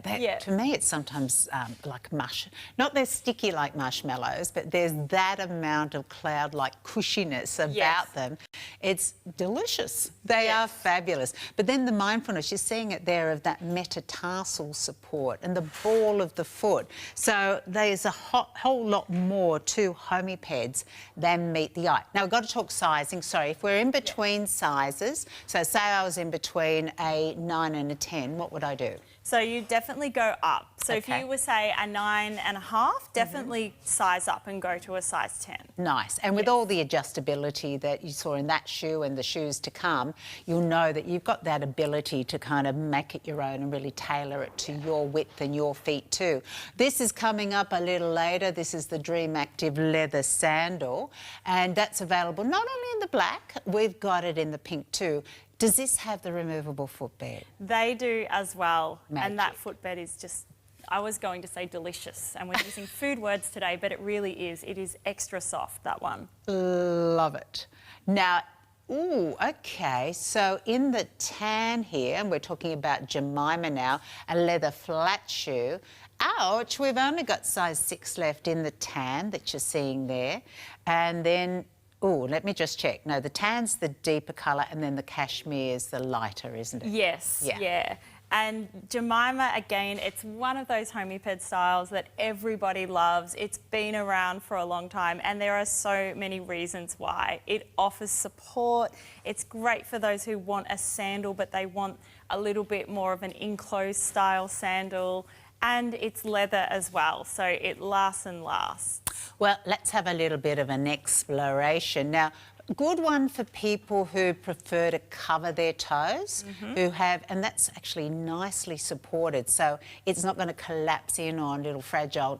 To me, it's sometimes like mush. Not they're sticky like marshmallows, but there's that amount of cloud-like cushiness about them. It's delicious. They are fabulous. But then the mindfulness, you're seeing it there of that metatarsal support and the ball of the foot. So there's a whole lot more to Homypeds than meet the eye. Now, we've got to talk sizing. Sorry, if we're in between sizes, so say I was in between a 9 and a 10, what would I do? So you definitely go up. So if you were, say, a 9.5, definitely size up and go to a size 10. Nice. And with all the adjustability that you saw in that shoe and the shoes to come, you'll know that you've got that ability to kind of make it your own and really tailor it to your width and your feet too. This is coming up a little later. This is the Dream Active Leather Sandal, and that's available not only in the black, we've got it in the pink too. Does this have the removable footbed? They do as well. Magic. And that footbed is just, I was going to say delicious, and we're using food words today, but it really is. It is extra soft, that one. Love it. Now, ooh, okay, so in the tan here, and we're talking about Jemima now, a leather flat shoe. Ouch, we've only got size 6 left in the tan that you're seeing there. And then, oh, let me just check. No, the tan's the deeper colour and then the cashmere is the lighter, isn't it? Yes, yeah. And Jemima, again, it's one of those Homyped styles that everybody loves. It's been around for a long time and there are so many reasons why. It offers support. It's great for those who want a sandal but they want a little bit more of an enclosed style sandal. And it's leather as well, so it lasts and lasts. Well, let's have a little bit of an exploration. Now, good one for people who prefer to cover their toes, who have, and that's actually nicely supported, so it's not going to collapse in on little fragile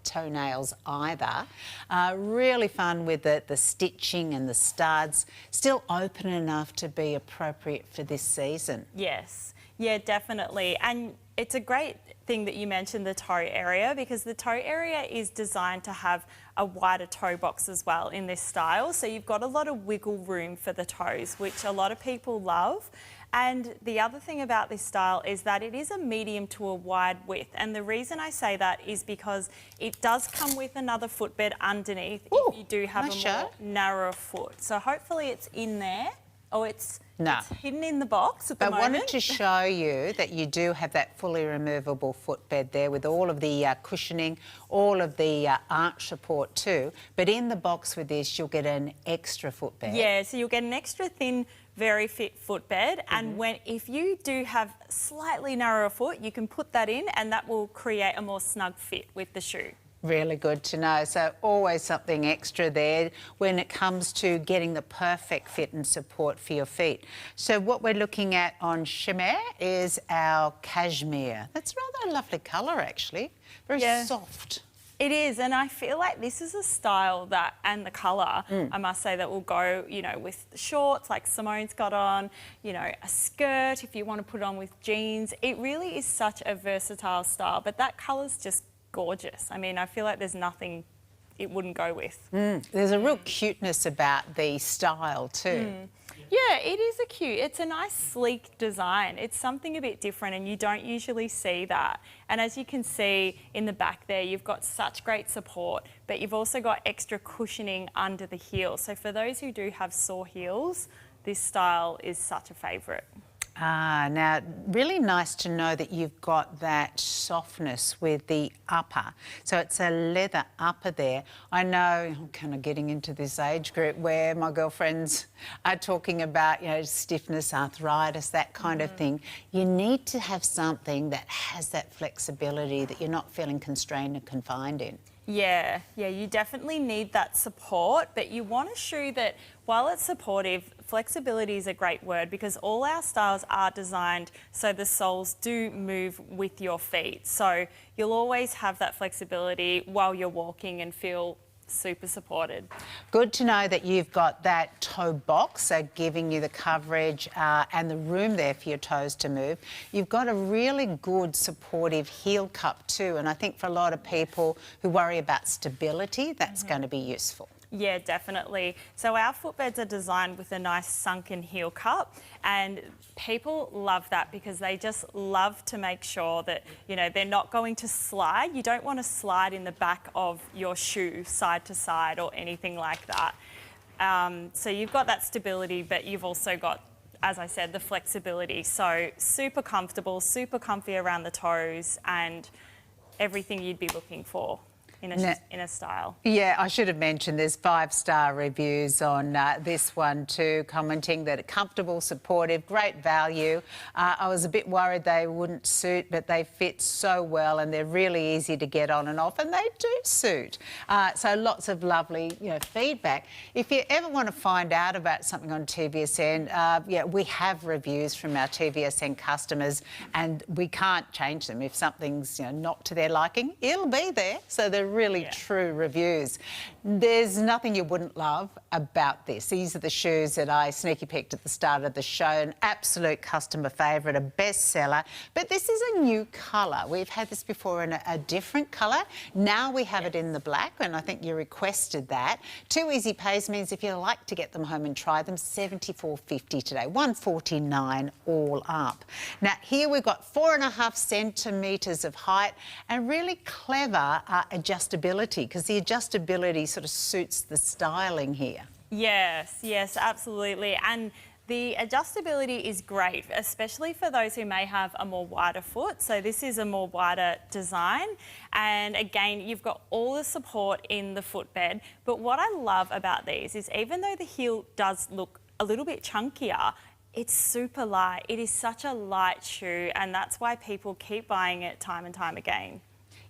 toenails either. Really fun with the stitching and the studs, still open enough to be appropriate for this season. Yes, yeah, definitely. And it's a great thing that you mentioned the toe area, because the toe area is designed to have a wider toe box as well in this style. So you've got a lot of wiggle room for the toes, which a lot of people love. And the other thing about this style is that it is a medium to a wide width. And the reason I say that is because it does come with another footbed underneath if you do have a more narrower foot. So hopefully it's in there. Oh, it's hidden in the box at the moment. I wanted to show you that you do have that fully removable footbed there with all of the cushioning, all of the arch support too. But in the box with this, you'll get an extra footbed. Yeah, so you'll get an extra thin, very fit footbed. And if you do have slightly narrower foot, you can put that in and that will create a more snug fit with the shoe. Really good to know. So always something extra there when it comes to getting the perfect fit and support for your feet. So what we're looking at on Chimère is our cashmere. That's rather a lovely colour, actually. Very soft. It is, and I feel like this is a style that, and the colour, I must say, that will go, you know, with shorts like Simone's got on, you know, a skirt if you want to put it on with jeans. It really is such a versatile style, but that colour's just gorgeous. I mean, I feel like there's nothing it wouldn't go with. There's a real cuteness about the style too. Yeah, it is it's a nice sleek design. It's something a bit different and you don't usually see that. And as you can see in the back there, you've got such great support, but you've also got extra cushioning under the heel. So for those who do have sore heels, this style is such a favourite. Now, really nice to know that you've got that softness with the upper. So it's a leather upper there. I know I'm kind of getting into this age group where my girlfriends are talking about, you know, stiffness, arthritis, that kind of thing. You need to have something that has that flexibility that you're not feeling constrained and confined in. Yeah, you definitely need that support, but you want a shoe that, while it's supportive, flexibility is a great word because all our styles are designed so the soles do move with your feet. So you'll always have that flexibility while you're walking and feel super supported. Good to know that you've got that toe box, so giving you the coverage and the room there for your toes to move. You've got a really good supportive heel cup too, and I think for a lot of people who worry about stability, that's going to be useful. Yeah, definitely. So our footbeds are designed with a nice sunken heel cup, and people love that because they just love to make sure that, you know, they're not going to slide. You don't want to slide in the back of your shoe side to side or anything like that. So you've got that stability, but you've also got, as I said, the flexibility. So super comfortable, super comfy around the toes, and everything you'd be looking for in a style. Yeah, I should have mentioned there's 5-star reviews on this one too, commenting that comfortable, supportive, great value. I was a bit worried they wouldn't suit, but they fit so well and they're really easy to get on and off, and they do suit. So lots of lovely, feedback. If you ever want to find out about something on TVSN, we have reviews from our TVSN customers, and we can't change them. If something's not to their liking, it'll be there. So they're really true reviews. There's nothing you wouldn't love about this. These are the shoes that I sneaky picked at the start of the show. An absolute customer favourite, a bestseller. But this is a new colour. We've had this before in a different colour. Now we have it in the black, and I think you requested that. 2 easy pays means if you like to get them home and try them, $74.50 today, $149 all up. Now here we've got 4.5 centimetres of height and really clever adjustability, because the adjustability sort of suits the styling here. Yes, absolutely. And the adjustability is great, especially for those who may have a more wider foot. So this is a more wider design. And again, you've got all the support in the footbed. But what I love about these is even though the heel does look a little bit chunkier, it's super light. It is such a light shoe, and that's why people keep buying it time and time again.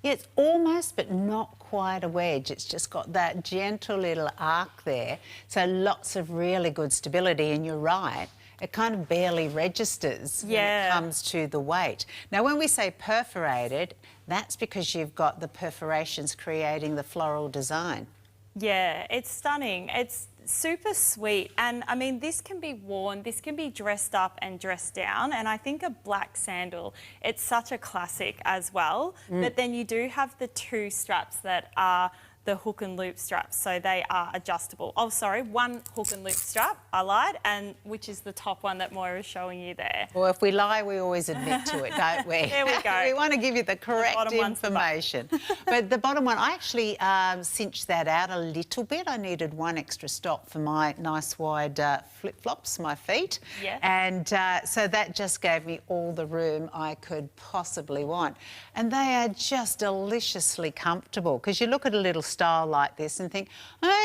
Yeah, it's almost but not quite a wedge. It's just got that gentle little arc there. So lots of really good stability, and you're right, it kind of barely registers when it comes to the weight. Now, when we say perforated, that's because you've got the perforations creating the floral design. Yeah, it's stunning. It's super sweet, and I mean, this can be worn, this can be dressed up and dressed down, and I think a black sandal, it's such a classic as well. But then you do have the 2 straps that are the hook and loop straps, so they are adjustable. Oh, sorry, 1 hook and loop strap, I lied, and which is the top one that Moira's showing you there. Well, if we lie, we always admit to it, don't we? There we go. We want to give you the correct information. But the bottom one, I actually cinched that out a little bit. I needed 1 extra stop for my nice wide flip-flops, my feet. Yeah. And so that just gave me all the room I could possibly want. And they are just deliciously comfortable, because you look at a little style like this and think,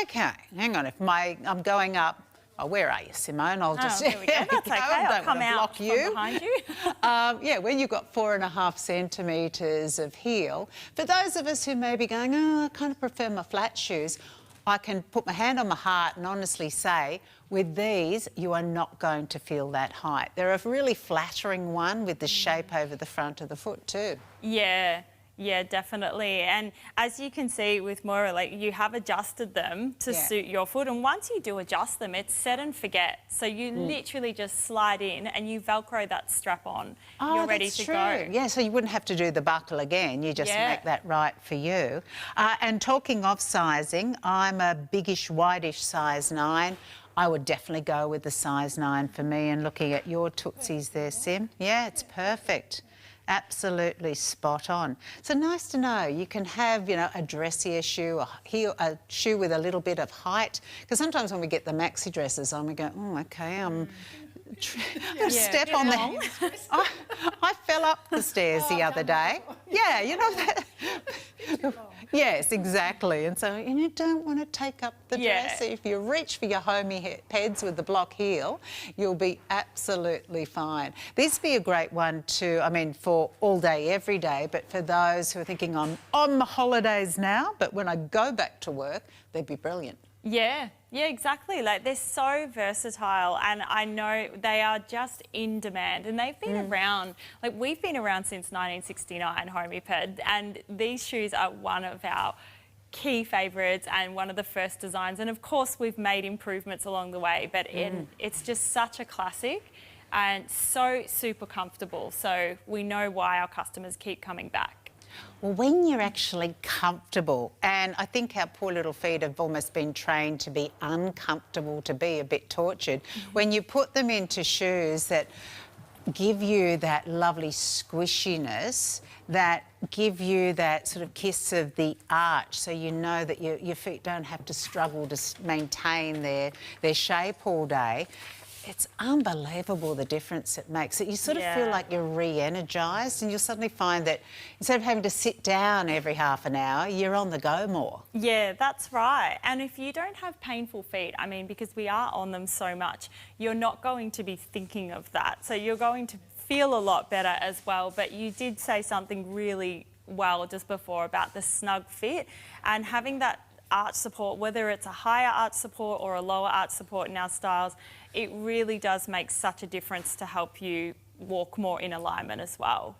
okay, hang on, if I'm going up, oh, where are you, Simone? I'll just there we go. That's okay. I'll come out from behind you. When you've got 4.5 centimetres of heel, for those of us who may be going, oh, I kind of prefer my flat shoes, I can put my hand on my heart and honestly say, with these, you are not going to feel that height. They're a really flattering one with the shape over the front of the foot too. Yeah, definitely. And as you can see with Moira, like, you have adjusted them to suit your foot. And once you do adjust them, it's set and forget. So you literally just slide in and you Velcro that strap on. Oh, you're ready to go. Yeah, so you wouldn't have to do the buckle again. You just make that right for you. And talking of sizing, I'm a biggish, wideish size 9. I would definitely go with the size 9 for me. And looking at your tootsies there, Sim, yeah, it's perfect. Absolutely spot on. So nice to know you can have, a dressier shoe, a shoe with a little bit of height. Because sometimes when we get the maxi dresses on, we go, oh, okay, I'm going to step on the... I fell up the stairs the other day. Yeah, that... Yes, exactly. And so you don't want to take up the dress. If you reach for your Homypeds with the block heel, you'll be absolutely fine. This would be a great one to, for all day, every day, but for those who are thinking, I'm on my holidays now, but when I go back to work, they'd be brilliant. Yeah, exactly. Like, they're so versatile, and I know they are just in demand, and they've been around, like, we've been around since 1969, Homyped, and these shoes are one of our key favourites and one of the first designs. And of course, we've made improvements along the way, but it's just such a classic and so super comfortable. So we know why our customers keep coming back. Well, when you're actually comfortable, and I think our poor little feet have almost been trained to be uncomfortable, to be a bit tortured, when you put them into shoes that give you that lovely squishiness, that give you that sort of kiss of the arch, so you know that your feet don't have to struggle to maintain their shape all day. It's unbelievable the difference it makes. You sort of feel like you're re-energised, and you'll suddenly find that instead of having to sit down every half an hour, you're on the go more. Yeah, that's right. And if you don't have painful feet, I mean, because we are on them so much, you're not going to be thinking of that. So you're going to feel a lot better as well. But you did say something really well just before about the snug fit, and having that arch support, whether it's a higher arch support or a lower arch support in our styles, it really does make such a difference to help you walk more in alignment as well.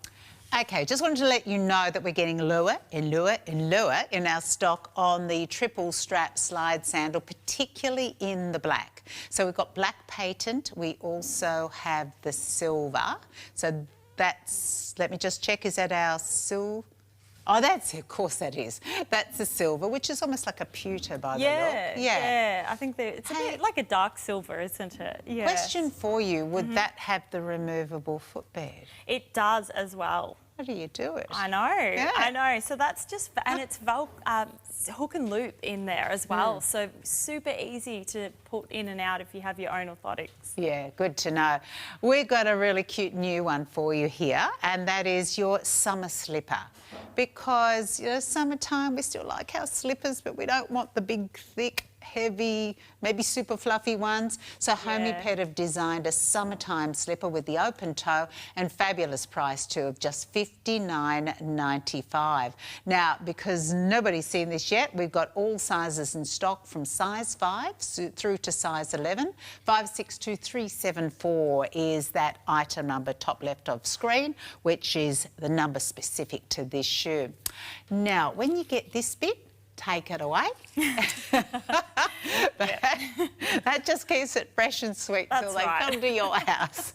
Okay, just wanted to let you know that we're getting lower and lower and lower in our stock on the triple strap slide sandal, particularly in the black. So we've got black patent. We also have the silver. So that's, let me just check, is that our silver? Oh, that's, of course that is. That's the silver, which is almost like a pewter by the look. Yeah, I think it's a bit like a dark silver, isn't it? Yeah. Question for you, would that have the removable footbed? It does as well. How do you do it? I know, I know. So that's just, and it's hook and loop in there as well. So super easy to put in and out if you have your own orthotics. Yeah, good to know. We've got a really cute new one for you here, and that is your summer slipper. Because, you know, summertime, we still like our slippers, but we don't want the big, thick, heavy, maybe super fluffy ones. So Homyped have designed a summertime slipper with the open toe and fabulous price too of just $59.95. Now, because nobody's seen this yet, we've got all sizes in stock from size 5 through to size 11. 562374 is that item number top left of screen, which is the number specific to this shoe. Now, when you get this bit, take it away. That just keeps it fresh and sweet till they come to your house.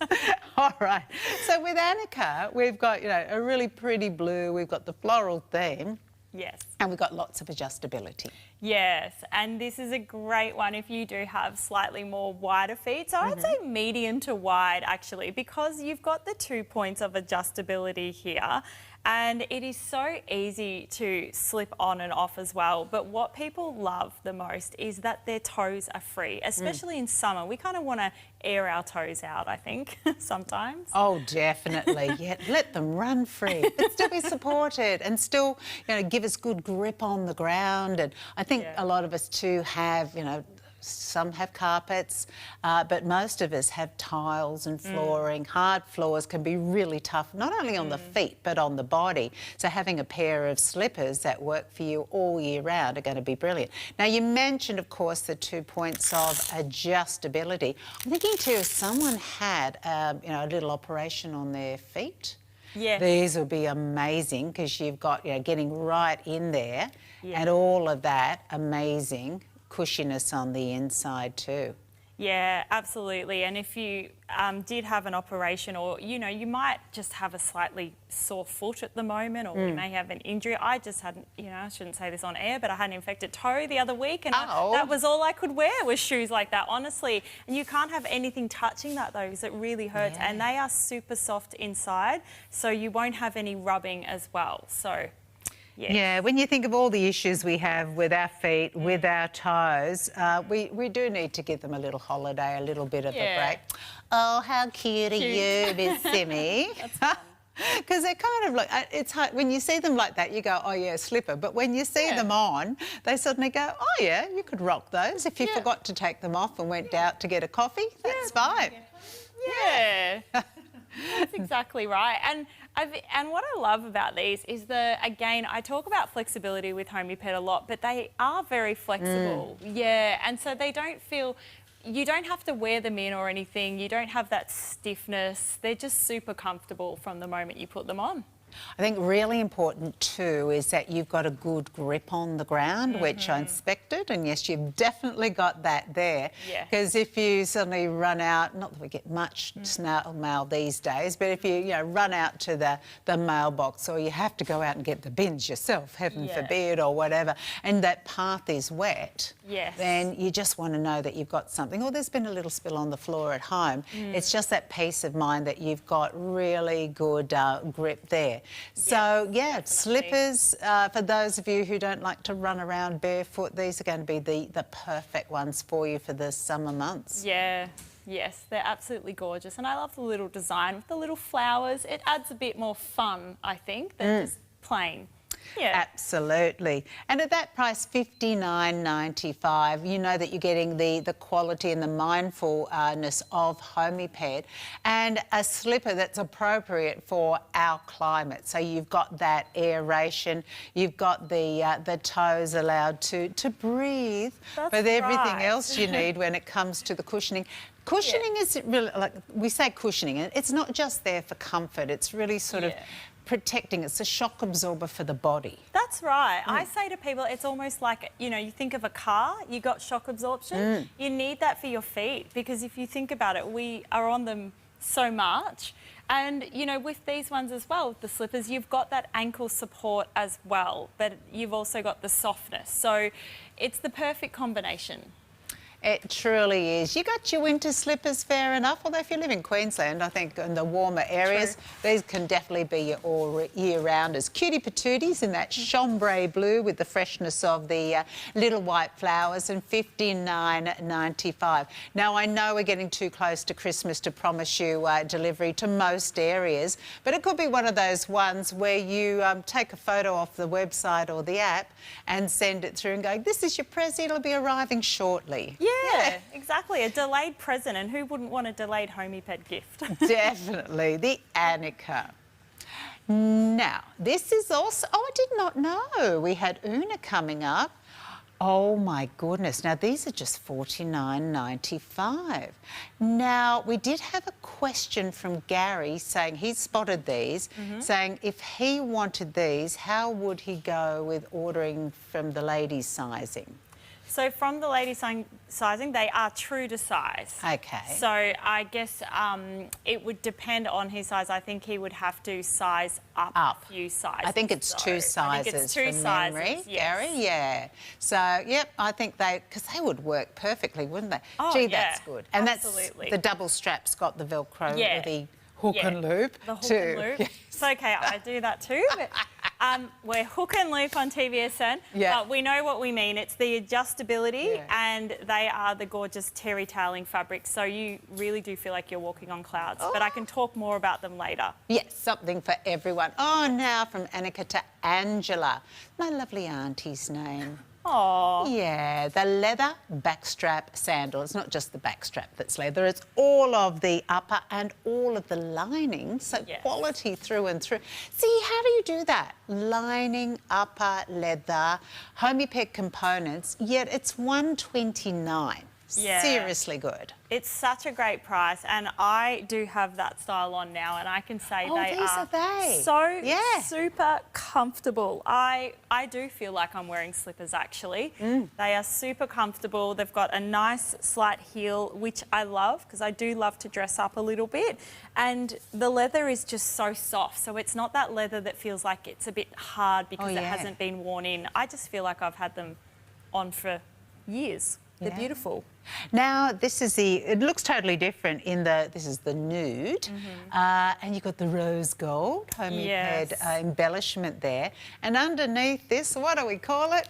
All right. So with Annika, we've got, you know, a really pretty blue. We've got the floral theme. Yes. And we've got lots of adjustability. Yes, and this is a great one if you do have slightly more wider feet. So I'd say medium to wide actually, because you've got the 2 points of adjustability here. And it is so easy to slip on and off as well. But what people love the most is that their toes are free, especially in summer. We kind of want to air our toes out, I think, sometimes. Oh, definitely. Yeah, let them run free, but still be supported and still, you know, give us good grip on the ground. And I think a lot of us too have, you know, some have carpets, but most of us have tiles and flooring. Hard floors can be really tough, not only on the feet, but on the body. So having a pair of slippers that work for you all year round are going to be brilliant. Now, you mentioned, of course, the 2 points of adjustability. I'm thinking too, if someone had, you know, a little operation on their feet, these would be amazing because you've got, you know, getting right in there and all of that amazing cushiness on the inside too. Yeah, absolutely. And if you did have an operation, or, you know, you might just have a slightly sore foot at the moment, or you may have an injury. I just had, you know, I shouldn't say this on air, but I had an infected toe the other week, and that was all I could wear was shoes like that, honestly. And you can't have anything touching that though, because it really hurts. And they are super soft inside, so you won't have any rubbing as well. So yeah, when you think of all the issues we have with our feet, with our toes, we do need to give them a little holiday, a little bit of a break. Oh, how cute are you, Miss Simmy? That's fun. Because they're kind of like, it's hard, when you see them like that, you go, oh yeah, slipper. But when you see them on, they suddenly go, oh yeah, you could rock those. If you forgot to take them off and went out to get a coffee, that's fine. Yeah. That's exactly right. And what I love about these is again, I talk about flexibility with Homyped a lot, but they are very flexible. Yeah, and so they don't feel, you don't have to wear them in or anything. You don't have that stiffness. They're just super comfortable from the moment you put them on. I think really important too is that you've got a good grip on the ground, which I inspected, and yes, you've definitely got that there. Because if you suddenly run out, not that we get much snail mail these days, but if you run out to the mailbox, or you have to go out and get the bins yourself, heaven forbid, or whatever, and that path is wet, then you just want to know that you've got something. Or there's been a little spill on the floor at home. It's just that peace of mind that you've got really good grip there. So, slippers, for those of you who don't like to run around barefoot, these are going to be the perfect ones for you for the summer months. Yes, they're absolutely gorgeous. And I love the little design with the little flowers. It adds a bit more fun, I think, than just plain. Absolutely. And at that price, $59.95, you know that you're getting the quality and the mindfulness of Homyped, and a slipper that's appropriate for our climate. So you've got that aeration, you've got the toes allowed to breathe with everything else you need when it comes to the cushioning. Cushioning is really, like we say cushioning, and it's not just there for comfort, it's really sort of protecting. It's a shock absorber for the body. That's right. I say to people, it's almost like, you think of a car, you got shock absorption. You need that for your feet, because if you think about it, we are on them so much. And, with these ones as well, with the slippers, you've got that ankle support as well, but you've also got the softness. So it's the perfect combination. It truly is. You got your winter slippers, fair enough. Although if you live in Queensland, I think in the warmer areas, these can definitely be your all-year-rounders. Cutie patooties in that chambray blue with the freshness of the little white flowers, and $59.95. Now, I know we're getting too close to Christmas to promise you delivery to most areas, but it could be one of those ones where you take a photo off the website or the app and send it through and go, this is your present, it'll be arriving shortly. Yeah, exactly. A delayed present, and who wouldn't want a delayed Homyped gift? Definitely. The Annika. Now, this is also... Oh, I did not know we had Una coming up. Oh, my goodness. Now, these are just $49.95. Now, we did have a question from Gary saying he'd spotted these, saying if he wanted these, how would he go with ordering from the ladies' sizing? So from the ladies' sizing, they are true to size. Okay. So I guess it would depend on his size. I think he would have to size up a few sizes. I think it's two sizes. I think it's two from sizes, memory, yes. Gary, So, yep, I think because they would work perfectly, wouldn't they? Oh, Gee, yeah, that's good. And absolutely. that's the double strap's got the Velcro or the hook and loop the hook too. and loop. Yes. It's okay, I do that too. But, we're hook and loop on TVSN, but we know what we mean. It's the adjustability, and they are the gorgeous terry toweling fabrics, so you really do feel like you're walking on clouds. But I can talk more about them later. Yes, something for everyone. Oh, now from Annika to Angela, my lovely auntie's name. Oh. Yeah, the leather backstrap sandal. It's not just the backstrap that's leather, it's all of the upper and all of the lining, so quality through and through. See, how do you do that? Lining, upper, leather, Homyped components, yet it's $129. Yeah. Seriously good. It's such a great price, and I do have that style on now, and I can say they are so super comfortable. I do feel like I'm wearing slippers, actually. They are super comfortable. They've got a nice slight heel, which I love, because I do love to dress up a little bit, and the leather is just so soft, so it's not that leather that feels like it's a bit hard because it hasn't been worn in. I just feel like I've had them on for years. They're beautiful. Now, this is it looks totally different this is the nude, and you've got the rose gold Homyped embellishment there. And underneath this, what do we call it?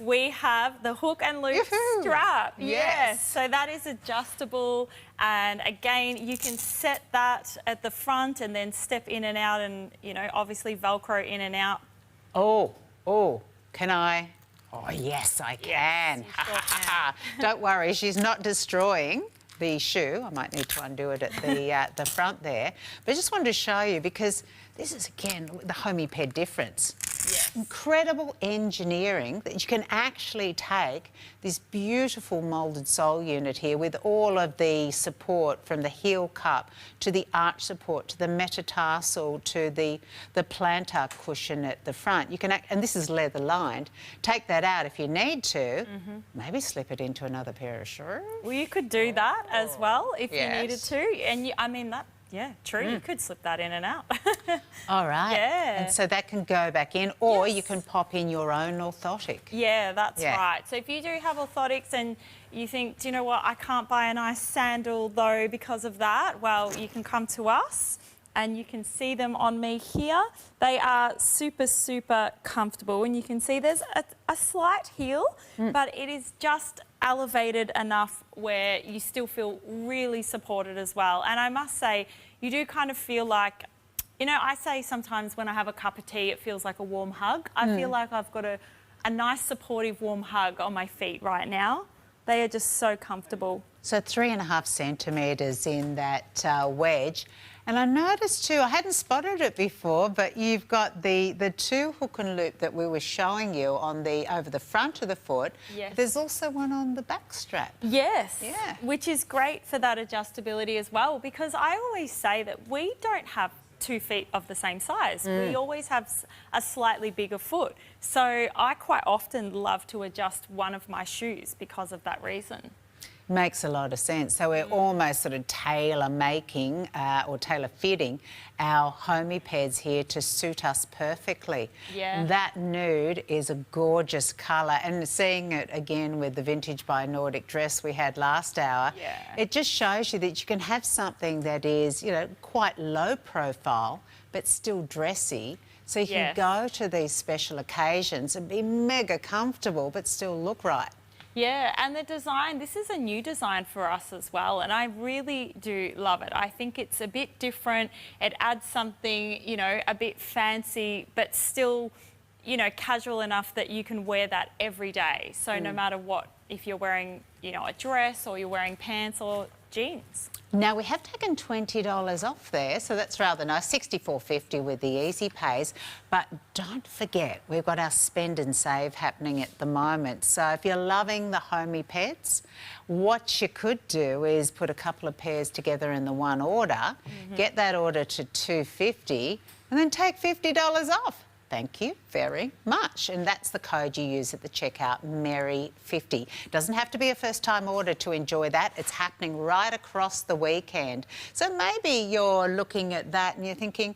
We have the hook and loop strap. Yes. So that is adjustable, and again, you can set that at the front and then step in and out, and, obviously Velcro in and out. Oh, can I? Oh, yes, I can. Yes, you sure can. Don't worry, she's not destroying the shoe. I might need to undo it at the front there. But I just wanted to show you, because this is, again, the Homyped difference. incredible engineering that you can actually take this beautiful moulded sole unit here with all of the support from the heel cup to the arch support to the metatarsal to the plantar cushion at the front. You can, and this is leather lined, take that out if you need to, maybe slip it into another pair of shoes. Well, you could do that as well if you needed to. And I mean, that, yeah, true, you could slip that in and out. All right. Yeah. And so that can go back in, or you can pop in your own orthotic. Yeah, that's right. So if you do have orthotics and you think, do you know what, I can't buy a nice sandal though because of that, well, you can come to us and you can see them on me here. They are super, super comfortable, and you can see there's a slight heel, but it is just elevated enough where you still feel really supported as well. And I must say, you do kind of feel like, you know, I say sometimes when I have a cup of tea, it feels like a warm hug. I feel like I've got a nice supportive warm hug on my feet right now. They are just so comfortable. So 3.5 centimetres in that wedge. And I noticed too, I hadn't spotted it before, but you've got the two hook and loop that we were showing you on over the front of the foot. Yes. There's also one on the back strap. Yes. Yeah. Which is great for that adjustability as well, because I always say that we don't have 2 feet of the same size. We always have a slightly bigger foot. So I quite often love to adjust one of my shoes because of that reason. Makes a lot of sense. So we're almost sort of tailor-making or tailor-fitting our Homypeds here to suit us perfectly. Yeah. That nude is a gorgeous colour, and seeing it again with the Vintage by Nordic dress we had last hour, it just shows you that you can have something that is, you know, quite low profile but still dressy. So you can go to these special occasions and be mega comfortable but still look right. Yeah, and the design, this is a new design for us as well, and I really do love it. I think it's a bit different. It adds something, you know, a bit fancy, but still, you know, casual enough that you can wear that every day. So no matter what, if you're wearing, you know, a dress or you're wearing pants or jeans. Now, we have taken $20 off there, so that's rather nice, $64.50 with the easy pays. But don't forget, we've got our spend and save happening at the moment. So if you're loving the Homypeds, what you could do is put a couple of pairs together in the one order, get that order to $250, and then take $50 off. Thank you very much. And that's the code you use at the checkout, Merry50. Doesn't have to be a first-time order to enjoy that. It's happening right across the weekend. So maybe you're looking at that and you're thinking,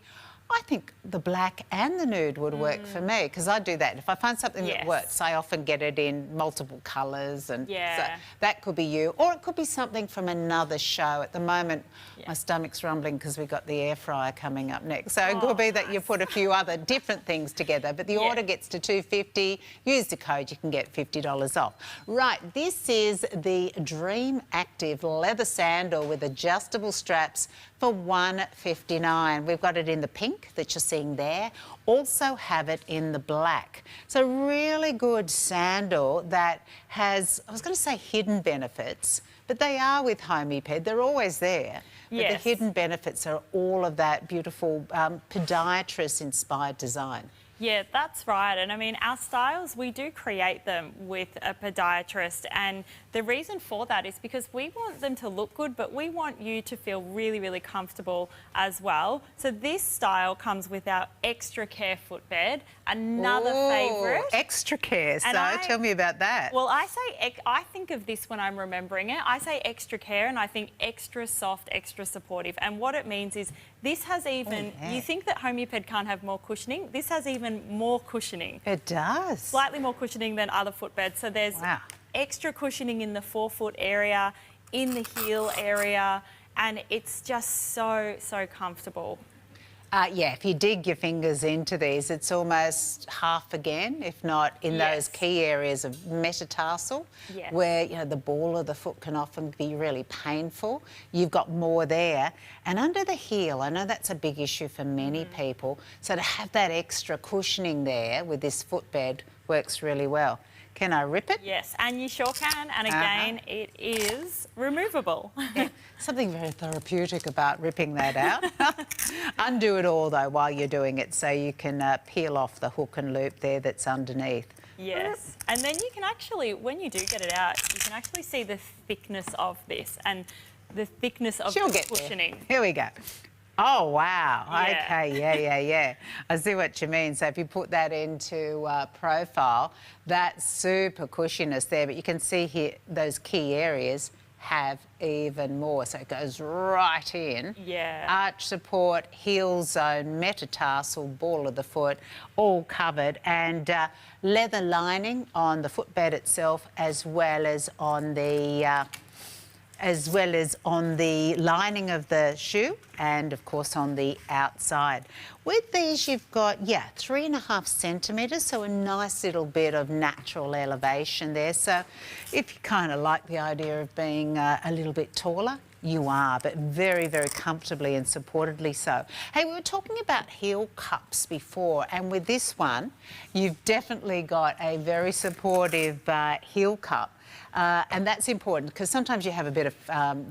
I think the black and the nude would work for me, because I do that. If I find something that works, I often get it in multiple colours, and so that could be you. Or it could be something from another show. At the moment, my stomach's rumbling because we've got the air fryer coming up next. So it could be that you put a few other different things together, but the order gets to $250. Use the code, you can get $50 off. Right, this is the Dream Active leather sandal with adjustable straps for $159. We've got it in the pink that you're seeing there. Also have it in the black. So really good sandal that has, I was going to say hidden benefits, but they are with Homyped. They're always there. But the hidden benefits are all of that beautiful podiatrist-inspired design. Yeah, that's right. And I mean, our styles, we do create them with a podiatrist, and the reason for that is because we want them to look good, but we want you to feel really, really comfortable as well. So this style comes with our Extra Care footbed, another favourite. Extra Care, so tell me about that. Well, I think of this when I'm remembering it. I say Extra Care and I think extra soft, extra supportive. And what it means is this has even, you think that Homyped can't have more cushioning? This has even more cushioning. It does. Slightly more cushioning than other footbeds. So there's extra cushioning in the forefoot area, in the heel area, and it's just so, so comfortable. Yeah, if you dig your fingers into these, it's almost half again, if not in those key areas of metatarsal, where, you know, the ball of the foot can often be really painful. You've got more there. And under the heel, I know that's a big issue for many people, so to have that extra cushioning there with this footbed works really well. Can I rip it? Yes, and you sure can. And again, it is removable. Yeah, something very therapeutic about ripping that out. Undo it all, though, while you're doing it, so you can peel off the hook and loop there that's underneath. Yes, and then you can actually, when you do get it out, you can actually see the thickness of this and the thickness of the cushioning. Here we go. Oh, wow. Yeah. Okay, yeah. I see what you mean. So if you put that into profile, that super cushiness there, but you can see here those key areas have even more. So it goes right in. Yeah. Arch support, heel zone, metatarsal, ball of the foot, all covered, and leather lining on the footbed itself, as well as on the lining of the shoe and, of course, on the outside. With these, you've got, 3.5 centimetres, so a nice little bit of natural elevation there. So if you kind of like the idea of being a little bit taller, you are, but very, very comfortably and supportedly so. Hey, we were talking about heel cups before, and with this one, you've definitely got a very supportive heel cup. And that's important because sometimes you have a bit of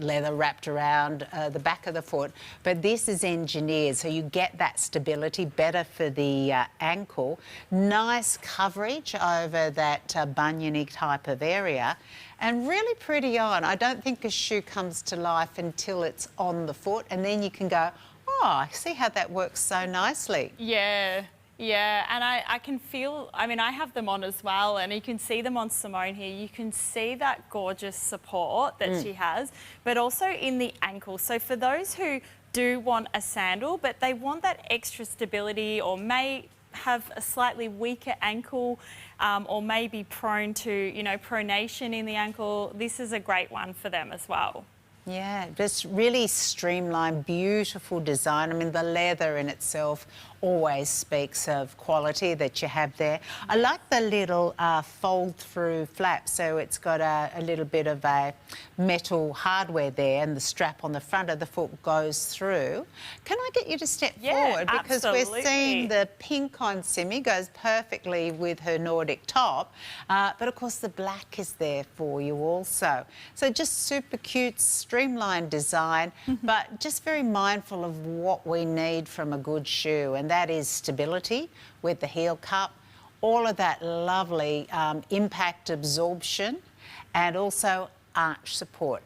leather wrapped around the back of the foot, but this is engineered so you get that stability better for the ankle. Nice coverage over that buniony type of area, and really pretty on. I don't think a shoe comes to life until it's on the foot, and then you can go, oh, I see how that works so nicely. Yeah. Yeah, and I can feel, I mean, I have them on as well, and you can see them on Simone here. You can see that gorgeous support that she has, but also in the ankle. So for those who do want a sandal, but they want that extra stability or may have a slightly weaker ankle or may be prone to, you know, pronation in the ankle, this is a great one for them as well. Yeah, just really streamlined, beautiful design. I mean, the leather in itself always speaks of quality that you have there. I like the little fold-through flap, so it's got a little bit of a metal hardware there, and the strap on the front of the foot goes through. Can I get you to step forward? Because we're seeing the pink on Simi goes perfectly with her Nordic top, but of course the black is there for you also. So just super cute, streamlined design, but just very mindful of what we need from a good shoe, and that is stability with the heel cup, all of that lovely impact absorption, and also arch support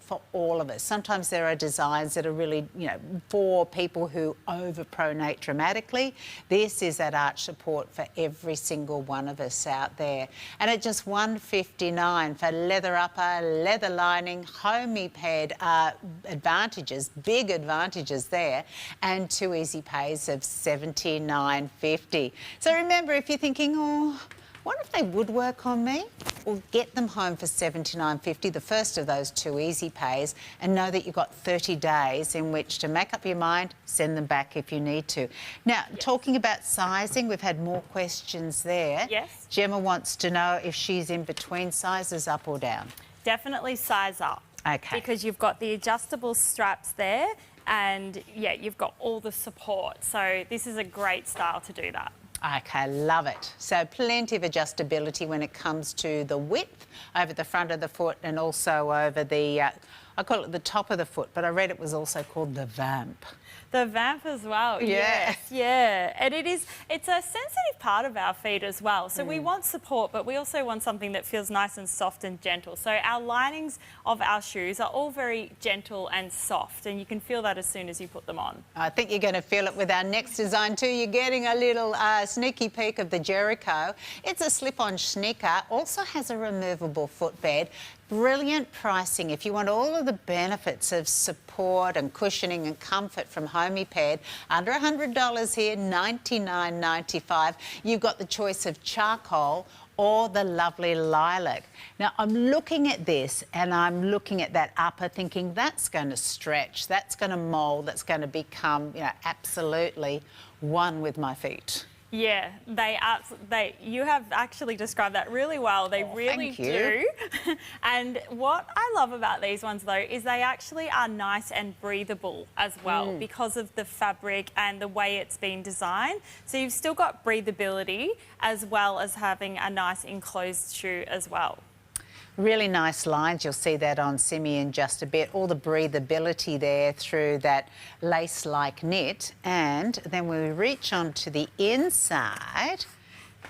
for all of us. Sometimes there are designs that are really, you know, for people who overpronate dramatically. This is that arch support for every single one of us out there. And at just $159 for leather upper, leather lining, Homyped advantages, big advantages there, and 2 easy pays of $79.50. So remember, if you're thinking, oh, what if they would work on me? Well, get them home for $79.50, the first of those 2 easy pays, and know that you've got 30 days in which to make up your mind, send them back if you need to. Now, talking about sizing, we've had more questions there. Yes. Gemma wants to know if she's in between sizes, up or down. Definitely size up. Okay. Because you've got the adjustable straps there, and you've got all the support. So this is a great style to do that. Okay, love it. So plenty of adjustability when it comes to the width over the front of the foot and also over the, I call it the top of the foot, but I read it was also called the vamp. The vamp as well, Yeah. yes, yeah. And it's a sensitive part of our feet as well. So we want support, but we also want something that feels nice and soft and gentle. So our linings of our shoes are all very gentle and soft, and you can feel that as soon as you put them on. I think you're going to feel it with our next design too. You're getting a little sneaky peek of the Jericho. It's a slip-on sneaker, also has a removable footbed. Brilliant pricing. If you want all of the benefits of support and cushioning and comfort from Homyped, under $100 here, $99.95. You've got the choice of charcoal or the lovely lilac. Now, I'm looking at this and I'm looking at that upper thinking that's going to stretch, that's going to mould, that's going to become, you know, absolutely one with my feet. Yeah, you have actually described that really well. They really do. And what I love about these ones though is they actually are nice and breathable as well because of the fabric and the way it's been designed. So you've still got breathability as well as having a nice enclosed shoe as well. Really nice lines. You'll see that on Simi in just a bit. All the breathability there through that lace-like knit. And then when we reach onto the inside,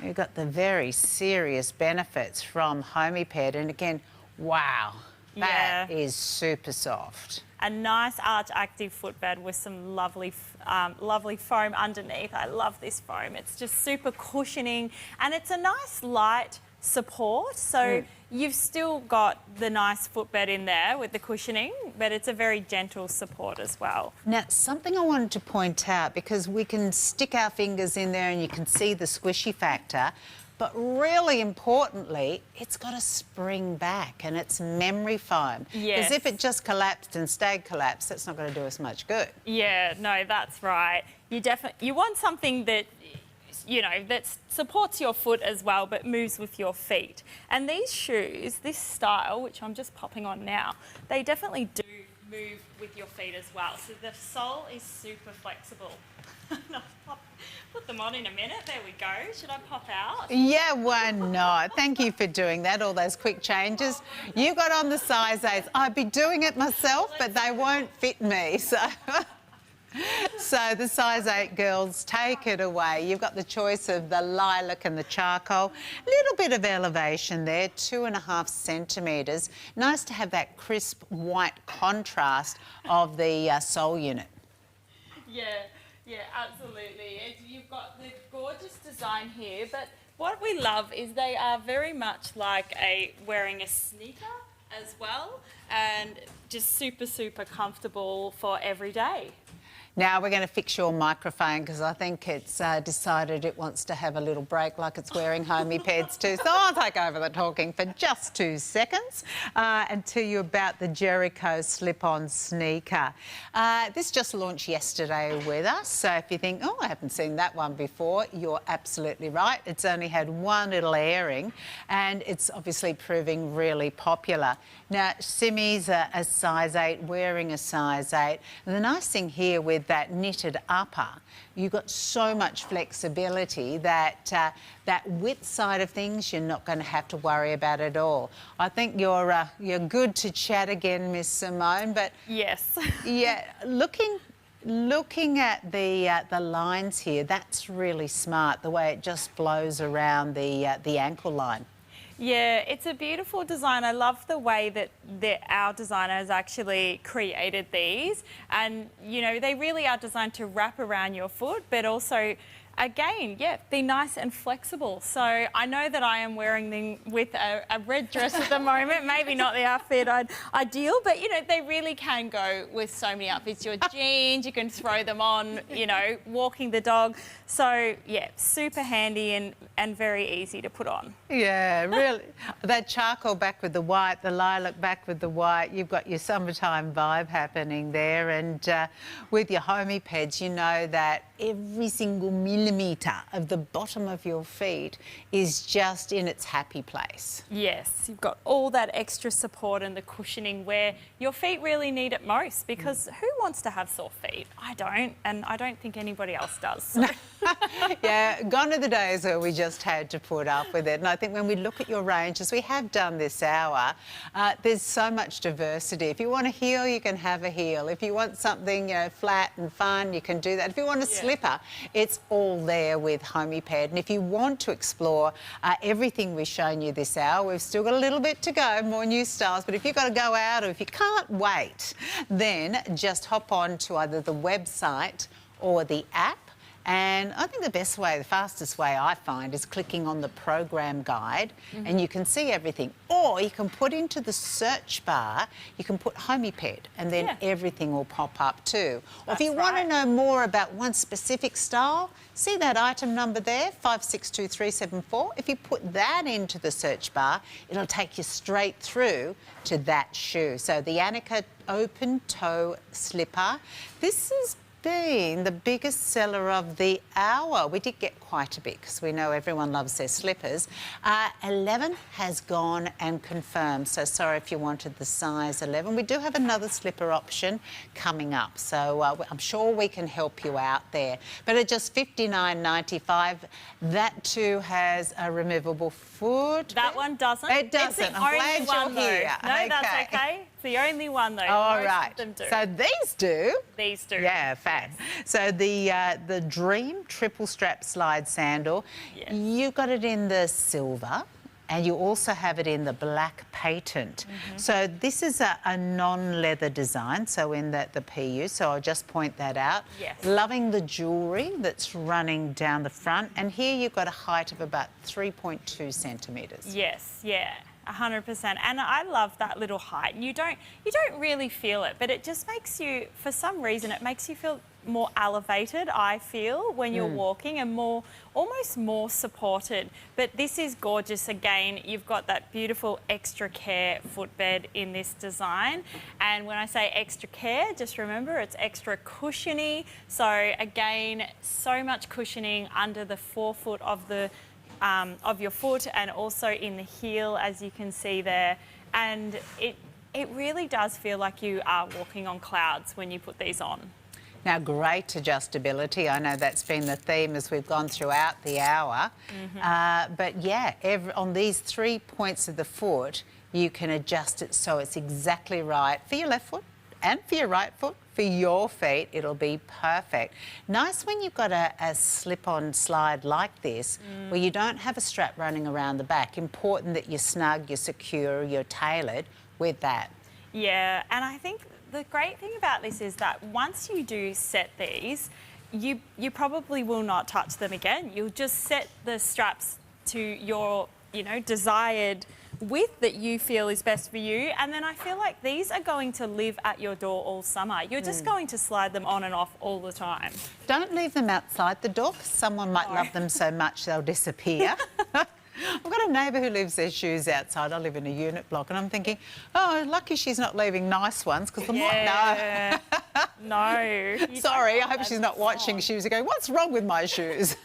we've got the very serious benefits from Homyped. And again, wow, that is super soft. A nice arch active footbed with some lovely foam underneath. I love this foam. It's just super cushioning and it's a nice light support. So you've still got the nice footbed in there with the cushioning, but it's a very gentle support as well. Now, something I wanted to point out, because we can stick our fingers in there and you can see the squishy factor, but really importantly, it's got a spring back and it's memory foam. Yes. Because if it just collapsed and stayed collapsed, that's not going to do us much good. Yeah, no, that's right. You want something that that supports your foot as well, but moves with your feet. And these shoes, this style, which I'm just popping on now, they definitely do move with your feet as well. So the sole is super flexible. Put them on in a minute. There we go. Should I pop out? Yeah, why not? Thank you for doing that, all those quick changes. You got on the size 8s. I'd be doing it myself, but they won't fit me, so... So the size 8 girls, take it away. You've got the choice of the lilac and the charcoal. A little bit of elevation there, 2.5 centimetres. Nice to have that crisp white contrast of the sole unit. Yeah, absolutely. You've got the gorgeous design here, but what we love is they are very much like wearing a sneaker as well, and just super, super comfortable for every day. Now we're going to fix your microphone because I think it's decided it wants to have a little break like it's wearing Homypeds too. So I'll take over the talking for just 2 seconds and tell you about the Jericho slip-on sneaker. This just launched yesterday with us. So if you think, oh, I haven't seen that one before, you're absolutely right. It's only had one little airing and it's obviously proving really popular. Now, Simi's a size 8, wearing a size 8. And the nice thing here with that knitted upper, you've got so much flexibility that that width side of things you're not going to have to worry about at all. I think you're good to chat again, Miss Simone. But yes, yeah, looking at the lines here, that's really smart. The way it just flows around the ankle line. Yeah, it's a beautiful design. I love the way that our designer has actually created these. And, they really are designed to wrap around your foot, but also, again, be nice and flexible. So I know that I am wearing them with a red dress at the moment, maybe not the outfit ideal, but, they really can go with so many outfits. Your jeans, you can throw them on, walking the dog. So, yeah, super handy and very easy to put on. Yeah, really. That charcoal back with the white, the lilac back with the white, you've got your summertime vibe happening there. And with your Homypeds, you know that every single millimetre of the bottom of your feet is just in its happy place. Yes, you've got all that extra support and the cushioning where your feet really need it most, because who wants to have sore feet? I don't, and I don't think anybody else does. So. Yeah, gone are the days where we just had to put up with it. And I think when we look at your range, as we have done this hour, there's so much diversity. If you want a heel, you can have a heel. If you want something, flat and fun, you can do that. If you want a slipper, it's all there with Homyped. And if you want to explore everything we've shown you this hour, we've still got a little bit to go, more new styles. But if you've got to go out or if you can't wait, then just hop on to either the website or the app. And I think the fastest way I find is clicking on the program guide and you can see everything. Or you can put into the search bar, you can put Homyped and then everything will pop up too. Or if you want to know more about one specific style, see that item number there, 562374. If you put that into the search bar, it'll take you straight through to that shoe. So the Annika open toe slipper. This is been the biggest seller of the hour. We did get quite a bit because we know everyone loves their slippers. 11 has gone and confirmed. So sorry if you wanted the size 11. We do have another slipper option coming up. So I'm sure we can help you out there. But at just $59.95, that too has a removable foot. That one doesn't. It doesn't. It's the I'm only glad one, you're here. though. No, that's okay. It's the only one, though. All Most right. of them do. So these do. These do. Yeah, fab. So the Dream triple strap slide sandal, Yes. you got it in the silver. And you also have it in the black patent. So this is a non-leather design, so in the PU, so I'll just point that out. Yes. Loving the jewellery that's running down the front. And here you've got a height of about 3.2 centimetres. Yes, yeah. 100%, and I love that little height. You don't really feel it, but it just makes you, for some reason, it makes you feel more elevated, I feel, when you're walking, and almost more supported. But this is gorgeous. Again, you've got that beautiful extra care footbed in this design. And when I say extra care, just remember it's extra cushiony. So again, so much cushioning under the forefoot of your foot, and also in the heel, as you can see there. And it really does feel like you are walking on clouds when you put these on. Now, great adjustability. I know that's been the theme as we've gone throughout the hour. But yeah, on these 3 points of the foot, you can adjust it so it's exactly right for your left foot and for your right foot. For your feet, it'll be perfect. Nice when you've got a slip-on slide like this, where you don't have a strap running around the back. Important that you're snug, you're secure, you're tailored with that. Yeah, and I think the great thing about this is that once you do set these, you probably will not touch them again. You'll just set the straps to your, desired width that you feel is best for you, and then I feel like these are going to live at your door all summer. You're just going to slide them on and off all the time. Don't leave them outside the door, 'cause someone might love them so much they'll disappear. I've got a neighbour who leaves their shoes outside. I live in a unit block, and I'm thinking, oh, lucky she's not leaving nice ones, because Yeah. No. Sorry, I hope she's not watching. She was going, what's wrong with my shoes?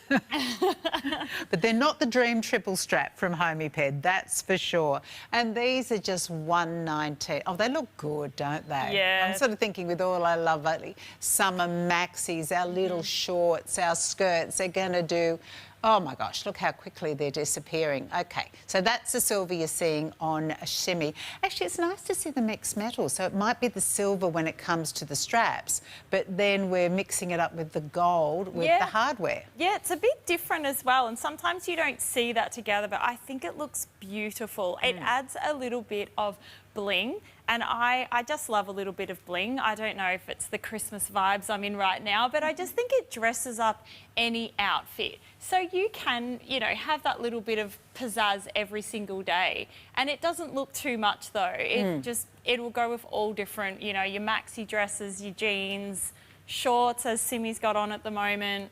But they're not the Dream triple strap from Homyped, that's for sure. And these are just $1.19. Oh, they look good, don't they? Yeah. I'm sort of thinking with all I love lately, summer maxis, our little shorts, our skirts, they're going to do... Oh my gosh, look how quickly they're disappearing. Okay, so that's the silver you're seeing on a shimmy. Actually, it's nice to see the mixed metal. So it might be the silver when it comes to the straps, but then we're mixing it up with the gold with the hardware. Yeah, it's a bit different as well. And sometimes you don't see that together, but I think it looks beautiful. It adds a little bit of bling, and I just love a little bit of bling. I don't know if it's the Christmas vibes I'm in right now, but I just think it dresses up any outfit. So you can, have that little bit of pizzazz every single day, and it doesn't look too much though. It will go with all different, your maxi dresses, your jeans, shorts, as Simi's got on at the moment.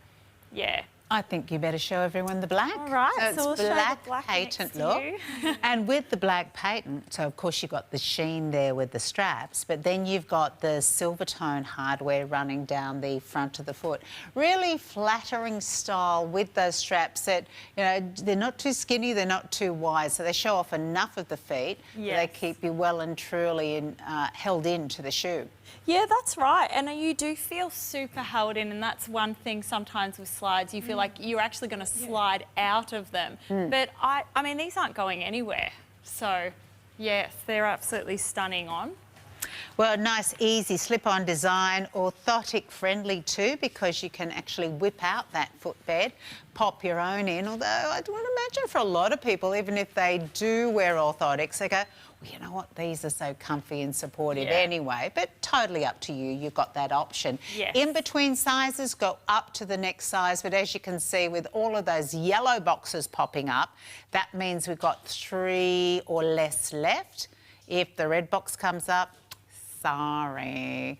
Yeah. I think you better show everyone the black. All right, so we'll it's show black the black patent next to look. you. And with the black patent, so of course you've got the sheen there with the straps, but then you've got the silver tone hardware running down the front of the foot. Really flattering style with those straps that, they're not too skinny, they're not too wide, so they show off enough of the feet. Yes. They keep you well and truly held into the shoe. Yeah, that's right. And you do feel super held in, and that's one thing sometimes with slides. You feel like you're actually going to slide out of them. But I mean, these aren't going anywhere. So, yes, they're absolutely stunning on. Well, nice, easy slip-on design, orthotic friendly too, because you can actually whip out that footbed, pop your own in. Although I would imagine for a lot of people, even if they do wear orthotics, they go, well, you know what, these are so comfy and supportive anyway. But totally up to you, you've got that option. Yes. In between sizes, go up to the next size. But as you can see, with all of those yellow boxes popping up, that means we've got 3 or less left. If the red box comes up, sorry.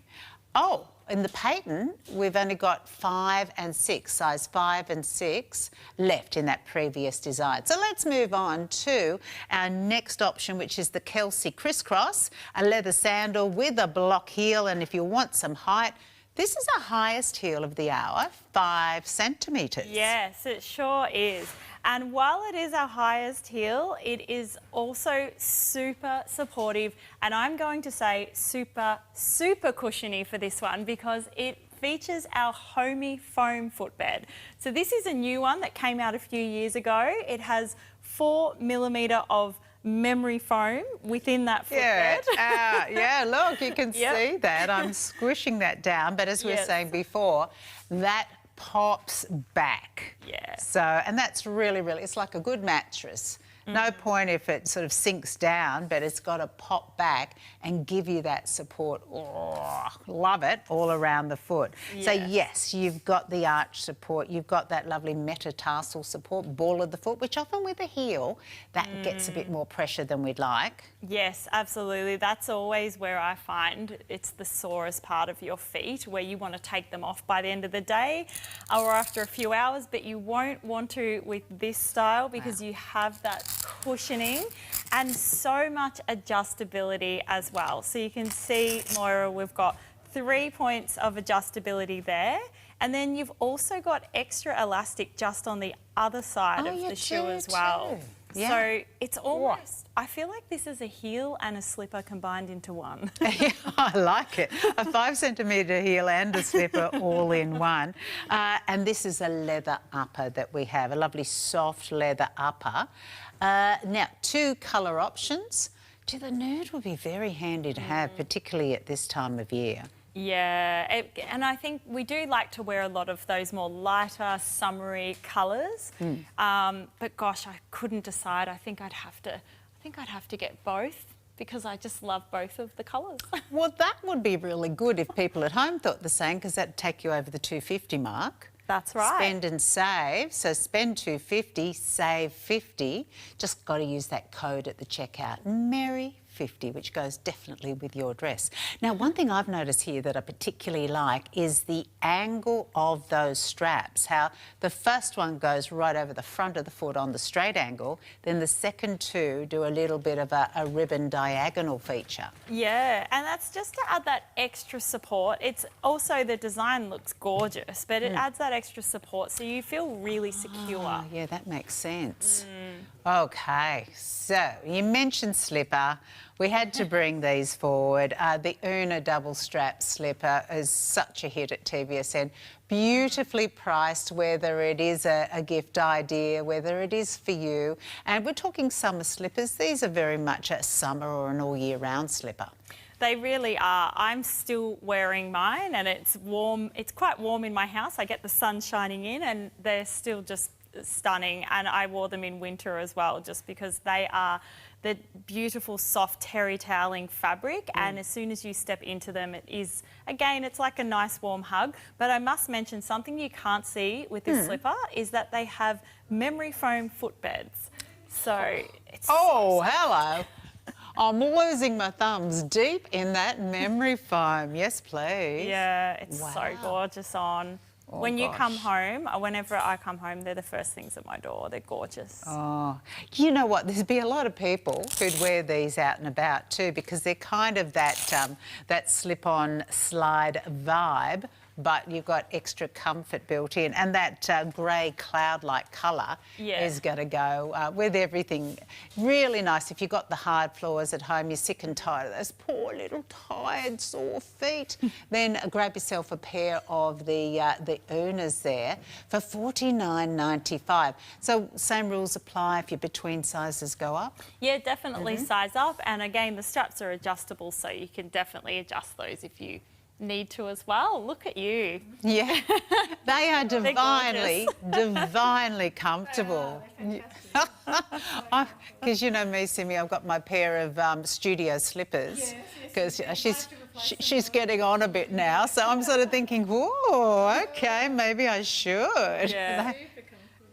Oh, in the patent, we've only got 5 and 6, size 5 and 6 left in that previous design. So let's move on to our next option, which is the Kelsey Crisscross, a leather sandal with a block heel. And if you want some height, This is our highest heel of the hour, 5 centimetres. Yes, it sure is. And while it is our highest heel, it is also super supportive, and I'm going to say super, super cushiony for this one because it features our Homey foam footbed. So this is a new one that came out a few years ago. It has 4mm of memory foam within that footbed. Yeah, look, you can see that. I'm squishing that down, but as we were saying before, that pops back. Yeah. So, and that's really, it's like a good mattress. No point if it sort of sinks down, but it's got to pop back and give you that support. Oh, love it, all around the foot. Yes. So, yes, you've got the arch support, you've got that lovely metatarsal support, ball of the foot, which often with a heel, that gets a bit more pressure than we'd like. Yes, absolutely. That's always where I find it's the sorest part of your feet, where you want to take them off by the end of the day or after a few hours, but you won't want to with this style because you have that cushioning and so much adjustability as well. So you can see, Moira, we've got 3 points of adjustability there, and then you've also got extra elastic just on the other side of the shoe as well. Yeah. So it's almost, I feel like this is a heel and a slipper combined into one. Yeah, I like it. A 5 centimetre heel and a slipper all in one. And this is a leather upper that we have, a lovely soft leather upper. Now, 2 colour options. The nude would be very handy to have, particularly at this time of year. Yeah, and I think we do like to wear a lot of those more lighter, summery colours. But gosh, I couldn't decide. I think I'd have to get both because I just love both of the colours. Well, that would be really good if people at home thought the same, because that'd take you over the $250 mark. That's right. Spend and save. So spend $250, save $50. Just got to use that code at the checkout. Merry 50, which goes definitely with your dress. Now, one thing I've noticed here that I particularly like is the angle of those straps, how the first one goes right over the front of the foot on the straight angle, then the second 2 do a little bit of a ribbon diagonal feature. Yeah, and that's just to add that extra support. It's also, the design looks gorgeous, but it adds that extra support so you feel really secure. Oh, yeah, that makes sense. OK, so you mentioned slipper. We had to bring these forward. The Una double strap slipper is such a hit at TVSN. Beautifully priced, whether it is a gift idea, whether it is for you. And we're talking summer slippers. These are very much a summer or an all year round slipper. They really are. I'm still wearing mine and it's warm. It's quite warm in my house. I get the sun shining in and they're still just stunning, and I wore them in winter as well just because they are the beautiful soft terry toweling fabric, and as soon as you step into them it is, again, it's like a nice warm hug. But I must mention something you can't see with this slipper is that they have memory foam footbeds. So it's hello. I'm losing my thumbs deep in that memory foam. Yes, please. Yeah, it's so gorgeous on. When you come home, whenever I come home, they're the first things at my door. They're gorgeous. Oh, you know what? There'd be a lot of people who'd wear these out and about too, because they're kind of that that slip-on slide vibe, but you've got extra comfort built in, and that grey cloud-like colour is going to go with everything. Really nice. If you've got the hard floors at home, you're sick and tired of those poor little tired, sore feet, then grab yourself a pair of the Unas there for $49.95. So same rules apply if your between sizes go up? Yeah, definitely size up. And again, the straps are adjustable, so you can definitely adjust those if you need to as well. Look at you. Yeah. They are divinely comfortable. Because you know me, Simi, I've got my pair of studio slippers because she's getting on a bit now, so I'm sort of thinking, whoa, okay, maybe I should.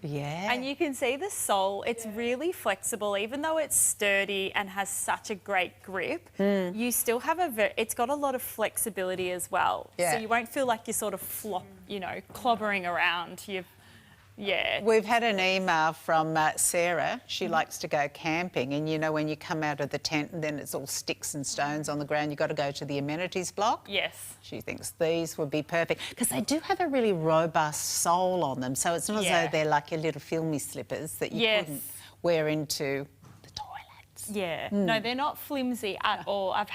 Yeah. And you can see the sole, it's really flexible. Even though it's sturdy and has such a great grip, you still have it's got a lot of flexibility as well. So you won't feel like you're sort of clobbering around. Yeah. We've had an email from Sarah. She likes to go camping, and you know when you come out of the tent and then it's all sticks and stones on the ground, you've got to go to the amenities block. Yes. She thinks these would be perfect because they do have a really robust sole on them, so it's not as though they're like your little filmy slippers that you couldn't wear into the toilets. Yeah, no, they're not flimsy at all. I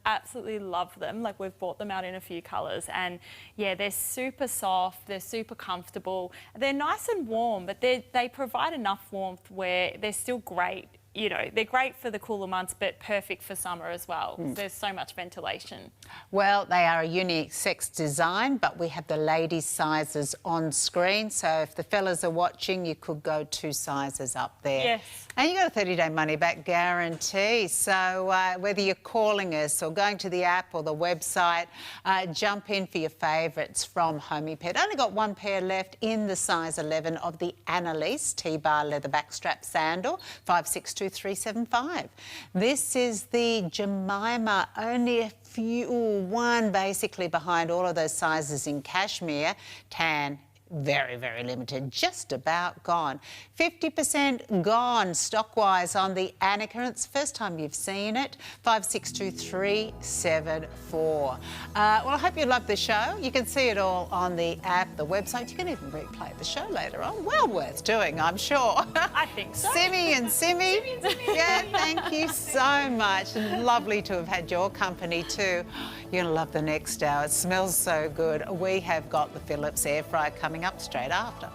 absolutely love them. Like, we've bought them out in a few colours, and yeah, they're super soft, they're super comfortable. They're nice and warm, but they provide enough warmth where they're still great. You know, they're great for the cooler months, but perfect for summer as well. There's so much ventilation. Well, they are a unisex design, but we have the ladies' sizes on screen. So if the fellas are watching, you could go 2 sizes up there. Yes. And you got a 30-day money-back guarantee. So whether you're calling us or going to the app or the website, jump in for your favourites from Homyped. Only got 1 pair left in the size 11 of the Annalise T-bar leather backstrap sandal, 562375. This is the Jemima, only a few, one basically behind all of those sizes in cashmere, tan. Very, very limited, just about gone. 50% gone stock-wise on the Annika. It's the first time you've seen it. 562374. Well, I hope you love the show. You can see it all on the app, the website. You can even replay the show later on. Well worth doing, I'm sure. I think so. Simmy and Simmy. Yeah, thank you so much. And lovely to have had your company too. You're going to love the next hour. It smells so good. We have got the Philips air fryer coming up straight after.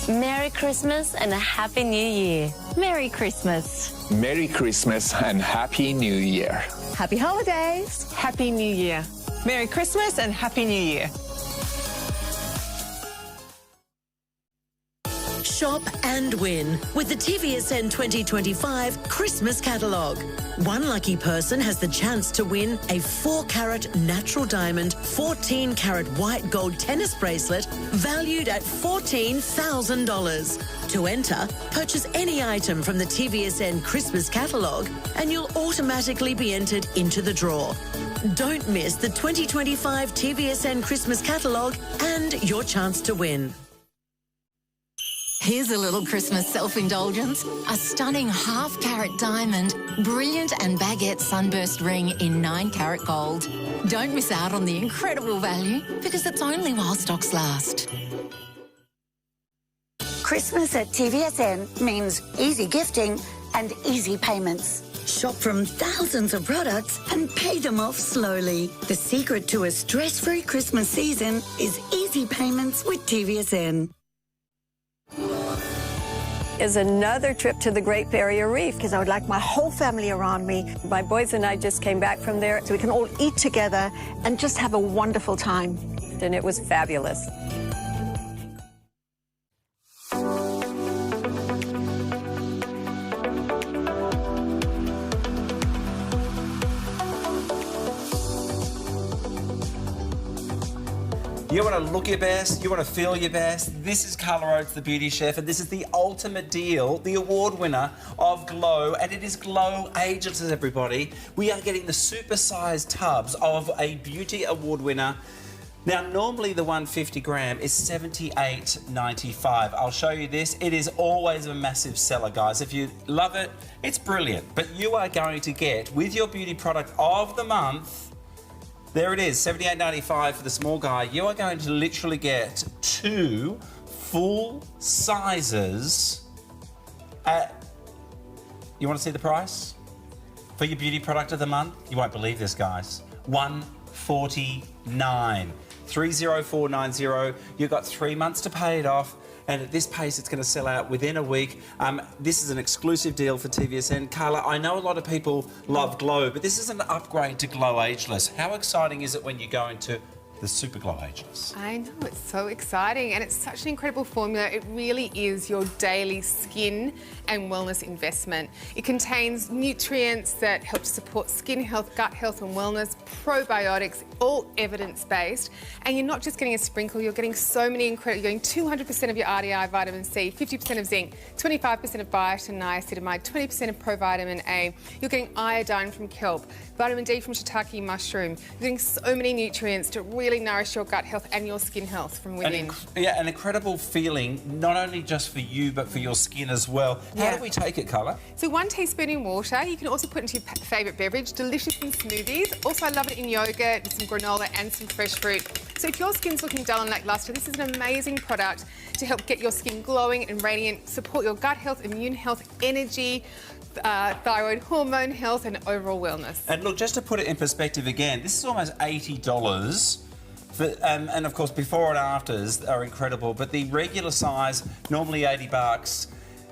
Merry Christmas and a Happy New Year. Merry Christmas. Merry Christmas and Happy New Year. Happy holidays. Happy New Year. Merry Christmas and Happy New Year. Shop and win with the TVSN 2025 Christmas catalogue. One lucky person has the chance to win a 4-carat natural diamond, 14-carat white gold tennis bracelet valued at $14,000. To enter, purchase any item from the TVSN Christmas catalogue and you'll automatically be entered into the draw. Don't miss the 2025 TVSN Christmas catalogue and your chance to win. Here's a little Christmas self-indulgence. A stunning half-carat diamond, brilliant and baguette sunburst ring in 9-carat gold. Don't miss out on the incredible value because it's only while stocks last. Christmas at TVSN means easy gifting and easy payments. Shop from thousands of products and pay them off slowly. The secret to a stress-free Christmas season is easy payments with TVSN. Is another trip to the Great Barrier Reef because I would like my whole family around me. My boys and I just came back from there so we can all eat together and just have a wonderful time. And it was fabulous. You want to look your best, you want to feel your best. This is Carla Oates, the beauty chef, and this is the ultimate deal, the award winner of Glow, and it is Glow Ageless, everybody. We are getting the super-sized tubs of a beauty award winner. Now, normally the 150 gram is $78.95. I'll show you this. It is always a massive seller, guys. If you love it, it's brilliant. But you are going to get, with your beauty product of the month, there it is, $78.95 for the small guy. You are going to literally get 2 full sizes at... You want to see the price? For your beauty product of the month? You won't believe this, guys. $149. 30490. You've got 3 months to pay it off. And at this pace, it's going to sell out within a week. This is an exclusive deal for TVSN. Carla, I know a lot of people love Glow, but this is an upgrade to Glow Ageless. How exciting is it when you go into the Super Glow Agents. I know, it's so exciting and it's such an incredible formula. It really is your daily skin and wellness investment. It contains nutrients that help to support skin health, gut health and wellness, probiotics, all evidence-based. And you're not just getting a sprinkle, you're getting so many incredible, you're getting 200% of your RDI vitamin C, 50% of zinc, 25% of biotin, niacinamide, 20% of provitamin A. You're getting iodine from kelp, vitamin D from shiitake mushroom. You're getting so many nutrients to really nourish your gut health and your skin health from within. An incredible feeling, not only just for you, but for your skin as well. How do we take it, Carla? So 1 teaspoon in water. You can also put into your favourite beverage. Delicious in smoothies. Also, I love it in yogurt, with some granola and some fresh fruit. So if your skin's looking dull and lacklustre, this is an amazing product to help get your skin glowing and radiant, support your gut health, immune health, energy, thyroid hormone health and overall wellness. And look, just to put it in perspective again, this is almost $80. And of course, before and afters are incredible, but the regular size, normally $80,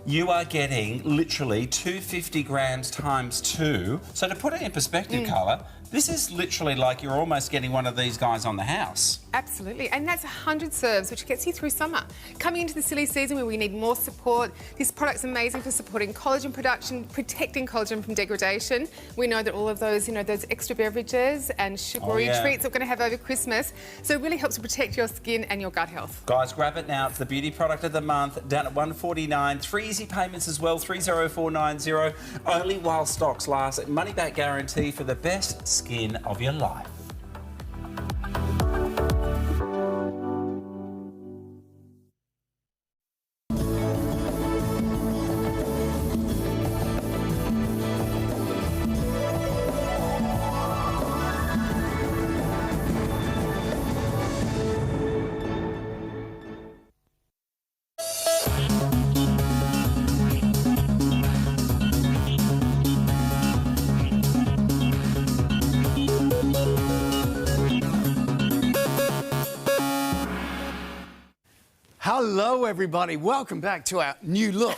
you are getting literally 250 grams times 2. So to put it in perspective, Carla, this is literally like you're almost getting one of these guys on the house. Absolutely, and that's 100 serves, which gets you through summer. Coming into the silly season where we need more support, this product's amazing for supporting collagen production, protecting collagen from degradation. We know that all of those, those extra beverages and sugary treats that we're going to have over Christmas, so it really helps to protect your skin and your gut health. Guys, grab it now. It's the beauty product of the month, down at $149. 3 easy payments as well, 30490. Only while stocks last. Money back guarantee for the best skin of your life. Hello, everybody. Welcome back to our new look.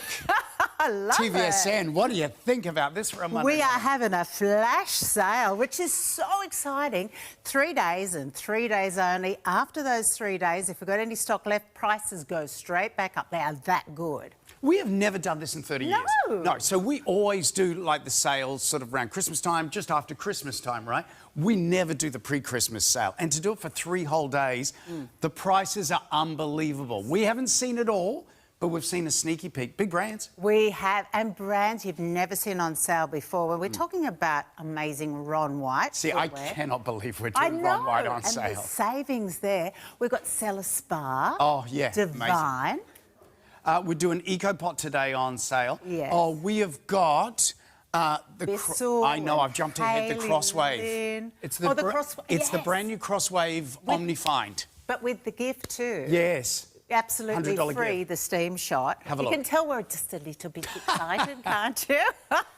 I love TVSN. it. What do you think about this for a Monday? We are having a flash sale, which is so exciting. 3 days and 3 days only. After those 3 days, if we've got any stock left, prices go straight back up. They are that good. We have never done this in 30 years. No, so we always do like the sales sort of around Christmas time, just after Christmas time, right? We never do the pre-Christmas sale. And to do it for 3 whole days, the prices are unbelievable. We haven't seen it all, but we've seen a sneaky peek. Big brands. We have, and brands you've never seen on sale before. When we're talking about amazing Ron White. See, I cannot believe we're doing Ron White on sale. And the savings there. We've got Cellar Spa. Oh, yeah. Divine. We're doing Eco Pot today on sale. Yes. Oh, we have got the Bissell. I know, I've jumped ahead. The Crosswave. It's the the brand new Crosswave OmniFind. But with the gift too. Yes. Absolutely free, gift. the steam shot. Have a look. You can tell we're just a little bit excited, can't you?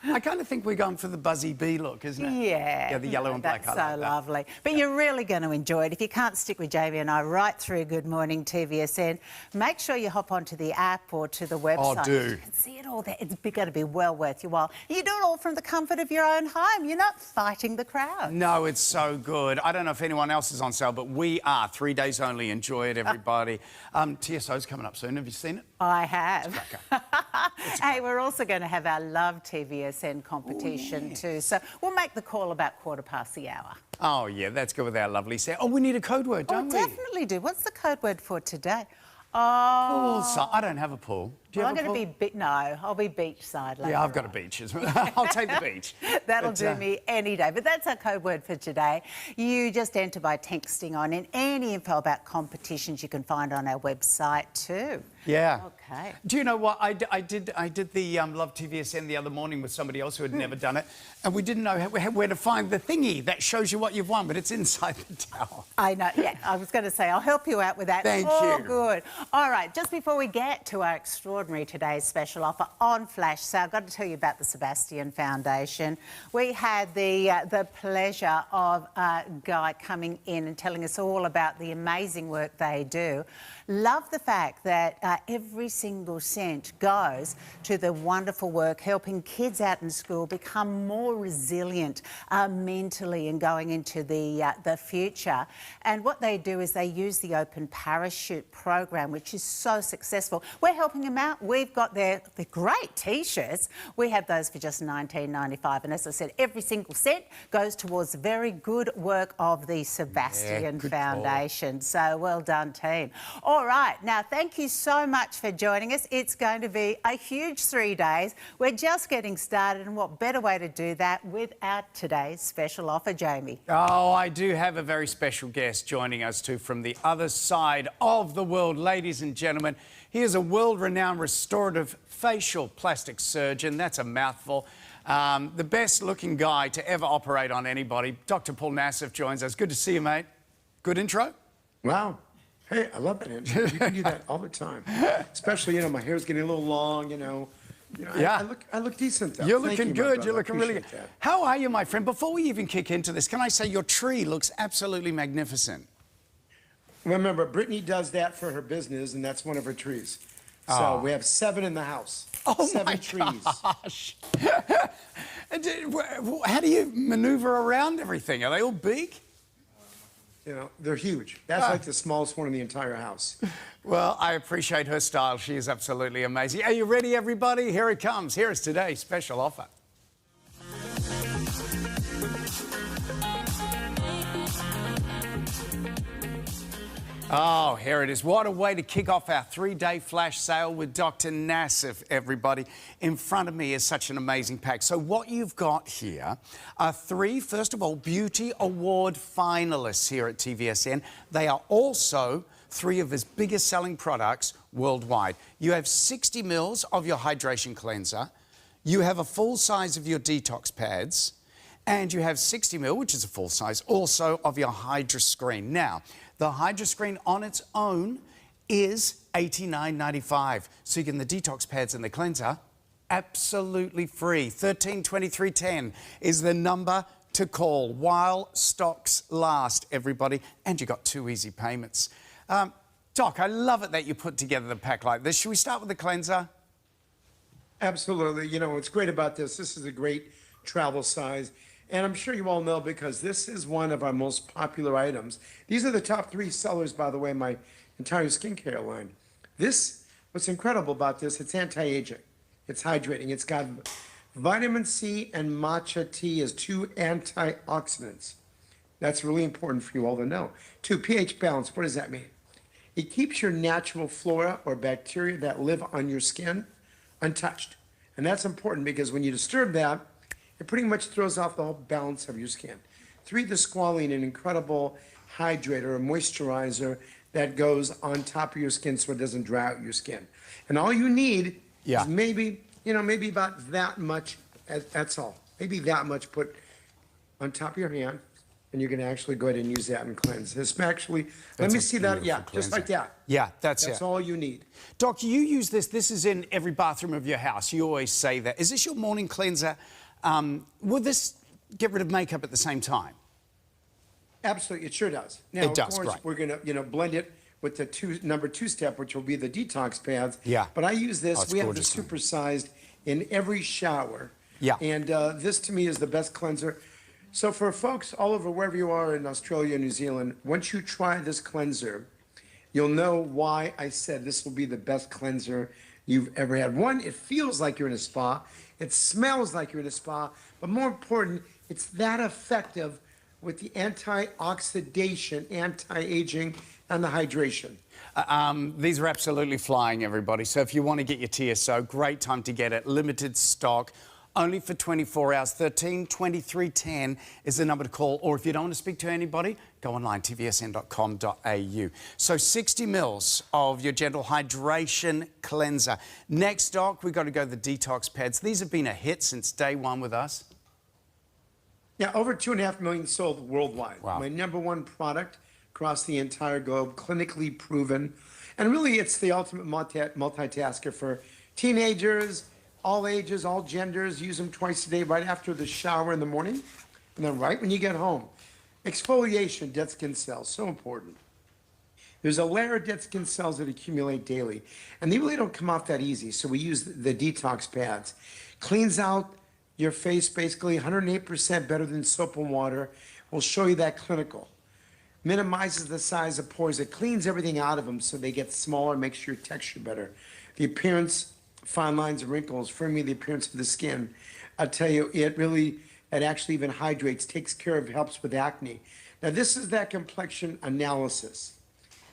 I kind of think we're going for the Buzzy Bee look, isn't it? Yeah. Yeah, the yellow and black. That's so lovely. But you're really going to enjoy it. If you can't stick with Jamie and I right through Good Morning TVSN, make sure you hop onto the app or to the website. Oh, do. You can see it all there. It's going to be well worth your while. You do it all from the comfort of your own home. You're not fighting the crowd. No, it's so good. I don't know if anyone else is on sale, but we are. 3 days only. Enjoy it, everybody. TSO's coming up soon. Have you seen it? I have. Hey, we're also going to have our Love TVSN competition too. So we'll make the call about 1:15 the hour. Oh, yeah, that's good with our lovely set. Oh, we need a code word, don't we? Definitely do. What's the code word for today? Pool side. I don't have a pool. Do you have a pool? I'm going to be... No, I'll be beachside later. Yeah, I've got a beach as well. I'll take the beach. That'll do me any day. But that's our code word for today. You just enter by texting on in. Any info about competitions you can find on our website too. Yeah. Okay. Do you know what? I did the Love TVSN the other morning with somebody else who had never done it, and we didn't know where to find the thingy that shows you what you've won, but it's inside the towel. I know. Yeah, I was going to say I'll help you out with that. Thank you. you. Good. All right. Just before we get to our extraordinary extraordinary today's special offer on flash sale. I've got to tell you about the Sebastian Foundation. We had the pleasure of a guy coming in and telling us all about the amazing work they do. Love the fact that every single cent goes to the wonderful work helping kids out in school become more resilient mentally and going into the future. And what they do is they use the Open Parachute program, which is so successful. We're helping them out. We've got the great T-shirts. We have those for just $19.95. And as I said, every single cent goes towards the very good work of the Sebastian Foundation. So well done, team. All right. Now, thank you so much for joining us. It's going to be a huge 3 days. We're just getting started. And what better way to do that without today's special offer, Jamie? Oh, I do have a very special guest joining us too from the other side of the world. Ladies and gentlemen, he is a world-renowned restorative facial plastic surgeon. That's a mouthful. The best-looking guy to ever operate on anybody. Dr. Paul Nassif joins us. Good to see you, mate. Good intro? Wow. Hey, I love that intro. You can do that all the time. Especially, my hair's getting a little long, Yeah. I look decent, though. You're Thank looking you, good. brother. You're looking really good. That. How are you, my friend? Before we even kick into this, can I say your tree looks absolutely magnificent? Remember, Brittany does that for her business, and that's one of her trees. So we have 7 in the house. Oh, 7 my trees. gosh. How do you maneuver around everything? Are they all big? They're huge. That's like the smallest one in the entire house. Well, I appreciate her style. She is absolutely amazing. Are you ready, everybody? Here it comes. Here is today's special offer. Oh, here it is. What a way to kick off our 3-day flash sale with Dr. Nassif, everybody. In front of me is such an amazing pack. So what you've got here are 3, first of all, Beauty Award finalists here at TVSN. They are also 3 of his biggest selling products worldwide. You have 60 mils of your hydration cleanser. You have a full size of your detox pads. And you have 60 mil, which is a full size, also of your Hydra Screen. Now, the Hydra Screen on its own is $89.95. So you get the detox pads and the cleanser absolutely free. 132310 is the number to call while stocks last, everybody. And you got 2 easy payments. Doc, I love it that you put together the pack like this. Should we start with the cleanser? Absolutely. What's great about this is a great travel size. And I'm sure you all know because this is one of our most popular items. These are the top 3 sellers, by the way, in my entire skincare line. What's incredible about this, it's anti-aging. It's hydrating. It's got vitamin C and matcha tea as 2 antioxidants. That's really important for you all to know. 2, pH balance. What does that mean? It keeps your natural flora or bacteria that live on your skin untouched. And that's important because when you disturb that, it pretty much throws off the whole balance of your skin. 3, the squalene, an incredible hydrator, a moisturizer that goes on top of your skin so it doesn't dry out your skin. And all you need is maybe about that much, that's all. Maybe that much put on top of your hand, and you can actually go ahead and use that and cleanse. This actually, let me see that, just like that. Yeah, that's all you need. Doc, you use this. This is in every bathroom of your house. You always say that. Is this your morning cleanser? Will this get rid of makeup at the same time? Absolutely, it sure does. Now, it does, of course, great. we're going to, blend it with the number 2 step, which will be the detox pads. Yeah. But I use this. We have the gorgeous, supersized in every shower. Yeah. And this, to me, is the best cleanser. So for folks all over, wherever you are in Australia, New Zealand, once you try this cleanser, you'll know why I said this will be the best cleanser you've ever had. 1, it feels like you're in a spa. It smells like you're in a spa. But more important, it's that effective with the anti-oxidation, anti-aging, and the hydration. These are absolutely flying, everybody. So if you want to get your TSO, great time to get it. Limited stock. Only for 24 hours. 132310 is the number to call. Or if you don't want to speak to anybody, go online, tvsn.com.au. So 60 mils of your gentle hydration cleanser. Next, Doc, we've got to go to the detox pads. These have been a hit since day 1 with us. Yeah, over 2.5 million sold worldwide. Wow. My number 1 product across the entire globe, clinically proven. And really, it's the ultimate multitasker for Teenagers, all ages, all genders, use them twice a day right after the shower in the morning and then right when you get home. Exfoliation, dead skin cells, so important. There's a layer of dead skin cells that accumulate daily, and they really don't come off that easy, so we use the detox pads. Cleans out your face basically 108% better than soap and water. We'll show you that clinical. Minimizes the size of pores. It cleans everything out of them so they get smaller, makes your texture better. The appearance, fine lines and wrinkles, firming the appearance of the skin. I tell you, it actually even hydrates, takes care of, helps with acne. Now this is that complexion analysis.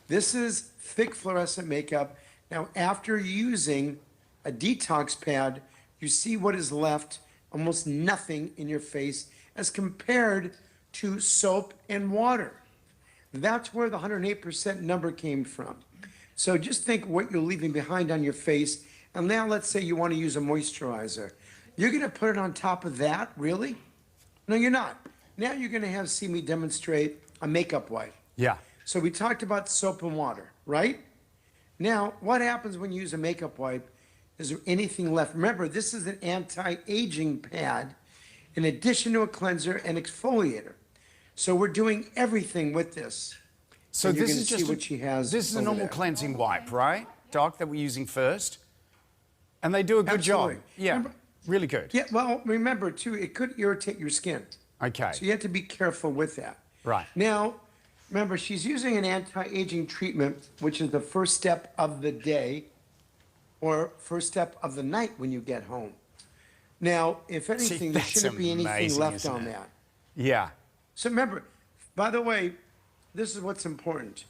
This is thick fluorescent makeup. Now after using a detox pad, you see what is left, almost nothing in your face as compared to soap and water. That's where the 108% number came from. So just think what you're leaving behind on your face. And now let's say you want to use a moisturizer. You're going to put it on top of that? Really? No, you're not. Now you're going to see me demonstrate a makeup wipe. Yeah. So we talked about soap and water, right? Now, what happens when you use a makeup wipe? Is there anything left? Remember, this is an anti-aging pad in addition to a cleanser and exfoliator. So we're doing everything with this. So and this you're is see just what she has. This is a normal there. cleansing wipe, right, Doc, that we're using first? And they do a good Absolutely. job. Yeah, remember, really good. Yeah, well, remember, too, it could irritate your skin. Okay. So you have to be careful with that. Right. Now, remember, she's using an anti-aging treatment, which is the first step of the day or first step of the night when you get home. Now, if anything, there shouldn't be anything left on that. Yeah. So remember, by the way, this is what's important.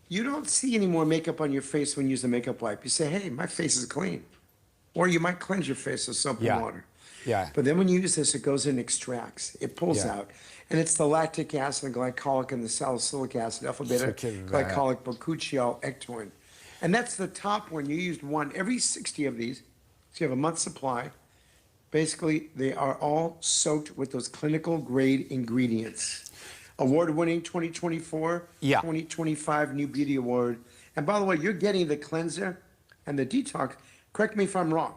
You don't see any more makeup on your face when you use the makeup wipe. You say, hey, my face is clean. Or you might cleanse your face with soap and water. Yeah. But then when you use this, it goes in and extracts. It pulls out. And it's the lactic acid, the glycolic, and the salicylic acid, alpha beta glycolic, bakuchiol, ectoin. And that's the top one. You used one every 60 of these. So you have a month's supply. Basically, they are all soaked with those clinical grade ingredients. Award-winning 2024, 2025 New Beauty Award. And by the way, you're getting the cleanser and the detox. Correct me if I'm wrong.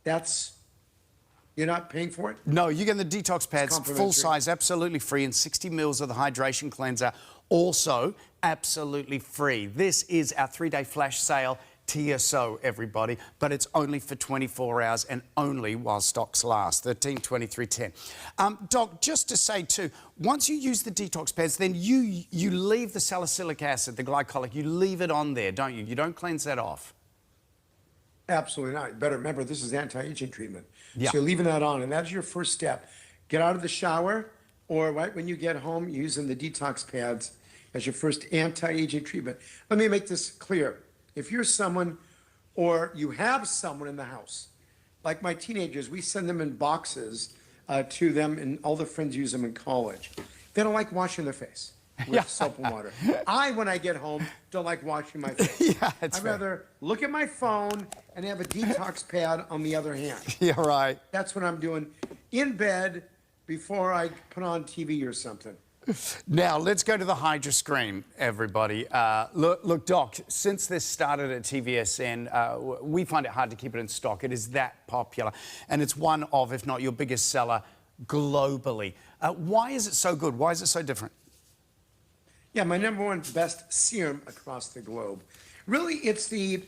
You're not paying for it? No, you get the detox pads, full size, absolutely free, and 60 mils of the hydration cleanser, also absolutely free. This is our 3-day flash sale. TSO, everybody, but it's only for 24 hours and only while stocks last. 13, 23, 10. Doc, just to say too, once you use the detox pads, then you leave the salicylic acid, the glycolic, you leave it on there, don't you? You don't cleanse that off. Absolutely not. You better remember, this is anti-aging treatment. Yeah. So you're leaving that on, and that's your first step. Get out of the shower, or right when you get home, using the detox pads as your first anti-aging treatment. Let me make this clear. If you're someone, or you have someone in the house, like my teenagers, we send them in boxes to them, and all their friends use them in college. They don't like washing their face with soap and water. When I get home, don't like washing my face. I'd rather look at my phone and have a detox pad on the other hand. Yeah, right. That's what I'm doing in bed before I put on TV or something. Now, let's go to the Hydra Screen, everybody. Look, Doc, since this started at TVSN, we find it hard to keep it in stock. It is that popular, and it's one of, if not your biggest seller globally. Why is it so good? Why is it so different? Yeah, my #1 best serum across the globe. Really, it's the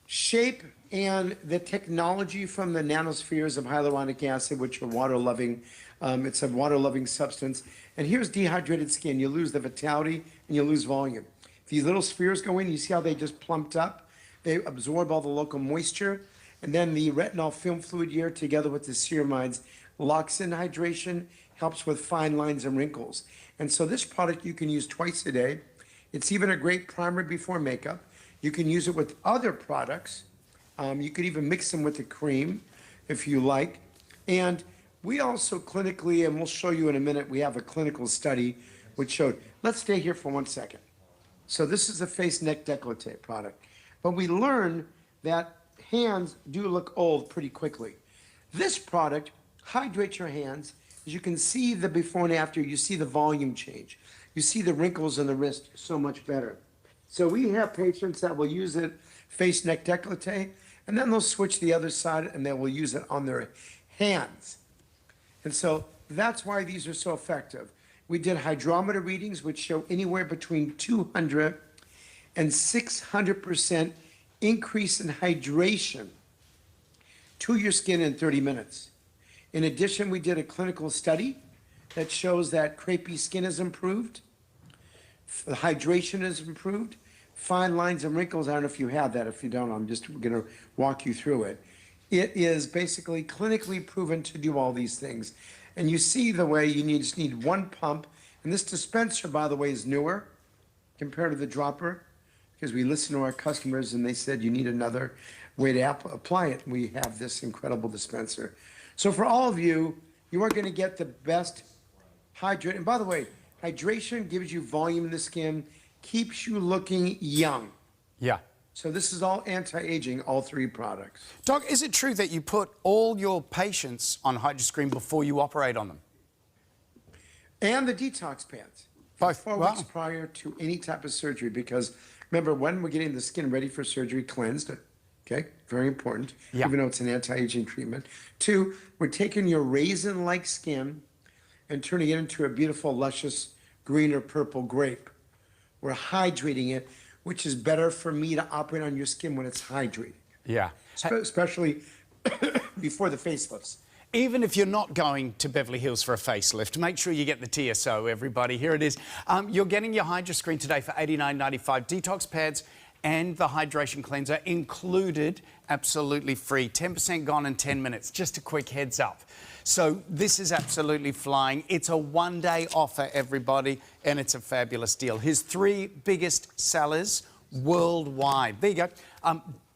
shape and the technology from the nanospheres of hyaluronic acid, which are water-loving. It's a water-loving substance. And here's dehydrated skin. You lose the vitality and you lose volume. These little spheres go in, you see how they just plumped up? They absorb all the local moisture. And then the retinol film fluid here, together with the ceramides, locks in hydration, helps with fine lines and wrinkles. And so this product you can use twice a day. It's even a great primer before makeup. You can use it with other products. You could even mix them with the cream if you like. And we also clinically, and we'll show you in a minute, we have a clinical study which showed, let's stay here for 1 second. So this is a face neck décolleté product. But we learned that hands do look old pretty quickly. This product hydrates your hands. As you can see the before and after, you see the volume change. You see the wrinkles in the wrist so much better. So we have patients that will use it face neck décolleté, and then they'll switch the other side and they will use it on their hands. And so that's why these are so effective. We did hydrometer readings, which show anywhere between 200 and 600% increase in hydration to your skin in 30 minutes. In addition, we did a clinical study that shows that crepey skin is improved, the hydration is improved, fine lines and wrinkles. I don't know if you have that. If you don't, I'm just going to walk you through it. It is basically clinically proven to do all these things. And you see the way you just need one pump. And this dispenser, by the way, is newer compared to the dropper, because we listened to our customers and they said you need another way to apply it. We have this incredible dispenser. So for all of you, you are going to get the best hydrate. And by the way, hydration gives you volume in the skin, keeps you looking young. Yeah. So this is all anti-aging, all three products. Doc, is it true that you put all your patients on HydroScreen before you operate on them? And the detox pads. Both. 4 weeks prior to any type of surgery, because remember, when we're getting the skin ready for surgery, cleansed, okay, very important, even though it's an anti-aging treatment. 2, we're taking your raisin-like skin and turning it into a beautiful, luscious green or purple grape. We're hydrating it, which is better for me to operate on your skin when it's hydrated. Yeah. Especially before the facelifts. Even if you're not going to Beverly Hills for a facelift, make sure you get the TSO, everybody. Here it is. You're getting your HydroScreen today for $89.95. Detox pads and the hydration cleanser included, absolutely free. 10% gone in 10 minutes. Just a quick heads up. So this is absolutely flying. It's a one-day offer, everybody, and it's a fabulous deal. His 3 biggest sellers worldwide. There you go.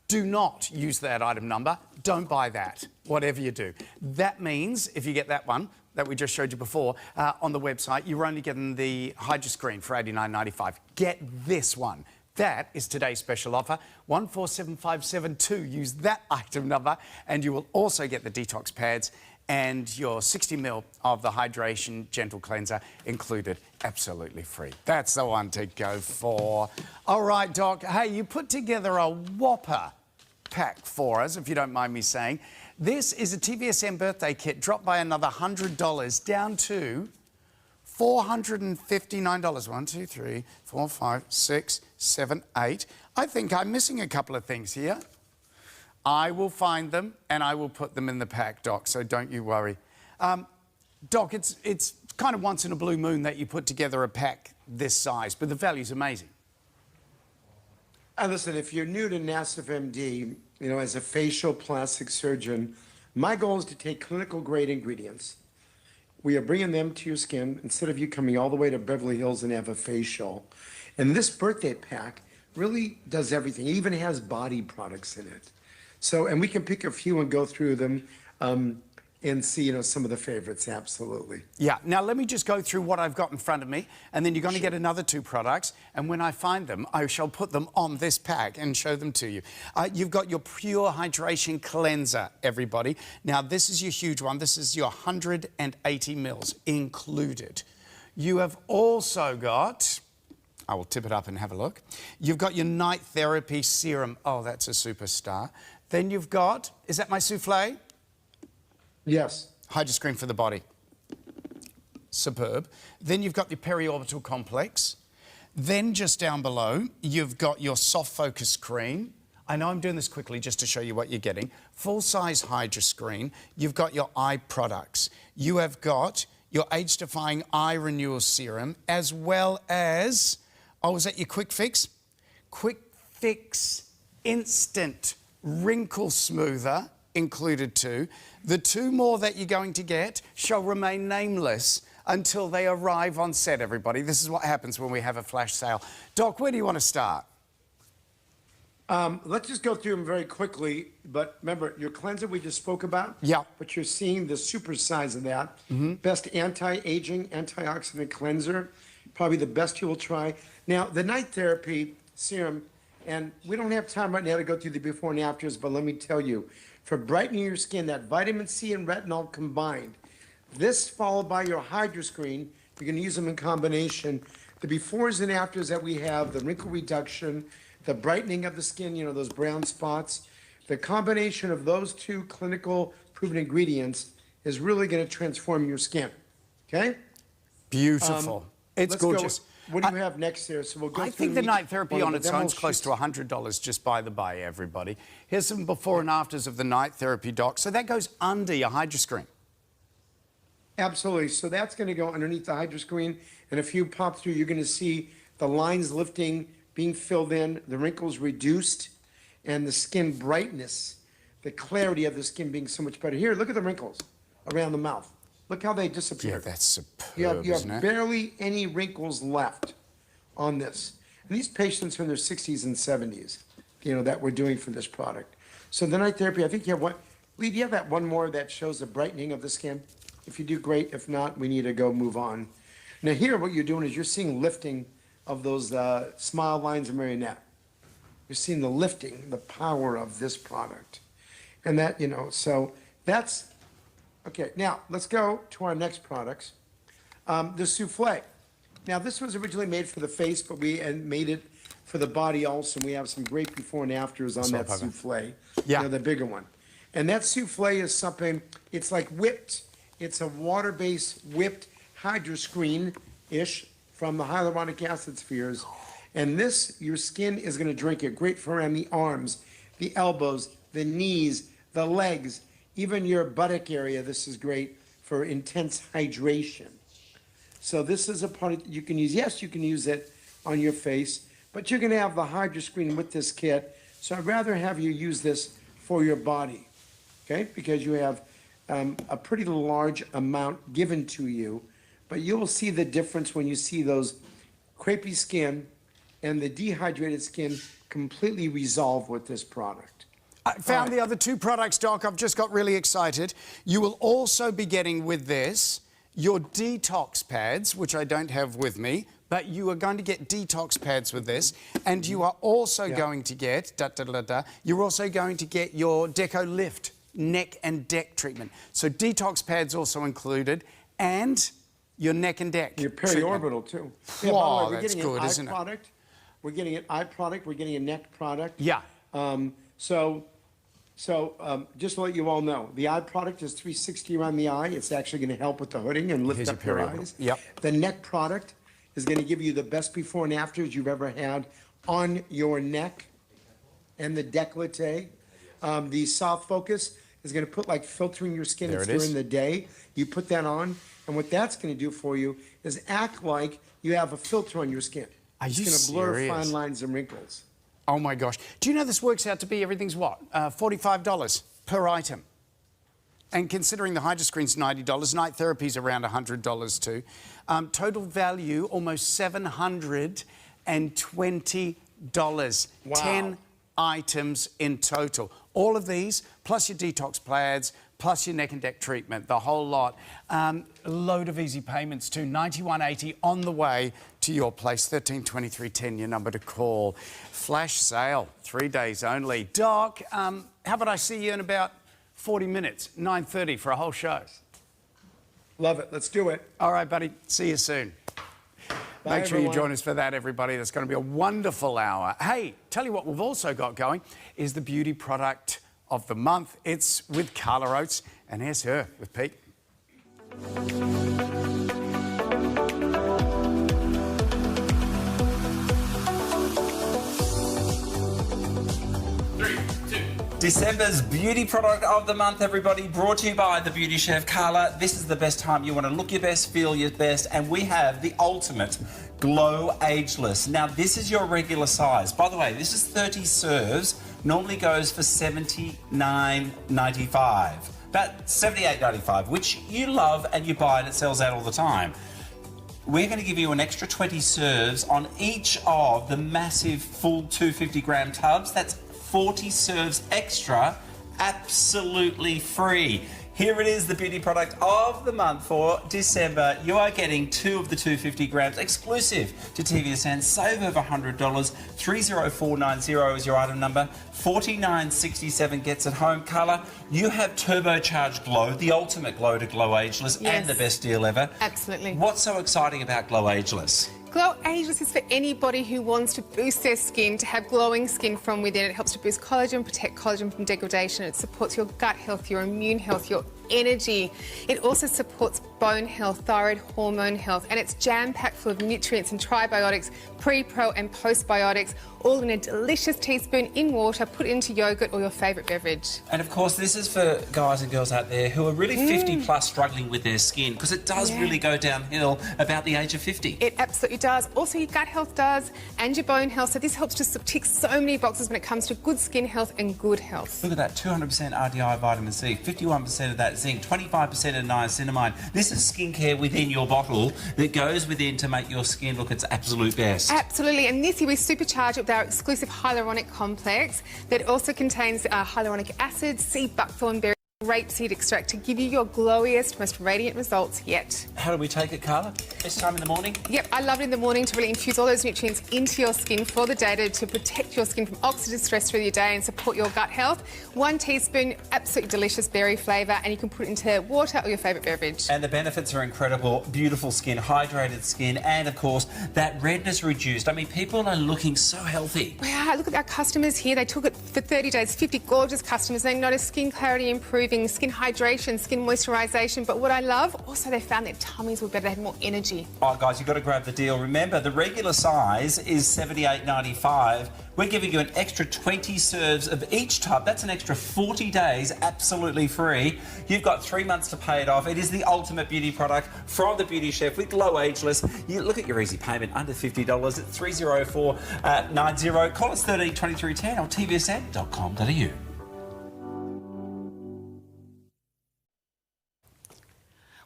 Do not use that item number. Don't buy that, whatever you do. That means, if you get that one that we just showed you before on the website, you're only getting the HydroScreen for $89.95. Get this one. That is today's special offer, 147572. Use that item number, and you will also get the detox pads and your 60ml of the hydration gentle cleanser included, absolutely free. That's the one to go for. All right, Doc. Hey, you put together a whopper pack for us, if you don't mind me saying. This is a TVSN birthday kit dropped by another $100 down to $459. 1, 2, 3, 4, 5, 6, 7, 8. I think I'm missing a couple of things here. I will find them and I will put them in the pack, Doc, so don't you worry. Doc, it's kind of once in a blue moon that you put together a pack this size, but the value's amazing. And listen, if you're new to NassifMD, you know, as a facial plastic surgeon, my goal is to take clinical grade ingredients. We are bringing them to your skin instead of you coming all the way to Beverly Hills and have a facial. And this birthday pack really does everything. It even has body products in it. So, and we can pick a few and go through them and see, you know, some of the favorites, absolutely. Yeah, now let me just go through what I've got in front of me, and then you're going to get another 2 products, and when I find them, I shall put them on this pack and show them to you. You've got your Pure Hydration Cleanser, everybody. Now, this is your huge one. This is your 180 mils included. You have also got... I will tip it up and have a look. You've got your Night Therapy Serum. Oh, that's a superstar. Then you've got, is that my souffle? Yes. HydroScreen for the body. Superb. Then you've got your Periorbital Complex. Then just down below, you've got your Soft Focus Cream. I know I'm doing this quickly just to show you what you're getting. Full-size HydroScreen. You've got your eye products. You have got your Age-Defying Eye Renewal Serum, as well as... Oh, is that your Quick Fix? Quick Fix Instant Wrinkle Smoother included too. The 2 more that you're going to get shall remain nameless until they arrive on set, everybody. This is what happens when we have a flash sale. Doc, where do you want to start? Let's just go through them very quickly. But remember, your cleanser we just spoke about. Yeah. But you're seeing the super size of that. Best anti-aging, antioxidant cleanser. Probably the best you will try. Now, the Night Therapy Serum, and we don't have time right now to go through the before and afters, but let me tell you, for brightening your skin, that vitamin C and retinol combined, this followed by your HydroScreen, you're going to use them in combination. The befores and afters that we have, the wrinkle reduction, the brightening of the skin, you know, those brown spots, The combination of those two clinical proven ingredients is really going to transform your skin. Okay? Beautiful. It's let's go gorgeous. What do you have next here? So we'll go I through think the each night therapy one of on them, its then own we'll is close to shoot- $100 just by the by, everybody. Here's some before and afters of the night therapy, Doc. So that goes under your hydro screen. Absolutely. So that's going to go underneath the hydro screen, and if you pop through, you're going to see the lines lifting, being filled in, the wrinkles reduced, and the skin brightness, the clarity of the skin being so much better. Here, look at the wrinkles around the mouth. Look how they disappear. Yeah, that's superb, You have isn't it? barely any wrinkles left on this. And these patients are in their 60s and 70s, you know, that we're doing for this product. So the night therapy, I think you have one. Lee, do you have that one more that shows the brightening of the skin? If you do, great. If not, we need to go move on. Now here, what you're doing is you're seeing lifting of those smile lines of marionette. You're seeing the lifting, the power of this product. And that, you know, so that's, okay. Now, let's go to our next products. The souffle. Now, this was originally made for the face, but we made it for the body also. We have some great before and afters on that souffle. Yeah. You know, the bigger one. And that souffle is something, it's like whipped. It's a water-based whipped hydro screen-ish from the hyaluronic acid spheres. And this, your skin is going to drink it. Great for around the arms, the elbows, the knees, the legs, even your buttock area. This is great for intense hydration. So this is a product you can use. Yes, you can use it on your face, but you're going to have the hydro screen with this kit. So I'd rather have you use this for your body, okay? Because you have a pretty large amount given to you, but you'll see the difference when you see those crepey skin and the dehydrated skin completely resolve with this product. I found the other two products, Doc. I've just got really excited. You will also be getting with this your detox pads, which I don't have with me, but you are going to get detox pads with this, and you are also going to get, you're also going to get your Deco Lift neck and deck treatment. So detox pads also included, and your neck and deck your periorbital too. Yeah, wow, that's good, isn't it? We're getting an eye product. We're getting a neck product. Yeah. So just to let you all know, the eye product is 360 around the eye. It's actually going to help with the hooding and lift up your eyes. Yep. The neck product is going to give you the best before and afters you've ever had on your neck and the décolleté. The soft focus is going to put like filtering your skin during the day. You put that on, and what that's going to do for you is act like you have a filter on your skin. Are you It's going to blur serious? fine lines and wrinkles. Oh my gosh. Do you know this works out to be everything's what? $45 per item. And considering the hydro screen's $90, night therapy's around $100 too. Total value almost $720. Wow. 10 items in total. All of these, plus your detox pads, plus your neck and deck treatment, the whole lot. A load of easy payments too. $91.80 on the way to your place. 132310, your number to call. Flash sale, 3 days only. Doc, how about I see you in about 40 minutes, 9:30 for a whole show? Love it. Let's do it. All right, buddy. See you soon. Bye, Make sure everyone. you join us for that, everybody. That's going to be a wonderful hour. Hey, tell you what we've also got going is the beauty product of the month. It's with Carla Oates, and here's her with Pete. December's beauty product of the month, everybody, brought to you by the beauty chef Carla. This is the best time you want to look your best, feel your best, and we have the ultimate Glow Ageless. Now, this is your regular size. By the way, this is 30 serves, normally goes for $79.95, about $78.95, which you love and you buy and it sells out all the time. We're going to give you an extra 20 serves on each of the massive full 250-gram tubs. That's 40 serves extra, absolutely free. Here it is, the beauty product of the month for December. You are getting 2 of the 250 grams exclusive to TVSN. Save over $100. 30490 is your item number. 4967 gets it home. Carla, you have turbocharged glow, the ultimate glow to glow ageless, and the best deal ever. Absolutely. What's so exciting about glow ageless? Glow Ageless is for anybody who wants to boost their skin, to have glowing skin from within. It helps to boost collagen, protect collagen from degradation. It supports your gut health, your immune health, your energy. It also supports bone health, thyroid hormone health, and it's jam-packed full of nutrients and prebiotics, pre, pro and postbiotics, all in a delicious teaspoon in water. Put it into yogurt or your favourite beverage. And of course, this is for guys and girls out there who are really 50 plus struggling with their skin, because it does really go downhill about the age of 50. It absolutely does. Also, your gut health does, and your bone health. So this helps to tick so many boxes when it comes to good skin health and good health. Look at that, 200% RDI vitamin C, 51% of that zinc, 25% of niacinamide. This is skincare within your bottle that goes within to make your skin look its absolute best. Absolutely, and this year we supercharge it with our exclusive hyaluronic complex that also contains hyaluronic acid, sea buckthorn berry, rapeseed extract to give you your glowiest, most radiant results yet. How do we take it, Carla? Best time in the morning? Yep, I love it in the morning to really infuse all those nutrients into your skin for the day to protect your skin from oxidative stress through your day and support your gut health. 1 teaspoon, absolutely delicious berry flavour, and you can put it into water or your favourite beverage. And the benefits are incredible. Beautiful skin, hydrated skin, and of course, that redness reduced. I mean, people are looking so healthy. Wow, look at our customers here. They took it for 30 days, 50 gorgeous customers. They noticed skin clarity improving, skin hydration, skin moisturisation. But what I love, also they found their tummies were better, they had more energy. Oh, guys, you've got to grab the deal. Remember, the regular size is $78.95. We're giving you an extra 20 serves of each tub. That's an extra 40 days, absolutely free. You've got 3 months to pay it off. It is the ultimate beauty product from the Beauty Chef with Glow Ageless. You look at your easy payment, under $50 at 30490. Call us 13 2310 or tvsn.com.au.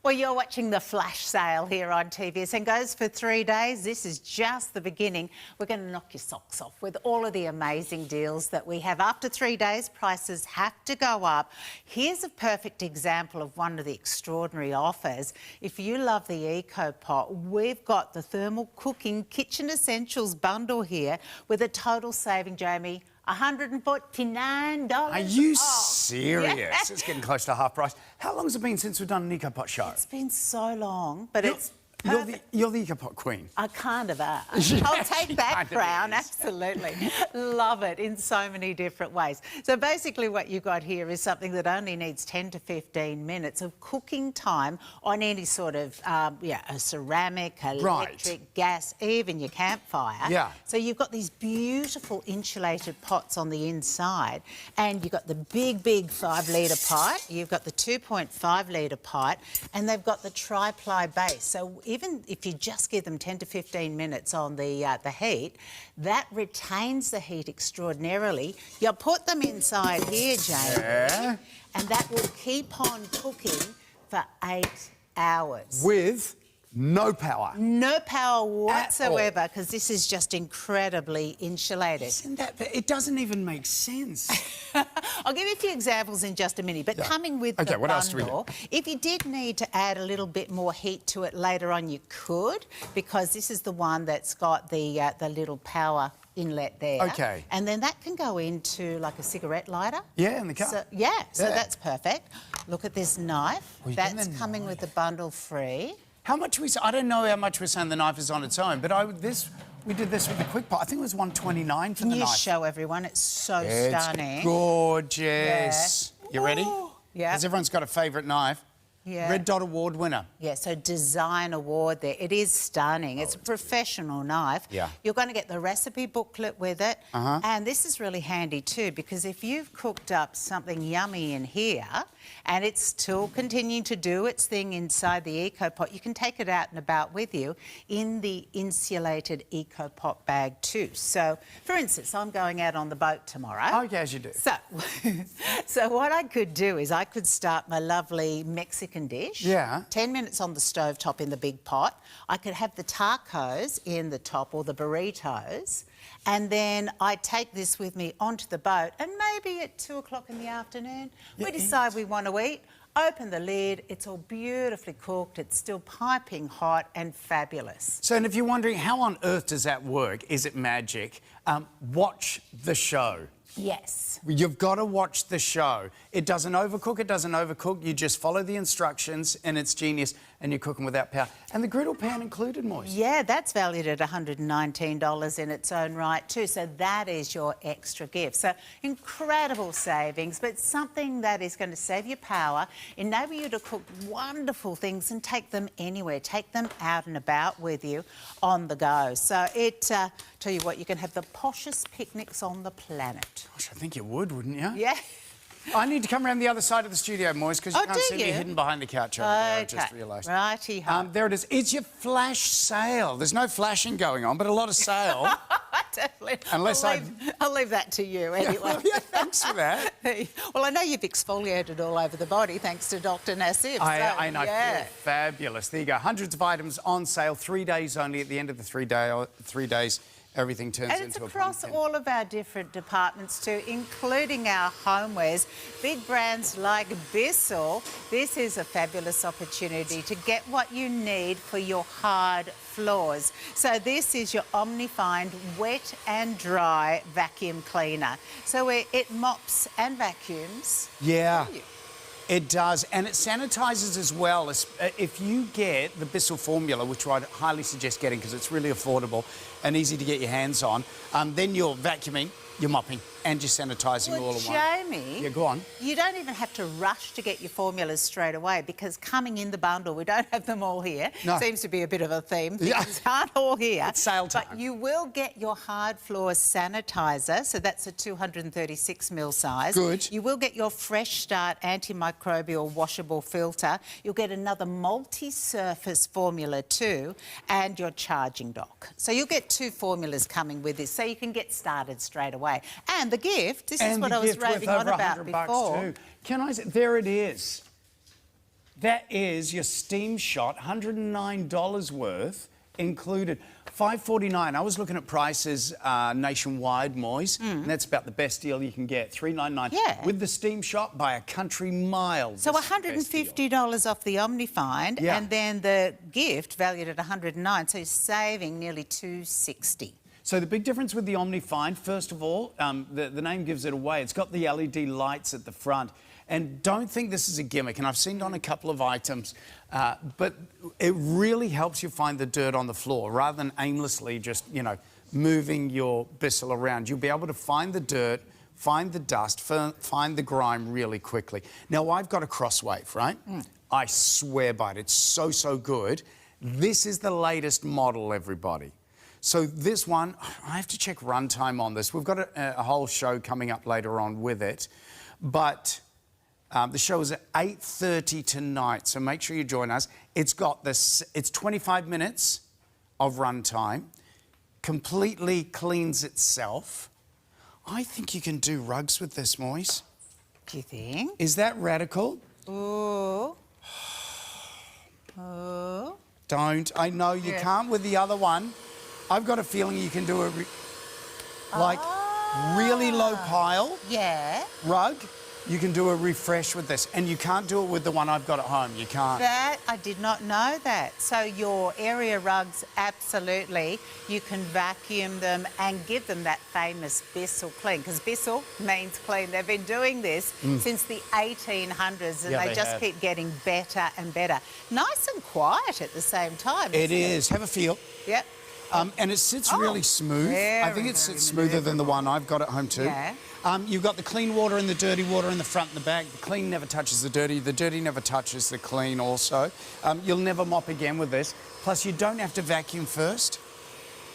Well, you're watching the flash sale here on TVSN. Goes for 3 days. This is just the beginning. We're going to knock your socks off with all of the amazing deals that we have. After 3 days, prices have to go up. Here's a perfect example of one of the extraordinary offers. If you love the Eco Pot, we've got the Thermal Cooking Kitchen Essentials bundle here with a total saving, Jamie, $149. Are you serious? Yes. It's getting close to half price. How long has it been since we've done an Eco Pot show? It's been so long, but it's You're the Eco Pot queen. I kind of am. I'll take that crown, absolutely. Love it in so many different ways. So basically what you've got here is something that only needs 10 to 15 minutes of cooking time on any sort of, a ceramic, electric, gas, even your campfire. Yeah. So you've got these beautiful insulated pots on the inside, and you've got the big 5-litre pot, you've got the 2.5-litre pot, and they've got the tri-ply base. So even if you just give them 10 to 15 minutes on the heat, that retains the heat extraordinarily. You put them inside here, Jamie, and that will keep on cooking for 8 hours. With no power. No power whatsoever, because this is just incredibly insulated. Isn't that... It doesn't even make sense. I'll give you a few examples in just a minute, but coming with the bundle, if you did need to add a little bit more heat to it later on, you could, because this is the one that's got the little power inlet there. Okay. And then that can go into like a cigarette lighter. Yeah, in the car. So, so that's perfect. Look at this knife. That's coming with the bundle free. How much I don't know how much we're saying the knife is on its own, but we did this with the quick pot. I think it was $129 for the knife. Can you show everyone? It's so stunning. It's gorgeous. Yeah. You ready? Yeah. Has everyone's got a favourite knife? Yeah. Red Dot Award winner. Yeah, so design award there. It is stunning. It's a professional knife. Yeah. You're going to get the recipe booklet with it. And this is really handy too, because if you've cooked up something yummy in here and it's still continuing to do its thing inside the Eco Pot, you can take it out and about with you in the insulated Eco Pot bag too. So, for instance, I'm going out on the boat tomorrow. Okay, as you do. So what I could do is I could start my lovely Mexican dish. Yeah. 10 minutes on the stovetop in the big pot. I could have the tacos in the top, or the burritos, and then I take this with me onto the boat, and maybe at 2 o'clock in the afternoon, we decide we want to eat. Open the lid, it's all beautifully cooked, it's still piping hot and fabulous. So, and if you're wondering how on earth does that work, is it magic? Watch the show. Yes. You've got to watch the show. It doesn't overcook, you just follow the instructions and it's genius. and you're cooking without power. And the griddle pan included, Moise. Yeah, that's valued at $119 in its own right too. So that is your extra gift. So incredible savings, but something that is going to save you power, enable you to cook wonderful things and take them anywhere. Take them out and about with you on the go. So it, tell you what, you can have the poshest picnics on the planet. Gosh, I think you would, wouldn't you? Yeah. I need to come around the other side of the studio, Moise, because you can't see me hidden behind the couch over there, I just realised. Righty-ho. There it is. It's your flash sale. There's no flashing going on, but a lot of sale. Definitely. Unless I'll leave that to you anyway. Yeah, thanks for that. Well, I know you've exfoliated all over the body thanks to Dr. Nassif. I know, I feel fabulous. There you go. Hundreds of items on sale, 3 days only. At the end of the 3 days, everything turns and it's into across a pumpkin. all of our different departments too, including our homewares. Big brands like Bissell. This is a fabulous opportunity to get what you need for your hard floors. So this is your Omnifind wet and dry vacuum cleaner. So it mops and vacuums. Yeah. It does, and it sanitises as well. If you get the Bissell formula, which I'd highly suggest getting because it's really affordable and easy to get your hands on, then you're vacuuming, you're mopping, and you're sanitising all in one. Jamie, yeah, go on. You don't even have to rush to get your formulas straight away because coming in the bundle, we don't have them all here. No. Seems to be a bit of a theme. Things aren't all here. It's sale time. But you will get your hard floor sanitiser, so that's a 236ml size. Good. You will get your Fresh Start antimicrobial washable filter. You'll get another multi-surface formula too, and your charging dock. So you'll get 2 formulas coming with this, so you can get started straight away. And the gift, this is what I was raving on about before. Too. Can I say, there it is. That is your steam shot, $109 worth included. $5.49. I was looking at prices nationwide, Moise, and that's about the best deal you can get. $3.99. Yeah. With the steam shot by a country mile. So $150 off the Omnifind, and then the gift valued at $109, so you're saving nearly $260. So the big difference with the Omnifind, first of all, the name gives it away. It's got the LED lights at the front. And don't think this is a gimmick, and I've seen it on a couple of items, but it really helps you find the dirt on the floor rather than aimlessly just, you know, moving your Bissell around. You'll be able to find the dirt, find the dust, find the grime really quickly. Now, I've got a Crosswave, right? I swear by it. It's so, so good. This is the latest model, everybody. So this one, I have to check runtime on this. We've got a whole show coming up later on with it. But the show is at 8:30 tonight, so make sure you join us. It's got this, it's 25 minutes of runtime, completely cleans itself. I think you can do rugs with this, Moise. Do you think? Is that radical? Ooh. Oh. Don't. I know you can't with the other one. I've got a feeling you can do a really low pile rug. You can do a refresh with this, and you can't do it with the one I've got at home. You can't. That, I did not know that. So your area rugs, absolutely, you can vacuum them and give them that famous Bissell clean, because Bissell means clean. They've been doing this since the 1800s, and they just keep getting better and better. Nice and quiet at the same time. It is. Have a feel. Yep. And it sits really smooth. I think it sits smoother than the one I've got at home too. Yeah. You've got the clean water and the dirty water in the front and the back. The clean never touches the dirty never touches the clean also. You'll never mop again with this. Plus, you don't have to vacuum first.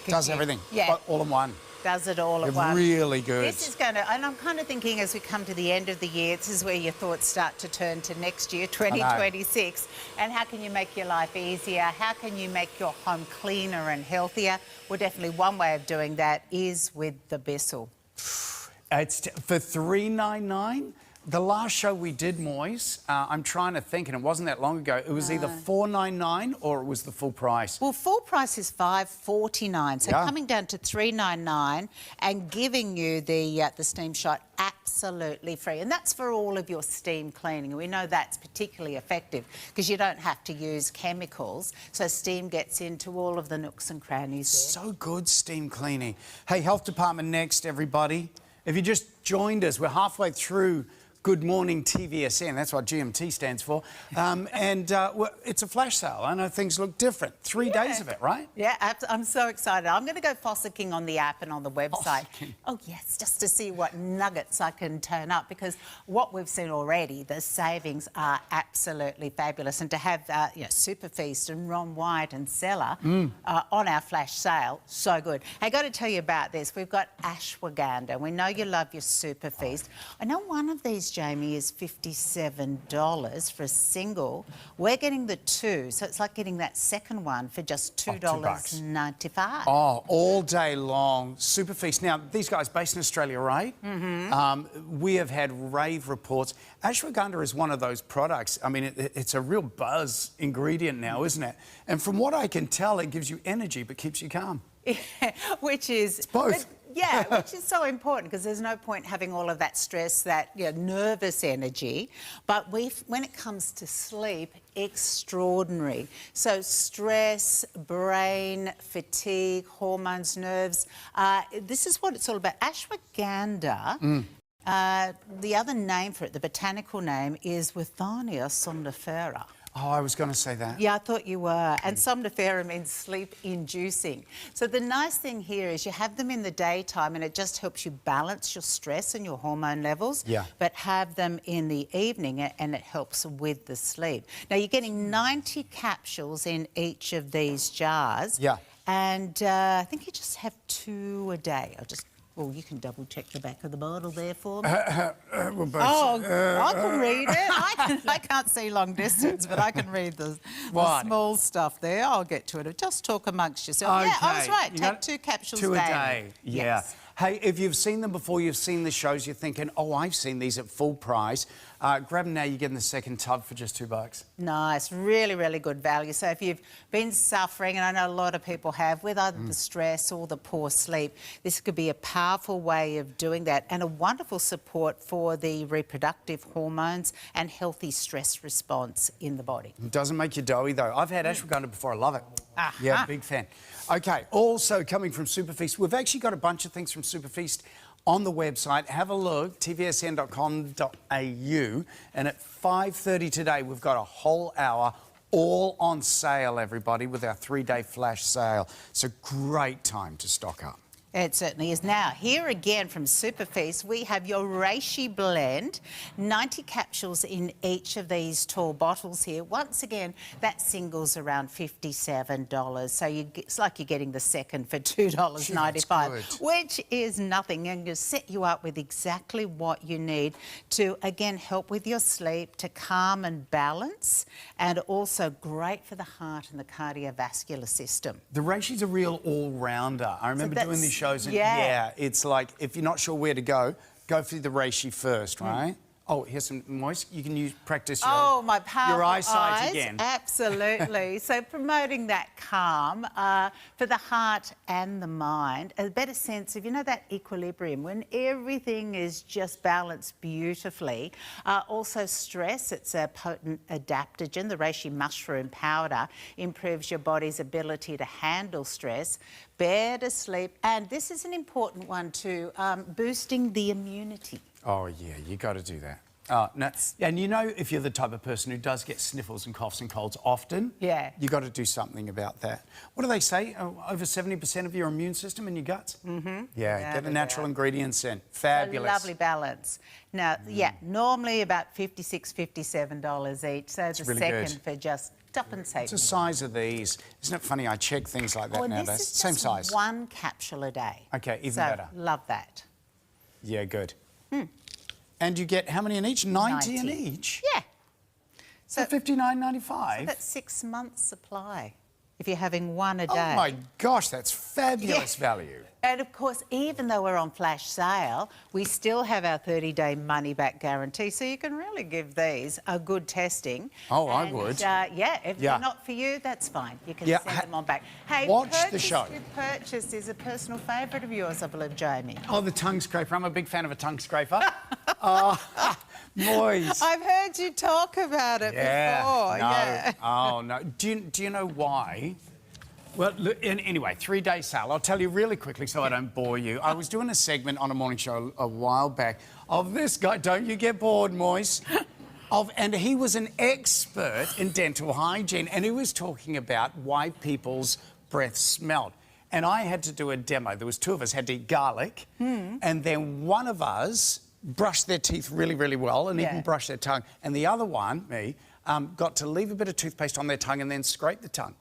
Does everything. Yeah. All in one. Does it all at once. Really good. This is going to, and I'm kind of thinking as we come to the end of the year, this is where your thoughts start to turn to next year, 2026. And how can you make your life easier? How can you make your home cleaner and healthier? Well, definitely one way of doing that is with the Bissell. It's for $3.99. The last show we did, Moise, I'm trying to think, and it wasn't that long ago. It was either $4.99 or it was the full price. Well, full price is $5.49, so coming down to $3.99 and giving you the steam shot absolutely free. And that's for all of your steam cleaning. And we know that's particularly effective because you don't have to use chemicals, so steam gets into all of the nooks and crannies there. So good, steam cleaning. Hey, Health Department next, everybody. If you just joined us, we're halfway through Good Morning TVSN. That's what GMT stands for. Well, it's a flash sale. I know things look different. 3 days of it, right? Yeah, I'm so excited. I'm going to go fossicking on the app and on the website. Oh, yes, just to see what nuggets I can turn up, because what we've seen already, the savings are absolutely fabulous. And to have Super Feast and Ron White and Cellar on our flash sale, so good. Hey, got to tell you about this. We've got ashwagandha. We know you love your Super Feast. I know one of these, Jamie, is $57 for a single. We're getting the two, so it's like getting that second one for just $2.95. Oh, all day long. Super Feast. Now, these guys based in Australia, right? We have had rave reports. Ashwagandha is one of those products. I mean, it's a real buzz ingredient now, isn't it? And from what I can tell, it gives you energy but keeps you calm. Which is... It's both. Yeah, which is so important, because there's no point having all of that stress, that nervous energy. But when it comes to sleep, extraordinary. So stress, brain, fatigue, hormones, nerves, this is what it's all about. Ashwagandha, the other name for it, the botanical name, is Withania somnifera. Oh, I was going to say that. Yeah, I thought you were. And somnifera means sleep-inducing. So the nice thing here is you have them in the daytime and it just helps you balance your stress and your hormone levels. Yeah. But have them in the evening and it helps with the sleep. Now, you're getting 90 capsules in each of these jars. Yeah. And I think you just have 2 a day. Well, you can double-check the back of the bottle there for me. I can read it. I can't see long distance, but I can read the small stuff there. I'll get to it. Just talk amongst yourself. Okay. Yeah, I was right. Take 2 capsules daily. 2 a day. Yeah. Yes. Hey, if you've seen them before, you've seen the shows, you're thinking, oh, I've seen these at full price. Grab them now, you're getting the second tub for just $2. Nice, really, really good value. So if you've been suffering, and I know a lot of people have, with either the stress or the poor sleep, this could be a powerful way of doing that, and a wonderful support for the reproductive hormones and healthy stress response in the body. It doesn't make you doughy, though. I've had ashwagandha before. I love it. Aha. Yeah, big fan. OK, also coming from Super Feast, we've actually got a bunch of things from Super Feast on the website. Have a look, tvsn.com.au, and at 5:30 today, we've got a whole hour all on sale, everybody, with our 3-day flash sale. It's a great time to stock up. It certainly is. Now, here again from Super Feast, we have your Reishi blend, 90 capsules in each of these tall bottles here. Once again, that single's around $57. So it's like you're getting the second for $2.95, which is nothing, and will set you up with exactly what you need to, again, help with your sleep, to calm and balance, and also great for the heart and the cardiovascular system. The Reishi's a real all-rounder. I remember doing these shows and it's like, if you're not sure where to go for the Reishi first, right? Oh, here's some moist. You can practice my powerful your eyesight eyes. again. Absolutely. So promoting that calm for the heart and the mind, a better sense of, that equilibrium when everything is just balanced beautifully. Also stress, it's a potent adaptogen. The reishi mushroom powder improves your body's ability to handle stress, better sleep, and this is an important one too, boosting the immunity. Oh, yeah, you got to do that. No. And if you're the type of person who does get sniffles and coughs and colds often, you got to do something about that. What do they say? Over 70% of your immune system in your guts? Yeah, get the natural ingredients in. Fabulous. A lovely balance. Now, normally about $56, $57 each, so the really second for just up and save. It's the size of these. Isn't it funny? I check things like that nowadays. This is same size. 1 capsule a day. Okay, even better. Love that. Yeah, good. And you get how many in each? 90 in each? Yeah. So $59.95? So that's 6 months' supply if you're having 1 a day. Oh, my gosh, that's fabulous value. And, of course, even though we're on flash sale, we still have our 30-day money-back guarantee, so you can really give these a good testing. Oh, I would. If they're not for you, that's fine. You can send them on back. Hey, watch the show. Purchase is a personal favourite of yours, I believe, Jamie. Oh, the tongue scraper. I'm a big fan of a tongue scraper. Moist. I've heard you talk about it before. No. Oh, no. Do you know why? Well, look, anyway, 3-day sale. I'll tell you really quickly so I don't bore you. I was doing a segment on a morning show a while back of this guy, don't you get bored, Moise? And he was an expert in dental hygiene, and he was talking about why people's breath smelled. And I had to do a demo. There was 2 of us had to eat garlic, and then one of us brushed their teeth really, really well and even brushed their tongue. And the other one, me, got to leave a bit of toothpaste on their tongue and then scrape the tongue.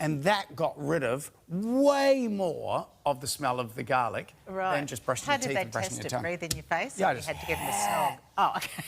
And that got rid of way more of the smell of the garlic than just brushing your teeth and brushing your tongue. How did they test it? Breathe in your face? Yeah, you had to give them a snog. Oh, okay.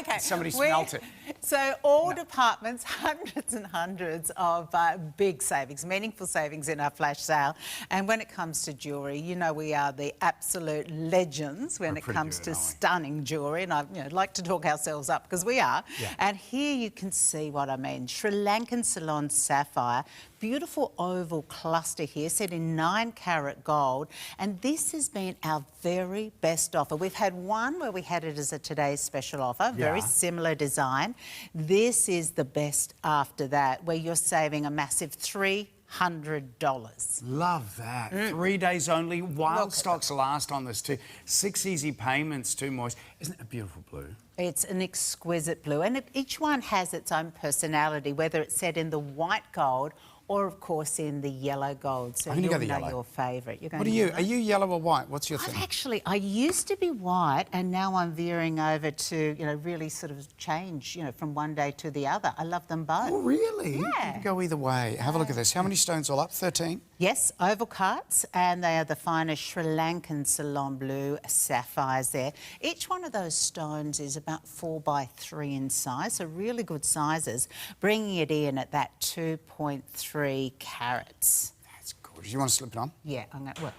Okay. Somebody smelt it. So all departments, hundreds and hundreds of big savings, meaningful savings in our flash sale. And when it comes to jewellery, you know we are the absolute legends when it comes to stunning jewellery. And I like to talk ourselves up because we are. Yeah. And here you can see what I mean. Sri Lankan Ceylon sapphire, beautiful oval cluster here set in 9-carat gold. And this has been our very best offer. We've had one where we had it as a today's special offer, very similar design. This is the best after that, where you're saving a massive $300. Love that. 3 days only, while stocks last on this too. 6 easy payments too, Moise. Isn't it a beautiful blue? It's an exquisite blue, and each one has its own personality, whether it's set in the white gold or, of course, in the yellow gold. So you'll know your favourite. What are you? Are you yellow or white? What's your thing? I used to be white, and now I'm veering over to, really sort of change, from one day to the other. I love them both. Oh, really? Yeah. You can go either way. Have a look at this. How many stones all up? 13? Yes, oval cuts, and they are the finest Sri Lankan Ceylon blue sapphires there. Each one of those stones is about 4 by 3 in size, so really good sizes, bringing it in at that 2.3 carats. That's gorgeous. You want to slip it on? Yeah, I'm going to...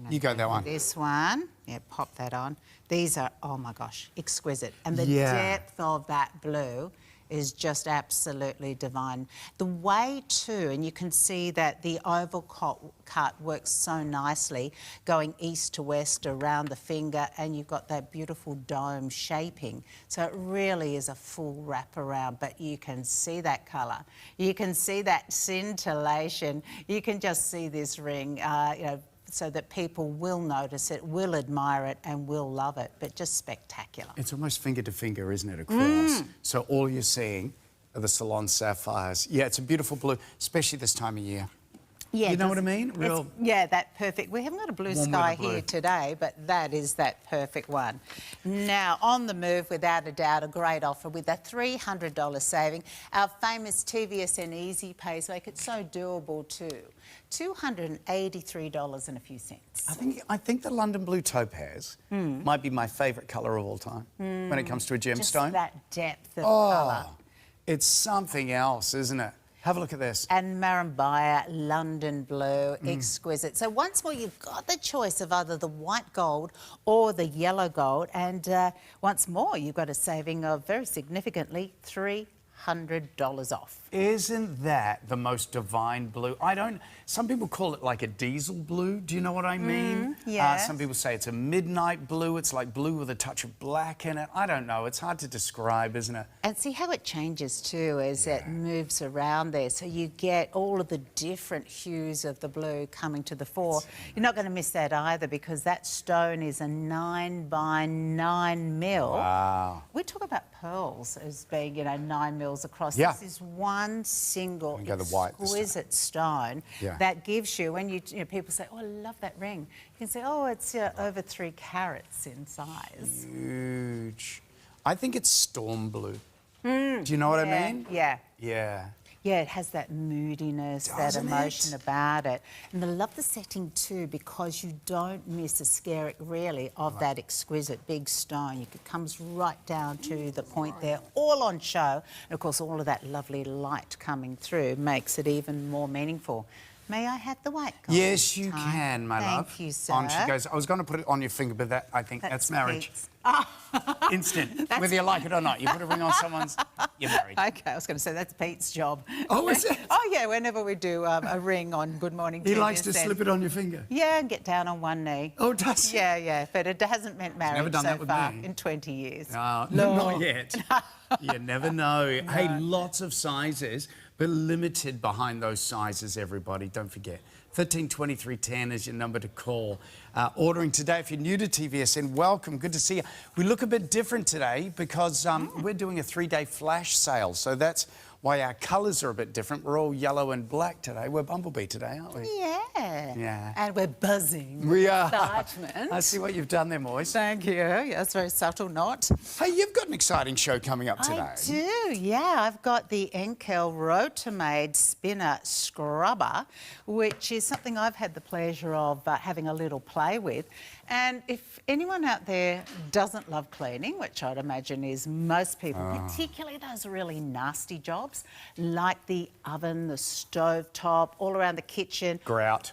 You go that one. This one. Yeah, pop that on. These are, oh my gosh, exquisite. And the depth of that blue is just absolutely divine. The way too, and you can see that the oval cut works so nicely, going east to west around the finger, and you've got that beautiful dome shaping. So it really is a full wraparound, but you can see that colour. You can see that scintillation. You can just see this ring, so that people will notice it, will admire it, and will love it, but just spectacular. It's almost finger to finger, isn't it, across? So all you're seeing are the Ceylon sapphires. Yeah, it's a beautiful blue, especially this time of year. Yeah, you know what I mean? That perfect. We haven't got a blue sky here today, but that is that perfect one. Now, on the move, without a doubt, a great offer with a $300 saving. Our famous TVSN Easy Pays make it so doable too. $283 and a few cents. I think the London Blue Topaz might be my favourite colour of all time when it comes to a gemstone. Just that depth of colour. It's something else, isn't it? Have a look at this. And Marambaya, London Blue, exquisite. So once more, you've got the choice of either the white gold or the yellow gold. And once more, you've got a saving of very significantly $300 off. Isn't that the most divine blue? Some people call it like a diesel blue. Do you know what I mean? Yes. Some people say it's a midnight blue. It's like blue with a touch of black in it. I don't know. It's hard to describe, isn't it? And see how it changes too as it moves around there. So you get all of the different hues of the blue coming to the fore. You're not going to miss that either, because that stone is a 9 by 9 mil. Wow. We talk about pearls as being, 9 mils across. Yeah. This is one single exquisite stone Yeah. that gives you, when people say, oh, I love that ring, you can say, oh, it's over 3 carats in size. Huge. I think it's storm blue. Do you know what I mean? Yeah. Yeah. Yeah, it has that moodiness, that emotion about it. And I love the setting too, because you don't miss a skerrick, really, of that exquisite big stone. It comes right down to the point there, all on show. And of course, all of that lovely light coming through makes it even more meaningful. May I have the white gold? Yes, you can, my love. Thank you, sir. On she goes. I was going to put it on your finger, but I think that's marriage. Instant, whether you like it or not. You put a ring on someone's, you're married. Okay, I was going to say that's Pete's job. Oh, is it? Oh, yeah, whenever we do a ring on Good Morning He TVSN. likes to slip it on your finger? Yeah, and get down on one knee. Oh, does he? Yeah, but it hasn't meant marriage never done so that with far me. in 20 years. No, not yet. You never know. Hey, lots of sizes. We're limited behind those sizes, everybody. Don't forget. 132310 is your number to call. Ordering today. If you're new to TVSN, welcome. Good to see you. We look a bit different today because we're doing a 3-day flash sale. So that's why our colours are a bit different. We're all yellow and black today. We're Bumblebee today, aren't we? Yeah. Yeah. And we're buzzing. We are. Excitement. I see what you've done there, Moise. Thank you. Yeah, it's very subtle, not. Hey, you've got an exciting show coming up today. I do, yeah. I've got the Enkl Rotomade Spinner Scrubber, which is something I've had the pleasure of having a little play with. And if anyone out there doesn't love cleaning, which I'd imagine is most people, particularly those really nasty jobs, like the oven, the stove top, all around the kitchen. Grout.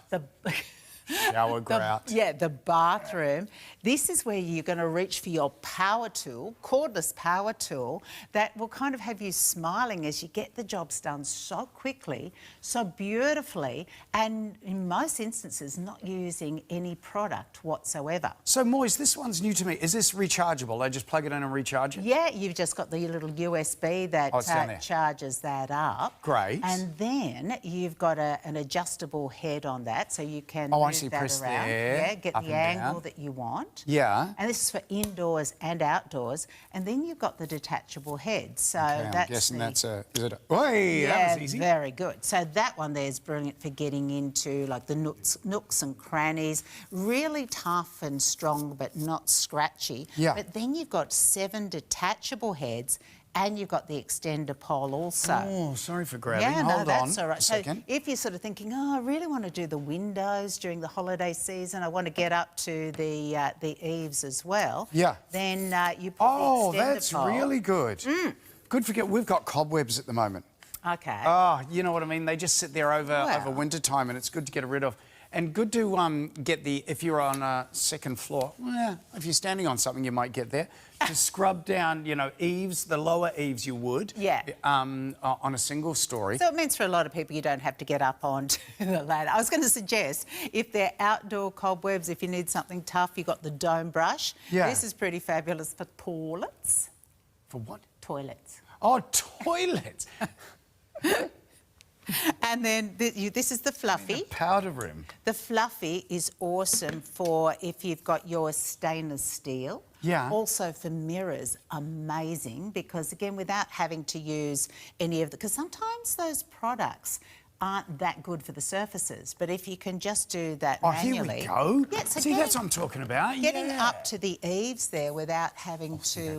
Shower grout. The bathroom. This is where you're going to reach for your power tool, cordless power tool, that will kind of have you smiling as you get the jobs done so quickly, so beautifully, and in most instances not using any product whatsoever. So, Moise, this one's new to me. Is this rechargeable? I just plug it in and recharge it? Yeah, you've just got the little USB that charges that up. Great. And then you've got an adjustable head on that, so you can press around. there, yeah, get up the and angle down. that you want. Yeah. And this is for indoors and outdoors. And then you've got the detachable head. So Okay, that's I'm guessing that's a... Is it a... yeah, that was easy. very good. So that one there is brilliant for getting into like the nooks and crannies. Really tough and strong, but not scratchy. Yeah. But then you've got 7 detachable heads. And you've got the extender pole also. Oh, sorry for grabbing. Yeah, Hold that's on all right. a second. So if you're sort of thinking, oh, I really want to do the windows during the holiday season, I want to get up to the eaves as well. Yeah. Then you put the extender that's pole. really good. Good forget, we've got cobwebs at the moment. Okay. Oh, you know what I mean? They just sit there over winter time, and it's good to get rid of. And good to get the, if you're on a second floor, well, if you're standing on something, you might get there, to scrub down, you know, eaves, the lower eaves you would. Yeah. On a single story. So it means for a lot of people you don't have to get up onto the ladder. I was going to suggest, if they're outdoor cobwebs, if you need something tough, you've got the dome brush. Yeah. This is pretty fabulous for toilets. For what? Toilets. Oh, toilets. And then this is the Fluffy. The powder room. The Fluffy is awesome for if you've got your stainless steel. Yeah. Also for mirrors, amazing, because again, without having to use any of the... Because sometimes those products aren't that good for the surfaces, but if you can just do that manually... Here we go. Yeah, so see, that's what I'm talking about. Getting up to the eaves there without having to,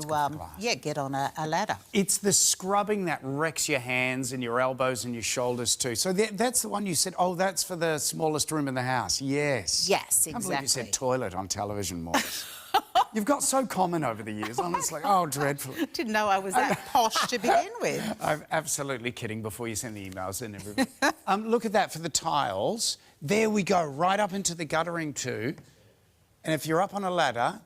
get on a ladder. It's the scrubbing that wrecks your hands and your elbows and your shoulders too. So that's the one you said, oh, that's for the smallest room in the house. Yes. Yes, I can't believe you said exactly. toilet on television, Morris. You've got so common over the years. Honestly, oh, dreadful. Didn't know I was that posh to begin with. I'm absolutely kidding before you send the emails in, everybody. Look at that for the tiles. There we go, right up into the guttering too. And if you're up on a ladder,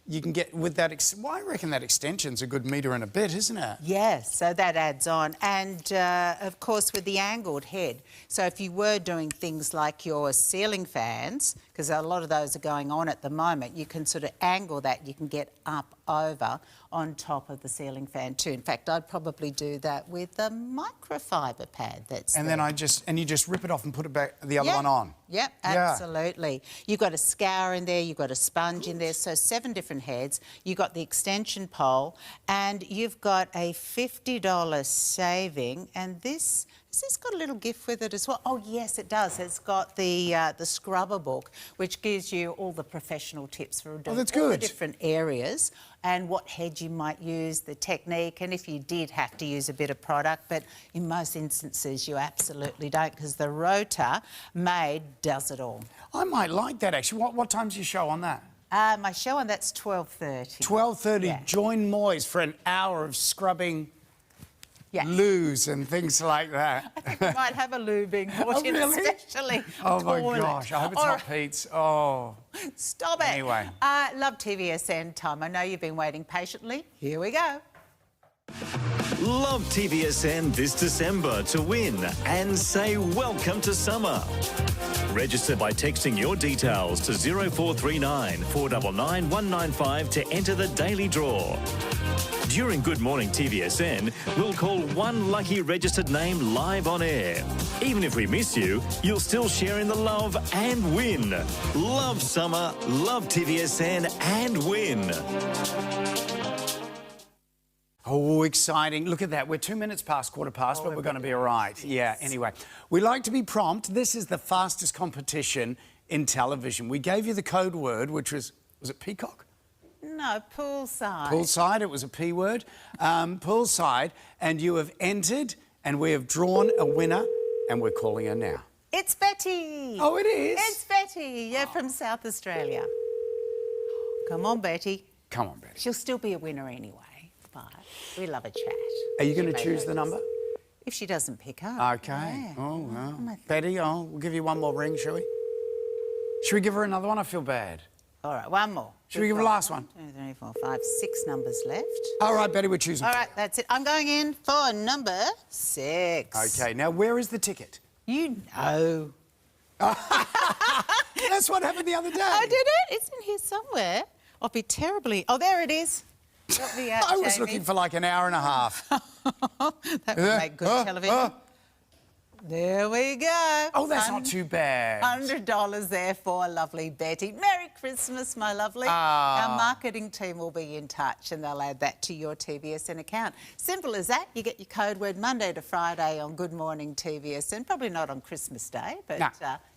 you can get with that... Well, I reckon that extension's a good metre and a bit, isn't it? Yes, so that adds on. And, of course, with the angled head. So if you were doing things like your ceiling fans, because a lot of those are going on at the moment, you can sort of angle that. You can get up over on top of the ceiling fan too. In fact, I'd probably do that with the microfiber pad that's And there. then you just rip it off and put it back, the other one on. Yep, absolutely. You've got a scour in there, you've got a sponge in there, so 7 different heads. You've got the extension pole, and you've got a $50 saving, and this... Has this got a little gift with it as well? Oh, yes, it does. It's got the scrubber book, which gives you all the professional tips for doing all the different areas and what head you might use, the technique, and if you did have to use a bit of product. But in most instances, you absolutely don't, because the Rotomade does it all. I might like that, actually. What time's your show on that? My show on that's 12:30. 12:30. Yeah. Join Moise for an hour of scrubbing... Yes. Loos and things like that. I think we might have a loo being brought in, really? especially Oh, my toilet. gosh. I hope it's not Pete's. Oh. Stop it. Anyway. Love TVSN time. I know you've been waiting patiently. Here we go. Love TVSN this December to win and say welcome to summer. Register by texting your details to 0439 499 195 to enter the daily draw. During Good Morning TVSN, we'll call one lucky registered name live on air. Even if we miss you, you'll still share in the love and win. Love summer, love TVSN and win. Oh, exciting. Look at that. We're 2 minutes past, quarter past, but we're going to be all right. Yeah, anyway. We like to be prompt. This is the fastest competition in television. We gave you the code word, which was it peacock? No, poolside. Poolside, it was a P word. Poolside, and you have entered, and we have drawn a winner, and we're calling her now. It's Betty. Oh, it is? It's Betty, yeah, from South Australia. Come on, Betty. Come on, Betty. She'll still be a winner anyway. We love a chat. Are you going to choose the number? If she doesn't pick up. Okay. Yeah. Oh, well. Betty, we'll give you one more ring, shall we? Should we give her another one? I feel bad. All right, one more. Should we give her the last one? 1, 2, 3, 4, 5, 6 numbers left. All right, Betty, we're choosing. All right, that's it. I'm going in for number 6. Okay, now where is the ticket? You know. That's what happened the other day. Oh, did it? It's in here somewhere. I'll be terribly... Oh, there it is. Help me out, I was Jamie. looking for like an hour and a half. That would make good television. There we go. Oh, that's not too bad. $100 there for lovely Betty. Merry Christmas, my lovely. Our marketing team will be in touch and they'll add that to your TVSN account. Simple as that. You get your code word Monday to Friday on Good Morning TVSN. Probably not on Christmas Day, but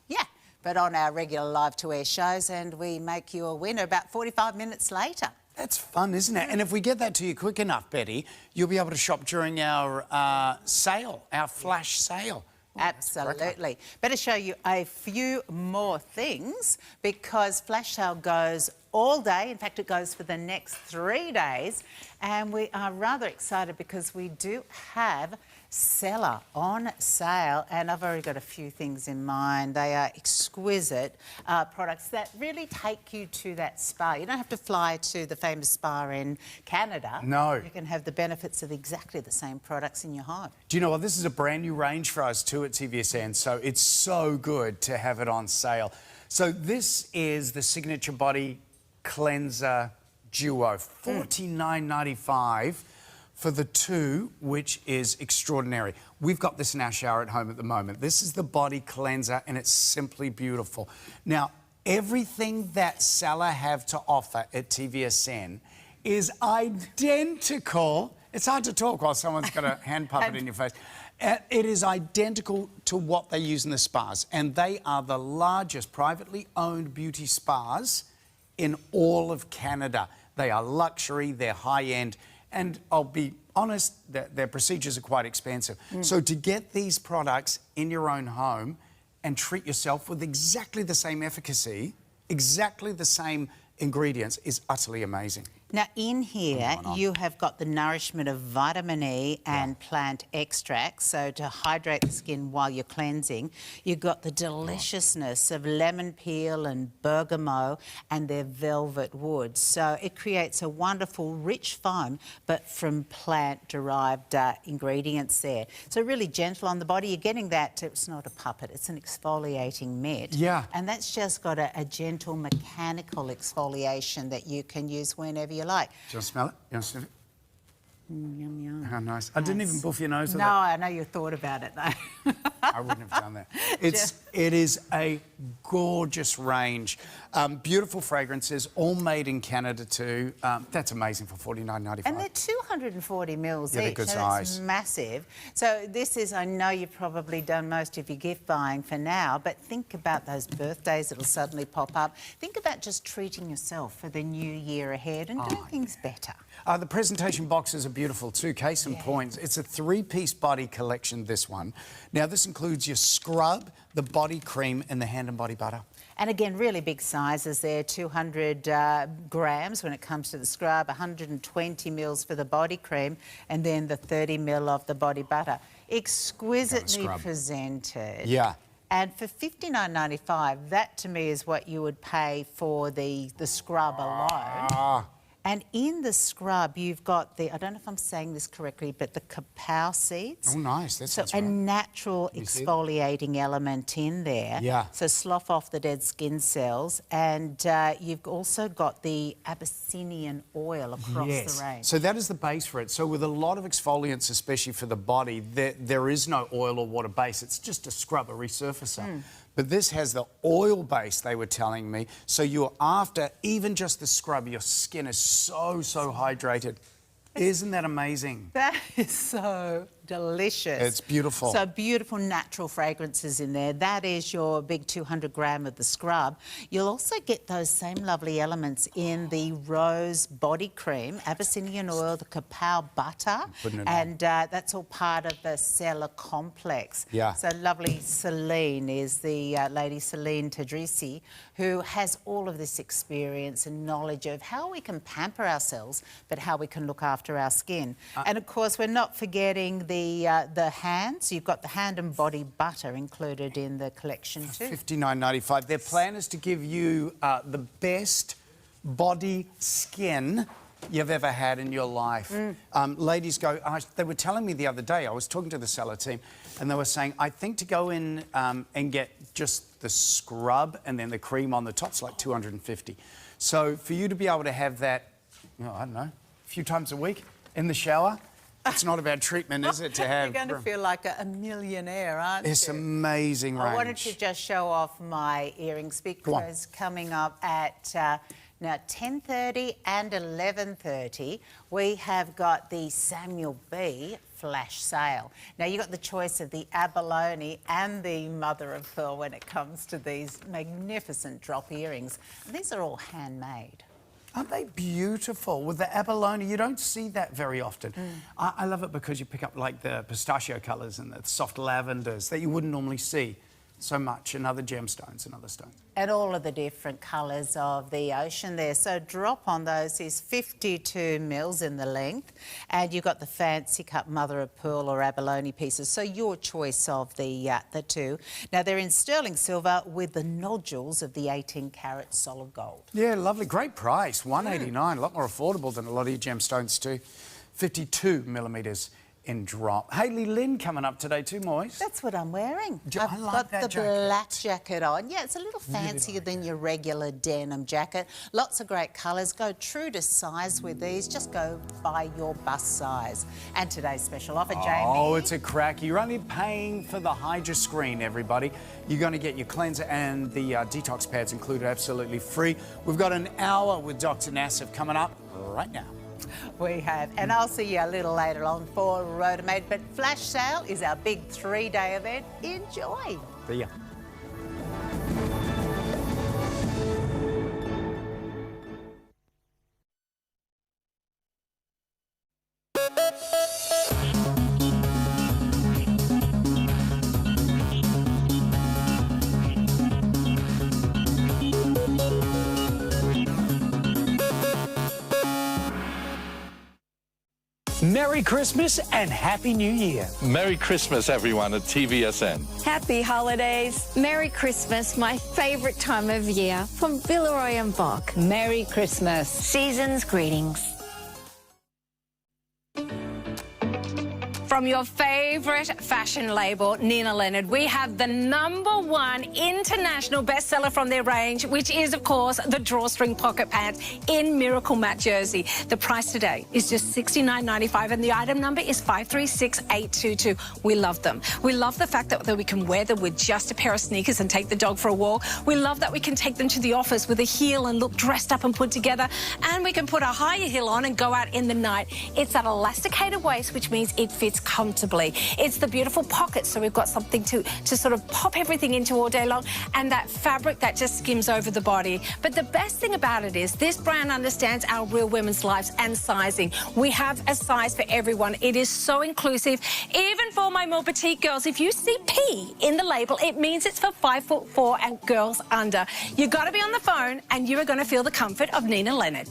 yeah. But on our regular live-to-air shows, and we make you a winner about 45 minutes later. That's fun, isn't it? And if we get that to you quick enough, Betty, you'll be able to shop during our sale, our flash sale. Absolutely. Better show you a few more things because flash sale goes all day. In fact, it goes for the next 3 days. And we are rather excited because we do have Cellar on sale, and I've already got a few things in mind. They are exquisite products that really take you to that spa. You don't have to fly to the famous spa in Canada. No. You can have the benefits of exactly the same products in your home. Do you know what? This is a brand new range for us too at TVSN, so it's so good to have it on sale. So this is the Signature Body Cleanser Duo, $49.95. for the two, which is extraordinary. We've got this in our shower at home at the moment. This is the body cleanser, and it's simply beautiful. Now, everything that Cellar have to offer at TVSN is identical. It's hard to talk while someone's got a hand puppet in your face. It is identical to what they use in the spas, and they are the largest privately owned beauty spas in all of Canada. They are luxury, they're high-end, and I'll be honest, their procedures are quite expensive. So to get these products in your own home and treat yourself with exactly the same efficacy, exactly the same ingredients is utterly amazing. Now, in here, you have got the nourishment of vitamin E and plant extracts, so to hydrate the skin while you're cleansing. You've got the deliciousness of lemon peel and bergamot and their velvet wood. So it creates a wonderful, rich foam, but from plant-derived ingredients there. So really gentle on the body. You're getting that, it's not a puppet, it's an exfoliating mitt. Yeah. And that's just got a gentle mechanical exfoliation that you can use whenever you like. Do you want to smell it? You want to sniff it? Yum, yum. How nice. I didn't even buff your nose with No, it. I know you thought about it, though. I wouldn't have done that. It is a gorgeous range. Beautiful fragrances, all made in Canada too. That's amazing for $49.95. And they're 240 mils Yeah, they're each, good so size. that's massive. So this is, I know you've probably done most of your gift buying for now, but think about those birthdays that'll suddenly pop up. Think about just treating yourself for the new year ahead and doing things better. The presentation boxes are beautiful too, case in point. It's a 3-piece body collection, this one. Now, this includes your scrub, the body cream and the hand and body butter. And again, really big sizes there, 200 grams when it comes to the scrub, 120 mils for the body cream, and then the 30 mil of the body butter. Exquisitely presented. Yeah. And for $59.95, that to me is what you would pay for the scrub alone. And in the scrub, you've got the, I don't know if I'm saying this correctly, but the cacao seeds. Oh, nice. That's So a natural exfoliating element in there. Yeah. So slough off the dead skin cells. And you've also got the Abyssinian oil across the range. So that is the base for it. So with a lot of exfoliants, especially for the body, there is no oil or water base. It's just a scrub, a resurfacer. But this has the oil base, they were telling me. So you're after even just the scrub, your skin is so hydrated. Isn't that amazing? That is so delicious. It's beautiful. So beautiful natural fragrances in there. That is your big 200 gram of the scrub. You'll also get those same lovely elements in the rose body cream, Abyssinian oil, the cacao butter, and that's all part of the Cellar complex. Yeah. So lovely Celine is the lady Celine Tadrisi, who has all of this experience and knowledge of how we can pamper ourselves, but how we can look after our skin. And of course, we're not forgetting the hands. You've got the hand and body butter included in the collection too. $59.95. Their plan is to give you the best body skin you've ever had in your life. Ladies go, they were telling me the other day, I was talking to the Cellar team, and they were saying, I think to go in and get just the scrub and then the cream on the top's like $250. So for you to be able to have that, I don't know, a few times a week in the shower, it's not a bad treatment, is it, to have... You're going to feel like a millionaire, aren't you? It's amazing range. I wanted to just show off my earrings because coming up at now 10:30 and 11:30, we have got the Samuel B flash sale. Now, you've got the choice of the abalone and the mother of pearl when it comes to these magnificent drop earrings. And these are all handmade. Aren't they beautiful? With the abalone, you don't see that very often. I love it because you pick up like the pistachio colours and the soft lavenders that you wouldn't normally see so much in other gemstones and other stones. And all of the different colours of the ocean there. So drop on those is 52 mils in the length, and you've got the fancy cut mother of pearl or abalone pieces. So your choice of the two. Now they're in sterling silver with the nodules of the 18-carat solid gold. Yeah, lovely, great price, $189, a lot more affordable than a lot of your gemstones too. 52 millimetres in drop. Hayley Lynn coming up today too, Moise. That's what I'm wearing. I've got the black jacket on. Yeah, it's a little fancier than your regular denim jacket. Lots of great colours. Go true to size with these. Just go by your bust size. And today's special offer, Jamie. Oh, it's a crack. You're only paying for the Hydra screen, everybody. You're going to get your cleanser and the detox pads included absolutely free. We've got an hour with Dr. Nassif coming up right now. We have. And I'll see you a little later on for Rotomade. But Flash Sale is our big 3-day event. Enjoy. See ya. Merry Christmas and Happy New Year. Merry Christmas, everyone, at TVSN. Happy holidays. Merry Christmas, my favourite time of year, from Villeroy and Bock. Merry Christmas. Season's greetings. From your favourite fashion label, Nina Leonard, we have the #1 international bestseller from their range, which is, of course, the drawstring pocket pants in Miracle Matte Jersey. The price today is just $69.95 and the item number is 536822. We love them. We love the fact that we can wear them with just a pair of sneakers and take the dog for a walk. We love that we can take them to the office with a heel and look dressed up and put together, and we can put a higher heel on and go out in the night. It's that elasticated waist, which means it fits comfortably. It's the beautiful pockets, so we've got something to sort of pop everything into all day long, and that fabric that just skims over the body. But the best thing about it is this brand understands our real women's lives and sizing. We have a size for everyone. It is so inclusive. Even for my more petite girls, if you see P in the label, it means it's for 5'4" and girls under. You got to be on the phone and you are going to feel the comfort of Nina Leonard.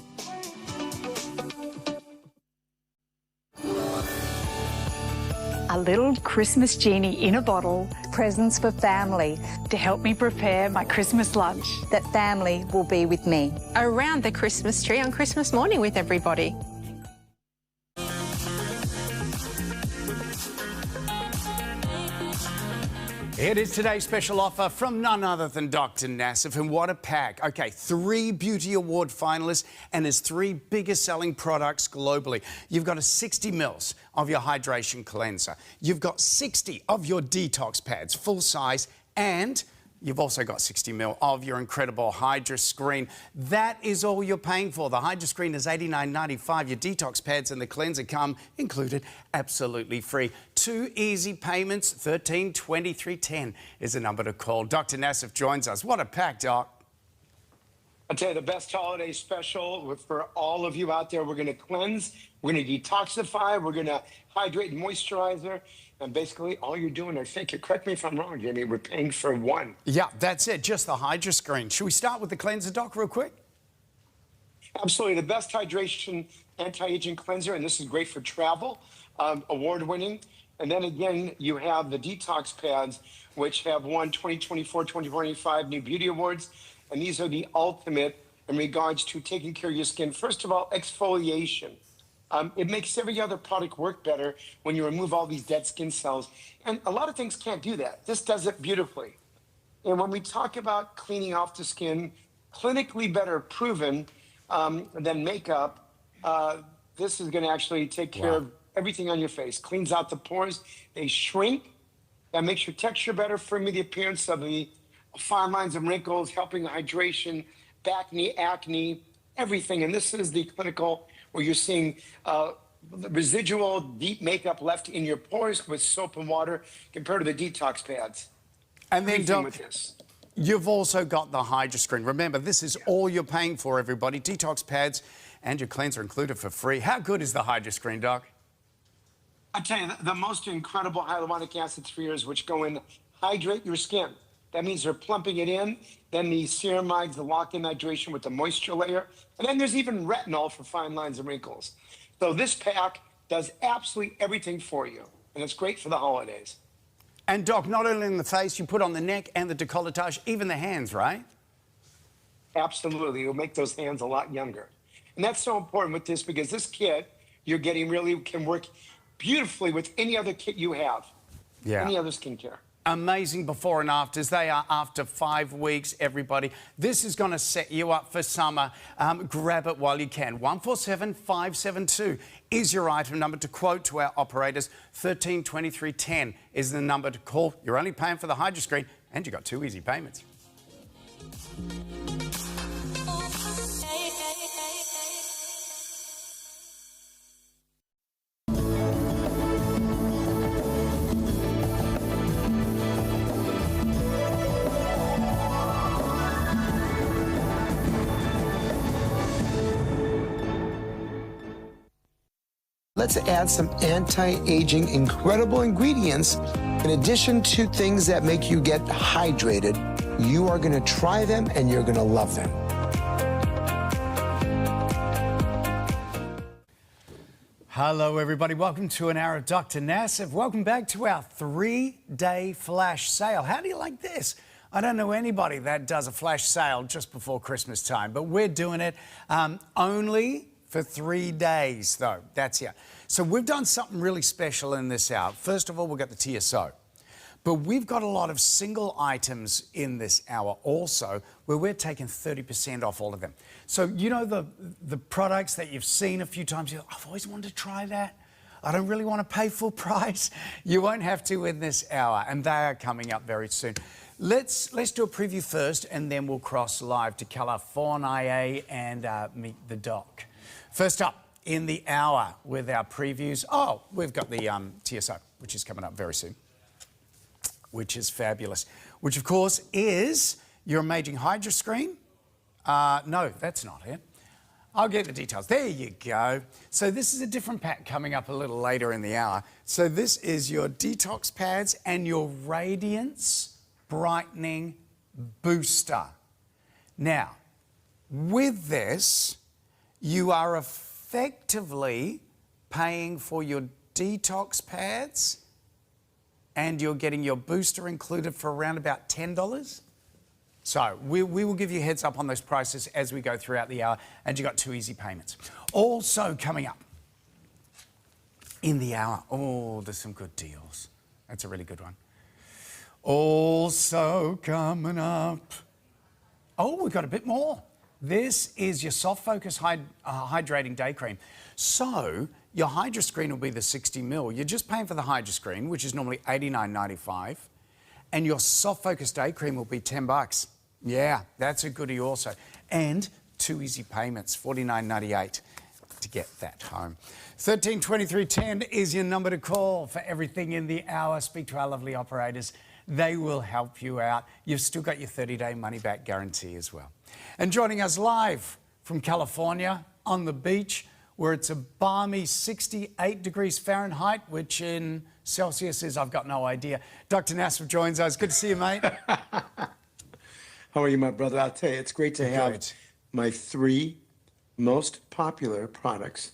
A little Christmas genie in a bottle, presents for family to help me prepare my Christmas lunch. That family will be with me. Around the Christmas tree on Christmas morning with everybody. It is today's special offer from none other than Dr. Nassif, and what a pack. Okay, 3 Beauty Award finalists and his 3 biggest selling products globally. You've got a 60 mils of your hydration cleanser. You've got 60 of your detox pads, full size, and you've also got 60 mil of your incredible Hydra Screen. That is all you're paying for. The Hydra Screen is $89.95. Your detox pads and the cleanser come included absolutely free. 2 easy payments, $13.23.10 is the number to call. Dr. Nassif joins us. What a pack, Doc. I'll tell you the best holiday special for all of you out there. We're going to cleanse, we're going to detoxify, we're going to hydrate and moisturizer. And basically, all you're doing, I think, correct me if I'm wrong, Jamie, we're paying for 1. Yeah, that's it, just the Hydra Screen. Should we start with the cleanser, Doc, real quick? Absolutely, the best hydration anti-aging cleanser, and this is great for travel, award-winning. And then again, you have the detox pads, which have won 2024, 2025 New Beauty Awards. And these are the ultimate in regards to taking care of your skin. First of all, exfoliation. It makes every other product work better when you remove all these dead skin cells. And a lot of things can't do that. This does it beautifully. And when we talk about cleaning off the skin, clinically better proven than makeup, this is going to actually take care of everything on your face. Cleans out the pores. They shrink. That makes your texture better, firming the appearance of the fine lines and wrinkles, helping hydration, acne, acne, everything. And this is the clinical where you're seeing residual deep makeup left in your pores with soap and water compared to the detox pads. And then, Doc, you've also got the Hydra Screen. Remember, this is all you're paying for, everybody. Detox pads and your cleanser included for free. How good is the Hydra Screen, Doc? I tell you, the most incredible hyaluronic acid spheres which go in, hydrate your skin. That means they're plumping it in. Then the ceramides, the lock-in hydration with the moisture layer. And then there's even retinol for fine lines and wrinkles. So this pack does absolutely everything for you. And it's great for the holidays. And Doc, not only in the face, you put on the neck and the décolletage, even the hands, right? Absolutely. It'll make those hands a lot younger. And that's so important with this because this kit you're getting really can work beautifully with any other kit you have. Yeah. Any other skincare. Amazing before and afters. They are after 5 weeks, everybody. This is going to set you up for summer. Grab it while you can. 147572 is your item number to quote to our operators. 132310 is the number to call. You're only paying for the Hydra Screen and you got 2 easy payments. Let's add some anti-aging incredible ingredients in addition to things that make you get hydrated. You are going to try them and you're going to love them. Hello, everybody. Welcome to an hour of Dr. Nassif. Welcome back to our 3-day flash sale. How do you like this? I don't know anybody that does a flash sale just before Christmas time, but we're doing it only for 3 days, though. That's here. So we've done something really special in this hour. First of all, we've got the TSO. But we've got a lot of single items in this hour also where we're taking 30% off all of them. So, you know, the products that you've seen a few times, you're like, I've always wanted to try that. I don't really want to pay full price. You won't have to in this hour, and they are coming up very soon. Let's do a preview first, and then we'll cross live to California and meet the doc. First up in the hour with our previews, we've got the TSO, which is coming up very soon, which is fabulous, which of course is your amazing Hydra Screen. No, that's not it. I'll get the details. There you go. So this is a different pack coming up a little later in the hour. So this is your detox pads and your Radiance Brightening Booster. Now, with this, you are effectively paying for your detox pads and you're getting your booster included for around about $10. So we will give you a heads up on those prices as we go throughout the hour, and you got 2 easy payments. Also coming up in the hour, oh, there's some good deals. That's a really good one. Also coming up, oh, we've got a bit more. This is your Soft Focus Hydrating Day Cream. So your Hydra Screen will be the 60 ml. You're just paying for the Hydra Screen, which is normally $89.95. And your Soft Focus Day Cream will be $10. Yeah, that's a goodie also. And 2 easy payments, $49.98 to get that home. 132310 is your number to call for everything in the hour. Speak to our lovely operators. They will help you out. You've still got your 30-day money-back guarantee as well. And joining us live from California on the beach, where it's a balmy 68 degrees Fahrenheit, which in Celsius is, I've got no idea. Dr. Nassif joins us. Good to see you, mate. How are you, my brother? I'll tell you, it's great to have my 3 most popular products,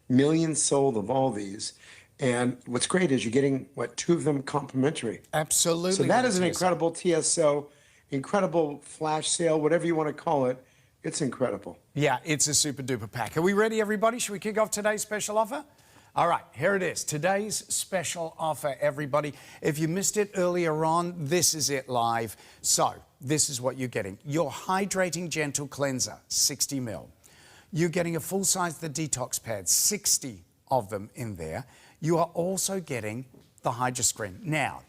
millions sold of all these. And what's great is you're getting, 2 of them complimentary. Absolutely. So that is an incredible TSO, incredible flash sale, whatever you want to call it. It's incredible. Yeah, it's a super duper pack. Are we ready, everybody? Should we kick off today's special offer? All right, here it is. Today's special offer, everybody. If you missed it earlier on, this is it live. So this is what you're getting. Your Hydrating Gentle Cleanser, 60 ml. You're getting a full size the Detox pads, 60 of them in there. You are also getting the Hydra Screen. Now,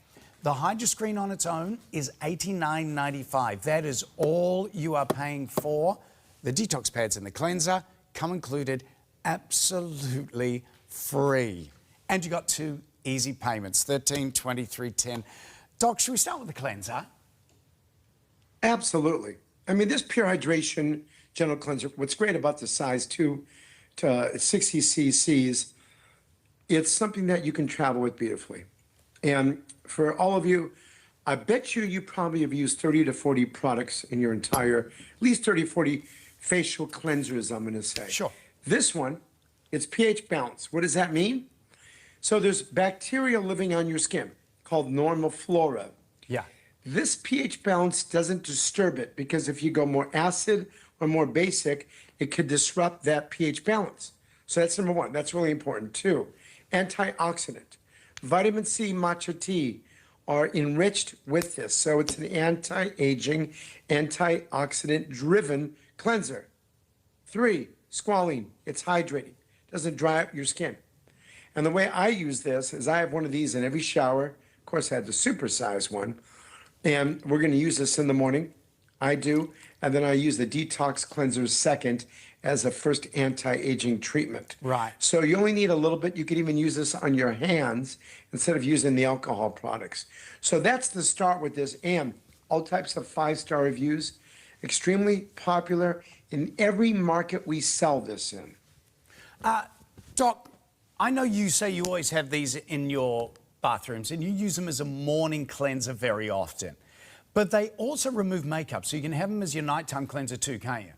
the Hydra Screen on its own is $89.95. That is all you are paying for. The Detox pads and the cleanser come included, absolutely free. And you got 2 easy payments, $13, $23, $10. Doc, should we start with the cleanser? Absolutely. I mean, this Pure Hydration Gentle Cleanser, what's great about the size 2 to 60 cc's, it's something that you can travel with beautifully. And for all of you, I bet you probably have used 30 to 40 products in your entire, at least 30, 40 facial cleansers, I'm going to say. Sure. This one, it's pH balanced. What does that mean? So there's bacteria living on your skin called normal flora. Yeah. This pH balance doesn't disturb it, because if you go more acid or more basic, it could disrupt that pH balance. So that's number 1. That's really important. 2, antioxidant. Vitamin C, matcha tea are enriched with this. So it's an anti-aging, antioxidant-driven cleanser. 3, squalene. It's hydrating. Doesn't dry up your skin. And the way I use this is I have one of these in every shower. Of course, I have the supersized one. And we're going to use this in the morning. I do. And then I use the Detox Cleanser second as a first anti-aging treatment. Right. So you only need a little bit. You could even use this on your hands instead of using the alcohol products. So that's the start with this. And all types of 5-star reviews. Extremely popular in every market we sell this in. Doc, I know you say you always have these in your bathrooms and you use them as a morning cleanser very often. But they also remove makeup, so you can have them as your nighttime cleanser too, can't you?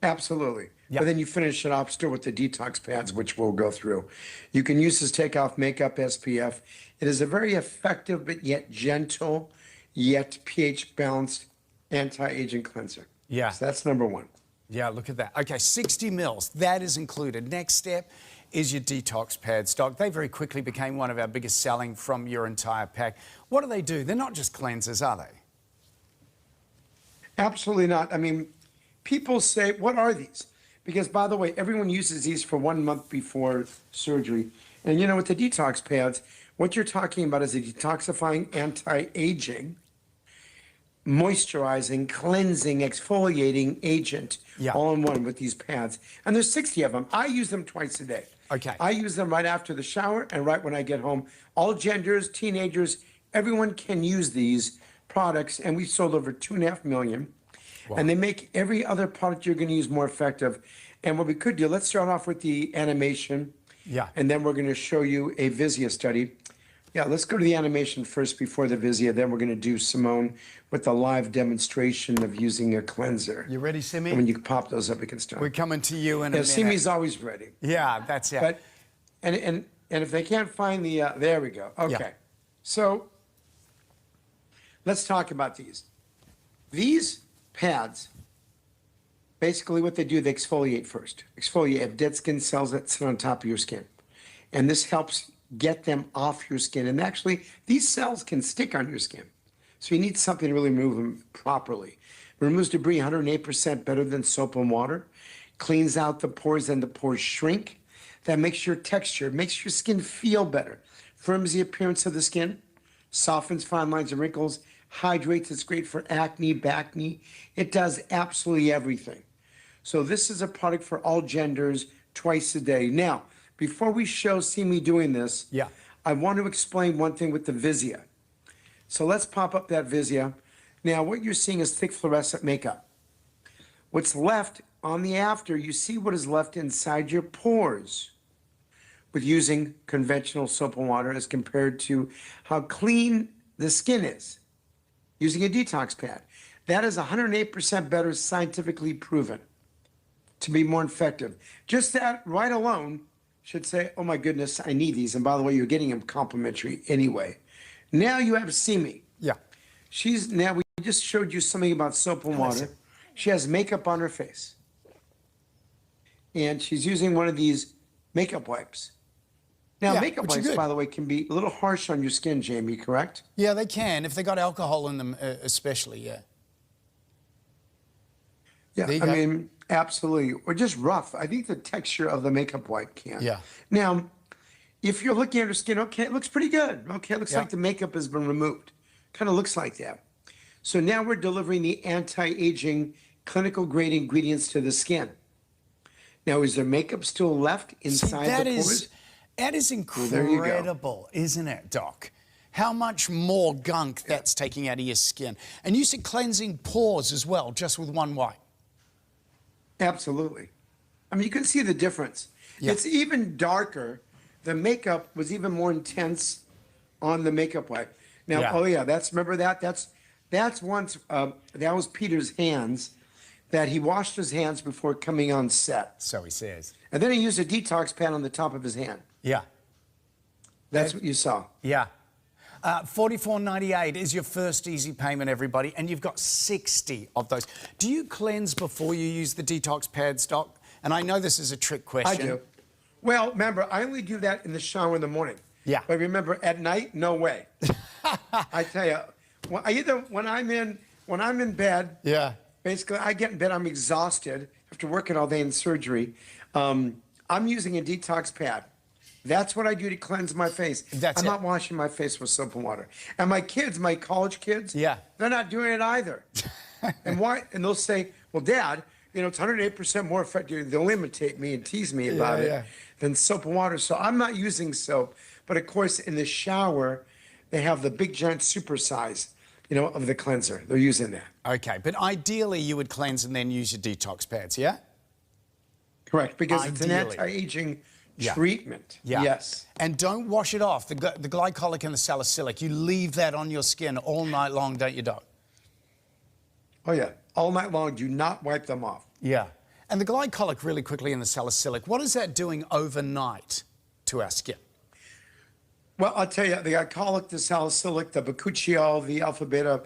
Absolutely. Yep. But then you finish it off still with the detox pads, which we'll go through. You can use this take off makeup SPF. It is a very effective but yet gentle, yet pH balanced anti-aging cleanser. Yeah. So that's number 1. Yeah, look at that. Okay, 60 mils, that is included. Next step is your detox pads, Doc. They very quickly became one of our biggest selling from your entire pack. What do? They're not just cleansers, are they? Absolutely not. I mean, people say, what are these? Because, by the way, everyone uses these for 1 month before surgery. And, you know, with the detox pads, what you're talking about is a detoxifying, anti-aging, moisturizing, cleansing, exfoliating agent, all in one with these pads. And there's 60 of them. I use them twice a day. Okay. I use them right after the shower and right when I get home. All genders, teenagers, everyone can use these products, and we've sold over 2.5 million. Wow. And they make every other product you're going to use more effective. And what we could do, let's start off with the animation. Yeah. And then we're going to show you a Vizia study. Yeah, let's go to the animation first before the Vizia. Then we're going to do Simone with the live demonstration of using a cleanser. You ready, Simi? And when you can pop those up, we can start. We're coming to you in a minute. Simi's always ready. Yeah, that's it. But, and if they can't find the, there we go. Okay. Yeah. So let's talk about these. These pads, basically what they do, they exfoliate first. Exfoliate, have dead skin cells that sit on top of your skin. And this helps get them off your skin. And actually, these cells can stick on your skin. So you need something to really remove them properly. It removes debris 108% better than soap and water. Cleans out the pores and the pores shrink. That makes your texture, makes your skin feel better. Firms the appearance of the skin. Softens fine lines and wrinkles. Hydrates, it's great for acne, backne. It does absolutely everything. So this is a product for all genders, twice a day. Now, before we see me doing this, I want to explain one thing with the Vizia. So let's pop up that Vizia. Now, what you're seeing is thick fluorescent makeup. What's left on the after, you see what is left inside your pores with using conventional soap and water as compared to how clean the skin is using a detox pad. That is 108% better, scientifically proven to be more effective. Just that right alone should say, oh my goodness, I need these. And by the way, you're getting them complimentary anyway. Now you have Simi. Yeah. We just showed you something about soap and water. She has makeup on her face. And she's using one of these makeup wipes. Now, makeup wipes, by the way, can be a little harsh on your skin, Jamie, correct? Yeah, they can, if they got alcohol in them especially, yeah. Yeah, I mean, absolutely. Or just rough. I think the texture of the makeup wipe can. Yeah. Now, if you're looking at her skin, okay, it looks pretty good. Okay, it looks like the makeup has been removed. Kind of looks like that. So now we're delivering the anti-aging clinical grade ingredients to the skin. Now, is there makeup still left inside the pores? That is incredible, isn't it, Doc? How much more gunk that's taking out of your skin. And you said cleansing pores as well, just with one wipe. Absolutely. I mean, you can see the difference. It's even darker. The makeup was even more intense on the makeup wipe. Now, remember that? That's once, that was Peter's hands, that he washed his hands before coming on set. So he says. And then he used a detox pad on the top of his hand. Yeah. That's what you saw. Yeah. $44.98 is your first easy payment, everybody, and you've got 60 of those. Do you cleanse before you use the detox pads, Doc? And I know this is a trick question. I do. Well, remember, I only do that in the shower in the morning. Yeah. But remember, at night, no way. I tell you, when I'm in bed, basically, I get in bed, I'm exhausted after working all day in surgery. I'm using a detox pad. That's what I do to cleanse my face. I'm not washing my face with soap and water. And my kids, my college kids, they're not doing it either. And why? And they'll say, well, Dad, you know, it's 108% more effective. They'll imitate me and tease me about it than soap and water. So I'm not using soap. But of course, in the shower, they have the big giant super size, you know, of the cleanser. They're using that. Okay, but ideally you would cleanse and then use your detox pads, yeah? Correct, because it's an anti-aging treatment. Yeah. Yes. And don't wash it off. The glycolic and the salicylic, you leave that on your skin all night long, don't you, Doc? Oh, yeah. All night long, do not wipe them off. Yeah. And the glycolic really quickly and the salicylic, what is that doing overnight to our skin? Well, I'll tell you, the glycolic, the salicylic, the bakuchiol, the alpha-beta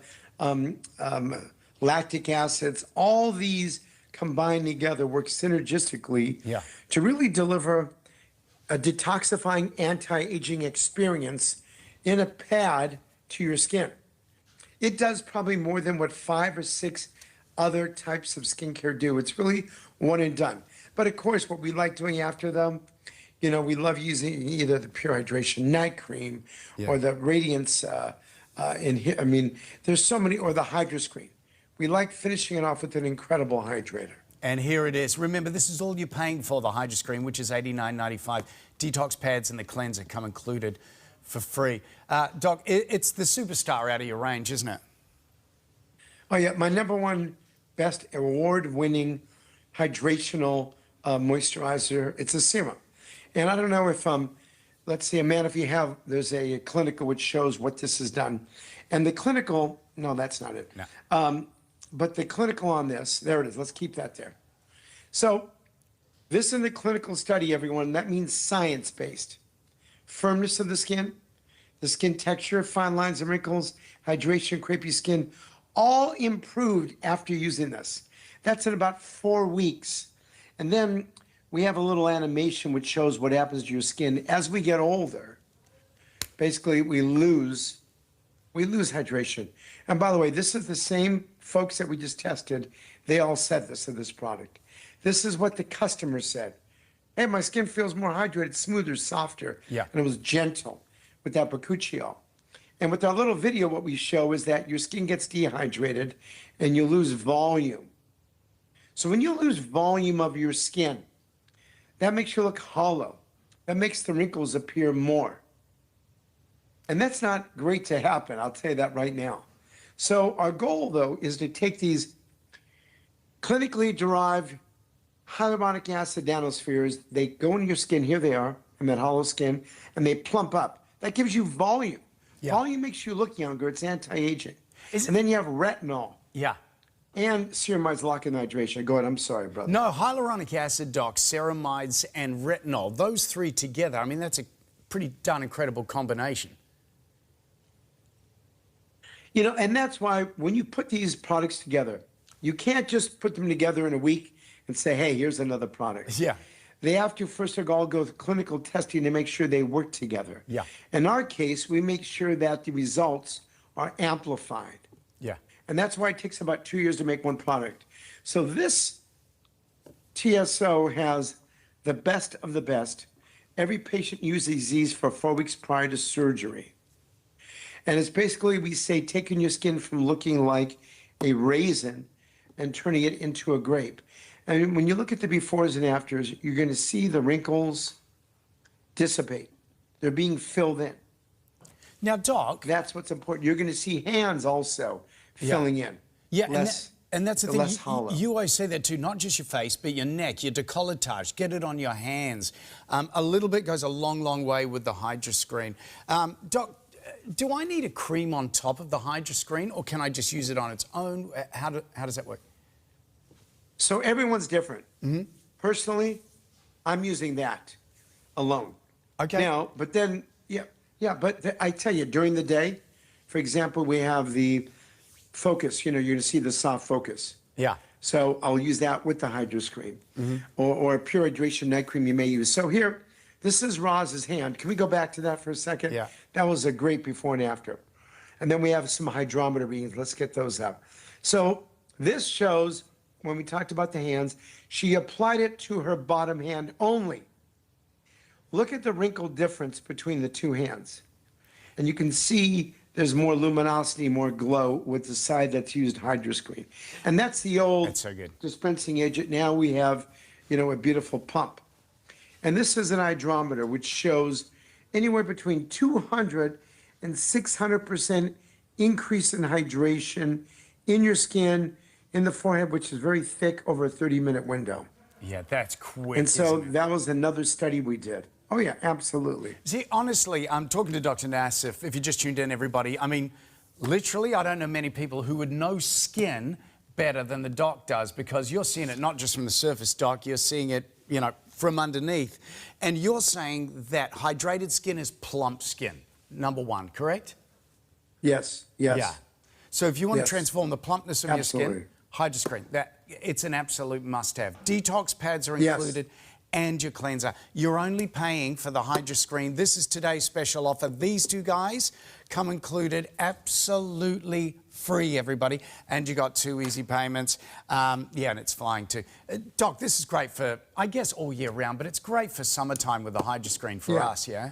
lactic acids, all these combined together work synergistically to really deliver a detoxifying anti-aging experience in a pad to your skin. It does probably more than what 5 or 6 other types of skincare do. It's really one and done. But of course, what we like doing after them, you know, we love using either the Pure Hydration Night Cream or the Radiance, I mean, there's so many, or the Hydro Screen. We like finishing it off with an incredible hydrator. And here it is. Remember, this is all you're paying for, the Hydro Screen, which is $89.95. Detox pads and the cleanser come included for free. Doc, it's the superstar out of your range, isn't it? Oh, yeah. My #1 best award-winning hydrational moisturizer, it's a serum. And I don't know if, let's see, Amanda, if you have, there's a clinical which shows what this has done. And the clinical, no, that's not it. No. But the clinical on this, there it is. Let's keep that there. So this is the clinical study, everyone. That means science-based. Firmness of the skin, the skin texture, fine lines and wrinkles, hydration, crepey skin, all improved after using this. That's in about 4 weeks. And then we have a little animation which shows what happens to your skin as we get older. Basically, we lose hydration. And by the way, this is the same folks that we just tested. They all said this of this product. This is what the customer said. Hey, my skin feels more hydrated, smoother, softer. Yeah. And it was gentle with that bakuchiol. And with our little video, what we show is that your skin gets dehydrated and you lose volume. So when you lose volume of your skin, that makes you look hollow. That makes the wrinkles appear more. And that's not great to happen, I'll tell you that right now. So our goal, though, is to take these clinically derived hyaluronic acid nanospheres, they go in your skin, here they are, in that hollow skin, and they plump up. That gives you volume. Yeah. Volume makes you look younger, it's anti-aging. And then you have retinol. Yeah. And ceramides lock in hydration. Go ahead, I'm sorry, brother. No, hyaluronic acid, Doc, ceramides and retinol, those three together, I mean, that's a pretty darn incredible combination. You know, and that's why when you put these products together, you can't just put them together in a week and say, hey, here's another product. Yeah. They have to first of all go through clinical testing to make sure they work together. Yeah. In our case, we make sure that the results are amplified. Yeah. And that's why it takes about 2 years to make one product. So this TSO has the best of the best. Every patient uses these for 4 weeks prior to surgery. And it's basically, we say, taking your skin from looking like a raisin and turning it into a grape. And when you look at the befores and afters, you're going to see the wrinkles dissipate. They're being filled in. Now, Doc... That's what's important. You're going to see hands also filling in. Yeah, less, and that's the thing. less hollow. You always say that too, not just your face, but your neck, your décolletage. Get it on your hands. A little bit goes a long, long way with the Hydra Screen. Doc, do I need a cream on top of the Hydra Screen, or can I just use it on its own? How does that work? So everyone's different. Mm-hmm. Personally, I'm using that alone. Okay. Now, but then, but I tell you, during the day, for example, we have the focus. You know, you're going to see the soft focus. Yeah. So I'll use that with the Hydra Screen. Mm-hmm. or a Pure Hydration Night Cream you may use. So here, this is Roz's hand. Can we go back to that for a second? Yeah. That was a great before and after. And then we have some hydrometer readings. Let's get those up. So this shows, when we talked about the hands, she applied it to her bottom hand only. Look at the wrinkle difference between the two hands. And you can see there's more luminosity, more glow with the side that's used Hydra Screen. And that's the old dispensing agent. Now we have, you know, a beautiful pump. And this is an hydrometer, which shows anywhere between 200 and 600% increase in hydration in your skin, in the forehead, which is very thick, over a 30-minute window. Yeah, that's quick. And so that was another study we did. Oh, yeah, absolutely. See, honestly, I'm talking to Dr. Nassif. If you just tuned in, everybody, I mean, literally, I don't know many people who would know skin better than the doc does, because you're seeing it not just from the surface, Doc, you're seeing it, you know, from underneath. And you're saying that hydrated skin is plump skin, number one, correct? Yes, yes. Yeah. So if you want to transform the plumpness of your Absolutely. skin, Hydra Screen, it's an absolute must-have. Detox pads are included. And your cleanser. You're only paying for the Hydra Screen. This is today's special offer. These two guys come included, absolutely free, everybody. And you got 2 easy payments. And it's flying too. Doc, this is great for, I guess, all year round, but it's great for summertime with the Hydra Screen for us, yeah?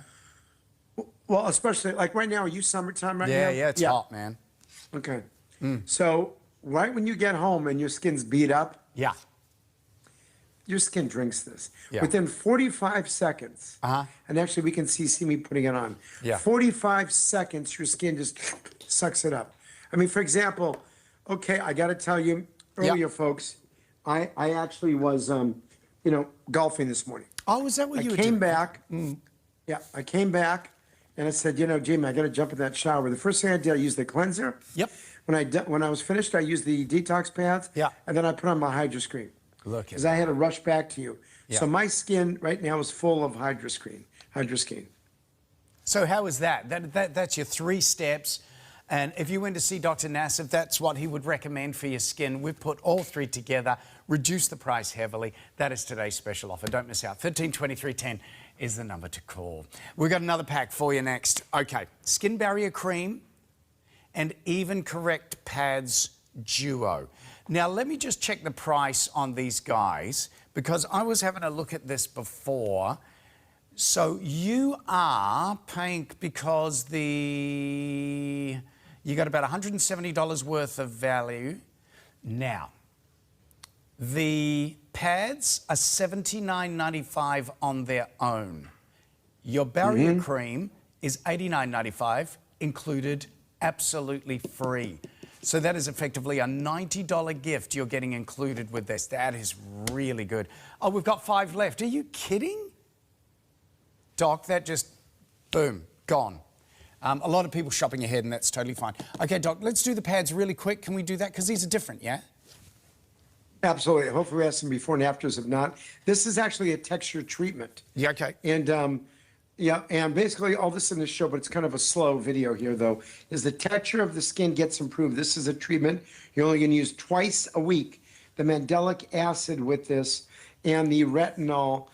Well, especially, like right now, are you summertime right now? Yeah, it's hot, man. Okay. So right when you get home and your skin's beat up, your skin drinks this. Within 45 seconds, and actually we can see me putting it on. 45 seconds, your skin just sucks it up. I mean, for example, okay, I got to tell you, earlier, folks, I actually was, golfing this morning. Oh, is that what you were doing? I came back. Yeah, I came back, and I said, Jamie, I got to jump in that shower. The first thing I did, I used the cleanser. Yep. When I was finished, I used the detox pads. Yeah. And then I put on my Hydra Screen. Look at because I had to rush back to you. Yeah. So my skin right now is full of Hydra Screen. So how is that? That's your 3 steps. And if you went to see Dr. Nassif, that's what he would recommend for your skin. We've put all 3 together, reduced the price heavily. That is today's special offer. Don't miss out. 132310 is the number to call. We've got another pack for you next. Okay, Skin Barrier Cream and Even Correct Pads Duo. Now, let me just check the price on these guys, because I was having a look at this before. So you are paying, because you got about $170 worth of value. Now, the pads are $79.95 on their own. Your barrier cream is $89.95, included absolutely free. So that is effectively a $90 gift you're getting included with this. That is really good. Oh, we've got 5 left. Are you kidding? Doc, that just, boom, gone. A lot of people shopping ahead, and that's totally fine. Okay, Doc, let's do the pads really quick. Can we do that? Because these are different, yeah? Absolutely. Hopefully we have some before and afters. If not, this is actually a texture treatment. Yeah, okay. And yeah, and basically all this in the show, but it's kind of a slow video here though, is the texture of the skin gets improved. This is a treatment you're only going to use twice a week. The mandelic acid with this and the retinol,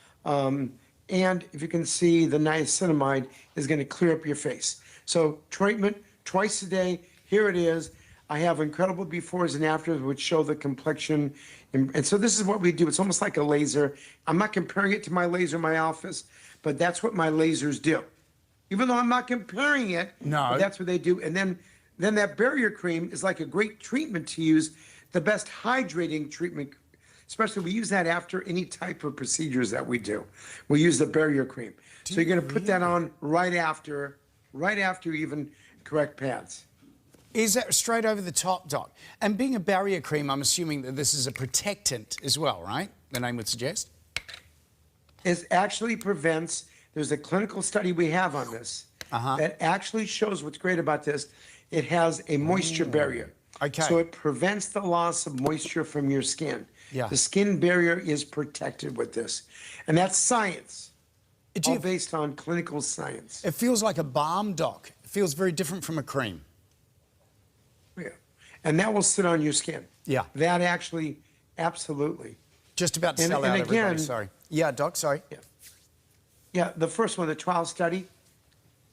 and if you can see, the niacinamide is going to clear up your face. So treatment twice a day. Here it is. I have incredible befores and afters which show the complexion. And so this is what we do. It's almost like a laser. I'm not comparing it to my laser in my office, but that's what my lasers do. Even though I'm not comparing it, no, that's what they do. And then that barrier cream is like a great treatment to use, the best hydrating treatment. Especially we use that after any type of procedures that we do. We use the barrier cream. So you're going to put that on right after even correct pads. Is that straight over the top, Doc? And being a barrier cream, I'm assuming that this is a protectant as well, right? The name would suggest. It actually prevents, there's a clinical study we have on this that actually shows what's great about this. It has a moisture barrier. Okay. So it prevents the loss of moisture from your skin. Yeah. The skin barrier is protected with this. And that's science. It's all based on clinical science. It feels like a balm, Doc. It feels very different from a cream. Yeah. And that will sit on your skin. Yeah. That actually, absolutely. Just about to sell out, everybody, sorry. Yeah, Doc, sorry. Yeah. Yeah, the first one, the trial study,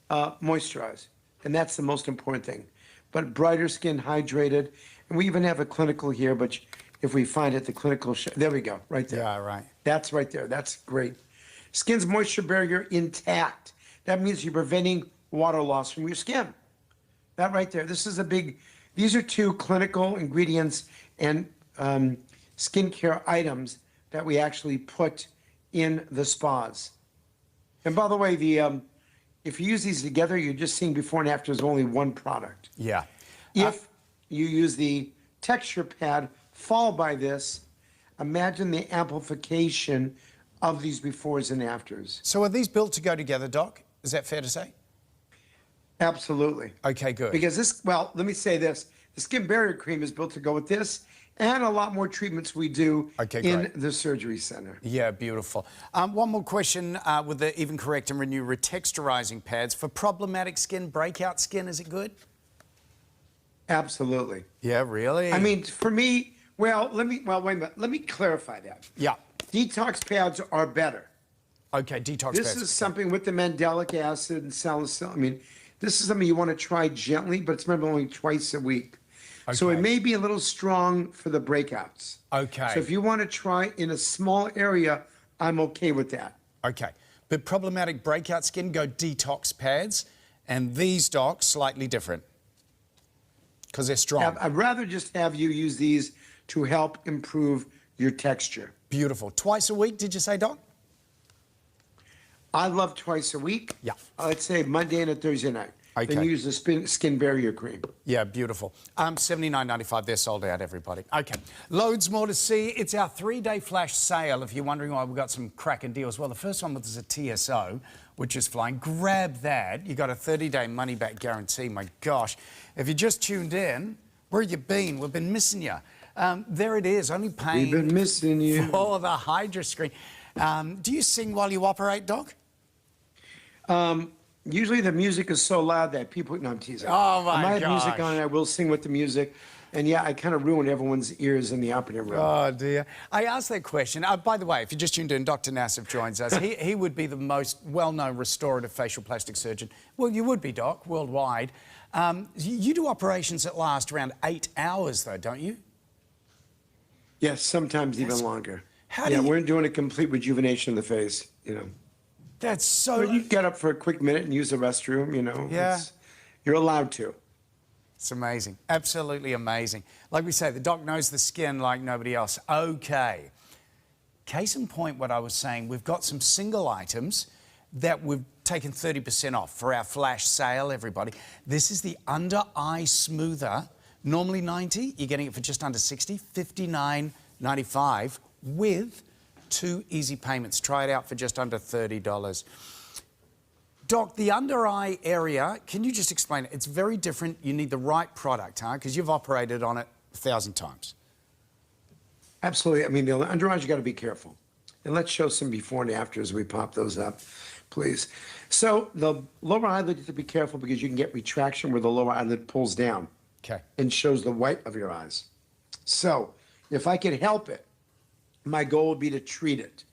moisturize. And that's the most important thing. But brighter skin, hydrated. And we even have a clinical here, but if we find it, the clinical, there we go, right there. Yeah, right. That's right there. That's great. Skin's moisture barrier intact. That means you're preventing water loss from your skin. That right there. This is a big, these are 2 clinical ingredients and skincare items that we actually put in the spas. And by the way, if you use these together, you're just seeing before and after is only one product. Yeah. If you use the texture pad followed by this, imagine the amplification of these befores and afters. So are these built to go together, Doc? Is that fair to say? Absolutely. Okay, good. Because this, well, let me say this. The skin barrier cream is built to go with this and a lot more treatments we do in the surgery center. Yeah, beautiful. One more question with the Even Correct and Renew Retexturizing pads. For problematic skin, breakout skin, is it good? Absolutely. Yeah, really? I mean, for me, wait a minute. Let me clarify that. Yeah. Detox pads are better. Okay, detox pads. This is something with the mandelic acid and salicylic. I mean, this is something you want to try gently, but it's remember only twice a week. Okay. So it may be a little strong for the breakouts. Okay. So if you want to try in a small area, I'm okay with that. Okay. But problematic breakout skin, go detox pads. And these, Docs, slightly different. Because they're strong. I'd rather just have you use these to help improve your texture. Beautiful. Twice a week, did you say, Doc? I love twice a week. Yeah. Let's say Monday and a Thursday night. Okay. Then use the skin barrier cream. Yeah, beautiful. $79.95. They're sold out, everybody. Okay. Loads more to see. It's our 3-day flash sale. If you're wondering why we've got some cracking deals. Well, the first one was a TSO, which is flying. Grab that. You got a 30-day money-back guarantee. My gosh. If you just tuned in, where have you been? We've been missing you. There it is. Only paying We've been missing you. for the Hydra screen. Do you sing while you operate, Doc? Usually the music is so loud that people... No, I'm teasing. Oh, my I might have gosh. music on and I will sing with the music. And yeah, I kind of ruin everyone's ears in the operating room. Oh, dear. I asked that question. By the way, if you just tuned in, Dr. Nassif joins us. He would be the most well-known restorative facial plastic surgeon. Well, you would be, Doc, worldwide. You do operations that last around 8 hours, though, don't you? Yes, sometimes even longer. How do you... we're doing a complete rejuvenation of the face, you know. That's so... But you get up for a quick minute and use the restroom, you know. Yeah. You're allowed to. It's amazing. Absolutely amazing. Like we say, the doc knows the skin like nobody else. Okay. Case in point, what I was saying, we've got some single items that we've taken 30% off for our flash sale, everybody. This is the under eye smoother. Normally 90, you're getting it for just under 60, $59.95 with 2 easy payments. Try it out for just under $30. Doc, the under eye area, can you just explain it? It's very different. You need the right product, huh? Because you've operated on it 1,000 times. Absolutely. I mean, the under eyes, you got to be careful. And let's show some before and after as we pop those up, please. So the lower eyelid, you have to be careful because you can get retraction where the lower eyelid pulls down. Okay. And shows the white of your eyes. So if I could help it, my goal would be to treat it.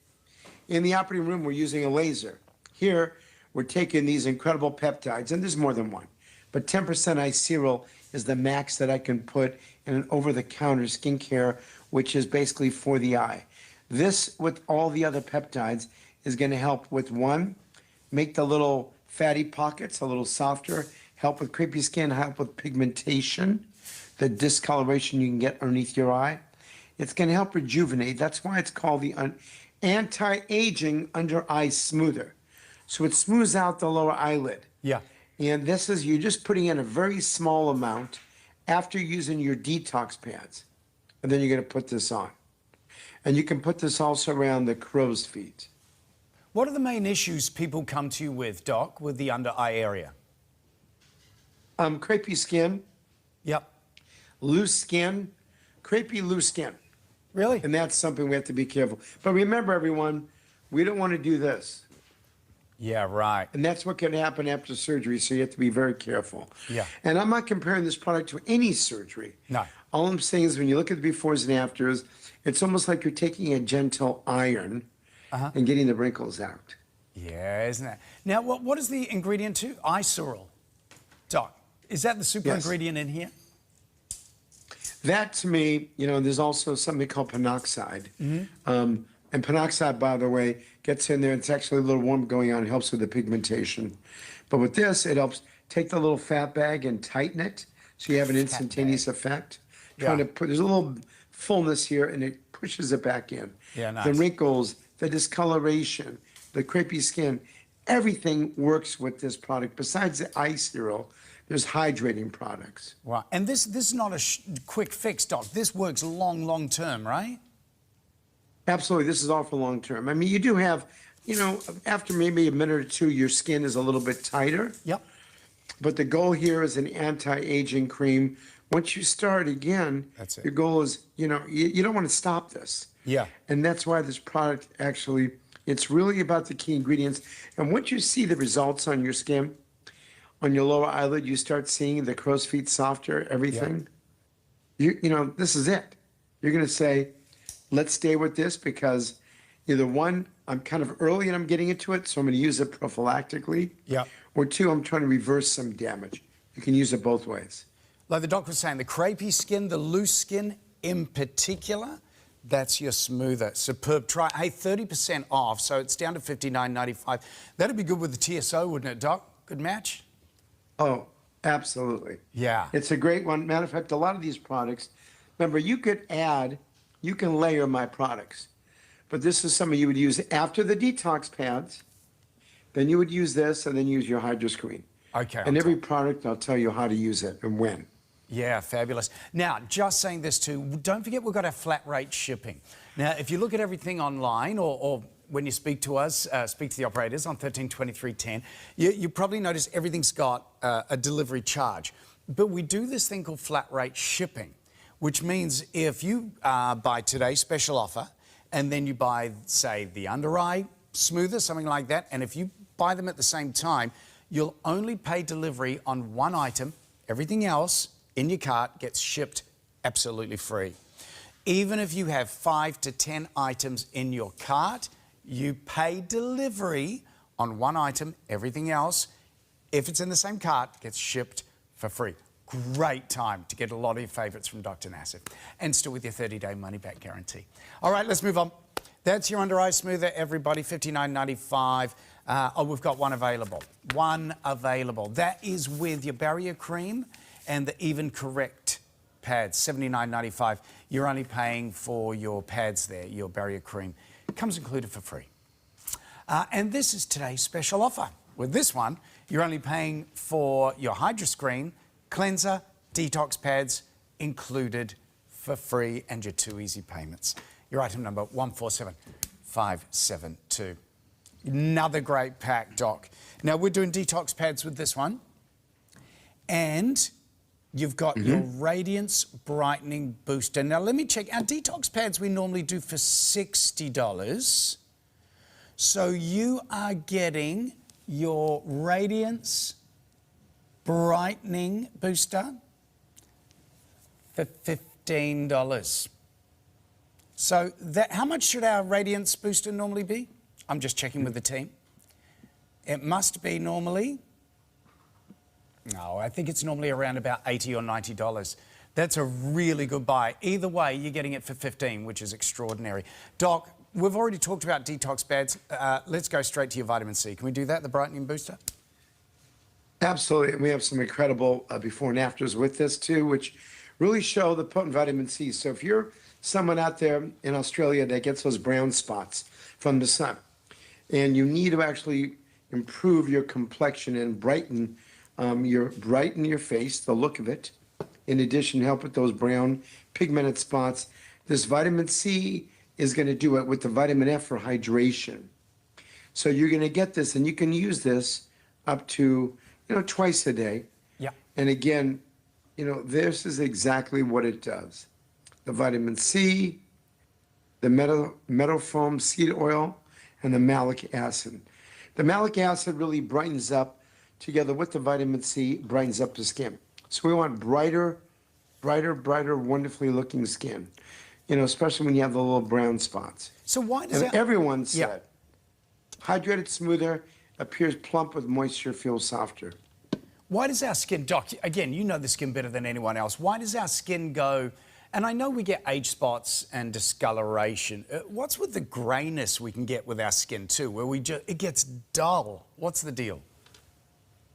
In the operating room, we're using a laser. Here, we're taking these incredible peptides, and there's more than one, but 10% iCeral is the max that I can put in an over-the-counter skincare, which is basically for the eye. This, with all the other peptides, is going to help with, one, make the little fatty pockets a little softer, help with crepey skin, help with pigmentation, the discoloration you can get underneath your eye. It's going to help rejuvenate. That's why it's called the anti-aging under eye smoother. So it smooths out the lower eyelid. Yeah. And this is, you're just putting in a very small amount after using your detox pads. And then you're going to put this on. And you can put this also around the crow's feet. What are the main issues people come to you with, Doc, with the under eye area? Crepey skin. Yep. Loose skin. Crepey loose skin. Really? And that's something we have to be careful. But remember, everyone, we don't want to do this. Yeah, right. And that's what can happen after surgery, so you have to be very careful. Yeah. And I'm not comparing this product to any surgery. No. All I'm saying is when you look at the befores and afters, it's almost like you're taking a gentle iron and getting the wrinkles out. Yeah, isn't it? Now, what is the ingredient to? iCeral. Doc, is that the super ingredient in here? That, to me, you know, there's also something called penoxide. And penoxide, by the way, gets in there. It's actually a little warm going on. It helps with the pigmentation. But with this, it helps take the little fat bag and tighten it so you have an instantaneous effect. Trying to put, there's a little fullness here, and it pushes it back in. Yeah, nice. The wrinkles, the discoloration, the crepey skin, everything works with this product. Besides the iCeral, there's hydrating products. Wow. And this is not a quick fix, Doc. This works long term, right? Absolutely. This is all for long term. I mean, you do have, you know, after maybe a minute or two, your skin is a little bit tighter. Yep. But the goal here is an anti-aging cream. Once you start again, that's it. Your goal is, you know, you don't want to stop this. Yeah. And that's why this product actually, it's really about the key ingredients. And once you see the results on your skin, on your lower eyelid, you start seeing the crow's feet softer, everything. Yeah. You know, this is it. You're going to say, let's stay with this because either one, I'm kind of early and I'm getting into it, so I'm going to use it prophylactically. Yeah. Or two, I'm trying to reverse some damage. You can use it both ways. Like the doc was saying, the crepey skin, the loose skin in particular, that's your smoother. Superb. Try, hey, 30% off, so it's down to $59.95. That'd be good with the TSO, wouldn't it, Doc? Good match? Oh, absolutely. Yeah. It's a great one. Matter of fact, a lot of these products, remember, you could add, you can layer my products. But this is something you would use after the detox pads. Then you would use this and then use your Hydro Screen. Okay. And every product, I'll tell you how to use it and when. Yeah, fabulous. Now, just saying this too, don't forget we've got our flat rate shipping. Now, if you look at everything online or when you speak to us, speak to the operators on 132310, you probably notice everything's got a delivery charge. But we do this thing called flat rate shipping, which means if you buy today's special offer and then you buy, say, the under eye smoother, something like that, and if you buy them at the same time, you'll only pay delivery on one item. Everything else in your cart gets shipped absolutely free. Even if you have 5 to 10 items in your cart, you pay delivery on one item. Everything else, if it's in the same cart, gets shipped for free. Great time to get a lot of your favourites from Dr. Nassif. And still with your 30-day money-back guarantee. All right, let's move on. That's your under-eye smoother, everybody, $59.95. Oh, we've got one available. One available. That is with your barrier cream and the Even Correct pads, $79.95. You're only paying for your pads there, your barrier cream. It comes included for free. And this is today's special offer. With this one, you're only paying for your Hydra Screen, cleanser, detox pads included for free, and your 2 easy payments. Your item number 147572. Another great pack, Doc. Now, we're doing detox pads with this one. And you've got your Radiance Brightening Booster. Now, let me check. Our detox pads we normally do for $60. So you are getting your Radiance Brightening Booster for $15. So how much should our Radiance Booster normally be? I'm just checking with the team. It must be normally... No, I think it's normally around about $80 or $90. That's a really good buy. Either way, you're getting it for $15, which is extraordinary. Doc, we've already talked about detox pads. Let's go straight to your vitamin C. Can we do that, the brightening booster? Absolutely. And we have some incredible before and afters with this too, which really show the potent vitamin C. So if you're someone out there in Australia that gets those brown spots from the sun, and you need to actually improve your complexion and brighten your face, the look of it. In addition, help with those brown pigmented spots. This vitamin C is going to do it with the vitamin F for hydration. So you're going to get this, and you can use this up to, twice a day. Yeah. And again, this is exactly what it does. The vitamin C, the meadowfoam seed oil, and the malic acid. The malic acid really brightens up, together with the vitamin C, brightens up the skin. So we want brighter, wonderfully looking skin, especially when you have the little brown spots. So why does and everyone said, hydrated, smoother, appears plump with moisture, feels softer. Why does our skin, Doc, again, you know the skin better than anyone else, why does our skin go, and I know we get age spots and discoloration, what's with the greyness we can get with our skin too, where it gets dull? What's the deal?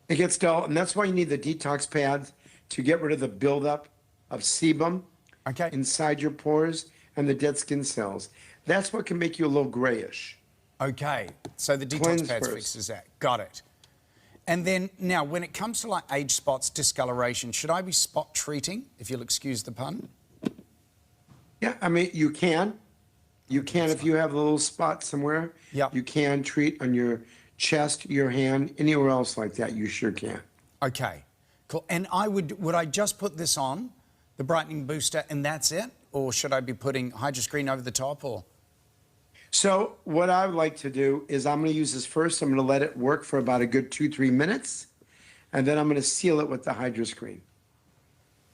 It gets dull, and that's why you need the detox pads to get rid of the buildup of sebum inside your pores and the dead skin cells. That's what can make you a little grayish. Okay, so the detox pads fixes that. Got it. And then, now, when it comes to like age spots, discoloration, should I be spot treating, if you'll excuse the pun? Yeah, I mean, you can. You can if you have a little spot somewhere. Yeah. You can treat on your chest, your hand, anywhere else like that, you sure can. Okay, cool. And would I just put this on, the brightening booster, and that's it? Or should I be putting Hydra Screen over the top, or? So what I would like to do is I'm going to use this first. I'm going to let it work for about a good 2-3 minutes, and then I'm going to seal it with the Hydra Screen.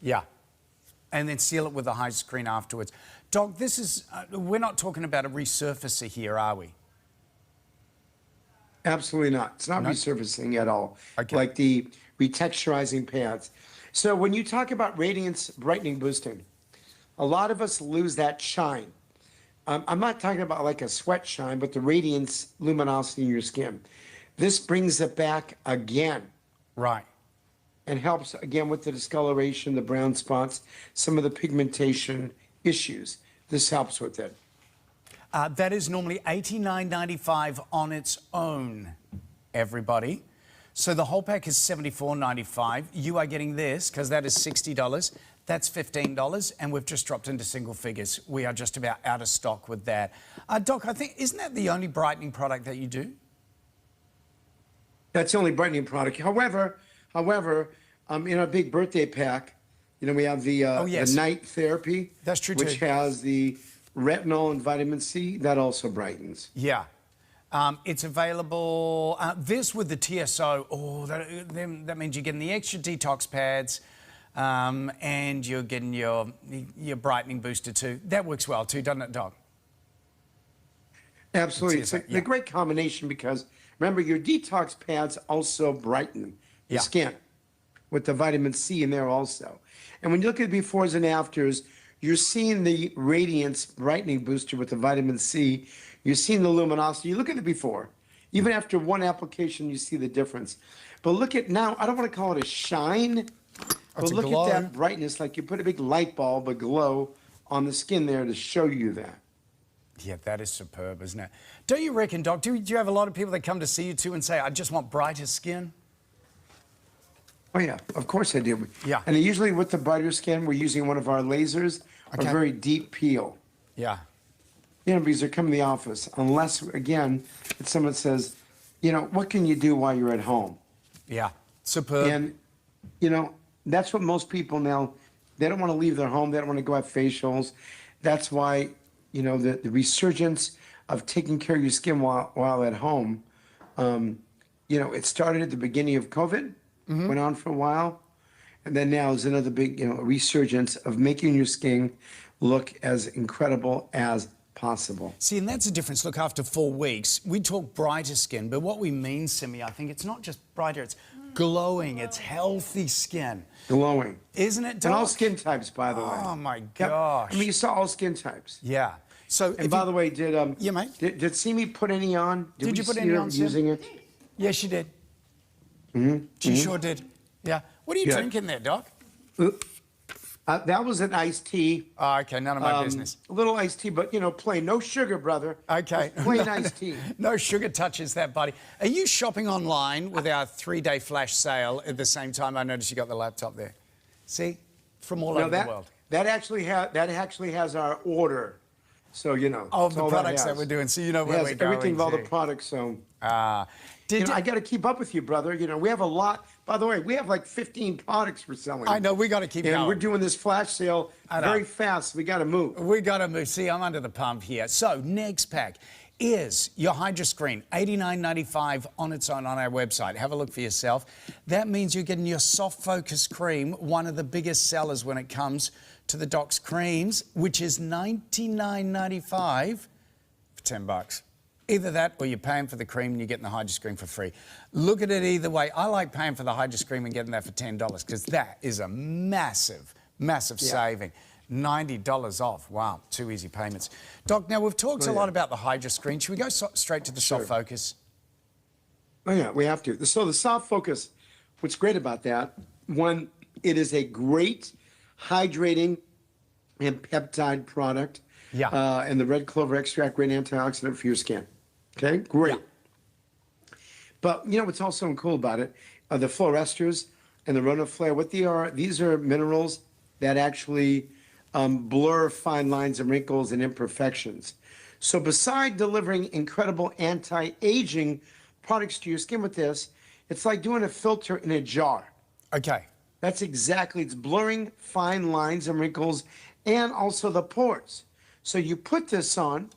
Yeah, and then seal it with the Hydra Screen afterwards. Doc, this is, we're not talking about a resurfacer here, are we? Absolutely not. It's not resurfacing at all, like the retexturizing pads. So when you talk about radiance brightening boosting, a lot of us lose that shine. I'm not talking about like a sweat shine, but the radiance luminosity in your skin. This brings it back again. Right. And helps again with the discoloration, the brown spots, some of the pigmentation issues. This helps with it. That is normally $89.95 on its own, everybody. So the whole pack is $74.95. You are getting this, because that is $60. That's $15, and we've just dropped into single figures. We are just about out of stock with that. Doc, I think, isn't that the only brightening product that you do? That's the only brightening product. However, in our big birthday pack, we have the night therapy. That's true, which has the retinol and vitamin C. That also brightens. Yeah. It's available, this with the TSO, that means you're getting the extra detox pads and you're getting your brightening booster too. That works well too, doesn't it, Doc? Absolutely. It's a great combination because, remember, your detox pads also brighten the skin with the vitamin C in there also. And when you look at befores and afters, you're seeing the radiance brightening booster with the vitamin C. You're seeing the luminosity. You look at the before. Even after one application, you see the difference. But look at now, I don't want to call it a shine, but look at that brightness, like you put a big light bulb, a glow on the skin there to show you that. Yeah, that is superb, isn't it? Don't you reckon, Doc, do you have a lot of people that come to see you too and say, I just want brighter skin? Oh, yeah, of course I do. Yeah. And usually with the brighter skin, we're using one of our lasers, a very deep peel. Yeah. You know, because they're coming to the office, unless, again, if someone says, you know, what can you do while you're at home? Yeah, superb. And, you know, that's what most people now, they don't want to leave their home. They don't want to go have facials. That's why, you know, the resurgence of taking care of your skin while at home, you know, it started at the beginning of COVID, went on for a while, and then now is another big, you know, resurgence of making your skin look as incredible as possible. See, and that's the difference. Look, after 4 weeks, we talk brighter skin, but what we mean, Simi, I think it's not just brighter, it's glowing, it's healthy skin. Glowing. Isn't it, Doc? And all skin types, by the way. Oh, my gosh. I mean, you saw all skin types. Yeah. So, and by the way, did mate. Did Simi put any on? Did you put any on, Sim? Using it? Yes, she did. She sure did. Yeah. What are you drinking there, Doc? That was an iced tea. Oh, okay, none of my business. A little iced tea, but, you know, plain. No sugar, brother. Okay. Just plain iced tea. No sugar touches that, buddy. Are you shopping online with our 3-day flash sale at the same time? I noticed you got the laptop there. See? From all over the world. That actually has our order. So, you know. Oh, the products that we're doing. So you know where we're going. Everything of all the products, so. You know, I got to keep up with you, brother. You know, we have a lot. By the way, we have like 15 products we're selling. I know, we got to keep going. And we're doing this flash sale very fast. We got to move. We got to move. See, I'm under the pump here. So, next pack is your Hydra Screen, $89.95 on its own on our website. Have a look for yourself. That means you're getting your Soft Focus Cream, one of the biggest sellers when it comes to the Doc's creams, which is $99.95 for $10. Either that or you're paying for the cream and you're getting the Hydra Screen for free. Look at it either way. I like paying for the Hydra Screen and getting that for $10 because that is a massive, massive saving. $90 off. Wow, 2 easy payments. Doc, now we've talked a lot about the Hydra Screen. Should we go straight to the Soft Focus? Oh, yeah, we have to. So the Soft Focus, what's great about that, one, it is a great hydrating and peptide product. Yeah. And the red clover extract, great antioxidant for your skin. Okay, great. Yeah. But you know what's also cool about it? The fluoresters and the Rotomade, what they are, these are minerals that actually blur fine lines and wrinkles and imperfections. So beside delivering incredible anti-aging products to your skin with this, it's like doing a filter in a jar. Okay. That's exactly, it's blurring fine lines and wrinkles and also the pores. So you put this on,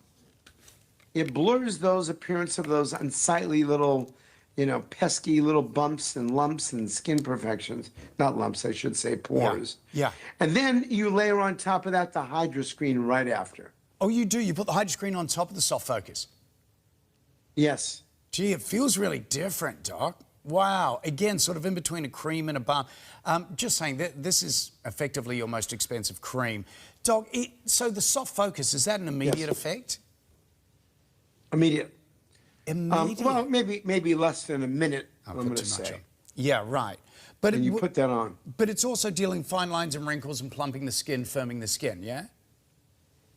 it blurs those appearance of those unsightly little, you know, pesky little bumps and lumps and skin imperfections. Not lumps, I should say, pores. Yeah. And then you layer on top of that the Hydra Screen right after. Oh, you do? You put the Hydra Screen on top of the Soft Focus? Yes. Gee, it feels really different, Doc. Wow. Again, sort of in between a cream and a balm. Just saying that this is effectively your most expensive cream. Doc, so the Soft Focus, is that an immediate effect? Immediate. Immediate? Well, maybe less than a minute, I'm going to say. Yeah, right. But and you put that on. But it's also dealing fine lines and wrinkles and plumping the skin, firming the skin, yeah?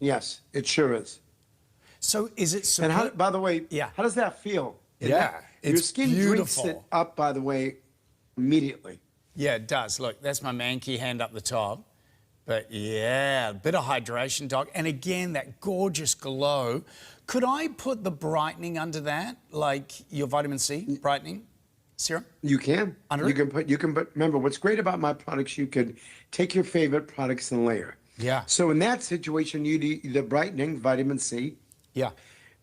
Yes, it sure is. So is it... And how, by the way, how does that feel? Your skin drinks it up, by the way, immediately. Yeah, it does. Look, that's my Mankey hand up the top. But yeah, a bit of hydration, Doc. And again, that gorgeous glow. Could I put the brightening under that, like your vitamin C brightening serum? You can. You can put, remember, what's great about my products, you could take your favorite products and layer. Yeah. So in that situation, you do the brightening, vitamin C. Yeah.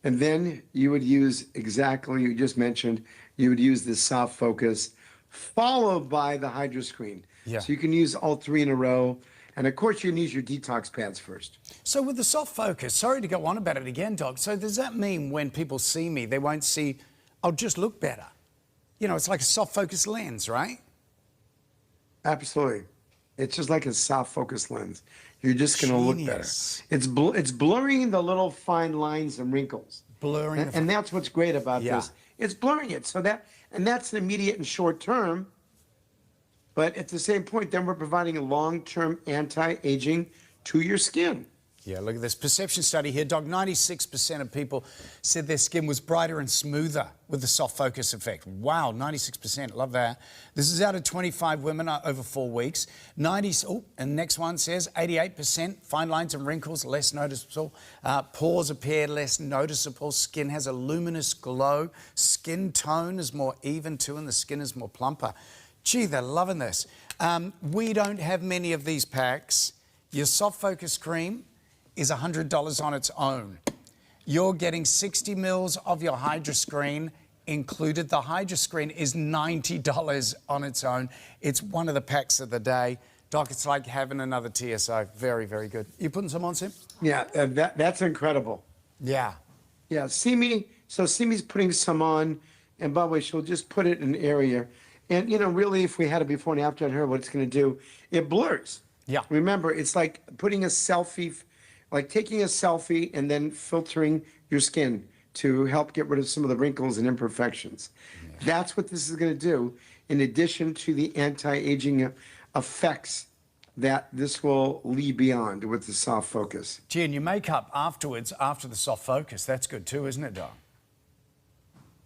And then you would use exactly, you just mentioned, you would use this soft focus followed by the Hydro Screen. Yeah. So you can use all three in a row. And of course, you can use your detox pads first. So with the soft focus, sorry to go on about it again, Doc. So does that mean when people see me, they won't see, I'll just look better? You know, it's like a soft focus lens, right? Absolutely. It's just like a soft focus lens. You're just going to look better. It's blurring the little fine lines and wrinkles. Blurring. And that's what's great about this. It's blurring it. So that's an immediate and short term. But at the same point, then we're providing a long-term anti-aging to your skin. Yeah, look at this perception study here, Doc. 96% of people said their skin was brighter and smoother with the soft focus effect. Wow, 96%. Love that. This is out of 25 women over 4 weeks. And next one says 88% fine lines and wrinkles less noticeable. Pores appear less noticeable. Skin has a luminous glow. Skin tone is more even too, and the skin is more plumper. Gee, they're loving this. We don't have many of these packs. Your soft focus cream is $100 on its own. You're getting 60 mils of your Hydro Screen included. The Hydro Screen is $90 on its own. It's one of the packs of the day. Doc, it's like having another TSO. Very, very good. You putting some on, Sim? Yeah, that's incredible. Yeah. Yeah, Simi's putting some on, and by the way, she'll just put it in an area. And, you know, really, if we had a before and after on her, what it's going to do, it blurs. Yeah. Remember, it's like putting a selfie, like taking a selfie and then filtering your skin to help get rid of some of the wrinkles and imperfections. Yeah. That's what this is going to do, in addition to the anti-aging effects that this will lead beyond with the soft focus. Gee, and your makeup afterwards, after the soft focus, that's good too, isn't it, Doc?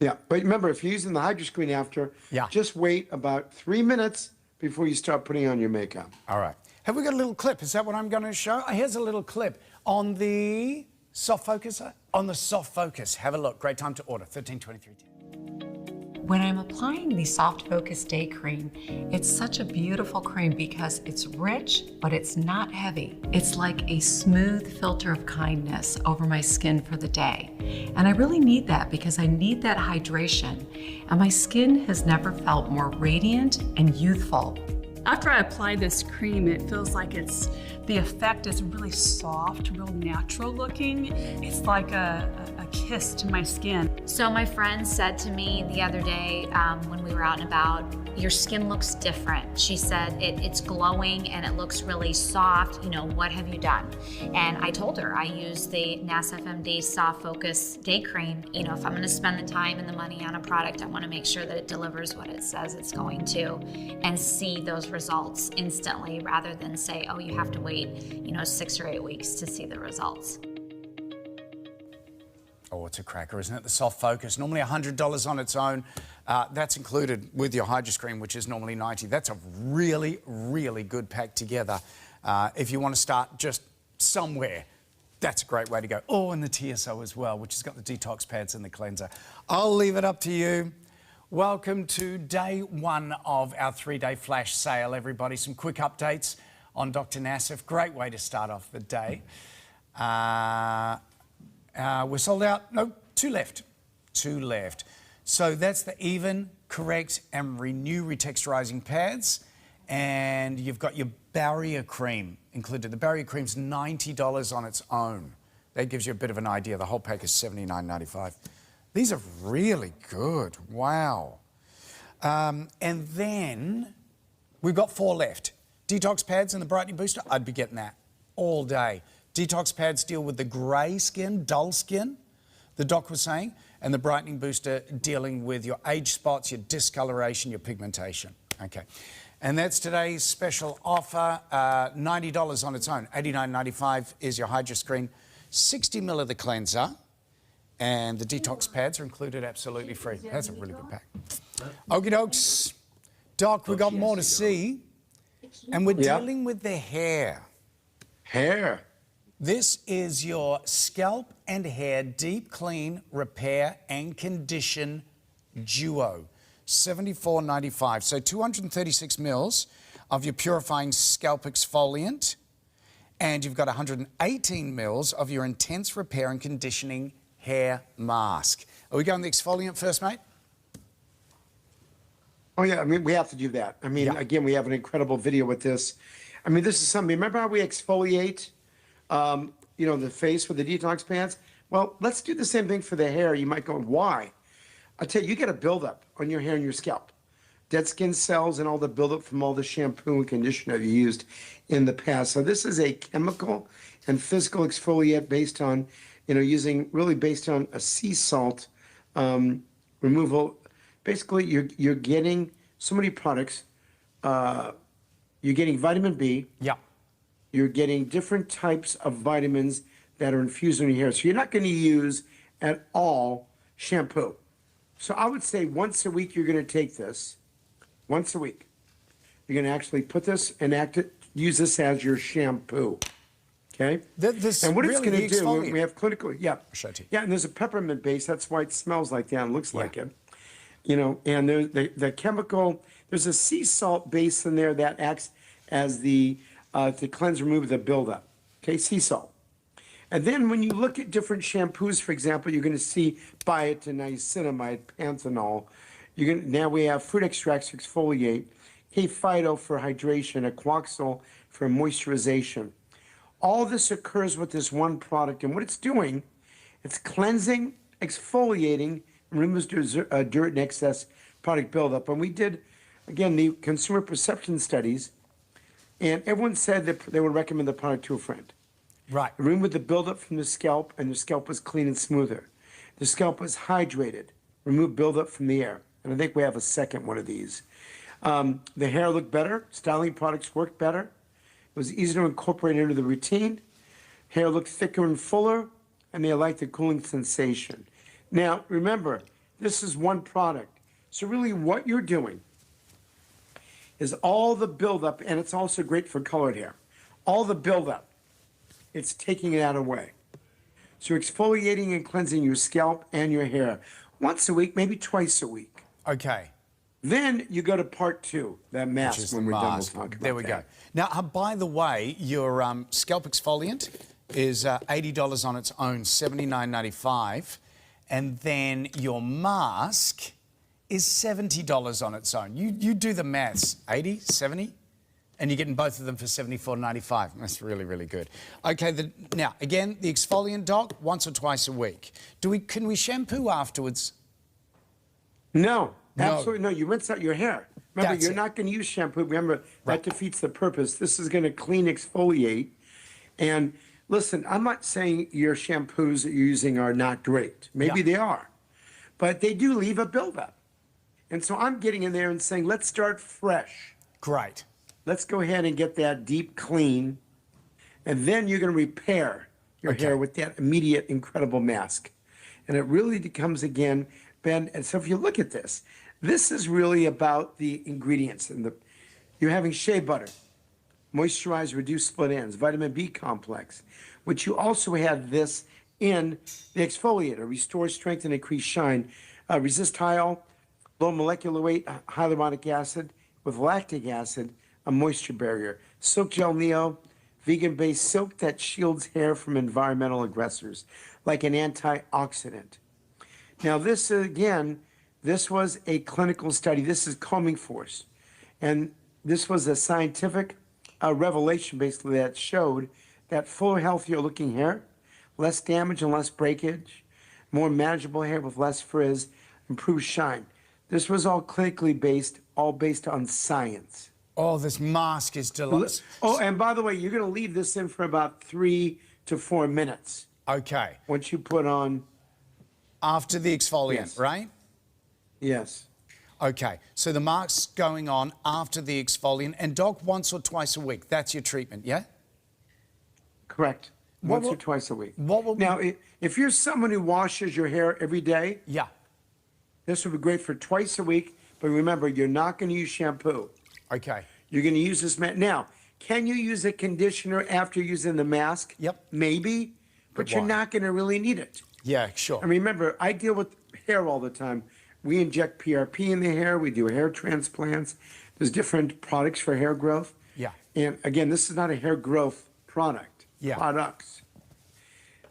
Yeah, but remember, if you're using the Hydro Screen after, just wait about 3 minutes before you start putting on your makeup. All right. Have we got a little clip? Is that what I'm going to show? Here's a little clip on the soft focus. On the soft focus. Have a look. Great time to order. 132310. When I'm applying the Soft Focus Day Cream, it's such a beautiful cream because it's rich, but it's not heavy. It's like a smooth filter of kindness over my skin for the day. And I really need that because I need that hydration. And my skin has never felt more radiant and youthful. After I apply this cream, it feels like the effect is really soft, real natural looking. It's like a kiss to my skin. So my friend said to me the other day when we were out and about, your skin looks different. She said it's glowing and it looks really soft. You know, what have you done? And I told her I use the NassifMD Soft Focus Day Cream. You know, if I'm gonna spend the time and the money on a product, I wanna make sure that it delivers what it says it's going to and see those results instantly rather than say, oh, you have to wait, you know, 6 or 8 weeks to see the results. Oh, it's a cracker, isn't it? The soft focus, normally $100 on its own. That's included with your Hydro Screen, which is normally $90. That's a really, really good pack together. If you want to start just somewhere, that's a great way to go. Oh, and the TSO as well, which has got the detox pads and the cleanser. I'll leave it up to you. Welcome to day 1 of our 3-day flash sale, everybody. Some quick updates on Dr. Nassif. Great way to start off the day. We're sold out. No, 2 left. 2 left. So that's the Even, Correct and Renew Retexturizing pads. And you've got your barrier cream included. The barrier cream's $90 on its own. That gives you a bit of an idea. The whole pack is $79.95. These are really good. Wow. And then we've got 4 left. Detox pads and the brightening booster. I'd be getting that all day. Detox pads deal with the grey skin, dull skin, the doc was saying, and the brightening booster dealing with your age spots, your discoloration, your pigmentation. Okay. And that's today's special offer, $90 on its own. $89.95 is your Hydro Screen, 60 ml of the cleanser, and the detox pads are included absolutely free. That's a really good pack. Okie dokes. Doc, we've got more to see, and we're dealing with the hair. Hair. This is your scalp and hair deep clean, repair and condition duo. $74.95. So 236 mils of your purifying scalp exfoliant, and you've got 118 mils of your intense repair and conditioning hair mask. Are we going the exfoliant first, mate? Oh, yeah, I mean, we have to do that. I mean, again, we have an incredible video with this. I mean, this is something, remember how we exfoliate, you know, the face with the detox pants? Well, let's do the same thing for the hair. You might go, why? I tell you, you get a buildup on your hair and your scalp. Dead skin cells and all the buildup from all the shampoo and conditioner you used in the past. So this is a chemical and physical exfoliate based on, you know, really based on a sea salt removal. Basically, you're getting so many products. You're getting vitamin B. Yeah. You're getting different types of vitamins that are infused in your hair. So you're not going to use at all shampoo. So I would say once a week you're going to take this. Once a week. You're going to actually put this and use this as your shampoo. Okay? And what it's going to do, we have clinical, I'll show it to you. Yeah, and there's a peppermint base. That's why it smells like that and looks like it. You know, and there's the chemical, there's a sea salt base in there that acts as the, to cleanse, remove the buildup. Okay, sea salt. And then when you look at different shampoos, for example, you're going to see biotinnicinamide, panthenol. Now we have fruit extracts to exfoliate, K-phyto for hydration, aquoxyl for moisturization. All this occurs with this one product, and what it's doing, it's cleansing, exfoliating, and removes dirt and excess product buildup. And we did, again, the consumer perception studies, and everyone said that they would recommend the product to a friend. Right. Remove the buildup from the scalp, and the scalp was clean and smoother. The scalp was hydrated. Remove buildup from the hair. And I think we have a second one of these. The hair looked better. Styling products worked better. It was easier to incorporate into the routine. Hair looked thicker and fuller, and they liked the cooling sensation. Now, remember, this is one product. So really what you're doing is all the buildup, and it's also great for colored hair. All the buildup, it's taking that away. So exfoliating and cleansing your scalp and your hair once a week, maybe twice a week. Okay. Then you go to part two, that mask, when we're done, we'll talk about There we go. Now, by the way, your scalp exfoliant is $80 on its own, $79.95. And then your mask is $70 on its own. You do the maths, 80, 70? And you're getting both of them for $74.95. That's really, really good. Okay, now, again, the exfoliant, Doc, once or twice a week. Can we shampoo afterwards? No, absolutely no. You rinse out your hair. Remember, That's you're it. not going to use shampoo. Remember, that defeats the purpose. This is going to clean, exfoliate. And listen, I'm not saying your shampoos that you're using are not great. Maybe they are. But they do leave a buildup. And so I'm getting in there and saying, let's start fresh. Great. Let's go ahead and get that deep clean. And then you're going to repair your hair with that immediate, incredible mask. And it really becomes, again, Ben, and so if you look at this, this is really about the ingredients. And you're having shea butter, moisturize, reduce split ends, vitamin B complex, which you also have this in the exfoliator, restore strength and increase shine, resist high low molecular weight hyaluronic acid with lactic acid, a moisture barrier, silk gel neo, vegan-based silk that shields hair from environmental aggressors, like an antioxidant. Now this, again, this was a clinical study. This is Combing Force. And this was a scientific revelation, basically, that showed that fuller, healthier looking hair, less damage and less breakage, more manageable hair with less frizz, improved shine. This was all clinically based, all based on science. Oh, this mask is delicious. Oh, and by the way, you're going to leave this in for about 3 to 4 minutes. Okay. Once you put on... After the exfoliant, right? Yes. Okay, so the mask's going on after the exfoliant, and Doc, once or twice a week. That's your treatment, yeah? Correct. Once or twice a week. Now, if you're someone who washes your hair every day, this would be great for twice a week. But remember, you're not going to use shampoo. Okay. You're going to use this mask. Now, can you use a conditioner after using the mask? Yep. Maybe, but you're not going to really need it. Yeah, sure. And remember, I deal with hair all the time. We inject PRP in the hair. We do hair transplants. There's different products for hair growth. Yeah. And again, this is not a hair growth product. Yeah. Products.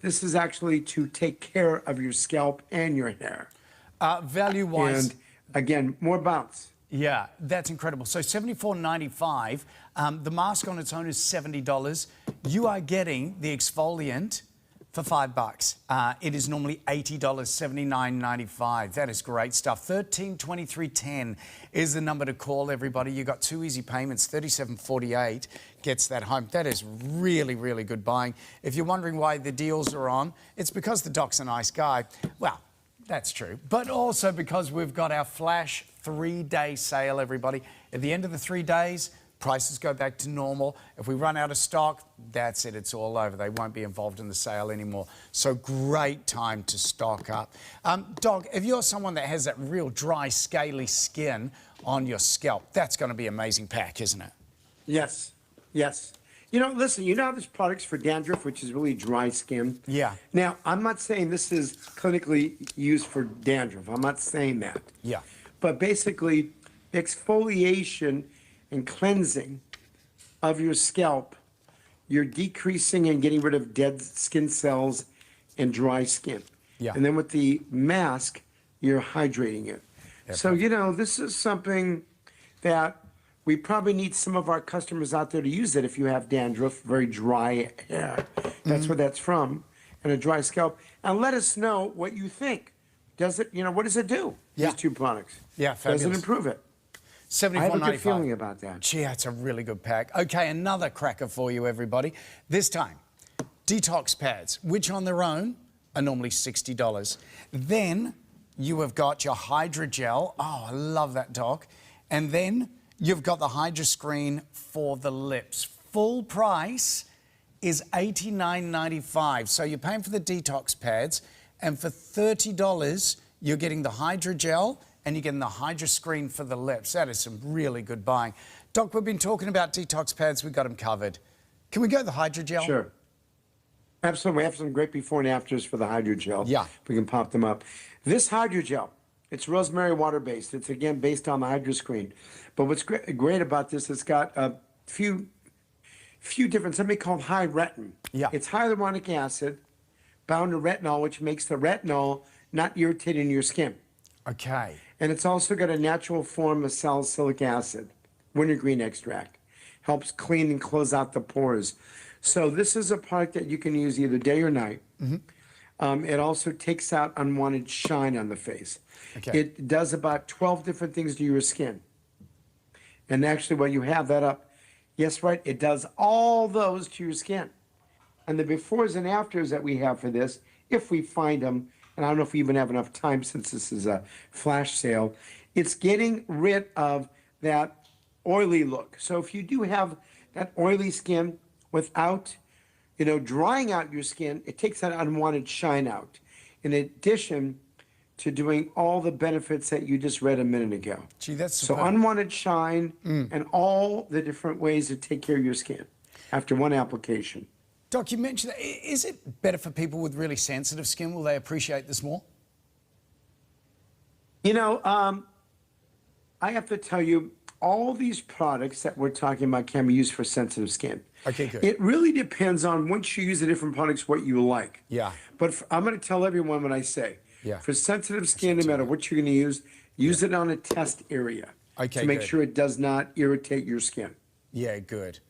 This is actually to take care of your scalp and your hair. Value-wise... And again, more bounce. Yeah, that's incredible. So $74.95. The mask on its own is $70. You are getting the exfoliant for $5. It is normally $80, $79.95. That is great stuff. 132310 is the number to call, everybody. You got 2 easy payments. $37.48 gets that home. That is really, really good buying. If you're wondering why the deals are on, it's because the doc's a nice guy. Well, that's true. But also because we've got our flash 3-day sale, everybody. At the end of the 3 days, prices go back to normal. If we run out of stock, that's it. It's all over. They won't be involved in the sale anymore. So great time to stock up. Doc, if you're someone that has that real dry, scaly skin on your scalp, that's going to be an amazing pack, isn't it? Yes, yes. You know, listen, you know how there's products for dandruff, which is really dry skin? Yeah. Now, I'm not saying this is clinically used for dandruff. I'm not saying that. Yeah. But basically, exfoliation and cleansing of your scalp, you're decreasing and getting rid of dead skin cells and dry skin. Yeah. And then with the mask, you're hydrating it. Yeah, so, you know, this is something that we probably need some of our customers out there to use it if you have dandruff, very dry hair. That's where that's from, and a dry scalp. And let us know what you think. Does it, you know, what does it do, these 2 products? Yeah, fabulous. Does it improve it? $74.95. I have a good feeling about that. Gee, that's a really good pack. Okay, another cracker for you, everybody. This time, detox pads, which on their own are normally $60. Then you have got your hydrogel. Oh, I love that, Doc. And then you've got the HydroScreen for the lips. Full price is $89.95. So you're paying for the detox pads, and for $30, you're getting the hydrogel and you're getting the HydroScreen for the lips. That is some really good buying. Doc, we've been talking about detox pads. We've got them covered. Can we go the hydrogel? Sure. Absolutely. We have some great before and afters for the hydrogel. Yeah. We can pop them up. This hydrogel, it's rosemary water-based. It's, again, based on the HydroScreen. But what's great about this, it's got a few different, something called high retin. Yeah. It's hyaluronic acid bound to retinol, which makes the retinol not irritating your skin. Okay. And it's also got a natural form of salicylic acid, wintergreen extract. Helps clean and close out the pores. So this is a product that you can use either day or night. It also takes out unwanted shine on the face. Okay. It does about 12 different things to your skin. And actually, when you have that up, yes, right, it does all those to your skin. And the befores and afters that we have for this, if we find them, and I don't know if we even have enough time since this is a flash sale, it's getting rid of that oily look. So if you do have that oily skin without, you know, drying out your skin, it takes that unwanted shine out. In addition to doing all the benefits that you just read a minute ago. Gee, that's so superb. unwanted shine and all the different ways to take care of your skin after one application. Doc, you mentioned that. Is it better for people with really sensitive skin? Will they appreciate this more? You know, I have to tell you, all these products that we're talking about can be used for sensitive skin. Okay, good. It really depends on, once you use the different products, what you like. Yeah. But I'm going to tell everyone what I say. Yeah. For sensitive skin, no matter what you're going to use it on a test area. Okay, to make good. sure it does not irritate your skin. Yeah, good.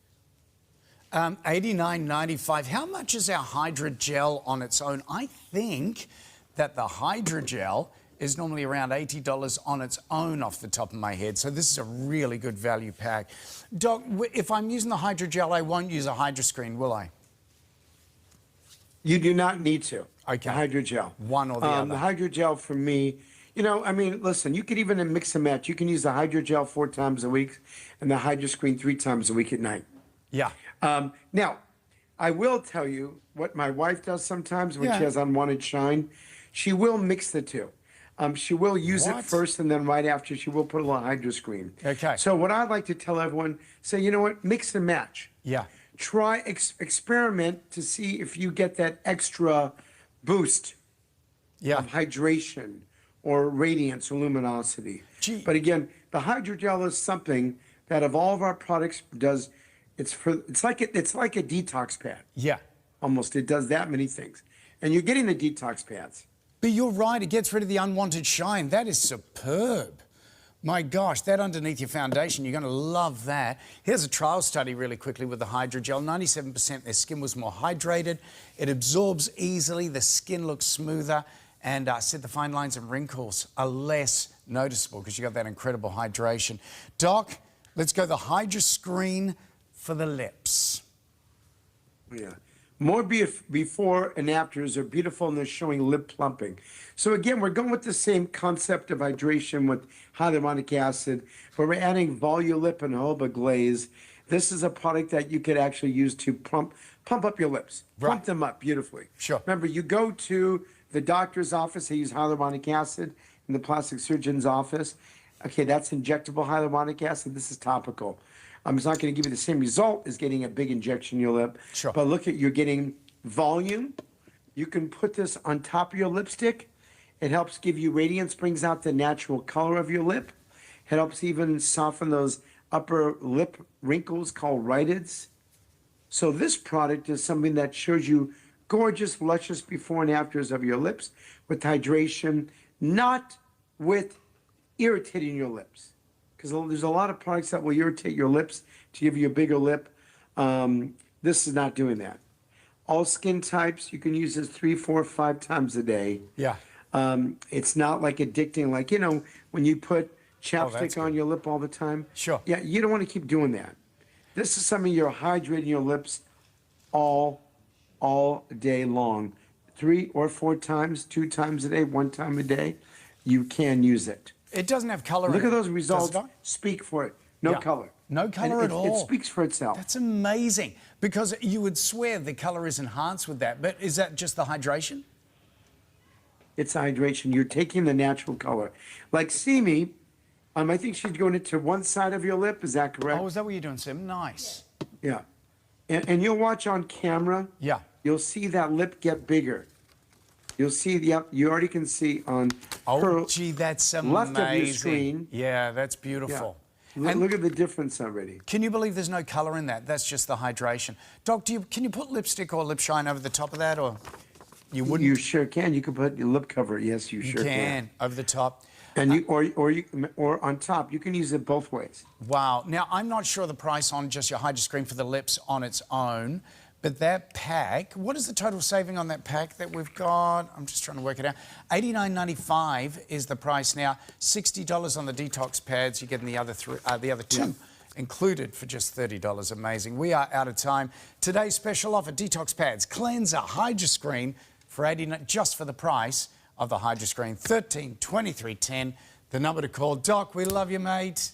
$89.95. How much is our hydrogel on its own? I think that the hydrogel is normally around $80 on its own off the top of my head. So this is a really good value pack. Doc, if I'm using the hydrogel, I won't use a HydroScreen, will I? You do not need to. Okay. The hydrogel. One or the other. The hydrogel for me, you know, I mean, listen, you could even mix and match. You can use the hydrogel 4 times a week and the HydroScreen 3 times a week at night. Yeah. Now, I will tell you what my wife does sometimes when Yeah. she has unwanted shine. She will mix the two. She will use it first, and then right after, she will put a little HydroScreen. Okay. So what I like to tell everyone, say, you know what, mix and match. Yeah. Try, experiment to see if you get that extra boost of hydration or radiance or luminosity. But again, the hydrogel is something that of all of our products does, it's like a detox pad. Yeah. almost. It does that many things. And you're getting the detox pads. But you're right, it gets rid of the unwanted shine. That is superb. My gosh, that underneath your foundation, you're going to love that. Here's a trial study really quickly with the hydrogel. 97% their skin was more hydrated. It absorbs easily. The skin looks smoother. And said the fine lines and wrinkles are less noticeable because you got that incredible hydration. Doc, let's go the Hydra Screen for the lips. Yeah. More before and afters are beautiful and they're showing lip plumping. So again, we're going with the same concept of hydration with hyaluronic acid, but we're adding Volulip and Jojoba Glaze. This is a product that you could actually use to pump up your lips, plump them up beautifully. Sure. Remember, you go to the doctor's office, they use hyaluronic acid. In the plastic surgeon's office, okay, that's injectable hyaluronic acid. This is topical. It's not going to give you the same result as getting a big injection in your lip. Sure. But look at, you're getting volume. You can put this on top of your lipstick. It helps give you radiance, brings out the natural color of your lip. It helps even soften those upper lip wrinkles called rhytids. So this product is something that shows you gorgeous, luscious before and afters of your lips with hydration, not with irritating your lips. Because there's a lot of products that will irritate your lips to give you a bigger lip. This is not doing that. All skin types, you can use this 3, 4, 5 times a day. Yeah. It's not like addicting, like, you know, when you put chapstick on your lip all the time. Sure. Yeah, you don't want to keep doing that. This is something you're hydrating your lips all day long. 3 or 4 times, 2 times a day, 1 time a day, you can use it. It doesn't have color in it. Look at those results. Does it? Speak for it. No color. No color at all. It speaks for itself. That's amazing. Because you would swear the color is enhanced with that. But is that just the hydration? It's hydration. You're taking the natural color. Like Simi, I think she's going into one side of your lip. Is that correct? Oh, is that what you're doing, Sim? Nice. Yeah. And you'll watch on camera. Yeah. You'll see that lip get bigger. You'll see, you already can see on her gee, that's amazing. left of your screen. Yeah, that's beautiful. Yeah. Look at the difference already. Can you believe there's no color in that? That's just the hydration. Doc, can you put lipstick or lip shine over the top of that, or you wouldn't? You sure can. You can put your lip cover. Yes, you sure can. Over the top. And or on top. You can use it both ways. Wow. Now, I'm not sure the price on just your Hydra Screen for the lips on its own, but that pack, what is the total saving on that pack that we've got? I'm just trying to work it out. $89.95 is the price now. $60 on the detox pads. You're getting the other two included for just $30. Amazing. We are out of time. Today's special offer: detox pads, cleanser, Hydra Screen for $89, just for the price of the Hydra Screen. 13 23 10. The number to call. Doc, we love you, mate.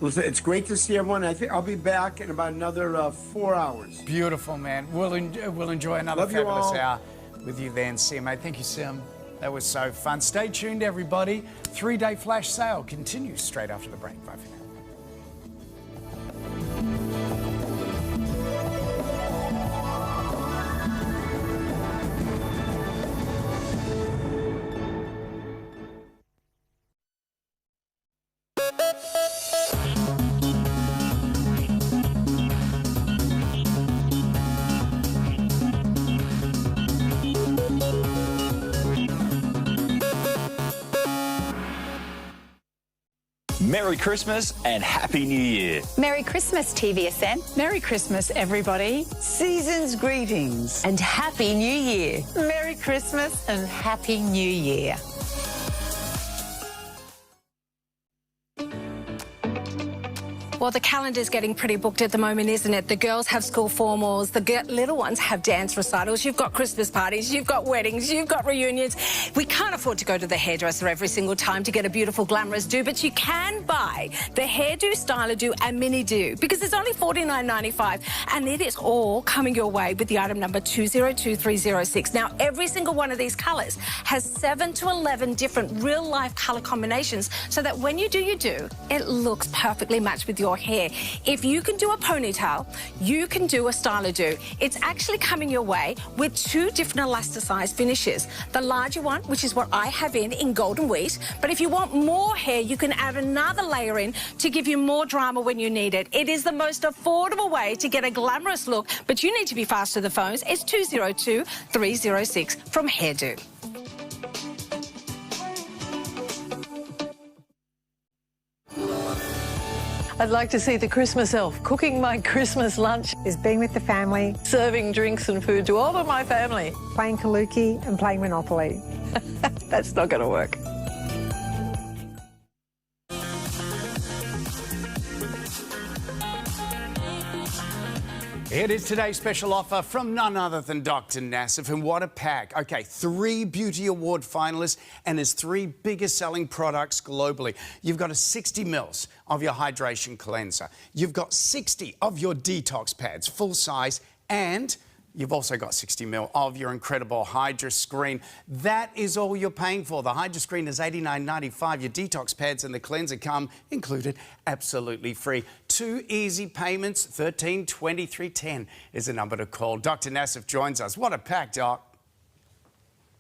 Listen, it's great to see everyone. I think I'll be back in about another 4 hours. Beautiful, man. We'll enjoy another fabulous hour with you then, Sim. Mate, thank you, Sim. That was so fun. Stay tuned, everybody. 3-day flash sale continues straight after the break. Bye for now. Merry Christmas and Happy New Year. Merry Christmas, TVSN. Merry Christmas, everybody. Season's greetings. And Happy New Year. Merry Christmas and Happy New Year. Well, the calendar's getting pretty booked at the moment, isn't it? The girls have school formals, the little ones have dance recitals, you've got Christmas parties, you've got weddings, you've got reunions. We can't afford to go to the hairdresser every single time to get a beautiful, glamorous do, but you can buy the hairdo, styler do and mini do because it's only $49.95 and it is all coming your way with the item number 202306. Now, every single one of these colours has 7 to 11 different real-life colour combinations so that when you do your do, it looks perfectly matched with your your hair. If you can do a ponytail, you can do a styler-do. It's actually coming your way with 2 different elasticized finishes. The larger one, which is what I have in golden wheat, but if you want more hair, you can add another layer in to give you more drama when you need it. It is the most affordable way to get a glamorous look, but you need to be fast to the phones. It's 202-306 from Hairdo. I'd like to see the Christmas elf cooking my Christmas lunch. Is being with the family. Serving drinks and food to all of my family. Playing Kaluki and playing Monopoly. That's not going to work. It is today's special offer from none other than Dr. Nassif, and what a pack. Okay, 3 Beauty Award finalists and his 3 biggest selling products globally. You've got a 60 mils of your hydration cleanser. You've got 60 of your detox pads, full size, and you've also got 60 mil of your incredible Hydra Screen. That is all you're paying for. The Hydra Screen is $89.95. Your detox pads and the cleanser come included absolutely free. 2 easy payments, $13.23.10 is the number to call. Dr. Nassif joins us. What a pack, Doc.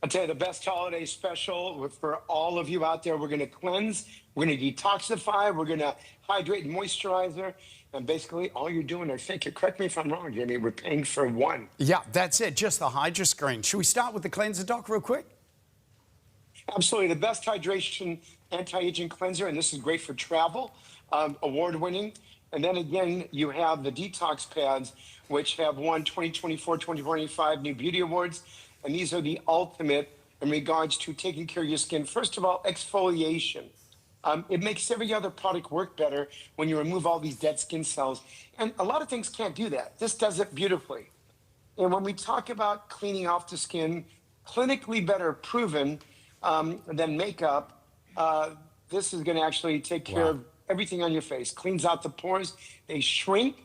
I'll tell you the best holiday special for all of you out there. We're going to cleanse, we're going to detoxify, we're going to hydrate and moisturizer. And basically, all you're doing, I think, correct me if I'm wrong, Jamie, we're paying for 1. Yeah, that's it, just the Hydra Screen. Should we start with the cleanser, Doc, real quick? Absolutely, the best hydration anti-aging cleanser, and this is great for travel, award-winning. And then again, you have the detox pads, which have won 2024, 2025 New Beauty Awards. And these are the ultimate in regards to taking care of your skin. First of all, exfoliation. It makes every other product work better when you remove all these dead skin cells. And a lot of things can't do that. This does it beautifully. And when we talk about cleaning off the skin, clinically better proven than makeup, this is going to actually take care of everything on your face. Cleans out the pores. They shrink.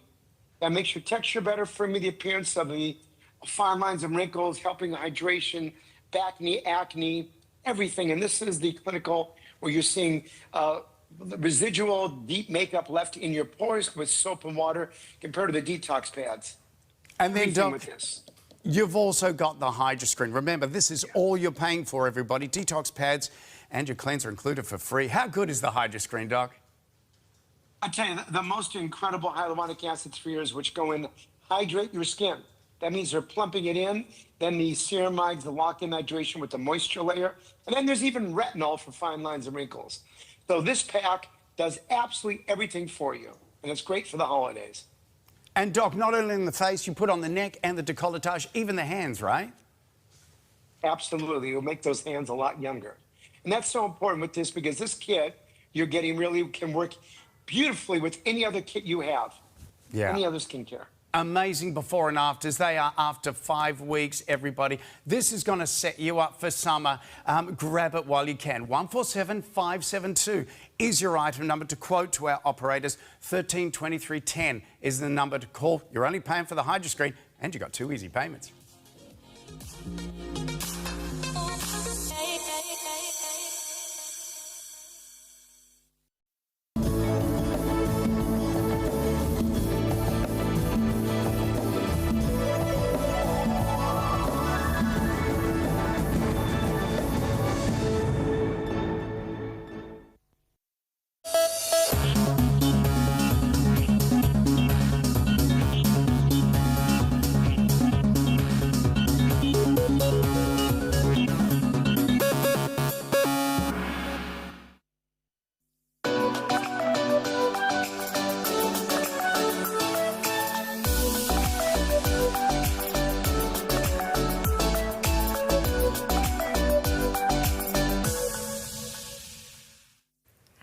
That makes your texture better, firming the appearance of the fine lines and wrinkles, helping hydration, acne, acne, everything. And this is the clinical where you're seeing residual deep makeup left in your pores with soap and water compared to the detox pads. And then, Doc, you've also got the Hydra Screen. Remember, this is all you're paying for, everybody. Detox pads and your cleanser included for free. How good is the Hydra Screen, Doc? I tell you, the most incredible hyaluronic acid spheres which go in, hydrate your skin. That means they're plumping it in. Then the ceramides, the lock-in hydration with the moisture layer. And then there's even retinol for fine lines and wrinkles. So this pack does absolutely everything for you. And it's great for the holidays. And Doc, not only in the face, you put on the neck and the décolletage, even the hands, right? Absolutely. It'll make those hands a lot younger. And that's so important with this because this kit you're getting really can work beautifully with any other kit you have. Yeah. Any other skincare. Amazing before and afters. They are after 5 weeks, everybody. This is going to set you up for summer. Grab it while you can. 147572 is your item number to quote to our operators. 132310 is the number to call. You're only paying for the Hydra Screen and you got 2 easy payments.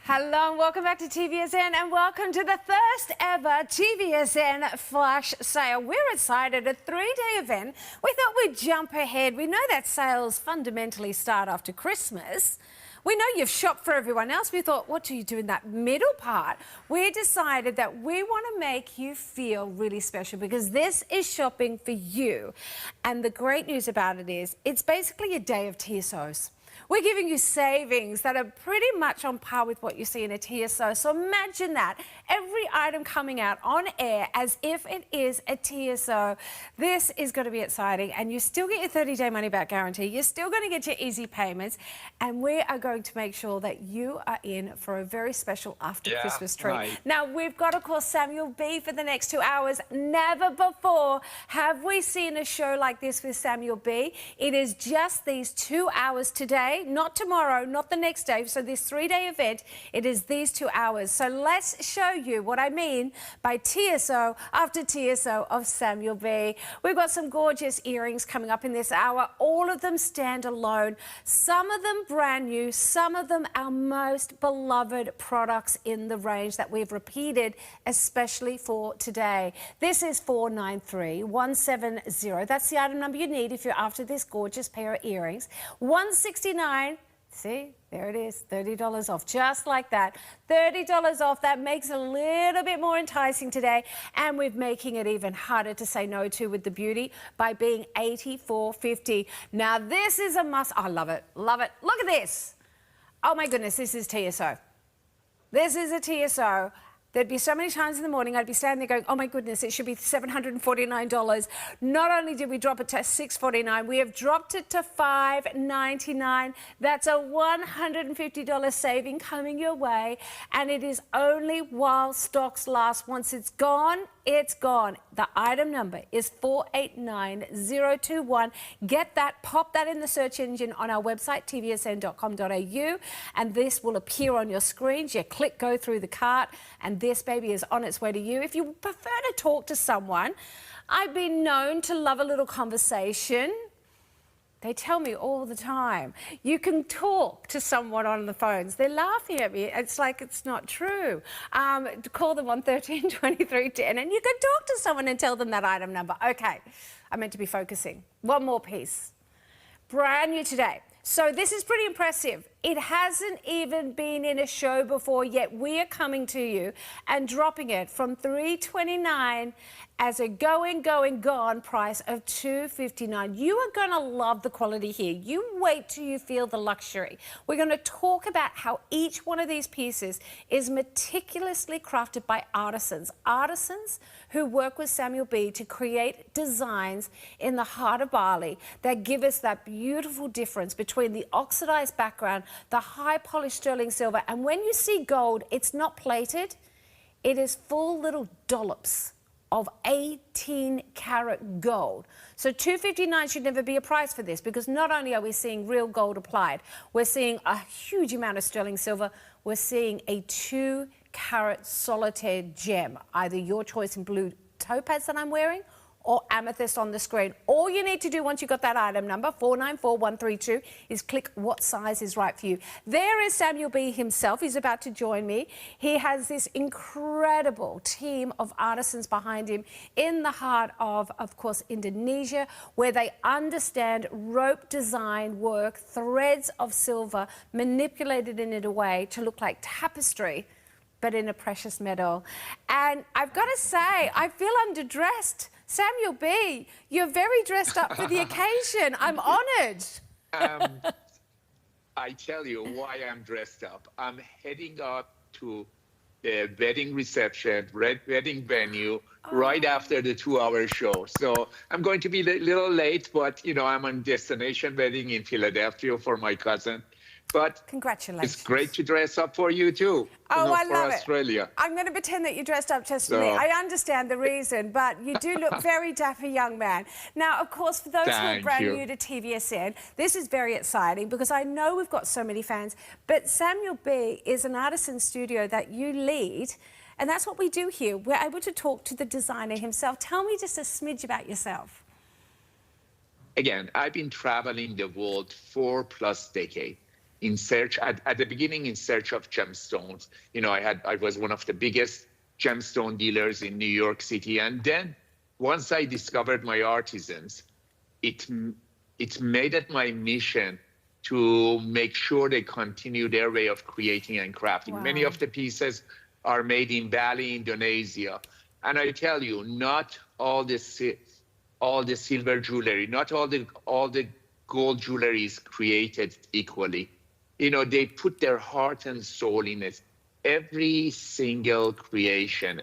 Hello and welcome back to TVSN and welcome to the first ever TVSN Flash Sale. We're excited, a 3-day event. We thought we'd jump ahead. We know that sales fundamentally start after Christmas. We know you've shopped for everyone else. We thought, what do you do in that middle part? We decided that we want to make you feel really special because this is shopping for you. And the great news about it is it's basically a day of TSOs. We're giving you savings that are pretty much on par with what you see in a TSO. So imagine that. Every item coming out on air as if it is a TSO. This is going to be exciting. And you still get your 30-day money-back guarantee. You're still going to get your easy payments. And we are going to make sure that you are in for a very special after-Christmas treat. Right. Now, we've got, of course, Samuel B for the next 2 hours. Never before have we seen a show like this with Samuel B. It is just these 2 hours today. Not tomorrow, not the next day. So this 3-day event, it is these 2 hours. So let's show you what I mean by TSO after TSO of Samuel B. We've got some gorgeous earrings coming up in this hour. All of them stand alone. Some of them brand new, some of them our most beloved products in the range that we've repeated, especially for today. This is 493170. That's the item number you need if you're after this gorgeous pair of earrings. $169. See, there it is, $30 off, just like that. $30 off, that makes it a little bit more enticing today, and we're making it even harder to say no to with the beauty by being $84.50. Now, this is a must. I love it, love it. Look at this. Oh, my goodness, this is TSO. This is a TSO. There'd be so many times in the morning I'd be standing there going, oh my goodness, it should be $749. Not only did we drop it to $649, we have dropped it to $599. That's a $150 saving coming your way, and it is only while stocks last. Once it's gone, it's gone. The item number is 489021. Get that, pop that in the search engine on our website, tvsn.com.au, and this will appear on your screens. You click go through the cart, and this baby is on its way to you. If you prefer to talk to someone, I've been known to love a little conversation. They tell me all the time, you can talk to someone on the phones. They're laughing at me. It's like it's not true. Call them on 13 23 10 and you can talk to someone and tell them that item number. Okay, I meant to be focusing. One more piece. Brand new today. So this is pretty impressive. It hasn't even been in a show before yet. We are coming to you and dropping it from $329 as a going, gone price of $259. You are going to love the quality here. You wait till you feel the luxury. We're going to talk about how each one of these pieces is meticulously crafted by artisans. Artisans who work with Samuel B to create designs in the heart of Bali that give us that beautiful difference between the oxidized background, the high polished sterling silver, and when you see gold, it's not plated. It is full little dollops of 18 karat gold. So $259 should never be a price for this, because not only are we seeing real gold applied, we're seeing a huge amount of sterling silver, we're seeing a 2 carat solitaire gem, either your choice in blue topaz that I'm wearing or amethyst on the screen. All you need to do once you've got that item number, 494132, is click what size is right for you. There is Samuel B himself. He's about to join me. He has this incredible team of artisans behind him in the heart of course, Indonesia, where they understand rope design work, threads of silver manipulated in a way to look like tapestry, but in a precious metal. And I've got to say, I feel underdressed. Samuel B, you're very dressed up for the occasion. I'm honoured. I tell you why I'm dressed up. I'm heading up to the wedding reception, wedding venue, right after the 2-hour show. So I'm going to be a little late, but, you know, I'm on destination wedding in Philadelphia for my cousin. But congratulations. It's great to dress up for you too. Oh, I love Australia. it. I'm going to pretend that you dressed up just for me. I understand the reason, but you do look very dapper, young man. Now, of course, for those who are brand new to TVSN, this is very exciting because I know we've got so many fans, but Samuel B is an artisan studio that you lead, and that's what we do here. We're able to talk to the designer himself. Tell me just a smidge about yourself. Again, I've been traveling the world 4+ decades. In search, at the beginning, in search of gemstones. You know, I was one of the biggest gemstone dealers in New York City. And then once I discovered my artisans, it made it my mission to make sure they continue their way of creating and crafting. Wow. Many of the pieces are made in Bali, Indonesia. And I tell you, not all the silver jewelry, not all the gold jewelry is created equally. You know, they put their heart and soul in it. Every single creation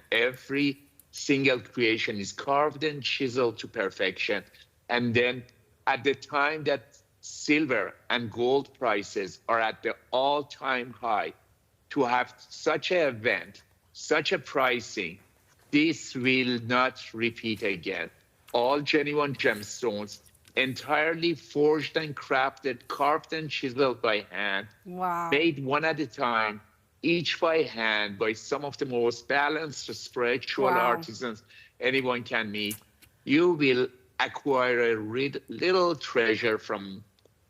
is carved and chiseled to perfection. And then at the time that silver and gold prices are at the all-time high, to have such an event, such a pricing, this will not repeat again. All genuine gemstones, entirely forged and crafted, carved and chiseled by hand, made one at a time, each by hand, by some of the most balanced spiritual artisans anyone can meet. You will acquire a little treasure from,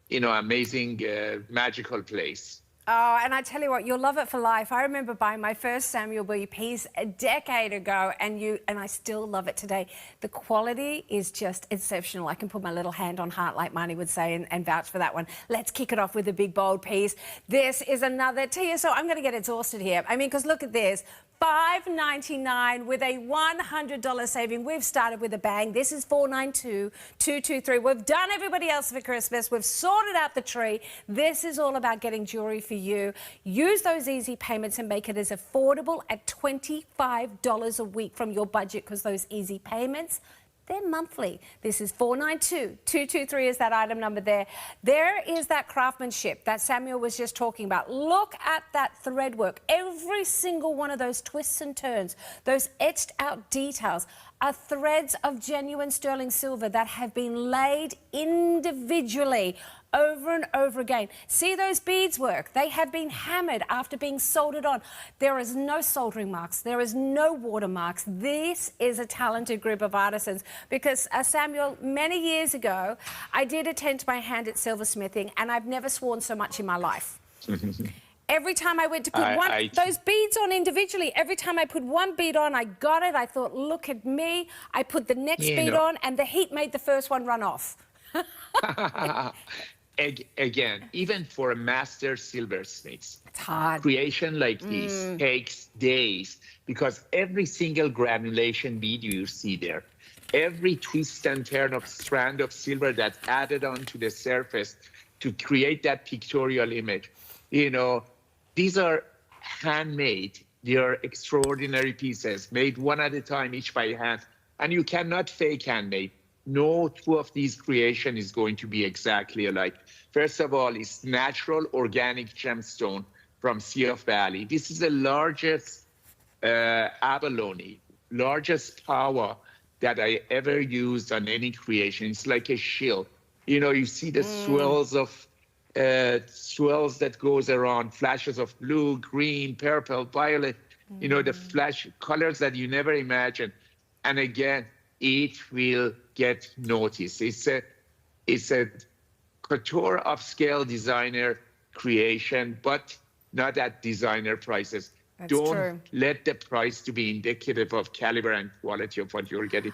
you know, amazing, magical place. Oh, and I tell you what, you'll love it for life. I remember buying my first Samuel Billy piece a decade ago, and I still love it today. The quality is just exceptional. I can put my little hand on heart, like Marnie would say, and vouch for that one. Let's kick it off with a big, bold piece. This is another TSO. I'm going to get exhausted here. I mean, because look at this. $5.99 with a $100 saving. We've started with a bang. This is $492,223. We've done everybody else for Christmas. We've sorted out the tree. This is all about getting jewelry for you. Use those easy payments and make it as affordable at $25 a week from your budget, because those easy payments, they're monthly. This is $492,223 is that item number there. There is that craftsmanship that Samuel was just talking about. Look at that thread work. Every single one of those twists and turns, those etched out details are threads of genuine sterling silver that have been laid individually over and over again. See those beads work? They have been hammered after being soldered on. There is no soldering marks. There is no watermarks. This is a talented group of artisans, because Samuel, many years ago, I did attend my hand at silversmithing, and I've never sworn so much in my life. Every time I went to put those beads on individually, every time I put one bead on, I got it. I thought, look at me. I put the next bead on, and the heat made the first one run off. Again, even for a master silversmith, it's hard. Creation like this takes days, because every single granulation bead you see there, every twist and turn of strand of silver that's added onto the surface to create that pictorial image, you know, these are handmade. They are extraordinary pieces, made one at a time, each by hand, and you cannot fake handmade. No two of these creation is going to be exactly alike. First of all, it's natural organic gemstone from Sea of Valley. This is the largest abalone, largest power that I ever used on any creation. It's like a shield. You know, you see the swirls that goes around, flashes of blue, green, purple, violet, you know, the flash colors that you never imagined. And again, it will get noticed. It's a couture upscale designer creation, but not at designer prices. Don't let the price to be indicative of caliber and quality of what you're getting.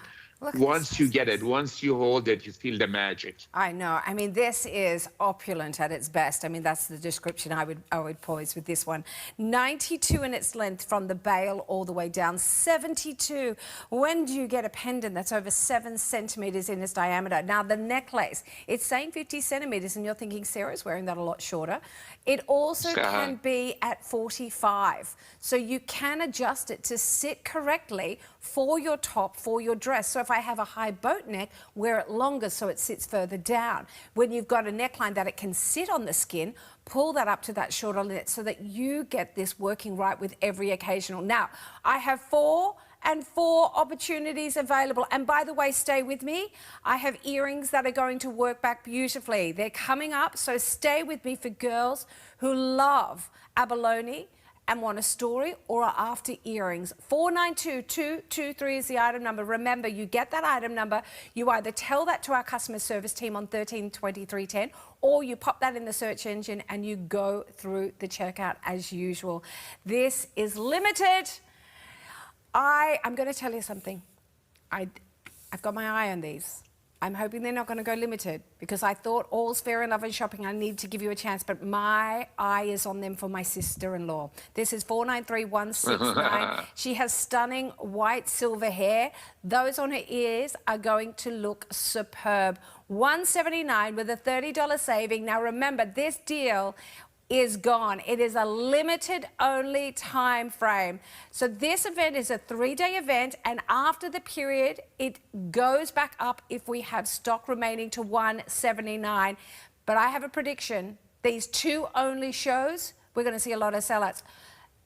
Once you get it, once you hold it, you feel the magic. I know. I mean, this is opulent at its best. I mean, that's the description I would pose with this one. 92 in its length from the bail all the way down. 72. When do you get a pendant that's over 7 centimetres in its diameter? Now, the necklace, it's saying 50 centimetres, and you're thinking Sarah's wearing that a lot shorter. It also can be at 45. So you can adjust it to sit correctly for your top, for your dress. So if I have a high boat neck, wear it longer so it sits further down. When you've got a neckline that it can sit on the skin, pull that up to that shorter length so that you get this working right with every occasional. Now, I have 4 and 4 opportunities available. And by the way, stay with me. I have earrings that are going to work back beautifully. They're coming up, so stay with me for girls who love abalone and want a story or are after earrings. 492-223 is the item number. Remember, you get that item number, you either tell that to our customer service team on 132310, or you pop that in the search engine and you go through the checkout as usual. This is limited. I'm going to tell you something. I've got my eye on these. I'm hoping they're not going to go limited because I thought all's fair in love and shopping. I need to give you a chance, but my eye is on them for my sister-in-law. This is 493169. She has stunning white silver hair. Those on her ears are going to look superb. $179 with a $30 saving. Now remember, this deal is gone. It is a limited only time frame. So this event is a 3-day event, and after the period, it goes back up if we have stock remaining to $179. But I have a prediction. These 2 only shows, we're going to see a lot of sellouts.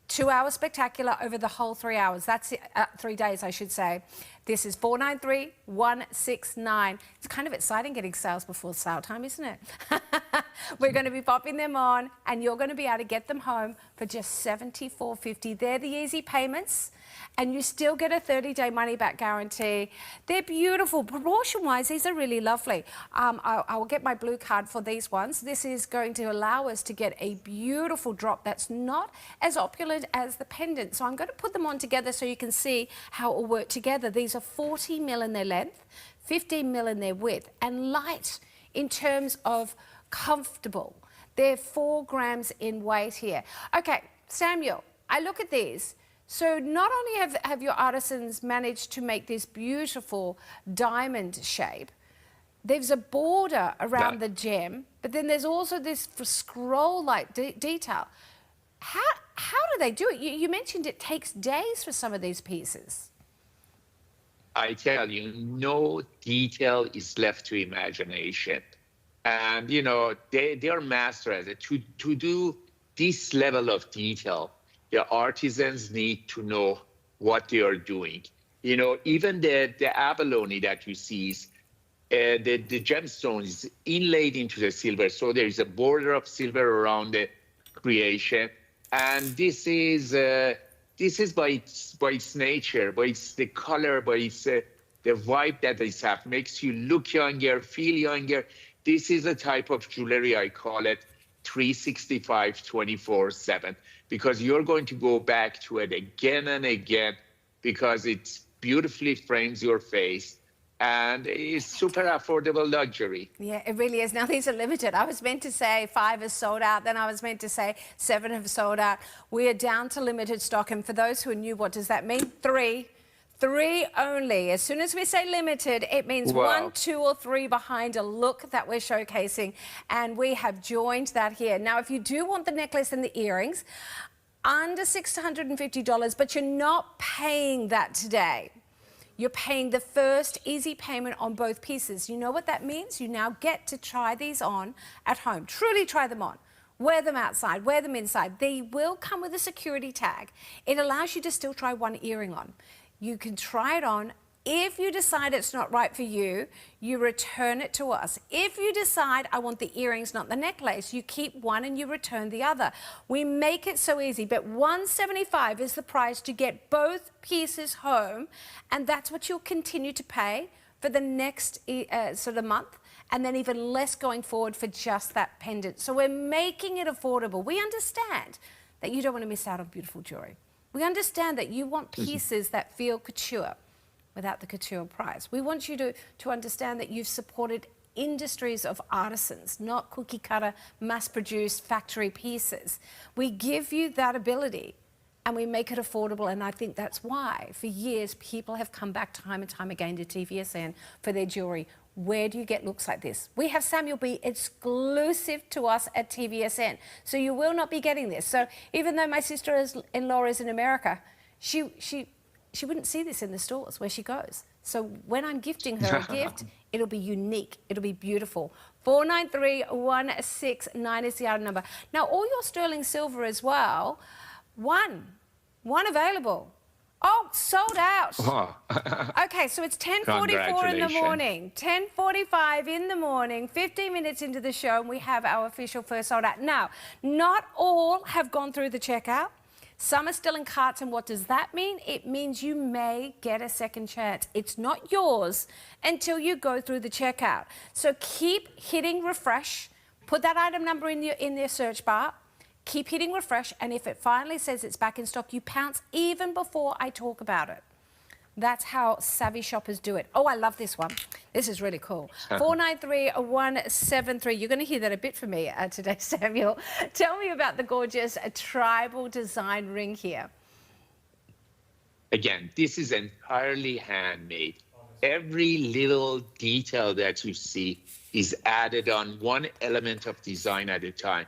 2-hour spectacular over the whole 3 hours. That's 3 days, I should say. This is 493169. It's kind of exciting getting sales before sale time, isn't it? We're going to be popping them on, and you're going to be able to get them home for just $74.50. They're the easy payments, and you still get a 30-day money-back guarantee. They're beautiful. Proportion-wise, these are really lovely. I will get my blue card for these ones. This is going to allow us to get a beautiful drop that's not as opulent as the pendant. So I'm going to put them on together so you can see how it will work together. These are 40 mil in their length, 15 mil in their width, and light in terms of comfortable. They're 4 grams in weight here. Okay, Samuel, I look at these. So not only have your artisans managed to make this beautiful diamond shape, there's a border around the gem, but then there's also this scroll-like detail. How do they do it? You mentioned it takes days for some of these pieces. I tell you, no detail is left to imagination. And, you know, they are master at it. To do this level of detail, the artisans need to know what they are doing. You know, even the abalone that you see, the gemstone is inlaid into the silver. So there is a border of silver around the creation. And this is by its nature, by its the color, by its the vibe that it has, makes you look younger, feel younger. This is a type of jewelry, I call it 365, 24/7, because you're going to go back to it again and again because it beautifully frames your face. And it's super affordable luxury. Yeah, it really is. Now, these are limited. I was meant to say 5 is sold out. Then I was meant to say 7 have sold out. We are down to limited stock. And for those who are new, what does that mean? 3. 3 only. As soon as we say limited, it means 1, 2, or 3 behind a look that we're showcasing. And we have joined that here. Now, if you do want the necklace and the earrings, under $650, but you're not paying that today. You're paying the first easy payment on both pieces. You know what that means? You now get to try these on at home. Truly try them on. Wear them outside, wear them inside. They will come with a security tag. It allows you to still try one earring on. You can try it on. If you decide it's not right for you, you return it to us. If you decide I want the earrings, not the necklace, you keep one and you return the other. We make it so easy, but $175 is the price to get both pieces home, and that's what you'll continue to pay for the next sort of month, and then even less going forward for just that pendant. So we're making it affordable. We understand that you don't want to miss out on beautiful jewelry. We understand that you want pieces that feel couture without the couture price. We want you to understand that you've supported industries of artisans, not cookie cutter, mass-produced factory pieces. We give you that ability and we make it affordable, and I think that's why for years people have come back time and time again to TVSN for their jewelry. Where do you get looks like this? We have Samuel B exclusive to us at TVSN, so you will not be getting this. So even though my sister-in-law is in America, she wouldn't see this in the stores where she goes. So when I'm gifting her a gift, it'll be unique. It'll be beautiful. 493169 is the item number. Now, all your sterling silver as well, one available. Oh, sold out. Oh. Okay, so it's 10:44 in the morning, 10:45 in the morning, 15 minutes into the show, and we have our official first sold out. Now, not all have gone through the checkout. Some are still in carts, and what does that mean? It means you may get a second chance. It's not yours until you go through the checkout. So keep hitting refresh. Put that item number in your search bar. Keep hitting refresh, and if it finally says it's back in stock, you pounce even before I talk about it. That's how savvy shoppers do it. Oh, I love this one. This is really cool. 493-173. You're going to hear that a bit from me today, Samuel. Tell me about the gorgeous tribal design ring here. Again, this is entirely handmade. Every little detail that you see is added on one element of design at a time.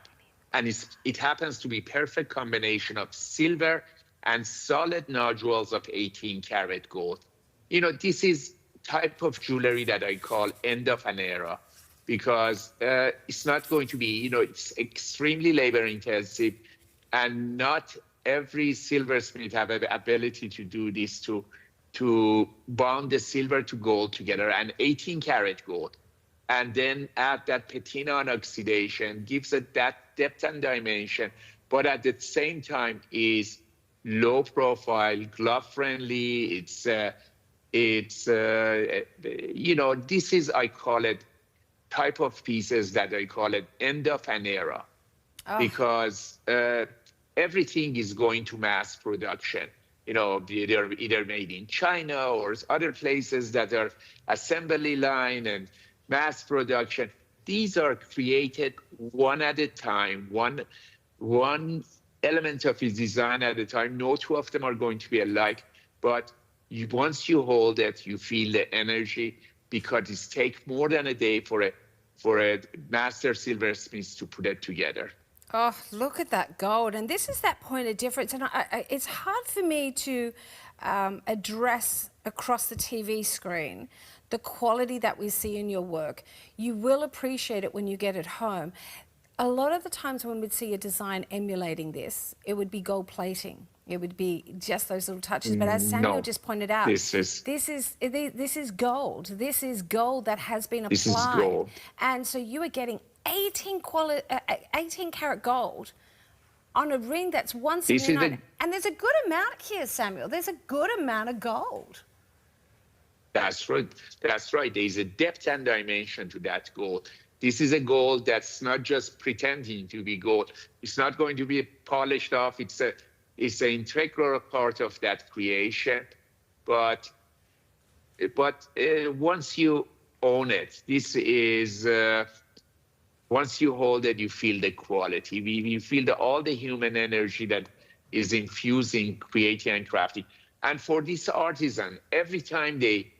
And it happens to be perfect combination of silver and solid nodules of 18 karat gold. You know, this is type of jewelry that I call end of an era, because it's not going to be, you know, it's extremely labor intensive, and not every silversmith have the ability to do this, to bond the silver to gold together, and 18 karat gold, and then add that patina on oxidation, gives it that depth and dimension, but at the same time is low profile, glove friendly. It's you know, this is, I call it, type of pieces that I call it end of an era, because everything is going to mass production. You know, they're either made in China or other places that are assembly line and mass production. These are created one at a time, one element of his design at a time. No two of them are going to be alike, but once you hold it, you feel the energy, because it takes more than a day for a master silversmith to put it together. Oh, look at that gold. And this is that point of difference. And it's hard for me to address across the TV screen the quality that we see in your work. You will appreciate it when you get it home. A lot of the times when we'd see a design emulating this, it would be gold plating. It would be just those little touches. But as Samuel just pointed out, this is gold. This is gold that has been applied. This is gold. And so you are getting 18 karat gold on a ring that's 179. And there's a good amount here, Samuel. There's a good amount of gold. That's right. That's right. There's a depth and dimension to that gold. This is a gold that's not just pretending to be gold. It's not going to be polished off. It's an integral part of that creation. But once you own it, this is, once you hold it, you feel the quality. You feel all the human energy that is infusing, creating, and crafting. And for this artisan, every time they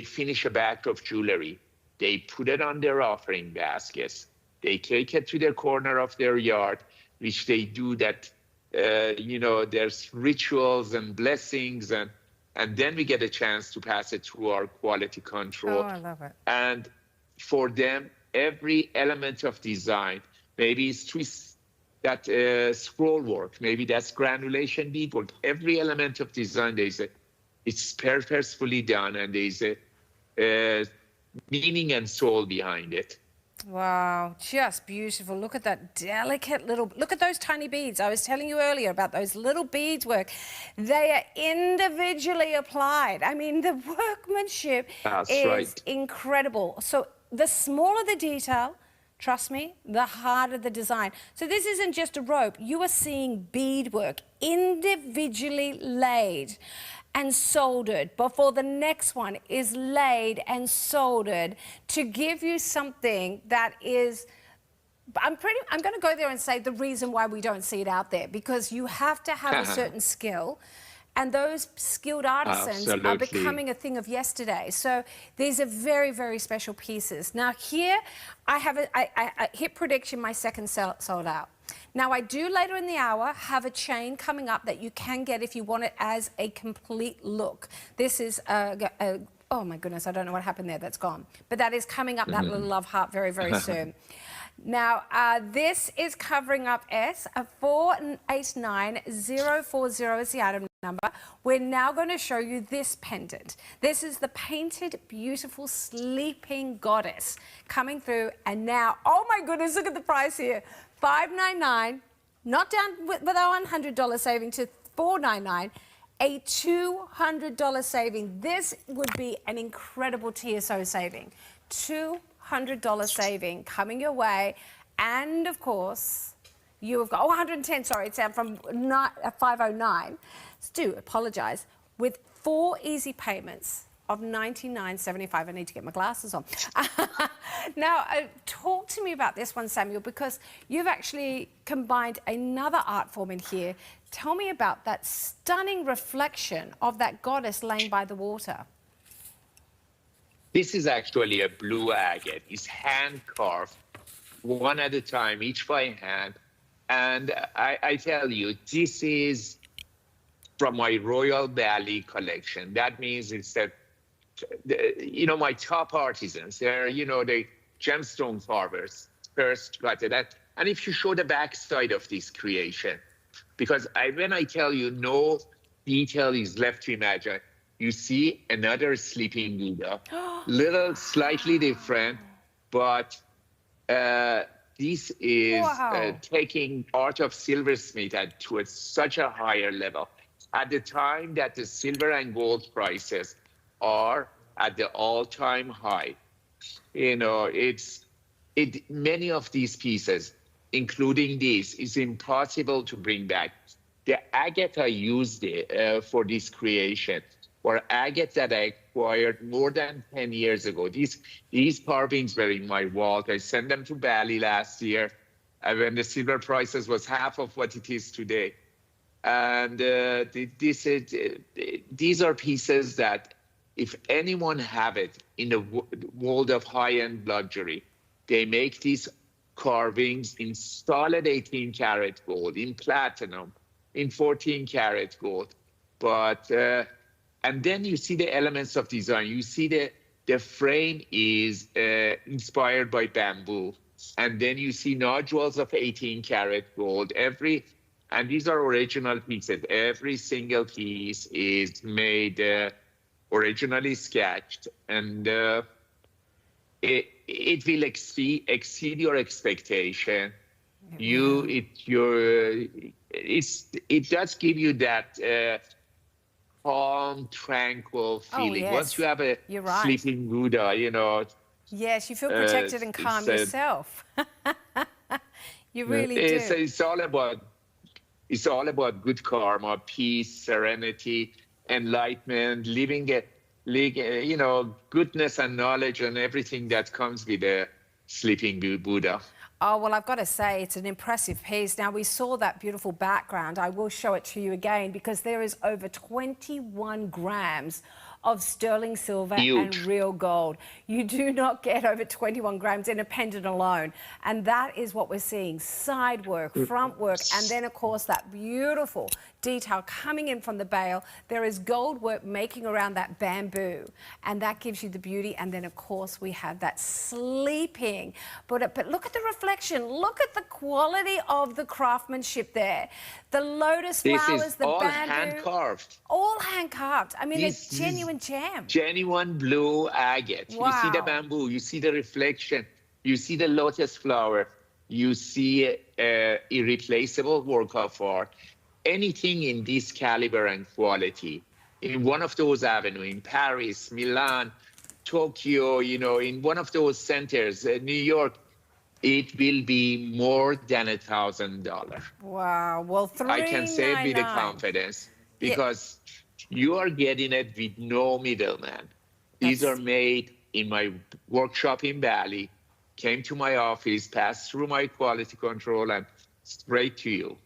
finish a batch of jewelry, they put it on their offering baskets. They take it to the corner of their yard, which they do that, you know, there's rituals and blessings, and then we get a chance to pass it through our quality control. Oh, I love it. And for them, every element of design, maybe it's that scroll work, maybe that's granulation beadwork. Every element of design, it's purposefully done, and there's a meaning and soul behind it. Wow, just beautiful. Look at that delicate little, look at those tiny beads. I was telling you earlier about those little beads work. They are individually applied. I mean, the workmanship is incredible. So the smaller the detail, trust me, the harder the design. So this isn't just a rope. You are seeing beadwork individually laid and soldered before the next one is laid and soldered to give you something that is, I'm going to go there and say the reason why we don't see it out there, because you have to have a certain skill, and those skilled artisans are becoming a thing of yesterday. So these are very, very special pieces. Now here, I have a hit prediction, my second sold out. Now, I do later in the hour have a chain coming up that you can get if you want it as a complete look. This is oh my goodness, I don't know what happened there, that's gone. But that is coming up, that little love heart, very, very soon. Now, this is covering up S, 489040 is the item number. We're now going to show you this pendant. This is the painted, beautiful, sleeping goddess coming through. And now, oh my goodness, look at the price here. $599, not down with our $100 saving to $499, a $200 saving. This would be an incredible TSO saving. $200 saving coming your way. And of course, you have got, 110, sorry, it's down from 509. Do apologize. With 4 easy payments, of $99.75. I need to get my glasses on. Now, talk to me about this one, Samuel, because you've actually combined another art form in here. Tell me about that stunning reflection of that goddess laying by the water. This is actually a blue agate. It's hand carved, one at a time, each by hand. And I tell you, this is from my Royal Valley collection. That means it's that, you know, my top artisans, they're, you know, the gemstone carvers first got it. And if you show the back side of this creation, because when I tell you no detail is left to imagine, you see another sleeping Buddha, little slightly different, but this is taking art of silversmith to such a higher level. At the time that the silver and gold prices are at the all-time high, you know, many of these pieces, including this, is impossible to bring back. The agate I used for this creation were agates that I acquired more than 10 years ago. These carvings were in my vault. I sent them to Bali last year when the silver prices was half of what it is today. And these are pieces that if anyone have it in the world of high-end luxury, they make these carvings in solid 18 karat gold, in platinum, in 14 karat gold. But and then you see the elements of design. You see the frame is inspired by bamboo. And then you see nodules of 18 karat gold. And these are original pieces. Every single piece is made originally sketched. And it will exceed your expectation. It does give you that calm, tranquil feeling. Yes. Once you have a sleeping Buddha, you know. Yes, you feel protected and calm yourself. You really do. It's all about good karma, peace, serenity, enlightenment, living you know, goodness and knowledge and everything that comes with a sleeping Buddha. Oh, well, I've got to say, it's an impressive piece. Now, we saw that beautiful background. I will show it to you again because there is over 21 grams of sterling silver and real gold. You do not get over 21 grams in a pendant alone. And that is what we're seeing. Side work, front work, and then, of course, that beautiful detail coming in from the bale. There is gold work making around that bamboo, and that gives you the beauty. And then, of course, we have that sleeping. But look at the reflection. Look at the quality of the craftsmanship there. The lotus flowers, the all bamboo. hand-carved. All hand-carved. I mean, it's genuine gem. Genuine blue agate. Wow. You see the bamboo, you see the reflection, you see the lotus flower, you see irreplaceable work of art. Anything in this caliber and quality, in one of those avenues, in Paris, Milan, Tokyo, you know, in one of those centers, New York, it will be more than $1,000. Wow. Well, I can say it with the confidence because you are getting it with no middleman. These are made in my workshop in Bali, came to my office, passed through my quality control, and straight to you.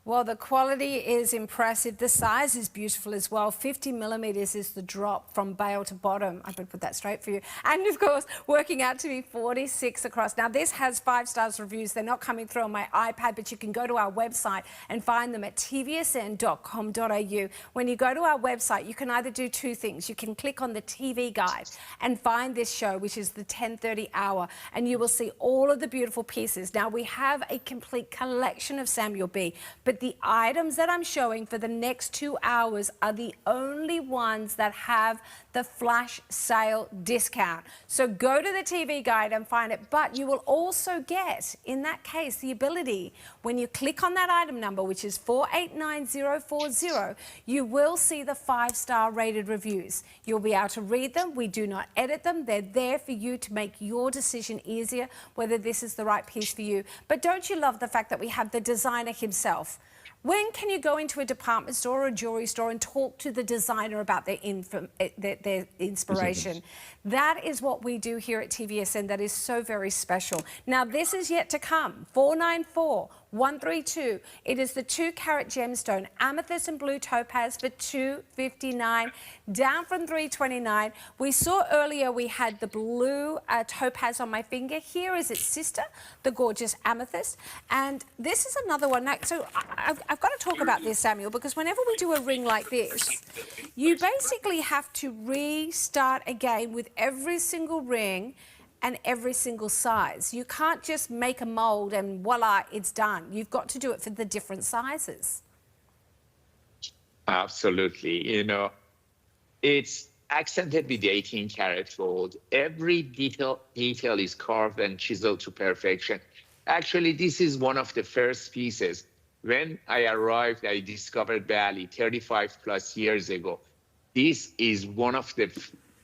Well, the quality is impressive. The size is beautiful as well. 50 millimeters is the drop from bale to bottom. I better put that straight for you. And of course, working out to be 46 across. Now, this has 5 stars reviews. They're not coming through on my iPad, but you can go to our website and find them at tvsn.com.au. When you go to our website, you can either do 2 things. You can click on the TV guide and find this show, which is the 10:30 hour, and you will see all of the beautiful pieces. Now, we have a complete collection of Samuel B, but the items that I'm showing for the next 2 hours are the only ones that have the flash sale discount. So go to the TV guide and find it, but you will also get, in that case, the ability, when you click on that item number, which is 489040, you will see the 5-star rated reviews. You'll be able to read them. We do not edit them. They're there for you to make your decision easier, whether this is the right piece for you. But don't you love the fact that we have the designer himself When can you go into a department store or a jewelry store and talk to the designer about their inspiration? That is what we do here at TVSN. That is so very special. Now, this is yet to come. 494-132. It is the 2-carat gemstone, amethyst and blue topaz for $259, down from $329. We saw earlier we had the blue topaz on my finger. Here is its sister, the gorgeous amethyst. And this is another one. Now, so I've got to talk about this, Samuel, because whenever we do a ring like this, you basically have to restart again with every single ring and every single size. You can't just make a mold and voila, it's done. You've got to do it for the different sizes. Absolutely. You know, it's accented with 18-karat gold. Every detail is carved and chiseled to perfection. Actually, this is one of the first pieces. When I arrived, I discovered Bali 35 plus years ago. This is one of the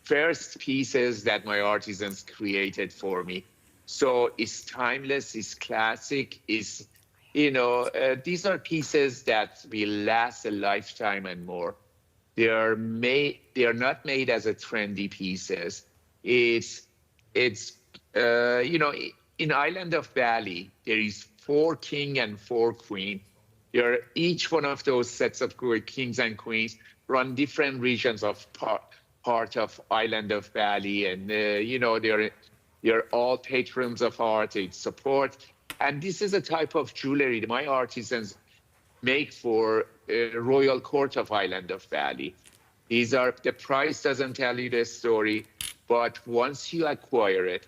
first pieces that my artisans created for me. So it's timeless, it's classic, it's, you know, these are pieces that will last a lifetime and more. They are not made as a trendy pieces. It's you know, in island of Bali, there is 4 king and 4 queen. Each one of those sets of kings and queens run different regions of part of island of Bali, and you know, they're all patrons of art. They support, and this is a type of jewelry that my artisans make for royal court of island of Bali. The price doesn't tell you the story, but once you acquire it,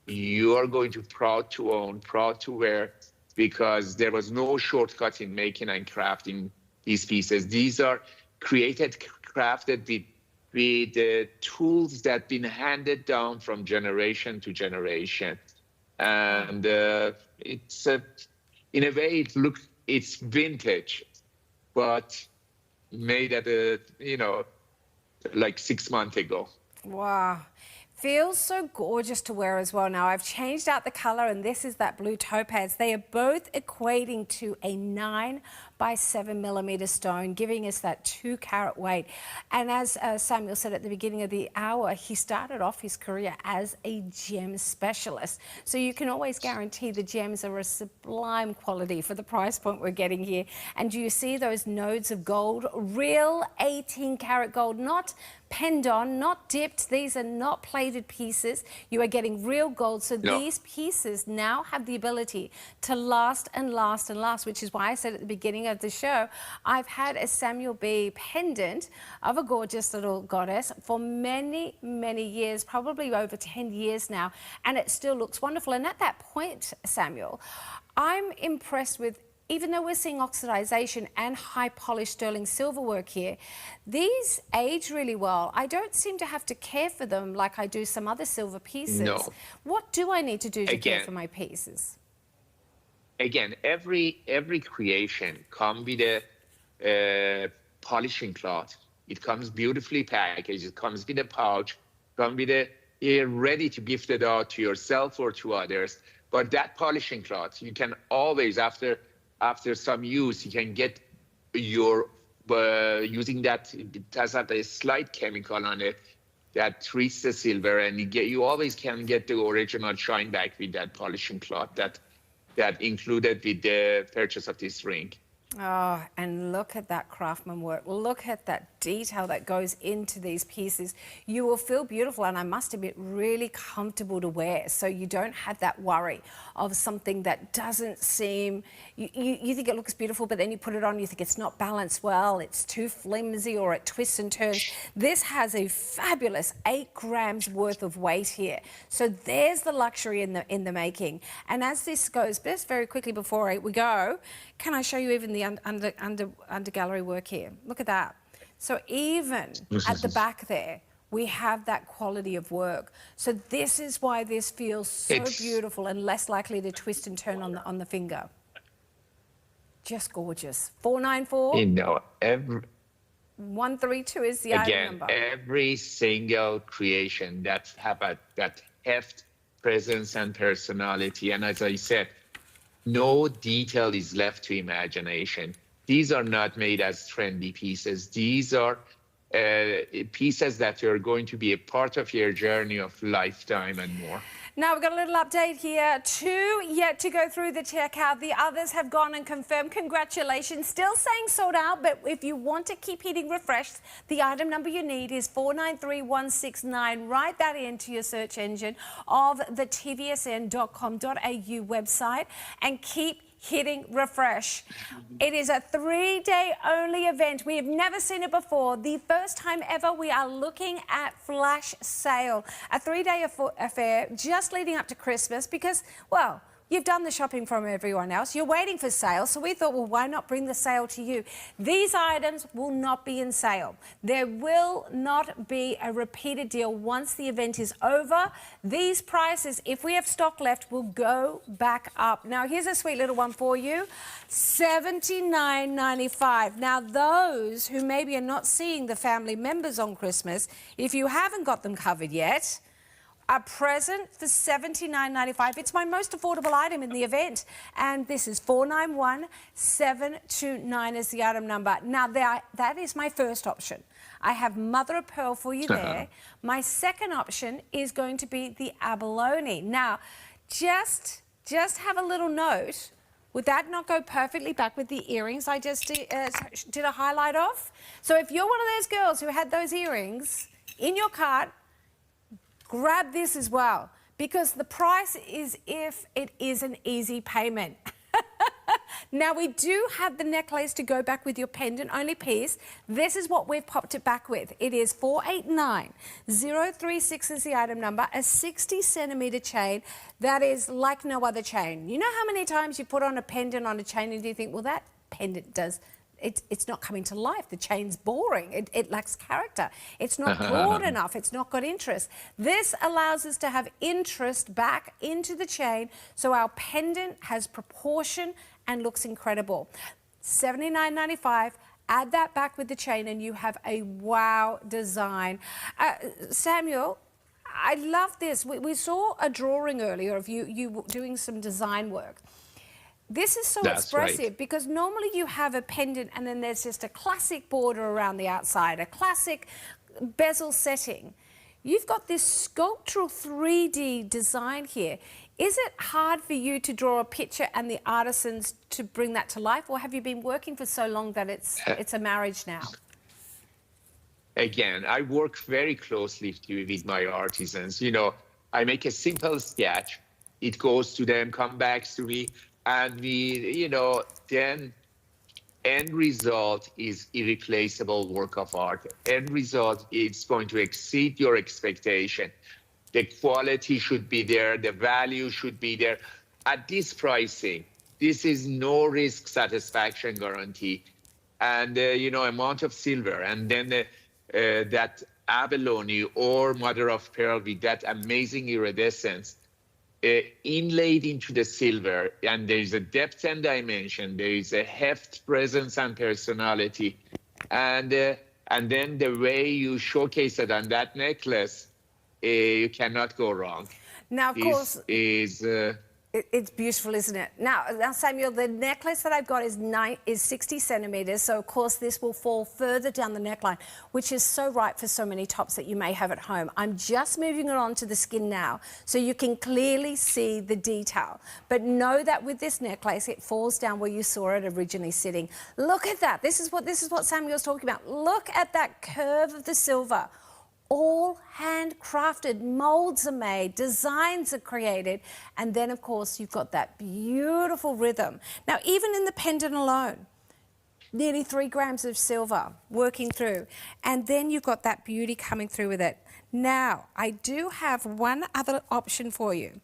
you are going to proud to own, proud to wear, because there was no shortcut in making and crafting these pieces. These are crafted with tools that have been handed down from generation to generation. And it's, in a way, it's vintage, but made at you know, like 6 months ago. Wow. Feels so gorgeous to wear as well. Now, I've changed out the color, and this is that blue topaz. They are both equating to a 9 by 7 millimeter stone, giving us that 2-carat weight. And as Samuel said at the beginning of the hour, he started off his career as a gem specialist. So you can always guarantee the gems are a sublime quality for the price point we're getting here. And do you see those nodes of gold? Real 18-carat gold, not pendant, not dipped. These are not plated pieces. You are getting real gold. So these pieces now have the ability to last and last and last, which is why I said at the beginning of the show, I've had a Samuel B pendant of a gorgeous little goddess for many, many years, probably over 10 years now, and it still looks wonderful. And at that point, Samuel, I'm impressed with, even though we're seeing oxidization and high polished sterling silver work here, these age really well. I don't seem to have to care for them like I do some other silver pieces. No. What do I need to do to care for my pieces? Again, every creation comes with a polishing cloth. It comes beautifully packaged. It comes with a pouch. Comes with you're ready to gift it out to yourself or to others. But that polishing cloth, you can always, after some use, you can get your using that. It has a slight chemical on it that treats the silver, and you always can get the original shine back with that polishing cloth that included with the purchase of this ring. Oh, and look at that craftsman work. Look at that detail that goes into these pieces. You will feel beautiful, and I must admit, really comfortable to wear. So you don't have that worry of something that doesn't seem, you think it looks beautiful, but then you put it on, you think it's not balanced well, it's too flimsy, or it twists and turns. This has a fabulous 8 grams worth of weight here. So there's the luxury in the making. And as this goes, just very quickly before we go, can I show you even the under gallery work here? Look at that. So even at the back there, we have that quality of work. So this is why this feels so beautiful and less likely to twist and turn on the finger. Just gorgeous. 494. You know, 132 is the item number. Every single creation that heft, presence, and personality. And as I said, no detail is left to imagination. These are not made as trendy pieces. These are pieces that are going to be a part of your journey of lifetime and more. Now, we've got a little update here. 2 yet to go through the checkout. The others have gone and confirmed. Congratulations. Still saying sold out, but if you want to keep hitting refresh, the item number you need is 493169. Write that into your search engine of the tvsn.com.au website and keep hitting refresh. It is a 3-day only event. We have never seen it before. The first time ever we are looking at flash sale. A 3-day affair just leading up to Christmas because, well, you've done the shopping from everyone else. You're waiting for sale. So we thought, well, why not bring the sale to you? These items will not be in sale. There will not be a repeated deal once the event is over. These prices, if we have stock left, will go back up. Now, here's a sweet little one for you. $79.95. Now, those who maybe are not seeing the family members on Christmas, if you haven't got them covered yet, a present for $79.95. It's my most affordable item in the event. And this is 491729 is the item number. Now, that is my first option. I have mother of pearl for you there. My second option is going to be the abalone. Now, just have a little note. Would that not go perfectly back with the earrings I just did a highlight of? So if you're one of those girls who had those earrings in your cart, grab this as well, because the price is if it is an easy payment. Now, we do have the necklace to go back with your pendant only piece. This is what we've popped it back with. It is 489036 is the item number, a 60-centimetre chain that is like no other chain. You know how many times you put on a pendant on a chain and you think, well, that pendant does... It's not coming to life. The chain's boring. It lacks character. It's not broad enough. It's not got interest. This allows us to have interest back into the chain so our pendant has proportion and looks incredible. $79.95. Add that back with the chain and you have a wow design. Samuel, I love this. We saw a drawing earlier of you doing some design work. This is so expressive because normally you have a pendant and then there's just a classic border around the outside, a classic bezel setting. You've got this sculptural 3D design here. Is it hard for you to draw a picture and the artisans to bring that to life, or have you been working for so long that it's a marriage now? Again, I work very closely with my artisans. You know, I make a simple sketch. It goes to them, comes back to me. And then end result is irreplaceable work of art. End result is going to exceed your expectation. The quality should be there. The value should be there. At this pricing, this is no risk satisfaction guarantee. And, amount of silver. And then that abalone or mother of pearl with that amazing iridescence. Inlaid into the silver, and there is a depth and dimension, there is a heft, presence, and personality, and then the way you showcase it on that necklace, you cannot go wrong. Now, of course, it's beautiful, isn't it? Now, Samuel, the necklace that I've got is 60 centimetres, so of course this will fall further down the neckline, which is so right for so many tops that you may have at home. I'm just moving it on to the skin now, so you can clearly see the detail. But know that with this necklace, it falls down where you saw it originally sitting. Look at that. This is what Samuel's talking about. Look at that curve of the silver. All handcrafted, molds are made, designs are created, and then, of course, you've got that beautiful rhythm. Now, even in the pendant alone, nearly 3 grams of silver working through, and then you've got that beauty coming through with it. Now, I do have one other option for you.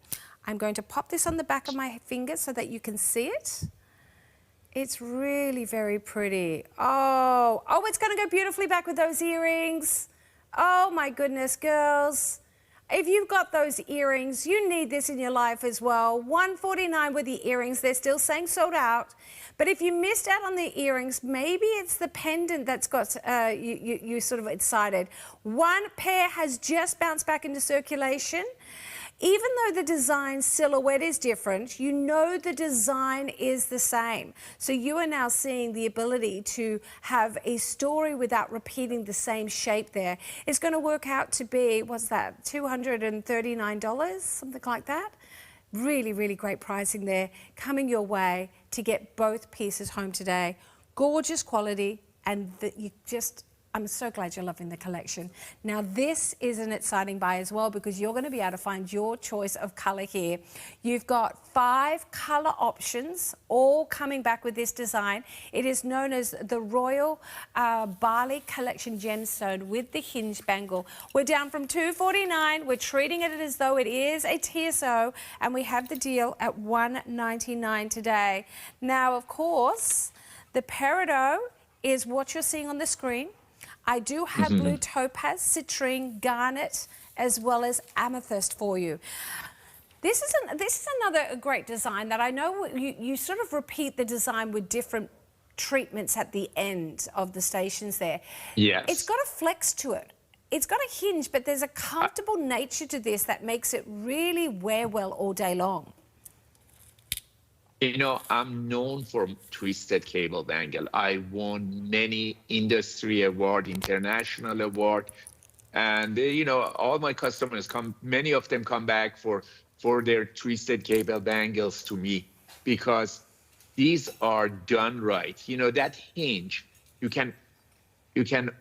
I'm going to pop this on the back of my finger so that you can see it. It's really very pretty. Oh, it's going to go beautifully back with those earrings. Oh, my goodness, girls. If you've got those earrings, you need this in your life as well. $149 with the earrings. They're still saying sold out. But if you missed out on the earrings, maybe it's the pendant that's got you sort of excited. One pair has just bounced back into circulation. Even though the design silhouette is different, you know the design is the same. So you are now seeing the ability to have a story without repeating the same shape there. It's going to work out to be, what's that, $239, something like that? Really, really great pricing there, coming your way to get both pieces home today. Gorgeous quality, and I'm so glad you're loving the collection. Now, this is an exciting buy as well, because you're going to be able to find your choice of colour here. You've got 5 colour options, all coming back with this design. It is known as the Royal Barley Collection Gemstone with the Hinge bangle. We're down from $249. We're treating it as though it is a TSO, and we have the deal at $199 today. Now, of course, the peridot is what you're seeing on the screen. I do have blue topaz, citrine, garnet, as well as amethyst for you. This is another great design that I know you sort of repeat the design with different treatments at the end of the stations there. Yes. It's got a flex to it. It's got a hinge, but there's a comfortable nature to this that makes it really wear well all day long. You know, I'm known for twisted cable bangle. I won many industry award, international award, and you know, all my customers many of them come back for their twisted cable bangles to me, because these are done right. You know, that hinge, you can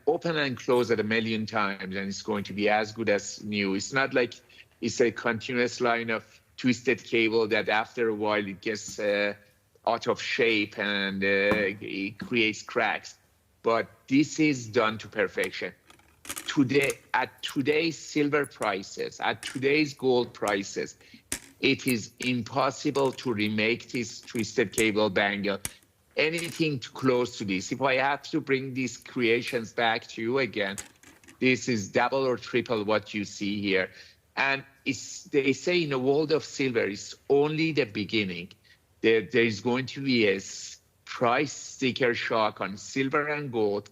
open and close it 1,000,000 times and it's going to be as good as new. It's not like it's a continuous line of twisted cable that after a while it gets out of shape and it creates cracks. But this is done to perfection. Today, at today's silver prices, at today's gold prices, it is impossible to remake this twisted cable bangle anything close to this. If I have to bring these creations back to you again, this is double or triple what you see here. And they say in the world of silver, it's only the beginning. There's going to be a price sticker shock on silver and gold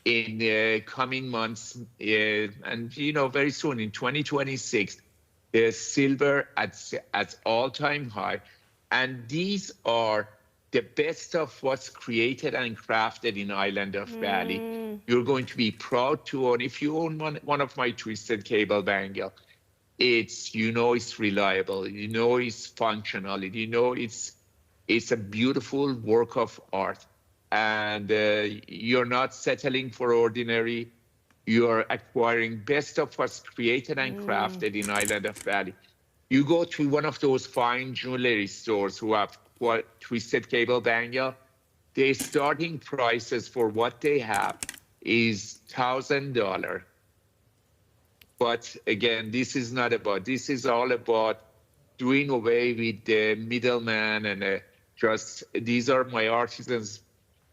in the coming months. And, you know, very soon in 2026, there's silver at all-time high. And these are the best of what's created and crafted in Island of Bali. You're going to be proud to own, if you own one of my twisted cable bangle, you know it's reliable, you know it's functional, you know it's a beautiful work of art, and you're not settling for ordinary. You're acquiring best of what's created and crafted in Island of Bali. You go to one of those fine jewelry stores who have twisted cable bangle, their starting prices for what they have is $1,000. But again, this is all about doing away with the middleman and these are my artisans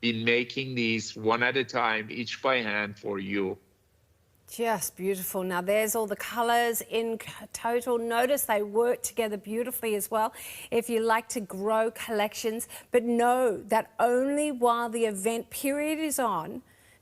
been making these one at a time, each by hand for you. Just beautiful. Now there's all the colours in total. Notice they work together beautifully as well if you like to grow collections. But know that only while the event period is on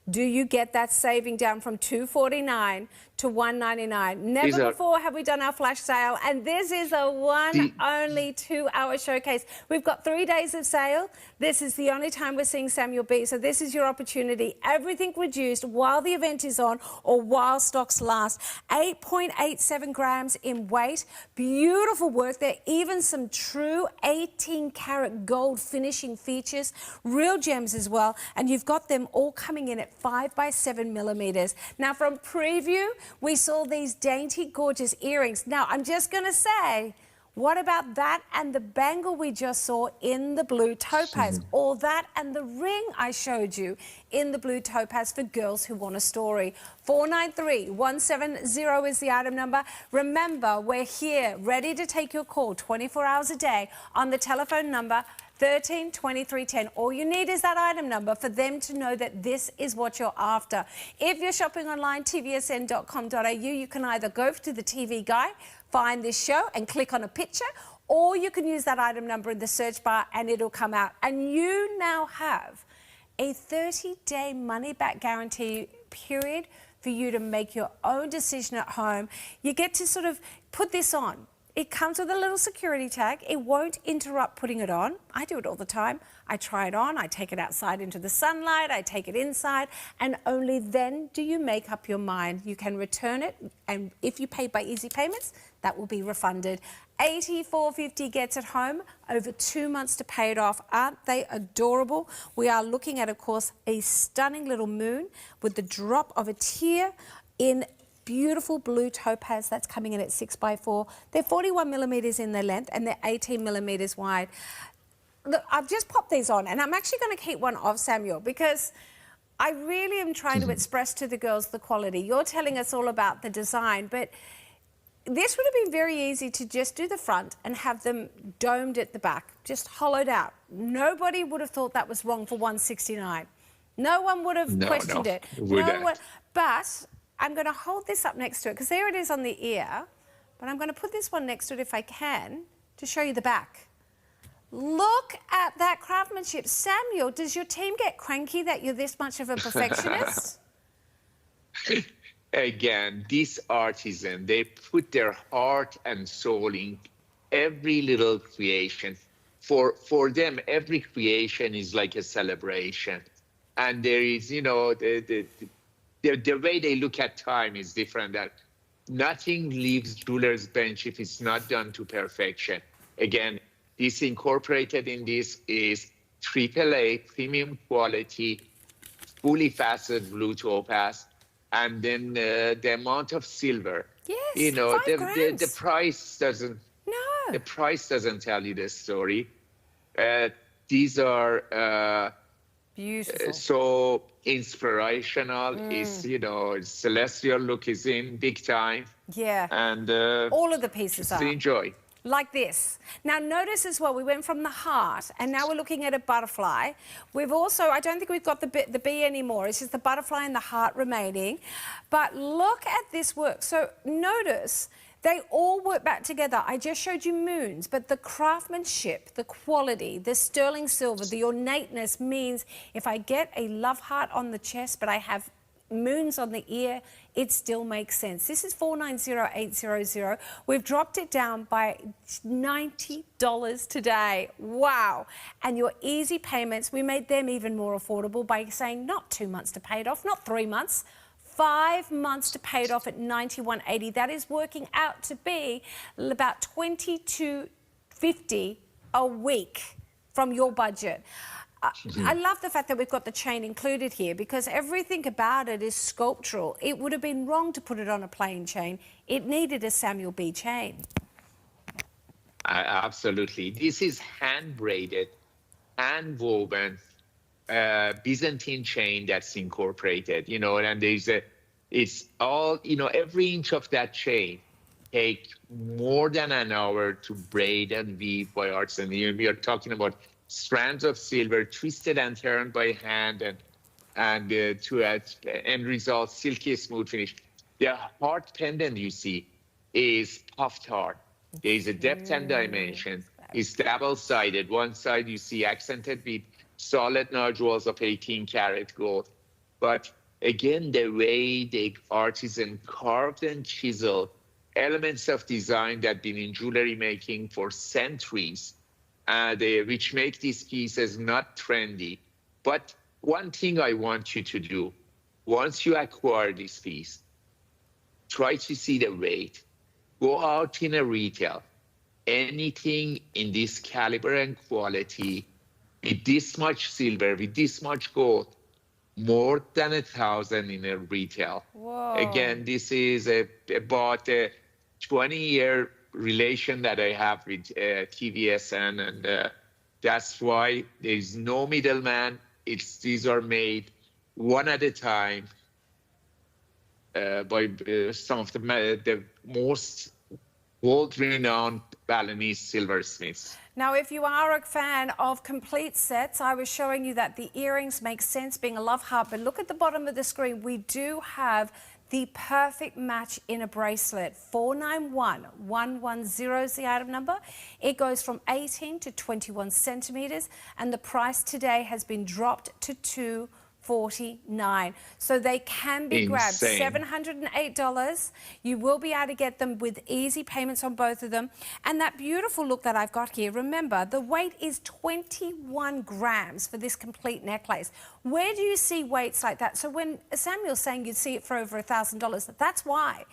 do you get that saving down from $249 to $199. Never before have we done our flash sale, and this is a only 2-hour showcase. We've got 3 days of sale. This is the only time we're seeing Samuel B, so this is your opportunity. Everything reduced while the event is on or while stocks last. 8.87 grams in weight. Beautiful work there. Even some true 18-karat gold finishing features. Real gems as well, and you've got them all coming in at 5 by 7 millimeters. Now from preview, we saw these dainty, gorgeous earrings. Now, I'm just going to say, what about that and the bangle we just saw in the blue topaz? Or that and the ring I showed you in the blue topaz for girls who want a story. 493-170 is the item number. Remember, we're here, ready to take your call 24 hours a day on the telephone number 132310. All you need is that item number for them to know that this is what you're after. If you're shopping online, tvsn.com.au, you can either go to the TV guide, find this show and click on a picture, or you can use that item number in the search bar and it'll come out. And you now have a 30-day money-back guarantee period for you to make your own decision at home. You get to sort of put this on. It comes with a little security tag. It won't interrupt putting it on. I do it all the time. I try it on, I take it outside into the sunlight, I take it inside, and only then do you make up your mind. You can return it, and if you pay by easy payments, that will be refunded. $84.50 gets it home, over 2 months to pay it off. Aren't they adorable? We are looking at, of course, a stunning little moon with the drop of a tear in beautiful blue topaz. That's coming in at 6x4. They're 41 millimeters in their length and they're 18 millimeters wide. Look, I've just popped these on and I'm actually going to keep one of Samuel because I really am trying to express to the girls the quality. You're telling us all about the design, but this would have been very easy to just do the front and have them domed at the back, just hollowed out. Nobody would have thought that was wrong for $169. No one would have questioned it. But I'm going to hold this up next to it because there it is on the ear, but I'm going to put this one next to it if I can to show you the back. Look at that craftsmanship. Samuel, does your team get cranky that you're this much of a perfectionist? Again, this artisan, they put their heart and soul in every little creation. For them, every creation is like a celebration. And there is, you know, the way they look at time is different. That nothing leaves jeweler's bench if it's not done to perfection. Again, this incorporated in this is AAA, premium quality, fully faceted blue topaz, and then the amount of silver. Yes, you know, 5 grams. The price doesn't. No. The price doesn't tell you the story. These are beautiful. So inspirational. Is, you know, celestial look is in big time. Yeah. And all of the pieces are. Enjoy. Like this. Now notice as well, we went from the heart and now we're looking at a butterfly. We've also, I don't think we've got the bee anymore. It's just the butterfly and the heart remaining. But look at this work. So notice they all work back together. I just showed you moons, but the craftsmanship, the quality, the sterling silver, the ornateness means if I get a love heart on the chest, but I have moons on the ear, it still makes sense. This is $490,800. We've dropped it down by $90 today. Wow. And your easy payments, we made them even more affordable by saying not 2 months to pay it off, not 3 months, 5 months to pay it off at $91.80. That is working out to be about $22.50 a week from your budget. I love the fact that we've got the chain included here because everything about it is sculptural. It would have been wrong to put it on a plain chain. It needed a Samuel B chain. Absolutely. This is hand-braided, hand-woven Byzantine chain that's incorporated, you know, and it's all, you know, every inch of that chain takes more than an hour to braid and weave by artisan. We are talking about strands of silver twisted and turned by hand and to end result silky smooth finish. The heart pendant you see is puffed heart. There is a depth and dimension. It's double-sided. One side you see accented with solid nodules of 18 karat gold. But again, the way the artisan carved and chiseled elements of design that have been in jewelry making for centuries, which make these pieces not trendy. But one thing I want you to do, once you acquire this piece, try to see the weight. Go out in a retail. Anything in this caliber and quality, with this much silver, with this much gold, more than 1,000 in a retail. Whoa. Again, this is about a 20-year relation that I have with TVSN, and that's why there is no middleman. These are made one at a time by some of the most world-renowned Balinese silversmiths. Now, if you are a fan of complete sets, I was showing you that the earrings make sense being a love heart, but look at the bottom of the screen. We do have the perfect match in a bracelet. 491110 is the item number. It goes from 18 to 21 centimeters, and the price today has been dropped to $49. So they can be grabbed. $708. You will be able to get them with easy payments on both of them. And that beautiful look that I've got here, remember, the weight is 21 grams for this complete necklace. Where do you see weights like that? So when Samuel's saying you'd see it for over $1,000, that's why.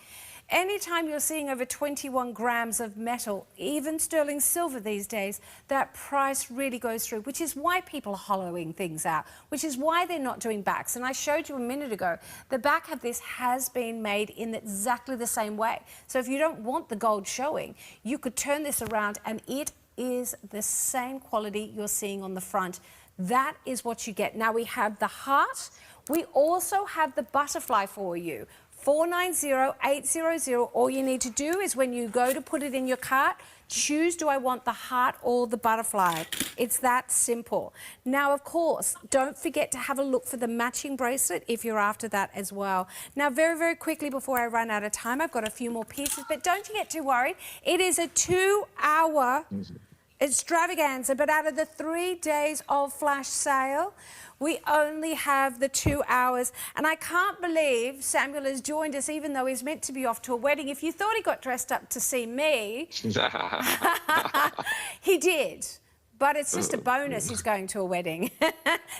Anytime you're seeing over 21 grams of metal, even sterling silver these days, that price really goes through, which is why people are hollowing things out, which is why they're not doing backs. And I showed you a minute ago, the back of this has been made in exactly the same way. So if you don't want the gold showing, you could turn this around and it is the same quality you're seeing on the front. That is what you get. Now we have the heart. We also have the butterfly for you. 490800. All you need to do is when you go to put it in your cart, choose, do I want the heart or the butterfly? It's that simple. Now, of course, don't forget to have a look for the matching bracelet if you're after that as well. Now, very, very quickly before I run out of time, I've got a few more pieces, but don't you get too worried. It is a 2-hour extravaganza, but out of the 3 days of flash sale, we only have the 2 hours. And I can't believe Samuel has joined us, even though he's meant to be off to a wedding. If you thought he got dressed up to see me, he did. But it's just a bonus he's going to a wedding.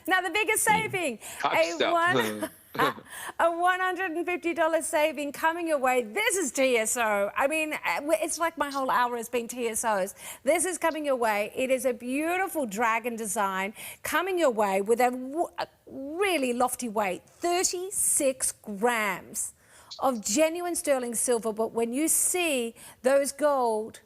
Now, the biggest saving, a $150 saving coming your way. This is TSO. I mean, it's like my whole hour has been TSOs. This is coming your way. It is a beautiful dragon design coming your way with a really lofty weight, 36 grams of genuine sterling silver. But when you see those gold,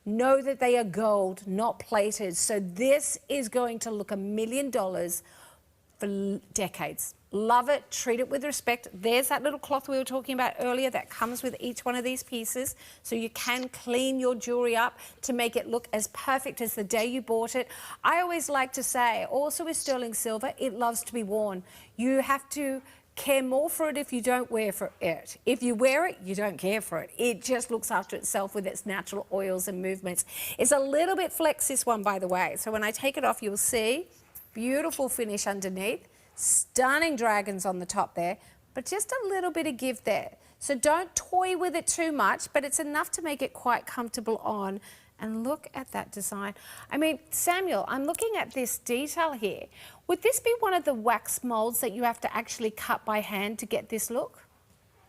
know that they are gold, not plated. So this is going to look $1 million for decades. Love it, treat it with respect. There's that little cloth we were talking about earlier that comes with each one of these pieces, so you can clean your jewellery up to make it look as perfect as the day you bought it. I always like to say, also with sterling silver, it loves to be worn. You have to care more for it if you don't wear for it. If you wear it, you don't care for it. It just looks after itself with its natural oils and movements. It's a little bit flex, this one, by the way. So when I take it off, you'll see beautiful finish underneath. Stunning dragons on the top there, but just a little bit of give there. So don't toy with it too much, but it's enough to make it quite comfortable on. And look at that design. I mean, Samuel, I'm looking at this detail here. Would this be one of the wax molds that you have to actually cut by hand to get this look?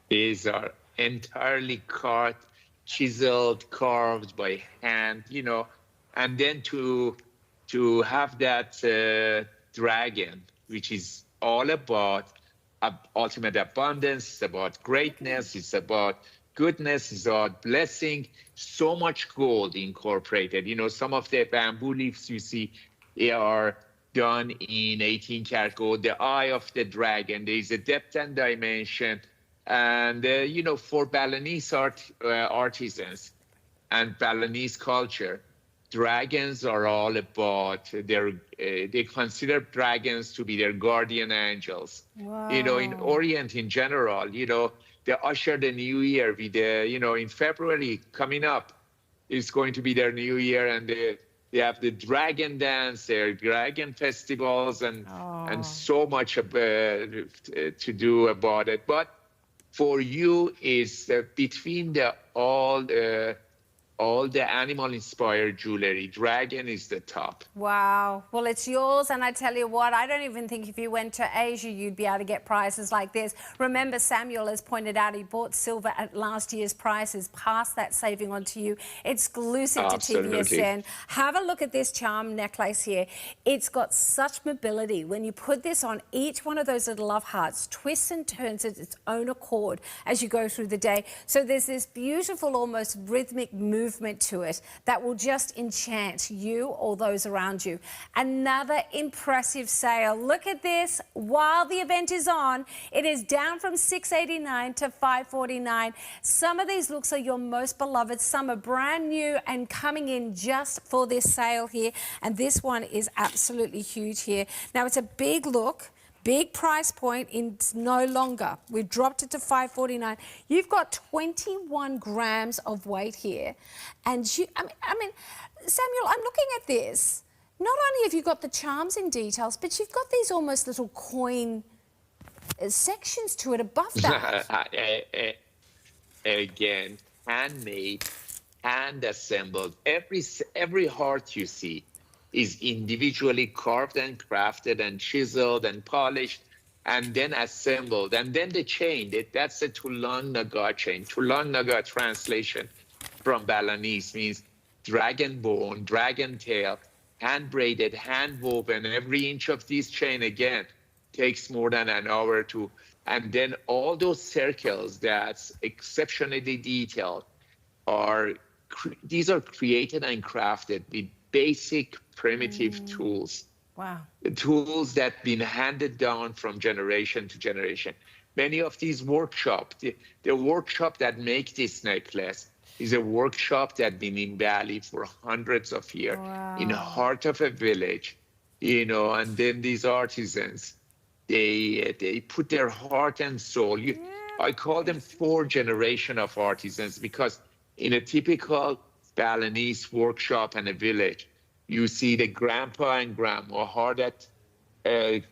These are entirely cut, chiseled, carved by hand, you know, and then to have that dragon, which is all about ultimate abundance, it's about greatness, it's about goodness, it's about blessing. So much gold incorporated. You know, some of the bamboo leaves you see are done in 18-karat gold. The eye of the dragon, there is a depth and dimension. And, you know, for Balinese artisans and Balinese culture, dragons are all about they consider dragons to be their guardian angels. Wow. You know, in Orient in general, you know, they usher the new year with you know, in February coming up, it's going to be their new year, and they have the dragon dance, their dragon festivals, and so much to do about it. But for you is between all the animal-inspired jewelry, dragon is the top. Wow. Well, it's yours, and I tell you what, I don't even think if you went to Asia, you'd be able to get prices like this. Remember, Samuel has pointed out he bought silver at last year's prices. Pass that saving on to you. Exclusive to TVSN. Have a look at this charm necklace here. It's got such mobility. When you put this on, each one of those little love hearts twists and turns at its own accord as you go through the day. So there's this beautiful, almost rhythmic movement to it that will just enchant you or those around you. Another impressive sale. Look at this. While the event is on, it is down from $689 to $549. Some of these looks are your most beloved. Some are brand new and coming in just for this sale here. And this one is absolutely huge here. Now, it's a big look. Big price point, it's no longer. We've dropped it to $549. You've got 21 grams of weight here. And I mean, Samuel, I'm looking at this. Not only have you got the charms in details, but you've got these almost little coin sections to it above that. Again, handmade, hand assembled. Every heart you see is individually carved and crafted and chiseled and polished and then assembled. And then the chain, that's the Tulang Naga chain. Tulang Naga translation from Balinese means dragon bone, dragon tail, hand braided, hand woven. Every inch of this chain, again, takes more than an hour to, and then all those circles that's exceptionally detailed these are created and crafted with basic primitive tools. Wow. Tools that been handed down from generation to generation. Many of these workshops, the workshop that make this necklace is a workshop that been in Bali for hundreds of years, in the heart of a village, and then these artisans, they put their heart and soul. I call them 4 generation of artisans because in a typical Balinese workshop and a village, you see the grandpa and grandma hard at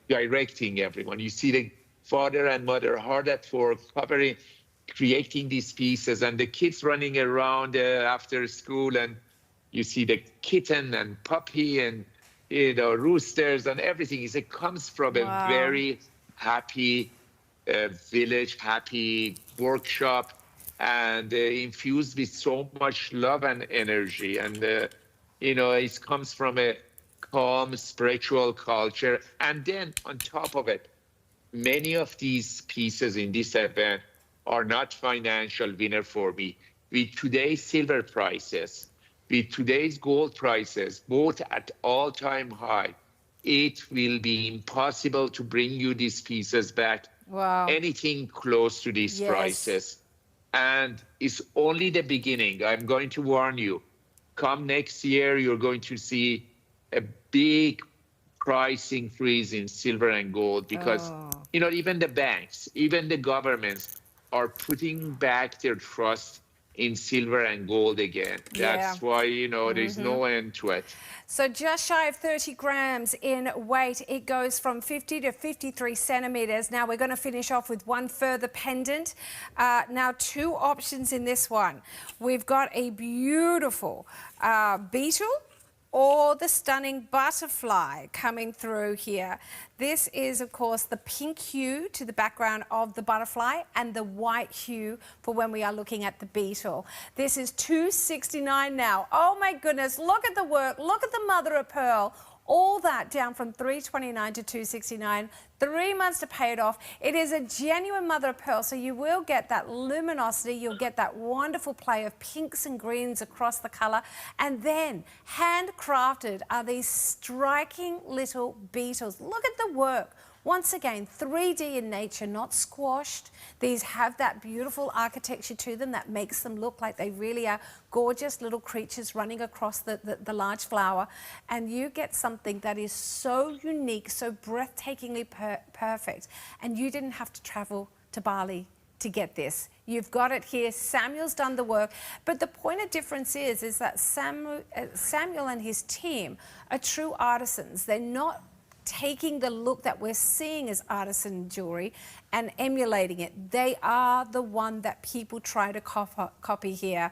directing everyone. You see the father and mother hard at work, covering, creating these pieces, and the kids running around after school, and you see the kitten and puppy and roosters and everything. It comes from a very happy village, happy workshop, and infused with so much love and energy. And it comes from a calm spiritual culture. And then on top of it, many of these pieces in this event are not financial winner for me. With today's silver prices, with today's gold prices, both at all-time high, it will be impossible to bring you these pieces back anything close to these prices. And it's only the beginning. I'm going to warn you. Come next year, you're going to see a big price increase in silver and gold because, even the banks, even the governments are putting back their trust in silver and gold again. That's why, there's no end to it. So just shy of 30 grams in weight. It goes from 50 to 53 centimetres. Now we're going to finish off with one further pendant. Now 2 options in this one. We've got a beautiful beetle or the stunning butterfly coming through here. This is, of course, the pink hue to the background of the butterfly and the white hue for when we are looking at the beetle. This is $269 now. Oh my goodness, look at the work, look at the mother of pearl. All that down from $329 to $269, 3 months to pay it off. It is a genuine mother of pearl, so you will get that luminosity, you'll get that wonderful play of pinks and greens across the colour. And then, handcrafted are these striking little beetles. Look at the work. Once again, 3D in nature, not squashed. These have that beautiful architecture to them that makes them look like they really are gorgeous little creatures running across the large flower. And you get something that is so unique, so breathtakingly perfect. And you didn't have to travel to Bali to get this. You've got it here. Samuel's done the work. But the point of difference is that Samuel and his team are true artisans. They're not taking the look that we're seeing as artisan jewellery and emulating it. They are the one that people try to copy here.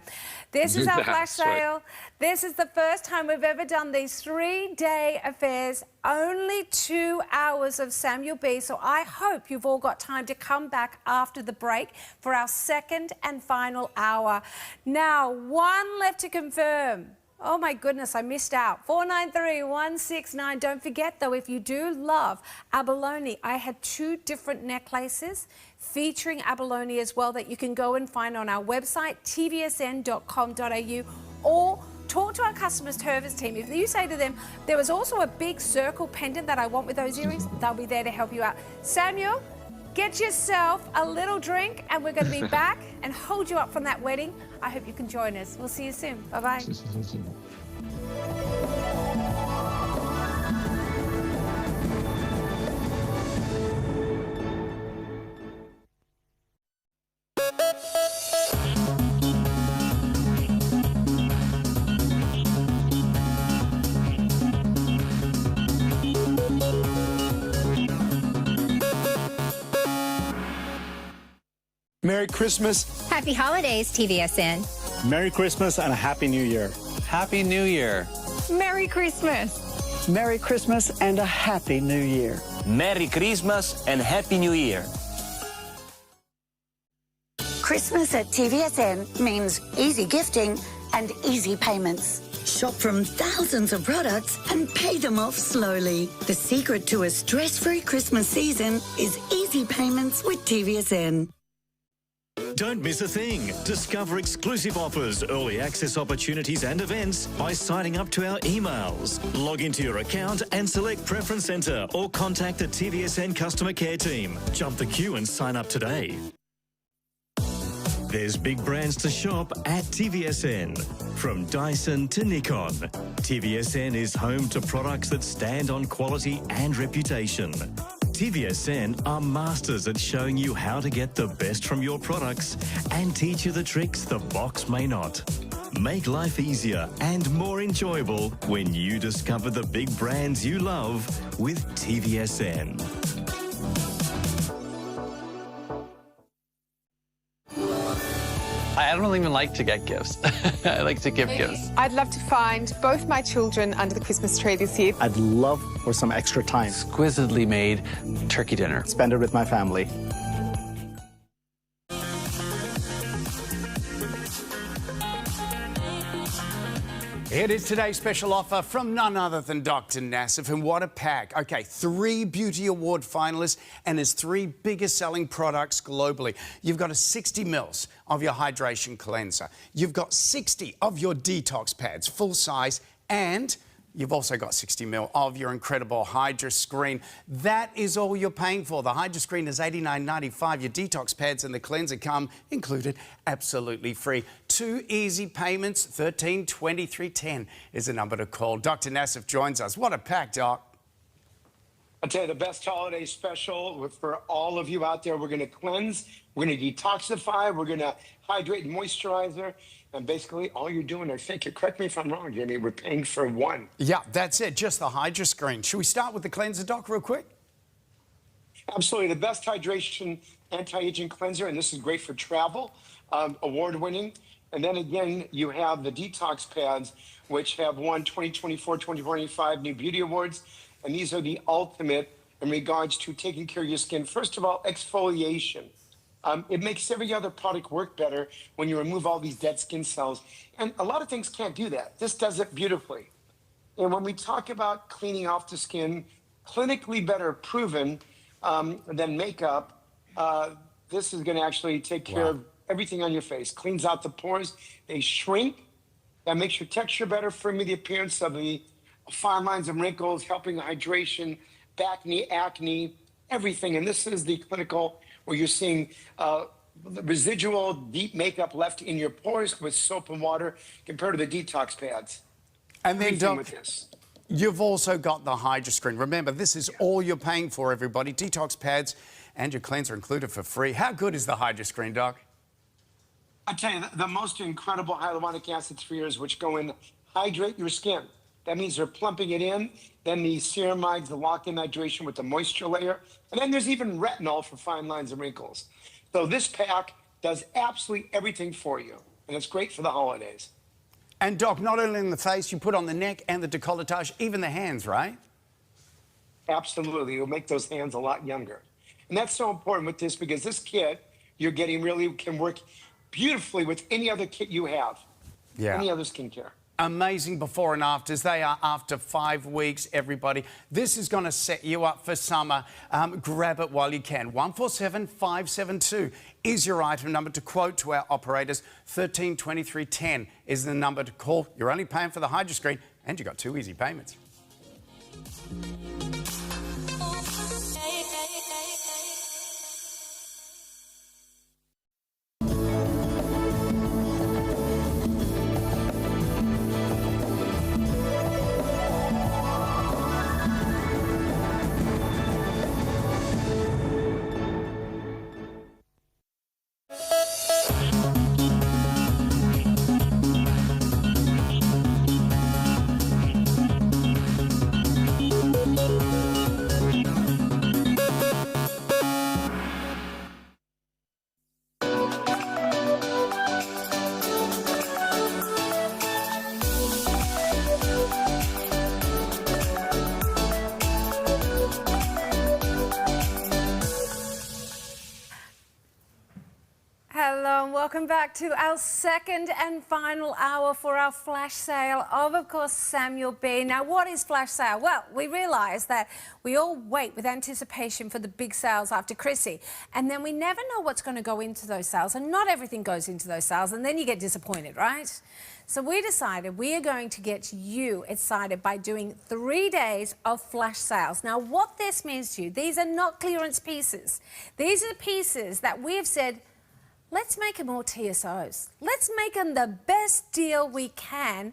This is our flash sale. This is the first time we've ever done these 3-day affairs, only 2 hours of Samuel B. So I hope you've all got time to come back after the break for our second and final hour. Now, 1 left to confirm. Oh my goodness, I missed out. 493-169. Don't forget though, if you do love abalone, I had 2 different necklaces featuring abalone as well that you can go and find on our website, tvsn.com.au, or talk to our customer service team. If you say to them, there was also a big circle pendant that I want with those earrings, they'll be there to help you out. Samuel, get yourself a little drink and we're going to be back and hold you up from that wedding. I hope you can join us. We'll see you soon. Bye-bye. Merry Christmas. Happy holidays, TVSN. Merry Christmas and a Happy New Year. Happy New Year. Merry Christmas. Merry Christmas and a Happy New Year. Merry Christmas and Happy New Year. Christmas at TVSN means easy gifting and easy payments. Shop from thousands of products and pay them off slowly. The secret to a stress-free Christmas season is easy payments with TVSN. Don't miss a thing. Discover exclusive offers, early access opportunities and events by signing up to our emails. Log into your account and select Preference Centre or contact the TVSN customer care team. Jump the queue and sign up today. There's big brands to shop at TVSN. From Dyson to Nikon, TVSN is home to products that stand on quality and reputation. TVSN are masters at showing you how to get the best from your products and teach you the tricks the box may not. Make life easier and more enjoyable when you discover the big brands you love with TVSN. I don't even like to get gifts. I like to give gifts. I'd love to find both my children under the Christmas tree this year. I'd love for some extra time. Exquisitely made turkey dinner. Spend it with my family. It is today's special offer from none other than Dr. Nassif, and what a pack. Okay, 3 Beauty Award finalists and his 3 biggest selling products globally. You've got a 60 mils of your hydration cleanser. You've got 60 of your detox pads, full size, and you've also got 60 mil of your incredible Hydra Screen. That is all you're paying for. The Hydra Screen is $89.95. Your detox pads and the cleanser come included absolutely free. 2 easy payments, $13.23.10 is the number to call. Dr. Nassif joins us. What a pack, Doc. I'll tell you the best holiday special for all of you out there. We're going to cleanse, we're going to detoxify, we're going to hydrate and moisturizer. And basically, all you're doing, I think, correct me if I'm wrong, Jamie, we're paying for 1. Yeah, that's it, just the Hydra Screen. Should we start with the cleanser, Doc, real quick? Absolutely, the best hydration anti-aging cleanser, and this is great for travel, award-winning. And then again, you have the detox pads, which have won 2024, 2025 New Beauty Awards. And these are the ultimate in regards to taking care of your skin. First of all, exfoliation. It makes every other product work better when you remove all these dead skin cells. And a lot of things can't do that. This does it beautifully. And when we talk about cleaning off the skin, clinically better proven than makeup, this is going to actually take care of everything on your face. Cleans out the pores. They shrink. That makes your texture better, firming the appearance of the fine lines and wrinkles, helping hydration, acne, acne, everything. And this is the clinical where you're seeing residual deep makeup left in your pores with soap and water compared to the detox pads. And then, with this. You've also got the Hydra Screen. Remember, this is all you're paying for, everybody. Detox pads and your cleanser included for free. How good is the Hydra Screen, Doc? I tell you, the most incredible hyaluronic acid spheres which go in, hydrate your skin. That means they're plumping it in. Then the ceramides, the lock-in hydration with the moisture layer. And then there's even retinol for fine lines and wrinkles. So this pack does absolutely everything for you. And it's great for the holidays. And Doc, not only in the face, you put on the neck and the décolletage, even the hands, right? Absolutely. It'll make those hands a lot younger. And that's so important with this because this kit you're getting really can work beautifully with any other kit you have. Yeah. Any other skincare. Amazing before and afters. They are after 5 weeks, everybody. This is going to set you up for summer. Grab it while you can. 147-572 is your item number to quote to our operators. 132310 is the number to call. You're only paying for the Hydra Screen and you got 2 easy payments. welcome back to our second and final hour for our flash sale of course, Samuel B. Now, what is flash sale? Well, we realise that we all wait with anticipation for the big sales after Chrissy, and then we never know what's going to go into those sales, and not everything goes into those sales, and then you get disappointed, right? So we decided we are going to get you excited by doing 3 days of flash sales. Now, what this means to you, these are not clearance pieces. These are pieces that we have said, let's make them all TSOs. Let's make them the best deal we can,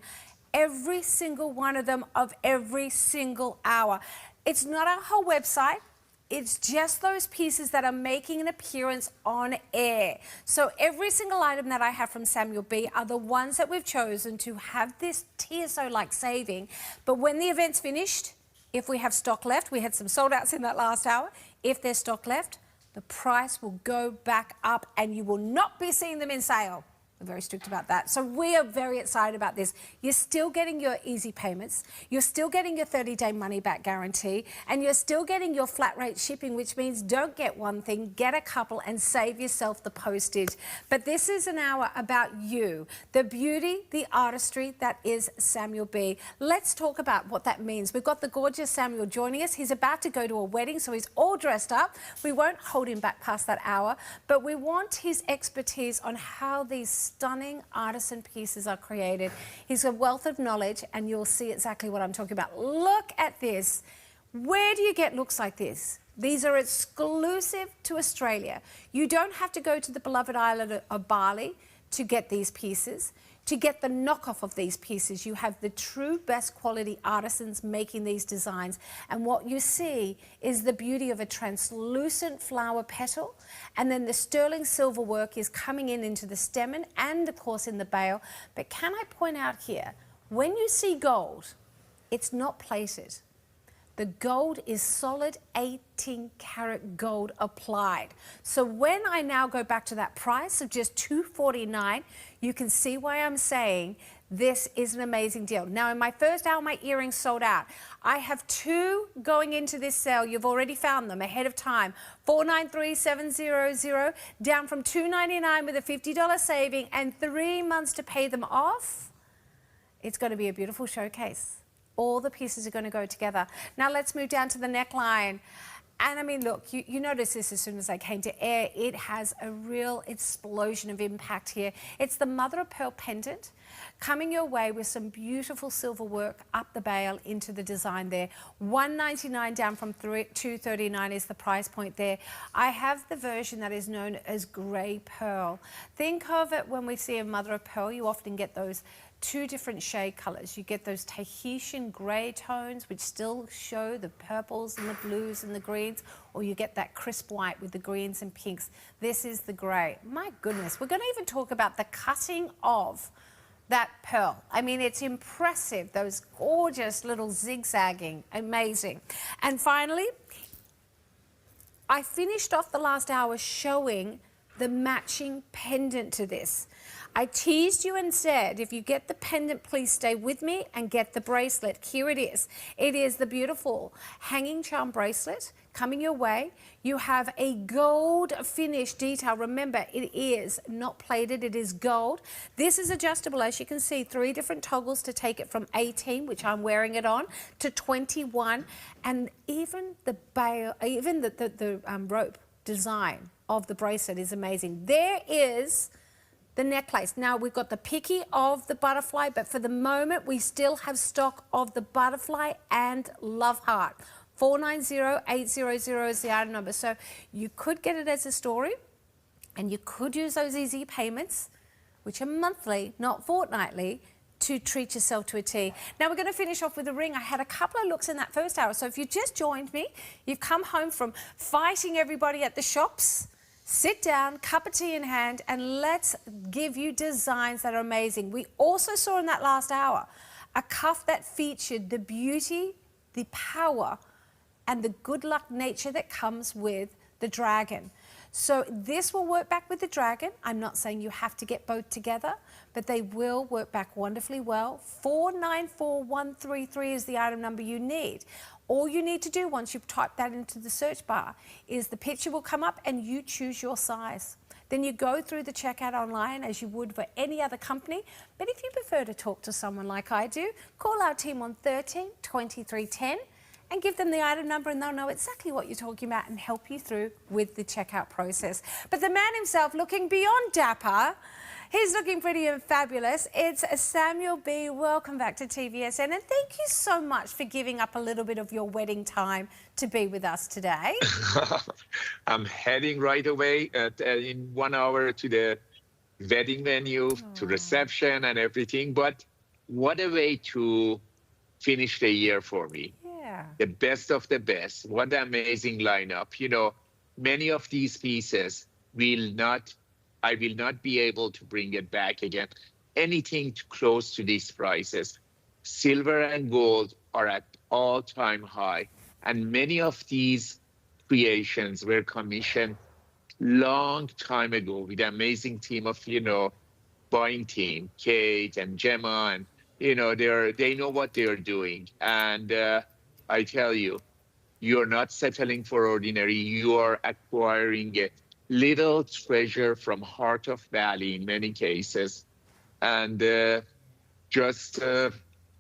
every single one of them of every single hour. It's not our whole website. It's just those pieces that are making an appearance on air. So every single item that I have from Samuel B are the ones that we've chosen to have this TSO-like saving. But when the event's finished, if we have stock left, we had some sold outs in that last hour, if there's stock left, the price will go back up and you will not be seeing them in sale. We're very strict about that. So we are very excited about this. You're still getting your easy payments. You're still getting your 30-day money-back guarantee. And you're still getting your flat rate shipping, which means don't get one thing, get a couple and save yourself the postage. But this is an hour about you, the beauty, the artistry that is Samuel B. Let's talk about what that means. We've got the gorgeous Samuel joining us. He's about to go to a wedding, so he's all dressed up. We won't hold him back past that hour, but we want his expertise on how these stunning artisan pieces are created. He's a wealth of knowledge, and you'll see exactly what I'm talking about. Look at this. Where do you get looks like this? These are exclusive to Australia. You don't have to go to the beloved island of Bali to get these pieces. To get the knockoff of these pieces, you have the true best quality artisans making these designs. And what you see is the beauty of a translucent flower petal. And then the sterling silver work is coming in into the stemmen and, of course, in the bail. But can I point out here, when you see gold, it's not plated. The gold is solid 18-karat gold applied. So when I now go back to that price of just $249, you can see why I'm saying this is an amazing deal. Now, in my first hour, my earrings sold out. I have 2 going into this sale. You've already found them ahead of time. $493,700, down from $299 with a $50 saving and 3 months to pay them off. It's going to be a beautiful showcase. All the pieces are going to go together. Now let's move down to the neckline. And I mean, look, you notice this as soon as I came to air. It has a real explosion of impact here. It's the mother of pearl pendant coming your way with some beautiful silver work up the bail into the design there. $199 down from $239 is the price point there. I have the version that is known as grey pearl. Think of it when we see a mother of pearl, you often get those 2 different shade colours. You get those Tahitian grey tones, which still show the purples and the blues and the greens, or you get that crisp white with the greens and pinks. This is the grey. My goodness, we're going to even talk about the cutting of that pearl. I mean, it's impressive, those gorgeous little zigzagging, amazing. And finally, I finished off the last hour showing the matching pendant to this. I teased you and said, if you get the pendant, please stay with me and get the bracelet. Here it is. It is the beautiful hanging charm bracelet coming your way. You have a gold finish detail. Remember, it is not plated, it is gold. This is adjustable, as you can see, 3 different toggles to take it from 18, which I'm wearing it on, to 21. And even the bail, even the rope design of the bracelet is amazing. There is the necklace. Now, we've got the picky of the butterfly, but for the moment, we still have stock of the butterfly and love heart. 490800 is the item number. So you could get it as a story, and you could use those easy payments, which are monthly, not fortnightly, to treat yourself to a tea. Now, we're going to finish off with a ring. I had a couple of looks in that first hour. So if you just joined me, you've come home from fighting everybody at the shops, sit down, cup of tea in hand, and let's give you designs that are amazing. We also saw in that last hour a cuff that featured the beauty, the power, and the good luck nature that comes with the dragon. So this will work back with the dragon. I'm not saying you have to get both together, but they will work back wonderfully well. 494133 is the item number you need. All you need to do once you've typed that into the search bar is the picture will come up and you choose your size. then you go through the checkout online as you would for any other company. But if you prefer to talk to someone like I do, call our team on 13 23 10 and give them the item number and they'll know exactly what you're talking about and help you through with the checkout process. But the man himself, looking beyond dapper, he's looking pretty and fabulous. It's Samuel B. Welcome back to TVSN, and thank you so much for giving up a little bit of your wedding time to be with us today. I'm heading right away in 1 hour to the wedding venue, to reception and everything. But what a way to finish the year for me. Yeah. The best of the best. What an amazing lineup. You know, many of these pieces I will not be able to bring it back again. Anything close to these prices. Silver and gold are at all-time high. And many of these creations were commissioned long time ago with an amazing team of, buying team, Kate and Gemma, and, they know what they're doing. And I tell you, you're not settling for ordinary. You are acquiring a little treasure from Heart of Valley in many cases. And just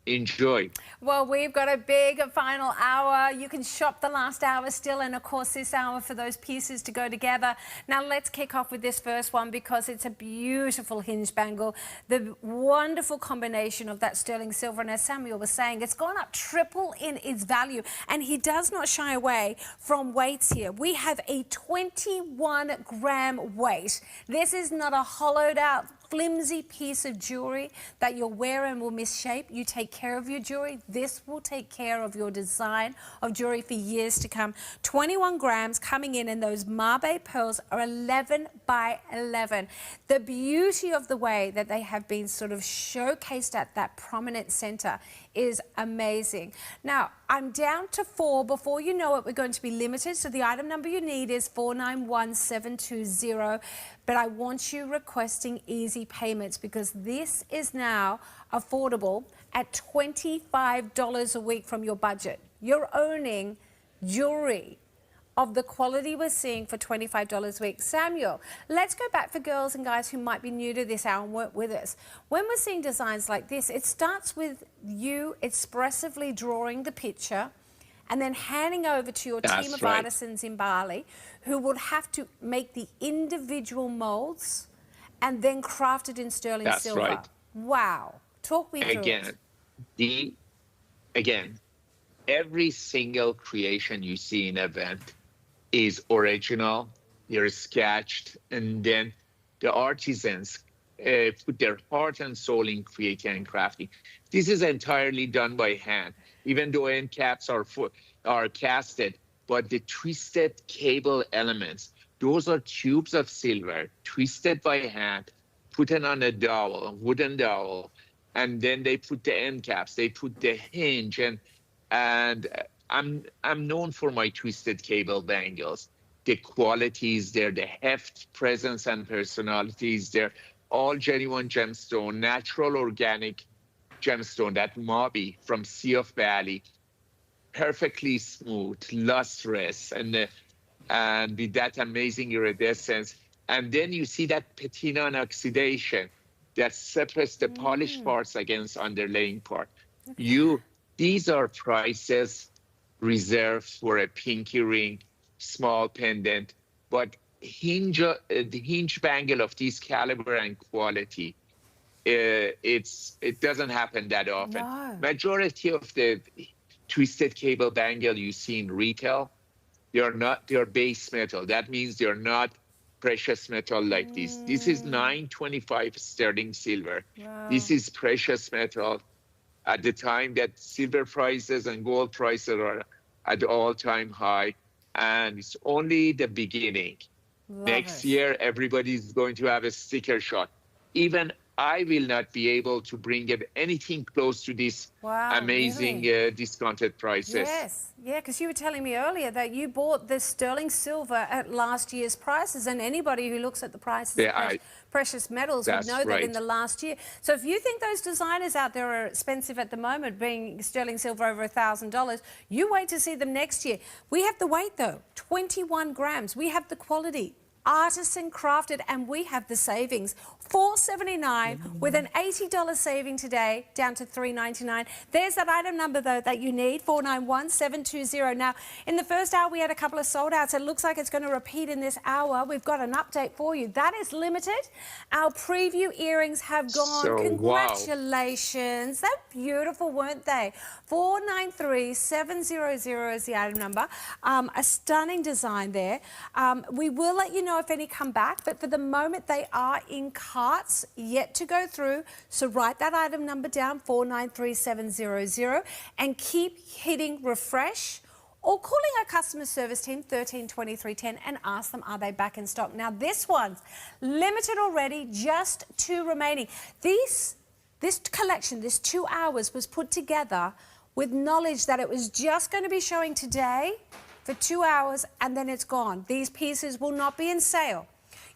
enjoy. Well, we've got a big final hour. You can shop the last hour still, and of course this hour for those pieces to go together. Now let's kick off with this first one because it's a beautiful hinge bangle. The wonderful combination of that sterling silver, and as Samuel was saying, it's gone up triple in its value, and he does not shy away from weights here. We have a 21-gram weight. This is not a hollowed out flimsy piece of jewelry that you'll wear and will misshape. You take care of your jewelry. This will take care of your design of jewelry for years to come. 21 grams coming in, and those Mabe pearls are 11 by 11. The beauty of the way that they have been sort of showcased at that prominent center is amazing. Now, I'm down to 4. Before you know it, we're going to be limited. So the item number you need is 491720. But I want you requesting easy payments because this is now affordable at $25 a week from your budget. You're owning jewelry of the quality we're seeing for $25 a week. Samuel, let's go back for girls and guys who might be new to this hour and weren't with us. When we're seeing designs like this, it starts with you expressively drawing the picture and then handing over to your team of artisans in Bali who would have to make the individual molds and then craft it in sterling silver. Right. Wow. Talk me through it. Again, every single creation you see in an event is original. They're sketched, and then the artisans put their heart and soul in creating and crafting. This is entirely done by hand. Even though end caps are casted, but the twisted cable elements, those are tubes of silver twisted by hand, put it on a dowel, a wooden dowel, and then they put the end caps, they put the hinge, and I'm known for my twisted cable bangles. The quality is there, the heft, presence, and personality is there. All genuine gemstone, natural organic gemstone, that Mabe from Sea of Valley, perfectly smooth, lustrous, and with that amazing iridescence. And then you see that patina and oxidation that separates the polished parts against underlaying part. These are prices reserved for a pinky ring, small pendant, but the hinge bangle of this caliber and quality, it doesn't happen that often. No. Majority of the twisted cable bangle you see in retail, they're base metal. That means they're not precious metal like this. This is 925 sterling silver. Wow. This is precious metal at the time that silver prices and gold prices are at all-time high, and it's only the beginning. Next year, everybody's going to have a sticker shock. Even I will not be able to bring anything close to this amazing discounted prices. Yes, yeah, because you were telling me earlier that you bought this sterling silver at last year's prices, and anybody who looks at the prices of precious metals would know that in the last year. So if you think those designers out there are expensive at the moment, being sterling silver over $1,000, you wait to see them next year. We have the weight though, 21 grams. We have the quality. artisan crafted, and we have the savings. $4.79 with an $80 saving today, down to $3.99. There's that item number, though, that you need, 491720. Now, in the first hour, we had a couple of sold outs. It looks like it's going to repeat in this hour. We've got an update for you. That is limited. Our preview earrings have gone. So, congratulations. Wow. They're beautiful, weren't they? 493700 is the item number. A stunning design there. We will let you know if any come back, but for the moment, they are in carts yet to go through. So write that item number down, 493700, and keep hitting refresh or calling our customer service team, 132310, and ask them, are they back in stock? Now, this one's limited already, just 2 remaining. This collection, this 2 hours, was put together with knowledge that it was just going to be showing today for 2 hours, and then it's gone. These pieces will not be in sale.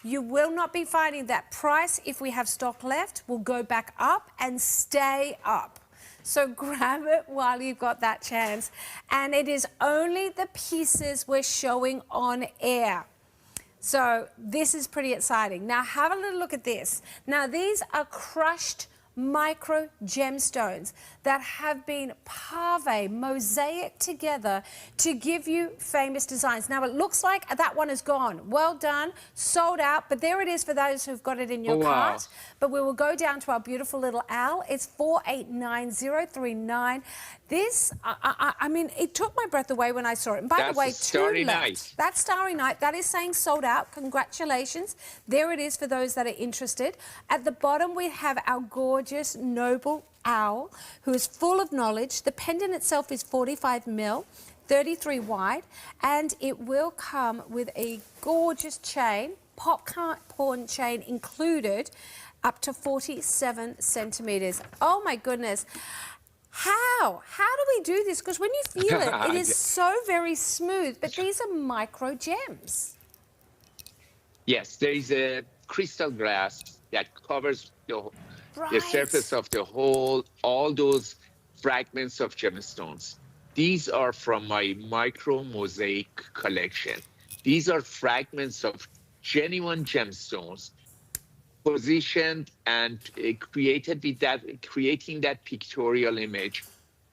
You will not be finding that price, if we have stock left, will go back up and stay up. So grab it while you've got that chance. And it is only the pieces we're showing on air. So this is pretty exciting. Now have a little look at this. Now these are crushed micro gemstones that have been pave mosaic together to give you famous designs. Now it looks like that one is gone. Well done, sold out, but there it is for those who've got it in your cart. But we will go down to our beautiful little owl. It's 489039. This, I mean, it took my breath away when I saw it. And by the way, 2 left. That's Starry Night. That is saying sold out. Congratulations. There it is for those that are interested. At the bottom, we have our gorgeous noble owl who is full of knowledge. The pendant itself is 45 mil, 33 wide, and it will come with a gorgeous chain, popcorn chain included, up to 47 centimeters. Oh my goodness. How do we do this? Because when you feel it, it is so very smooth, but these are micro gems. Yes, there is a crystal glass that covers the surface of the whole, all those fragments of gemstones. These are from my micro mosaic collection. These are fragments of genuine gemstones positioned and created with that, creating that pictorial image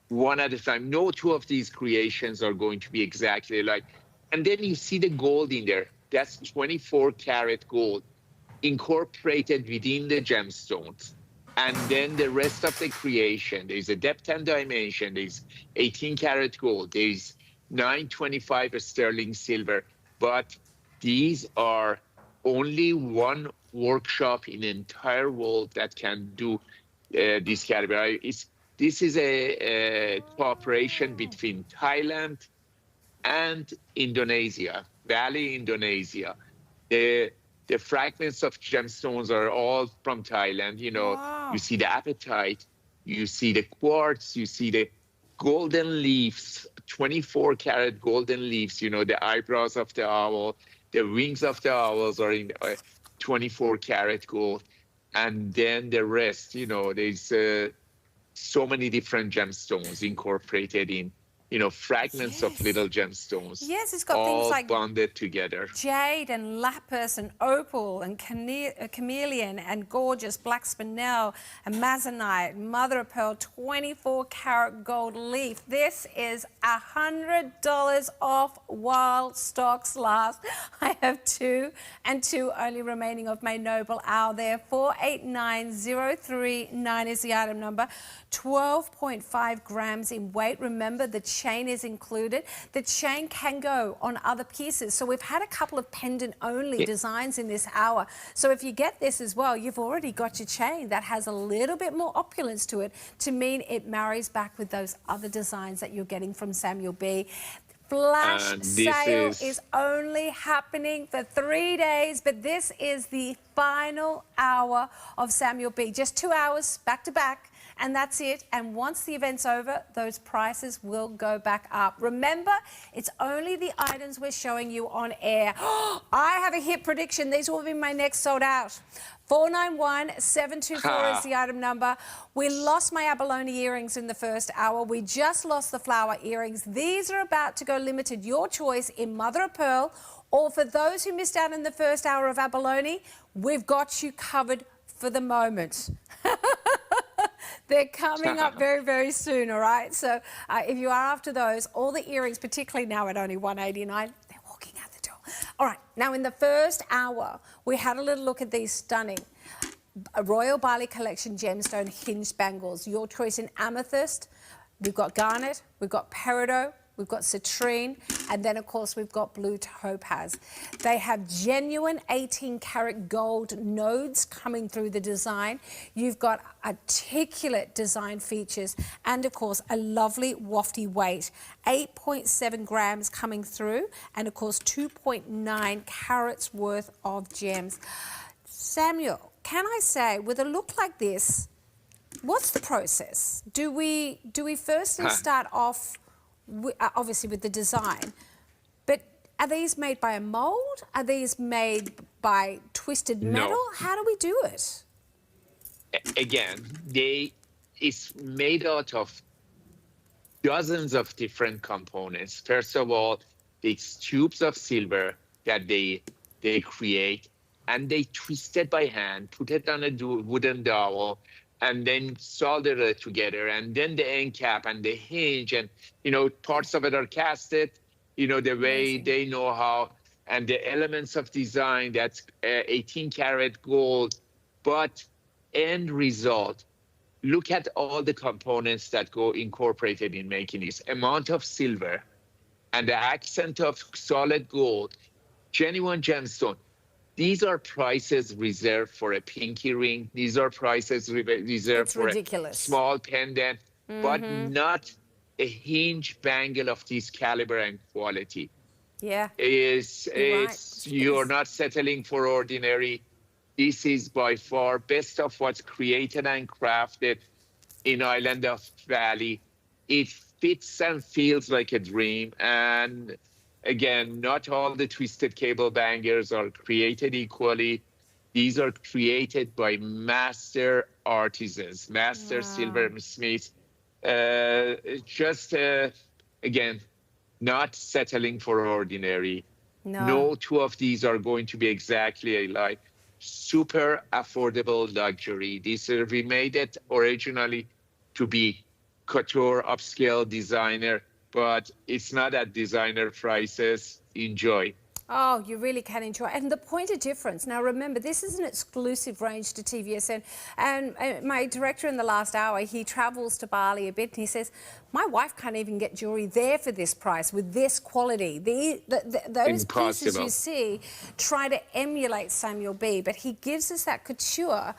one at a time. No 2 of these creations are going to be exactly like. And then you see the gold in there. That's 24 karat gold incorporated within the gemstones. And then the rest of the creation, there's a depth and dimension, there's 18 karat gold, there's 925 sterling silver. But these are only one workshop in the entire world that can do this category. This is a cooperation between Thailand and Indonesia, Bali, Indonesia. The fragments of gemstones are all from Thailand. You know, you see the apatite, you see the quartz, you see the golden leaves, 24 karat golden leaves, you know, the eyebrows of the owl, the wings of the owls are in 24 karat gold. And then the rest, you know, there's so many different gemstones incorporated in, you know, fragments of little gemstones. Yes, it's got all things like bonded together. Jade and lapis and opal and chameleon and gorgeous black spinel and amazonite, mother of pearl, 24 karat gold leaf. This is $100 off while stocks last. I have 2 and 2 only remaining of my noble owl there. 489039 is the item number. 12.5 grams in weight. Remember, the chain is included. The chain can go on other pieces. So we've had a couple of pendant only designs in this hour. So if you get this as well, you've already got your chain that has a little bit more opulence to it, to mean it marries back with those other designs that you're getting from Samuel B. Flash sale is only happening for 3 days, but this is the final hour of Samuel B. Just 2 hours back to back. and that's it. And once the event's over, those prices will go back up. Remember, it's only the items we're showing you on air. I have a hit prediction. These will be my next sold out. 491724 is the item number. We lost my abalone earrings in the first hour. We just lost the flower earrings. These are about to go limited. Your choice in mother of pearl, or for those who missed out in the first hour of abalone, we've got you covered for the moment. They're coming up very, very soon, all right? So if you are after those, all the earrings, particularly now at only $189, they're walking out the door. All right, now in the first hour, we had a little look at these stunning Royal Bali Collection gemstone hinged bangles. Your choice in amethyst. We've got garnet, we've got peridot, we've got citrine, and then, of course, we've got blue topaz. They have genuine 18-karat gold nodes coming through the design. You've got articulate design features and, of course, a lovely wafty weight. 8.7 grams coming through and, of course, 2.9 carats worth of gems. Samuel, can I say, with a look like this, what's the process? Do we firstly start off obviously with the design, but are these made by a mold? Are these made by twisted metal? No. How do we do it? Again, it's made out of dozens of different components. First of all, it's tubes of silver that they create, and they twist it by hand, put it on a wooden dowel, and then solder it together, and then the end cap and the hinge, and parts of it are casted, the way they know how, and the elements of design, that's 18-karat gold. But end result, look at all the components that go incorporated in making this. Amount of silver and the accent of solid gold, genuine gemstone. These are prices reserved for a pinky ring. These are prices reserved for a small pendant, but not a hinge bangle of this caliber and quality. Yeah. You're not settling for ordinary. This is by far best of what's created and crafted in Island of Valley. It fits and feels like a dream. And again, not all the twisted cable bangers are created equally. These are created by master artisans, master silversmiths. Again, not settling for ordinary. No two of these are going to be exactly alike. Super affordable luxury. We made it originally to be couture, upscale designer, but it's not at designer prices. Enjoy. Oh, you really can enjoy it. And the point of difference, now remember, this is an exclusive range to TVSN. And my director in the last hour, he travels to Bali a bit, and he says, my wife can't even get jewellery there for this price, with this quality. Those pieces you see try to emulate Samuel B, but he gives us that couture,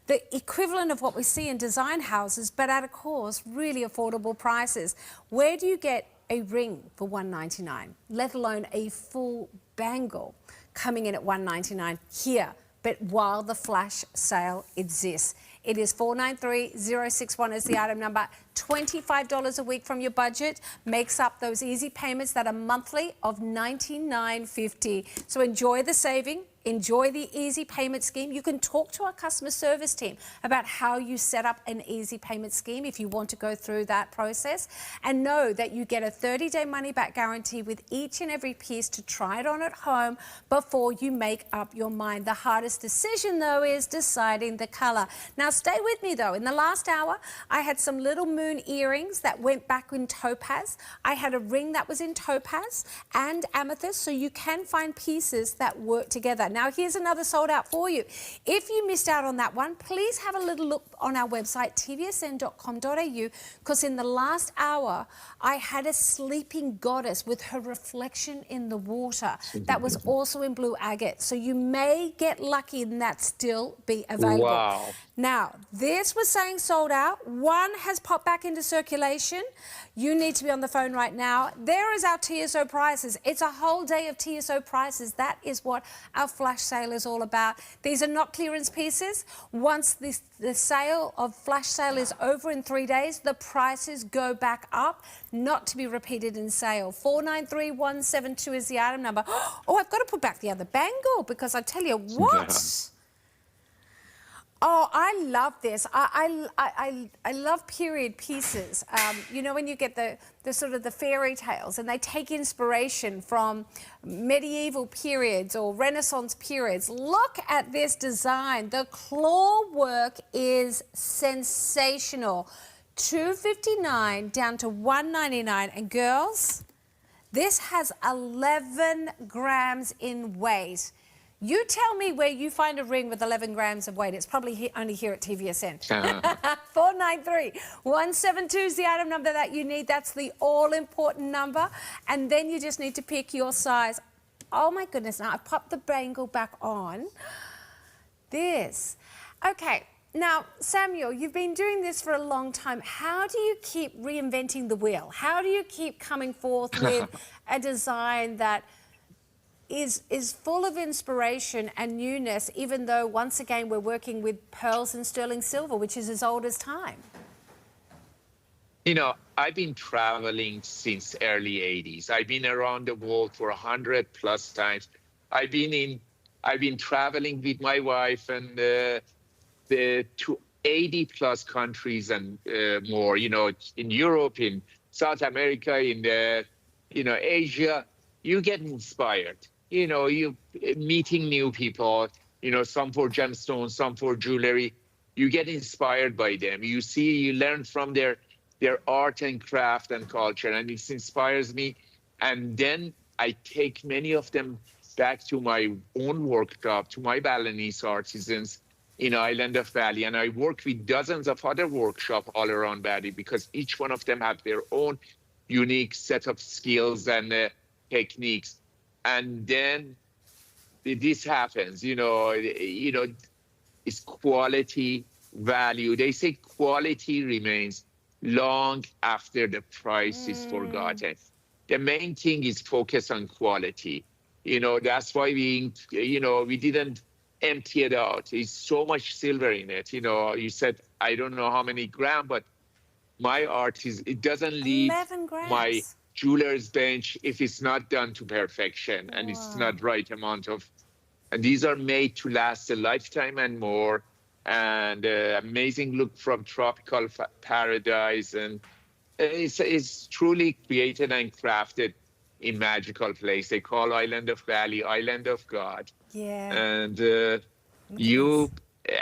the equivalent of what we see in design houses, but at, of course, really affordable prices. Where do you get a ring for $199, let alone a full bangle coming in at $199 here, but while the flash sale exists? It is 493061 is the item number. $25 a week from your budget makes up those easy payments that are monthly of $99.50. So enjoy the saving. Enjoy the easy payment scheme. You can talk to our customer service team about how you set up an easy payment scheme if you want to go through that process. And know that you get a 30-day money-back guarantee with each and every piece to try it on at home before you make up your mind. The hardest decision, though, is deciding the colour. Now, stay with me, though. In the last hour, I had some little moon earrings that went back in topaz. I had a ring that was in topaz and amethyst, so you can find pieces that work together. Now, here's another sold out for you. If you missed out on that one, please have a little look on our website, tvsn.com.au, because in the last hour, I had a sleeping goddess with her reflection in the water that was also in blue agate. So you may get lucky and that still be available. Wow. Now, this was saying sold out. One has popped back into circulation. You need to be on the phone right now. There is our TSO prices. It's a whole day of TSO prices. That is what our flash flash sale is all about. These are not clearance pieces. Once the sale of flash sale is over in 3 days, the prices go back up, not to be repeated in sale. 493172 is the item number. Oh, I've got to put back the other bangle because I tell you what. Oh, I love this. I love period pieces. You know, when you get the sort of the fairy tales and they take inspiration from medieval periods or Renaissance periods. Look at this design. The claw work is sensational. $259 down to $199. And girls, this has 11 grams in weight. You tell me where you find a ring with 11 grams of weight. It's probably only here at TVSN. 493172 is the item number that you need. That's the all-important number. And then you just need to pick your size. Oh, my goodness. Now, I've popped the bangle back on. This. Okay. Now, Samuel, you've been doing this for a long time. How do you keep reinventing the wheel? How do you keep coming forth with a design that is full of inspiration and newness, even though, once again, we're working with pearls and sterling silver, which is as old as time? You know, I've been traveling since early 80s. I've been around the world for 100+ times. I've been traveling with my wife and to 80+ countries and more, you know, in Europe, in South America, in Asia. You get inspired. You know, you meeting new people, you know, some for gemstones, some for jewelry. You get inspired by them. You see, you learn from their art and craft and culture, and it inspires me. And then I take many of them back to my own workshop, to my Balinese artisans in Island of Bali. And I work with dozens of other workshops all around Bali because each one of them have their own unique set of skills and techniques. And then this happens, you know, it's quality, value. They say quality remains long after the price is forgotten. The main thing is focus on quality. You know, that's why we didn't empty it out. It's so much silver in it. You know, you said, I don't know how many grams, but my art it doesn't leave my jeweler's bench if it's not done to perfection and it's not right amount of. And these are made to last a lifetime and more. And amazing look from tropical paradise, and it's truly created and crafted in magical place. They call Island of Bali Island of God. Yeah. And you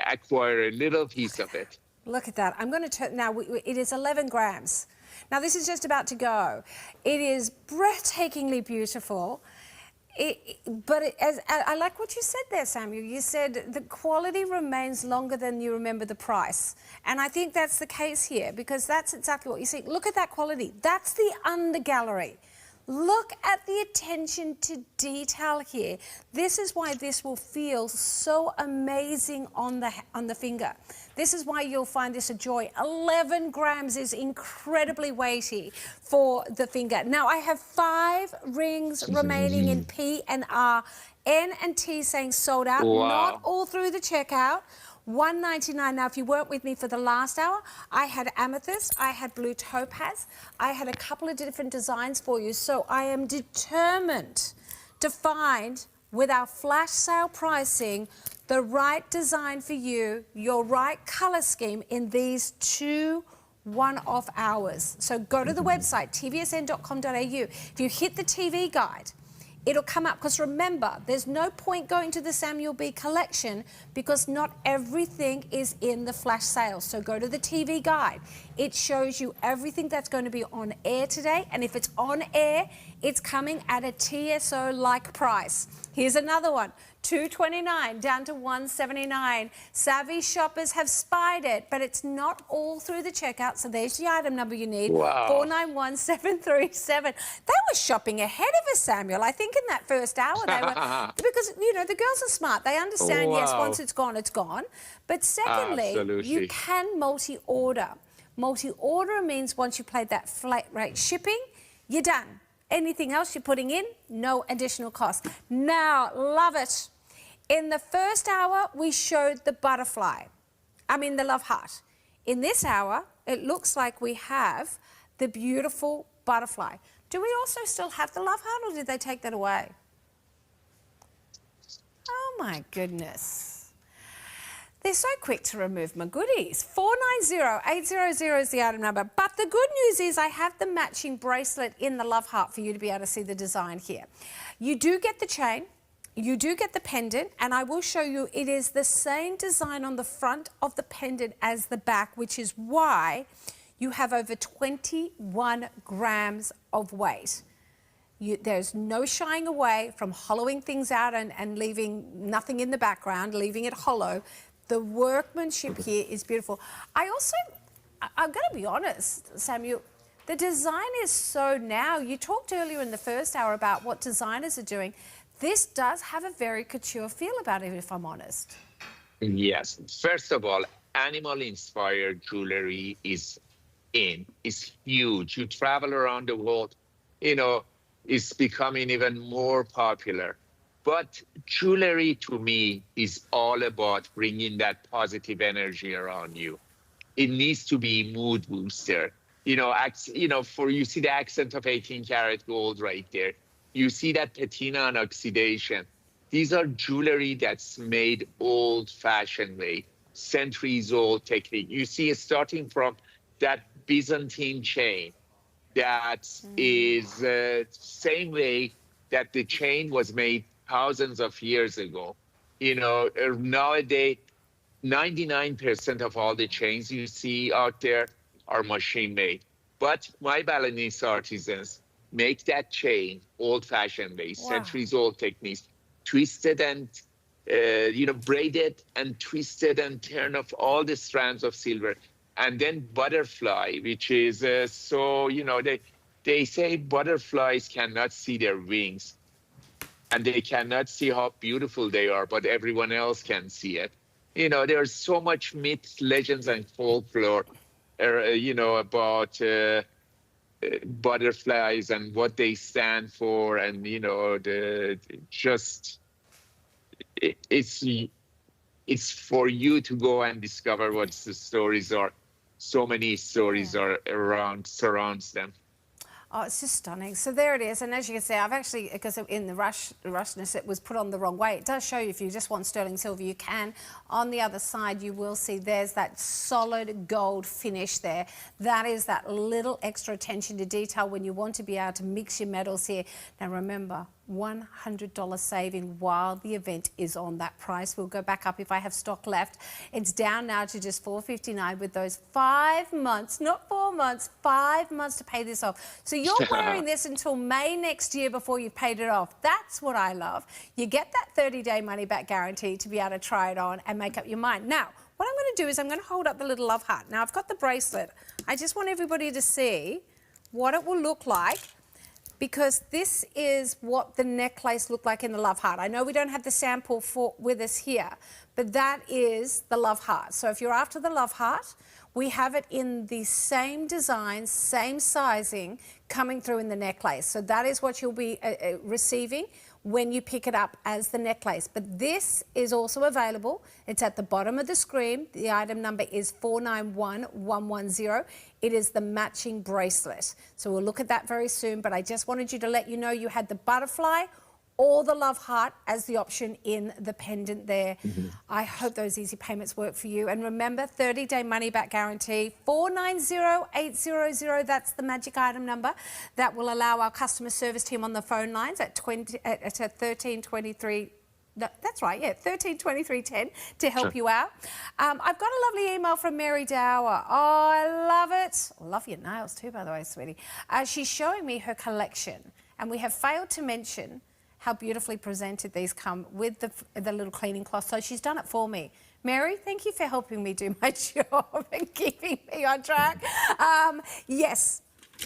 acquire a little piece of it. Look at that. I'm going to turn now. It is 11 grams. Now, this is just about to go. It is breathtakingly beautiful. I like what you said there, Samuel. You said the quality remains longer than you remember the price. And I think that's the case here, because that's exactly what you see. Look at that quality. That's the under gallery. Look at the attention to detail here. This is why this will feel so amazing on the finger. This is why you'll find this a joy. 11 grams is incredibly weighty for the finger. Now, I have 5 rings remaining in P and R. N and T saying sold out, not all through the checkout. $199. Now, if you weren't with me for the last hour, I had amethyst, I had blue topaz, I had a couple of different designs for you. So I am determined to find, with our flash sale pricing, the right design for you, your right color scheme in these 2 one-off hours. So go to the website, tvsn.com.au. If you hit the TV guide, it'll come up, because remember, there's no point going to the Samuel B collection because not everything is in the flash sale. So go to the TV guide. It shows you everything that's going to be on air today. And if it's on air, it's coming at a TSO-like price. Here's another one. $229 down to $179. Savvy shoppers have spied it, but it's not all through the checkout. So there's the item number you need. 491737. They were shopping ahead of us, Samuel. I think in that first hour they were, because you know the girls are smart. They understand. Yes, once it's gone, it's gone. But secondly, you can multi-order. Multi-order means once you pay that flat rate shipping, you're done. Anything else you're putting in, no additional cost. Now, love it. In the first hour, we showed the butterfly. The love heart. In this hour, it looks like we have the beautiful butterfly. Do we also still have the love heart, or did they take that away? Oh my goodness. They're so quick to remove my goodies. 490-800 is the item number. But the good news is I have the matching bracelet in the love heart for you to be able to see the design here. You do get the chain, you do get the pendant, and I will show you it is the same design on the front of the pendant as the back, which is why you have over 21 grams of weight. There's no shying away from hollowing things out and leaving nothing in the background, leaving it hollow. The workmanship here is beautiful. I'm going to be honest, Samuel, the design is so now. You talked earlier in the first hour about what designers are doing. This does have a very couture feel about it, if I'm honest. Yes. First of all, animal-inspired jewelry is huge. You travel around the world, it's becoming even more popular. But jewelry, to me, is all about bringing that positive energy around you. It needs to be mood booster. You see the accent of 18 karat gold right there. You see that patina and oxidation. These are jewelry that's made old-fashioned way, centuries-old technique. You see it starting from that Byzantine chain that is the same way that the chain was made thousands of years ago. Nowadays, 99% of all the chains you see out there are machine-made. But my Balinese artisans make that chain old-fashioned way, centuries-old techniques, twisted and, braided and twisted and turned off all the strands of silver. And then butterfly, which is they say butterflies cannot see their wings and they cannot see how beautiful they are, but everyone else can see it. There's so much myths, legends, and folklore, about butterflies and what they stand for, and it's for you to go and discover what the stories are. So many stories surrounds them. Oh, it's just stunning. So there it is. And as you can see, I've actually, because in the rushness, it was put on the wrong way. It does show you if you just want sterling silver, you can. On the other side, you will see there's that solid gold finish there. That is that little extra attention to detail when you want to be able to mix your metals here. Now remember, $100 saving while the event is on. That price will go back up if I have stock left. It's down now to just $459 with those 5 months, not 4 months, 5 months to pay this off. So you're wearing this until May next year before you've paid it off. That's what I love. You get that 30-day money-back guarantee to be able to try it on and make up your mind. Now, what I'm going to do is I'm going to hold up the little love heart. Now, I've got the bracelet. I just want everybody to see what it will look like, because this is what the necklace looked like in the love heart. I know we don't have the sample with us here, but that is the love heart. So if you're after the love heart, we have it in the same design, same sizing, coming through in the necklace. So that is what you'll be receiving when you pick it up as the necklace. But this is also available. It's at the bottom of the screen. The item number is 491110. It is the matching bracelet. So we'll look at that very soon, but I just wanted you to let you know you had the butterfly or the love heart as the option in the pendant there. I hope those easy payments work for you. And remember, 30-day money-back guarantee, 490-800. That's the magic item number that will allow our customer service team on the phone lines at 1323. No, that's right, yeah, 132310 to help you out. I've got a lovely email from Mary Dower. Oh, I love it. I love your nails too, by the way, sweetie. She's showing me her collection, and we have failed to mention how beautifully presented these come with the little cleaning cloth. So she's done it for me. Mary, thank you for helping me do my job and keeping me on track. Yes,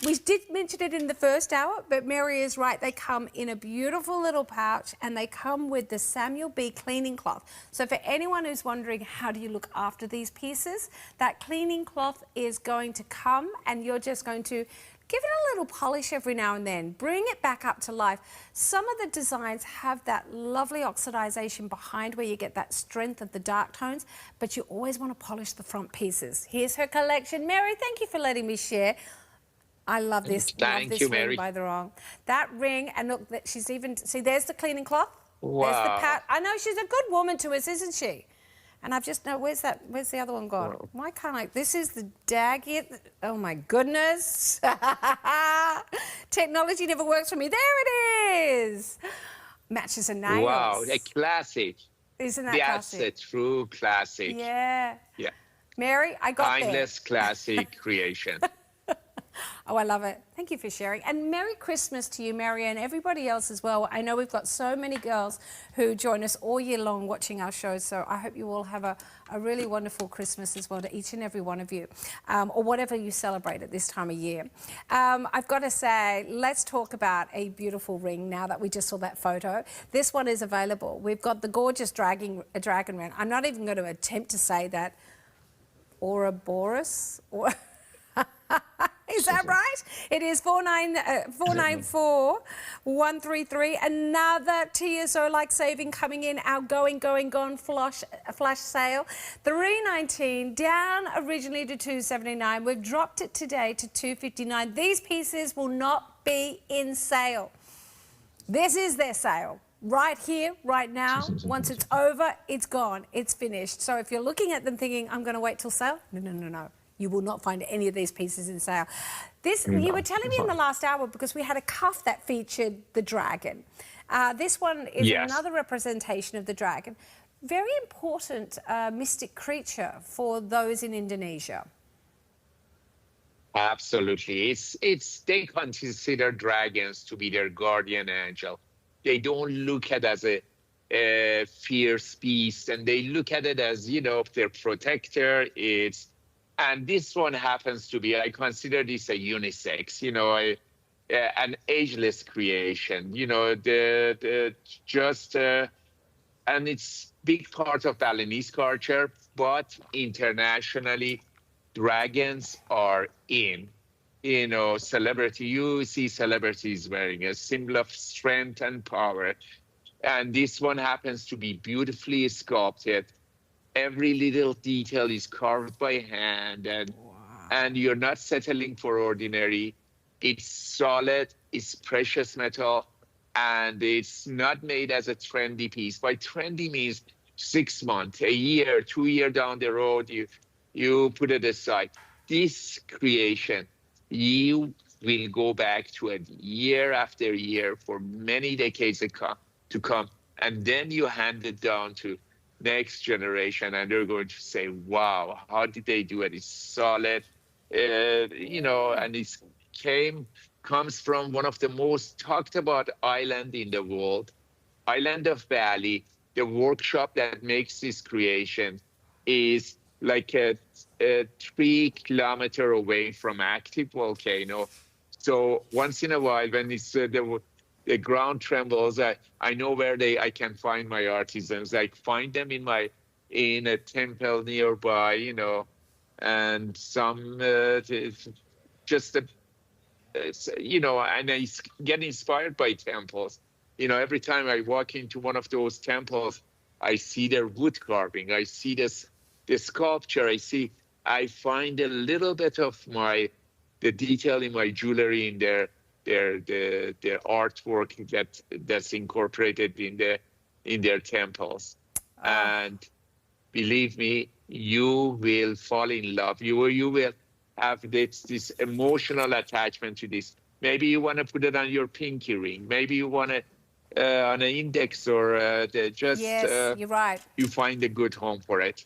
we did mention it in the first hour, but Mary is right. They come in a beautiful little pouch, and they come with the Samuel B cleaning cloth. So for anyone who's wondering how do you look after these pieces, that cleaning cloth is going to come, and you're just going to Give it a little polish every now and then. Bring it back up to life. Some of the designs have that lovely oxidization behind where you get that strength of the dark tones, but you always want to polish the front pieces. Here's her collection. Mary, thank you for letting me share. I love this. Thank love this you, ring Mary. by the wrong. That ring, and look, she's even, see, there's the cleaning cloth. Wow. There's the pat. I know she's a good woman to us, isn't she? And I've just, no, where's the other one gone? Wow. Why can't I? This is the dag here. Oh my goodness. Technology never works for me. There it is. Matches her nails. Wow, a classic. Isn't that That's classic? a true classic. Yeah. Yeah. Mary, I got Timeless classic creation. Oh, I love it. Thank you for sharing. And Merry Christmas to you, Mary, and everybody else as well. I know we've got so many girls who join us all year long watching our shows, so I hope you all have a really wonderful Christmas as well to each and every one of you, or whatever you celebrate at this time of year. I've got to say, let's talk about a beautiful ring now that we just saw that photo. This one is available. We've got the gorgeous dragon ring. I'm not even going to attempt to say that. Ouroboros? Or is that right? It is 494-133. Another TSO like saving coming in. Our gone flash sale. $319 down originally to $279. We've dropped it today to $259. These pieces will not be in sale. This is their sale. Right here, right now. Once it's over, it's gone. It's finished. So if you're looking at them thinking, I'm going to wait till sale, no. You will not find any of these pieces in sale. You were telling me in the last hour, because we had a cuff that featured the dragon. This one is another representation of the dragon. Very important mystic creature for those in Indonesia. Absolutely. They consider dragons to be their guardian angel. They don't look at it as a fierce beast, and they look at it as, their protector. And this one happens to be, I consider this a unisex, an ageless creation, and it's big part of Balinese culture, but internationally, dragons are in. Celebrity, you see celebrities wearing a symbol of strength and power. And this one happens to be beautifully sculpted. Every little detail is carved by hand, and you're not settling for ordinary. It's solid, it's precious metal, and it's not made as a trendy piece. By trendy means 6 months, a year, 2 years down the road, you put it aside. This creation, you will go back to it year after year for many decades to come, and then you hand it down to next generation, and they're going to say, wow, how did they do it? It's solid, and it comes from one of the most talked about island in the world, island of Bali. The workshop that makes this creation is like a 3 kilometers away from active volcano. So once in a while, when it's the ground trembles, I know where I can find my artisans. I find them in a temple nearby, and some and I get inspired by temples. Every time I walk into one of those temples, I see their wood carving. I see the sculpture. I find a little bit of the detail in my jewelry in their artwork that's incorporated in their temples. And believe me, you will fall in love. You will have this emotional attachment to this. Maybe you want to put it on your pinky ring. Maybe you want to on an index, or Yes, you're right. You find a good home for it.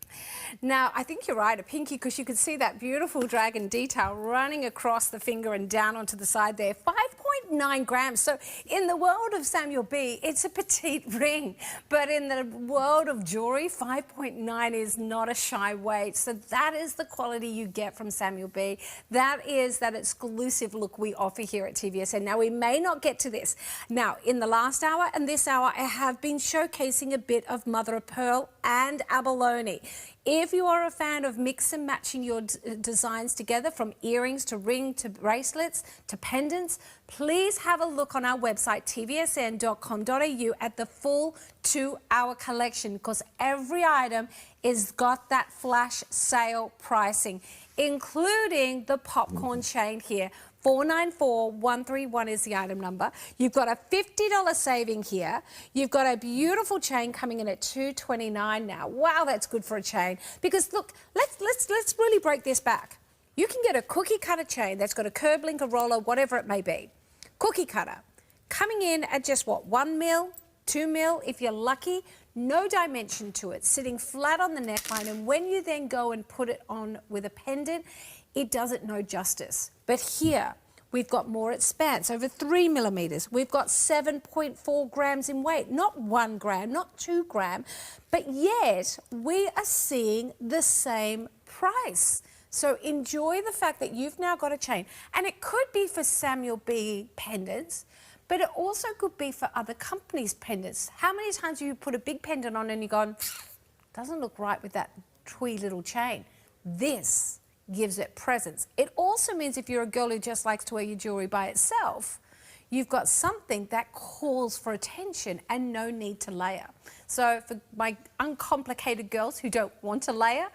Now, I think you're right, a pinky, because you can see that beautiful dragon detail running across the finger and down onto the side there. 5.9 grams. So in the world of Samuel B, it's a petite ring. But in the world of jewelry, 5.9 is not a shy weight. So that is the quality you get from Samuel B. That is that exclusive look we offer here at TVSN. Now, we may not get to this. Now, in the last hour and this hour, I have been showcasing a bit of mother of pearl and abalone. If you are a fan of mix and matching your designs together, from earrings to ring to bracelets to pendants, please have a look on our website, tvsn.com.au, at the full 2-hour collection, because every item is got that flash sale pricing, including the popcorn chain here. 494-131 is the item number. You've got a $50 saving here. You've got a beautiful chain coming in at $229 now. Wow, that's good for a chain. Because look, let's really break this back. You can get a cookie cutter chain that's got a curb link, a roller, whatever it may be. Cookie cutter, coming in at just what, 1 mil, 2 mil, if you're lucky. No dimension to it, sitting flat on the neckline, and when you then go and put it on with a pendant, it does it no justice. But here, we've got more expanse, over 3 millimeters. We've got 7.4 grams in weight, not 1 gram, not 2 gram, but yet we are seeing the same price. So enjoy the fact that you've now got a chain. And it could be for Samuel B pendants, but it also could be for other companies' pendants. How many times have you put a big pendant on and you've gone, doesn't look right with that twee little chain? This gives it presence. It also means if you're a girl who just likes to wear your jewellery by itself, you've got something that calls for attention and no need to layer. So for my uncomplicated girls who don't want to layer,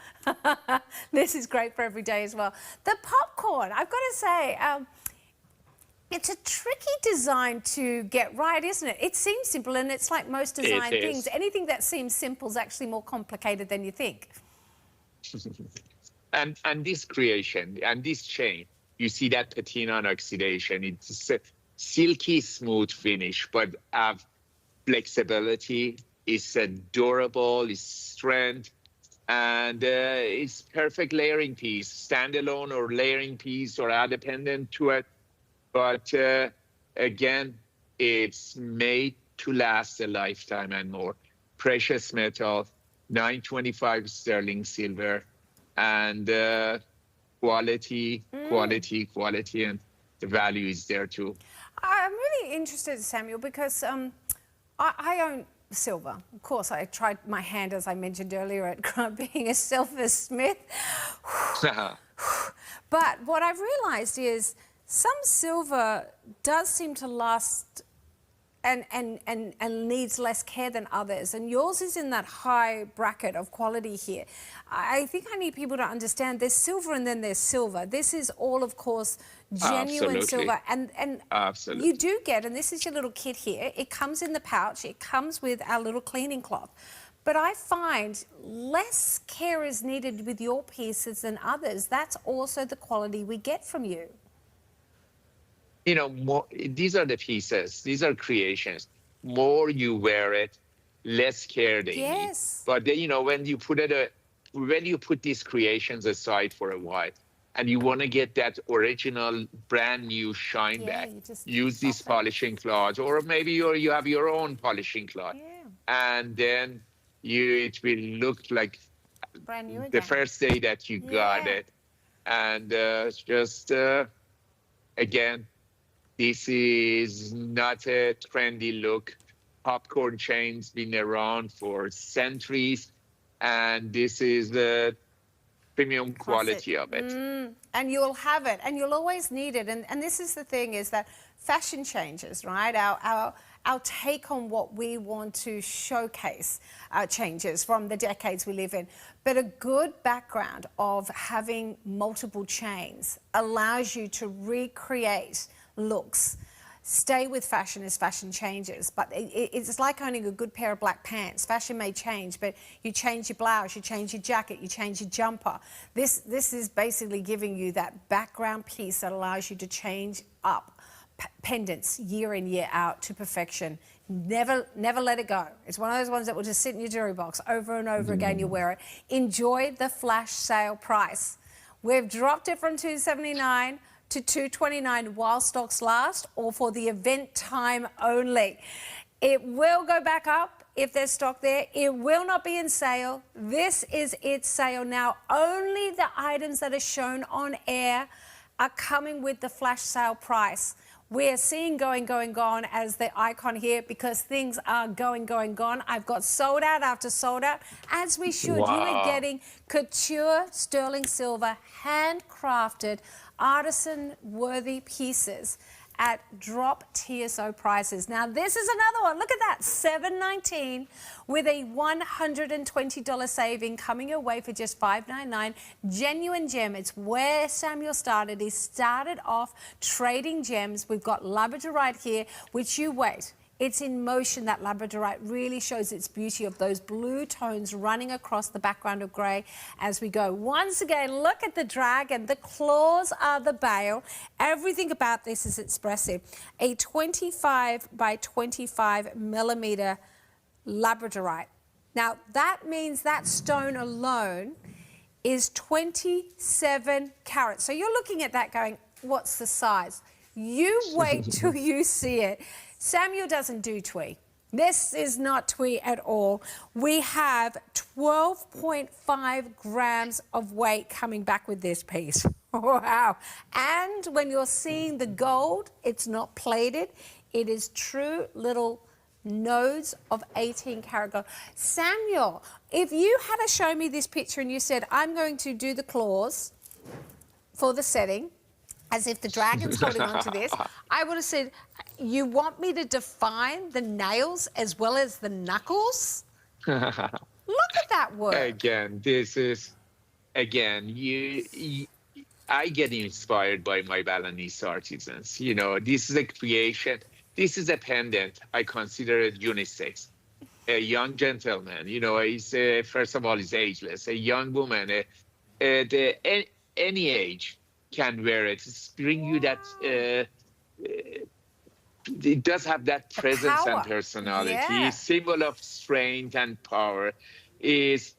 this is great for every day as well. The popcorn, I've got to say, it's a tricky design to get right, isn't it? It seems simple, and it's like most design things. Anything that seems simple is actually more complicated than you think. And this creation and this chain, you see that patina and oxidation. It's a silky smooth finish, but have flexibility. It's durable, it's strength, and it's perfect layering piece, standalone or layering piece, or add a pendant to it. But again, it's made to last a lifetime and more. Precious metal, 925 sterling silver, and quality, and the value is there too. I'm really interested, Samuel, because I own silver. Of course, I tried my hand, as I mentioned earlier, at being a silversmith. But what I've realised is some silver does seem to last and needs less care than others. And yours is in that high bracket of quality here. I think I need people to understand there's silver and then there's silver. This is all, of course, genuine silver. And you do get, and this is your little kit here, it comes in the pouch, it comes with our little cleaning cloth. But I find less care is needed with your pieces than others. That's also the quality we get from you. You know, these are the pieces, these are creations. More you wear it, less care they need. But then, you know, when you put these creations aside for a while, and you want to get that original, brand new shine back, use this polishing cloth, or maybe you have your own polishing cloth, and then it will look like brand new the first day that you got it. And again, this is not a trendy look. Popcorn chain's been around for centuries, and this is the premium quality of it. And you'll have it, and you'll always need it. And this is the thing, is that fashion changes, right? Our take on what we want to showcase changes from the decades we live in. But a good background of having multiple chains allows you to recreate looks. Stay with fashion as fashion changes, but it's like owning a good pair of black pants. Fashion may change, but you change your blouse, you change your jacket, you change your jumper. This is basically giving you that background piece that allows you to change up pendants year in, year out to perfection. Never let it go. It's one of those ones that will just sit in your jewelry box over and over again. You wear it. Enjoy the flash sale price. We've dropped it from $279 to $229 while stocks last, or for the event time only. It will go back up if there's stock there. It will not be in sale. This is its sale now. Only the items that are shown on air are coming with the flash sale price. We're seeing going, gone as the icon here because things are going, gone. I've got sold out after sold out, as we should. Wow. You are getting couture sterling silver, handcrafted, artisan-worthy pieces at drop TSO prices. Now, this is another one. Look at that, $7.19 with a $120 saving coming your way for just $5.99. Genuine gem. It's where Samuel started. He started off trading gems. We've got Labradorite here, which you wait. It's in motion. That Labradorite really shows its beauty of those blue tones running across the background of grey as we go. Once again, look at the dragon. The claws are the bail. Everything about this is expressive. A 25 by 25 millimetre Labradorite. Now, that means that stone alone is 27 carats. So you're looking at that going, what's the size? You wait till you see it. Samuel doesn't do twee. This is not twee at all. We have 12.5 grams of weight coming back with this piece. Wow. And when you're seeing the gold, it's not plated. It is true little nodes of 18 karat gold. Samuel, if you had to show me this picture and you said, I'm going to do the claws for the setting, as if the dragon's holding on to this, I would have said, you want me to define the nails as well as the knuckles? Look at that work. Again, this is, again, I get inspired by my Balinese artisans. You know, this is a creation. This is a pendant. I consider it unisex. A young gentleman, you know, he's, first of all, he's ageless. A young woman, any age can wear it. It's bring you that, it does have that presence and personality. Yeah. Symbol of strength and power. Is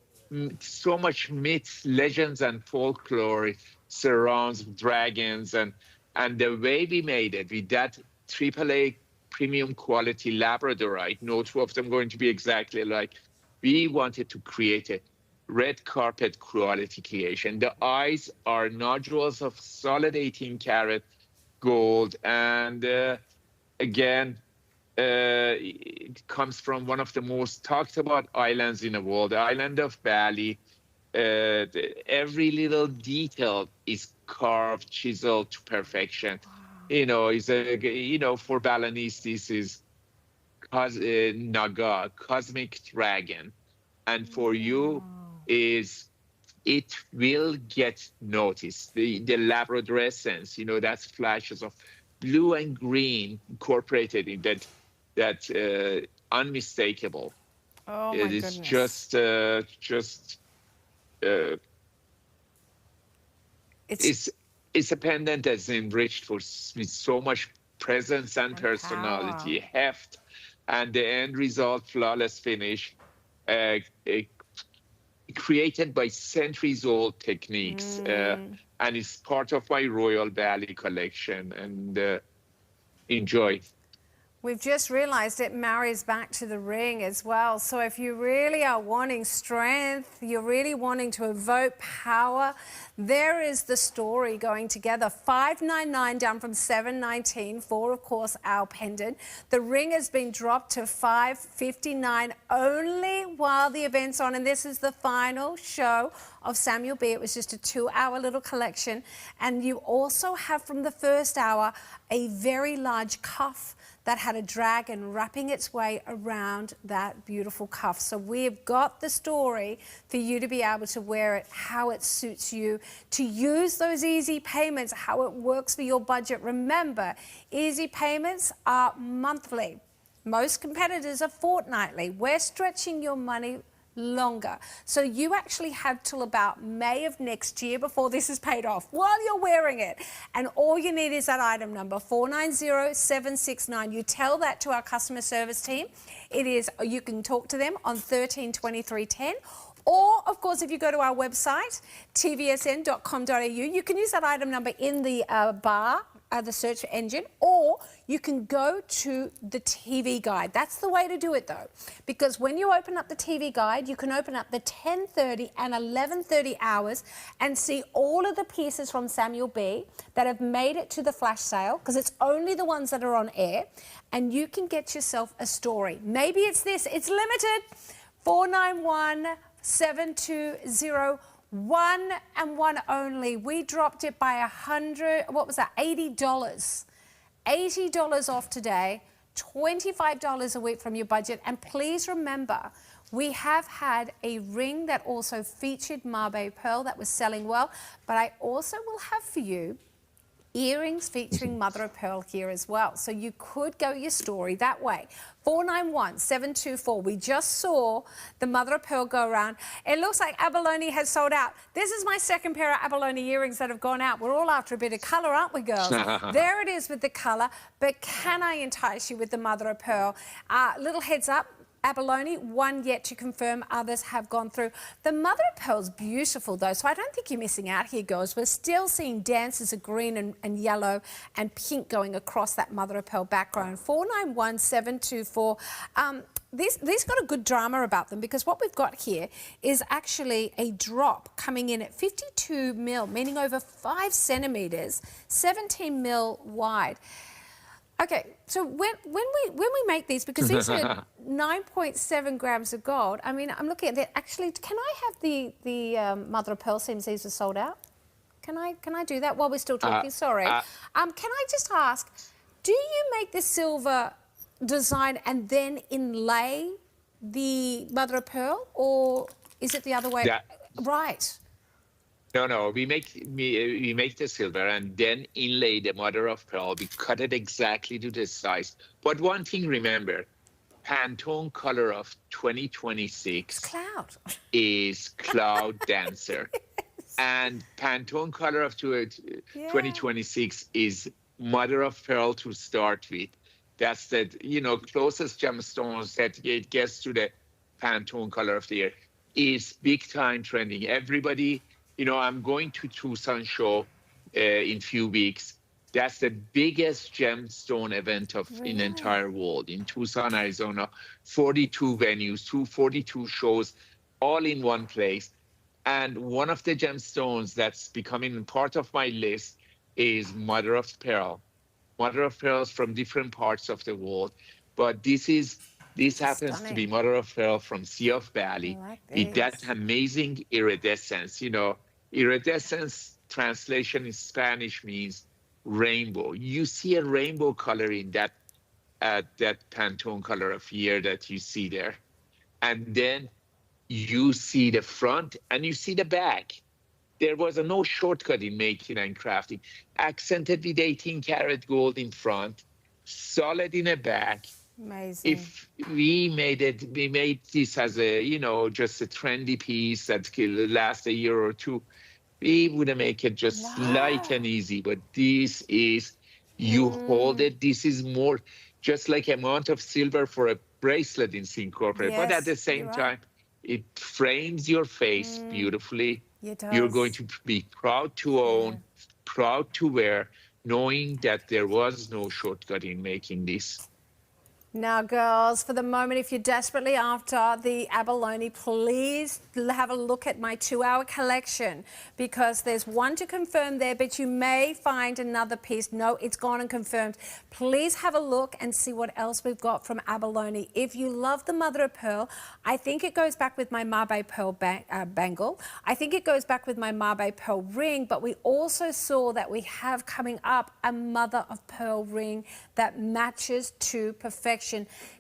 so much myths, legends, and folklore surrounds dragons, and the way we made it with that AAA premium quality Labradorite, no two of them going to be exactly alike. We wanted to create a red carpet quality creation. The eyes are nodules of solid 18 karat gold, and again, it comes from one of the most talked about islands in the world, the island of Bali. Every little detail is carved, chiseled to perfection. Wow. You know, for Balinese, this is Naga, cosmic dragon, and for you is it will get noticed. The Labradorescence, you know, that's flashes of blue and green incorporated in that unmistakable. Oh, it my is goodness. It's a pendant that's enriched with so much presence and personality, heft, and the end result, flawless finish, created by centuries-old techniques. And it's part of my Royal Bali collection, and enjoy. We've just realised it marries back to the ring as well. So if you really are wanting strength, you're really wanting to evoke power, there is the story going together. $5.99 down from $7.19 for, of course, our pendant. The ring has been dropped to $5.59 only while the event's on. And this is the final show of Samuel B. It was just a 2-hour little collection. And you also have from the first hour a very large cuff that had a dragon wrapping its way around that beautiful cuff. So we've got the story for you to be able to wear it, how it suits you, to use those easy payments, how it works for your budget. Remember, easy payments are monthly. Most competitors are fortnightly. We're stretching your money longer. So you actually have till about May of next year before this is paid off while you're wearing it. And all you need is that item number, 490769. You tell that to our customer service team. It is, you can talk to them on 132310. Or, of course, if you go to our website, tvsn.com.au, you can use that item number in the bar the search engine, or you can go to the TV guide. That's the way to do it though, because when you open up the TV guide, you can open up the 10:30 and 11:30 hours and see all of the pieces from Samuel B that have made it to the flash sale, because it's only the ones that are on air, and you can get yourself a story. Maybe it's this, it's limited, 491-720. One and one only. We dropped it by $80. $80 off today, $25 a week from your budget. And please remember, we have had a ring that also featured Mabe Pearl that was selling well, but I also will have for you earrings featuring mother of pearl here as well. So you could go your story that way. 491-724. We just saw the mother of pearl go around. It looks like abalone has sold out. This is my second pair of abalone earrings that have gone out. We're all after a bit of colour, aren't we, girls? There it is with the colour. But can I entice you with the mother of pearl? Little heads up. Abalone, one yet to confirm, others have gone through. The mother of pearl's beautiful though, so I don't think you're missing out here, girls. We're still seeing dances of green and yellow and pink going across that mother of pearl background. 491-724. These got a good drama about them, because what we've got here is actually a drop coming in at 52 mil, meaning over 5 centimetres, 17 mil wide. Okay, so when we make these, because these are 9.7 grams of gold, I mean, I'm looking at that. Actually, can I have the mother of pearl, since these are sold out? Can I do that while we're still talking? Sorry. Can I just ask, do you make the silver design and then inlay the mother of pearl, or is it the other way? Right. No, we make the silver and then inlay the mother of pearl. We cut it exactly to the size. But one thing, remember, Pantone color of 2026 is Cloud Dancer. Yes. And Pantone color of 2026 is mother of pearl to start with. That's the closest gemstones that it gets to the Pantone color of the year. Is big time trending. Everybody. I'm going to Tucson show in few weeks. That's the biggest gemstone event in the entire world in Tucson, Arizona. 42 venues, 42 shows, all in one place. And one of the gemstones that's becoming part of my list is mother of pearl. Mother of pearls from different parts of the world. But this happens to be mother of pearl from Sea of Bali. With that amazing iridescence, Iridescence translation in Spanish means rainbow. You see a rainbow color in that Pantone color of year that you see there. And then you see the front and you see the back. There was no shortcut in making and crafting. Accented with 18-karat gold in front, solid in the back. Amazing. If we made this as just a trendy piece that could last a year or two, we would make it just light and easy. But this is, you hold it, this is more just like amount of silver for a bracelet in incorporated. But at the same time, it frames your face beautifully. You're going to be proud to own, proud to wear, knowing that there was no shortcut in making this. Now, girls, for the moment, if you're desperately after the abalone, please have a look at my 2-hour collection, because there's one to confirm there, but you may find another piece. No, it's gone and confirmed. Please have a look and see what else we've got from abalone. If you love the mother of pearl, I think it goes back with my Mabe Pearl bangle. I think it goes back with my Mabe Pearl ring, but we also saw that we have coming up a mother of pearl ring that matches to perfection.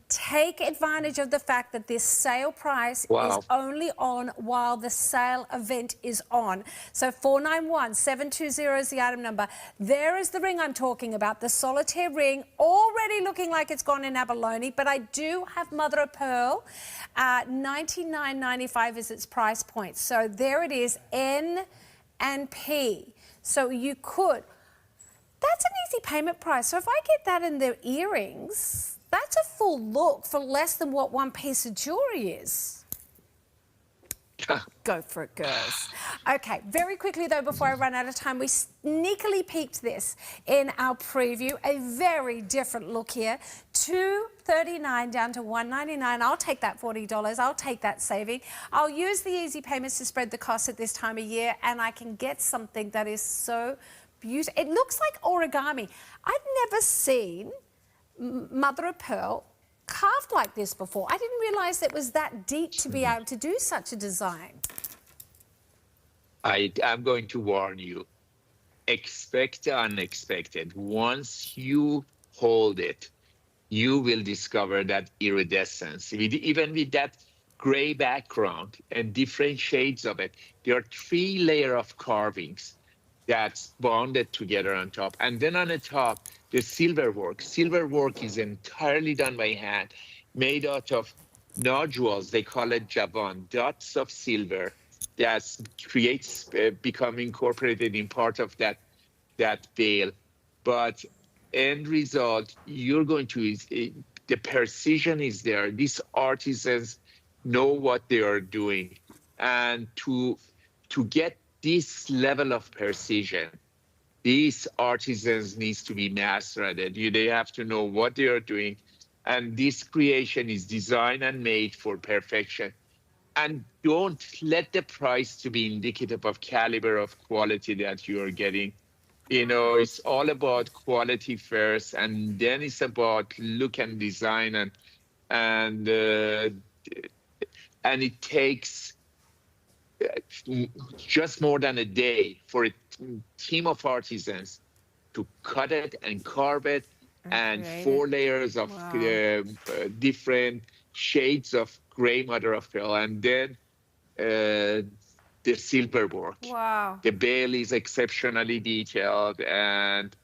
Take advantage of the fact that this sale price is only on while the sale event is on. So 491-720 is the item number. There is the ring I'm talking about, the solitaire ring, already looking like it's gone in abalone, but I do have mother of pearl. $99.95 is its price point. So there it is, N and P. So you could, that's an easy payment price. So if I get that in the earrings, that's a full look for less than what one piece of jewellery is. Go for it, girls. Okay, very quickly though, before I run out of time, we sneakily peeked this in our preview. A very different look here. $239 down to $199. I'll take that $40. I'll take that saving. I'll use the easy payments to spread the cost at this time of year, and I can get something that is so beautiful. It looks like origami. I've never seen mother of pearl carved like this before. I didn't realise it was that deep to be able to do such a design. I'm going to warn you. Expect the unexpected. Once you hold it, you will discover that iridescence. Even with that gray background and different shades of it, there are 3 layers of carvings that's bonded together on top. And then on the top, the silver work. Silver work is entirely done by hand, made out of nodules. They call it javan, dots of silver that creates, become incorporated in part of that veil. But end result, you're going to, the precision is there. These artisans know what they are doing. And to get this level of precision, these artisans needs to be mastered. They have to know what they are doing. And this creation is designed and made for perfection. And don't let the price to be indicative of caliber of quality that you are getting. It's all about quality first, and then it's about look and design, and it takes just more than a day for a team of artisans to cut it and carve it, and 4 layers of different shades of gray mother of pearl, and then the silver work. Wow. The veil is exceptionally detailed, and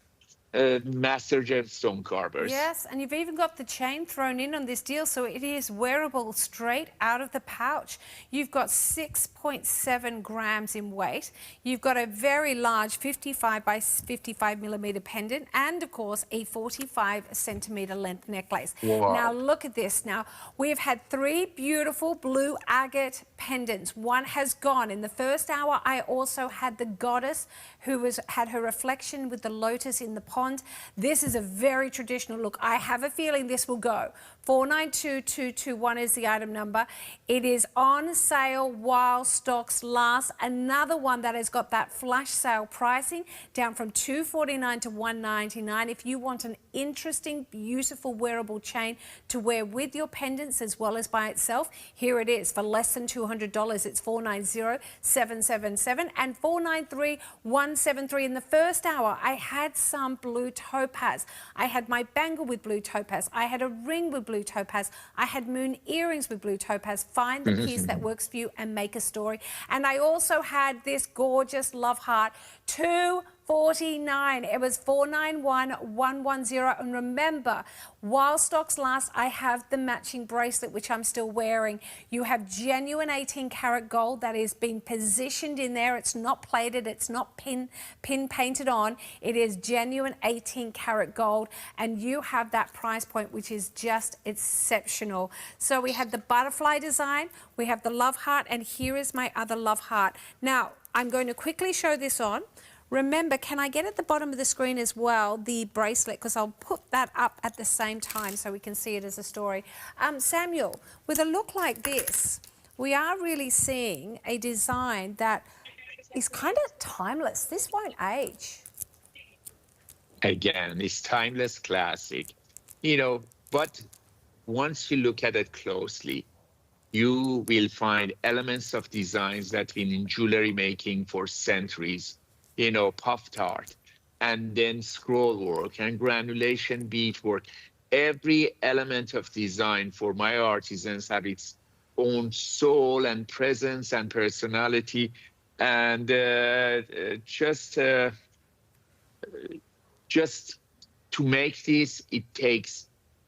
master gemstone carvers. Yes, and you've even got the chain thrown in on this deal, so it is wearable straight out of the pouch. You've got 6.7 grams in weight. You've got a very large 55 by 55 millimeter pendant, and of course a 45 centimeter length necklace. Wow. Now look at this. Now we've had 3 beautiful blue agate pendants. One has gone. In the first hour, I also had the goddess who had her reflection with the lotus in the pond. This is a very traditional look. I have a feeling this will go. 492221 is the item number. It is on sale while stocks last. Another one that has got that flash sale pricing down from $249 to $199. If you want an interesting, beautiful wearable chain to wear with your pendants as well as by itself, here it is for less than $200. It's $490,777 and $493,173. In the first hour, I had some blue topaz. I had my bangle with blue topaz. I had a ring with blue topaz. I had moon earrings with blue topaz. Find the piece that works for you and make a story. And I also had this gorgeous love heart, $249. It was $491,110. And remember, while stocks last, I have the matching bracelet, which I'm still wearing. You have genuine 18 karat gold that is being positioned in there. It's not plated. It's not pin painted on. It is genuine 18 karat gold. And you have that price point, which is just exceptional. So we have the butterfly design. We have the love heart. And here is my other love heart. Now, I'm going to quickly show this on. Remember, can I get at the bottom of the screen as well the bracelet, because I'll put that up at the same time so we can see it as a story. Samuel, with a look like this, we are really seeing a design that is kind of timeless. This won't age. Again, it's timeless classic. But once you look at it closely, you will find elements of designs that have been in jewelry making for centuries. Puffed art, and then scroll work and granulation bead work. Every element of design for my artisans have its own soul and presence and personality. And just to make this, it takes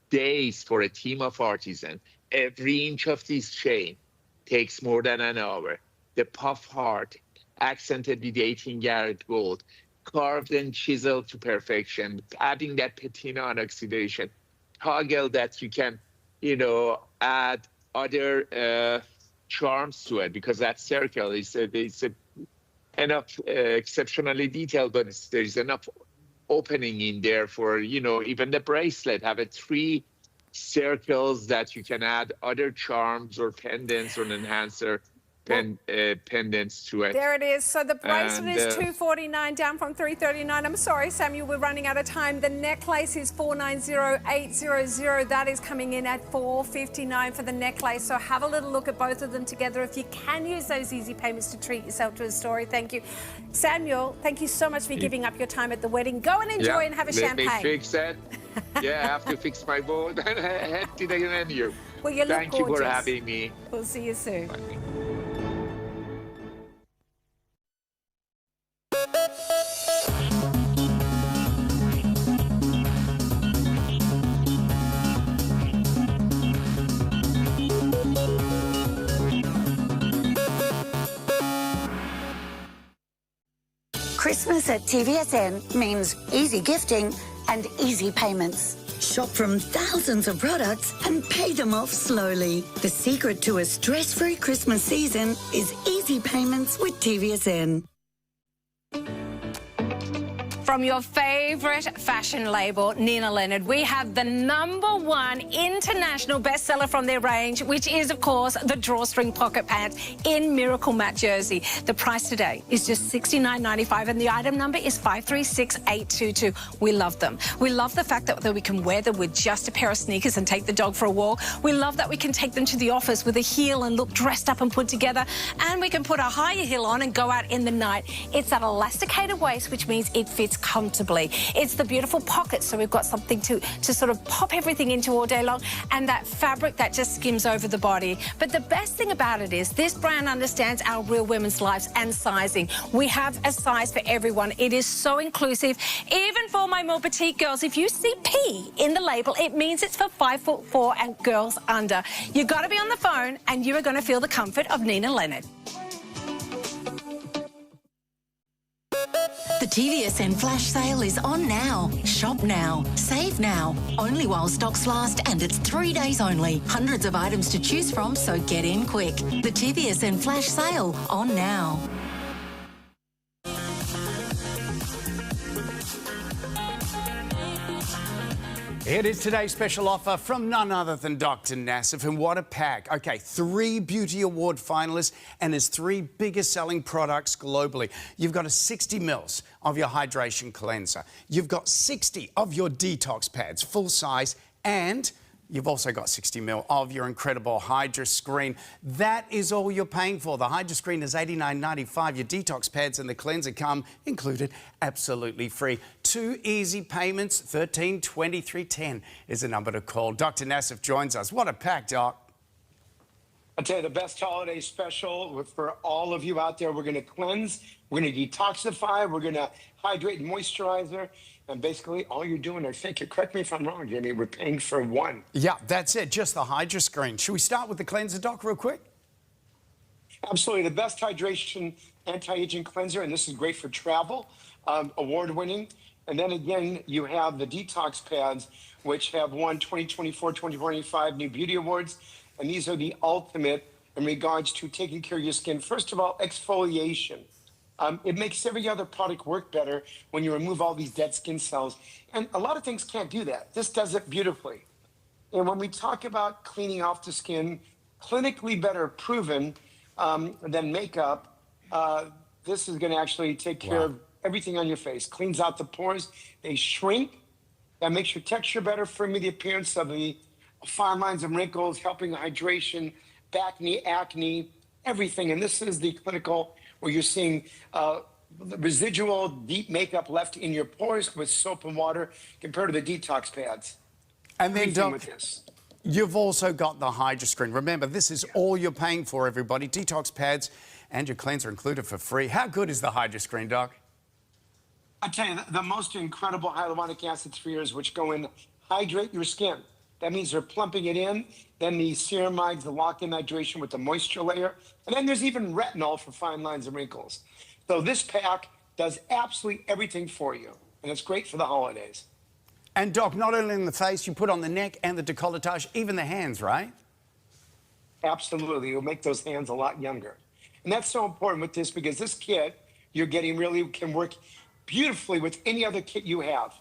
days for a team of artisans. Every inch of this chain takes more than an hour. The puff heart, accented with 18 karat gold, carved and chiseled to perfection, adding that patina on oxidation, toggle that you can, add other charms to it, because that circle is enough exceptionally detailed, but there's enough opening in there for, you know, even the bracelet have 3 circles that you can add other charms or pendants or an enhancer pendants to it. There it is. So the bracelet is $249 down from $339. I'm sorry, Samuel, we're running out of time. The necklace is $490,800. That is coming in at $459 for the necklace. So have a little look at both of them together. If you can use those easy payments to treat yourself to a story, thank you. Samuel, thank you so much for giving up your time at the wedding. Go and enjoy and have a champagne. Let me fix it. Yeah, I have to fix my boat and head to the venue. Well, you look Thank you gorgeous. for having me. We'll see you soon. Bye. Christmas at TVSN means easy gifting and easy payments. Shop from thousands of products and pay them off slowly. The secret to a stress-free Christmas season is easy payments with TVSN. From your favorite fashion label, Nina Leonard, we have the #1 international bestseller from their range, which is, of course, the drawstring pocket pants in Miracle Matte Jersey. The price today is just $69.95, and the item number is 536822. We love them. We love the fact that we can wear them with just a pair of sneakers and take the dog for a walk. We love that we can take them to the office with a heel and look dressed up and put together, and we can put a higher heel on and go out in the night. It's that elasticated waist, which means it fits comfortably. It's the beautiful pockets, so we've got something to sort of pop everything into all day long, and that fabric that just skims over the body. But the best thing about it is this brand understands our real women's lives and sizing. We have a size for everyone. It is so inclusive, even for my more petite girls. If you see P in the label, it means it's for 5'4" and girls under. You've got to be on the phone, and you are going to feel the comfort of Nina Leonard. The TVSN flash sale is on now. Shop now. Save now. Only while stocks last, and it's 3 days only. Hundreds of items to choose from, so get in quick. The TVSN flash sale on now. It is today's special offer from none other than Dr. Nassif, and what a pack. Okay, 3 Beauty Award finalists and his 3 biggest selling products globally. You've got a 60 mils of your hydration cleanser. You've got 60 of your detox pads, full size, and you've also got 60 mil of your incredible Hydra Screen. That is all you're paying for. The Hydra Screen is $89.95. Your detox pads and the cleanser come included absolutely free. 2 easy payments, $13.23.10 is the number to call. Dr. Nassif joins us. What a pack, Doc. I'll tell you the best holiday special for all of you out there. We're going to cleanse, we're going to detoxify, we're going to hydrate and moisturizer. And basically, all you're doing, I think, correct me if I'm wrong, Jamie, we're paying for 1. Yeah, that's it, just the Hydra Screen. Should we start with the cleanser, Doc, real quick? Absolutely, the best hydration anti-aging cleanser, and this is great for travel, award-winning. And then again, you have the detox pads, which have won 2024, 2025 New Beauty Awards. And these are the ultimate in regards to taking care of your skin. First of all, exfoliation. It makes every other product work better when you remove all these dead skin cells. And a lot of things can't do that. This does it beautifully. And when we talk about cleaning off the skin, clinically better proven than makeup, this is going to actually take care of everything on your face. Cleans out the pores. They shrink. That makes your texture better, firming the appearance of the fine lines and wrinkles, helping hydration, acne, acne, everything. And this is the clinical where you're seeing residual deep makeup left in your pores with soap and water compared to the detox pads. And then, with this. You've also got the Hydra Screen. Remember, this is all you're paying for, everybody. Detox pads and your cleanser included for free. How good is the Hydra Screen, Doc? I tell you, the most incredible hyaluronic acid spheres which go in, hydrate your skin. That means they're plumping it in. Then the ceramides, the lock-in hydration with the moisture layer. And then there's even retinol for fine lines and wrinkles. So this pack does absolutely everything for you. And it's great for the holidays. And Doc, not only in the face, you put on the neck and the décolletage, even the hands, right? Absolutely. It'll make those hands a lot younger. And that's so important with this because this kit you're getting really can work beautifully with any other kit you have.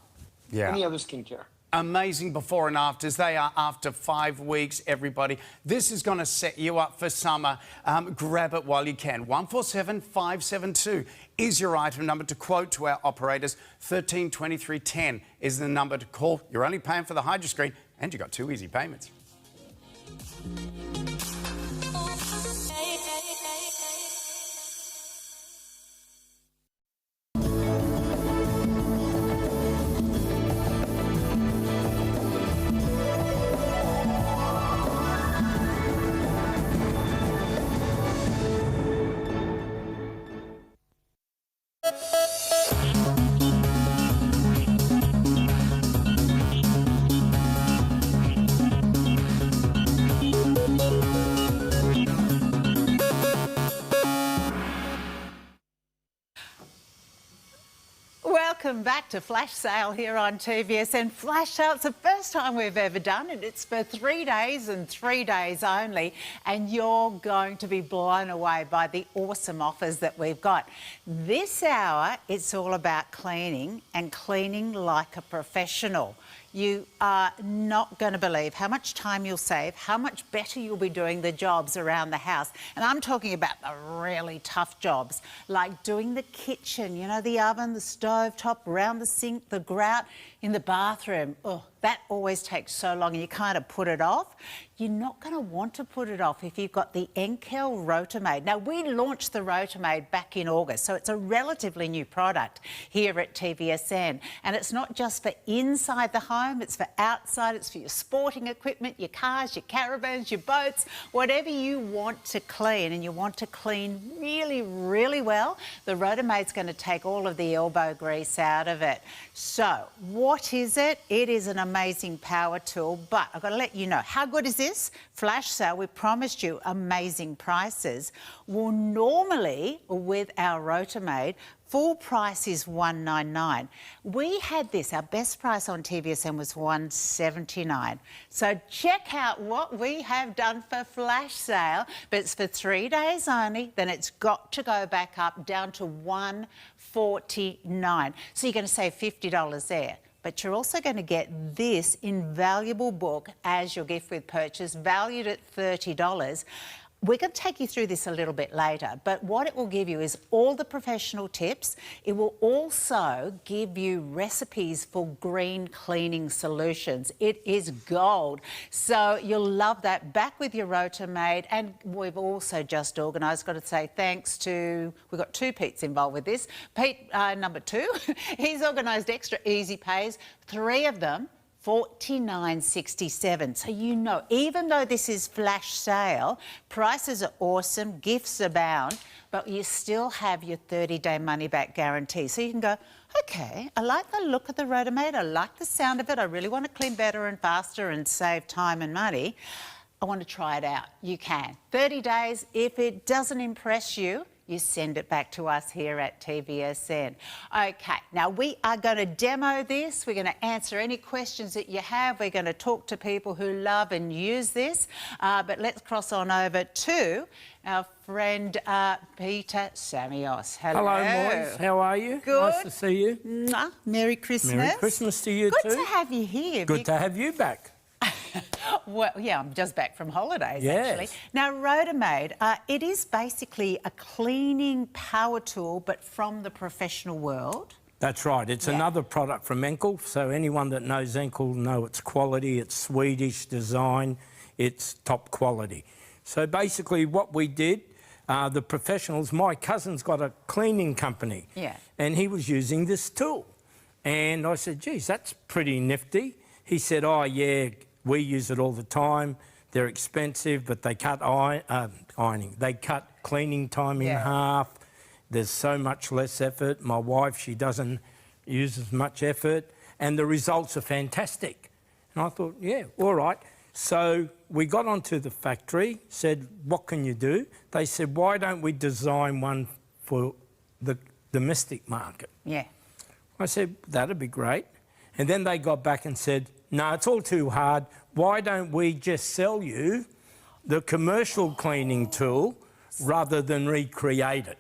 Yeah. Any other skincare. Amazing before and afters. They are after 5 weeks, everybody. This is going to set you up for summer. Grab it while you can. 147572 is your item number to quote to our operators. 132310 is the number to call. You're only paying for the Hydro Screen and you got 2 easy payments. Welcome back to Flash Sale here on TVSN. Flash Sale, it's the first time we've ever done it. It's for 3 days and 3 days only, and you're going to be blown away by the awesome offers that we've got. This hour, it's all about cleaning and cleaning like a professional. You are not going to believe how much time you'll save, how much better you'll be doing the jobs around the house. And I'm talking about the really tough jobs, like doing the kitchen, you know, the oven, the stove top, around the sink, the grout, in the bathroom. Oh, that always takes so long and you kind of put it off. You're not going to want to put it off if you've got the Enkl Rotomade. Now, we launched the Rotomade back in August, so it's a relatively new product here at TVSN. And it's not just for inside the home, it's for outside, it's for your sporting equipment, your cars, your caravans, your boats, whatever you want to clean and you want to clean really, really well, the Rotomade's going to take all of the elbow grease out of it. So, what is it? It is an amazing power tool, but I've got to let you know, how good is this? Flash sale, we promised you amazing prices. Well, normally with our Rotomade, full price is $199. We had this, our best price on TVSN was $179. So check out what we have done for flash sale, but it's for 3 days only, then it's got to go back up down to $149. So you're going to save $50 there. But you're also going to get this invaluable book as your gift with purchase, valued at $30. We're going to take you through this a little bit later, but what it will give you is all the professional tips. It will also give you recipes for green cleaning solutions. It is gold. So you'll love that. Back with your Rotomade. And we've also just organised, got to say thanks to, we've got 2 Petes involved with this. Pete, number 2, he's organised extra easy pays, 3 of them, $49.67. So you know, even though this is flash sale, prices are awesome, gifts abound, but you still have your 30-day money-back guarantee. So you can go, okay, I like the look of the Rotomade, I like the sound of it, I really want to clean better and faster and save time and money. I want to try it out. You can. 30 days, if it doesn't impress you, you send it back to us here at TVSN. Okay, now we are going to demo this. We're going to answer any questions that you have. We're going to talk to people who love and use this. But let's cross on over to our friend Peter Samios. Hello. Hello, Moise. How are you? Good. Nice to see you. Mwah. Merry Christmas. Merry Christmas to you too. Good to have you here. Good to have you back. Well, yeah, I'm just back from holidays, yes. actually. Now, Rotomade, it is basically a cleaning power tool, but from the professional world. That's right. It's another product from Enkl. So anyone that knows Enkl know its quality, it's Swedish design, it's top quality. So basically what we did, the professionals, my cousin's got a cleaning company. Yeah. And he was using this tool. And I said, geez, that's pretty nifty. He said, oh, yeah, we use it all the time. They're expensive, but they cut ironing. They cut cleaning time in half. There's so much less effort. My wife, she doesn't use as much effort, and the results are fantastic. And I thought, yeah, all right. So we got onto the factory, said, what can you do? They said, why don't we design one for the domestic market? Yeah. I said, that'd be great. And then they got back and said, no, it's all too hard. Why don't we just sell you the commercial cleaning tool rather than recreate it.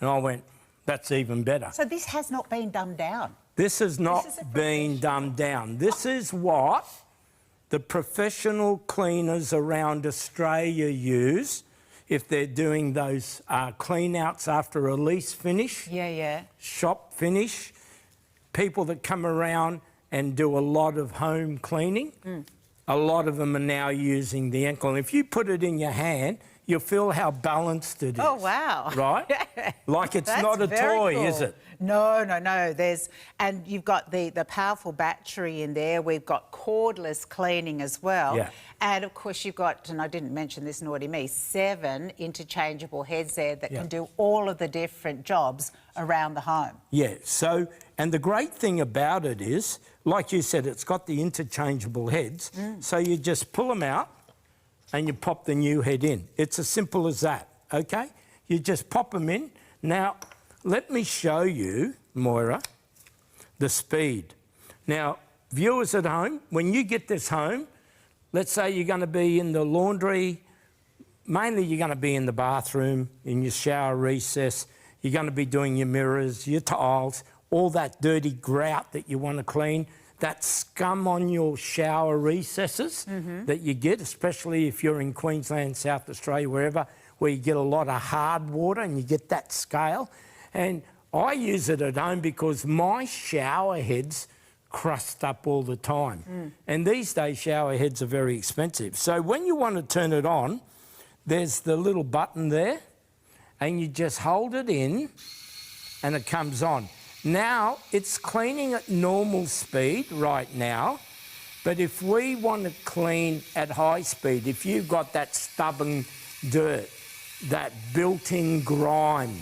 And I went, that's even better. So this has not been dumbed down? This has not been dumbed down. This is what the professional cleaners around Australia use if they're doing those clean-outs after a lease finish. Yeah. Shop finish. People that come around and do a lot of home cleaning, a lot of them are now using the Enkl. And if you put it in your hand, you'll feel how balanced it is. Oh, wow. Right? Like it's not a toy, cool. is it? No. And you've got the powerful battery in there. We've got cordless cleaning as well. Yeah. And of course you've got, and I didn't mention this, naughty me, 7 interchangeable heads there that can do all of the different jobs around the home. Yeah, so, and the great thing about it is, like you said, it's got the interchangeable heads, so you just pull them out and you pop the new head in. It's as simple as that, okay? You just pop them in. Now, let me show you, Moira, the speed. Now, viewers at home, when you get this home, let's say you're going to be in the laundry, mainly you're going to be in the bathroom, in your shower recess, you're going to be doing your mirrors, your tiles, all that dirty grout that you want to clean, that scum on your shower recesses that you get, especially if you're in Queensland, South Australia, wherever, where you get a lot of hard water and you get that scale. And I use it at home because my shower heads crust up all the time. And these days, shower heads are very expensive. So when you want to turn it on, there's the little button there, and you just hold it in and it comes on. Now, it's cleaning at normal speed right now, but if we want to clean at high speed, if you've got that stubborn dirt, that built-in grime,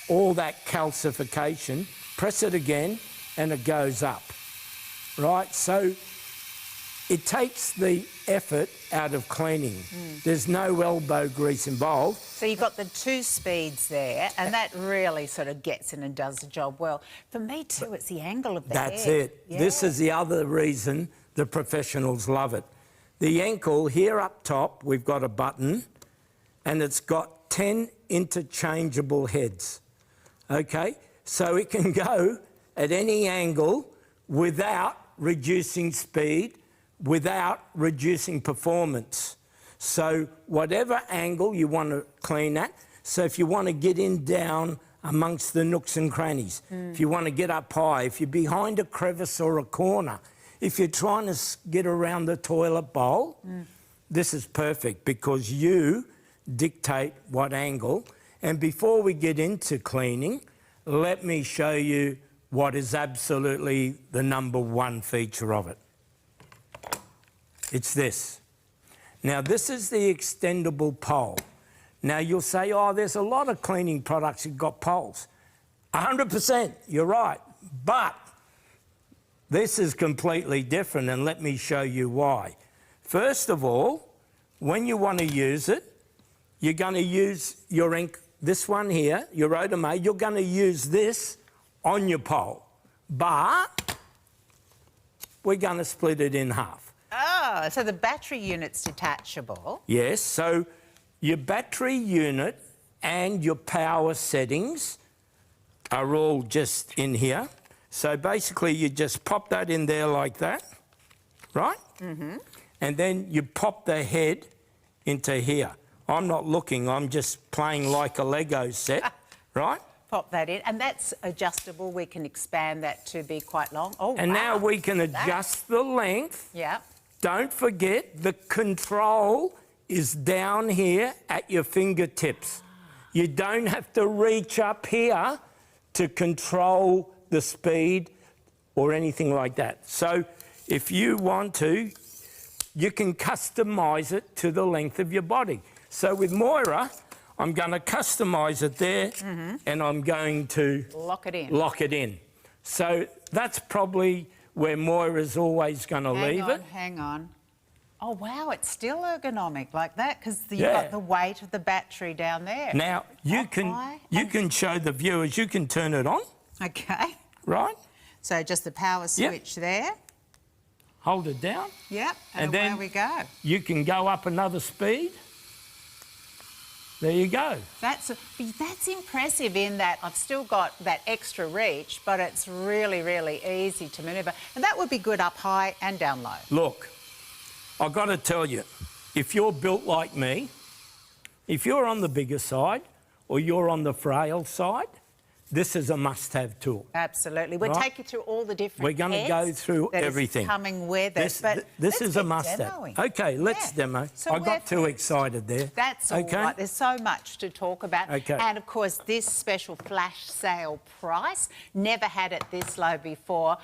all that calcification, press it again and it goes up, right? So it takes the effort out of cleaning. There's no elbow grease involved. So you've got the 2 speeds there, and that really sort of gets in and does the job well. For me too, it's the angle of the head. That's it. Yeah. This is the other reason the professionals love it. The Enkl, here up top, we've got a button, and it's got 10 interchangeable heads, okay? So it can go at any angle without reducing speed, without reducing performance. So whatever angle you want to clean at, so if you want to get in down amongst the nooks and crannies, if you want to get up high, if you're behind a crevice or a corner, if you're trying to get around the toilet bowl, this is perfect because you dictate what angle. And before we get into cleaning, let me show you what is absolutely the #1 feature of it. It's this. Now, this is the extendable pole. Now, you'll say, oh, there's a lot of cleaning products that got poles. 100%, you're right. But this is completely different, and let me show you why. First of all, when you want to use it, you're going to use your this one here, your Rotomade, you're going to use this on your pole. But we're going to split it in half. Oh, so the battery unit's detachable. Yes, so your battery unit and your power settings are all just in here. So basically you just pop that in there like that, right? And then you pop the head into here. I'm not looking, I'm just playing like a Lego set, right? Pop that in, and that's adjustable. We can expand that to be quite long. Oh, and wow. now we can adjust the length. Yeah. Don't forget, the control is down here at your fingertips. You don't have to reach up here to control the speed or anything like that. So if you want to, you can customise it to the length of your body. So with Moira, I'm going to customise it there and I'm going to lock it in. So that's probably where Moira's always going to leave it. Hang on. Oh, wow, it's still ergonomic like that because you've got the weight of the battery down there. Now, you can show the viewers, you can turn it on. Okay. Right? So just the power switch there. Hold it down. Yep, and then away we go. You can go up another speed. There you go. That's impressive in that I've still got that extra reach, but it's really, really easy to manoeuvre. And that would be good up high and down low. Look, I've got to tell you, if you're built like me, if you're on the bigger side or you're on the frail side, this is a must-have tool. Absolutely. We'll take you through all the different We're going to go through everything. Coming with it. This is a must-have. OK, let's demo. So I got too excited there. That's all right. There's so much to talk about. Okay. And, of course, this special flash sale price, never had it this low before.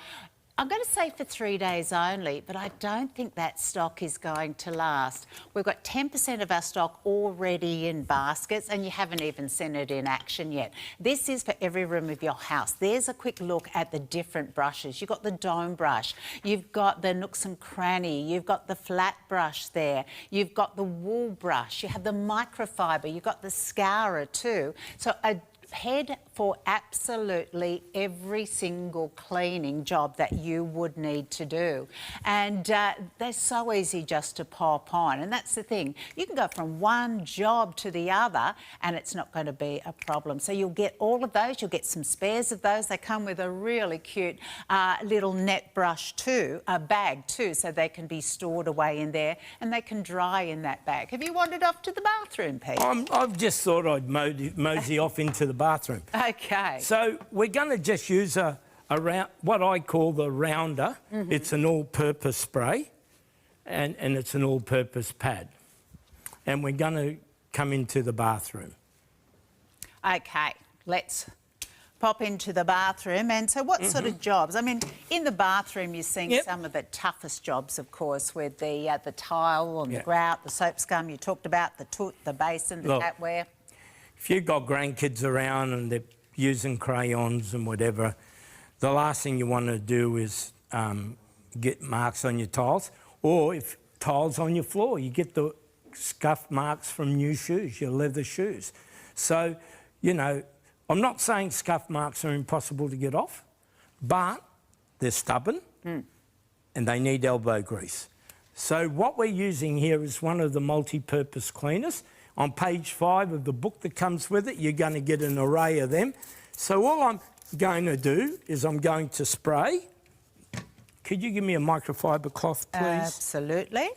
I'm going to say for 3 days only, but I don't think that stock is going to last. We've got 10% of our stock already in baskets, and you haven't even seen it in action yet. This is for every room of your house. There's a quick look at the different brushes. You've got the dome brush, you've got the nooks and cranny, you've got the flat brush there, you've got the wool brush, you have the microfiber, you've got the scourer too. So a head for absolutely every single cleaning job that you would need to do. And they're so easy just to pop on. And that's the thing. You can go from one job to the other and it's not going to be a problem. So you'll get all of those. You'll get some spares of those. They come with a really cute little net brush too, a bag too, so they can be stored away in there and they can dry in that bag. Have you wandered off to the bathroom, Pete? I've just thought I'd mosey off into the bathroom. OK. So we're going to just use what I call the rounder. It's an all-purpose spray and it's an all-purpose pad. And we're going to come into the bathroom. OK, let's pop into the bathroom. And so what sort of jobs? I mean, in the bathroom you're seeing some of the toughest jobs, of course, with the tile and the grout, the soap scum you talked about, the basin, the tapware. If you've got grandkids around and they're using crayons and whatever, the last thing you want to do is get marks on your tiles, or if tiles on your floor, you get the scuff marks from new shoes, your leather shoes. So, you know, I'm not saying scuff marks are impossible to get off, but they're stubborn and they need elbow grease. So what we're using here is one of the multi-purpose cleaners. On page 5 of the book that comes with it, you're going to get an array of them. So all I'm going to do is I'm going to spray. Could you give me a microfiber cloth, please? Absolutely.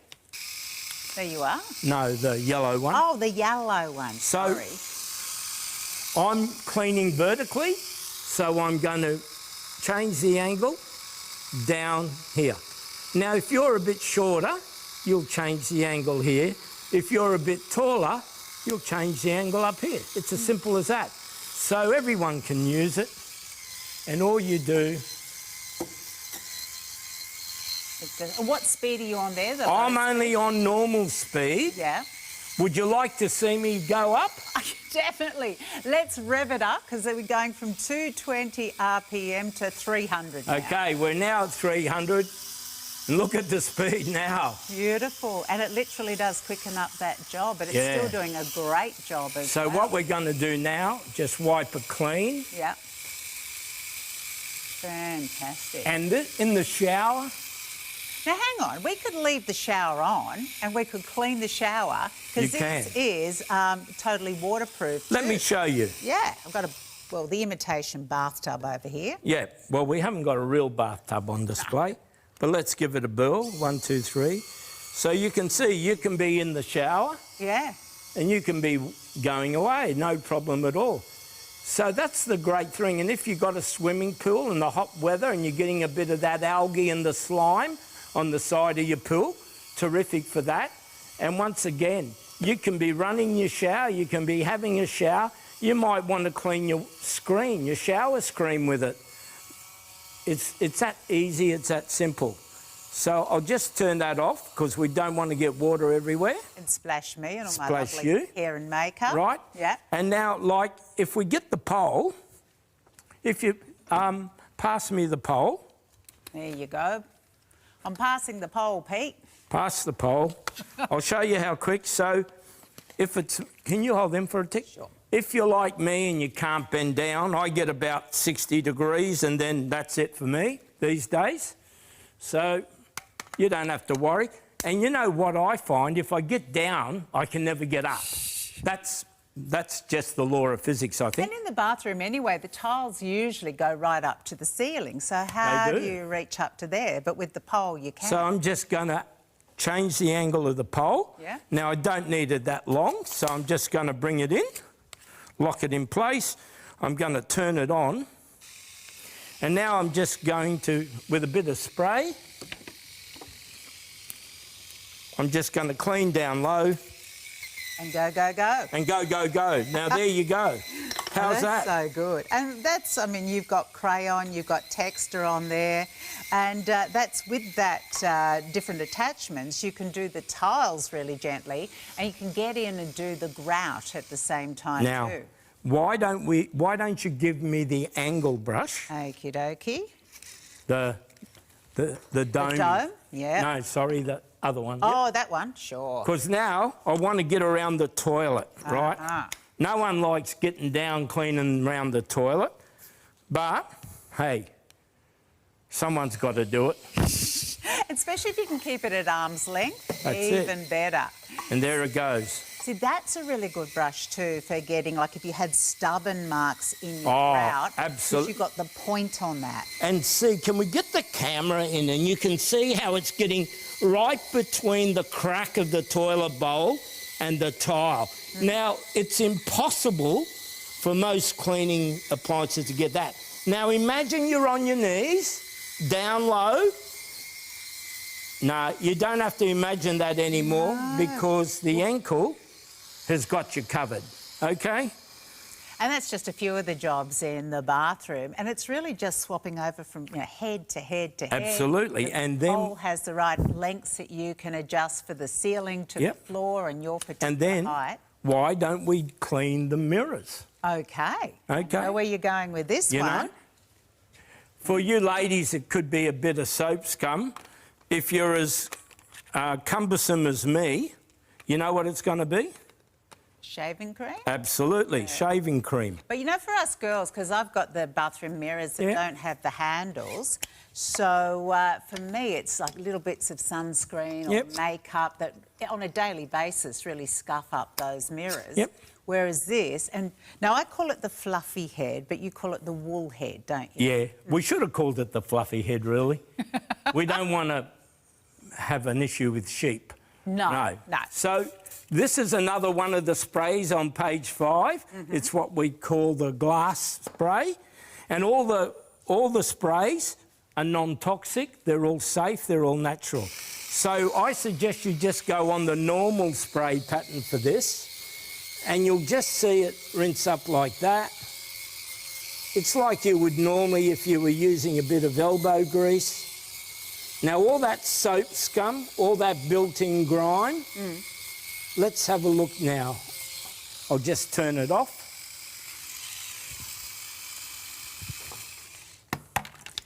There you are. No, the yellow one. Oh, the yellow one. So I'm cleaning vertically, so I'm going to change the angle down here. Now, if you're a bit shorter, you'll change the angle here. If you're a bit taller, you'll change the angle up here. It's as simple as that. So everyone can use it, and all you do... What speed are you on there? I'm only on normal speed. Yeah. Would you like to see me go up? Definitely. Let's rev it up, because we're going from 220 RPM to 300 now. OK, we're now at 300. Look at the speed now. Beautiful. And it literally does quicken up that job, but it's still doing a great job as well. So what we're going to do now, just wipe it clean. Yeah. Fantastic. And in the shower... Now, hang on. We could leave the shower on and we could clean the shower, because this is totally waterproof. Let me show you. Yeah. I've got the imitation bathtub over here. Yeah. Well, we haven't got a real bathtub on display. But let's give it a whirl. 1, 2, 3. So you can see you can be in the shower. Yeah. And you can be going away, no problem at all. So that's the great thing. And if you've got a swimming pool in the hot weather and you're getting a bit of that algae and the slime on the side of your pool, terrific for that. And once again, you can be running your shower, you can be having a shower. You might want to clean your screen, your shower screen with it. It's that easy, it's that simple. So I'll just turn that off, because we don't want to get water everywhere. And splash me and all my Splash lovely you. hair and makeup. Right. Yeah. And now, like, if we get the pole, if you pass me the pole. There you go. I'm passing the pole, Pete. Pass the pole. I'll show you how quick. So if it's... Can you hold them for a tick? Sure. If you're like me and you can't bend down, I get about 60 degrees and then that's it for me these days. So you don't have to worry. And you know what I find? If I get down, I can never get up. That's that's just the law of physics, I think. And in the bathroom anyway, the tiles usually go right up to the ceiling. So how do you reach up to there? But with the pole, you can. So I'm just going to change the angle of the pole. Yeah. Now, I don't need it that long, so I'm just going to bring it in, lock it in place. I'm going to turn it on. And now I'm just going to, with a bit of spray, I'm just going to clean down low. And go, go, go. And go, go, go. Now, there you go. How's that? That's so good. And that's, I mean, you've got crayon, you've got texture on there, and that's with that different attachments, you can do the tiles really gently, and you can get in and do the grout at the same time now, too. Why don't you give me the angle brush? Okie dokie. The dome. The dome, yeah. No, sorry, the other one. Oh, yep. that one, sure. Because now I want to get around the toilet, right? No one likes getting down cleaning around the toilet, but hey, someone's got to do it. Especially if you can keep it at arm's length, That's even better. And there it goes. See, that's a really good brush too for getting, like if you had stubborn marks in your grout. Absolutely. You've got the point on that. And see, can we get the camera in and you can see how it's getting right between the crack of the toilet bowl and the tile. Now, it's impossible for most cleaning appliances to get that. Now, imagine you're on your knees, down low. No, you don't have to imagine that anymore because the Enkl has got you covered, okay? And that's just a few of the jobs in the bathroom. And it's really just swapping over from head to head to head. Absolutely. And then... the pole has the right lengths that you can adjust for the ceiling to the floor and your particular and then, height. Why don't we clean the mirrors? Okay. Okay. I know where you're going with this you one. Know? For you ladies, it could be a bit of soap scum. If you're as cumbersome as me, you know what it's going to be? Shaving cream? Absolutely, shaving cream. But you know, for us girls, because I've got the bathroom mirrors that don't have the handles, so for me it's like little bits of sunscreen or makeup that on a daily basis really scuff up those mirrors. Whereas this, and now I call it the fluffy head, but you call it the wool head, don't you? Yeah, we should have called it the fluffy head, really. We don't want to have an issue with sheep. No. So this is another one of the sprays on page 5. It's what we call the glass spray. And all the sprays are non-toxic, they're all safe, they're all natural. So I suggest you just go on the normal spray pattern for this, and you'll just see it rinse up like that. It's like you would normally if you were using a bit of elbow grease. Now, all that soap scum, all that built-in grime, let's have a look now. I'll just turn it off.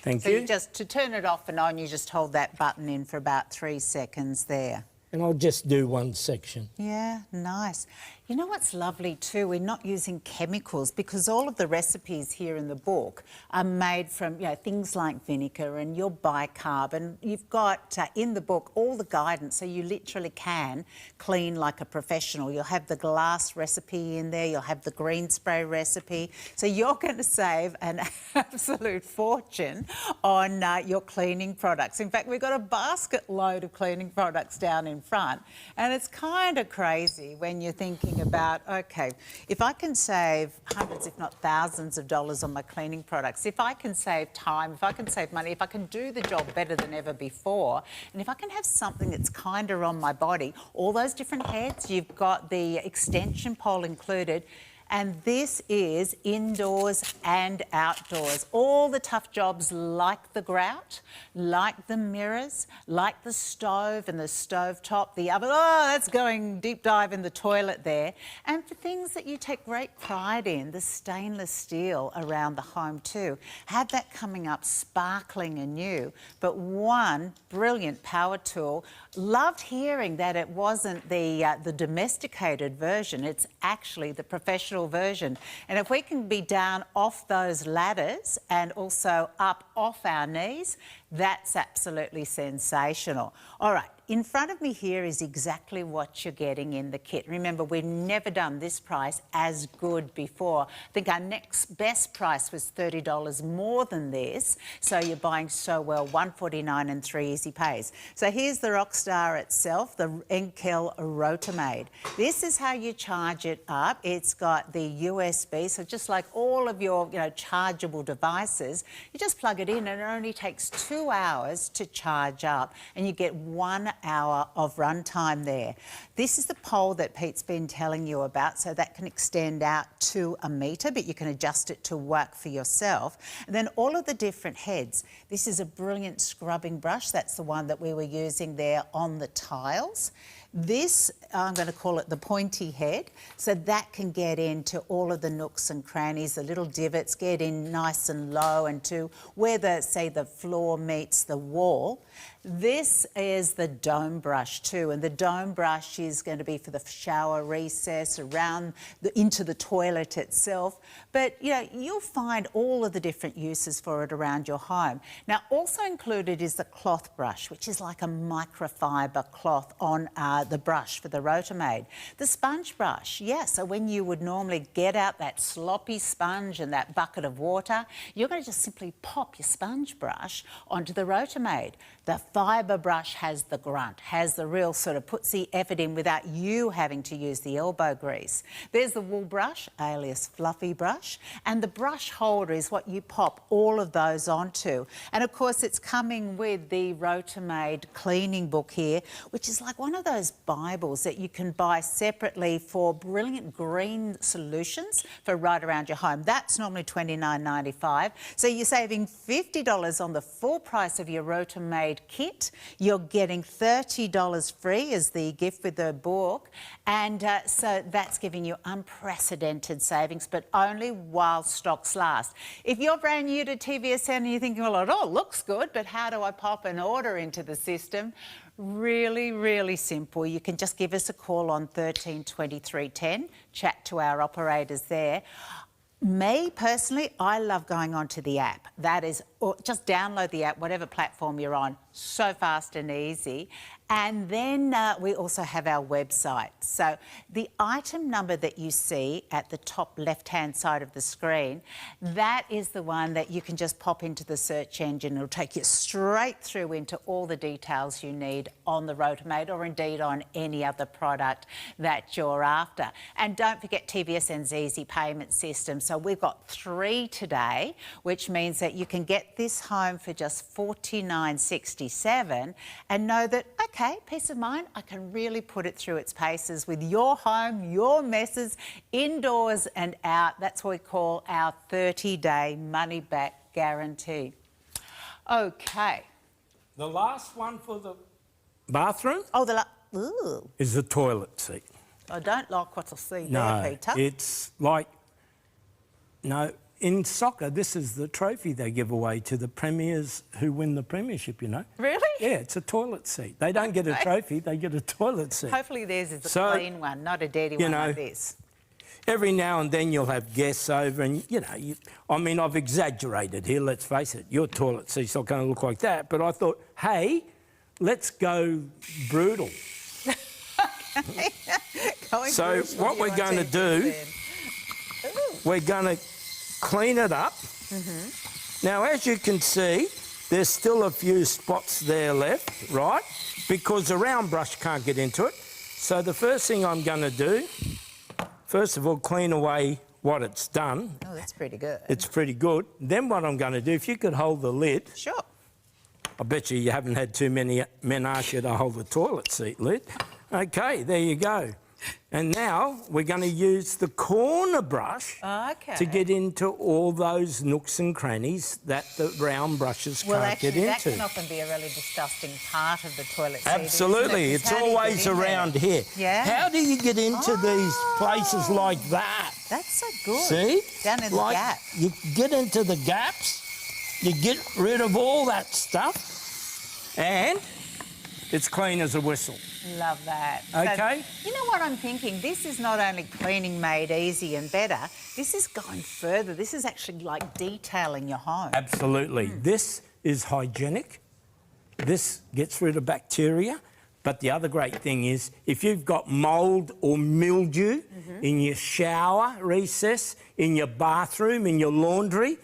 Thank you. So just to turn it off and on, you just hold that button in for about 3 seconds there. And I'll just do one section. Yeah, nice. You know what's lovely too? We're not using chemicals because all of the recipes here in the book are made from, things like vinegar and your bicarb, and you've got in the book all the guidance, so you literally can clean like a professional. You'll have the glass recipe in there, you'll have the green spray recipe, so you're going to save an absolute fortune on your cleaning products. In fact, we've got a basket load of cleaning products down in front, and it's kind of crazy when you're thinking about, OK, if I can save hundreds, if not thousands of dollars on my cleaning products, if I can save time, if I can save money, if I can do the job better than ever before, and if I can have something that's kinder on my body, all those different heads, you've got the extension pole included, and this is indoors and outdoors. All the tough jobs like the grout, like the mirrors, like the stove and the stove top, the oven. Oh, that's going deep dive in the toilet there. And for things that you take great pride in, the stainless steel around the home too. Have that coming up sparkling and new. But one brilliant power tool. Loved hearing that it wasn't the domesticated version. It's actually the professional version. And if we can be down off those ladders and also up off our knees, that's absolutely sensational. All right, in front of me here is exactly what you're getting in the kit. Remember, we've never done this price as good before. I think our next best price was $30 more than this. So you're buying so well, $149 and 3 easy pays. So here's the Rockstar itself, the Enkl Rotomade. This is how you charge it up. It's got the USB, so just like all of your, chargeable devices, you just plug it in and it only takes 2 hours to charge up and you get 1 hour of runtime there. This is the pole that Pete's been telling you about, so that can extend out to 1 metre, but you can adjust it to work for yourself. And then all of the different heads. This is a brilliant scrubbing brush. That's the one that we were using there on the tiles. This, I'm going to call it the pointy head, so that can get into all of the nooks and crannies, the little divots, get in nice and low and to where the floor meets the wall. This is the dome brush too, and the dome brush is going to be for the shower recess, around into the toilet itself. But you'll find all of the different uses for it around your home. Now, also included is the cloth brush, which is like a microfiber cloth on the brush for the Rotomade. The sponge brush, so when you would normally get out that sloppy sponge and that bucket of water, you're going to just simply pop your sponge brush onto the Rotomade. The fibre brush has the grunt, has the real sort of puts the effort in without you having to use the elbow grease. There's the wool brush, alias fluffy brush, and the brush holder is what you pop all of those onto. And of course it's coming with the Rotomade cleaning book here, which is like one of those Bibles that you can buy separately for brilliant green solutions for right around your home. That's normally $29.95. So you're saving $50 on the full price of your Rotomade kit. You're getting $30 free as the gift with the book, and so that's giving you unprecedented savings, but only while stocks last. If you're brand new to TVSN and you're thinking, well, it all looks good, but how do I pop an order into the system? Really, really simple. You can just give us a call on 13 23 10, chat to our operators there. Me, personally, I love going onto the app. That is, or just download the app, whatever platform you're on, so fast and easy. And then we also have our website. So the item number that you see at the top left-hand side of the screen, that is the one that you can just pop into the search engine. It'll take you straight through into all the details you need on the Rotomade or indeed on any other product that you're after. And don't forget TVSN's easy payment system. So we've got 3 today, which means that you can get this home for just $49.67 and know that, okay, peace of mind, I can really put it through its paces with your home, your messes, indoors and out. That's what we call our 30-day money-back guarantee. Okay. The last one for the bathroom Ooh. is the toilet seat. I don't like what I see there, Peter. It's like, in soccer, this is the trophy they give away to the premiers who win the premiership, Really? Yeah, it's a toilet seat. They don't get a trophy, they get a toilet seat. Hopefully theirs is a clean one, not a dirty one like this. Every now and then you'll have guests over and, I've exaggerated here, let's face it. Your toilet seat's not going to look like that, but I thought, hey, let's go brutal. So what we're going to do, we're going to clean it up. Now, as you can see, there's still a few spots there left, right? Because the round brush can't get into it. So the first thing I'm going to do, first of all, clean away what it's done. Oh, that's pretty good. It's pretty good. Then what I'm going to do, if you could hold the lid. Sure. I bet you haven't had too many men ask you to hold the toilet seat lid. Okay, there you go. And now we're going to use the corner brush to get into all those nooks and crannies that the round brushes can't get into. That can often be a really disgusting part of the toilet seat. Absolutely, it's always around here. Yeah. How do you get into these places like that? That's so good. See? Down in the gap. You get into the gaps, you get rid of all that stuff, and it's clean as a whistle. Love that. Okay. So, you know what I'm thinking? This is not only cleaning made easy and better, this is going further. This is actually like detailing your home. Absolutely. This is hygienic. This gets rid of bacteria. But the other great thing is, if you've got mould or mildew in your shower recess, in your bathroom, in your laundry,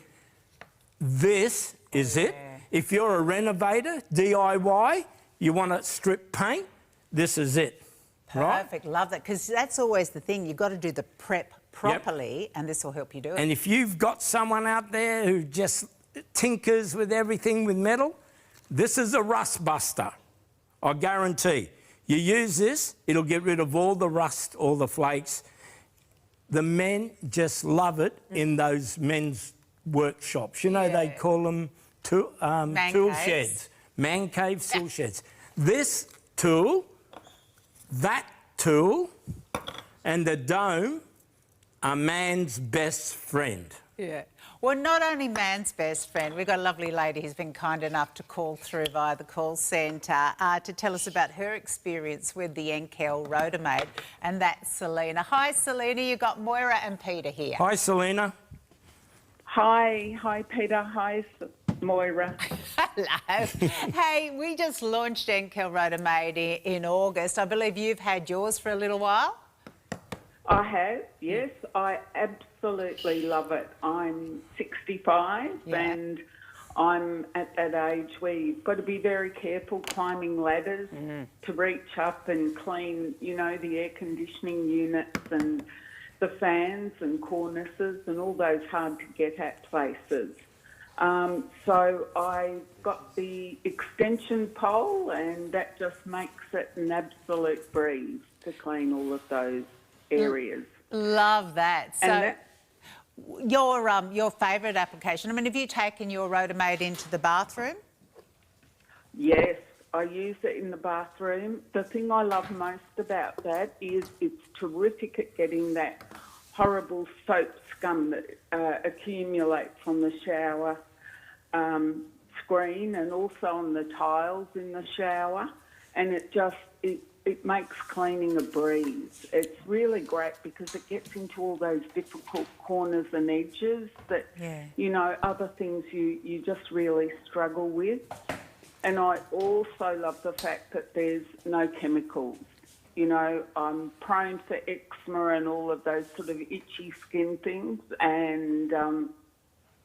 this is it. If you're a renovator, DIY, you want to strip paint, this is it. Perfect, love that, because that's always the thing. You've got to do the prep properly, and this will help you do it. And if you've got someone out there who just tinkers with everything with metal, this is a rust buster. I guarantee. You use this, it'll get rid of all the rust, all the flakes. The men just love it in those men's workshops. You know, they call them tool sheds. Man caves, tool sheds. This tool, that tool, and the dome are man's best friend. Yeah. Well, not only man's best friend, we've got a lovely lady who's been kind enough to call through via the call centre to tell us about her experience with the Enkl Rotomade, and that's Selena. Hi, Selena. You've got Moira and Peter here. Hi, Selena. Hi, Peter. Hi, Moira. Hello. Hey, we just launched Enkl Rotomade in August. I believe you've had yours for a little while. I have, yes. I absolutely love it. I'm 65 and I'm at that age where you've got to be very careful climbing ladders to reach up and clean, you know, the air conditioning units and the fans and cornices and all those hard to get at places. So I got the extension pole, and that just makes it an absolute breeze to clean all of those areas. Love that. So And your favourite application, I mean, have you taken your Rotomade into the bathroom? Yes, I use it in the bathroom. The thing I love most about that is it's terrific at getting that horrible soap scum that accumulates on the shower screen and also on the tiles in the shower. And it makes cleaning a breeze. It's really great because it gets into all those difficult corners and edges that, you know, other things you just really struggle with. And I also love the fact that there's no chemicals. You know, I'm prone for eczema and all of those sort of itchy skin things, and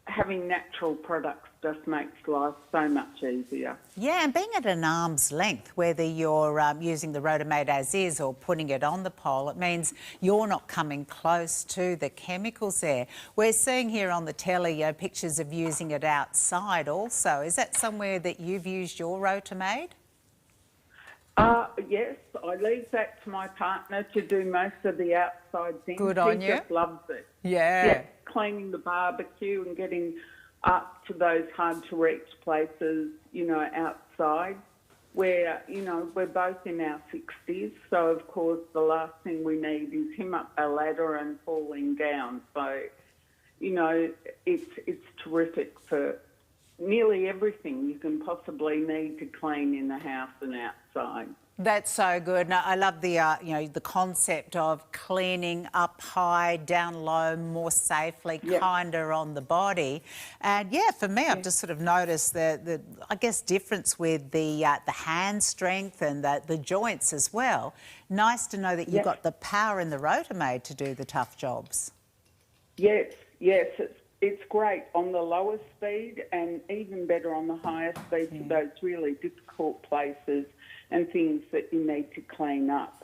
having natural products just makes life so much easier. Yeah, and being at an arm's length, whether you're using the Rotomade as is or putting it on the pole, it means you're not coming close to the chemicals there. We're seeing here on the telly, you know, pictures of using it outside also. Is that somewhere that you've used your Rotomade? Yes, I leave that to my partner to do most of the outside things. Good on you. He just loves it. Yeah. Cleaning the barbecue and getting up to those hard-to-reach places, you know, outside, where, you know, we're both in our 60s, so, of course, the last thing we need is him up a ladder and falling down. So, you know, it's terrific for nearly everything you can possibly need to clean in the house and outside. That's so good. And I love the, you know, the concept of cleaning up high, down low, more safely, kinder on the body. And yeah, for me, I've just sort of noticed the I guess, difference with the hand strength and the joints as well. Nice to know that you've got the power in the Rotomade to do the tough jobs. Yes, it's great on the lower speed and even better on the higher speed for those really difficult places and things that you need to clean up.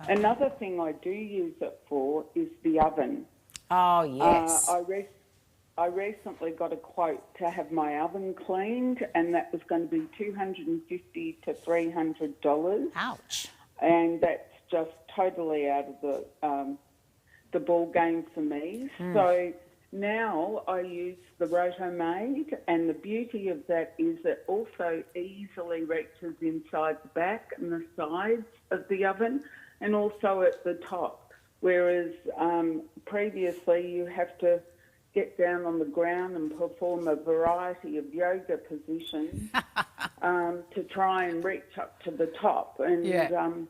Another thing I do use it for is the oven. Oh, yes. I recently got a quote to have my oven cleaned, and that was going to be $250 to $300. Ouch. And that's just totally out of the ball game for me. So now I use the Rotomade, and the beauty of that is it also easily reaches inside the back and the sides of the oven and also at the top, whereas previously you have to get down on the ground and perform a variety of yoga positions to try and reach up to the top. And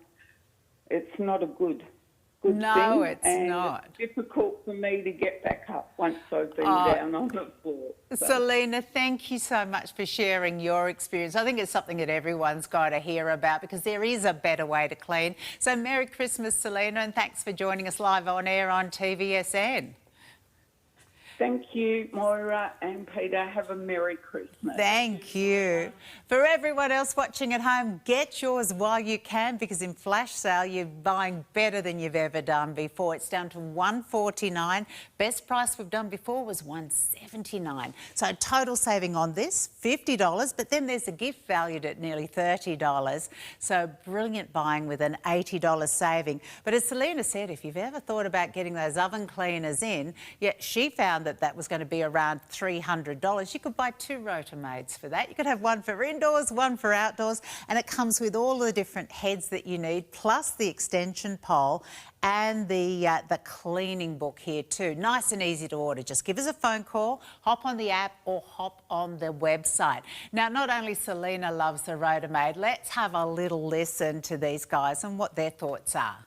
it's not a good good No, thing. it's and not. It's difficult for me to get back up once I've been down on the floor. So. Selena, thank you so much for sharing your experience. I think it's something that everyone's got to hear about because there is a better way to clean. So Merry Christmas, Selena, and thanks for joining us live on air on TVSN. Thank you, Moira and Peter. Have a Merry Christmas. Thank you. For everyone else watching at home, get yours while you can because in flash sale you're buying better than you've ever done before. It's down to $149. Best price we've done before was $179. So total saving on this, $50, but then there's a gift valued at nearly $30. So brilliant buying with an $80 saving. But as Selena said, if you've ever thought about getting those oven cleaners in, she found that was going to be around $300. You could buy 2 Rotomades for that. You could have one for indoors, one for outdoors, and it comes with all the different heads that you need, plus the extension pole and the cleaning book here too. Nice and easy to order. Just give us a phone call, hop on the app or hop on the website. Now, not only Selena loves the Rotomade, let's have a little listen to these guys and what their thoughts are.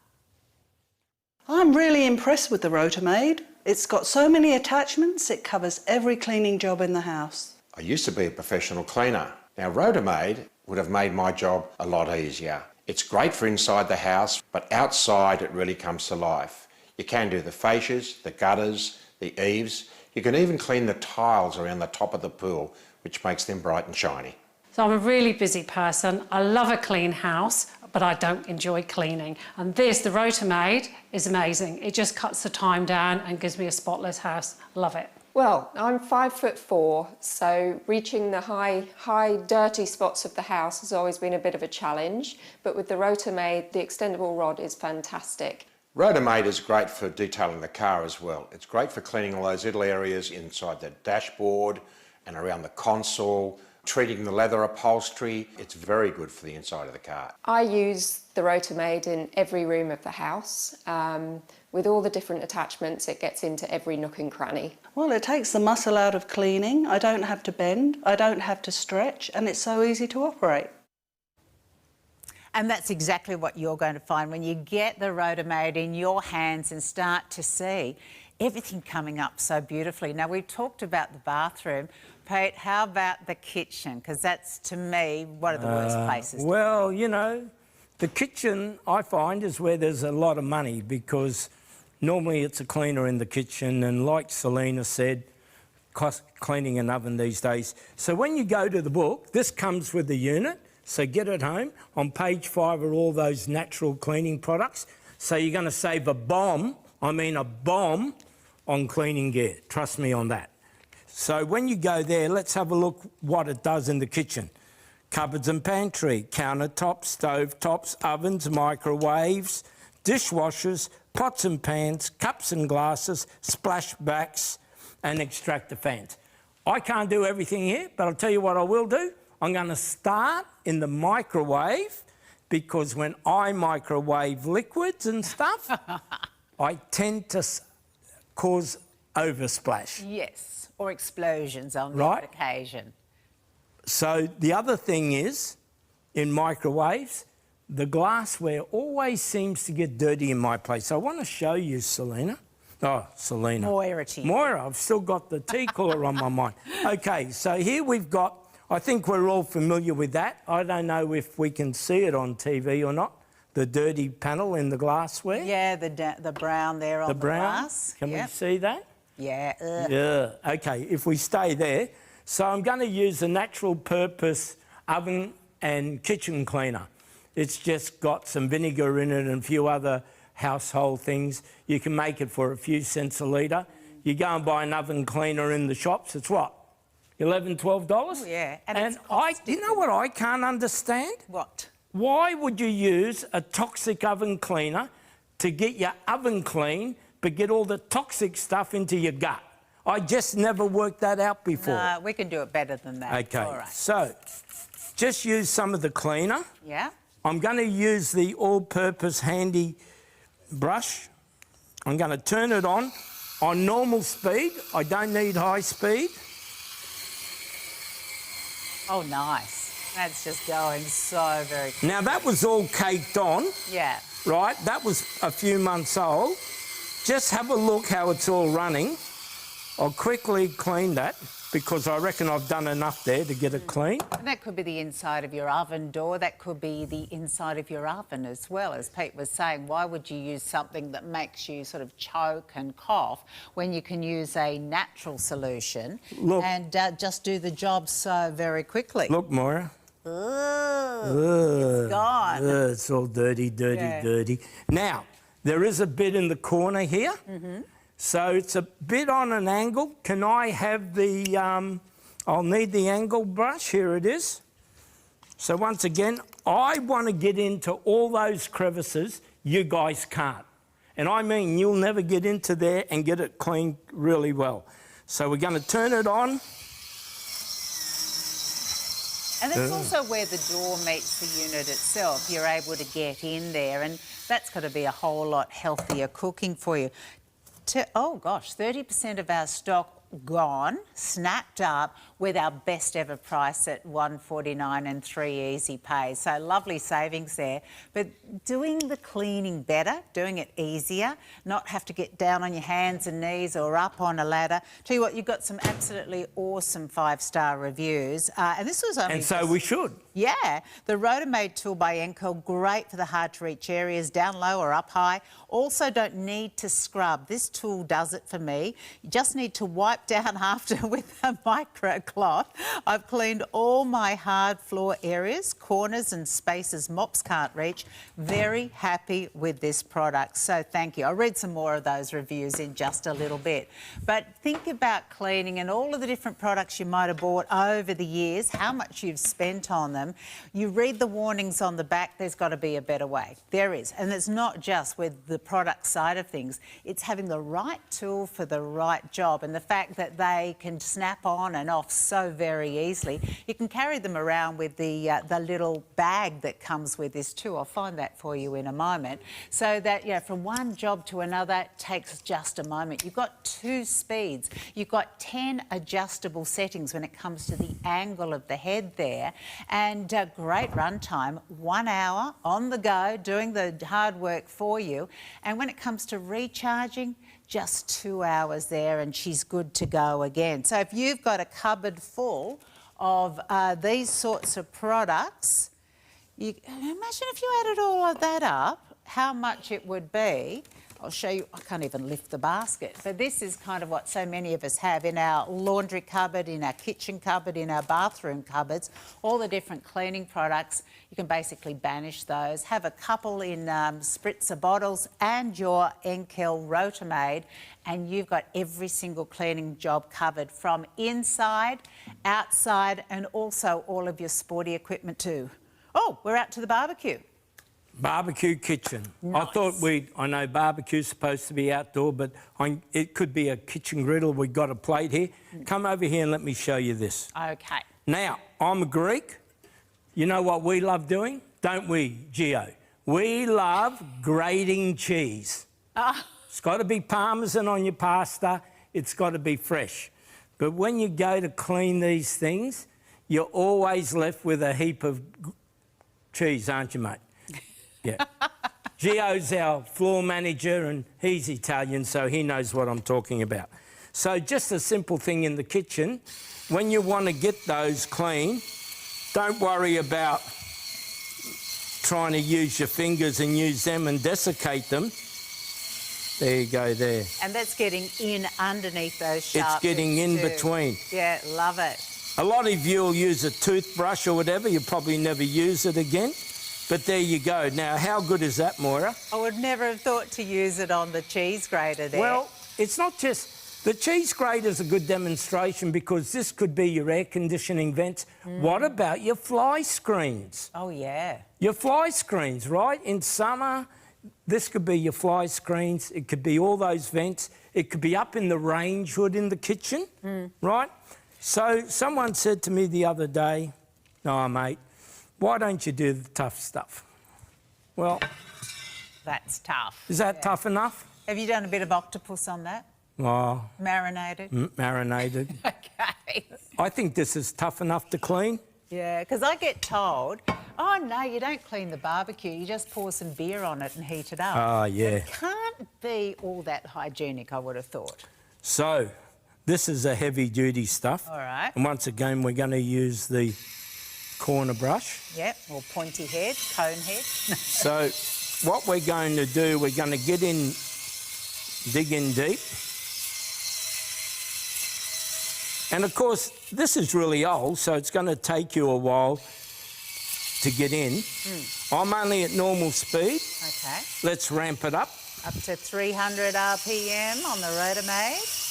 I'm really impressed with the Rotomade. It's got so many attachments, it covers every cleaning job in the house. I used to be a professional cleaner. Now Rotomade would have made my job a lot easier. It's great for inside the house, but outside it really comes to life. You can do the fascias, the gutters, the eaves. You can even clean the tiles around the top of the pool, which makes them bright and shiny. So I'm a really busy person. I love a clean house, but I don't enjoy cleaning. And this, the Rotomade, is amazing. It just cuts the time down and gives me a spotless house. Love it. Well, I'm 5'4", so reaching the high dirty spots of the house has always been a bit of a challenge. But with the Rotomade, the extendable rod is fantastic. Rotomade is great for detailing the car as well. It's great for cleaning all those little areas inside the dashboard and around the console, treating the leather upholstery. It's very good for the inside of the car. I use the Rotomade in every room of the house. With all the different attachments, it gets into every nook and cranny. Well, it takes the muscle out of cleaning. I don't have to bend, I don't have to stretch, and it's so easy to operate. And that's exactly what you're going to find when you get the Rotomade in your hands and start to see everything coming up so beautifully. Now, we've talked about the bathroom. Pete, how about the kitchen? Because that's, to me, one of the worst places. Well, you know, the kitchen, I find, is where there's a lot of money because normally it's a cleaner in the kitchen and like Selena said, cost cleaning an oven these days. So when you go to the book, this comes with the unit, so get it home. On page 5 are all those natural cleaning products. So you're going to save a bomb on cleaning gear. Trust me on that. So when you go there, let's have a look what it does in the kitchen. Cupboards and pantry, countertops, stove tops, ovens, microwaves, dishwashers, pots and pans, cups and glasses, splashbacks and extractor fans. I can't do everything here, but I'll tell you what I will do. I'm going to start in the microwave because when I microwave liquids and stuff, I tend to cause oversplash. Yes, or explosions on the Right. occasion. So the other thing is, in microwaves, the glassware always seems to get dirty in my place. I want to show you, Selena. Oh, Selena. Moira, I've still got the tea cooler on my mind. Okay, so here we've got, I think we're all familiar with that. I don't know if we can see it on TV or not, the dirty panel in the glassware. Yeah, the brown there on the glass. Can we see that? Yeah. Ugh. Yeah, okay, if we stay there. So I'm going to use the natural purpose oven and kitchen cleaner. It's just got some vinegar in it and a few other household things. You can make it for a few cents a litre. You go and buy an oven cleaner in the shops, it's what? $11, $12? Oh, yeah. And you know what I can't understand? What? Why would you use a toxic oven cleaner to get your oven clean but get all the toxic stuff into your gut? I just never worked that out before. No, we can do it better than that. Okay, All right. so just use some of the cleaner. Yeah. I'm going to use the all-purpose handy brush. I'm going to turn it on normal speed. I don't need high speed. Oh, nice. That's just going so very quick. Now, that was all caked on. Yeah. right? That was a few months old. Just have a look how it's all running. I'll quickly clean that because I reckon I've done enough there to get it clean. And that could be the inside of your oven door. That could be the inside of your oven as well. As Pete was saying, why would you use something that makes you sort of choke and cough when you can use a natural solution and just do the job so very quickly? Look, Moira. It's gone. It's all dirty, dirty. Now, there is a bit in the corner here. So it's a bit on an angle. Can I have the, I'll need the angle brush. Here it is. So once again, I want to get into all those crevices. You guys can't. And I mean, you'll never get into there and get it cleaned really well. So we're going to turn it on. And that's also where the door meets the unit itself. You're able to get in there, and that's got to be a whole lot healthier cooking for you. Oh gosh, 30% of our stock gone, snapped up with our best ever price at $149 and 3 easy pays. So lovely savings there. But doing the cleaning better, doing it easier, not have to get down on your hands and knees or up on a ladder. Tell you what, you've got some absolutely awesome 5-star reviews. And this was only And so we should. Yeah, the Rotomade tool by Enkl, great for the hard-to-reach areas, down low or up high. Also don't need to scrub. This tool does it for me. You just need to wipe down after with a micro cloth. I've cleaned all my hard floor areas, corners and spaces mops can't reach. Very happy with this product, so thank you. I'll read some more of those reviews in just a little bit. But think about cleaning and all of the different products you might have bought over the years, how much you've spent on them. You read the warnings on the back, there's got to be a better way. There is. And it's not just with the product side of things, it's having the right tool for the right job, and the fact that they can snap on and off so very easily. You can carry them around with the little bag that comes with this too. I'll find that for you in a moment. So that, you know, from one job to another takes just a moment. You've got 2 speeds. You've got 10 adjustable settings when it comes to the angle of the head there. And great run time, 1 hour on the go, doing the hard work for you. And when it comes to recharging, just 2 hours there and she's good to go again. So if you've got a cupboard full of these sorts of products, imagine if you added all of that up, how much it would be. I'll show you, I can't even lift the basket. So this is kind of what so many of us have in our laundry cupboard, in our kitchen cupboard, in our bathroom cupboards, all the different cleaning products. You can basically banish those, have a couple in spritzer bottles and your Enkl Rotomade, and you've got every single cleaning job covered from inside, outside, and also all of your sporty equipment too. Oh, we're out to the barbecue. Barbecue kitchen. Nice. I thought I know barbecue's supposed to be outdoor, but it could be a kitchen griddle. We've got a plate here. Come over here and let me show you this. Okay. Now, I'm a Greek. You know what we love doing? Don't we, Gio? We love grating cheese. It's got to be Parmesan on your pasta. It's got to be fresh. But when you go to clean these things, you're always left with a heap of cheese, aren't you, mate? Yeah. Gio's our floor manager and he's Italian, so he knows what I'm talking about. So just a simple thing in the kitchen, when you want to get those clean, don't worry about trying to use your fingers and use them and desiccate them. There you go there. And that's getting in underneath those sharp It's getting in too. between. Yeah, love it. A lot of you will use a toothbrush or whatever. You'll probably never use it again. But there you go. Now, how good is that, Moira? I would never have thought to use it on the cheese grater there. Well, it's not just... The cheese grater is a good demonstration because this could be your air conditioning vents. What about your fly screens? Oh, yeah. Your fly screens, right? In summer, this could be your fly screens. It could be all those vents. It could be up in the range hood in the kitchen, right? So someone said to me the other day, "No, mate, why don't you do the tough stuff?" Well... That's tough. Is that tough enough? Have you done a bit of octopus on that? Oh. Marinated? Marinated. Okay. I think this is tough enough to clean. Yeah, because I get told, oh, no, you don't clean the barbecue, you just pour some beer on it and heat it up. Oh, yeah. It can't be all that hygienic, I would have thought. So, this is a heavy-duty stuff. All right. And once again, we're going to use the corner brush. Yep, or pointy head, cone head. So, what we're going to do, we're going to dig in deep. And of course, this is really old, so it's going to take you a while to get in. I'm only at normal speed. Okay. Let's ramp it up. Up to 300 RPM on the Rotomade.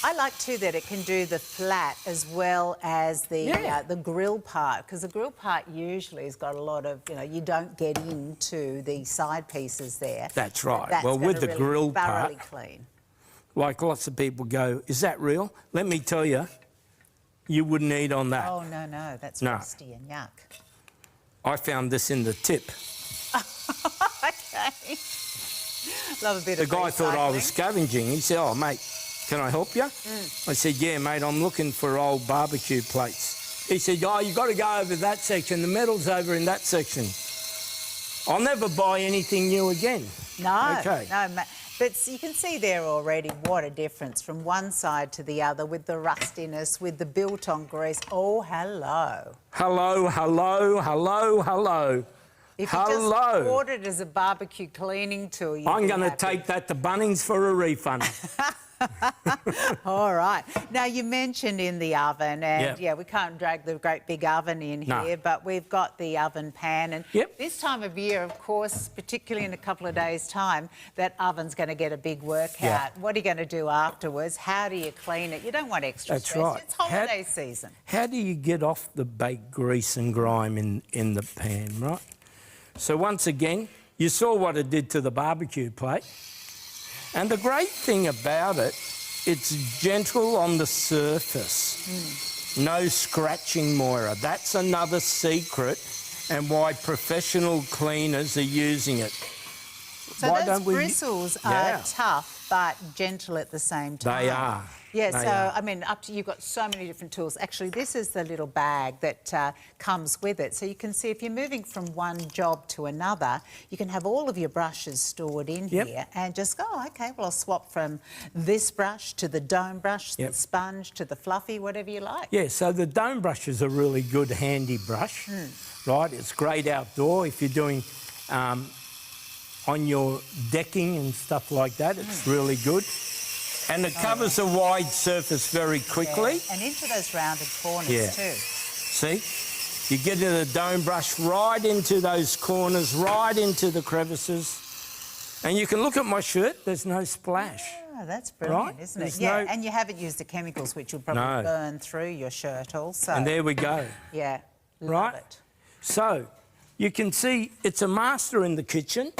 I like too that it can do the flat as well as the grill part, because the grill part usually has got a lot of, you don't get into the side pieces there. That's right. That's well, with the really grill thoroughly part, clean. like lots of people go, is that real? Let me tell you, you wouldn't eat on that. Oh, no, that's No. rusty and yuck. I found this in the tip. Okay. Love a bit The of guy thought I was recycling. scavenging. He said, oh, mate, can I help you? I said, yeah, mate, I'm looking for old barbecue plates. He said, oh, you've got to go over that section. The metal's over in that section. I'll never buy anything new again. No, Okay. no, but you can see there already what a difference from one side to the other with the rustiness, with the built-on grease. Oh, hello. Hello, hello, hello, hello. If you hello. just ordered it as a barbecue cleaning tool, you'd I'm be going to happy. take that to Bunnings for a refund. All right. Now, you mentioned in the oven, and Yep. yeah, we can't drag the great big oven in No. here, but we've got the oven pan. And Yep. this time of year, of course, particularly in a couple of days' time, that oven's going to get a big workout. Yeah. What are you going to do afterwards? How do you clean it? You don't want extra That's stress. right. It's holiday season. How do you get off the baked grease and grime in the pan, right? So once again, you saw what it did to the barbecue plate. And the great thing about it, it's gentle on the surface. No scratching, Moira. That's another secret and why professional cleaners are using it. So Why those don't we- bristles Yeah. are tough but gentle at the same time. They are. Yeah, They so, are. I mean, you've got so many different tools. Actually, this is the little bag that comes with it. So you can see if you're moving from one job to another, you can have all of your brushes stored in Yep. here and just go, oh, OK, well, I'll swap from this brush to the dome brush, Yep. the sponge to the fluffy, whatever you like. Yeah, so the dome brush is a really good handy brush, right? It's great outdoor if you're doing on your decking and stuff like that. It's really good. And it covers a wide surface very quickly. Yeah, and into those rounded corners Yeah. too. See? You get in the dome brush right into those corners, right into the crevices. And you can look at my shirt, there's no splash. Oh, that's brilliant, Right? isn't it? There's Yeah, no- and you haven't used the chemicals, which will probably No. burn through your shirt also. And there we go. Yeah, love Right? it. So, you can see it's a master in the kitchen.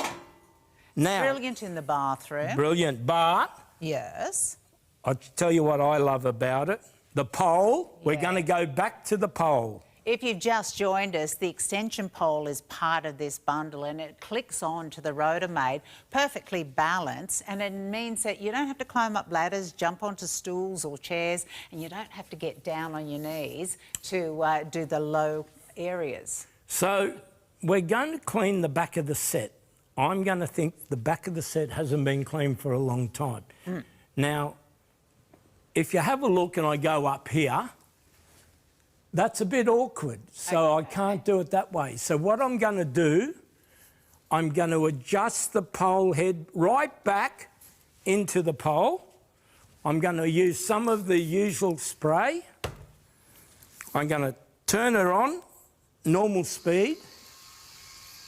Now, Brilliant in the bathroom. brilliant, but Yes. I'll tell you what I love about it. The pole, we're going to go back to the pole. If you've just joined us, the extension pole is part of this bundle and it clicks on to the Rotomade, perfectly balanced, and it means that you don't have to climb up ladders, jump onto stools or chairs, and you don't have to get down on your knees to do the low areas. So, we're going to clean the back of the set. I'm going to think the back of the set hasn't been cleaned for a long time. Now, if you have a look and I go up here, that's a bit awkward, so I can't do it that way. So what I'm going to do, I'm going to adjust the pole head right back into the pole. I'm going to use some of the usual spray. I'm going to turn it on, normal speed,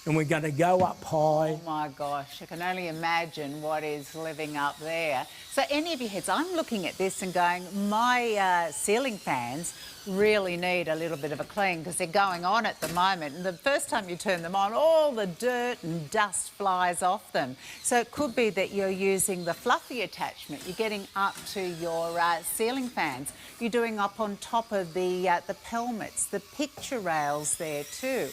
and we're going to go up high. Oh my gosh, I can only imagine what is living up there. So any of your heads, I'm looking at this and going, my ceiling fans really need a little bit of a clean because they're going on at the moment. And the first time you turn them on, all the dirt and dust flies off them. So it could be that you're using the fluffy attachment. You're getting up to your ceiling fans. You're doing up on top of the pelmets, the picture rails there too.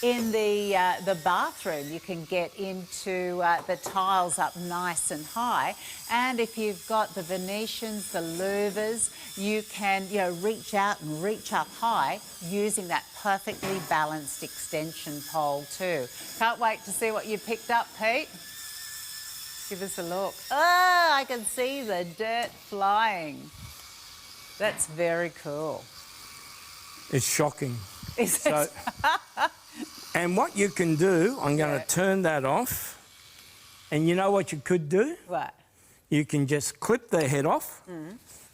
In the bathroom, you can get into the tiles up nice and high, and if you've got the Venetians, the louvers, you can reach out and reach up high using that perfectly balanced extension pole too. Can't wait to see what you picked up, Pete. Give us a look. Oh, I can see the dirt flying. That's very cool. It's shocking. Is it? And what you can do, I'm going to turn that off. And you know what you could do? What? You can just clip the head off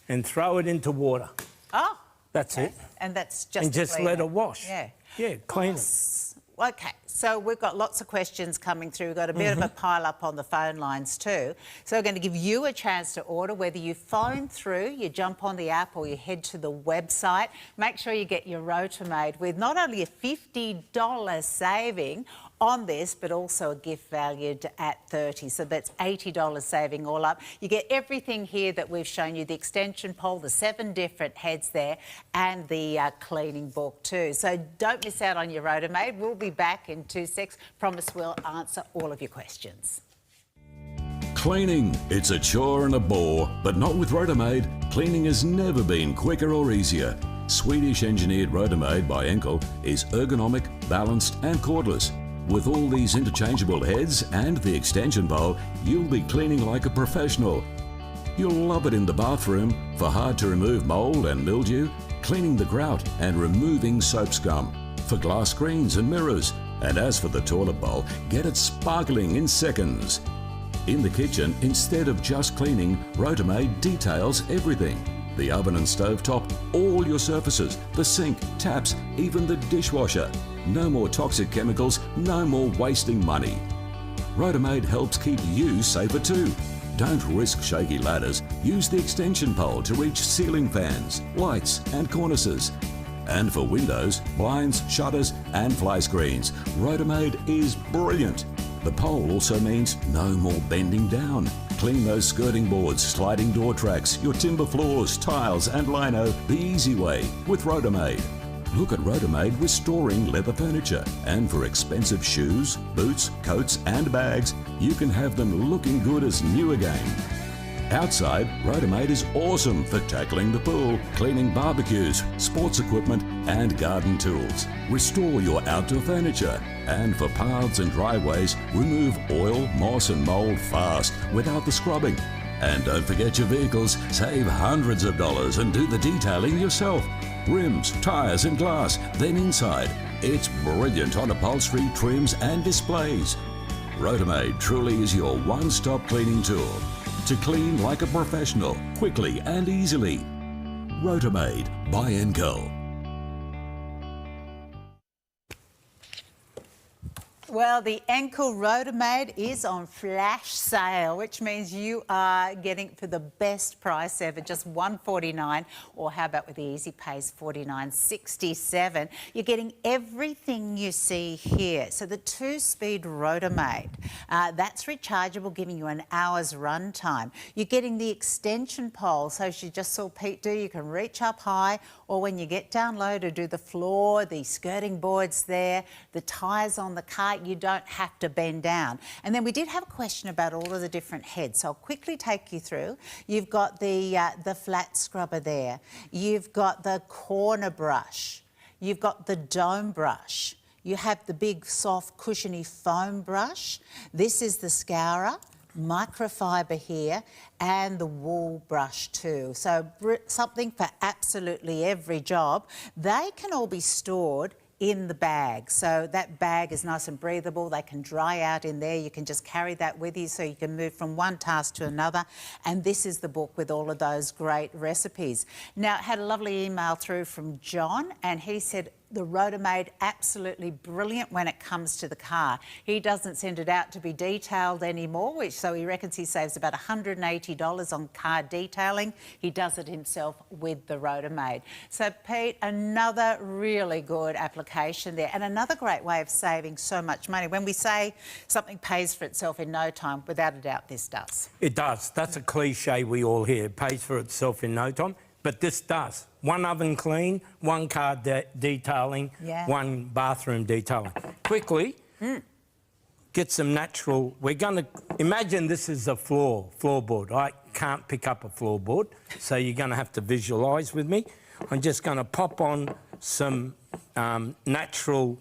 and throw it into water. Oh. That's it. And that's just And just let it wash. Yeah. Yeah, clean it. Okay, so we've got lots of questions coming through. We've got a bit of a pile up on the phone lines too. So we're going to give you a chance to order, whether you phone through, you jump on the app or you head to the website. Make sure you get your Rotomade with not only a $50 saving on this, but also a gift valued at $30. So that's $80 saving all up. You get everything here that we've shown you, the extension pole, the 7 different heads there, and the cleaning book too. So don't miss out on your Rotomade. We'll be back in 2 secs. Promise we'll answer all of your questions. Cleaning, it's a chore and a bore, but not with Rotomade. Cleaning has never been quicker or easier. Swedish engineered Rotomade by Enkl is ergonomic, balanced and cordless. With all these interchangeable heads and the extension bowl, you'll be cleaning like a professional. You'll love it in the bathroom for hard to remove mould and mildew, cleaning the grout and removing soap scum, for glass screens and mirrors. And as for the toilet bowl, get it sparkling in seconds. In the kitchen, instead of just cleaning, Rotomade details everything. The oven and stovetop, all your surfaces, the sink, taps, even the dishwasher. No more toxic chemicals, no more wasting money. Rotomade helps keep you safer too. Don't risk shaky ladders. Use the extension pole to reach ceiling fans, lights and cornices. And for windows, blinds, shutters and fly screens, Rotomade is brilliant. The pole also means no more bending down. Clean those skirting boards, sliding door tracks, your timber floors, tiles and lino the easy way with Rotomade. Look at Rotomade restoring leather furniture. And for expensive shoes, boots, coats and bags, you can have them looking good as new again. Outside, Rotomade is awesome for tackling the pool, cleaning barbecues, sports equipment and garden tools. Restore your outdoor furniture. And for paths and driveways, remove oil, moss and mould fast without the scrubbing. And don't forget your vehicles, save hundreds of dollars and do the detailing yourself. Rims, tyres and glass, then inside. It's brilliant on upholstery, trims and displays. Rotomade truly is your one-stop cleaning tool. To clean like a professional, quickly and easily. Rotomade by Enkl. Well, the Enkl Rotomade is on flash sale, which means you are getting for the best price ever, just $149, or how about with the Easy Pays, $49.67. You're getting everything you see here. So the 2-speed Rotomade, that's rechargeable, giving you an hour's run time. You're getting the extension pole, so as you just saw Pete do, you can reach up high, or when you get down low to do the floor, the skirting boards there, the tyres on the car, you don't have to bend down. And then we did have a question about all of the different heads, so I'll quickly take you through. You've got the flat scrubber there. You've got the corner brush. You've got the dome brush. You have the big, soft, cushiony foam brush. This is the scourer, microfiber here, and the wool brush too. So something for absolutely every job. They can all be stored in the bag. So that bag is nice and breathable. They can dry out in there. You can just carry that with you so you can move from one task to another. And this is the book with all of those great recipes. Now, I had a lovely email through from John, and he said, the Rotomade, absolutely brilliant when it comes to the car. He doesn't send it out to be detailed anymore, so he reckons he saves about $180 on car detailing. He does it himself with the Rotomade. So, Pete, another really good application there, and another great way of saving so much money. When we say something pays for itself in no time, without a doubt, this does. It does. That's a cliche we all hear. It pays for itself in no time. but this does. One oven clean, one car detailing, one bathroom detailing. Quickly, get some natural... We're going to... Imagine this is a floorboard. I can't pick up a floorboard, so you're going to have to visualise with me. I'm just going to pop on some natural...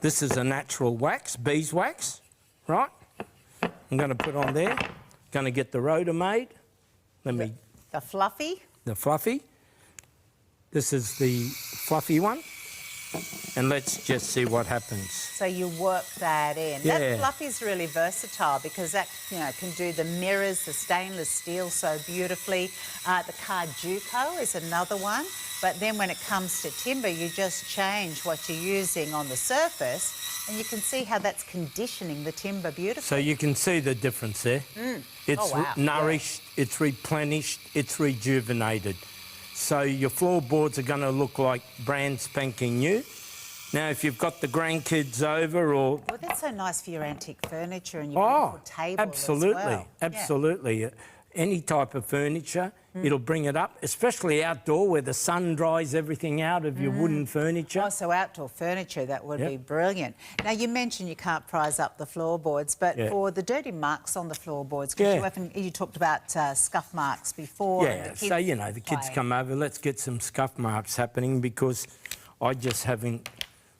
This is a natural wax, beeswax, right? I'm going to put on there. Going to get the Rotomade. Let me... The fluffy? The fluffy. This is the fluffy one. And let's just see what happens. So you work that in. Yeah. That fluffy's really versatile because that, you know, can do the mirrors, the stainless steel so beautifully. The Carduco is another one. But then when it comes to timber, you just change what you're using on the surface and you can see how that's conditioning the timber beautifully. So you can see the difference there. It's nourished, it's replenished, it's rejuvenated. So your floorboards are going to look like brand spanking new. Now, if you've got the grandkids over or... Well, that's so nice for your antique furniture and your beautiful table absolutely, as well. absolutely. Yeah. Any type of furniture, it'll bring it up, especially outdoor where the sun dries everything out of your wooden furniture. Oh, so outdoor furniture, that would be brilliant. Now, you mentioned you can't prise up the floorboards, but for the dirty marks on the floorboards, because you talked about scuff marks before. Yeah, so, you know, the kids come over, let's get some scuff marks happening because I just haven't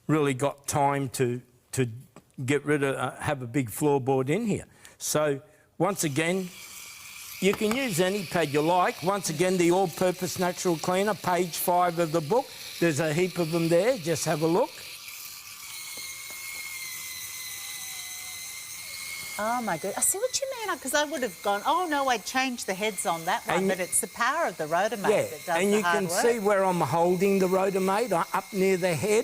really got time to get rid of, have a big floorboard in here. So, once again, you can use any pad you like. Once again, the all-purpose natural cleaner, page 5 of the book. There's a heap of them there. Just have a look. Oh, my goodness. I see what you mean, because I would have gone, oh, no, I'd change the heads on that one, but it's the power of the Rotomade that does the hard work. And you can see where I'm holding the Rotomade, up near the head.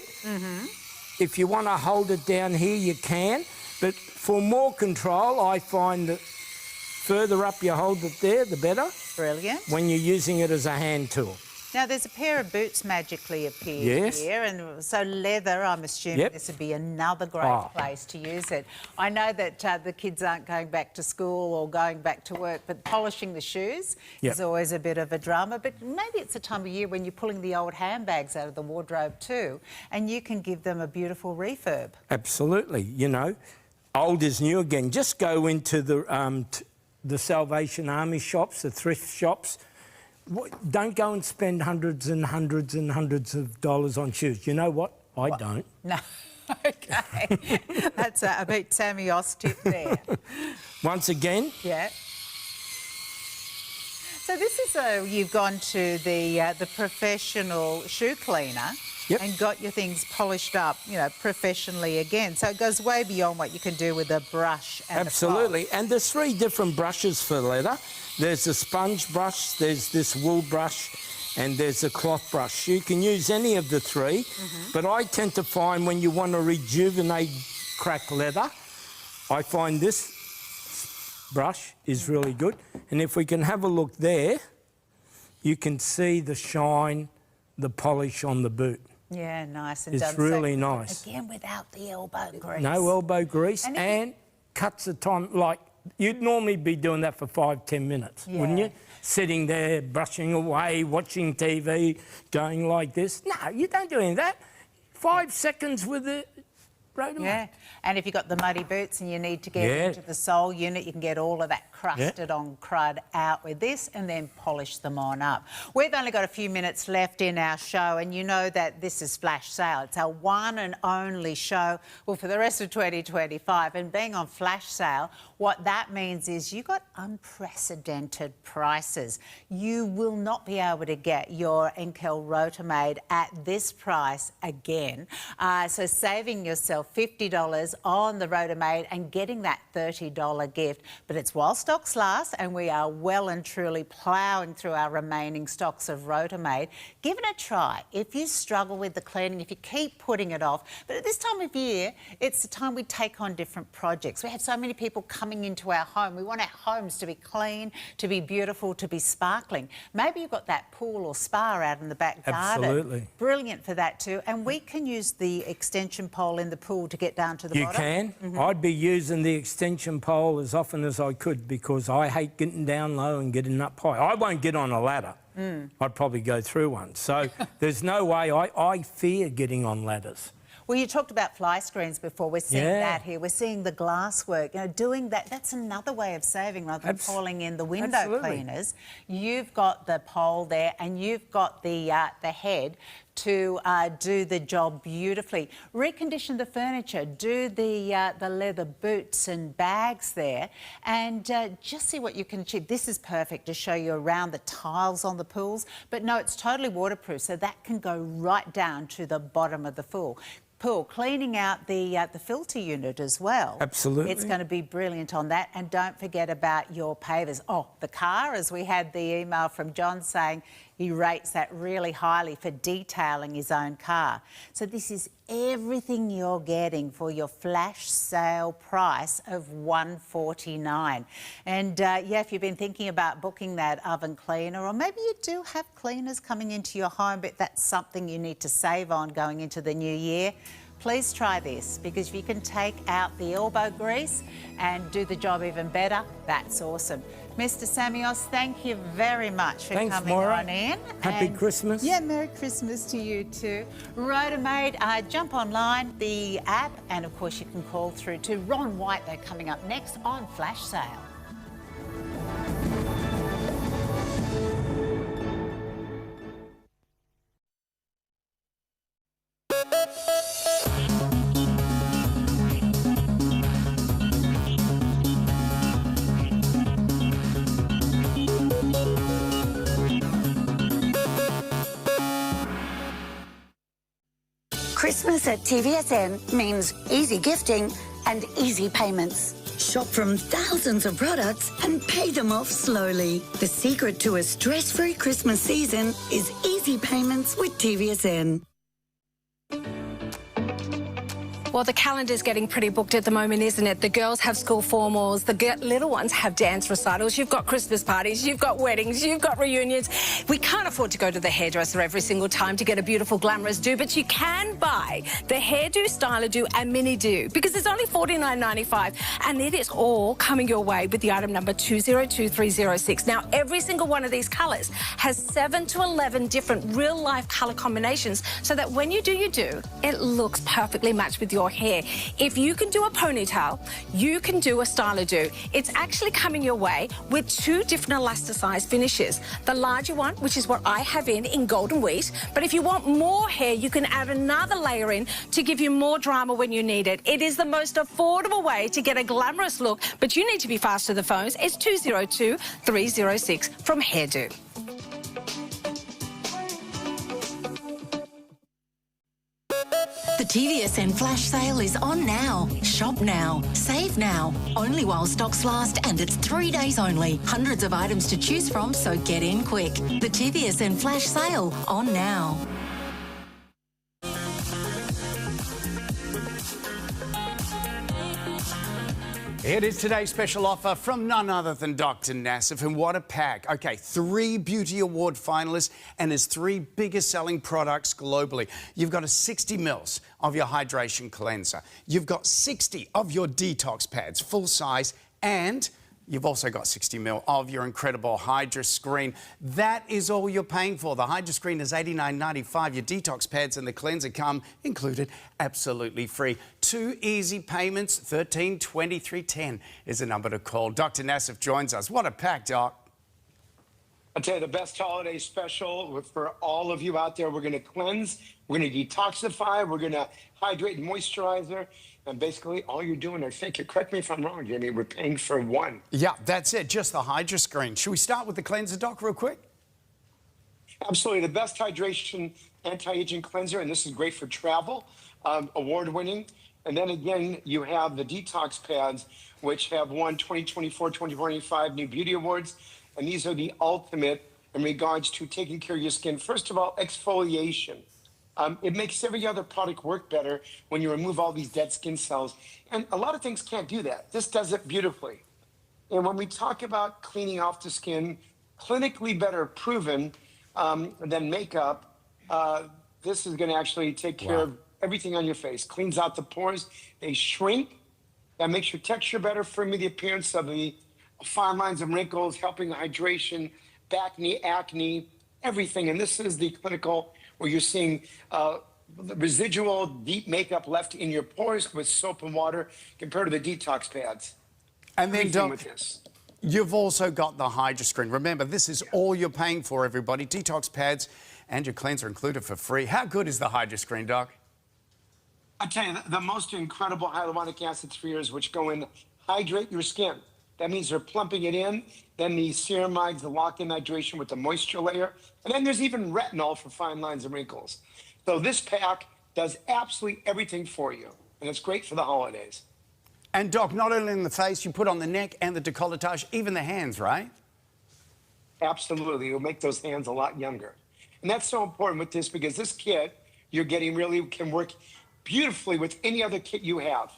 If you want to hold it down here, you can. But for more control, I find that further up you hold it there, the better. Brilliant. When you're using it as a hand tool. Now, there's a pair of boots magically appeared here, and so leather, I'm assuming this would be another great place to use it. I know that the kids aren't going back to school or going back to work, but polishing the shoes is always a bit of a drama, but maybe it's a time of year when you're pulling the old handbags out of the wardrobe too, and you can give them a beautiful refurb. Absolutely. You know, old is new again. Just go into the Salvation Army shops, the thrift shops. Don't go and spend hundreds and hundreds and hundreds of dollars on shoes. You know what? I don't. No. OK. That's a bit Sammy Oz tip there. Once again. Yeah. So this is you've gone to the professional shoe cleaner and got your things polished up, you know, professionally again. So it goes way beyond what you can do with a brush and Absolutely. And there's 3 different brushes for leather. There's a sponge brush, there's this wool brush, and there's a cloth brush. You can use any of the 3, but I tend to find when you want to rejuvenate cracked leather, I find this brush is really good. And if we can have a look there, you can see the shine, the polish on the boot. Yeah, nice and it's done. It's really nice. Again, without the elbow grease. No elbow grease and cuts the time. Like, you'd normally be doing that for 5-10 minutes, wouldn't you? Sitting there, brushing away, watching TV, going like this. No, you don't do any of that. 5 seconds with the Rotomade. Yeah, and if you've got the muddy boots and you need to get into the sole unit, you can get all of that crusted on crud out with this and then polish them on up. We've only got a few minutes left in our show, and you know that this is flash sale. It's our one and only show, well, for the rest of 2025. And being on flash sale, what that means is you got unprecedented prices. You will not be able to get your Enkl Rotomade at this price again. So saving yourself $50 on the Rotomade and getting that $30 gift. But it's while stocks last, and we are well and truly ploughing through our remaining stocks of Rotomade. Give it a try. If you struggle with the cleaning, if you keep putting it off, but at this time of year, it's the time we take on different projects. We have so many people coming into our home. We want our homes to be clean, to be beautiful, to be sparkling. Maybe you've got that pool or spa out in the back garden. Absolutely. Brilliant for that too. And we can use the extension pole in the pool to get down to the bottom. You can. I'd be using the extension pole as often as I could because I hate getting down low and getting up high. I won't get on a ladder. I'd probably go through one. So there's no way. I fear getting on ladders. Well, you talked about fly screens before. We're seeing that here. We're seeing the glass work. You know, doing that, that's another way of saving rather than calling in the window cleaners. You've got the pole there and you've got the head to do the job beautifully. Recondition the furniture, do the leather boots and bags there, and just see what you can achieve. This is perfect to show you around the tiles on the pools, but no, it's totally waterproof, so that can go right down to the bottom of the pool. Cleaning out the filter unit as well. Absolutely. It's going to be brilliant on that. And don't forget about your pavers. Oh, the car, as we had the email from John saying he rates that really highly for detailing his own car. So this is everything you're getting for your flash sale price of $149. And yeah, if you've been thinking about booking that oven cleaner, or maybe you do have cleaners coming into your home, but that's something you need to save on going into the new year, please try this, because if you can take out the elbow grease and do the job even better, that's awesome. Mr. Samios, thank you very much for coming on in. Happy Christmas. Yeah, Merry Christmas to you too. Rotomade, jump online, the app, and of course you can call through to Ron White. They're coming up next on Flash Sale. Christmas at TVSN means easy gifting and easy payments. Shop from thousands of products and pay them off slowly. The secret to a stress-free Christmas season is easy payments with TVSN. Well, the calendar's getting pretty booked at the moment, isn't it? The girls have school formals, the little ones have dance recitals, you've got Christmas parties, you've got weddings, you've got reunions. We can't afford to go to the hairdresser every single time to get a beautiful, glamorous do, but you can buy the hairdo, styler do and mini do, because it's only $49.95, and it is all coming your way with the item number 202306. Now, every single one of these colours has 7 to 11 different real-life colour combinations, so that when you do your do, it looks perfectly matched with your hair. If you can do a ponytail, you can do a styler do. It's actually coming your way with 2 different elasticized finishes. The larger one, which is what I have in golden wheat, but if you want more hair, you can add another layer in to give you more drama when you need it. It is the most affordable way to get a glamorous look, but you need to be fast to the phones. It's 202306 from Hairdo. The TVSN flash sale is on now. Shop now. Save now. Only while stocks last, and it's 3 days only. Hundreds of items to choose from, so get in quick. The TVSN flash sale on now. It is today's special offer from none other than Dr. Nassif, and what a pack. Okay, 3 Beauty Award finalists and his 3 biggest selling products globally. You've got a 60 mils of your hydration cleanser. You've got 60 of your detox pads, full size, and you've also got 60 mil of your incredible Hydra Screen. That is all you're paying for. The Hydra Screen is $89.95. Your detox pads and the cleanser come included, absolutely free. 2 easy payments, $13.23.10 is the number to call. Dr. Nassif joins us. What a pack, Doc. I'll tell you the best holiday special for all of you out there. We're going to cleanse, we're going to detoxify, we're going to hydrate and moisturizer. And basically, all you're doing, I think, correct me if I'm wrong, Jamie, we're paying for 1. Yeah, that's it, just the Hydra Screen. Should we start with the cleanser, Doc, real quick? Absolutely. The best hydration anti-aging cleanser, and this is great for travel, award-winning. And then again, you have the detox pads, which have won 2024, 2025 New Beauty Awards. And these are the ultimate in regards to taking care of your skin. First of all, exfoliation. It makes every other product work better when you remove all these dead skin cells. And a lot of things can't do that. This does it beautifully. And when we talk about cleaning off the skin, clinically better proven than makeup, this is going to actually take care of everything on your face. Cleans out the pores. They shrink. That makes your texture better, firming the appearance of the fine lines and wrinkles, helping hydration, back knee, acne, everything. And this is the clinical where you're seeing the residual deep makeup left in your pores with soap and water compared to the detox pads. And then Everything with this. you've also got the HydroScreen. Remember, this is all you're paying for, everybody. Detox pads and your cleanser included for free. How good is the HydroScreen, Doc? I tell you, the most incredible hyaluronic acid spheres which go in, hydrate your skin. That means they're plumping it in. Then the ceramides, the lock-in hydration with the moisture layer. And then there's even retinol for fine lines and wrinkles. So this pack does absolutely everything for you. And it's great for the holidays. And Doc, not only in the face, you put on the neck and the décolletage, even the hands, right? Absolutely. It'll make those hands a lot younger. And that's so important with this because this kit you're getting really can work beautifully with any other kit you have.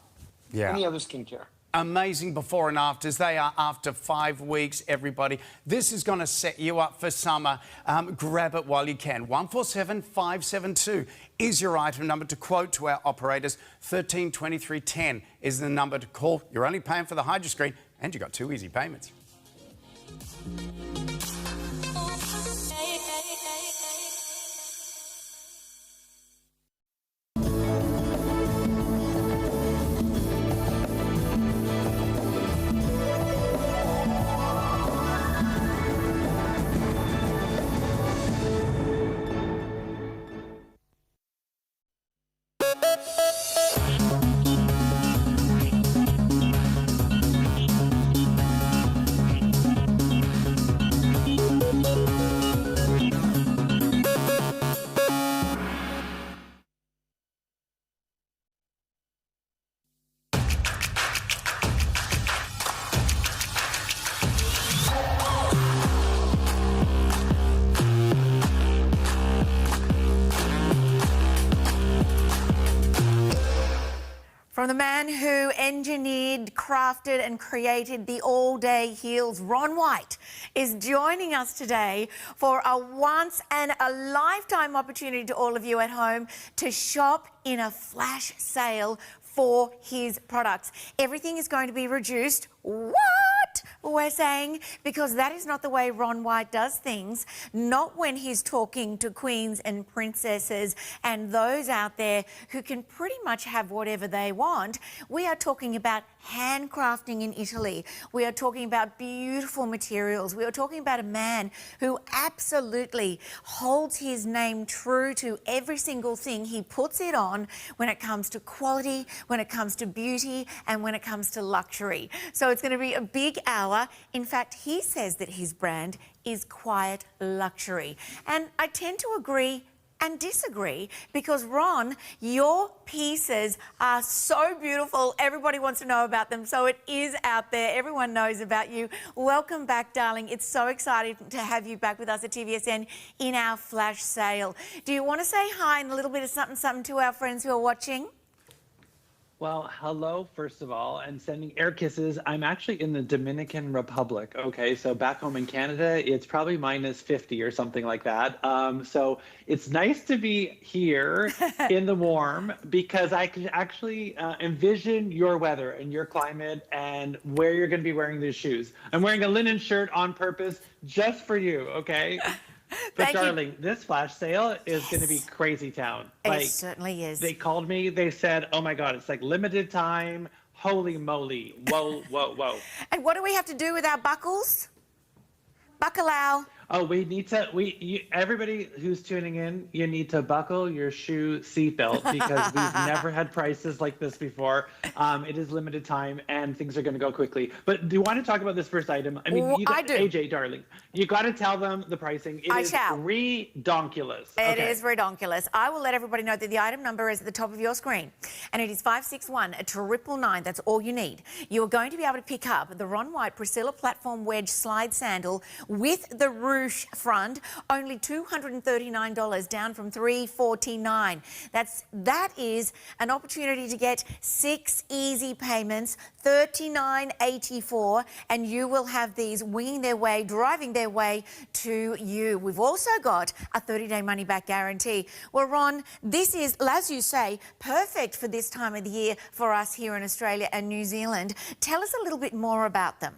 Yeah. Any other skincare. Amazing before and afters. They are after 5 weeks, everybody. This is going to set you up for summer. Grab it while you can. 147572 is your item number to quote to our operators. 132310 is the number to call. You're only paying for the HydroScreen and you got 2 easy payments. From the man who engineered, crafted and created the all-day heels, Ron White is joining us today for a once-in-a-lifetime opportunity to all of you at home to shop in a flash sale for his products. Everything is going to be reduced. What? We're saying, because that is not the way Ron White does things, not when he's talking to queens and princesses and those out there who can pretty much have whatever they want. We are talking about handcrafting in Italy. We are talking about beautiful materials. We are talking about a man who absolutely holds his name true to every single thing he puts it on when it comes to quality, when it comes to beauty, and when it comes to luxury. So it's going to be a big hour. In fact, he says that his brand is quiet luxury. And I tend to agree and disagree because, Ron, your pieces are so beautiful. Everybody wants to know about them, so it is out there. Everyone knows about you. Welcome back, darling. It's so exciting to have you back with us at TVSN in our flash sale. Do you want to say hi and a little bit of something to our friends who are watching? Well, hello, first of all, and sending air kisses. I'm actually in the Dominican Republic, okay? So back home in Canada, it's probably minus 50 or something like that. So it's nice to be here in the warm because I can actually envision your weather and your climate and where you're going to be wearing these shoes. I'm wearing a linen shirt on purpose just for you, okay? But darling, this flash sale is going to be crazy town. It certainly is. They called me. They said, "Oh my God, it's like limited time. Holy moly! Whoa, whoa, whoa!" And what do we have to do with our buckles? Bacalao. Oh, we need to. Everybody who's tuning in, you need to buckle your shoe seatbelt because we've never had prices like this before. It is limited time, and things are going to go quickly. But do you want to talk about this first item? I mean, I do. AJ, darling, you got to tell them the pricing. It is redonkulous. It is redonkulous. I will let everybody know that the item number is at the top of your screen, and it is 561-999. That's all you need. You are going to be able to pick up the Ron White Priscilla Platform Wedge Slide Sandal with the ruche front, only $239, down from $349. That is an opportunity to get 6 easy payments, $39.84, and you will have these winging their way, driving their way to you. We've also got a 30-day money-back guarantee. Well, Ron, this is, as you say, perfect for this time of the year for us here in Australia and New Zealand. Tell us a little bit more about them.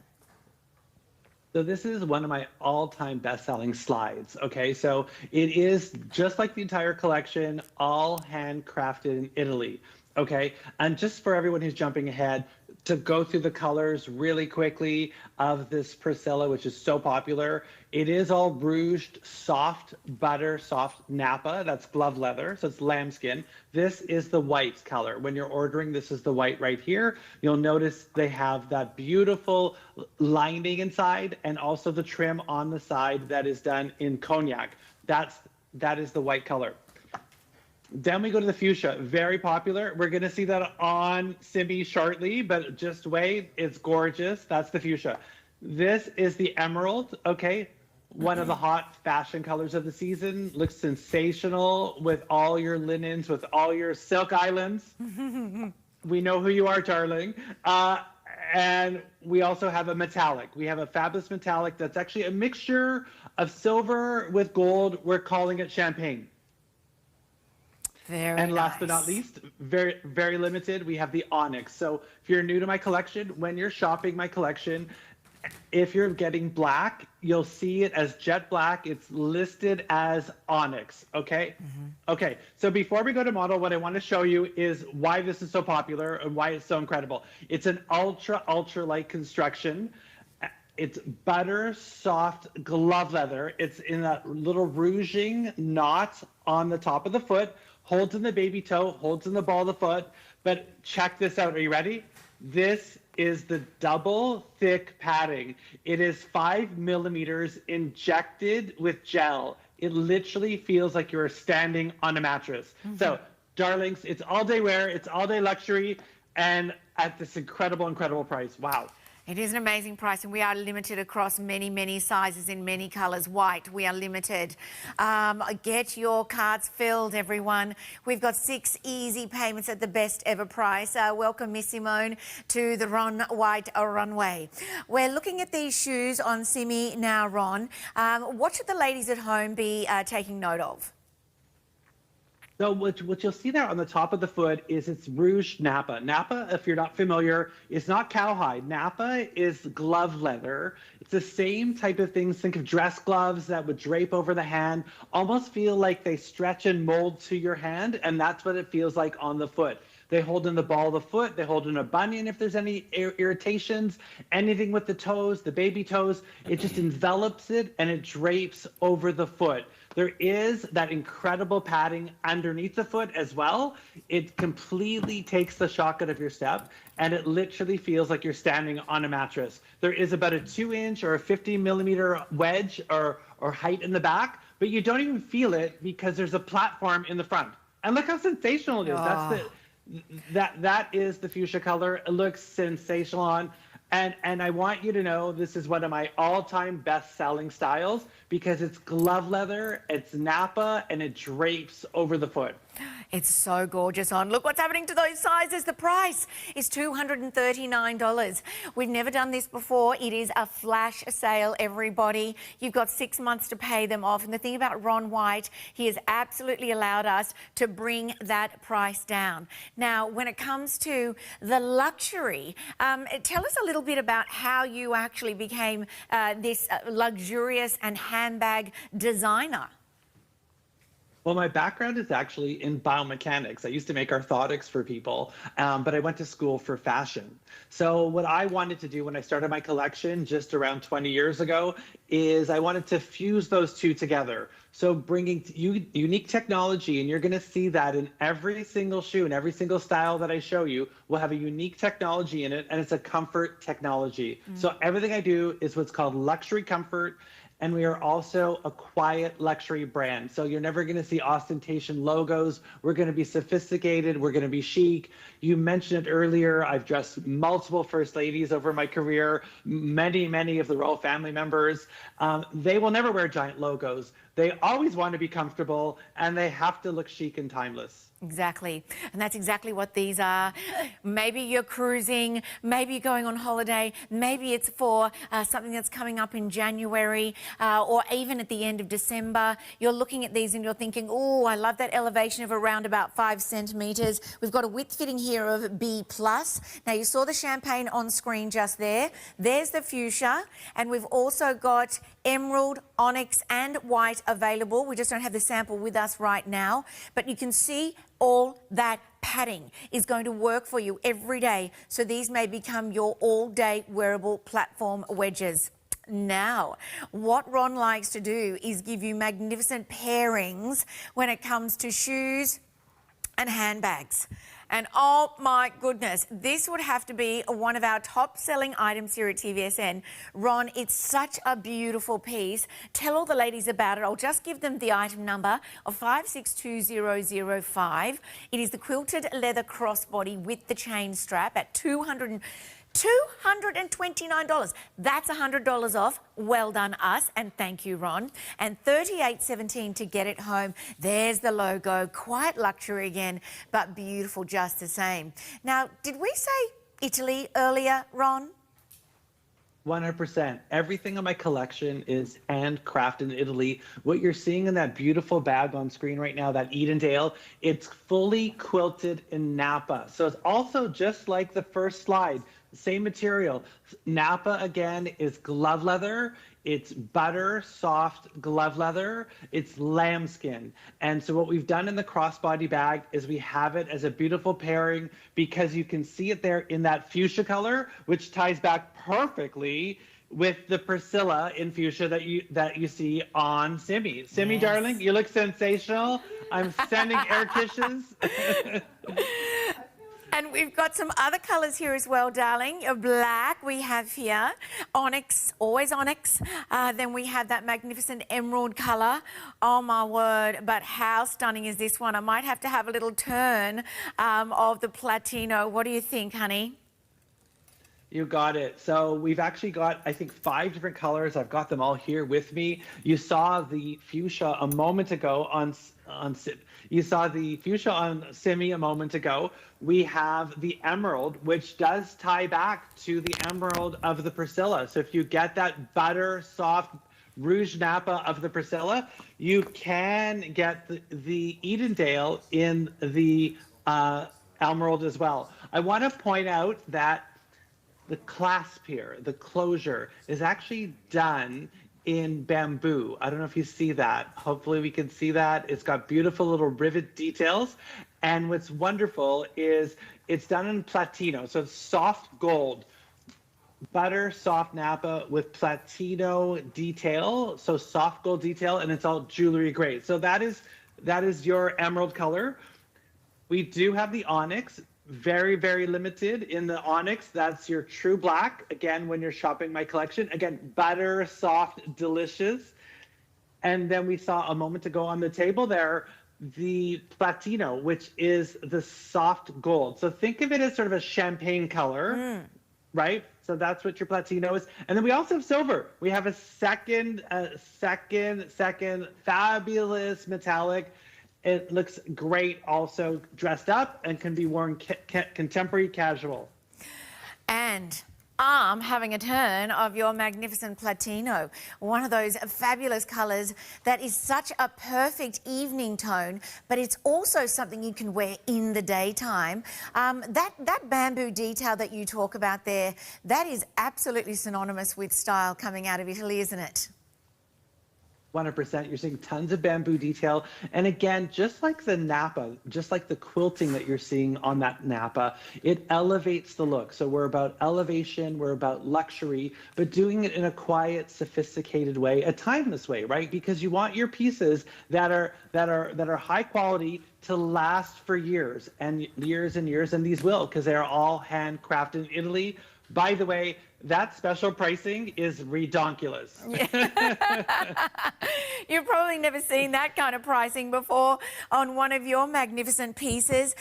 So this is one of my all-time best-selling slides, okay? So it is just like the entire collection, all handcrafted in Italy, okay? And just for everyone who's jumping ahead, to go through the colors really quickly of this Priscilla, which is so popular. It is all rouged, soft butter, soft Napa. That's glove leather, so it's lambskin. This is the white color. When you're ordering, this is the white right here. You'll notice they have that beautiful lining inside and also the trim on the side that is done in cognac. That is the white color. Then we go to the fuchsia, very popular. We're gonna see that on Simi shortly, but just wait, it's gorgeous. That's the fuchsia. This is the emerald, okay? One of the hot fashion colors of the season. Looks sensational with all your linens, with all your silk islands. We know who you are, darling. And we also have a metallic. We have a fabulous metallic that's actually a mixture of silver with gold. We're calling it champagne. And last but not least, very, very limited, we have the onyx. So if you're new to my collection, when you're shopping my collection, if you're getting black, you'll see it as jet black. It's listed as onyx, okay? Okay, so before we go to model, what I want to show you is why this is so popular and why it's so incredible. It's an ultra, ultra light construction. It's butter soft glove leather. It's in that little rouging knot on the top of the foot, holds in the baby toe, holds in the ball of the foot. But check this out. Are you ready? This is the double thick padding. It is 5 millimeters injected with gel. It literally feels like you're standing on a mattress. So, darlings, it's all day wear, it's all day luxury, and at this incredible, incredible price. Wow. It is an amazing price, and we are limited across many, many sizes in many colours. White, we are limited. Get your cards filled, everyone. We've got 6 easy payments at the best ever price. Welcome, Miss Simone, to the Ron White runway. We're looking at these shoes on Simi now, Ron. What should the ladies at home be taking note of? So what you'll see there on the top of the foot is it's rouged Napa. Napa, if you're not familiar, is not cowhide. Napa is glove leather. It's the same type of things. Think of dress gloves that would drape over the hand, almost feel like they stretch and mold to your hand, and that's what it feels like on the foot. They hold in the ball of the foot. They hold in a bunion if there's any irritations, anything with the toes, the baby toes. It just envelops it and it drapes over the foot. There is that incredible padding underneath the foot as well. It completely takes the shock out of your step, and it literally feels like you're standing on a mattress. There is about a 2-inch or a 50 millimeter wedge or height in the back, but you don't even feel it because there's a platform in the front. And look how sensational it is. That is the fuchsia color. It looks sensational on. And I want you to know this is one of my all-time best-selling styles because it's glove leather, it's Napa, and it drapes over the foot. It's so gorgeous on. Look what's happening to those sizes. The price is $239. We've never done this before. It is a flash sale, everybody. You've got 6 months to pay them off. And the thing about Ron White, he has absolutely allowed us to bring that price down. Now, when it comes to the luxury, tell us a little bit about how you actually became this luxurious and handbag designer. Well, my background is actually in biomechanics. I used to make orthotics for people, but I went to school for fashion. So what I wanted to do when I started my collection just around 20 years ago is I wanted to fuse those two together. So bringing unique technology, and you're going to see that in every single shoe and every single style that I show you will have a unique technology in it, and it's a comfort technology. So everything I do is what's called luxury comfort. And we are also a quiet luxury brand. So you're never going to see ostentation logos. We're going to be sophisticated. We're going to be chic. You mentioned it earlier. I've dressed multiple first ladies over my career, many of the royal family members. They will never wear giant logos. They always want to be comfortable, and they have to look chic and timeless. Exactly. And that's exactly what these are. Maybe you're cruising, maybe you're going on holiday, maybe it's for something that's coming up in January or even at the end of December. You're looking at these and you're thinking, oh, I love that elevation of around about 5 centimetres. We've got a width fitting here of B+. Now, you saw the champagne on screen just there. There's the fuchsia. And we've also got emerald, onyx and white available. We just don't have the sample with us right now. But you can see all that padding is going to work for you every day. So these may become your all-day wearable platform wedges. Now, what Ron likes to do is give you magnificent pairings when it comes to shoes and handbags. And oh my goodness, this would have to be one of our top selling items here at TVSN. Ron, it's such a beautiful piece. Tell all the ladies about it. I'll just give them the item number of 562005. It is the quilted leather crossbody with the chain strap at $229. That's $100 off. Well done, us, and thank you, Ron. And $38.17 to get it home. There's the logo. Quite luxury again, but beautiful just the same. Now, did we say Italy earlier, Ron? 100%. Everything in my collection is handcrafted in Italy. What you're seeing in that beautiful bag on screen right now, that Edendale, it's fully quilted in Napa. So it's also just like the first slide. Same material. Napa, again, is glove leather. It's butter, soft glove leather. It's lambskin. And so what we've done in the crossbody bag is we have it as a beautiful pairing because you can see it there in that fuchsia color, which ties back perfectly with the Priscilla in fuchsia that you see on Simi. Simi, yes. Darling, you look sensational. I'm sending air kisses. And we've got some other colours here as well, darling. Black we have here. Onyx, always onyx. Then we have that magnificent emerald colour. Oh, my word. But how stunning is this one? I might have to have a little turn of the Platino. What do you think, honey? You got it. So we've actually got, I think, 5 different colors. I've got them all here with me. You saw the fuchsia a moment ago on you saw the fuchsia on Simi a moment ago. We have the emerald, which does tie back to the emerald of the Priscilla. So if you get that butter, soft Rouge Napa of the Priscilla, you can get the Edendale in the emerald as well. I want to point out that the clasp here, the closure, is actually done in bamboo. I don't know if you see that. Hopefully we can see that. It's got beautiful little rivet details. And what's wonderful is it's done in platino. So it's soft gold, butter, soft Napa with platino detail. So soft gold detail, and it's all jewelry grade. So that is your emerald color. We do have the onyx. Very, very limited in the onyx. That's your true black. Again, when you're shopping my collection, again, butter, soft, delicious. And then we saw a moment ago on the table there, the platino, which is the soft gold. So think of it as sort of a champagne color, right? So that's what your platino is. And then we also have silver. We have a second fabulous metallic. It looks great also dressed up and can be worn contemporary casual. And I'm having a turn of your magnificent platino, one of those fabulous colours that is such a perfect evening tone, but it's also something you can wear in the daytime. That bamboo detail that you talk about there, that is absolutely synonymous with style coming out of Italy, isn't it? 100%. You're seeing tons of bamboo detail. And again, just like the Napa, just like the quilting that you're seeing on that Napa, it elevates the look. So we're about elevation, we're about luxury, but doing it in a quiet, sophisticated way, a timeless way, right? Because you want your pieces that are high quality to last for years and years and years, and these will, because they are all handcrafted in Italy. By the way, that special pricing is redonkulous. You've probably never seen that kind of pricing before on one of your magnificent pieces.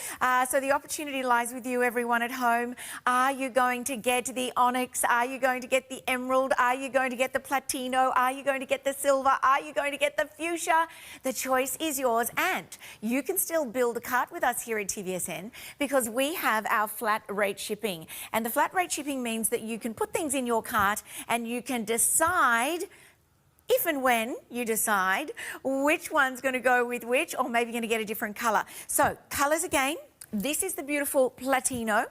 So the opportunity lies with you, everyone at home. Are you going to get the onyx? Are you going to get the emerald? Are you going to get the platino? Are you going to get the silver? Are you going to get the fuchsia? The choice is yours, and you can still build a cart with us here at TVSN because we have our flat rate shipping. And the flat rate shipping means that you can put things in your cart and you can decide, if and when you decide, which one's going to go with which, or maybe you're going to get a different colour. So, colours again. This is the beautiful platino,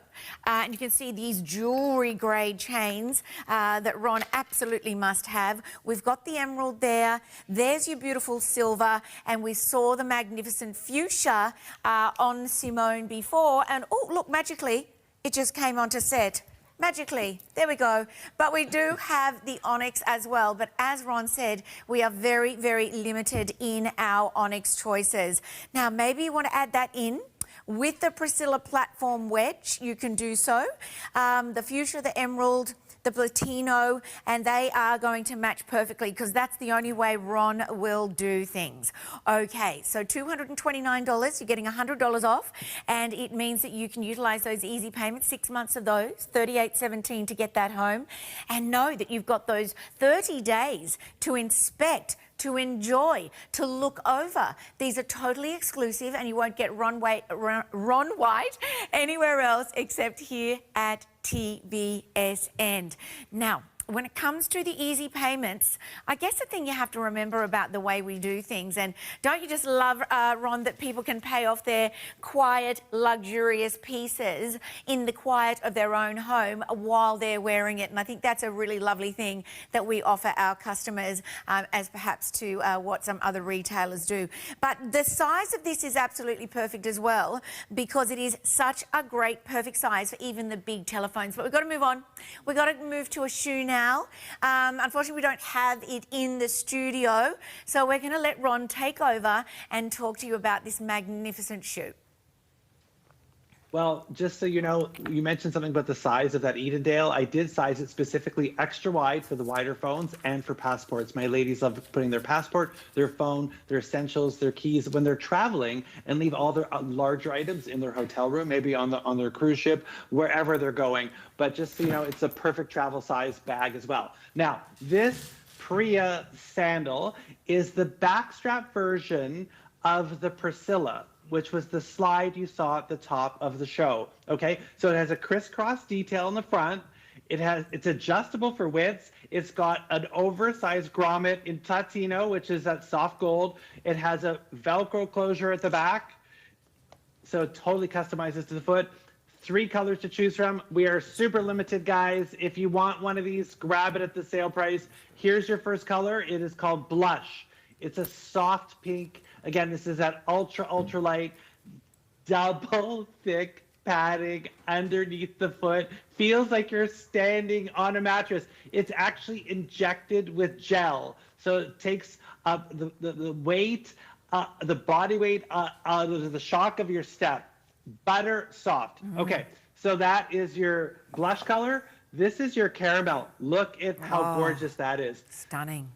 and you can see these jewellery grade chains that Ron absolutely must have. We've got the emerald there. There's your beautiful silver, and we saw the magnificent fuchsia on Simone before. And oh, look, magically, it just came onto set. Magically, there we go. But we do have the onyx as well. But as Ron said, we are very, very limited in our onyx choices. Now, maybe you want to add that in with the Priscilla platform wedge. You can do so. The fuchsia, the emerald, the platino, and they are going to match perfectly because that's the only way Ron will do things. Okay, so $229, you're getting $100 off, and it means that you can utilise those easy payments, 6 months of those, $38.17 to get that home, and know that you've got those 30 days to inspect, to enjoy, to look over. These are totally exclusive, and you won't get Ron White anywhere else except here at TVSN. Now, when it comes to the easy payments, I guess the thing you have to remember about the way we do things, and don't you just love, Ron, that people can pay off their quiet, luxurious pieces in the quiet of their own home while they're wearing it. And I think that's a really lovely thing that we offer our customers as perhaps to what some other retailers do. But the size of this is absolutely perfect as well because it is such a great, perfect size for even the big telephones. But we've got to move on. We've got to move to a shoe now. Unfortunately, we don't have it in the studio, so we're going to let Ron take over and talk to you about this magnificent shoe. Well, just so you know, you mentioned something about the size of that Edendale. I did size it specifically extra wide for the wider phones and for passports. My ladies love putting their passport, their phone, their essentials, their keys when they're traveling and leave all their larger items in their hotel room, maybe on their cruise ship, wherever they're going. But just so you know, it's a perfect travel size bag as well. Now, this Pria sandal is the backstrap version of the Priscilla, which was the slide you saw at the top of the show. Okay, so it has a crisscross detail in the front. It's adjustable for widths. It's got an oversized grommet in platino, which is that soft gold. It has a Velcro closure at the back, so it totally customizes to the foot. 3 colors to choose from. We are super limited, guys. If you want one of these, grab it at the sale price. Here's your first color. It is called Blush. It's a soft pink. Again, this is that ultra light, double thick padding underneath the foot. Feels like you're standing on a mattress. It's actually injected with gel. So it takes the weight, the body weight out of the shock of your step. Butter soft. Okay, so that is your blush color. This is your caramel. Look at how gorgeous that is. Stunning.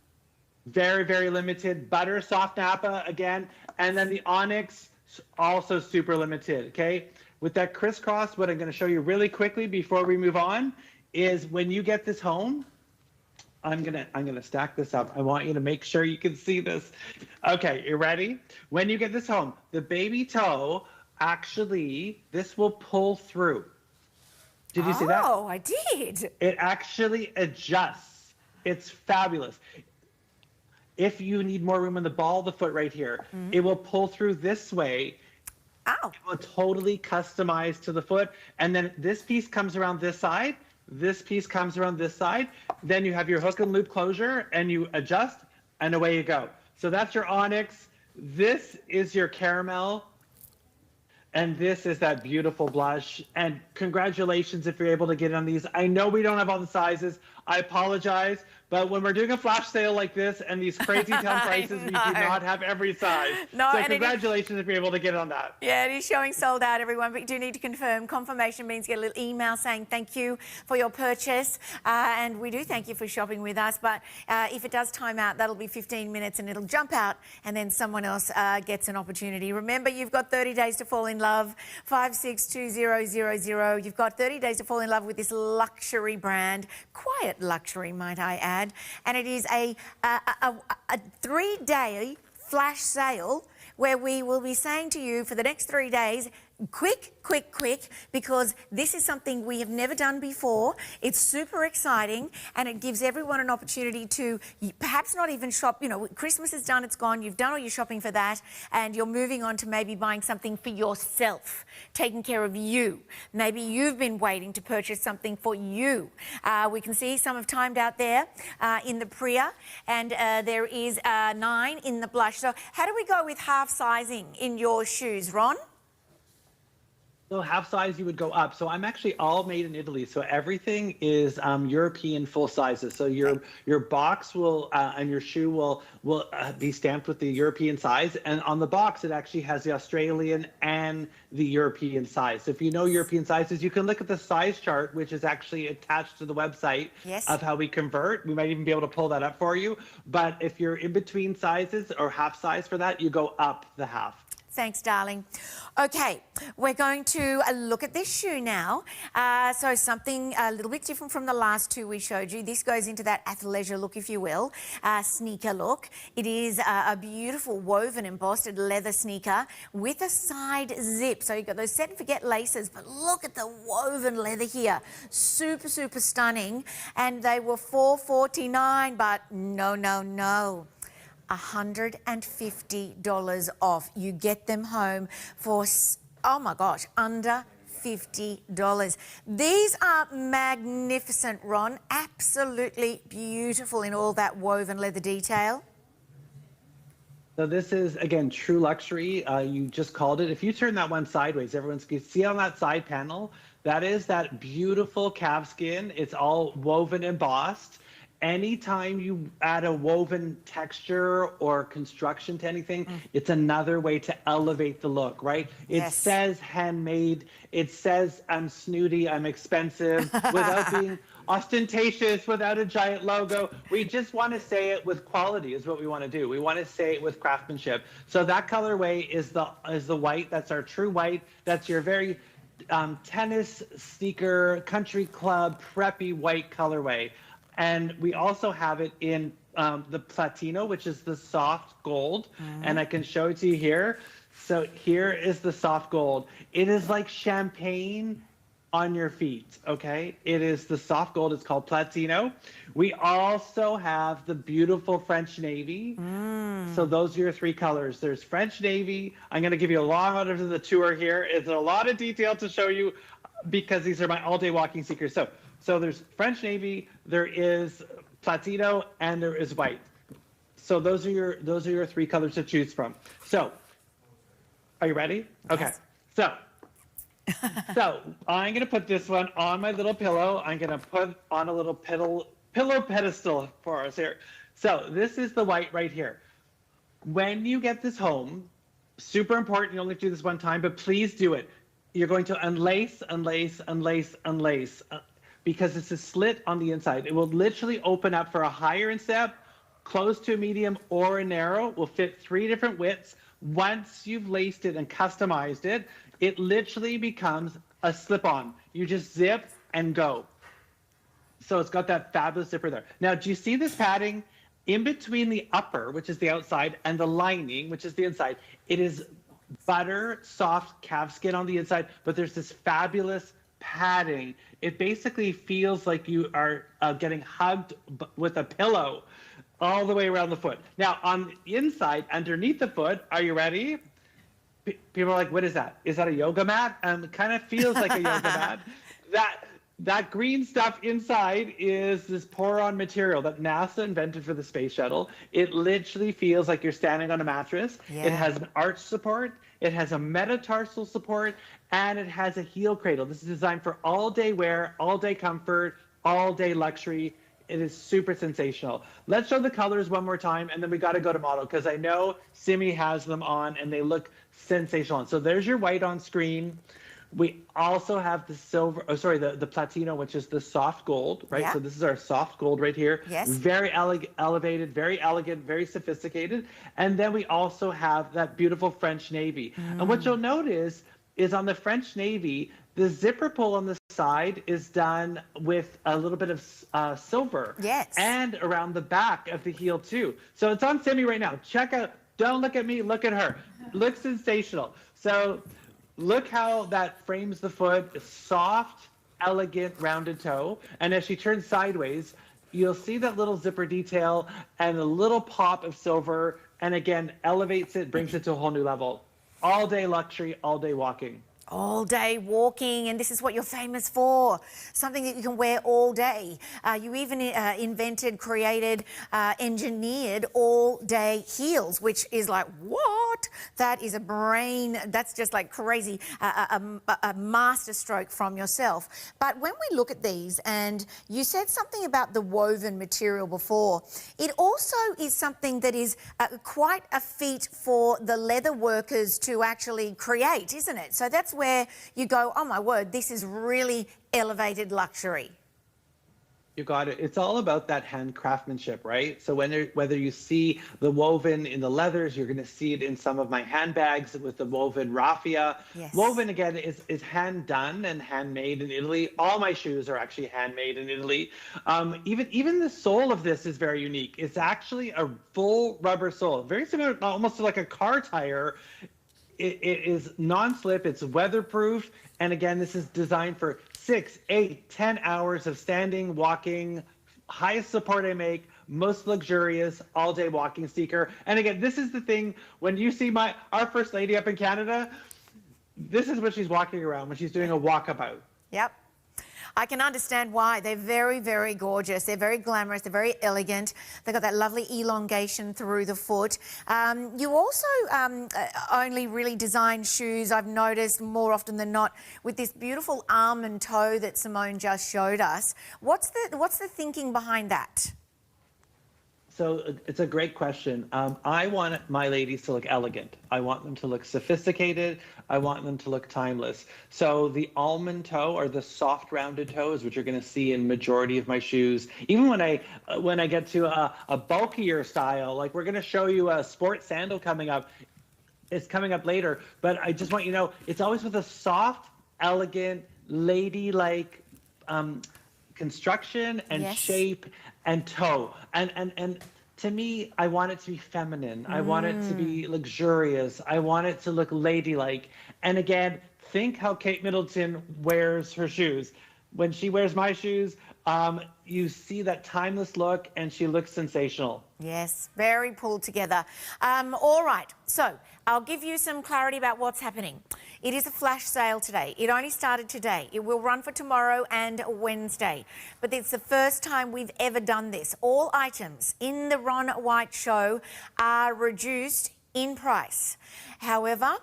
Very, very limited. Butter soft Napa again. And then the onyx, also super limited, okay? With that crisscross, what I'm going to show you really quickly before we move on is when you get this home, I'm gonna stack this up. I want you to make sure you can see this. Okay, you ready? When you get this home, the baby toe, actually, this will pull through. Did you see that? Oh, I did. It actually adjusts. It's fabulous. If you need more room on the ball of the foot right here, it will pull through this way. Ow. It will totally customize to the foot. And then this piece comes around this side. This piece comes around this side. Then you have your hook and loop closure and you adjust and away you go. So that's your onyx. This is your caramel. And this is that beautiful blush. And congratulations if you're able to get on these. I know we don't have all the sizes. I apologize. But when we're doing a flash sale like this and these crazy town prices, we do not have every size. No, so and congratulations if you're able to get on that. Yeah, it is showing sold out, everyone, but you do need to confirm. Confirmation means get a little email saying thank you for your purchase. And we do thank you for shopping with us. But if it does time out, that'll be 15 minutes and it'll jump out and then someone else gets an opportunity. Remember, you've got 30 days to fall in love. 562000. You've got 30 days to fall in love with this luxury brand. Quiet luxury, might I add. And it is a 3-day flash sale where we will be saying to you for the next 3 days, quick, because this is something we have never done before. It's super exciting and it gives everyone an opportunity to perhaps not even shop. You know, Christmas is done, it's gone. You've done all your shopping for that and you're moving on to maybe buying something for yourself, taking care of you. Maybe you've been waiting to purchase something for you. We can see some have timed out there in the Pria and there is 9 in the blush. So how do we go with half sizing in your shoes, Ron? So half size, you would go up. So I'm actually all made in Italy. So everything is European full sizes. So your box will and your shoe will be stamped with the European size. And on the box, it actually has the Australian and the European size. So if you know European sizes, you can look at the size chart, which is actually attached to the website of how we convert. We might even be able to pull that up for you. But if you're in between sizes or half size for that, you go up the half. Thanks, darling. Okay, we're going to look at this shoe now. So something a little bit different from the last two we showed you. This goes into that athleisure look, if you will, sneaker look. It is a beautiful woven embossed leather sneaker with a side zip. So you've got those set and forget laces, but look at the woven leather here. Super, super stunning. And they were $4.49, but no. $150 off. You get them home for, oh my gosh, under $50. These are magnificent, Ron. Absolutely beautiful in all that woven leather detail. So this is, again, true luxury. You just called it. If you turn that one sideways, everyone's going to see on that side panel, that is that beautiful calfskin. It's all woven embossed. Anytime you add a woven texture or construction to anything, it's another way to elevate the look, right? It says handmade. It says I'm snooty, I'm expensive, without being ostentatious, without a giant logo. We just want to say it with quality is what we want to do. We want to say it with craftsmanship. So that colorway is the white. That's our true white. That's your very tennis, sneaker, country club, preppy white colorway. And we also have it in the platino, which is the soft gold. And I can show it to you here. So here is the soft gold. It is like champagne on your feet, okay? It is the soft gold. It's called platino. We also have the beautiful French navy. So those are your 3 colors. There's French navy. I'm going to give you a long out of the tour here. It's a lot of detail to show you because these are my all-day walking secrets. So there's French navy, there is platino, and there is white. So those are your 3 colors to choose from. So, are you ready? Okay. So I'm gonna put this one on my little pillow. I'm gonna put on a little pillow pedestal for us here. So this is the white right here. When you get this home, super important. You only do this one time, but please do it. You're going to unlace. Because it's a slit on the inside. It will literally open up for a higher instep, close to a medium or a narrow. Will fit 3 different widths. Once you've laced it and customized it, it literally becomes a slip-on. You just zip and go. So it's got that fabulous zipper there. Now, do you see this padding in between the upper, which is the outside, and the lining, which is the inside? It is butter, soft calfskin on the inside, but there's this fabulous padding. It basically feels like you are getting hugged with a pillow all the way around the foot. Now, on the inside, underneath the foot, are you ready? People are like, what is that? Is that a yoga mat? It kind of feels like a yoga mat. That green stuff inside is this pour-on material that NASA invented for the space shuttle. It literally feels like you're standing on a mattress. Yeah. It has an arch support. It has a metatarsal support, and it has a heel cradle. This is designed for all-day wear, all-day comfort, all-day luxury. It is super sensational. Let's show the colors one more time, and then we got to go to model because I know Simi has them on and they look sensational. So there's your white on screen. We also have the silver, the platino, which is the soft gold, right? Yeah. So this is our soft gold right here. Yes. Very elevated, very elegant, very sophisticated. And then we also have that beautiful French navy. And what you'll notice is on the French navy, the zipper pull on the side is done with a little bit of silver. Yes. And around the back of the heel too. So it's on Simi right now. Check out, don't look at me, look at her. Looks sensational. So look how that frames the foot, soft, elegant, rounded toe. And as she turns sideways, you'll see that little zipper detail and a little pop of silver. And again, elevates it, brings it to a whole new level. All day luxury, all day walking. All day walking, and this is what you're famous for. Something that you can wear all day. You even invented, created, engineered all-day heels, which is like, what? That is a brain, that's just like crazy, a master stroke from yourself. But when we look at these, and you said something about the woven material before, it also is something that is quite a feat for the leather workers to actually create, isn't it? So that's where you go, oh my word, this is really elevated luxury. You got it. It's all about that hand craftsmanship, right? So whether you see the woven in the leathers, you're going to see it in some of my handbags with the woven raffia. Yes. Woven, again, is hand done and handmade in Italy. All my shoes are actually handmade in Italy. Even the sole of this is very unique. It's actually a full rubber sole, very similar, almost to like a car tire. It is non-slip, it's weatherproof, and again, this is designed for 6, 8, 10 hours of standing, walking, highest support I make, most luxurious, all-day walking sneaker. And again, this is the thing, when you see our First Lady up in Canada, this is what she's walking around when she's doing a walkabout. Yep. I can understand why. They're very, very gorgeous. They're very glamorous. They're very elegant. They've got that lovely elongation through the foot. You also only really design shoes, I've noticed more often than not, with this beautiful almond toe that Simone just showed us. What's the thinking behind that? So it's a great question. I want my ladies to look elegant. I want them to look sophisticated. I want them to look timeless. So the almond toe or the soft rounded toes, which you're going to see in majority of my shoes, even when I get to a bulkier style, like we're going to show you a sport sandal coming up. It's coming up later, but I just want you to know it's always with a soft, elegant, ladylike construction and Yes. shape and toe. And to me, I want it to be feminine. I want it to be luxurious. I want it to look ladylike. And again, think how Kate Middleton wears her shoes. When she wears my shoes, you see that timeless look and she looks sensational. Yes, very pulled together. All right, so I'll give you some clarity about what's happening. It is a flash sale today. It only started today. It will run for tomorrow and Wednesday. But it's the first time we've ever done this. All items in the Ron White show are reduced in price. However,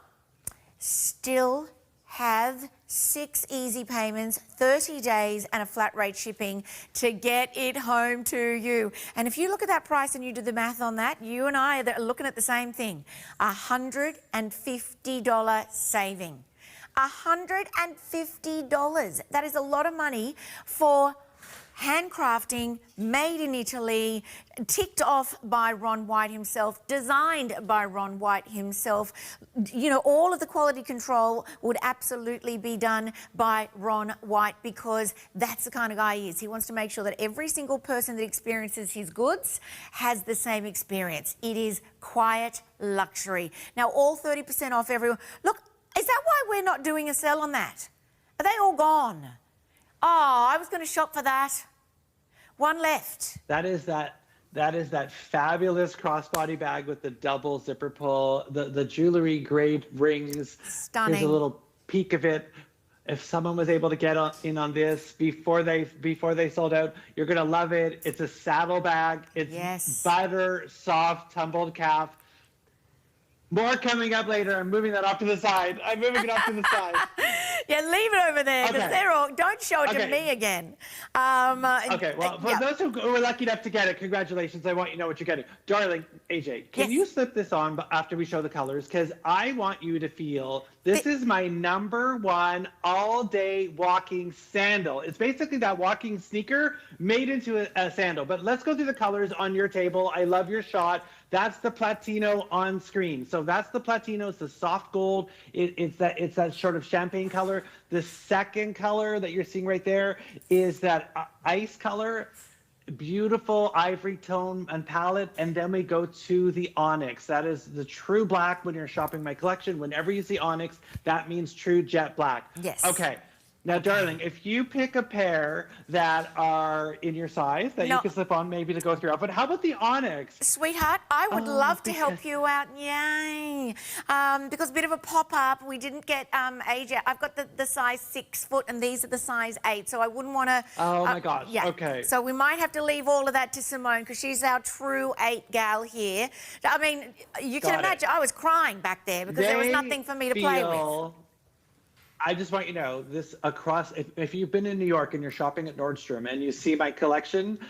still have 6 easy payments, 30 days and a flat rate shipping to get it home to you. And if you look at that price and you do the math on that, you and I are looking at the same thing. $150 saving. $150. That is a lot of money for handcrafting, made in Italy, ticked off by Ron White himself, designed by Ron White himself. You know, all of the quality control would absolutely be done by Ron White because that's the kind of guy he is. He wants to make sure that every single person that experiences his goods has the same experience. It is quiet luxury. Now, all 30% off everyone. Look, is that why we're not doing a sale on that? Are they all gone? Oh, I was going to shop for that. One left. That is that fabulous crossbody bag with the double zipper pull, the jewelry grade rings. Stunning. Here's a little peek of it. If someone was able to get in on this before they sold out, you're gonna love it. It's a saddle bag. It's butter soft tumbled calf. More coming up later. I'm moving that off to the side. Yeah, leave it over there because Okay. they're all. Don't show it to Okay. me again. Okay, well, for yeah. those who were lucky enough to get it, congratulations. I want you to know what you're getting. Darling, AJ, can you slip this on after we show the colors? Because I want you to feel this is my #1 all-day walking sandal. It's basically that walking sneaker made into a sandal. But let's go through the colors on your table. I love your shot. That's the Platino on screen. So that's the Platino. It's the soft gold. It's that sort of champagne color. The second color that you're seeing right there is that ice color. Beautiful ivory tone and palette. And then we go to the onyx. That is the true black when you're shopping my collection. Whenever you see onyx, that means true jet black. Yes. Okay. Now, darling, if you pick a pair that are in your size that you can slip on maybe to go through your outfit, how about the onyx? Sweetheart, I would love to help you out. Yay. Because a bit of a pop-up. We didn't get AJ. I've got the size 6 foot and these are the size 8. So I wouldn't want to... Oh, my gosh. Yeah. Okay. So we might have to leave all of that to Simone because she's our true 8 gal here. I mean, you can imagine. I was crying back there because there was nothing for me to play with. I just want you to know this across, if you've been in New York and you're shopping at Nordstrom and you see my collection,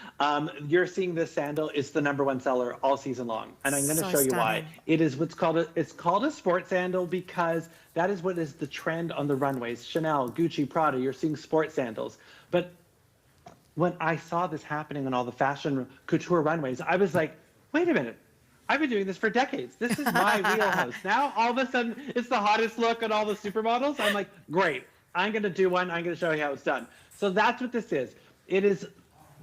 you're seeing this sandal is the #1 seller all season long. And I'm going to show you why. It is what's called it's called a sports sandal because that is what is the trend on the runways. Chanel, Gucci, Prada, you're seeing sports sandals. But when I saw this happening on all the fashion couture runways, I was like, wait a minute. I've been doing this for decades. This is my wheelhouse. Now, all of a sudden, it's the hottest look on all the supermodels. I'm like, great. I'm going to do one. I'm going to show you how it's done. So that's what this is. It is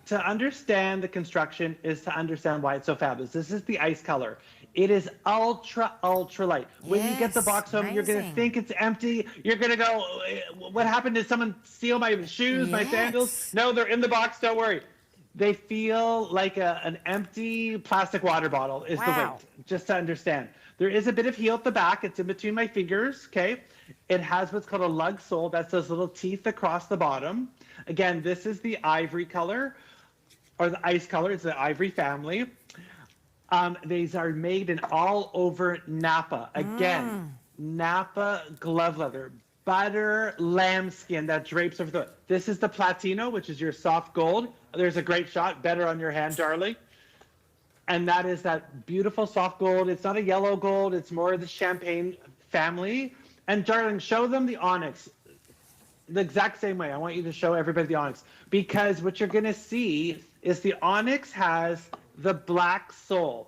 to understand the construction is to understand why it's so fabulous. This is the ice color. It is ultra, ultra light. When you get the box home, you're going to think it's empty. You're going to go, what happened? Did someone steal my shoes, my sandals? No, they're in the box. Don't worry. They feel like an empty plastic water bottle is the weight, just to understand. There is a bit of heel at the back. It's in between my fingers, okay? It has what's called a lug sole. That's those little teeth across the bottom. Again, this is the ivory color, or the ice color. It's the ivory family. These are made in all over Napa. Again, Napa glove leather. Butter lambskin that drapes over the... This is the Platino, which is your soft gold. There's a great shot, better on your hand, darling. And that is that beautiful soft gold. It's not a yellow gold. It's more of the champagne family. And darling, show them the onyx the exact same way. I want you to show everybody the onyx because what you're going to see is the onyx has the black sole.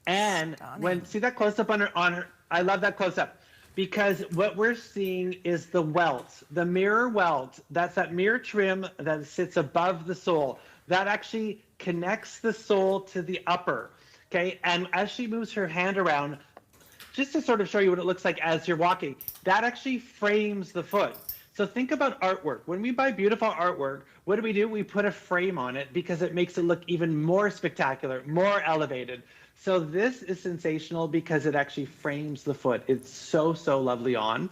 And when... See that close-up on her... I love that close-up. Because what we're seeing is the welt, the mirror welt. That's that mirror trim that sits above the sole. That actually connects the sole to the upper, okay? And as she moves her hand around, just to sort of show you what it looks like as you're walking, that actually frames the foot. So think about artwork. When we buy beautiful artwork, what do? We put a frame on it because it makes it look even more spectacular, more elevated. So this is sensational because it actually frames the foot. It's so, so lovely on.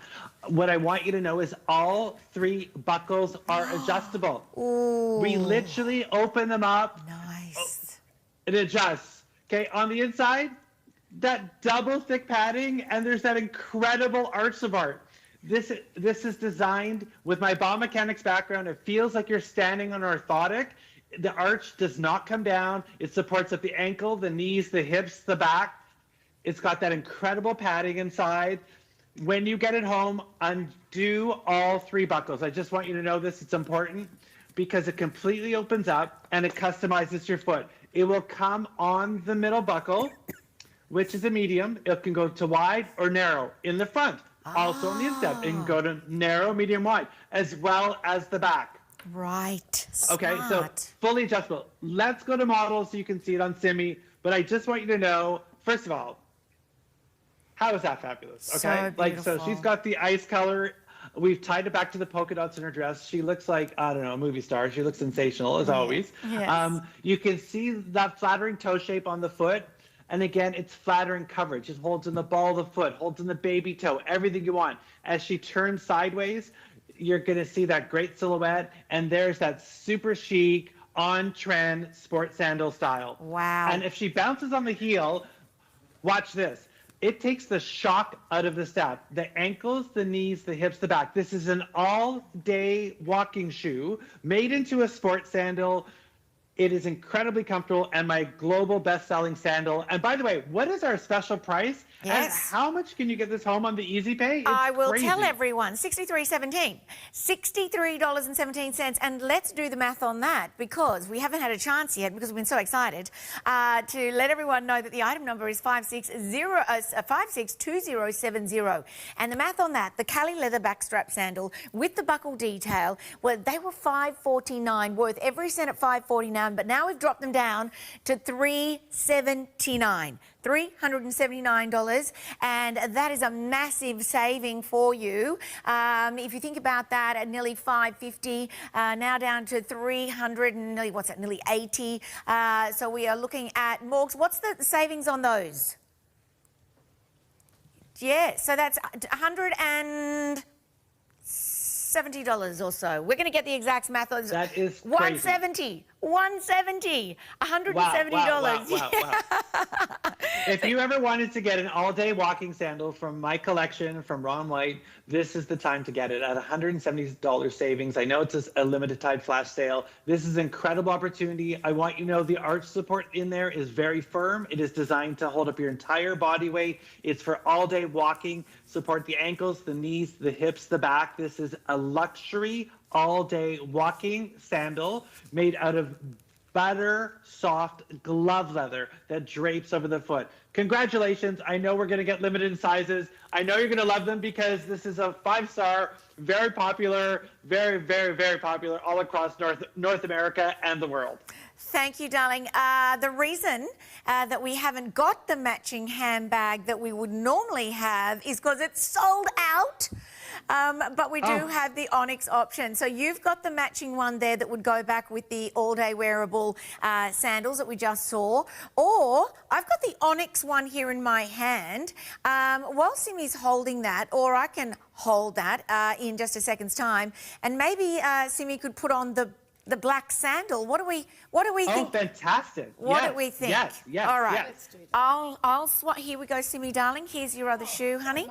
What I want you to know is all 3 buckles are adjustable. We literally open them up. Nice. It adjusts. Okay, on the inside, that double thick padding, and there's that incredible arch of art. This is designed with my biomechanics background. It feels like you're standing on an orthotic. The arch does not come down. It supports up the ankle, the knees, the hips, the back. It's got that incredible padding inside. When you get it home, undo all 3 buckles. I just want you to know this. It's important because it completely opens up and it customizes your foot. It will come on the middle buckle, which is a medium. It can go to wide or narrow in the front. Also on the inside, it can go to narrow, medium, wide, as well as the back. Right. Okay, so fully adjustable. Let's go to models so you can see it on Simi. But I just want you to know, first of all, how is that fabulous? Okay, so she's got the ice color. We've tied it back to the polka dots in her dress. She looks like, I don't know, a movie star. She looks sensational as always. Yes. You can see that flattering toe shape on the foot. And again, it's flattering coverage. It holds in the ball of the foot, holds in the baby toe, everything you want. As she turns sideways, you're going to see that great silhouette. And there's that super chic, on-trend sport sandal style. Wow. And if she bounces on the heel, watch this. it takes the shock out of the step. The ankles, the knees, the hips, the back. This is an all-day walking shoe made into a sports sandal. It is incredibly comfortable and my global best-selling sandal. And by the way, what is our special price? Yes. And how much can you get this home on the Easy Pay? I will crazy. tell everyone, $63.17. $63.17. And let's do the math on that because we haven't had a chance yet because we've been so excited to let everyone know that the item number is 562070. And the math on that, the Cali leather backstrap sandal with the buckle detail, well, they were $5.49, worth every cent at $5.49, but now we've dropped them down to $3.79. $379, and that is a massive saving for you. If you think about that, at nearly $550, now down to $300 and nearly, what's that, nearly $80. So we are looking at, Morgs, what's the savings on those? Yeah, so that's $170 or so. We're going to get the exact math on that. Is $170. $170. $170. Wow. If you ever wanted to get an all-day walking sandal from my collection, from Ron White, this is the time to get it at $170 savings. I know it's a limited time flash sale. This is an incredible opportunity. I want you to know the arch support in there is very firm. It is designed to hold up your entire body weight. It's for all-day walking. Support the ankles, the knees, the hips, the back. This is a luxury all-day walking sandal made out of butter soft glove leather that drapes over the foot. Congratulations. I know we're going to get limited sizes. I know you're going to love them because this is a 5-star, very popular, very, very, very popular all across North America and the world. Thank you, darling. The reason that we haven't got the matching handbag that we would normally have is because it's sold out. But we do have the Onyx option. So you've got the matching one there that would go back with the all-day wearable sandals that we just saw. Or I've got the Onyx one here in my hand. While Simi's holding that, or I can hold that in just a second's time, and maybe Simi could put on the black sandal. What do we think? Oh, fantastic. What do we think? Yes. All right. Yes. I'll swap. Here we go, Simi, darling. Here's your other shoe, honey.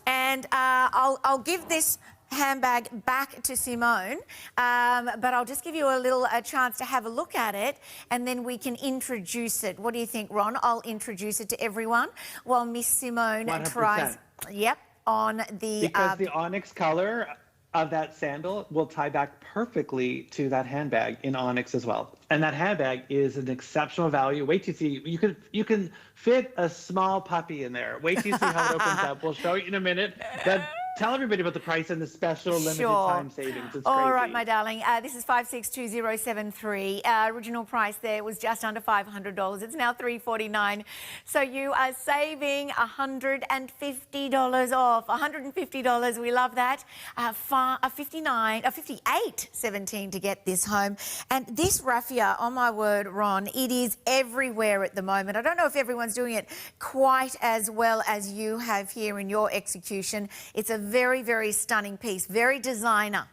And I'll give this handbag back to Simone, but I'll just give you a chance to have a look at it, and then we can introduce it. What do you think, Ron? I'll introduce it to everyone while Miss Simone 100%. tries. Yep, on the because the onyx color of that sandal will tie back perfectly to that handbag in onyx as well. And that handbag is an exceptional value. Wait till you see, you can fit a small puppy in there. Wait till you see how it opens up. We'll show you in a minute. But tell everybody about the price and the special limited time savings. It's All crazy. right, my darling. This is 562073. Original price there was just under $500. It's now $349. So you are saving $150 off. $150. We love that. $58.17 to get this home. And this raffia, oh my word, Ron, it is everywhere at the moment. I don't know if everyone's doing it quite as well as you have here in your execution. It's a very, very stunning piece, very designer.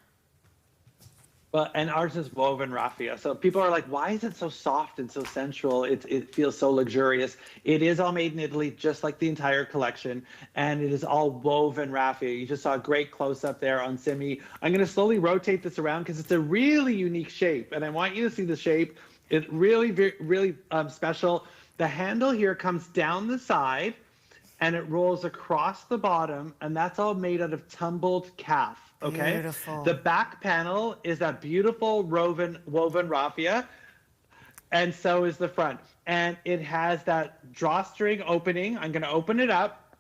Well, and ours is woven raffia. So people are like, why is it so soft and so sensual? It feels so luxurious. It is all made in Italy, just like the entire collection. And it is all woven raffia. You just saw a great close-up there on Simi. I'm going to slowly rotate this around because it's a really unique shape. And I want you to see the shape. It's really, really special. The handle here comes down the side and it rolls across the bottom. And that's all made out of tumbled calf. Okay. Beautiful. The back panel is that beautiful woven raffia, and so is the front. And it has that drawstring opening. I'm going to open it up.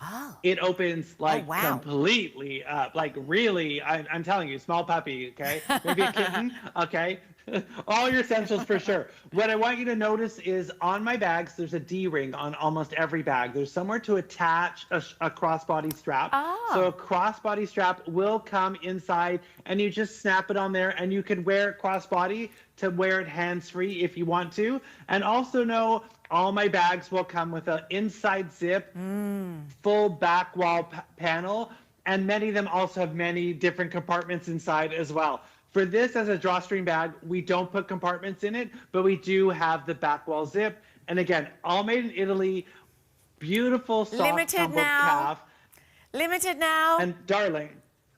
Oh. It opens like wow. completely up, like really. I'm telling you, small puppy. Okay, maybe a kitten. Okay. All your essentials for sure. What I want you to notice is on my bags, there's a D-ring on almost every bag. There's somewhere to attach a crossbody strap. Oh. So a crossbody strap will come inside and you just snap it on there and you can wear it crossbody to wear it hands-free if you want to. And also know all my bags will come with an inside zip, full back wall panel, and many of them also have many different compartments inside as well. For this as a drawstring bag, we don't put compartments in it, but we do have the back wall zip. And again, all made in Italy, beautiful soft Limited tumbled now. calf. Limited now. And darling,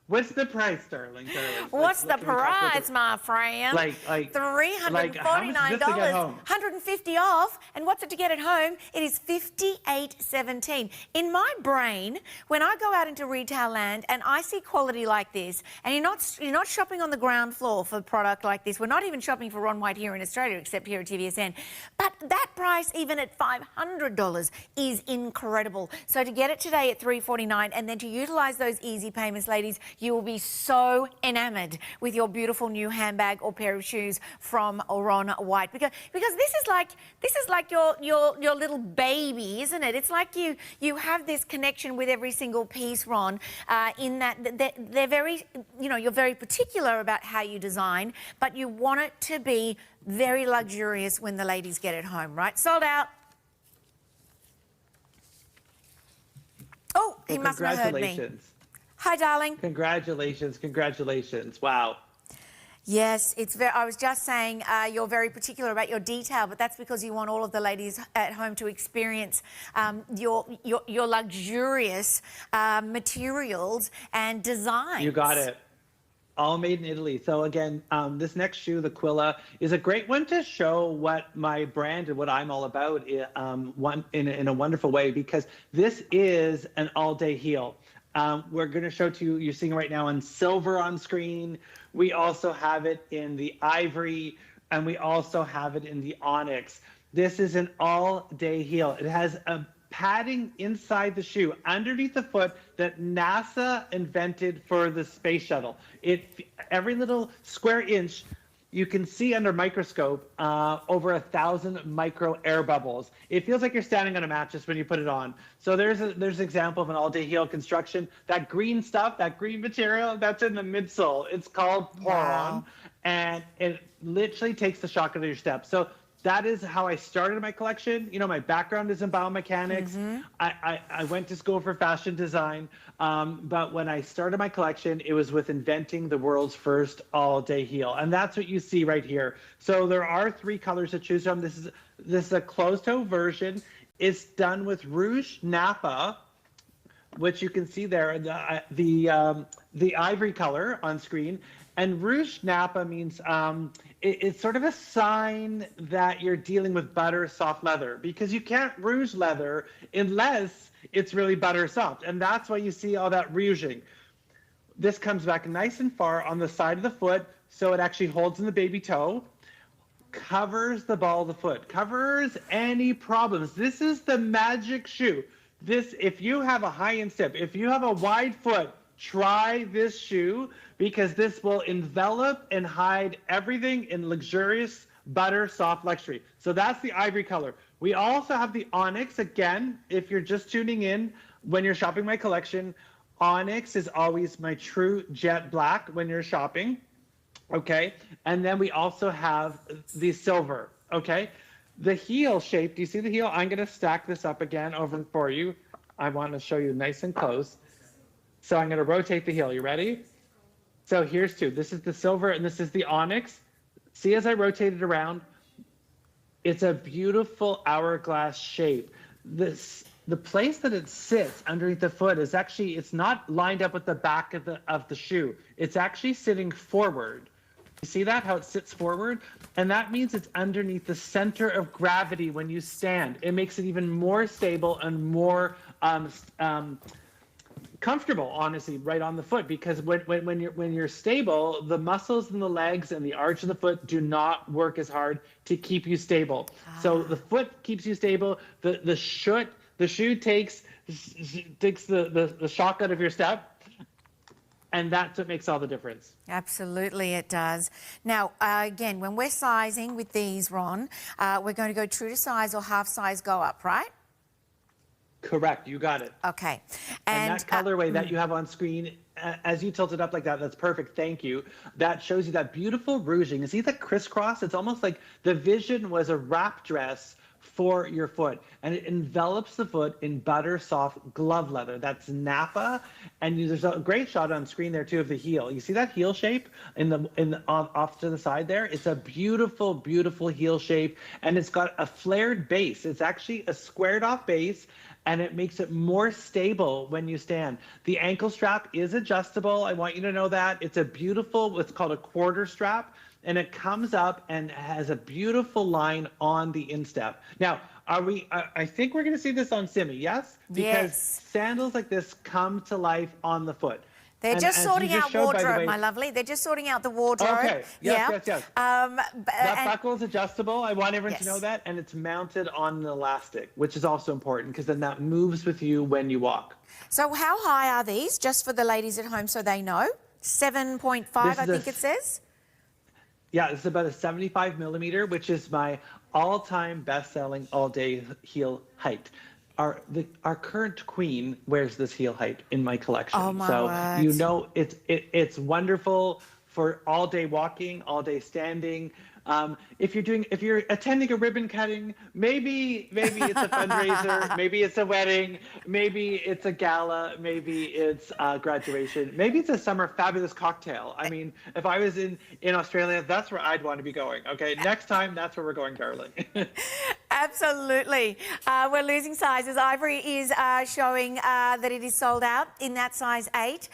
what's the price, darling? What's the price, my friend? Like $349, how much is this to get home? $150 off. And what's it to get it home? It is $58.17. In my brain, when I go out into retail land and I see quality like this, and you're not shopping on the ground floor for a product like this. We're not even shopping for Ron White here in Australia, except here at TVSN. But that price, even at $500, is incredible. So to get it today at $349 and then to utilise those easy payments, ladies, you will be so enamoured with your beautiful new handbag or pair of shoes from Ron White, because this is like your little baby, isn't it? It's like you have this connection with every single piece, Ron. In that they're very, you're very particular about how you design, but you want it to be very luxurious when the ladies get it home, right? Sold out. Oh, he must have heard me. Hi, darling. Congratulations. Wow. Yes, I was just saying you're very particular about your detail, but that's because you want all of the ladies at home to experience your luxurious materials and designs. You got it. All made in Italy. So again, this next shoe, the Quilla, is a great one to show what my brand and what I'm all about in a wonderful way, because this is an all-day heel. We're going to show to you, you're seeing right now in silver on screen. We also have it in the ivory, and we also have it in the onyx. This is an all-day heel. It has a padding inside the shoe, underneath the foot, that NASA invented for the space shuttle. Every little square inch, you can see under microscope over 1,000 micro air bubbles. It feels like you're standing on a mattress when you put it on. So there's an example of an all-day heel construction. That green stuff, that green material, that's in the midsole. It's called Poron, and it literally takes the shock out of your step. So that is how I started my collection. My background is in biomechanics. Mm-hmm. I went to school for fashion design. But when I started my collection, it was with inventing the world's first all-day heel. And that's what you see right here. So there are 3 colors to choose from. This is a closed-toe version. It's done with Rouge Napa, which you can see there, the ivory color on screen. And Rouge Napa means it's sort of a sign that you're dealing with butter soft leather, because you can't rouge leather unless it's really butter soft. And that's why you see all that rouging. This comes back nice and far on the side of the foot, so it actually holds in the baby toe, covers the ball of the foot, covers any problems. This is the magic shoe. If you have a high instep, if you have a wide foot, try this shoe, because this will envelop and hide everything in luxurious butter soft luxury. So that's the ivory color. We also have the onyx. Again, if you're just tuning in when you're shopping my collection, onyx is always my true jet black when you're shopping. Okay. And then we also have the silver. Okay. The heel shape, do you see the heel? I'm going to stack this up again over for you. I want to show you nice and close. So I'm going to rotate the heel. You ready? So here's 2. This is the silver and this is the onyx. See, as I rotate it around, it's a beautiful hourglass shape. The place that it sits underneath the foot is actually, it's not lined up with the back of the shoe. It's actually sitting forward. You see that, how it sits forward? And that means it's underneath the center of gravity when you stand. It makes it even more stable and more comfortable, honestly, right on the foot, because when you're stable, the muscles in the legs and the arch of the foot do not work as hard to keep you stable. So the foot keeps you stable. The shoe takes the shock out of your step, and that's what makes all the difference. Absolutely, it does. Now, again, when we're sizing with these, Ron, we're going to go true to size or half size go up, right? Correct, you got it. Okay. And that colorway that you have on screen, as you tilt it up like that, that's perfect, thank you. That shows you that beautiful rouging. You see the crisscross? It's almost like the vision was a wrap dress for your foot, and it envelops the foot in butter soft glove leather. That's Napa, and there's a great shot on screen there too of the heel. You see that heel shape off to the side there? It's a beautiful, beautiful heel shape, and it's got a flared base. It's actually a squared off base, and it makes it more stable when you stand. The ankle strap is adjustable. I want you to know that. It's a beautiful, what's called a quarter strap, and it comes up and has a beautiful line on the instep. Now, I think we're going to see this on Simi, yes? Because sandals like this come to life on the foot. They're just sorting out wardrobe, my lovely. They're just sorting out the wardrobe. Okay, yes. That buckle is adjustable. I want everyone to know that. And it's mounted on an elastic, which is also important because then that moves with you when you walk. So how high are these, just for the ladies at home so they know? 7.5, I think it says? Yeah, it's about a 75 millimeter, which is my all-time best-selling all-day heel height. Our current queen wears this heel height in my collection. Oh my so you know it's wonderful for all day walking, all day standing. If you're attending a ribbon cutting, maybe it's a fundraiser, maybe it's a wedding, maybe it's a gala, maybe it's a graduation, maybe it's a summer fabulous cocktail. I mean, if I was in Australia, that's where I'd want to be going. Okay, next time, that's where we're going, darling. Absolutely. We're losing sizes. Ivory is showing that it is sold out in that size 8.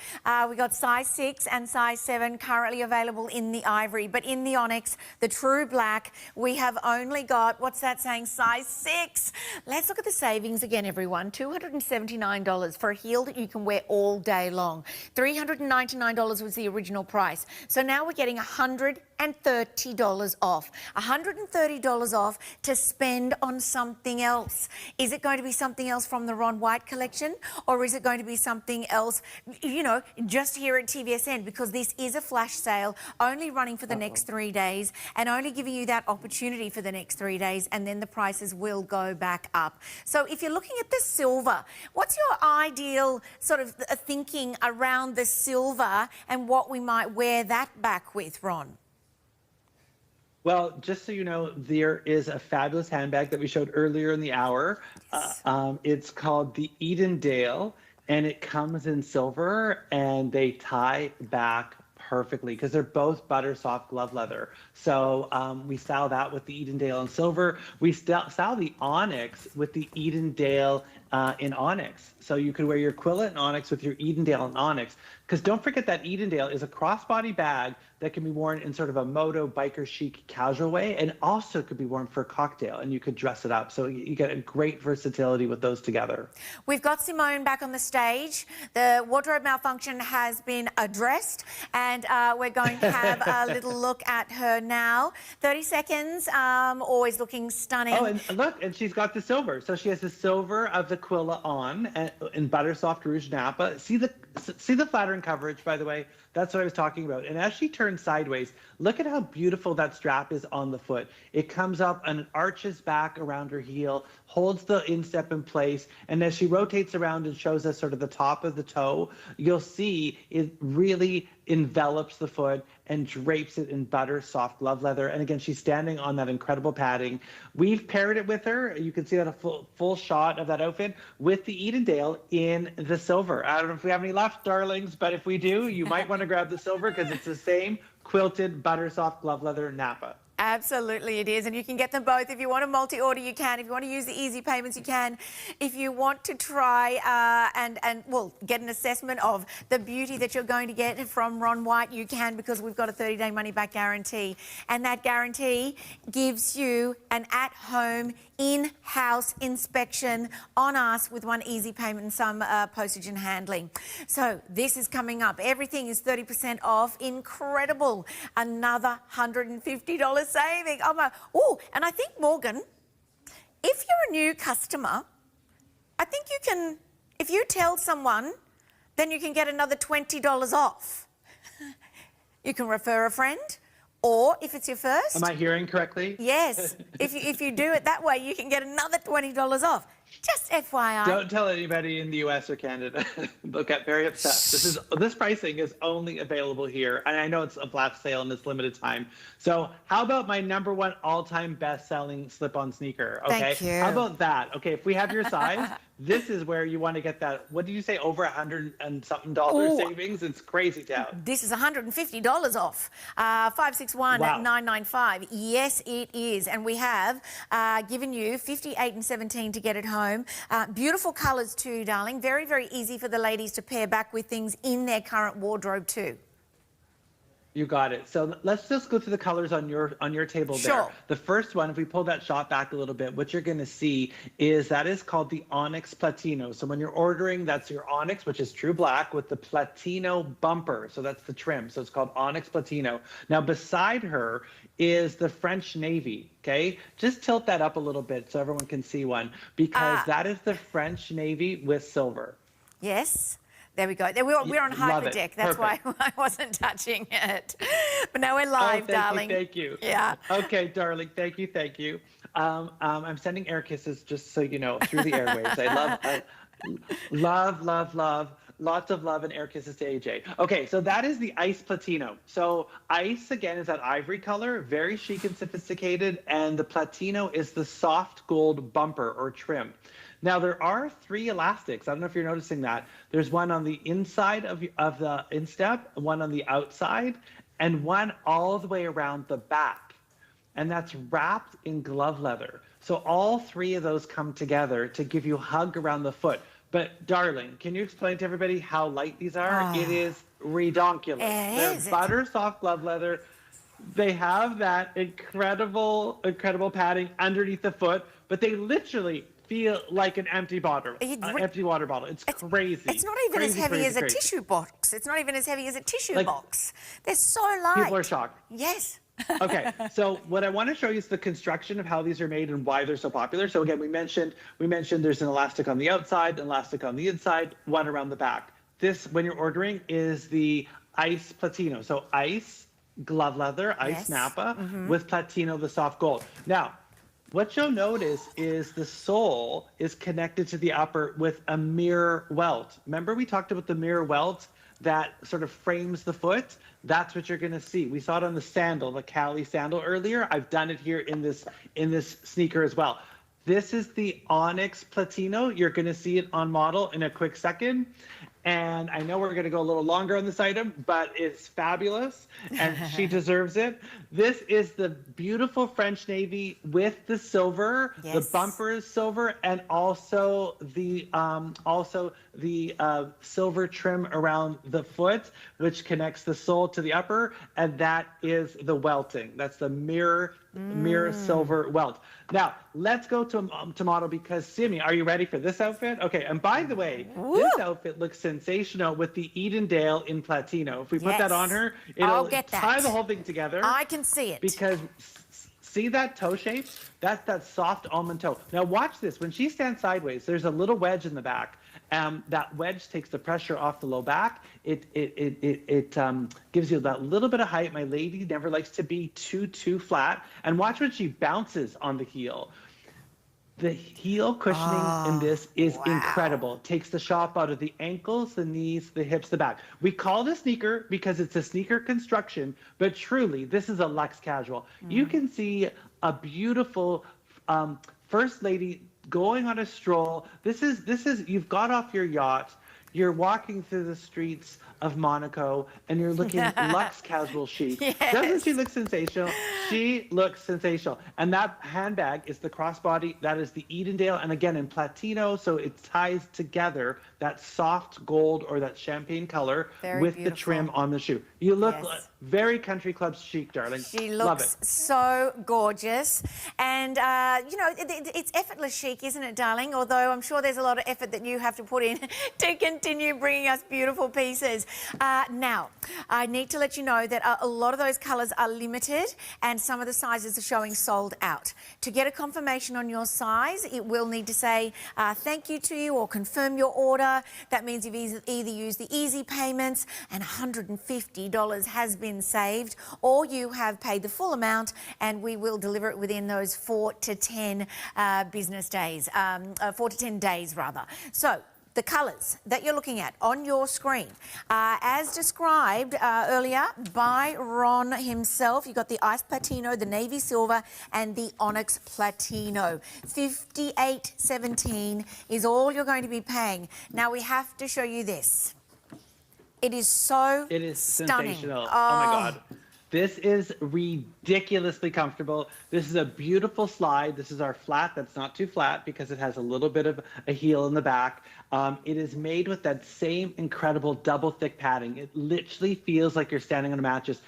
We got size 6 and size 7 currently available in the ivory, but in the onyx, the true black, we have only got, what's that saying, size 6. Let's look at the savings again, everyone. $279 for a heel that you can wear all day long. $399 was the original price. So now we're getting $130 off. $130 off to spend on something else. Is it going to be something else from the Ron White collection, or is it going to be something else, you know, just here at TVSN? Because this is a flash sale, only running for the next 3 days, and only giving you that opportunity for the next 3 days, and then the prices will go back up. So if you're looking at the silver, what's your ideal sort of thinking around the silver and what we might wear that back with, Ron? Well, just so you know, there is a fabulous handbag that we showed earlier in the hour. It's called the Edendale, and it comes in silver, and they tie back perfectly because they're both butter soft glove leather. So we style that with the Edendale in silver. We style the onyx with the Edendale in onyx. So you could wear your Quilla in onyx with your Edendale in onyx. Because don't forget that Edendale is a crossbody bag that can be worn in sort of a moto biker chic casual way, and also could be worn for a cocktail, and you could dress it up. So you get a great versatility with those together. We've got Simone back on the stage. The wardrobe malfunction has been addressed, and we're going to have a little look at her now. 30 seconds, always looking stunning. Oh, and look, and she's got the silver. So she has the silver of the Quilla on in butter soft rouge Napa. See the flattering coverage, by the way. That's what I was talking about. And as she turns sideways, look at how beautiful that strap is on the foot. It comes up and it arches back around her heel, holds the instep in place, and as she rotates around and shows us sort of the top of the toe, you'll see it really envelops the foot and drapes it in butter soft glove leather. And again, she's standing on that incredible padding. We've paired it with her. You can see that a full shot of that outfit with the Edendale in the silver. I don't know if we have any left, darlings, but if we do, you might want to grab the silver because it's the same quilted butter soft glove leather Napa. Absolutely it is, and you can get them both. If you want to multi-order, you can. If you want to use the easy payments, you can. If you want to try and get an assessment of the beauty that you're going to get from Ron White, you can, because we've got a 30-day money-back guarantee. And that guarantee gives you an at-home, in-house inspection on us with one easy payment and some postage and handling. So this is coming up. Everything is 30% off. Incredible. Another $150 saving. Oh, and I think, Morgan, if you're a new customer, I think you can, if you tell someone, then you can get another $20 off. You can refer a friend. Or if it's your first... Am I hearing correctly? Yes. if you do it that way, you can get another $20 off. Just FYI. Don't tell anybody in the US or Canada. They'll get very upset. This pricing is only available here. And I know it's a flash sale and it's limited time. So how about my #1 all-time best-selling slip-on sneaker? Okay. Thank you. How about that? Okay, if we have your size, this is where you want to get that, what did you say, over $100 and something savings? It's crazy town. This is $150 off. 561-995. Yes, it is. And we have given you 58 and 17 to get it home. Beautiful colours too, darling. Very, very easy for the ladies to pair back with things in their current wardrobe too. You got it. So let's just go through the colors on your table there. The first one, if we pull that shot back a little bit, what you're going to see is that is called the Onyx Platino. So when you're ordering, that's your Onyx, which is true black, with the Platino bumper. So that's the trim. So it's called Onyx Platino. Now beside her is the French Navy. Okay, just tilt that up a little bit so everyone can see one, because that is the French Navy with silver. Yes. There we go. We're on hyperdeck. That's why I wasn't touching it. But now we're live, darling. Thank you. Yeah. Okay, darling. Thank you. I'm sending air kisses, just so you know, through the airwaves. I love. Lots of love and air kisses to AJ. Okay, so that is the Ice Platino. So Ice, again, is that ivory color, very chic and sophisticated, and the Platino is the soft gold bumper or trim. Now, there are 3 elastics. I don't know if you're noticing that. There's one on the inside of the instep, one on the outside, and one all the way around the back. And that's wrapped in glove leather. So all 3 of those come together to give you a hug around the foot. But, darling, can you explain to everybody how light these are? It is redonkulous. They're butter soft glove leather. They have that incredible padding underneath the foot, but they literally feel like an empty water bottle. It's crazy. It's not even as heavy as a tissue box. It's not even as heavy as a tissue box. They're so light. People are shocked. Yes. Okay, so what I want to show you is the construction of how these are made and why they're so popular. So again, we mentioned there's an elastic on the outside, an elastic on the inside, one around the back. This, when you're ordering, is the Ice Platino. So Ice glove leather, Ice Napa, with Platino, the soft gold. Now, what you'll notice is the sole is connected to the upper with a mirror welt. Remember we talked about the mirror welt that sort of frames the foot? That's what you're going to see. We saw it on the sandal, the Cali sandal earlier. I've done it here in this sneaker as well. This is the Onyx Platino. You're going to see it on model in a quick second. And I know we're going to go a little longer on this item, but it's fabulous, and she deserves it. This is the beautiful French Navy with the silver. Yes. The bumper is silver, and also the silver trim around the foot, which connects the sole to the upper, and that is the welting. That's the mirror silver welt. Now, let's go to model, because Simi, are you ready for this outfit? Okay, and by the way, this outfit looks sensational with the Edendale in Platino. If we put that on her, it'll tie the whole thing together. I can see it. Because see that toe shape? That's that soft almond toe. Now watch this. When she stands sideways, there's a little wedge in the back. That wedge takes the pressure off the low back. It gives you that little bit of height. My lady never likes to be too flat. And watch when she bounces on the heel. The heel cushioning in this is incredible. It takes the shop out of the ankles, the knees, the hips, the back. We call it a sneaker because it's a sneaker construction, but truly, this is a luxe casual. You can see a beautiful first lady going on a stroll. This is you've got off your yacht, you're walking through the streets of Monaco, and you're looking luxe casual chic. Yes. Doesn't she look sensational? She looks sensational. And that handbag is the crossbody. That is the Edendale, and again in Platino, so it ties together that soft gold or that champagne color with the trim on the shoe. You look very country club chic, darling. She looks so gorgeous. And, you know, it's effortless chic, isn't it, darling? Although I'm sure there's a lot of effort that you have to put in to continue bringing us beautiful pieces. Now, I need to let you know that a lot of those colours are limited, and some of the sizes are showing sold out. To get a confirmation on your size, it will need to say thank you to you or confirm your order. That means you've either used the easy payments and $150 has been saved, or you have paid the full amount, and we will deliver it within those 4 to 10 business days, 4 to 10 days rather. So the colours that you're looking at on your screen, as described earlier by Ron himself, you've got the Ice Platino, the Navy Silver and the Onyx Platino. $58.17 is all you're going to be paying. Now we have to show you this. It is so It is stunning. sensational. Oh my God. This is ridiculously comfortable. This is a beautiful slide. This is our flat that's not too flat because it has a little bit of a heel in the back. It is made with that same incredible double thick padding. It literally feels like you're standing on a mattress.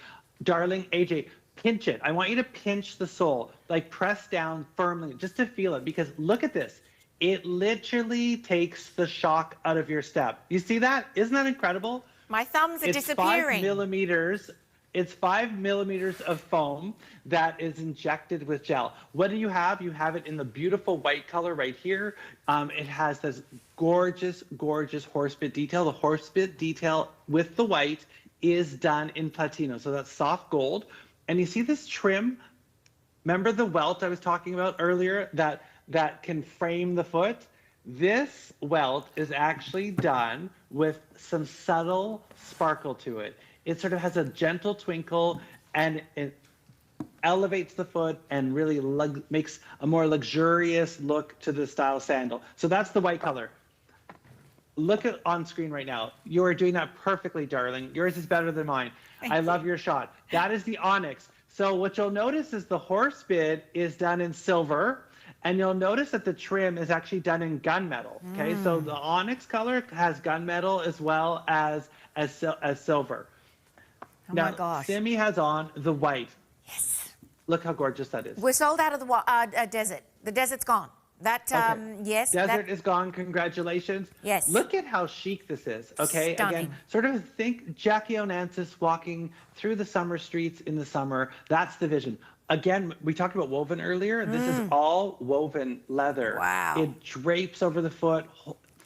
Darling, AJ, pinch it. I want you to pinch the sole, like press down firmly just to feel it, because look at this. It literally takes the shock out of your step. You see that? Isn't that incredible? My thumbs are disappearing. 5 millimeters. It's 5 millimeters of foam that is injected with gel. What do you have? You have it in the beautiful white color right here. It has this gorgeous, gorgeous horse bit detail. The horse bit detail with the white is done in platino. So that's soft gold. And you see this trim? Remember the welt I was talking about earlier that can frame the foot? This welt is actually done with some subtle sparkle to it. It sort of has a gentle twinkle, and it elevates the foot and really makes a more luxurious look to the style sandal. So that's the white color. Look at on screen right now. You are doing that perfectly, darling. Yours is better than mine. I love your shot. That is the onyx. So what you'll notice is the horse bit is done in silver, and you'll notice that the trim is actually done in gunmetal. Okay, so the onyx color has gunmetal as well as silver. Oh now, my gosh. Simi has on the white. Yes. Look how gorgeous that is. We're sold out of the desert. The desert's gone. That, yes. Desert is gone. Congratulations. Yes. Look at how chic this is. Okay. Stunning. Again, sort of think Jackie Onassis walking through the summer streets in the summer. That's the vision. Again, we talked about woven earlier. This is all woven leather. Wow. It drapes over the foot,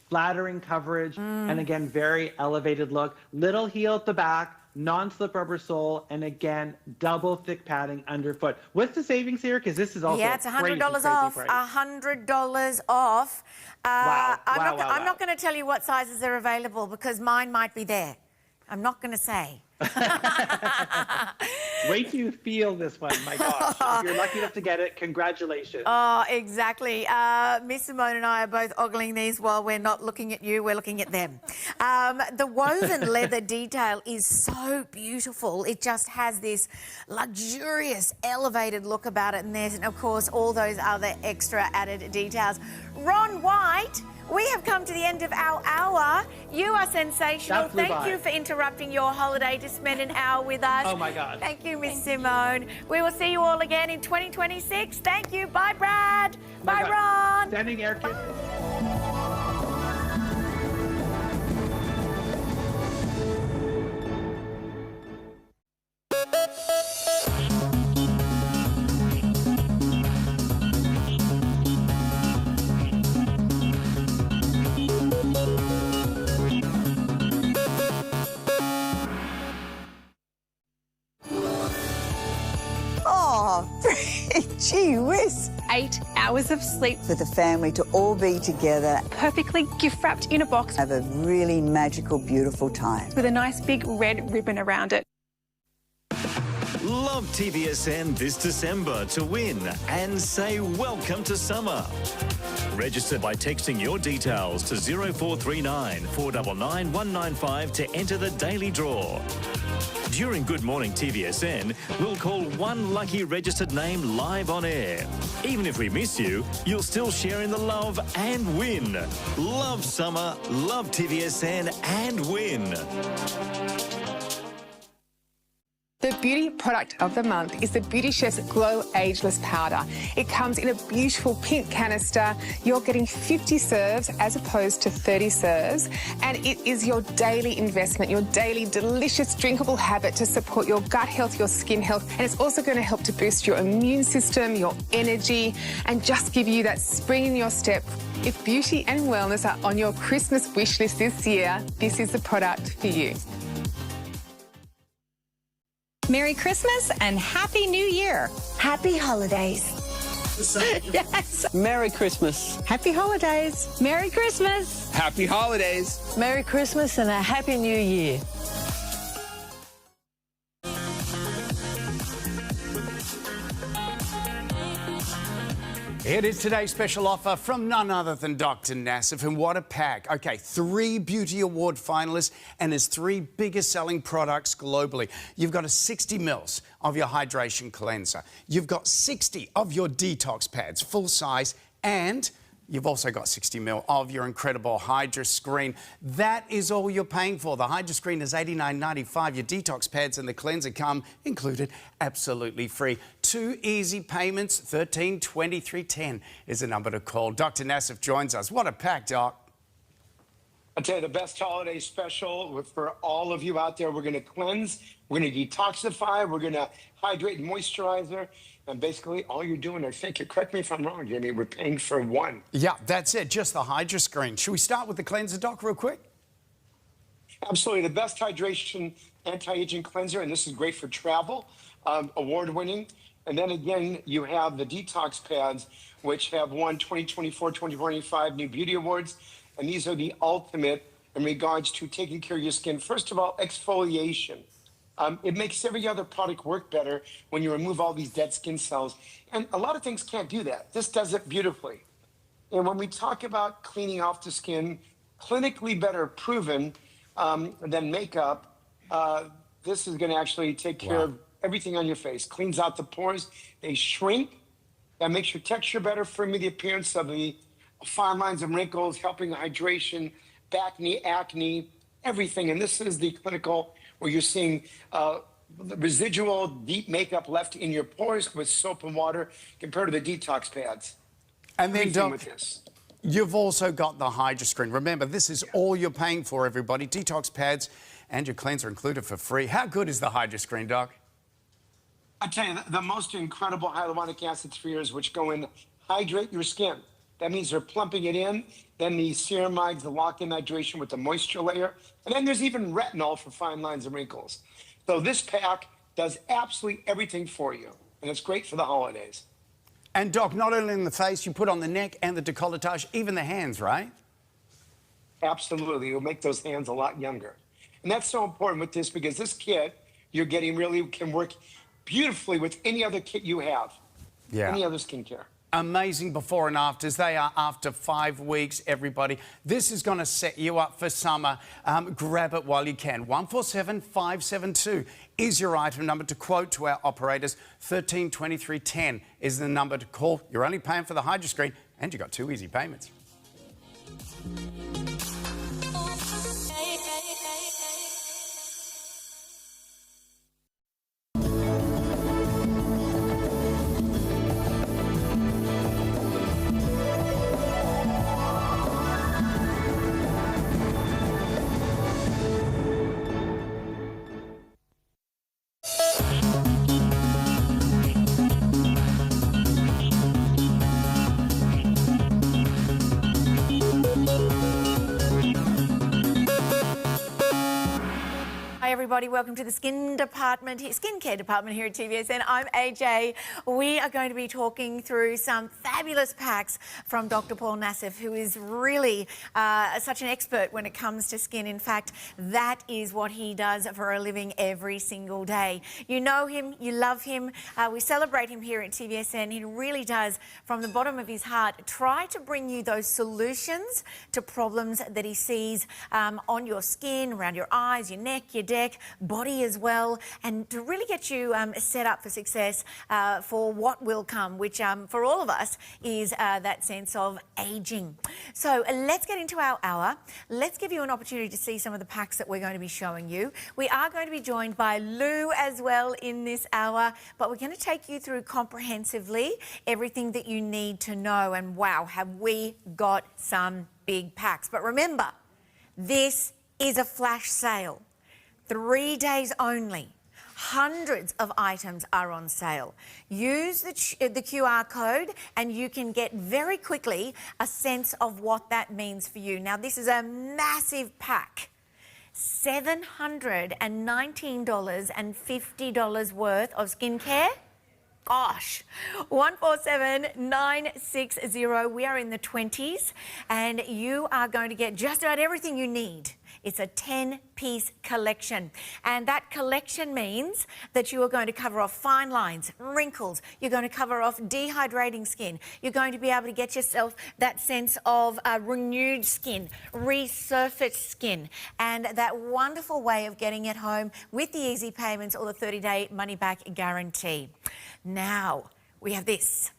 flattering coverage, and again, very elevated look. Little heel at the back, non-slip rubber sole, and again, double thick padding underfoot. What's the savings here? Because this is also it's $100 off. $100 off. Wow. I'm not going to tell you what sizes are available because mine might be there. I'm not going to say. Wait till you feel this one. My gosh. If you're lucky enough to get it, congratulations. Oh, exactly. Miss Simone and I are both ogling these while we're not looking at you, we're looking at them. The woven leather detail is so beautiful. It just has this luxurious, elevated look about it. And there's, of course, all those other extra added details. Ron White, we have come to the end of our hour. You are sensational. Thank you for interrupting your holiday to spend an hour with us. Oh, my God. Thank you, Miss Simone. We will see you all again in 2026. Thank you. Bye, Brad. Bye, Ron. Sending air kisses. Gee whiz. 8 hours of sleep. For the family to all be together. Perfectly gift wrapped in a box. Have a really magical, beautiful time. With a nice big red ribbon around it. Love TVSN this December to win and say welcome to summer. Register by texting your details to 0439 499 195 to enter the daily draw. During Good Morning TVSN, we'll call one lucky registered name live on air. Even if we miss you, you'll still share in the love and win. Love summer, love TVSN and win. The beauty product of the month is the Beauty Chef's Glow Ageless Powder. It comes in a beautiful pink canister. You're getting 50 serves as opposed to 30 serves. And it is your daily investment, your daily delicious drinkable habit to support your gut health, your skin health. And it's also going to help to boost your immune system, your energy, and just give you that spring in your step. If beauty and wellness are on your Christmas wish list this year, this is the product for you. Merry Christmas and Happy New Year. Happy holidays. Yes. Merry Christmas. Happy holidays. Merry Christmas. Happy holidays. Merry Christmas and a Happy New Year. It is today's special offer from none other than Dr. Nassif, and what a pack. Okay, 3 Beauty Award finalists and his 3 biggest selling products globally. You've got a 60 mils of your hydration cleanser. You've got 60 of your detox pads, full size, and you've also got 60 mil of your incredible Hydra Screen. That is all you're paying for. The Hydra Screen is $89.95. Your detox pads and the cleanser come included absolutely free. 2 easy payments, $13.23.10 is the number to call. Dr. Nassif joins us. What a pack, Doc. I'll tell you the best holiday special for all of you out there. We're going to cleanse, we're going to detoxify, we're going to hydrate and moisturizer. And basically, all you're doing, I think, correct me if I'm wrong, Jamie, we're paying for 1. Yeah, that's it, just the Hydra Screen. Should we start with the cleanser, Doc, real quick? Absolutely, the best hydration anti-aging cleanser, and this is great for travel, award-winning. And then again, you have the detox pads, which have won 2024, 2025 New Beauty Awards. And these are the ultimate in regards to taking care of your skin. First of all, exfoliation. It makes every other product work better when you remove all these dead skin cells. And a lot of things can't do that. This does it beautifully. And when we talk about cleaning off the skin, clinically better proven than makeup, this is going to actually take care of everything on your face. Cleans out the pores. They shrink. That makes your texture better, firming the appearance of the fine lines and wrinkles, helping hydration, acne, acne, everything. And this is the clinical where you're seeing residual deep makeup left in your pores with soap and water compared to the detox pads. And then, Doc, with this. You've also got the Hydra Screen. Remember, this is all you're paying for, everybody. Detox pads and your cleanser included for free. How good is the Hydra Screen, Doc? I tell you, the most incredible hyaluronic acid spheres which go in, hydrate your skin. That means they're plumping it in. Then the ceramides, the lock-in hydration with the moisture layer. And then there's even retinol for fine lines and wrinkles. So this pack does absolutely everything for you. And it's great for the holidays. And, Doc, not only in the face, you put on the neck and the décolletage, even the hands, right? Absolutely. It'll make those hands a lot younger. And that's so important with this because this kit you're getting really can work beautifully with any other kit you have. Yeah. Any other skincare. Amazing before and afters. They are after 5 weeks, everybody. This is going to set you up for summer. Grab it while you can. 147572 is your item number to quote to our operators. 132310 is the number to call. You're only paying for the Hydra Screen and you got 2 easy payments. Hi everybody, welcome to the skincare department here at TVSN. I'm AJ. We are going to be talking through some fabulous packs from Dr. Paul Nassif, who is really such an expert when it comes to skin. In fact, that is what he does for a living every single day. You know him, you love him. We celebrate him here at TVSN. He really does, from the bottom of his heart, try to bring you those solutions to problems that he sees on your skin, around your eyes, your neck, your deck, body as well, and to really get you set up for success for what will come, which for all of us is that sense of aging. So let's get into our hour. Let's give you an opportunity to see some of the packs that we're going to be showing you. We are going to be joined by Lou as well in this hour, but we're going to take you through comprehensively everything that you need to know. And wow, have we got some big packs. But remember, this is a flash sale. 3 days only. Hundreds of items are on sale. Use the QR code and you can get very quickly a sense of what that means for you. Now, this is a massive pack. $719.50 worth of skincare gosh. 147960. We are in the 20s, and you are going to get just about everything you need. It's a 10-piece collection, and that collection means that you are going to cover off fine lines, wrinkles. You're going to cover off dehydrating skin. You're going to be able to get yourself that sense of renewed skin, resurfaced skin, and that wonderful way of getting it home with the easy payments or the 30-day money-back guarantee. Now, we have this,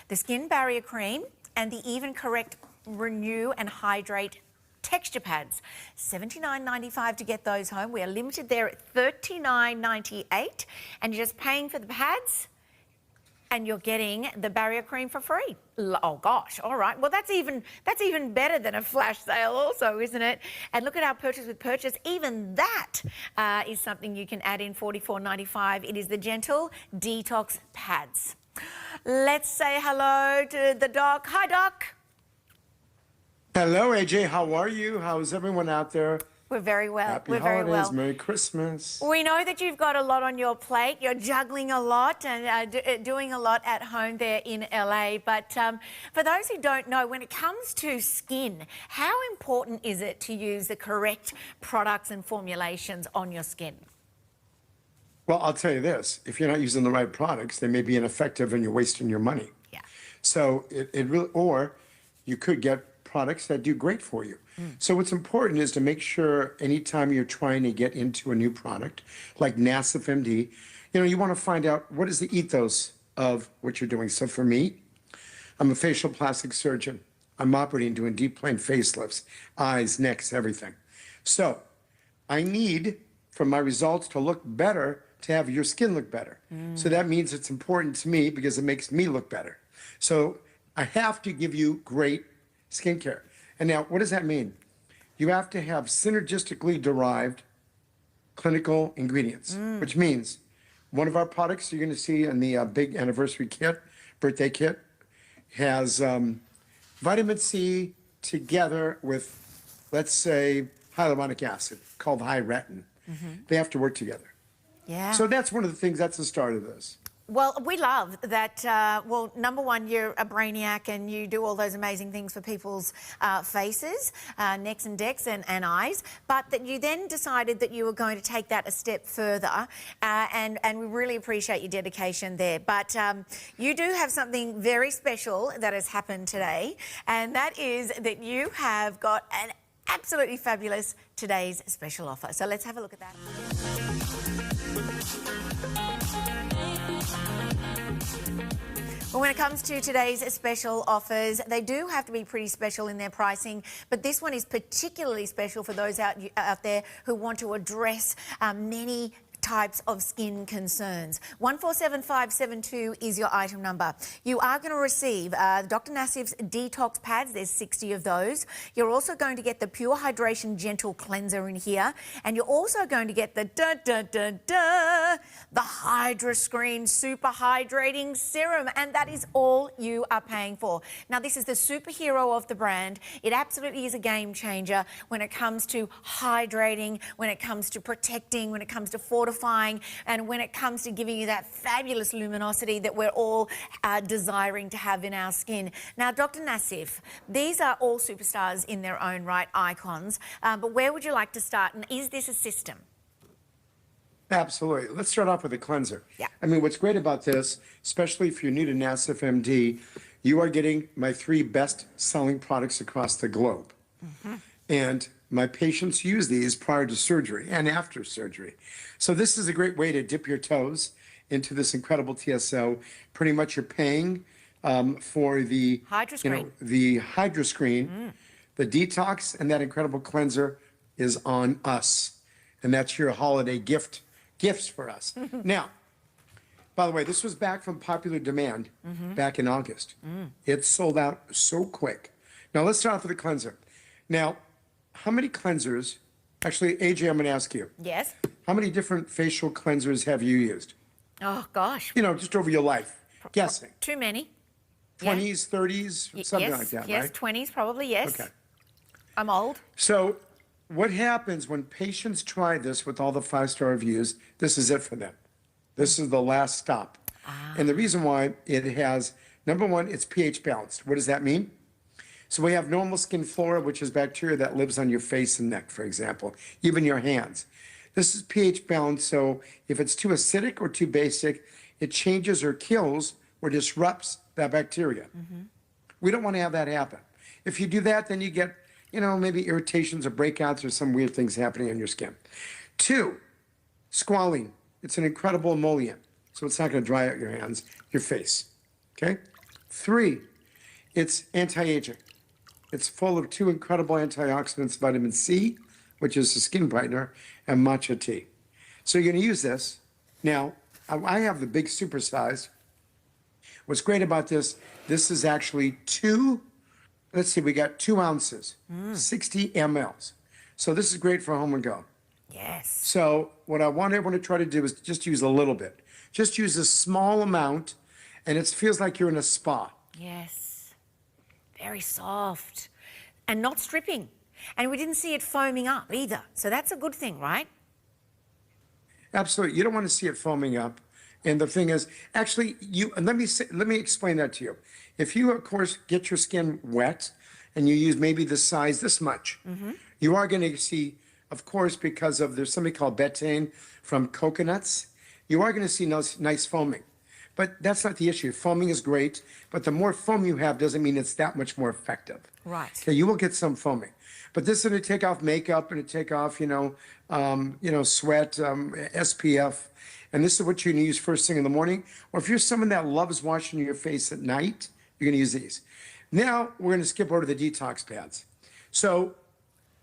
the Skin Barrier Cream and the Even Correct Renew and Hydrate texture pads. $79.95 to get those home. We are limited there at $39.98, and you're just paying for the pads and you're getting the barrier cream for free. Oh gosh, all right. Well, that's even better than a flash sale also, isn't it? And look at our purchase with purchase. Even that is something you can add in, $44.95. It is the Gentle Detox pads. Let's say hello to the doc. Hi, Doc. Hello, AJ. How are you? How's everyone out there? We're very well. Happy We're very holidays. well. Merry Christmas. We know that you've got a lot on your plate. You're juggling a lot and doing a lot at home there in LA. But for those who don't know, when it comes to skin, how important is it to use the correct products and formulations on your skin? Well, I'll tell you this. If you're not using the right products, they may be ineffective and you're wasting your money. Yeah. So it really, or you could get products that do great for you. So what's important is to make sure anytime you're trying to get into a new product, like NassifMD, you want to find out what is the ethos of what you're doing. So for me, I'm a facial plastic surgeon. I'm operating, doing deep plane facelifts, eyes, necks, everything. So I need, for my results to look better, to have your skin look better. So that means it's important to me because it makes me look better. So I have to give you great skincare. And now, what does that mean? You have to have synergistically derived clinical ingredients, which means one of our products you're going to see in the big anniversary kit, birthday kit, has vitamin C together with, let's say, hyaluronic acid called Hyretin. They have to work together. Yeah. So that's one of the things, that's the start of this. Well, we love that, well, number one, you're a brainiac and you do all those amazing things for people's faces, necks and decks and eyes, but that you then decided that you were going to take that a step further, and we really appreciate your dedication there. But you do have something very special that has happened today, and that is that you have got an absolutely fabulous today's special offer. So let's have a look at that. Well, when it comes to today's special offers, they do have to be pretty special in their pricing, but this one is particularly special for those out there who want to address many types of skin concerns. 147572 is your item number. You are going to receive Dr. Nassif's Detox pads. There's 60 of those. You're also going to get the Pure Hydration Gentle Cleanser in here. And you're also going to get the the Hydra Screen Super Hydrating Serum. And that is all you are paying for. Now, this is the superhero of the brand. It absolutely is a game changer when it comes to hydrating, when it comes to protecting, when it comes to fortifying, and when it comes to giving you that fabulous luminosity that we're all desiring to have in our skin. Now, Dr. Nassif, these are all superstars in their own right, icons, but where would you like to start, and is this a system? Absolutely. Let's start off with a cleanser. Yeah. I mean, what's great about this, especially if you're new to NassifMD, you are getting my 3 best-selling products across the globe. And my patients use these prior to surgery and after surgery. So this is a great way to dip your toes into this incredible TSO. Pretty much you're paying for the Hydra Screen. The Hydra Screen, the Detox, and that incredible cleanser is on us. And that's your holiday gifts for us. Now, by the way, this was back from popular demand back in August. It sold out so quick. Now let's start off with the cleanser. Now, how many cleansers, actually, AJ, I'm going to ask you. Yes. How many different facial cleansers have you used? Oh, gosh. Just over your life. Guessing. Too many. 20s, 30s, something yes, like that, yes, right? 20s probably, yes. Okay. I'm old. So what happens when patients try this with all the 5-star reviews, this is it for them. This is the last stop. And the reason why it has, number one, it's pH balanced. What does that mean? So we have normal skin flora, which is bacteria that lives on your face and neck, for example, even your hands. This is pH balanced, so if it's too acidic or too basic, it changes or kills or disrupts that bacteria. We don't want to have that happen. If you do that, then you get, you know, maybe irritations or breakouts or some weird things happening on your skin. 2, squalene. It's an incredible emollient, so it's not going to dry out your hands, your face. Okay? 3, it's anti-aging. It's full of 2 incredible antioxidants, vitamin C, which is a skin brightener, and matcha tea. So you're going to use this. Now, I have the big supersized. What's great about this is actually 2, let's see, we got 2 ounces, 60 mLs. So this is great for home and go. Yes. So what I want everyone to try to do is just use a little bit. Just use a small amount, and it feels like you're in a spa. Yes. Very soft and not stripping. And we didn't see it foaming up either. So that's a good thing, right? Absolutely. You don't want to see it foaming up. And the thing is, actually, let me explain that to you. If you, of course, get your skin wet and you use maybe the size this much, you are going to see, of course, because of there's something called betaine from coconuts, you are going to see nice foaming. But that's not the issue. Foaming is great, but the more foam you have doesn't mean it's that much more effective. Right. Okay, you will get some foaming. But this is going to take off makeup and to take off, sweat, SPF. And this is what you're going to use first thing in the morning. Or if you're someone that loves washing your face at night, you're going to use these. Now, we're going to skip over to the detox pads. So,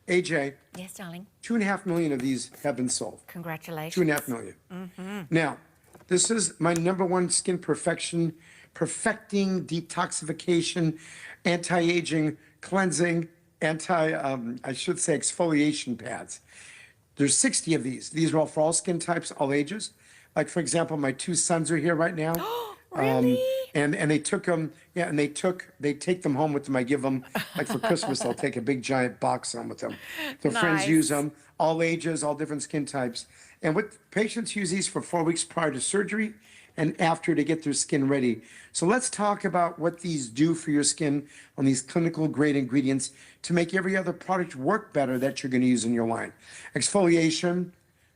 AJ. Yes, darling. 2.5 million of these have been sold. Congratulations. 2.5 million. Now, this is my #1 skin perfecting detoxification, anti-aging, cleansing, exfoliation pads. There's 60 of these. These are all for all skin types, all ages. Like, for example, my 2 sons are here right now. Really? And they took them, they take them home with them. I give them, like for Christmas, I'll take a big giant box home with them. Their friends use them, all ages, all different skin types. And what patients use these for 4 weeks prior to surgery and after to get their skin ready. So let's talk about what these do for your skin on these clinical grade ingredients to make every other product work better that you're going to use in your line. Exfoliation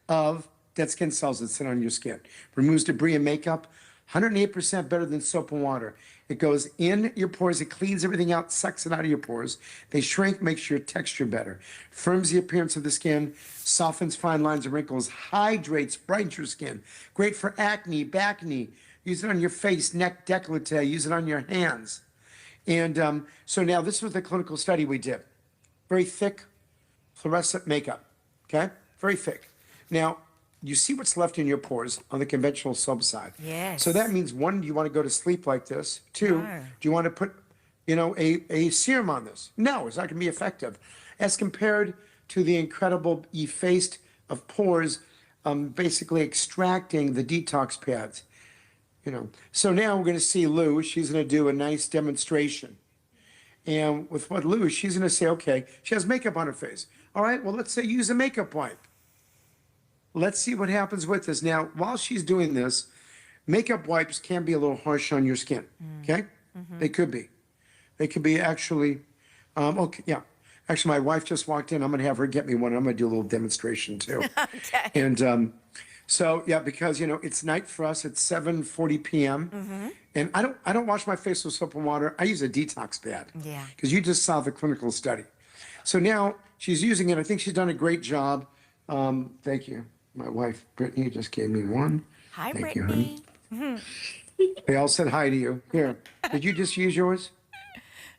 of dead skin cells that sit on your skin. Removes debris and makeup. 108% better than soap and water. It goes in your pores, it cleans everything out, sucks it out of your pores. They shrink, makes your texture better. Firms the appearance of the skin, softens fine lines and wrinkles, hydrates, brightens your skin. Great for acne, back knee. Use it on your face, neck, décolleté. Use it on your hands. And so now this was the clinical study we did. Very thick fluorescent makeup, okay? Very thick. Now, you see what's left in your pores on the conventional soap side. Yes. So that means, 1, do you want to go to sleep like this? 2, do you want to put, a serum on this? No, it's not going to be effective. As compared to the incredible effaced of pores, basically extracting the detox pads. So now we're going to see Lou. She's going to do a nice demonstration. And with what Lou, she's going to say, okay, she has makeup on her face. All right, well, let's say use a makeup wipe. Let's see what happens with this. Now, while she's doing this, makeup wipes can be a little harsh on your skin, okay? They could be. They could be actually, okay, yeah. Actually, my wife just walked in. I'm going to have her get me one. I'm going to do a little demonstration, too. Okay. And so, yeah, because, it's night for us. It's 7:40 p.m. And I don't wash my face with soap and water. I use a detox pad. Yeah. Because you just saw the clinical study. So now she's using it. I think she's done a great job. Thank you. My wife, Brittany, just gave me one. Hi, Thank Brittany. you, honey. They all said hi to you. Here. Did you just use yours?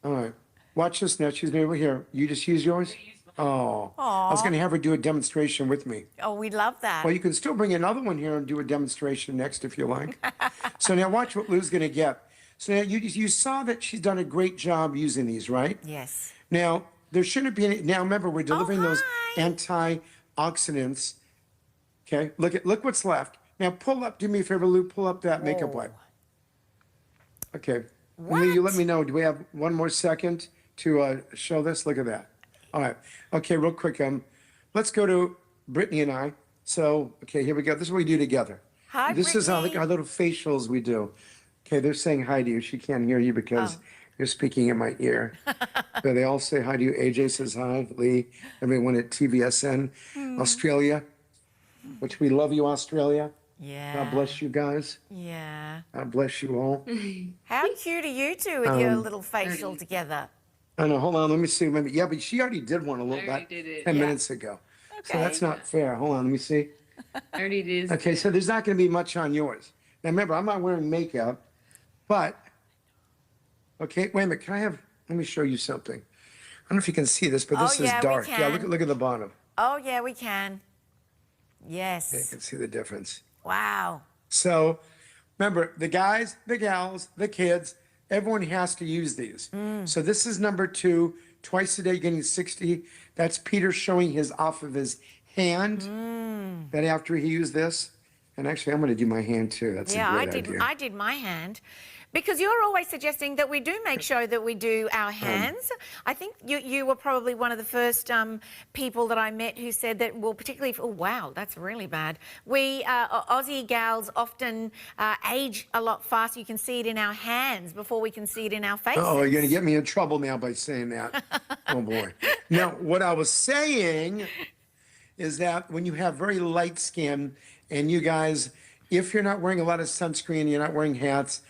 All right. Watch this now. She's over here. You just use yours? Oh. I was going to have her do a demonstration with me. Oh, we love that. Well, you can still bring another one here and do a demonstration next if you like. So now watch what Lou's going to get. So now you saw that she's done a great job using these, right? Yes. Now, there shouldn't be any. Now, remember, we're delivering those antioxidants. Okay, look what's left. Now pull up, do me a favor, Lou, pull up that makeup wipe. Okay, Lou, you let me know. Do we have one more second to show this? Look at that. All right, okay, real quick. Let's go to Brittany and I. So, okay, here we go. This is what we do together. Hi, This is our, like our little facials we do. Okay, they're saying hi to you. She can't hear you because you're speaking in my ear. So they all say hi to you. AJ says hi, Lee, everyone at TVSN, Australia, which we love you, Australia. Yeah. God bless you guys. Yeah. God bless you all. How cute are you two with your little facial together? I know, hold on, let me see. Yeah, but she already did one a little bit 10 minutes ago. So that's not fair. Hold on, let me see. I already did. Okay, so there's not going to be much on yours. Now remember, I'm not wearing makeup, but, okay, wait a minute, let me show you something. I don't know if you can see this, but this is dark. Yeah, look at the bottom. Oh, yeah, we can. Yes. Yeah, you can see the difference. Wow. So remember, the guys, the gals, the kids, everyone has to use these. So this is number 2, twice a day getting 60. That's Peter showing his off of his hand. That after he used this, and actually I'm going to do my hand too. That's a great idea. I did my hand. Because you're always suggesting that we do make sure that we do our hands. I think you were probably one of the first people that I met who said that, well, particularly, oh, wow, that's really bad. We Aussie gals often age a lot faster. You can see it in our hands before we can see it in our faces. Oh, you're going to get me in trouble now by saying that. Oh, boy. Now, what I was saying is that when you have very light skin and you guys, if you're not wearing a lot of sunscreen, you're not wearing hats,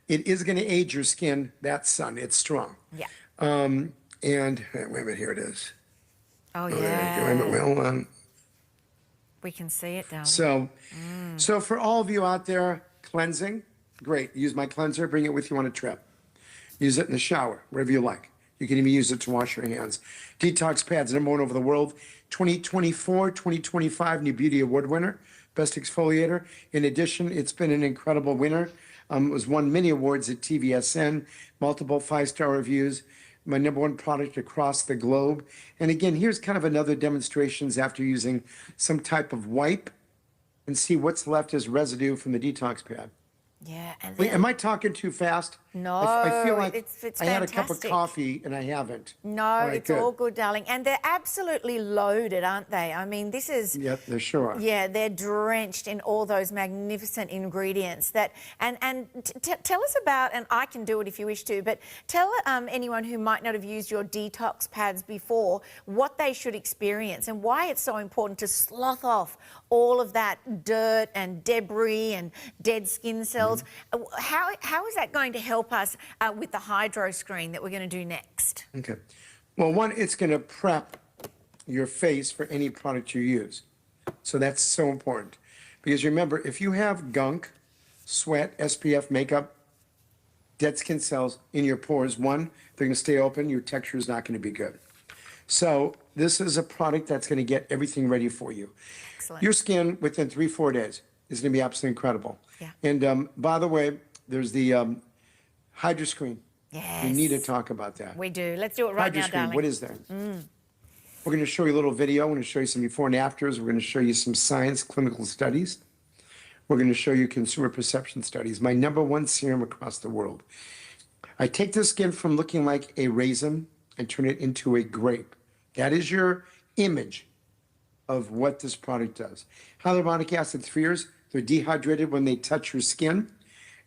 it is going to age your skin, that sun. It's strong. Yeah. And wait a minute, here it is. Oh, yeah. Wait a minute, well, we can see it, darling. So for all of you out there, cleansing, great. Use my cleanser, bring it with you on a trip. Use it in the shower, wherever you like. You can even use it to wash your hands. Detox pads, #1 over the world. 2024, 2025 New Beauty Award winner, Best Exfoliator. In addition, it's been an incredible winner. It was won many awards at TVSN, multiple 5-star reviews, my #1 product across the globe. And again, here's kind of another demonstrations after using some type of wipe and see what's left as residue from the detox pad. Yeah. And Wait, am I talking too fast? No, I feel like it's I had a cup of fantastic. coffee and I haven't. No, All right, it's all good, darling. And they're absolutely loaded, aren't they? I mean, this is... Yep, they sure are. Yeah, they're drenched in all those magnificent ingredients that... And tell us about, and I can do it if you wish to, but tell anyone who might not have used your detox pads before what they should experience and why it's so important to slough off all of that dirt and debris and dead skin cells. How is that going to help us with the hydro screen that we're going to do next? Okay. Well, one, it's going to prep your face for any product you use. So that's so important. Because remember, if you have gunk, sweat, SPF, makeup, dead skin cells in your pores, one, they're going to stay open. Your texture is not going to be good. So this is a product that's going to get everything ready for you. Excellent. Your skin within 3-4 days is going to be absolutely incredible. Yeah. And by the way, there's the hydro screen. Yes. We need to talk about that. We do. Let's do it right now, Hydroscreen, darling. what is that? We're going to show you a little video. We're going to show you some before and afters. We're going to show you some science clinical studies. We're going to show you consumer perception studies. My #1 serum across the world. I take the skin from looking like a raisin and turn it into a grape. That is your image of what this product does. Hyaluronic acid spheres, they're dehydrated when they touch your skin.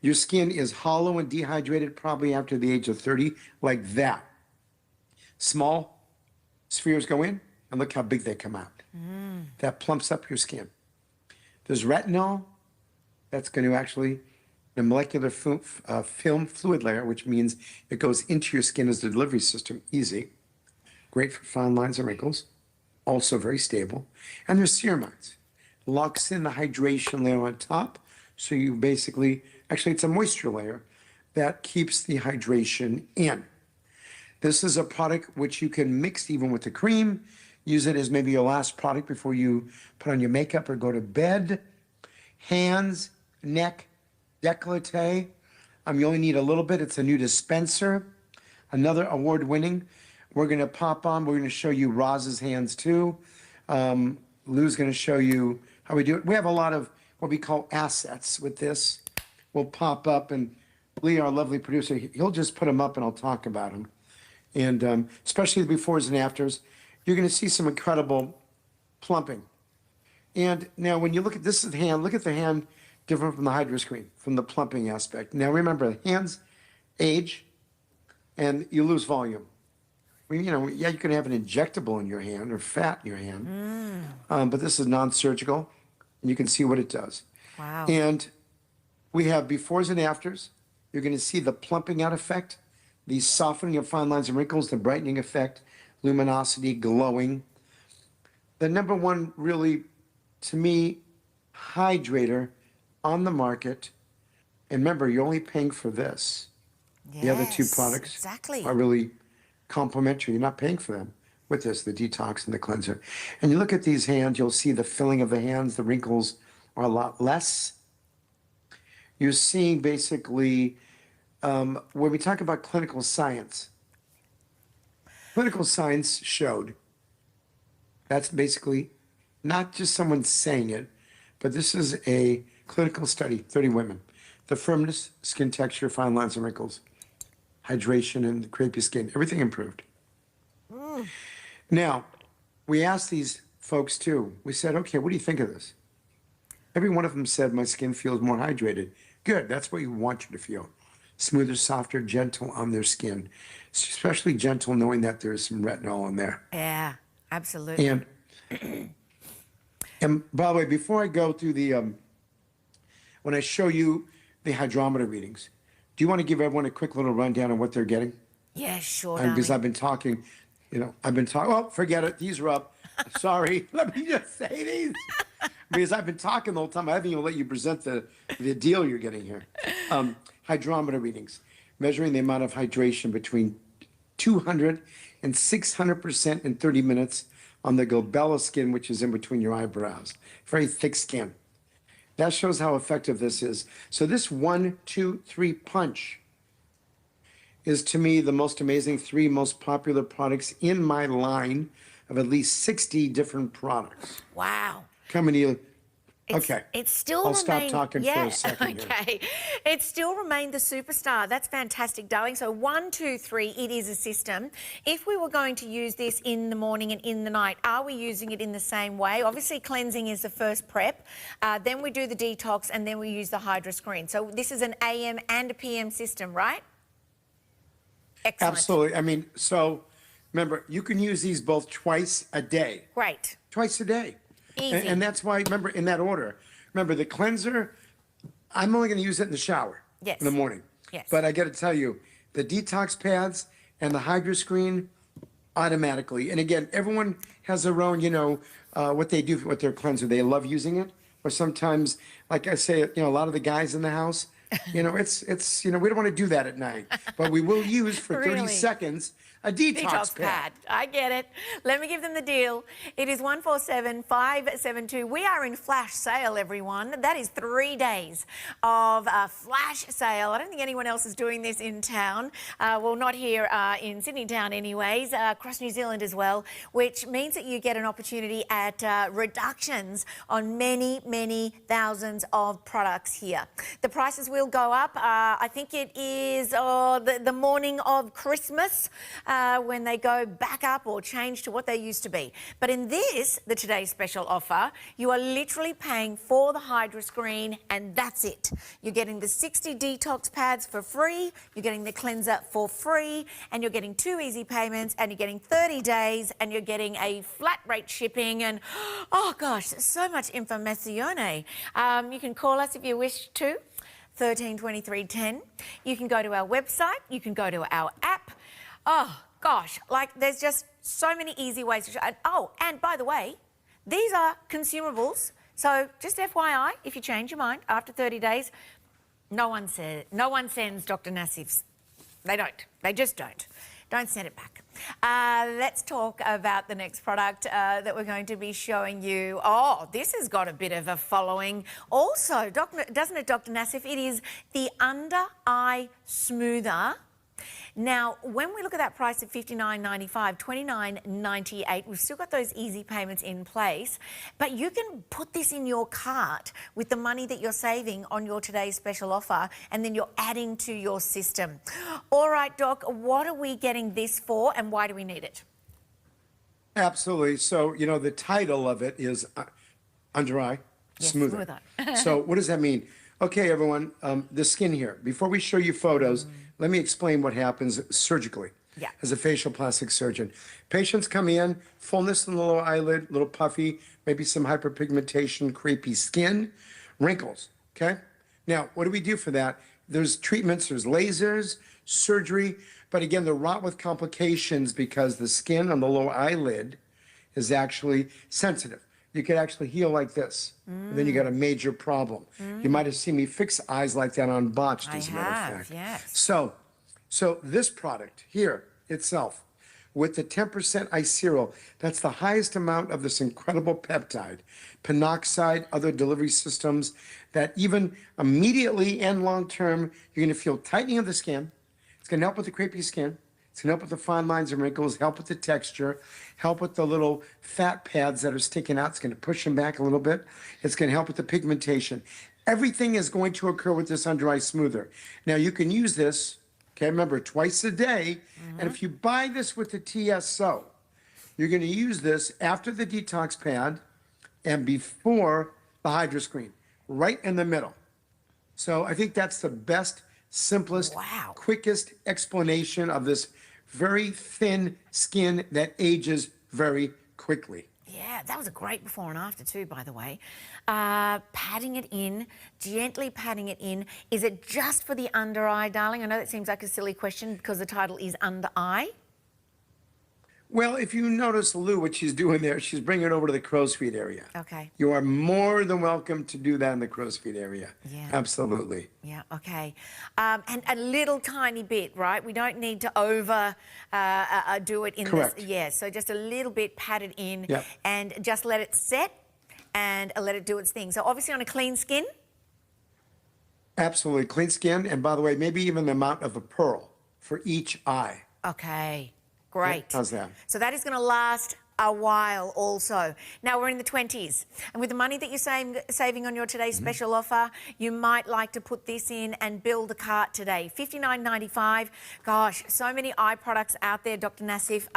Your skin is hollow and dehydrated probably after the age of 30, like that. Small spheres go in, and look how big they come out. That plumps up your skin. There's retinol. That's going to actually, the molecular film fluid layer, which means it goes into your skin as the delivery system, easy. Great for fine lines and wrinkles. Also very stable. And there's ceramides. Locks in the hydration layer on top. So you basically, actually it's a moisture layer that keeps the hydration in. This is a product which you can mix even with the cream. Use it as maybe your last product before you put on your makeup or go to bed. Hands, neck, décolleté. You only need a little bit. It's a new dispenser. Another award-winning. We're going to pop on. We're going to show you Roz's hands too. Lou's going to show you how we do it. We have a lot of what we call assets with this. We'll pop up, and Lee, our lovely producer, he'll just put them up and I'll talk about them. And especially the befores and afters, you're going to see some incredible plumping. And now when you look at this hand, look at the hand different from the Hydro Screen, from the plumping aspect. Now remember, hands age and you lose volume. You know, yeah, you can have an injectable in your hand or fat in your hand, but this is non-surgical, and you can see what it does. Wow. And we have befores and afters. You're going to see the plumping out effect, the softening of fine lines and wrinkles, the brightening effect, luminosity, glowing. The number one, really, to me, hydrator on the market. And remember, you're only paying for this. Yes, the other two products exactly. are really complementary. You're not paying for them with this, the Detox and the cleanser. And you look at these hands, you'll see the filling of the hands, the wrinkles are a lot less. You're seeing basically, when we talk about clinical science showed that's basically not just someone saying it, but this is a clinical study, 30 women. The firmness, skin texture, fine lines and wrinkles, hydration and crepey skin, everything improved. Now, we asked these folks too, we said, okay, what do you think of this? Every one of them said, my skin feels more hydrated. Good, that's what you want you to feel. Smoother, softer, gentle on their skin. Especially gentle knowing that there's some retinol in there. Yeah, absolutely. And by the way, before I go through the, when I show you the hydrometer readings, do you want to give everyone a quick little rundown on what they're getting? Yeah, sure, Because darling. I've been talking, oh, forget it, these are up. Sorry, let me just say these. Because I've been talking the whole time. I haven't even let you present the deal you're getting here. Hydrometer readings, measuring the amount of hydration between 200 and 600% in 30 minutes on the glabella skin, which is in between your eyebrows. Very thick skin. That shows how effective this is. So this 1, 2, 3 punch is, to me, the most amazing 3 most popular products in my line of at least 60 different products. Wow. Coming to you. Okay. It's still I'll stop talking for a second here. Okay. It still remained the superstar. That's fantastic, darling. So 1, 2, 3, it is a system. If we were going to use this in the morning and in the night, are we using it in the same way? Obviously, cleansing is the first prep. Then we do the detox, and then we use the Hydro Screen. So this is an AM and a PM system, right? Excellent. Absolutely. I mean, so remember, you can use these both twice a day. Great. Twice a day. Easy. And that's why, remember, in that order. Remember, the cleanser, I'm only going to use it in the shower. Yes. In the morning. Yes. But I got to tell you, the detox pads and the Hydro Screen, automatically. And again, everyone has their own, what they do with their cleanser. They love using it. Or sometimes, like I say, a lot of the guys in the house, it's we don't want to do that at night. But we will use for 30 seconds a detox pad. I get it. Let me give them the deal. It is 147572. We are in flash sale, everyone. That is 3 days of flash sale. I don't think anyone else is doing this in town. Well, not here in Sydney town anyways, across New Zealand as well, which means that you get an opportunity at reductions on many, many thousands of products here. The prices will go up. I think it is the morning of Christmas when they go back up or change to what they used to be. But in this, the today's special offer, you are literally paying for the Hydro Screen, and that's it. You're getting the 60 detox pads for free, you're getting the cleanser for free, and you're getting 2 easy payments, and you're getting 30 days, and you're getting a flat rate shipping, and oh gosh, so much informazione. You can call us if you wish to. 132310. You can go to our website, you can go to our app. Oh gosh, there's just so many easy ways to and by the way, these are consumables. So just FYI, if you change your mind after 30 days, no one sends Dr. Nassif's. They don't. They just don't. Don't send it back. Let's talk about the next product that we're going to be showing you. Oh, this has got a bit of a following. Also, doesn't it, Dr. Nassif? It is the Under Eye Smoother. Now, when we look at that price of $59.95, $29.98, we've still got those easy payments in place, but you can put this in your cart with the money that you're saving on your today's special offer, and then you're adding to your system. All right, Doc, what are we getting this for, and why do we need it? Absolutely. So, the title of it is Under Eye. smoother. So what does that mean? Okay, everyone, the skin here. Before we show you photos, let me explain what happens surgically. Yeah. As a facial plastic surgeon. Patients come in, fullness in the lower eyelid, little puffy, maybe some hyperpigmentation, crepey skin, wrinkles, okay? Now, what do we do for that? There's treatments, there's lasers, surgery, but again, they're wrought with complications because the skin on the lower eyelid is actually sensitive. You could actually heal like this, and then you got a major problem. You might have seen me fix eyes like that on Botched, as a matter of fact. Yes. So this product here itself, with the 10% iceral, that's the highest amount of this incredible peptide, penoxide, other delivery systems, that even immediately and long-term, you're going to feel tightening of the skin. It's going to help with the crepey skin. It's going to help with the fine lines and wrinkles, help with the texture, help with the little fat pads that are sticking out. It's going to push them back a little bit. It's going to help with the pigmentation. Everything is going to occur with this under eye smoother. Now, you can use this, okay, remember, twice a day. And if you buy this with the TSO, you're going to use this after the detox pad and before the hydro screen, right in the middle. So I think that's the best, simplest, quickest explanation of this very thin skin that ages very quickly. Yeah, that was a great before and after too, by the way. Patting it in, gently patting it in. Is it just for the under eye, darling? I know that seems like a silly question because the title is under eye. Well, if you notice Lou, what she's doing there, she's bringing it over to the crow's feet area. Okay. You are more than welcome to do that in the crow's feet area. Yeah. Absolutely. Yeah, okay. And a little tiny bit, right? We don't need to over do it in Correct. this. Yeah, so just a little bit patted in Yep. and just let it set and let it do its thing. So obviously on a clean skin. Absolutely. Clean skin. And by the way, maybe even the amount of a pearl for each eye. Okay, great. How's that? So that is going to last a while also. Now we're in the 20s, and with the money that you're saving on your today's special offer, you might like to put this in and build a cart today. $59.95. Gosh, so many eye products out there, Dr. Nassif.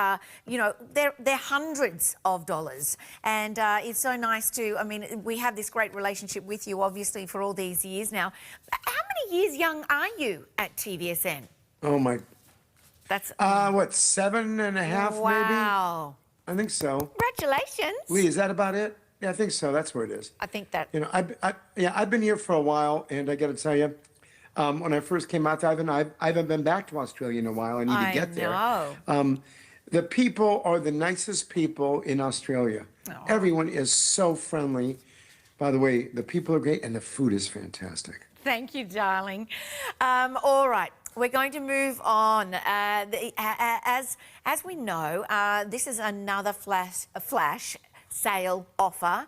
You know, they're hundreds of dollars, and it's so nice to. I mean, we have this great relationship with you, obviously, for all these years now. How many years young are you at TVSN? Oh my. That's what, 7.5 maybe? Wow. I think so. Congratulations. Lee, is that about it? Yeah, I think so. That's where it is. I think that. You know, I've been here for a while, and I got to tell you, when I first came out to I haven't been back to Australia in a while. I need to get there. Know. The people are the nicest people in Australia. Oh. Everyone is so friendly. By the way, the people are great, and the food is fantastic. Thank you, darling. All right. We're going to move on. As we know, this is another flash sale offer.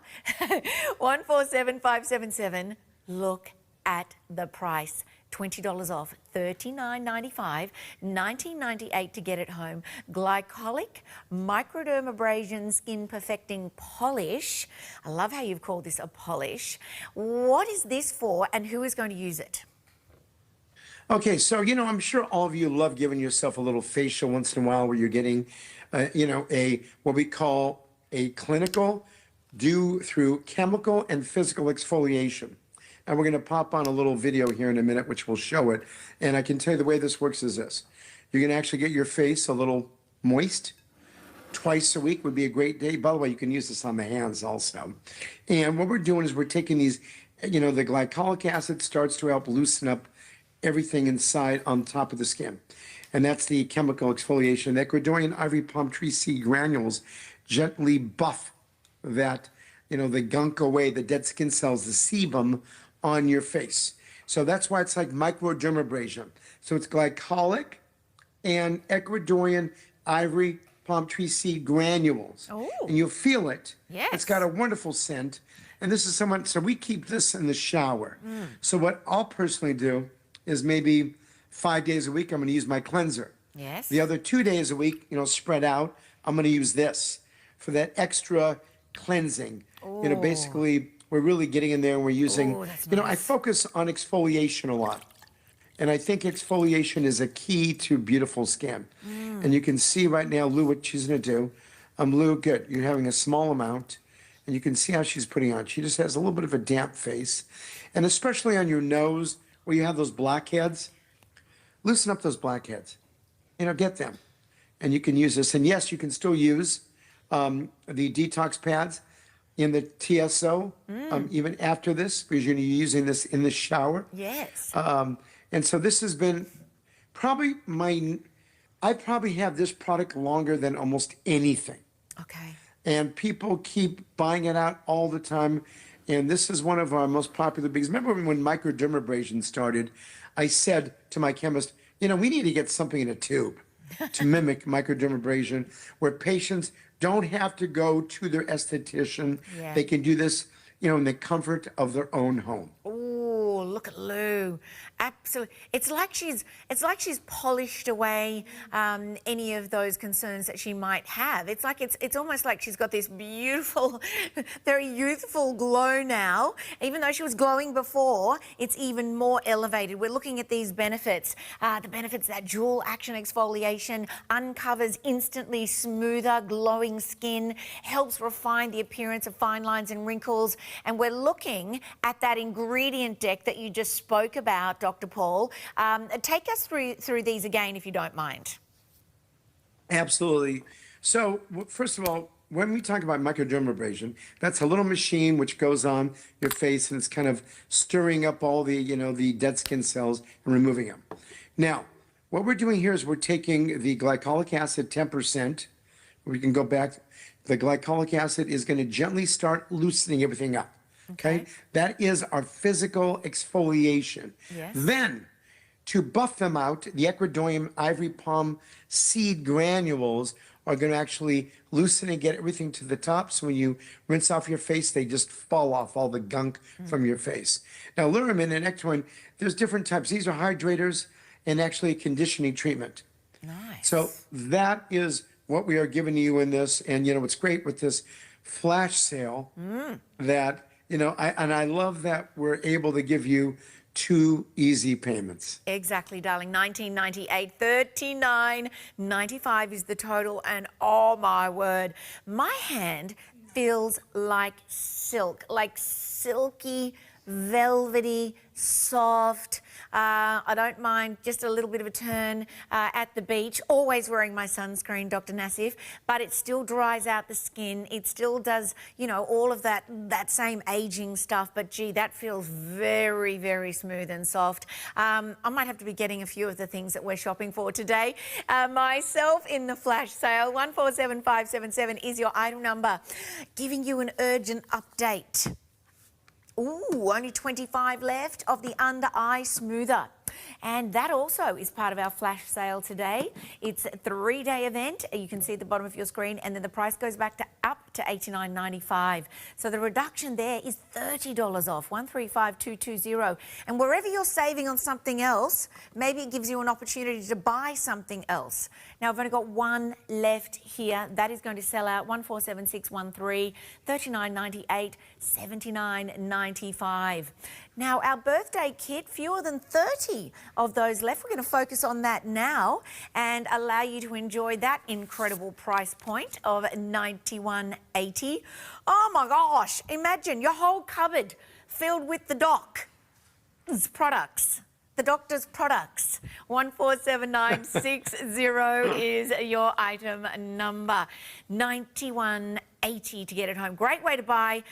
147577. Look at the price. $20 off, $39.95, $19.98 to get it home. Glycolic microdermabrasion skin perfecting polish. I love how you've called this a polish. What is this for, and who is going to use it? Okay, so, you know, I'm sure all of you love giving yourself a little facial once in a while where you're getting, you know, what we call a clinical due through chemical and physical exfoliation. And we're going to pop on a little video here in a minute, which will show it. And I can tell you the way this works is this. You're going to actually get your face a little moist. Twice a week would be a great day. By the way, you can use this on the hands also. And what we're doing is we're taking these, you know, the glycolic acid starts to help loosen up everything inside on top of the skin. And that's the chemical exfoliation. That Ecuadorian ivory palm tree seed granules gently buff that, you know, the gunk away, the dead skin cells, the sebum on your face. So that's why it's like microdermabrasion. So it's glycolic and Ecuadorian ivory palm tree seed granules. Oh. And you'll feel it. Yes. It's got a wonderful scent. And this is someone, so we keep this in the shower. So what I'll personally do is maybe 5 days a week, I'm going to use my cleanser. Yes. The other 2 days a week, you know, spread out, I'm going to use this for that extra cleansing. You know, basically, we're really getting in there and we're using, you know, I focus on exfoliation a lot. And I think exfoliation is a key to beautiful skin. And you can see right now, Lou, what she's going to do. Lou, good. You're having a small amount. And you can see how she's putting on. She just has a little bit of a damp face. And especially on your nose where you have those blackheads, loosen up those blackheads. You know, get them. And you can use this. And yes, you can still use the detox pads in the TSO even after this, because you're using this in the shower. Yes. And so this has been probably I probably have this product longer than almost anything. Okay. And people keep buying it out all the time. And this is one of our most popular, because remember when microdermabrasion started, I said to my chemist, you know, we need to get something in a tube to mimic microdermabrasion, where patients don't have to go to their esthetician. Yeah. They can do this, you know, in the comfort of their own home. Oh, look at Lou. Absolutely. It's like she's polished away any of those concerns that she might have. It's like it's almost like she's got this beautiful, very youthful glow now. Even though she was glowing before, it's even more elevated. We're looking at these benefits. The benefits that dual action exfoliation uncovers instantly smoother, glowing skin, helps refine the appearance of fine lines and wrinkles. And we're looking at that ingredient deck that you just spoke about, Dr. Paul. Take us through these again, if you don't mind. Absolutely. So, first of all, when we talk about microdermabrasion, that's a little machine which goes on your face and it's kind of stirring up all the, you know, the dead skin cells and removing them. Now, what we're doing here is we're taking the glycolic acid 10%. We can go back. The glycolic acid is going to gently start loosening everything up. Okay? That is our physical exfoliation. Yes. Then, to buff them out, the Ecuadorian ivory palm seed granules are going to actually loosen and get everything to the top. So when you rinse off your face, they just fall off, all the gunk from your face. Now, Luramin and Ectoin, there's different types. These are hydrators and actually a conditioning treatment. Nice. So that is what we are giving you in this. And, you know, what's great with this flash sale that, you know, I love that we're able to give you 2 easy payments. Exactly, darling. $19.98, $39.95 is the total, and oh my word, my hand feels like silk, like silky, velvety, soft. I don't mind just a little bit of a turn at the beach, always wearing my sunscreen, Dr. Nassif, but it still dries out the skin. It still does, you know, all of that same aging stuff, but gee, that feels very, very smooth and soft. I might have to be getting a few of the things that we're shopping for today. Myself in the flash sale, 147577 is your item number, giving you an urgent update. Ooh, only 25 left of the under eye smoother. And that also is part of our flash sale today. It's a 3-day event. You can see at the bottom of your screen, and then the price goes back to up to $89.95. So the reduction there is $30 off, 135220. And wherever you're saving on something else, maybe it gives you an opportunity to buy something else. Now, I've only got one left here. That is going to sell out, 147613, $39.98, $79.95. Now, our birthday kit, fewer than 30 of those left. We're going to focus on that now and allow you to enjoy that incredible price point of $91.80. Oh my gosh, imagine your whole cupboard filled with the doc's products. The doctor's products. 147960 is your item number. $91.80 to get it home. Great way to buy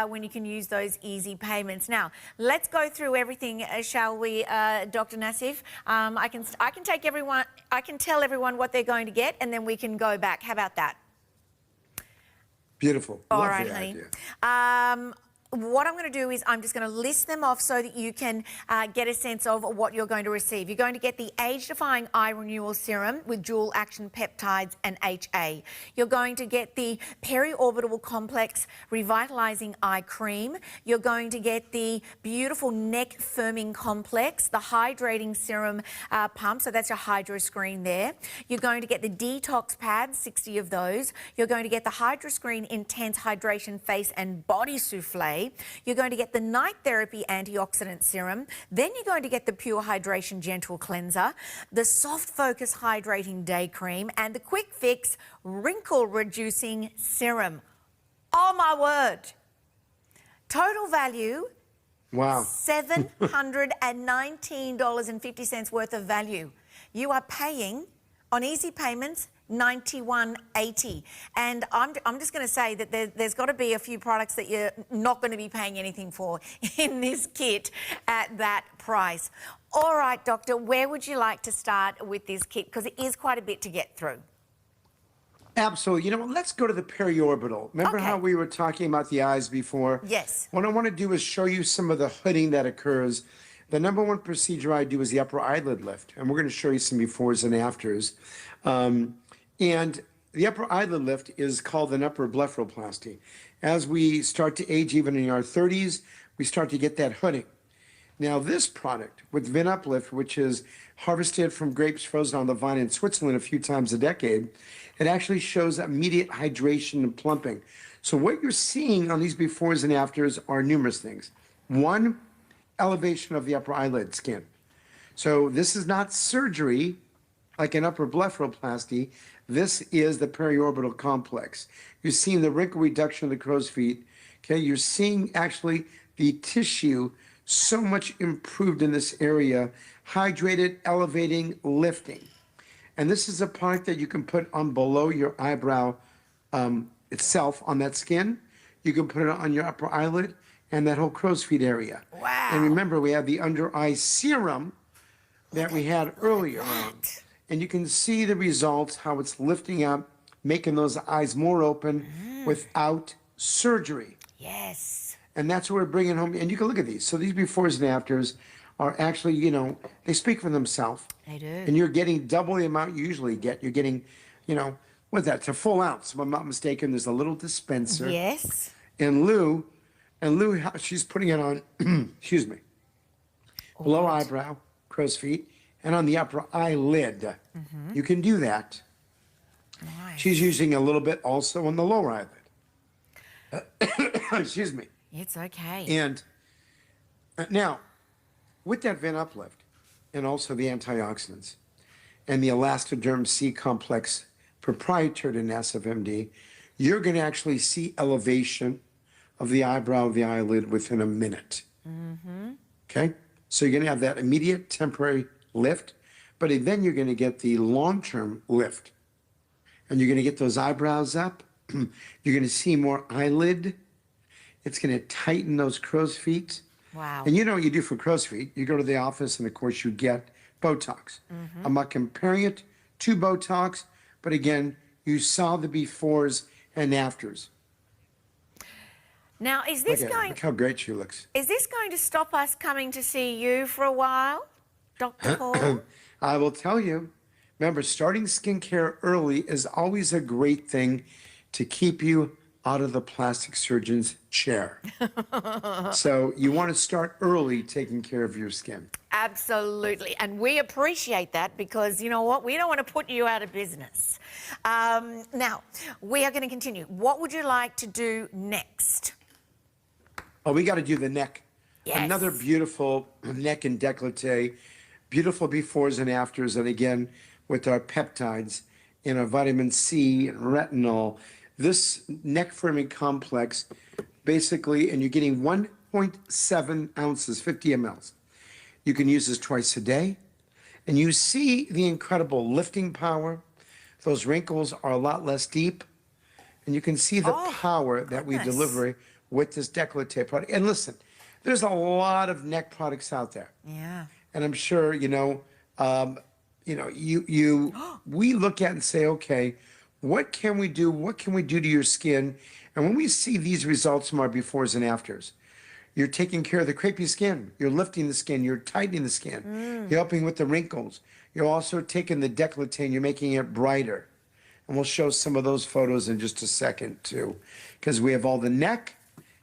when you can use those easy payments. Now, let's go through everything, shall we, Dr. Nassif? I can tell everyone what they're going to get, and then we can go back. How about that? Beautiful. All Love right, the honey. idea. What I'm going to do is I'm just going to list them off so that you can get a sense of what you're going to receive. You're going to get the age-defying eye renewal serum with dual action peptides and HA. You're going to get the peri-orbital complex revitalizing eye cream. You're going to get the beautiful neck firming complex, the hydrating serum pump, so that's your hydro screen there. You're going to get the detox pads, 60 of those. You're going to get the hydro screen intense hydration face and body souffle. You're going to get the night therapy antioxidant serum. Then you're going to get the pure hydration gentle cleanser, the soft focus hydrating day cream, and the quick fix wrinkle reducing serum. Oh, my word. Total value, Wow. $719.50 worth of value. You are paying on easy payments $91.80. And I'm just going to say that there's got to be a few products that you're not going to be paying anything for in this kit at that price. All right, Doctor, where would you like to start with this kit? Because it is quite a bit to get through. Absolutely. You know what? Let's go to the periorbital. Remember how we were talking about the eyes before? Yes. What I want to do is show you some of the hooding that occurs. The number one procedure I do is the upper eyelid lift, and we're going to show you some befores and afters. And the upper eyelid lift is called an upper blepharoplasty. As we start to age, even in our 30s, we start to get that hooding. Now, this product with Vin Uplift, which is harvested from grapes frozen on the vine in Switzerland a few times a decade, it actually shows immediate hydration and plumping. So what you're seeing on these befores and afters are numerous things. One, elevation of the upper eyelid skin. So this is not surgery like an upper blepharoplasty. This is the periorbital complex. You're seeing the wrinkle reduction of the crow's feet. Okay, you're seeing actually the tissue so much improved in this area, hydrated, elevating, lifting. And this is a product that you can put on below your eyebrow itself on that skin. You can put it on your upper eyelid and that whole crow's feet area. Wow. And remember, we have the under eye serum that we had earlier on. And you can see the results, how it's lifting up, making those eyes more open without surgery. Yes. And that's what we're bringing home. And you can look at these. So these befores and afters are actually, you know, they speak for themselves. They do. And you're getting double the amount you usually get. You're getting, you know, what's that? It's a full ounce. If I'm not mistaken, there's a little dispenser. Yes. And Lou, she's putting it on, excuse me, below eyebrow, crow's feet, and on the upper eyelid. You can do that. Nice. She's using a little bit also on the lower eyelid. Excuse me. It's okay. And now, with that Vin Uplift, and also the antioxidants, and the Elastoderm C complex proprietary to NassifMD, you're going to actually see elevation of the eyebrow of the eyelid within a minute. Okay? So you're going to have that immediate temporary lift, but then you're going to get the long-term lift. And you're going to get those eyebrows up. You're going to see more eyelid. It's going to tighten those crow's feet. Wow. And you know what you do for crow's feet? You go to the office and, of course, you get Botox. I'm not comparing it to Botox, but again, you saw the befores and afters. Now, is this Look how great she looks. Is this going to stop us coming to see you for a while, Dr. Paul? I will tell you. Remember, starting skincare early is always a great thing to keep you out of the plastic surgeon's chair. So you want to start early taking care of your skin. Absolutely. And we appreciate that because, you know what, we don't want to put you out of business. Now, we are going to continue. What would you like to do next? Oh, we got to do the neck. Yes. Another beautiful neck and décolleté, beautiful befores and afters. And again, with our peptides and our vitamin C and retinol, this neck firming complex, basically, and you're getting 1.7 ounces, 50 mLs. You can use this twice a day. And you see the incredible lifting power. Those wrinkles are a lot less deep. And you can see the power that we deliver with this décolleté product. And listen, there's a lot of neck products out there. Yeah. And I'm sure, we look at and say, okay, what can we do? What can we do to your skin? And when we see these results from our befores and afters, you're taking care of the crepey skin. You're lifting the skin. You're tightening the skin. You're helping with the wrinkles. You're also taking the décolleté and you're making it brighter. And we'll show some of those photos in just a second, too, because we have all the neck,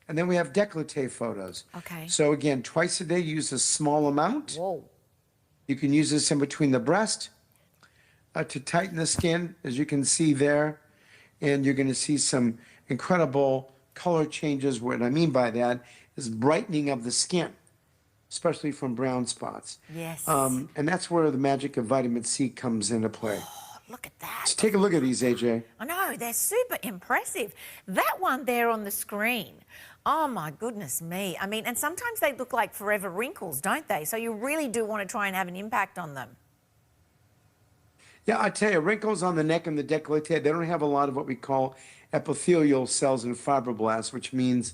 and then we have décolleté photos. Okay. So, again, twice a day, use a small amount. Whoa. You can use this in between the breast to tighten the skin, as you can see there. And you're going to see some incredible color changes. What I mean by that is brightening of the skin, especially from brown spots. Yes. And that's where the magic of vitamin C comes into play. look at that. Let's take a look at these, AJ. I know, they're super impressive. That one there on the screen, oh my goodness me. I mean, and sometimes they look like forever wrinkles, don't they? So you really do want to try and have an impact on them. Yeah, I tell you, wrinkles on the neck and the décolleté, they don't have a lot of what we call epithelial cells and fibroblasts, which means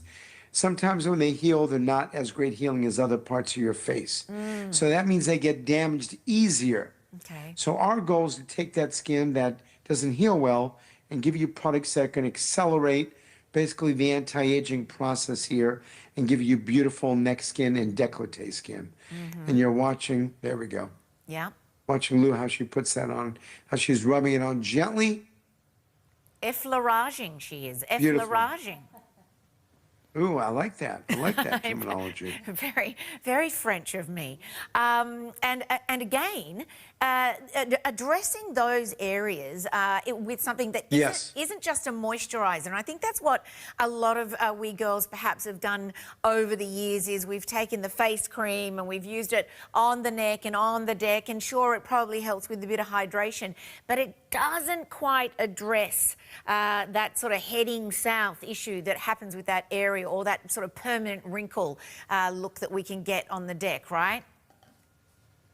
sometimes when they heal, they're not as great healing as other parts of your face. So that means they get damaged easier. Okay. So our goal is to take that skin that doesn't heal well and give you products that can accelerate basically the anti-aging process here and give you beautiful neck skin and décolleté skin. And you're watching, there we go. Yeah. Watching Lou, how she puts that on, how she's rubbing it on gently. Effleuraging she is, Beautiful. effleuraging. Ooh, I like that. I like that terminology. Very, very French of me. And again, addressing those areas with something that isn't just a moisturiser. And I think that's what a lot of we girls perhaps have done over the years is we've taken the face cream and we've used it on the neck and on the deck. And sure, it probably helps with a bit of hydration, but it doesn't quite address that sort of heading south issue that happens with that area or that sort of permanent wrinkle look that we can get on the deck, right?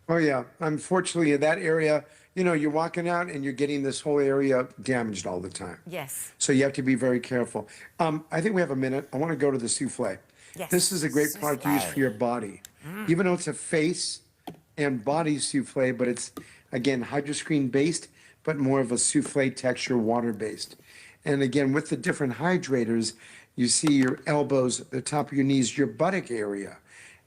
Oh, yeah. Unfortunately, in that area, you know, you're walking out and you're getting this whole area damaged all the time. Yes. So you have to be very careful. I think we have a minute. I want to go to the souffle. Yes. This is a great product to use for your body. Even though it's a face and body souffle, but it's, again, hydroscreen based, but more of a souffle texture, water based. And again, with the different hydrators, you see your elbows, the top of your knees, your buttock area.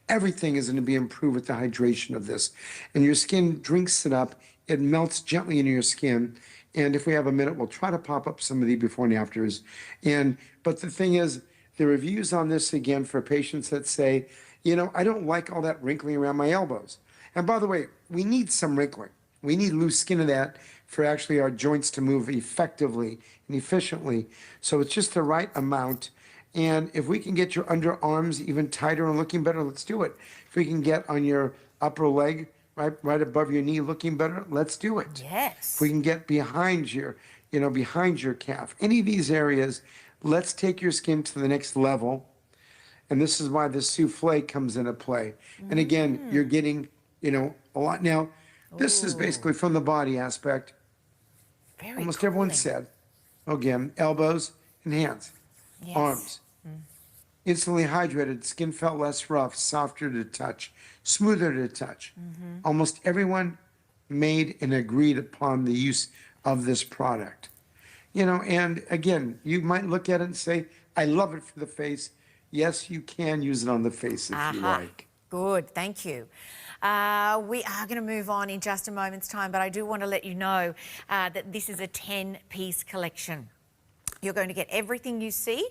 Everything is going to be improved with the hydration of this. And your skin drinks it up. It melts gently into your skin. And if we have a minute, we'll try to pop up some of the before and afters. But the thing is, the reviews on this, again, for patients that say, you know, I don't like all that wrinkling around my elbows. And by the way, we need some wrinkling. We need loose skin of that for actually our joints to move effectively and efficiently. So it's just the right amount. And if we can get your underarms even tighter and looking better, let's do it. If we can get on your upper leg, right above your knee looking better, let's do it. Yes. If we can get behind your, behind your calf, any of these areas, let's take your skin to the next level. And this is why the souffle comes into play. And again, you're getting, a lot. Now, this is basically from the body aspect. Almost everyone said, again, elbows and hands. Yes. Arms. Instantly hydrated, skin felt less rough, softer to touch, smoother to touch. Almost everyone made and agreed upon the use of this product. And again, you might look at it and say, I love it for the face. Yes, you can use it on the face if you like. Good, thank you. We are going to move on in just a moment's time, but I do want to let you know that this is a 10-piece collection. You're going to get everything you see,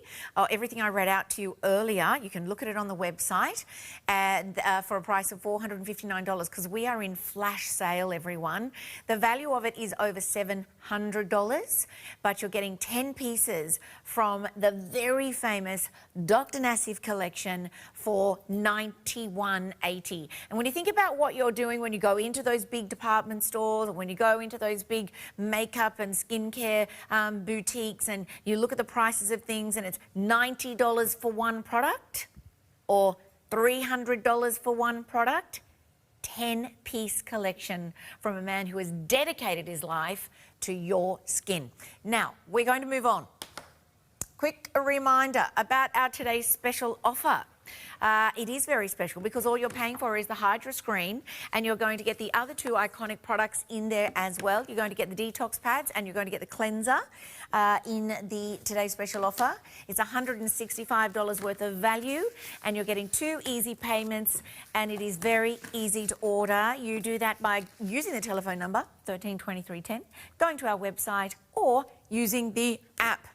everything I read out to you earlier. You can look at it on the website and for a price of $459 because we are in flash sale, everyone. The value of it is over $700, but you're getting 10 pieces from the very famous Dr. Nassif collection for $91.80. And when you think about what you're doing when you go into those big department stores or when you go into those big makeup and skincare boutiques and you look at the prices of things and it's $90 for one product or $300 for one product, 10-piece collection from a man who has dedicated his life to your skin. Now, we're going to move on. Quick reminder about our today's special offer. It is very special because all you're paying for is the Hydra Screen and you're going to get the other two iconic products in there as well. You're going to get the Detox pads and you're going to get the cleanser in the today's special offer. It's $165 worth of value and you're getting 2 easy payments and it is very easy to order. You do that by using the telephone number 132310, going to our website or using the app.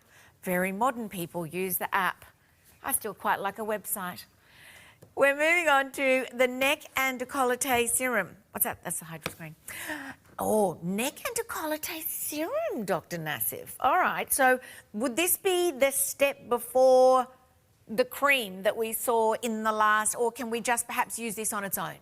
Very modern people use the app. I still quite like a website. We're moving on to the neck and décolleté serum. What's that? That's the Hydra Screen. Oh, neck and décolleté serum, Dr. Nassif. All right, so would this be the step before the cream that we saw in the last, or can we just perhaps use this on its own?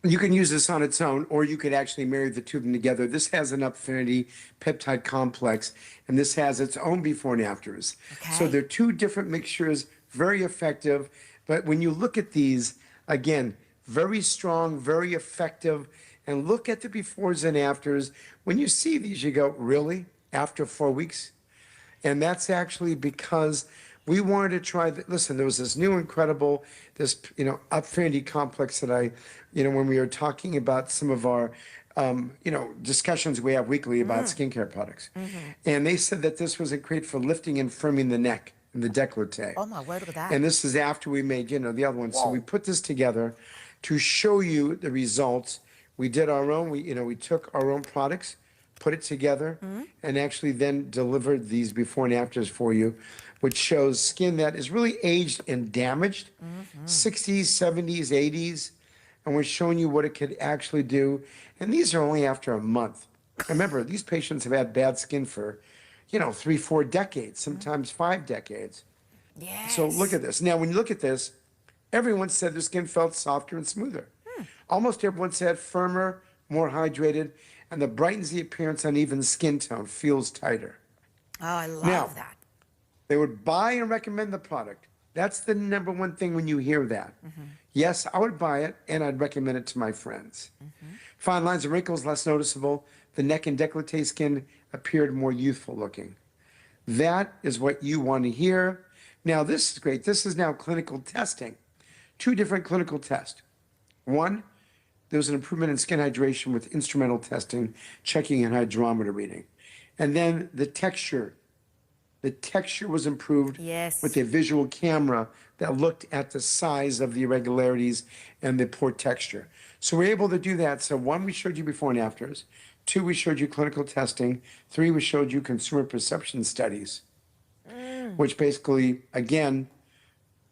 You can use this on its own, or you could actually marry the two of them together. This has an affinity peptide complex, and this has its own before and afters. Okay. So they're two different mixtures, very effective. But when you look at these, again, very strong, very effective. And look at the befores and afters. When you see these, you go, really? After 4 weeks? And that's actually because we wanted to try, listen, there was this new incredible, this, affinity complex that when we were talking about some of our, discussions we have weekly about skincare products. And they said that this was great for lifting and firming the neck and the décolleté. Oh my word, look at that. And this is after we made, the other one. So we put this together to show you the results. We did our own, we took our own products, put it together, and actually then delivered these before and afters for you, which shows skin that is really aged and damaged, 60s, 70s, 80s, and we're showing you what it could actually do. And these are only after a month. Remember, these patients have had bad skin for, 3, 4 decades, sometimes 5 decades. Yes. So look at this. Now, when you look at this, everyone said their skin felt softer and smoother. Almost everyone said firmer, more hydrated, and that brightens the appearance on even skin tone, feels tighter. Oh, I love that. They would buy and recommend the product. That's the number one thing when you hear that. Yes, I would buy it, and I'd recommend it to my friends. Fine lines and wrinkles less noticeable. The neck and décolleté skin appeared more youthful looking. That is what you want to hear. Now, this is great. This is now clinical testing. 2 different clinical tests. One, there was an improvement in skin hydration with instrumental testing, checking and hydrometer reading. And then the texture was improved with a visual camera that looked at the size of the irregularities and the poor texture. So we're able to do that. So 1, we showed you before and afters. 2, we showed you clinical testing. 3, we showed you consumer perception studies, which basically, again,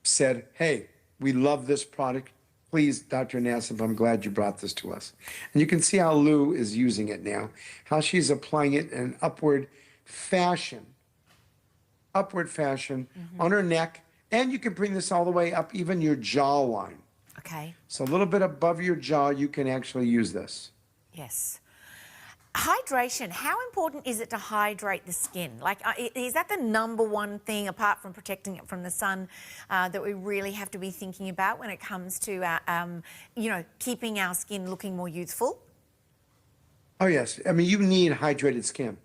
said, hey, we love this product. Please, Dr. Nassif, I'm glad you brought this to us. And you can see how Lou is using it now, how she's applying it in an upward fashion on her neck. And you can bring this all the way up, even your jawline. Okay. So a little bit above your jaw, you can actually use this. Yes. Hydration, how important is it to hydrate the skin? Like, is that the number one thing, apart from protecting it from the sun, that we really have to be thinking about when it comes to, keeping our skin looking more youthful? Oh, yes. I mean, you need hydrated skin.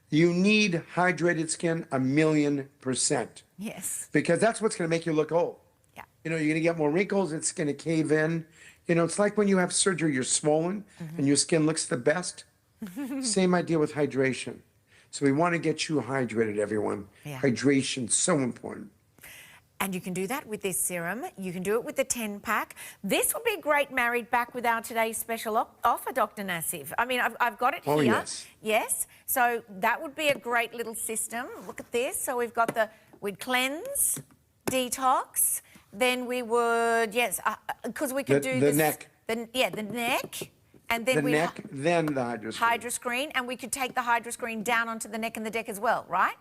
You need hydrated skin 1,000,000%. Yes. Because that's what's going to make you look old. Yeah. You're going to get more wrinkles. It's going to cave in. It's like when you have surgery, you're swollen and your skin looks the best. Same idea with hydration. So we want to get you hydrated, everyone. Yeah. Hydration, so important. And you can do that with this serum. You can do it with the 10-pack. This would be great married back with our today's special offer, Dr. Nassif. I mean, I've got it here. Oh, yes. Yes. So that would be a great little system. Look at this. So we've got we'd cleanse, detox, then we would, because we could do the this. Neck. The neck. And then then the hydroscreen. Hydroscreen, and we could take the hydroscreen down onto the neck and the deck as well, right?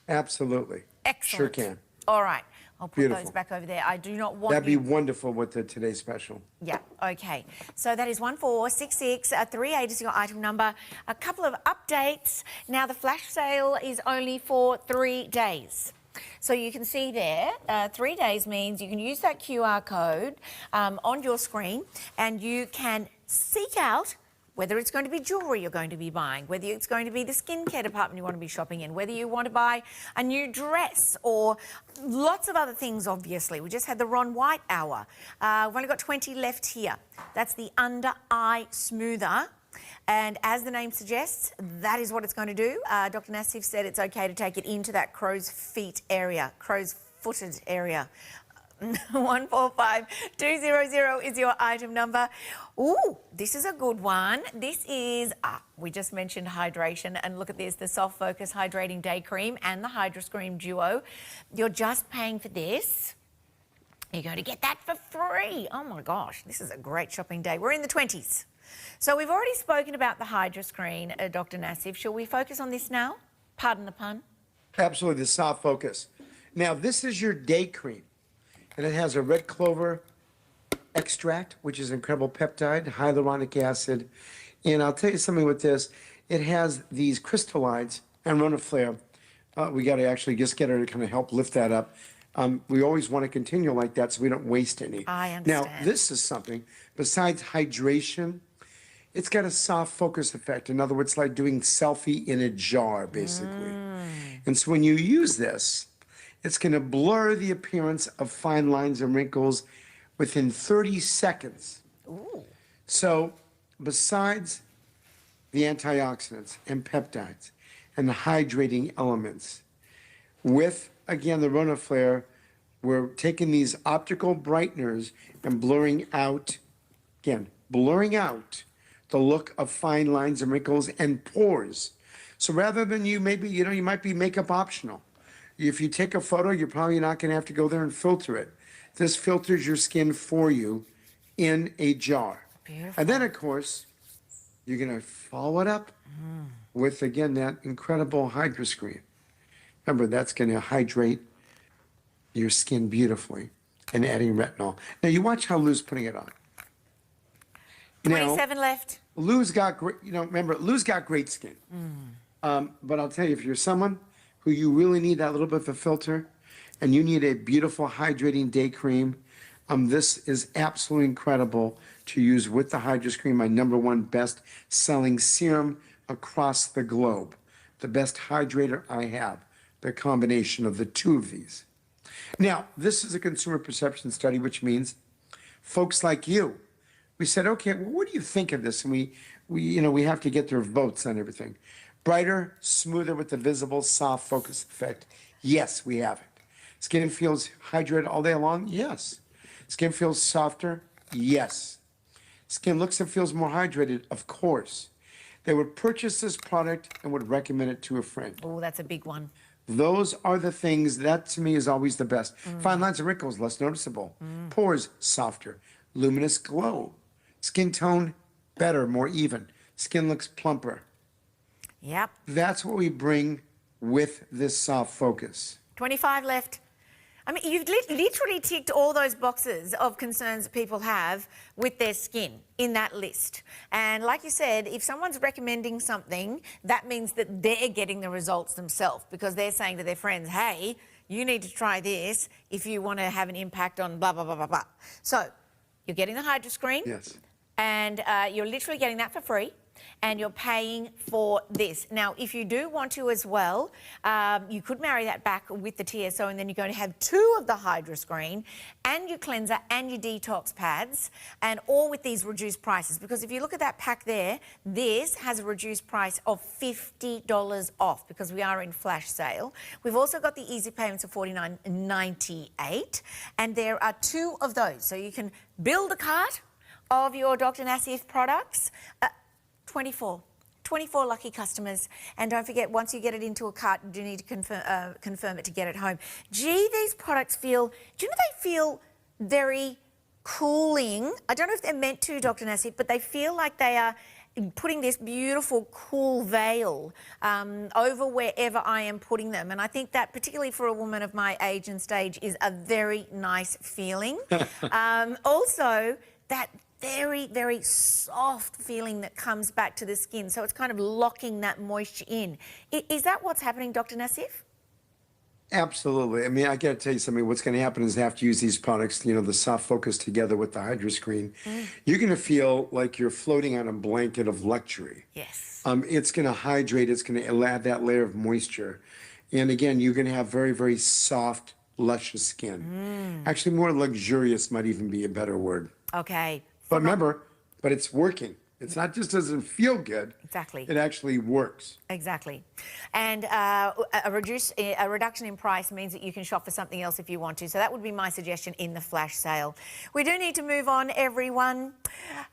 Absolutely. Excellent. Sure can. All right. I'll put Beautiful. those back over there. I do not want That'd be wonderful with the today's special. Yeah, okay. So that is 146638 is your item number. A couple of updates. Now, the flash sale is only for 3 days. So you can see there, 3 days means you can use that QR code on your screen and you can seek out whether it's going to be jewellery you're going to be buying, whether it's going to be the skincare department you want to be shopping in, whether you want to buy a new dress or lots of other things, obviously. We just had the Ron White hour. We've only got 20 left here. That's the under eye smoother. And as the name suggests, that is what it's going to do. Dr. Nassif said it's okay to take it into that crow's footed area. 145200 is your item number. Ooh, this is a good one. This is, we just mentioned hydration, and look at this, the Soft Focus Hydrating Day Cream and the Hydroscream Duo. You're just paying for this. You're going to get that for free. Oh my gosh, this is a great shopping day. We're in the 20s. So we've already spoken about the Hydroscreen, Dr. Nassif. Shall we focus on this now? Pardon the pun. Absolutely, the Soft Focus. Now, this is your day cream. And it has a red clover extract, which is incredible peptide, hyaluronic acid. And I'll tell you something with this. It has these crystallides and Ronaflare. We got to actually just get her to kind of help lift that up. We always want to continue like that so we don't waste any. I understand. Now, this is something, besides hydration, it's got a soft focus effect. In other words, like doing selfie in a jar, basically. And so when you use this, it's going to blur the appearance of fine lines and wrinkles within 30 seconds. Ooh. So besides the antioxidants and peptides and the hydrating elements, with, again, the Ronaflare, we're taking these optical brighteners and blurring out, again, blurring out the look of fine lines and wrinkles and pores. So rather than you maybe, you might be makeup optional. If you take a photo, you're probably not going to have to go there and filter it. This filters your skin for you in a jar. Beautiful. And then, of course, you're going to follow it up with, again, that incredible Hydra Screen. Remember, that's going to hydrate your skin beautifully and adding retinol. Now, you watch how Lou's putting it on. 27 left. Lou's got great, remember, Lou's got great skin. But I'll tell you, if you're someone who you really need that little bit of a filter and you need a beautiful hydrating day cream, this is absolutely incredible to use with the Hydra Screen, my #1 best selling serum across the globe. The best hydrator I have, the combination of the two of these. Now, this is a consumer perception study, which means folks like you, we said, okay, well, what do you think of this? And we have to get their votes on everything. Brighter, smoother with the visible, soft focus effect. Yes, we have it. Skin feels hydrated all day long? Yes. Skin feels softer? Yes. Skin looks and feels more hydrated? Of course. They would purchase this product and would recommend it to a friend. Oh, that's a big one. Those are the things that, to me, is always the best. Fine lines and wrinkles, less noticeable. Pores, softer. Luminous glow. Skin tone, better, more even. Skin looks plumper. Yep. That's what we bring with this soft focus. 25 left. I mean, you've literally ticked all those boxes of concerns that people have with their skin in that list. And like you said, if someone's recommending something, that means that they're getting the results themselves because they're saying to their friends, hey, you need to try this if you want to have an impact on blah, blah, blah, blah, blah. So you're getting the Hydra Screen. Yes. And you're literally getting that for free. And you're paying for this. Now, if you do want to as well, you could marry that back with the TSO and then you're going to have 2 of the Hydra Screen and your cleanser and your detox pads and all with these reduced prices. Because if you look at that pack there, this has a reduced price of $50 off because we are in flash sale. We've also got the easy payments of $49.98 and there are 2 of those. So you can build a cart of your Dr. Nassif products. 24 lucky customers. And don't forget, once you get it into a cart, you do need to confirm it to get it home. Gee, these products feel, do you know they feel very cooling? I don't know if they're meant to, Dr. Nassif, but they feel like they are putting this beautiful cool veil over wherever I am putting them. And I think that, particularly for a woman of my age and stage, is a very nice feeling. Also, that very, very soft feeling that comes back to the skin. So it's kind of locking that moisture in. Is that what's happening, Dr. Nassif? Absolutely. I mean, I got to tell you something. What's going to happen is after you use these products, the soft focus together with the Hydra Screen, you're going to feel like you're floating on a blanket of luxury. Yes. It's going to hydrate. It's going to add that layer of moisture. And again, you're going to have very, very soft, luscious skin. Actually, more luxurious might even be a better word. Okay. But remember, it's working. It's not just doesn't feel good. Exactly. It actually works. Exactly. And a reduction in price means that you can shop for something else if you want to. So that would be my suggestion in the flash sale. We do need to move on, everyone.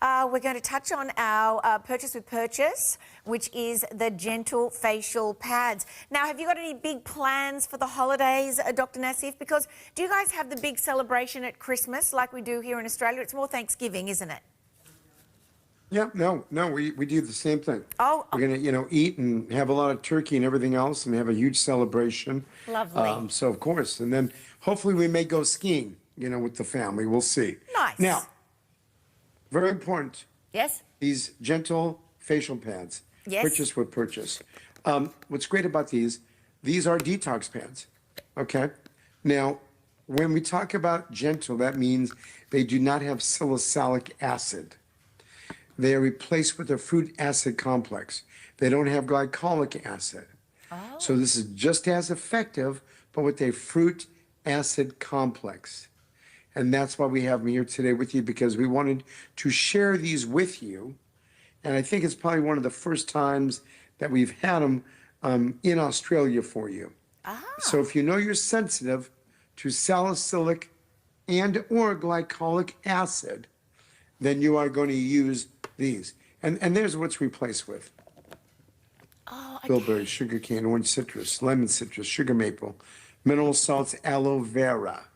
We're going to touch on our purchase with purchase, which is the gentle facial pads. Now, have you got any big plans for the holidays, Dr. Nassif? Because do you guys have the big celebration at Christmas like we do here in Australia? It's more Thanksgiving, isn't it? Yeah, no, we do the same thing. Oh. We're going to, eat and have a lot of turkey and everything else and have a huge celebration. Lovely. So, of course. And then hopefully we may go skiing, with the family. We'll see. Nice. Now, very important. Yes. These gentle facial pads. Yes. Purchase with purchase. What's great about these are detox pads. Okay. Now, when we talk about gentle, that means they do not have salicylic acid. They are replaced with a fruit acid complex. They don't have glycolic acid. Oh. So this is just as effective, but with a fruit acid complex. And that's why we have them here today with you, because we wanted to share these with you. And I think it's probably one of the first times that we've had them in Australia for you. Ah. So if you know you're sensitive to salicylic and or glycolic acid, then you are going to use these. And there's what's replaced with. Oh, okay. Bilberry, sugar cane, orange citrus, lemon citrus, sugar maple, mineral salts, aloe vera,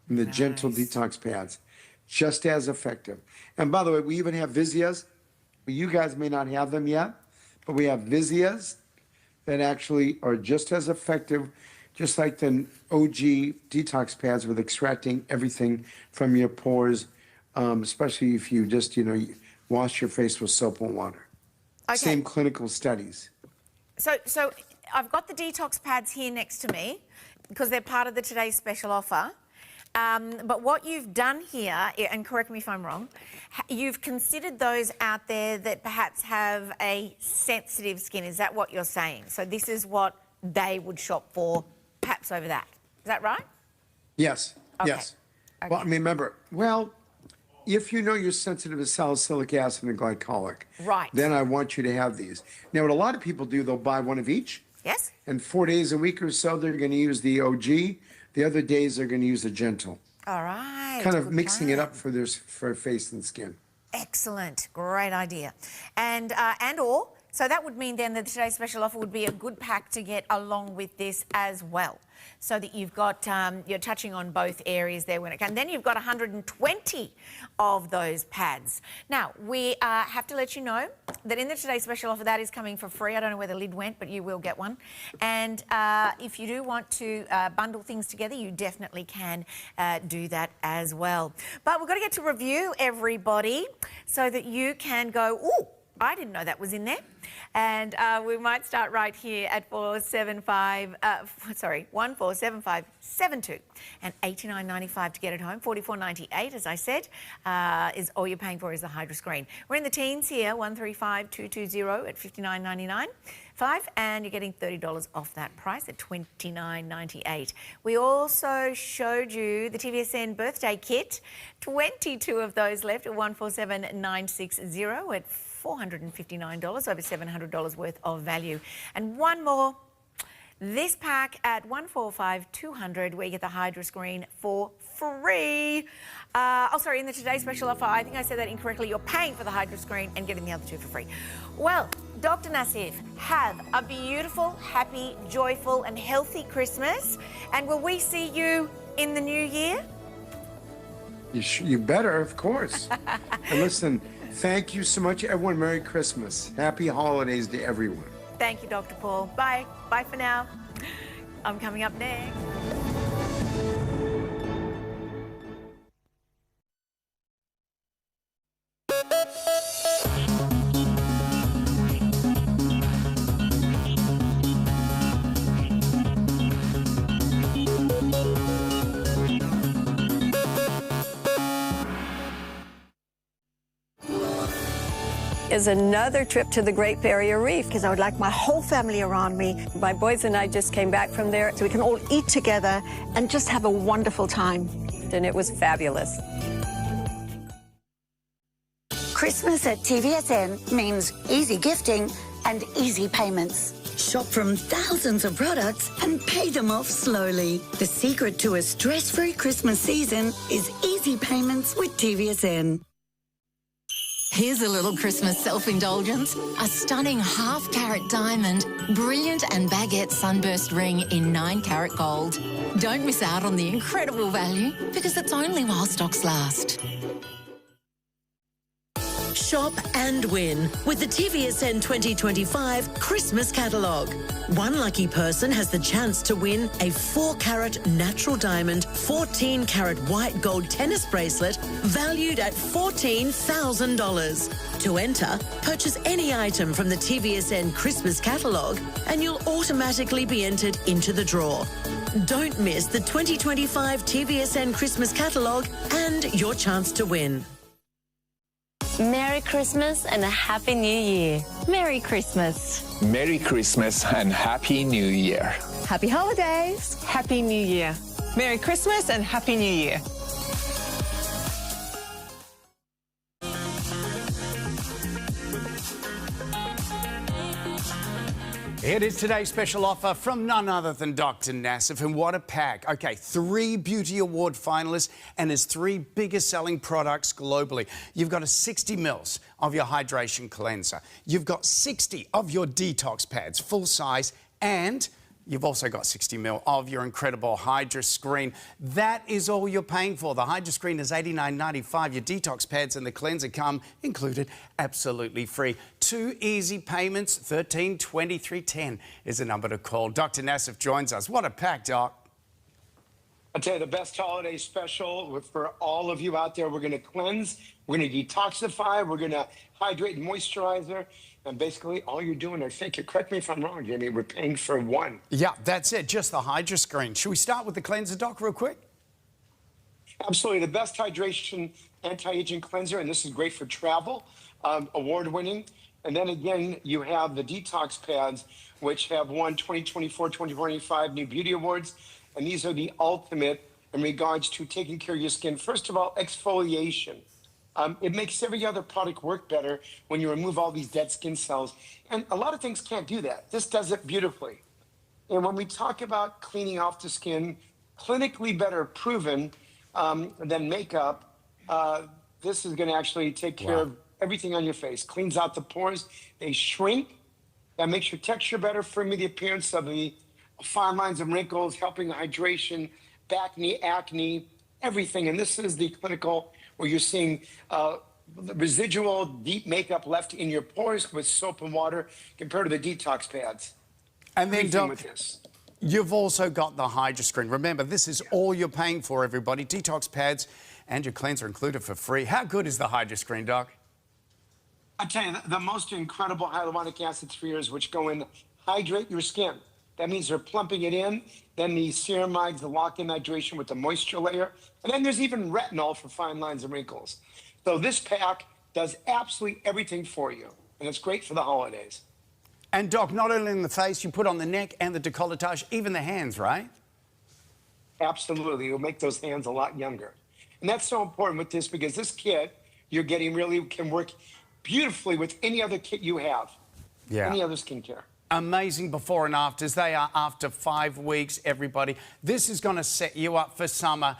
and the gentle detox pads. Just as effective. And by the way, we even have Vizias. You guys may not have them yet, but we have Vizias that actually are just as effective, just like the OG detox pads with extracting everything from your pores, especially if you just, wash your face with soap and water. Okay. Same clinical studies. So I've got the detox pads here next to me because they're part of the today's special offer. But what you've done here, and correct me if I'm wrong, you've considered those out there that perhaps have a sensitive skin. Is that what you're saying? So this is what they would shop for, perhaps over that. Is that right? Yes. Okay. Yes. Okay. Well, I mean, remember, if you know you're sensitive to salicylic acid and glycolic, right, then I want you to have these. Now, what a lot of people do, they'll buy one of each. Yes. And 4 days a week or so, they're going to use the OG. The other days, they're going to use the gentle. All right. Kind of mixing it up for face and skin. Excellent. Great idea. So that would mean then that today's special offer would be a good pack to get along with this as well. So that you've got, you're touching on both areas there when it comes. And then you've got 120 of those pads. Now, we have to let you know that in the today's special offer, that is coming for free. I don't know where the lid went, but you will get one. And if you do want to bundle things together, you definitely can do that as well. But we've got to get to review, everybody, so that you can go, ooh, I didn't know that was in there. And we might start right here at 147572 and $89.95 to get it home. $44.98, as I said, is all you're paying for is the Hydra screen. We're in the teens here, 135220 at $59.99. And you're getting $30 off that price at $29.98. We also showed you the TVSN Birthday Kit, 22 of those left at $147,960 at $459, over $700 worth of value. And one more, this pack at $145,200, where you get the Hydra screen for free. In the today's special offer, I think I said that incorrectly. You're paying for the Hydra screen and getting the other two for free. Well, Dr. Nassif, have a beautiful, happy, joyful and healthy Christmas. And will we see you in the new year? You better, of course. And listen, thank you so much, everyone. Merry Christmas. Happy holidays to everyone. Thank you, Dr. Paul. Bye. Bye for now. I'm coming up next. Is another trip to the Great Barrier Reef because I would like my whole family around me. My boys and I just came back from there so we can all eat together and just have a wonderful time. And it was fabulous. Christmas at TVSN means easy gifting and easy payments. Shop from thousands of products and pay them off slowly. The secret to a stress-free Christmas season is easy payments with TVSN. Here's a little Christmas self-indulgence. A stunning half-carat diamond, brilliant and baguette sunburst ring in 9-carat gold. Don't miss out on the incredible value because it's only while stocks last. Shop and win with the TVSN 2025 Christmas catalogue. One lucky person has the chance to win a 4-carat natural diamond, 14-carat white gold tennis bracelet valued at $14,000. To enter, purchase any item from the TVSN Christmas catalogue and you'll automatically be entered into the draw. Don't miss the 2025 TVSN Christmas catalogue and your chance to win. Merry Christmas and a Happy New Year. Merry Christmas. Merry Christmas and Happy New Year. Happy holidays. Happy New Year. Merry Christmas and Happy New Year. It is today's special offer from none other than Dr. Nassif, and what a pack. Okay, 3 Beauty Award finalists and his 3 biggest selling products globally. You've got a 60 mils of your hydration cleanser. You've got 60 of your detox pads, full size, and you've also got 60 mil of your incredible Hydra Screen. That is all you're paying for. The Hydra Screen is $89.95. Your detox pads and the cleanser come included absolutely free. 2 easy payments, $13.23.10 is the number to call. Dr. Nassif joins us. What a pack, Doc. I'll tell you the best holiday special for all of you out there. We're going to cleanse, we're going to detoxify, we're going to hydrate and moisturizer. And basically, all you're doing, I think, correct me if I'm wrong, Jamie, we're paying for 1. Yeah, that's it, just the Hydra Screen. Should we start with the cleanser, Doc, real quick? Absolutely, the best hydration anti-aging cleanser, and this is great for travel, award-winning. And then again, you have the detox pads, which have won 2024, 2025 New Beauty Awards. And these are the ultimate in regards to taking care of your skin. First of all, exfoliation. It makes every other product work better when you remove all these dead skin cells. And a lot of things can't do that. This does it beautifully. And when we talk about cleaning off the skin, clinically better proven than makeup, this is going to actually take care of everything on your face. Cleans out the pores. They shrink. That makes your texture better, firming the appearance of the fine lines and wrinkles, helping hydration, acne, acne, everything. And this is the clinical where you're seeing residual deep makeup left in your pores with soap and water compared to the detox pads. And then, Doc, with this. You've also got the Hydra Screen. Remember, this is all you're paying for, everybody. Detox pads and your cleanser included for free. How good is the Hydra Screen, Doc? I tell you, the most incredible hyaluronic acid spheres which go in, hydrate your skin. That means they're plumping it in. Then the ceramides, the lock-in hydration with the moisture layer. And then there's even retinol for fine lines and wrinkles. So this pack does absolutely everything for you. And it's great for the holidays. And, Doc, not only in the face, you put on the neck and the décolletage, even the hands, right? Absolutely. It'll make those hands a lot younger. And that's so important with this because this kit you're getting really can work beautifully with any other kit you have. Yeah. Any other skincare. Amazing before and afters. They are after 5 weeks, everybody. This is going to set you up for summer.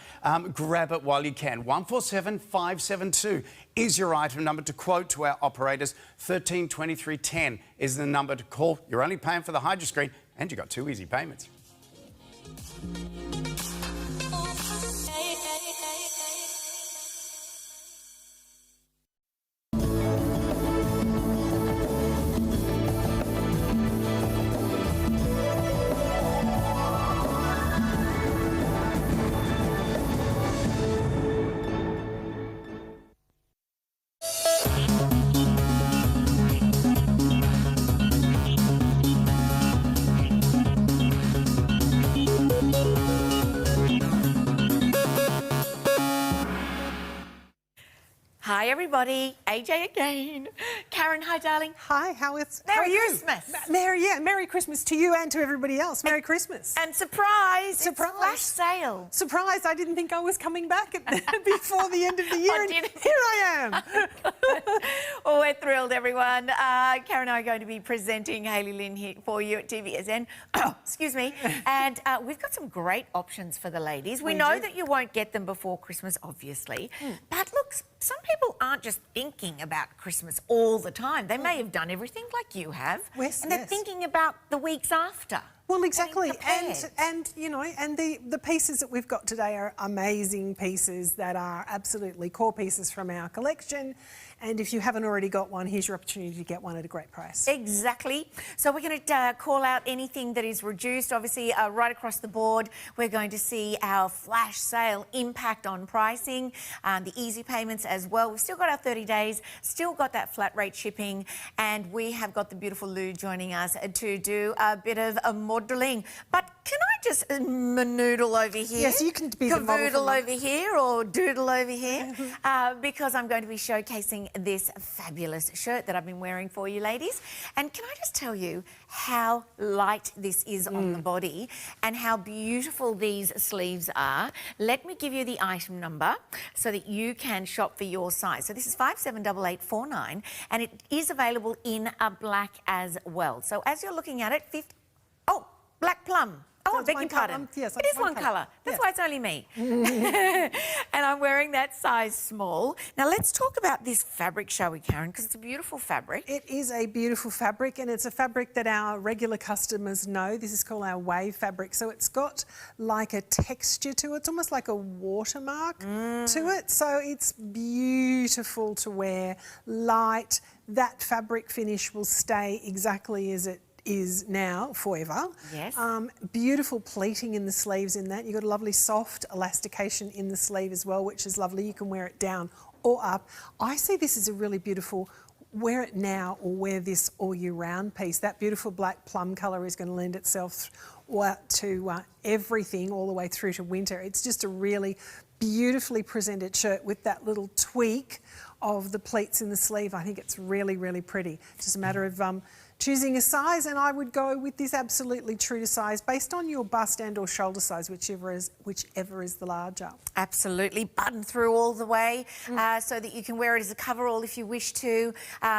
Grab it while you can. 147572 is your item number to quote to our operators. 132310 is the number to call. You're only paying for the Hydra Screen and you got 2 easy payments. Hi, everybody. AJ again. Karen, hi, darling. Hi, how is Merry Christmas. Merry Christmas to you and to everybody else. Merry Christmas. And surprise, it's flash sale. Surprise, I didn't think I was coming back before the end of the year, and here I am. Well, we're thrilled, everyone. Karen and I are going to be presenting Hayley Lynn here for you at TVSN. Excuse me. And we've got some great options for the ladies. We know that you won't get them before Christmas, obviously. But look, some people aren't just thinking about Christmas all the time. They may have done everything like you have. Yes, and they're thinking about the weeks after. Well, exactly, prepared. and you know, and the pieces that we've got today are amazing pieces that are absolutely core pieces from our collection. And if you haven't already got one, here's your opportunity to get one at a great price. Exactly. So we're going to call out anything that is reduced. Obviously, right across the board, we're going to see our flash sale impact on pricing, the easy payments as well. We've still got our 30 days, still got that flat rate shipping, and we have got the beautiful Lou joining us to do a bit of a modelling. But can I just manoodle over here? Yes, you can be the model. Cavoodle over here or doodle over here, because I'm going to be showcasing this fabulous shirt that I've been wearing for you ladies. And can I just tell you how light this is on the body and how beautiful these sleeves are? Let me give you the item number so that you can shop for your size. So this is 578849 and it is available in a black as well. So as you're looking at it, black plum. Oh, I beg your pardon. Yes, it is one colour. That's why it's only me. And I'm wearing that size small. Now, let's talk about this fabric, shall we, Karen? Because it's a beautiful fabric. It is a beautiful fabric, and it's a fabric that our regular customers know. This is called our wave fabric. So it's got like a texture to it. It's almost like a watermark to it. So it's beautiful to wear, light. That fabric finish will stay exactly as it is now forever. Yes. Beautiful pleating in the sleeves in that. You've got a lovely soft elastication in the sleeve as well, which is lovely. You can wear it down or up. I see this as a really beautiful wear it now or wear this all year round piece. That beautiful black plum colour is going to lend itself to everything all the way through to winter. It's just a really beautifully presented shirt with that little tweak of the pleats in the sleeve. I think it's really, really pretty. Just a matter of choosing a size, and I would go with this absolutely true to size based on your bust and or shoulder size, whichever is the larger. Absolutely, button through all the way so that you can wear it as a coverall if you wish to.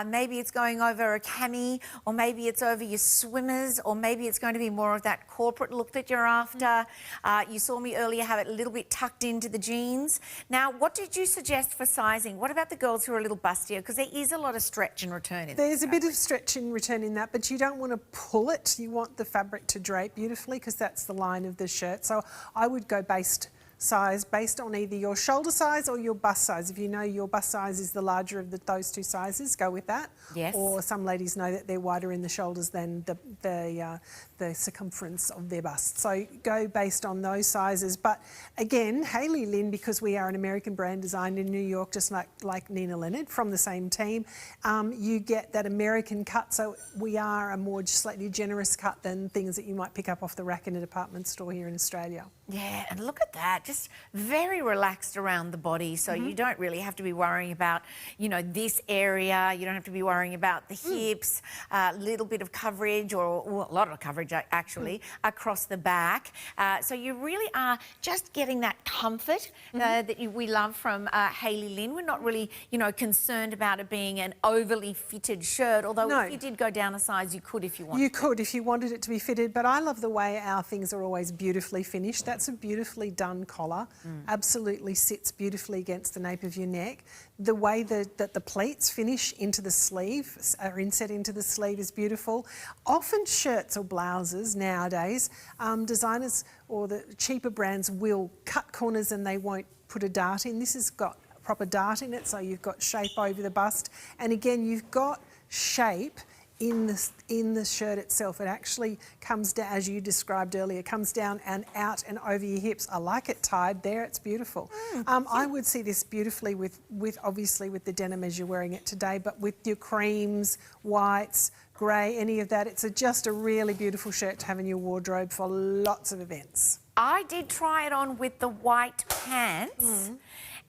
Maybe it's going over a cami, or maybe it's over your swimmers, or maybe it's going to be more of that corporate look that you're after. You saw me earlier have it a little bit tucked into the jeans. Now, what did you suggest for sizing? What about the girls who are a little bustier? Because there is a lot of stretch and return in There's a bit of stretch and return in that, but you don't want to pull it. You want the fabric to drape beautifully because that's the line of the shirt. So I would go based on either your shoulder size or your bust size. If you know your bust size is the larger of those two sizes, go with that. Yes. Or some ladies know that they're wider in the shoulders than the circumference of their bust. So go based on those sizes. But again, Hayley Lynn, because we are an American brand designed in New York, just like Nina Leonard from the same team, you get that American cut. So we are a more slightly generous cut than things that you might pick up off the rack in a department store here in Australia. Yeah, and look at that, just very relaxed around the body, so you don't really have to be worrying about, you know, this area. You don't have to be worrying about the hips, a little bit of coverage, or a lot of coverage actually, across the back. So you really are just getting that comfort that we love from Hayley Lynn. We're not really, you know, concerned about it being an overly fitted shirt, although if you did go down a size, you could if you wanted. You could if you wanted it to be fitted, but I love the way our things are always beautifully finished. That's a beautifully done collar, absolutely sits beautifully against the nape of your neck. The way that the pleats finish into the sleeve, are inset into the sleeve, is beautiful. Often shirts or blouses nowadays, designers or the cheaper brands will cut corners and they won't put a dart in. This has got a proper dart in it, so you've got shape over the bust. And again, you've got shape in the shirt itself. It actually comes down, as you described earlier, comes down and out and over your hips. I like it tied there, it's beautiful. I would see this beautifully with obviously with the denim as you're wearing it today, but with your creams, whites, grey, any of that. It's just a really beautiful shirt to have in your wardrobe for lots of events. I did try it on with the white pants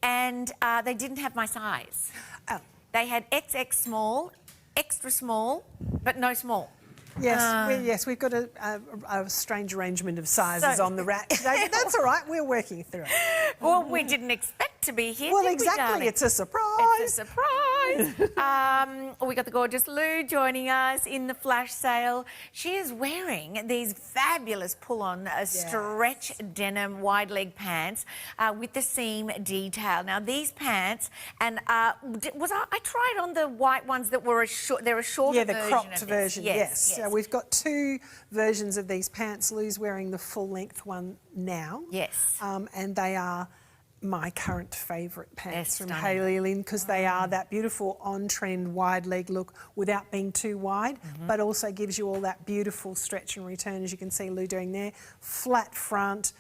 and they didn't have my size. Oh. They had XX small, extra small, but no small. Yes, we've got a strange arrangement of sizes on the rack today, but that's all right. We're working through it. Well, we didn't expect to be here, Well, did we, exactly. darling? It's a surprise. It's a surprise. Surprise! We got the gorgeous Lou joining us in the flash sale. She is wearing these fabulous pull-on stretch denim wide leg pants with the seam detail. Now these pants, and I tried on the white ones that were they're a shorter version. Yeah, the cropped of version. Yes. Yes. So we've got two versions of these pants. Lou's wearing the full length one now. Yes. And they are my current favourite pants from stunning. Hayley Lynn because they are that beautiful on-trend wide leg look without being too wide, but also gives you all that beautiful stretch and return, as you can see Lou doing there. Flat front,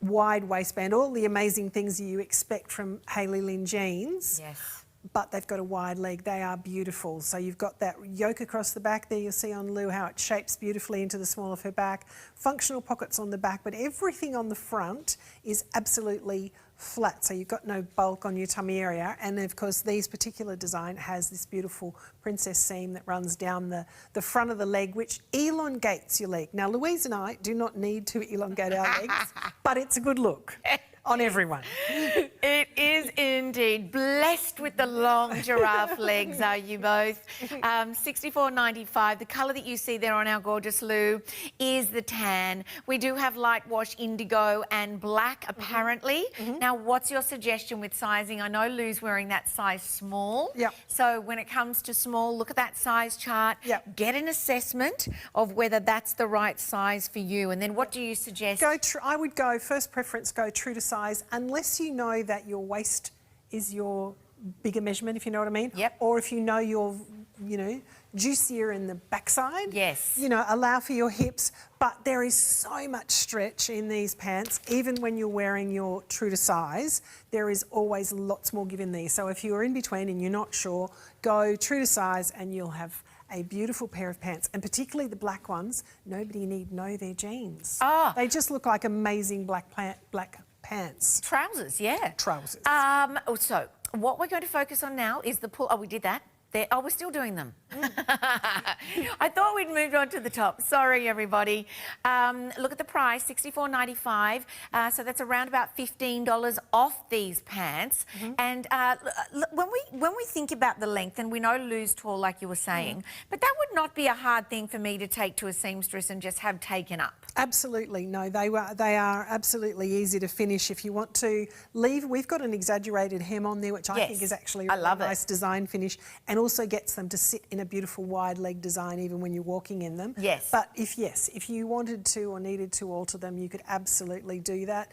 wide waistband, all the amazing things you expect from Hayley Lynn jeans. Yes. But they've got a wide leg. They are beautiful. So you've got that yoke across the back there. You'll see on Lou how it shapes beautifully into the small of her back. Functional pockets on the back, but everything on the front is absolutely flat. So you've got no bulk on your tummy area. And of course, these particular design has this beautiful princess seam that runs down the front of the leg, which elongates your leg. Now, Louise and I do not need to elongate our legs, but it's a good look on everyone. It is indeed. Blessed with the long giraffe legs, are you both? $64.95. The colour that you see there on our gorgeous Lou is the tan. We do have light wash, indigo and black, apparently. Now, what's your suggestion with sizing? I know Lou's wearing that size small. Yep. So when it comes to small, look at that size chart. Yep. Get an assessment of whether that's the right size for you. And then what do you suggest? I would go, first preference, go true to size, unless you know that your waist is your bigger measurement, if you know what I mean. Yep. Or if you know you're, juicier in the backside. Yes. Allow for your hips. But there is so much stretch in these pants, even when you're wearing your true to size, there is always lots more give in these. So if you're in between and you're not sure, go true to size and you'll have a beautiful pair of pants, and particularly the black ones. Nobody need know their jeans. Oh. They just look like amazing black pants. Trousers, yeah. Trousers. So what we're going to focus on now is the pull. Oh, we did that. We're still doing them. I thought we'd moved on to the top. Sorry, everybody. Look at the price, $64.95. So that's around about $15 off these pants. And when we think about the length, and we know Lou's tall, like you were saying, but that would not be a hard thing for me to take to a seamstress and just have taken up. Absolutely, no. They are absolutely easy to finish. If you want to leave, we've got an exaggerated hem on there, which I think is actually a really nice design finish, and also gets them to sit in a beautiful wide leg design even when you're walking in them. Yes. But if you wanted to or needed to alter them, you could absolutely do that.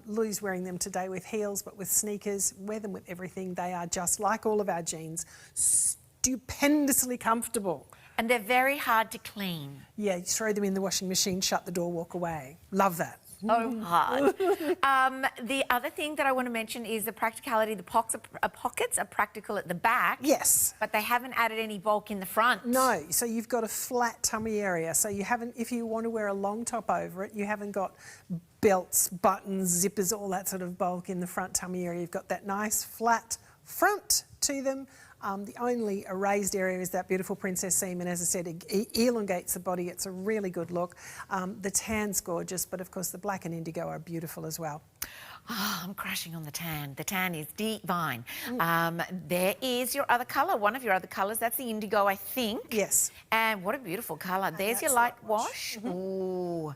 Lou's wearing them today with heels, but with sneakers. Wear them with everything. They are just like all of our jeans, stupendously comfortable. And they're very hard to clean. Yeah, you throw them in the washing machine, shut the door, walk away. Love that. Oh, hard. The other thing that I want to mention is the practicality. The pockets are practical at the back. Yes. But they haven't added any bulk in the front. No, so you've got a flat tummy area. So you haven't, if you want to wear a long top over it, you haven't got belts, buttons, zippers, all that sort of bulk in the front tummy area. You've got that nice flat front to them. The only erased area is that beautiful princess seam, and as I said, it elongates the body. It's a really good look. The tan's gorgeous, but of course the black and indigo are beautiful as well. Oh, I'm crashing on the tan. The tan is divine. There is your other colour, one of your other colours. That's the indigo, I think. Yes. And what a beautiful colour. There's your light wash. Ooh.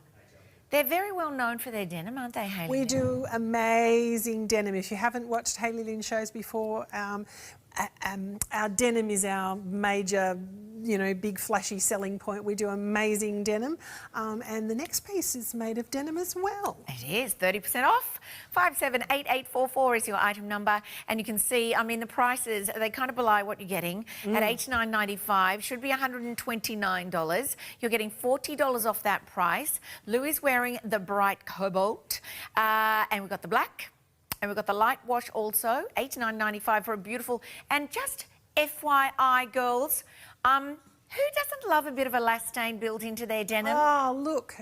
They're very well known for their denim, aren't they, Hayley? We do amazing denim. If you haven't watched Hayley Lynn shows before, our denim is our major, big flashy selling point. We do amazing denim. And the next piece is made of denim as well. It is, 30% off. 578844 is your item number. And you can see, the prices, they kind of belie what you're getting. At $89.95, should be $129. You're getting $40 off that price. Lou is wearing the bright cobalt. And we've got the black. And we've got the light wash also, $89.95 for a beautiful. And just FYI, girls, who doesn't love a bit of elastane built into their denim? Oh, look,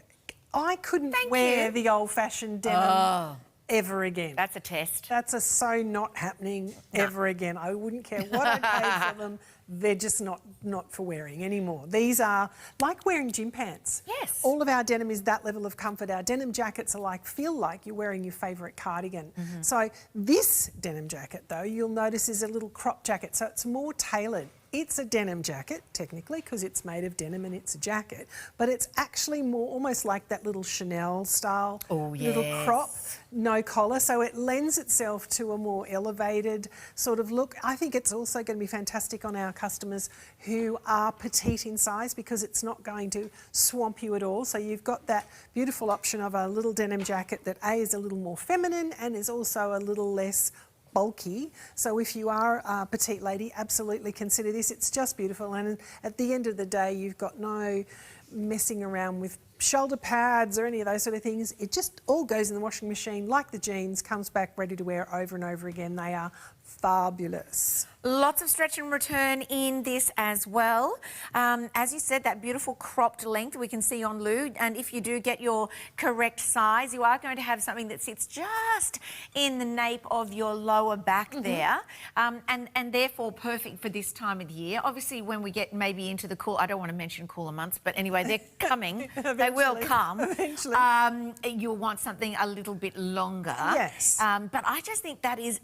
I couldn't wear the old-fashioned denim ever again. That's a test. That's so not happening ever again. I wouldn't care what I paid for them. they're just not for wearing anymore. These are like wearing gym pants. Yes. All of our denim is that level of comfort. Our denim jackets are feel like you're wearing your favourite cardigan. So this denim jacket, though, you'll notice is a little crop jacket, so it's more tailored. It's a denim jacket, technically, because it's made of denim and it's a jacket, but it's actually more almost like that little Chanel style little crop, no collar, so it lends itself to a more elevated sort of look. I think it's also going to be fantastic on our customers who are petite in size because it's not going to swamp you at all. So you've got that beautiful option of a little denim jacket that A, is a little more feminine and is also a little less bulky. So if you are a petite lady, absolutely consider this. It's just beautiful, and at the end of the day you've got no messing around with shoulder pads or any of those sort of things. It just all goes in the washing machine like the jeans, comes back ready to wear over and over again. They are fabulous. Lots of stretch and return in this as well. As you said, that beautiful cropped length we can see on Lou, and if you do get your correct size, you are going to have something that sits just in the nape of your lower back there, and therefore perfect for this time of the year. Obviously, when we get maybe into the cool, I don't want to mention cooler months, but anyway, they're coming. They will come. Eventually. You'll want something a little bit longer. Yes. But I just think that is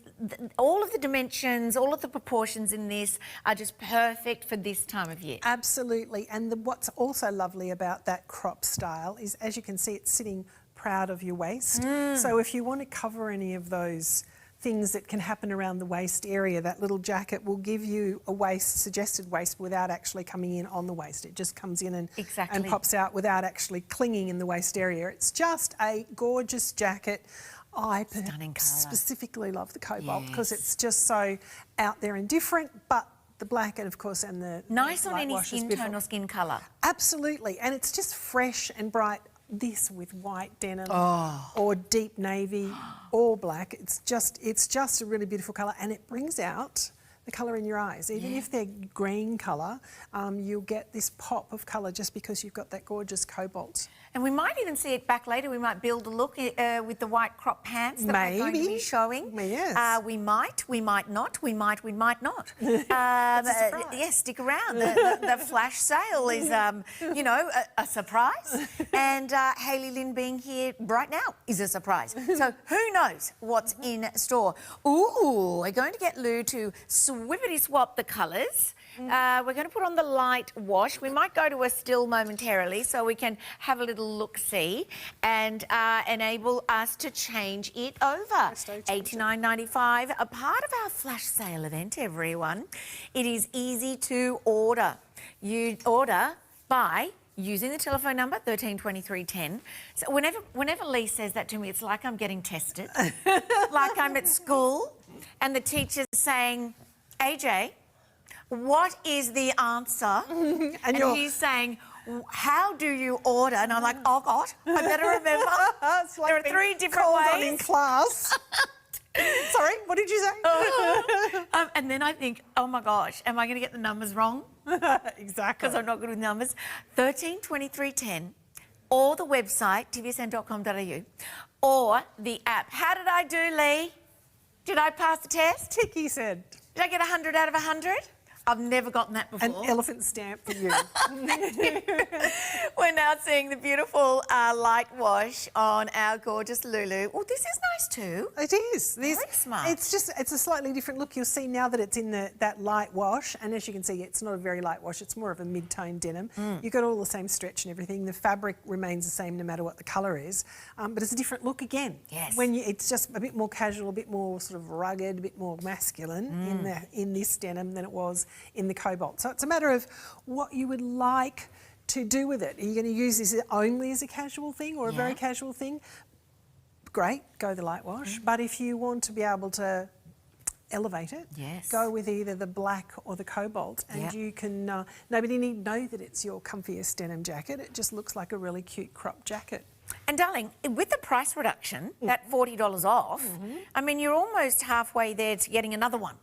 all of the dimensions, all of the proportions in this are just perfect for this time of year. Absolutely. And what's also lovely about that crop style is, as you can see, it's sitting proud of your waist. So if you want to cover any of those things that can happen around the waist area, that little jacket will give you a suggested waist without actually coming in on the waist. It just comes in and pops out without actually clinging in the waist area. It's just a gorgeous jacket. I specifically love the cobalt because it's just so out there and different, but the black and, of course, and the nice on light any wash is skin beautiful. tone or skin colour. Absolutely, and it's just fresh and bright. This with white denim or deep navy or black. It's just a really beautiful colour, and it brings out the colour in your eyes. Even if they're green colour, you'll get this pop of colour just because you've got that gorgeous cobalt. And we might even see it back later. We might build a look with the white crop pants that we're going to be showing. Yes. We might not. We might not. Yes, stick around. The flash sale is, you know, a surprise. And Hayley Lynn being here right now is a surprise. So who knows what's in store? Ooh, we're going to get Lou to swippity swap the colours. We're going to put on the light wash. We might go to a still momentarily so we can have a little look-see and enable us to change it over. $89.95, a part of our flash sale event, everyone. It is easy to order. You order by using the telephone number 132310. So whenever Lee says that to me, it's like I'm getting tested, like I'm at school and the teacher's saying, AJ, what is the answer? And he's saying, how do you order? And I'm like, oh God, I better remember. Like there are three different ways. In class. Sorry, what did you say? And then I think, oh my gosh, am I going to get the numbers wrong? Exactly. Because I'm not good with numbers. 132310, or the website, tvsn.com.au, or the app. How did I do, Lee? Did I pass the test? Ticky said. Did I get 100 out of 100? I've never gotten that before. An elephant stamp for you. We're now seeing the beautiful light wash on our gorgeous Lulu. Oh, this is nice too. It is. Very smart. It's a slightly different look. You'll see now that it's in that light wash, and as you can see, it's not a very light wash. It's more of a mid-tone denim. You've got all the same stretch and everything. The fabric remains the same no matter what the colour is, but it's a different look again. Yes. It's just a bit more casual, a bit more sort of rugged, a bit more masculine in this denim than it was in the cobalt. So it's a matter of what you would like to do with it. Are you going to use this only as a casual thing or a very casual thing? Great, go the light wash. But if you want to be able to elevate it, go with either the black or the cobalt, and you can, nobody need know that it's your comfiest denim jacket. It just looks like a really cute crop jacket. And darling, with the price reduction, that $40 off, I mean, you're almost halfway there to getting another one.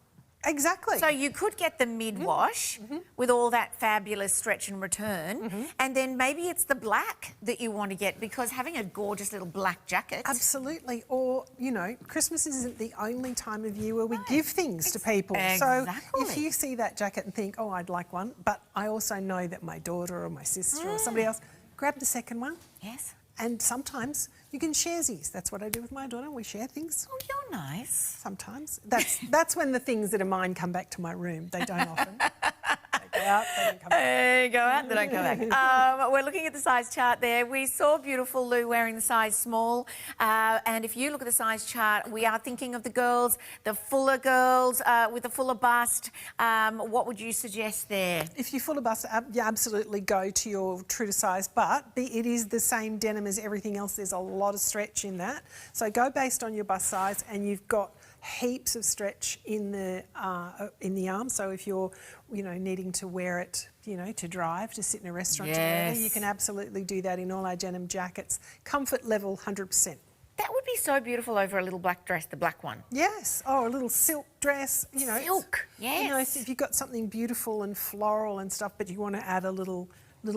Exactly. So you could get the mid-wash with all that fabulous stretch and return, and then maybe it's the black that you want to get because having a gorgeous little black jacket. Absolutely. Or, you know, Christmas isn't the only time of year where we give things to people. Exactly. So if you see that jacket and think, oh, I'd like one, but I also know that my daughter or my sister or somebody else, grab the second one. Yes. And sometimes you can share these. That's what I do with my daughter. We share things. Oh, you're nice. Sometimes. That's when the things that are mine come back to my room. They don't often. They go out, they don't come back. They go out, they don't come back. We're looking at the size chart there. We saw beautiful Lou wearing the size small. And if you look at the size chart, we are thinking of the girls, the fuller girls with a fuller bust. What would you suggest there? If you fuller bust, you absolutely go to your true to size, but it is the same denim as everything else. There's a lot of stretch in that. So go based on your bust size, and you've got heaps of stretch in the arm. So if you're, you know, needing to wear it, you know, to drive, to sit in a restaurant together, you can absolutely do that in all our denim jackets. Comfort level 100%. That would be so beautiful over a little black dress, the black one. Yes. Oh, a little silk dress, you know. Silk, yes. You know, if you've got something beautiful and floral and stuff, but you want to add a little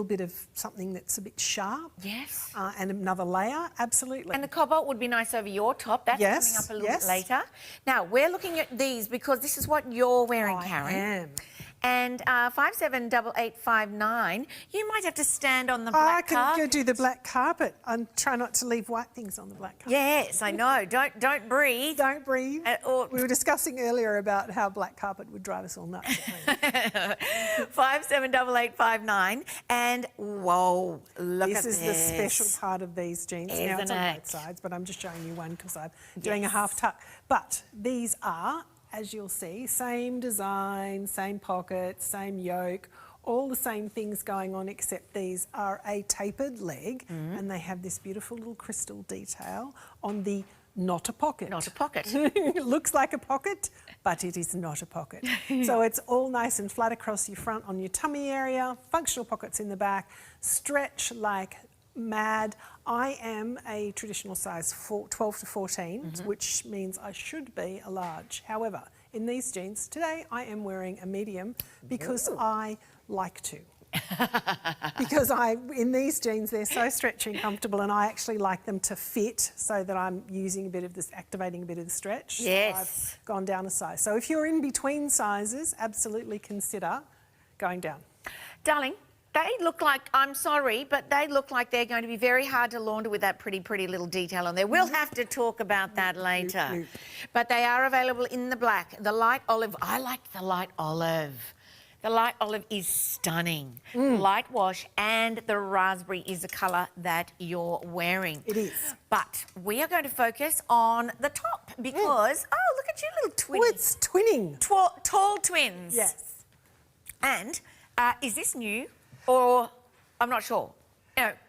bit of something that's a bit sharp. Yes. And another layer, absolutely. And the cobalt would be nice over your top. That's coming up a little bit later. Now, we're looking at these because this is what you're wearing, Karen. I am. And 578859, you might have to stand on the black carpet. I can go do the black carpet and try not to leave white things on the black carpet. Yes, I know. Don't breathe. Don't breathe. We were discussing earlier about how black carpet would drive us all nuts. 578859, and whoa, look at this. This is the special part of these jeans. Now it's on both sides, but I'm just showing you one because I'm doing a half tuck. But these are, as you'll see, same design, same pocket, same yoke, all the same things going on, except these are a tapered leg and they have this beautiful little crystal detail on the not a pocket. Not a pocket. It looks like a pocket, but it is not a pocket. So it's all nice and flat across your front on your tummy area, functional pockets in the back, stretch like mad. I am a traditional size 12 to 14, which means I should be a large. However, in these jeans today, I am wearing a medium because I like to. Because in these jeans, they're so stretchy and comfortable, and I actually like them to fit so that I'm using a bit of this, activating a bit of the stretch. Yes. So I've gone down a size. So if you're in between sizes, absolutely consider going down. Darling, they look like, I'm sorry, but they look like they're going to be very hard to launder with that pretty, pretty little detail on there. We'll have to talk about that later. But they are available in the black. The light olive, I like the light olive. The light olive is stunning. Light wash, and the raspberry is the colour that you're wearing. It is. But we are going to focus on the top because, oh, look at you little twins. Oh, it's twinning. Tall twins. Yes. And is this new? Or, I'm not sure.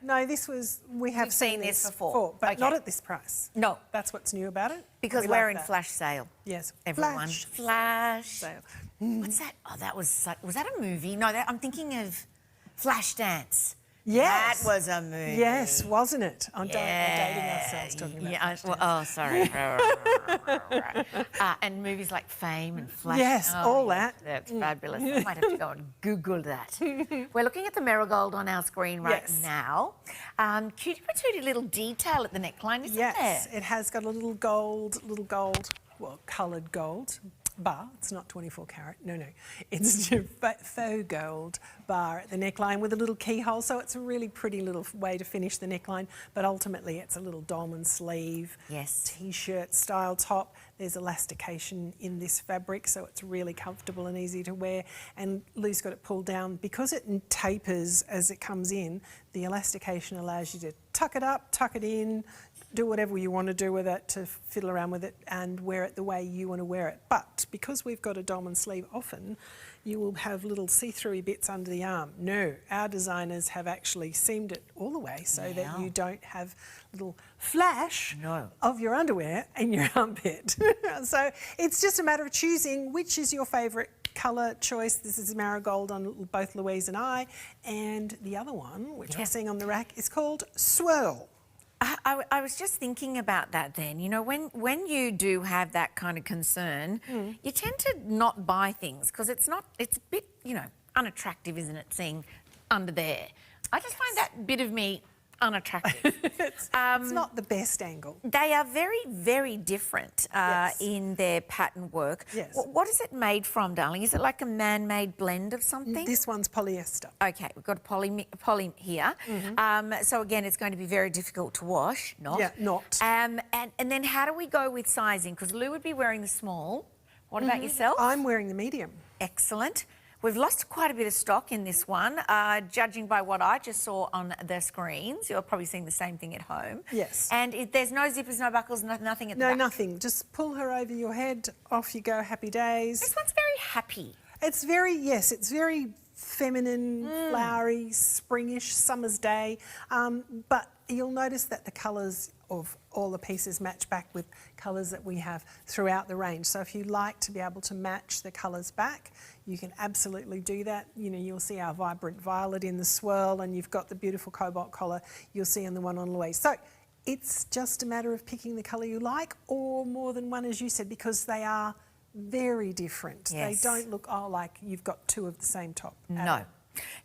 No, this was, we have seen this before, but not at this price. No. That's what's new about it. Because we're in flash sale. Yes. Everyone. Flash sale. What's that? Oh, that was that a movie? No, I'm thinking of Flashdance. Yes. That was a movie. Yes, wasn't it? I'm dating ourselves talking about sorry. And movies like Fame and Flash. Yes, all that. That's fabulous. I might have to go and Google that. We're looking at the marigold on our screen right now. Cutie patootie little detail at the neckline, isn't there? Yes, it has got a little gold, well, coloured gold bar. It's not 24 carat, no. It's faux gold bar at the neckline with a little keyhole, so it's a really pretty little way to finish the neckline, but ultimately it's a little dolman sleeve, T-shirt style top. There's elastication in this fabric, so it's really comfortable and easy to wear, and Lou's got it pulled down. Because it tapers as it comes in, the elastication allows you to tuck it up, tuck it in, do whatever you want to do with it, to fiddle around with it and wear it the way you want to wear it. But because we've got a dolman sleeve, often you will have little see-through bits under the arm. No, our designers have actually seamed it all the way so that you don't have little flash of your underwear in your armpit. So it's just a matter of choosing which is your favourite colour choice. This is marigold on both Louise and I, and the other one, which we're seeing on the rack, is called Swirl. I was just thinking about that then. You know, when you do have that kind of concern, you tend to not buy things because it's a bit, you know, unattractive, isn't it, seeing under there. I just find that bit of me unattractive. It's not the best angle. They are very, very different in their pattern work. Yes. What is it made from, darling? Is it like a man-made blend of something? This one's polyester. Okay, we've got a poly here. So again, it's going to be very difficult to wash. Yeah, not. And then how do we go with sizing? Because Lou would be wearing the small. What about yourself? I'm wearing the medium. Excellent. We've lost quite a bit of stock in this one, judging by what I just saw on the screens. You're probably seeing the same thing at home. Yes. And there's no zippers, no buckles, nothing at the back. No, nothing. Just pull her over your head, off you go, happy days. This one's very happy. It's very, yes, it's very feminine, flowery, springish, summer's day. But you'll notice that the colours of all the pieces match back with colours that we have throughout the range. So if you like to be able to match the colours back, you can absolutely do that. You know, you'll see our vibrant violet in the swirl, and you've got the beautiful cobalt collar you'll see in the one on Louise. So it's just a matter of picking the colour you like, or more than one, as you said, because they are very different. Yes. They don't look like you've got two of the same top. No.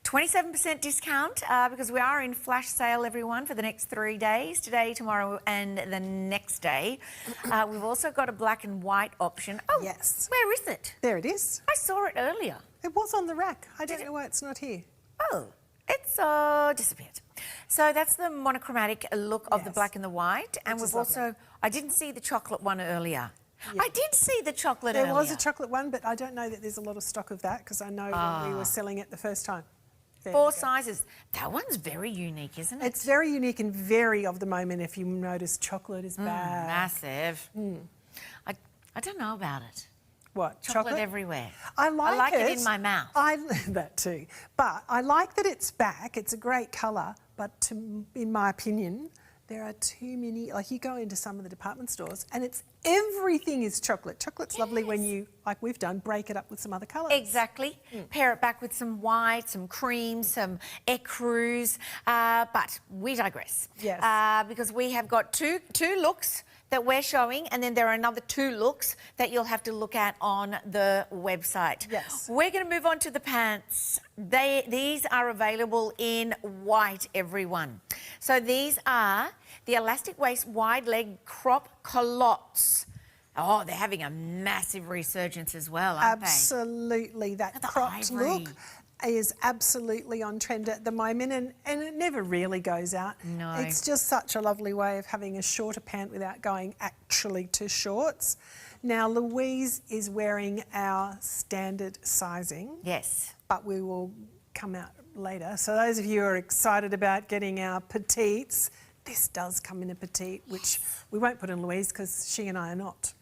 27% discount because we are in flash sale, everyone, for the next 3 days, today, tomorrow and the next day. We've also got a black and white option. Oh, yes. Where is it? There it is. I saw it earlier. It was on the rack. I don't know why it's not here. Oh, it's disappeared. So that's the monochromatic look of the black and the white. And we've also, I didn't see the chocolate one earlier. Yeah. I did see the chocolate earlier. There was a chocolate one, but I don't know that there's a lot of stock of that because I know when we were selling it the first time. There 4 sizes. That one's very unique, isn't it? It's very unique and very of the moment. If you notice, chocolate is back. Massive. I don't know about it. What? Chocolate everywhere. I like it in my mouth. That too. But I like that it's back. It's a great colour. But in my opinion, there are too many. Like you go into some of the department stores and everything is chocolate. Chocolate's lovely when you, like we've done, break it up with some other colours. Exactly. Pair it back with some white, some cream, some ecru's. But we digress. Yes. Because we have got two looks that we're showing, and then there are another 2 looks that you'll have to look at on the website. Yes. We're going to move on to the pants. These are available in white, everyone. So these are the elastic waist wide leg crop culottes. Oh, they're having a massive resurgence as well, aren't Absolutely. That cropped look is absolutely on trend at the moment, and it never really goes out. No. It's just such a lovely way of having a shorter pant without going actually to shorts. Now, Louise is wearing our standard sizing. Yes. But we will come out later. So those of you who are excited about getting our petites, this does come in a petite, which we won't put in Louise because she and I are not.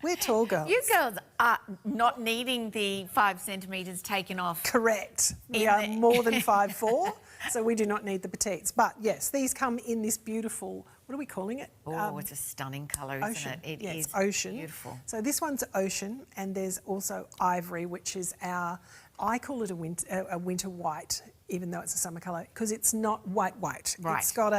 We're tall girls. You girls are not needing the 5 centimetres taken off. Correct. We are more than 5'4", so we do not need the petites. But yes, these come in this beautiful, what are we calling it? Oh, it's a stunning colour, isn't ocean. it? It is ocean. Beautiful. So this one's ocean, and there's also ivory, which is our, I call it a winter white, even though it's a summer colour, because it's not white. Right. It's got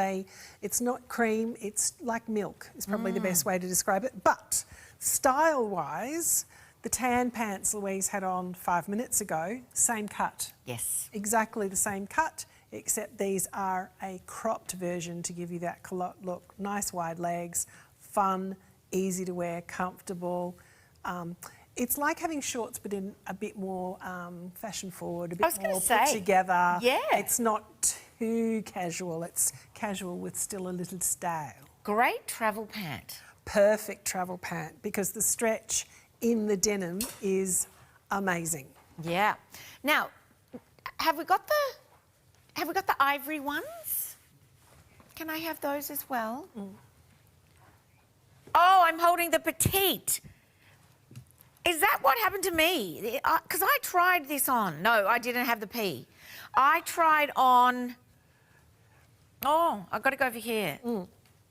it's not cream, it's like milk, is probably the best way to describe it. But style-wise, the tan pants Louise had on 5 minutes ago, same cut. Yes. Exactly the same cut, except these are a cropped version to give you that culotte look. Nice wide legs, fun, easy to wear, comfortable. It's like having shorts, but in a bit more fashion forward, a bit more put together. Yeah. It's not too casual. It's casual with still a little style. Great travel pant. Perfect travel pant because the stretch in the denim is amazing. Yeah. Now, have we got the ivory ones? Can I have those as well? Oh, I'm holding the petite. Is that what happened to me? Because I tried this on. No, I didn't have the P. I tried on... Oh, I've got to go over here.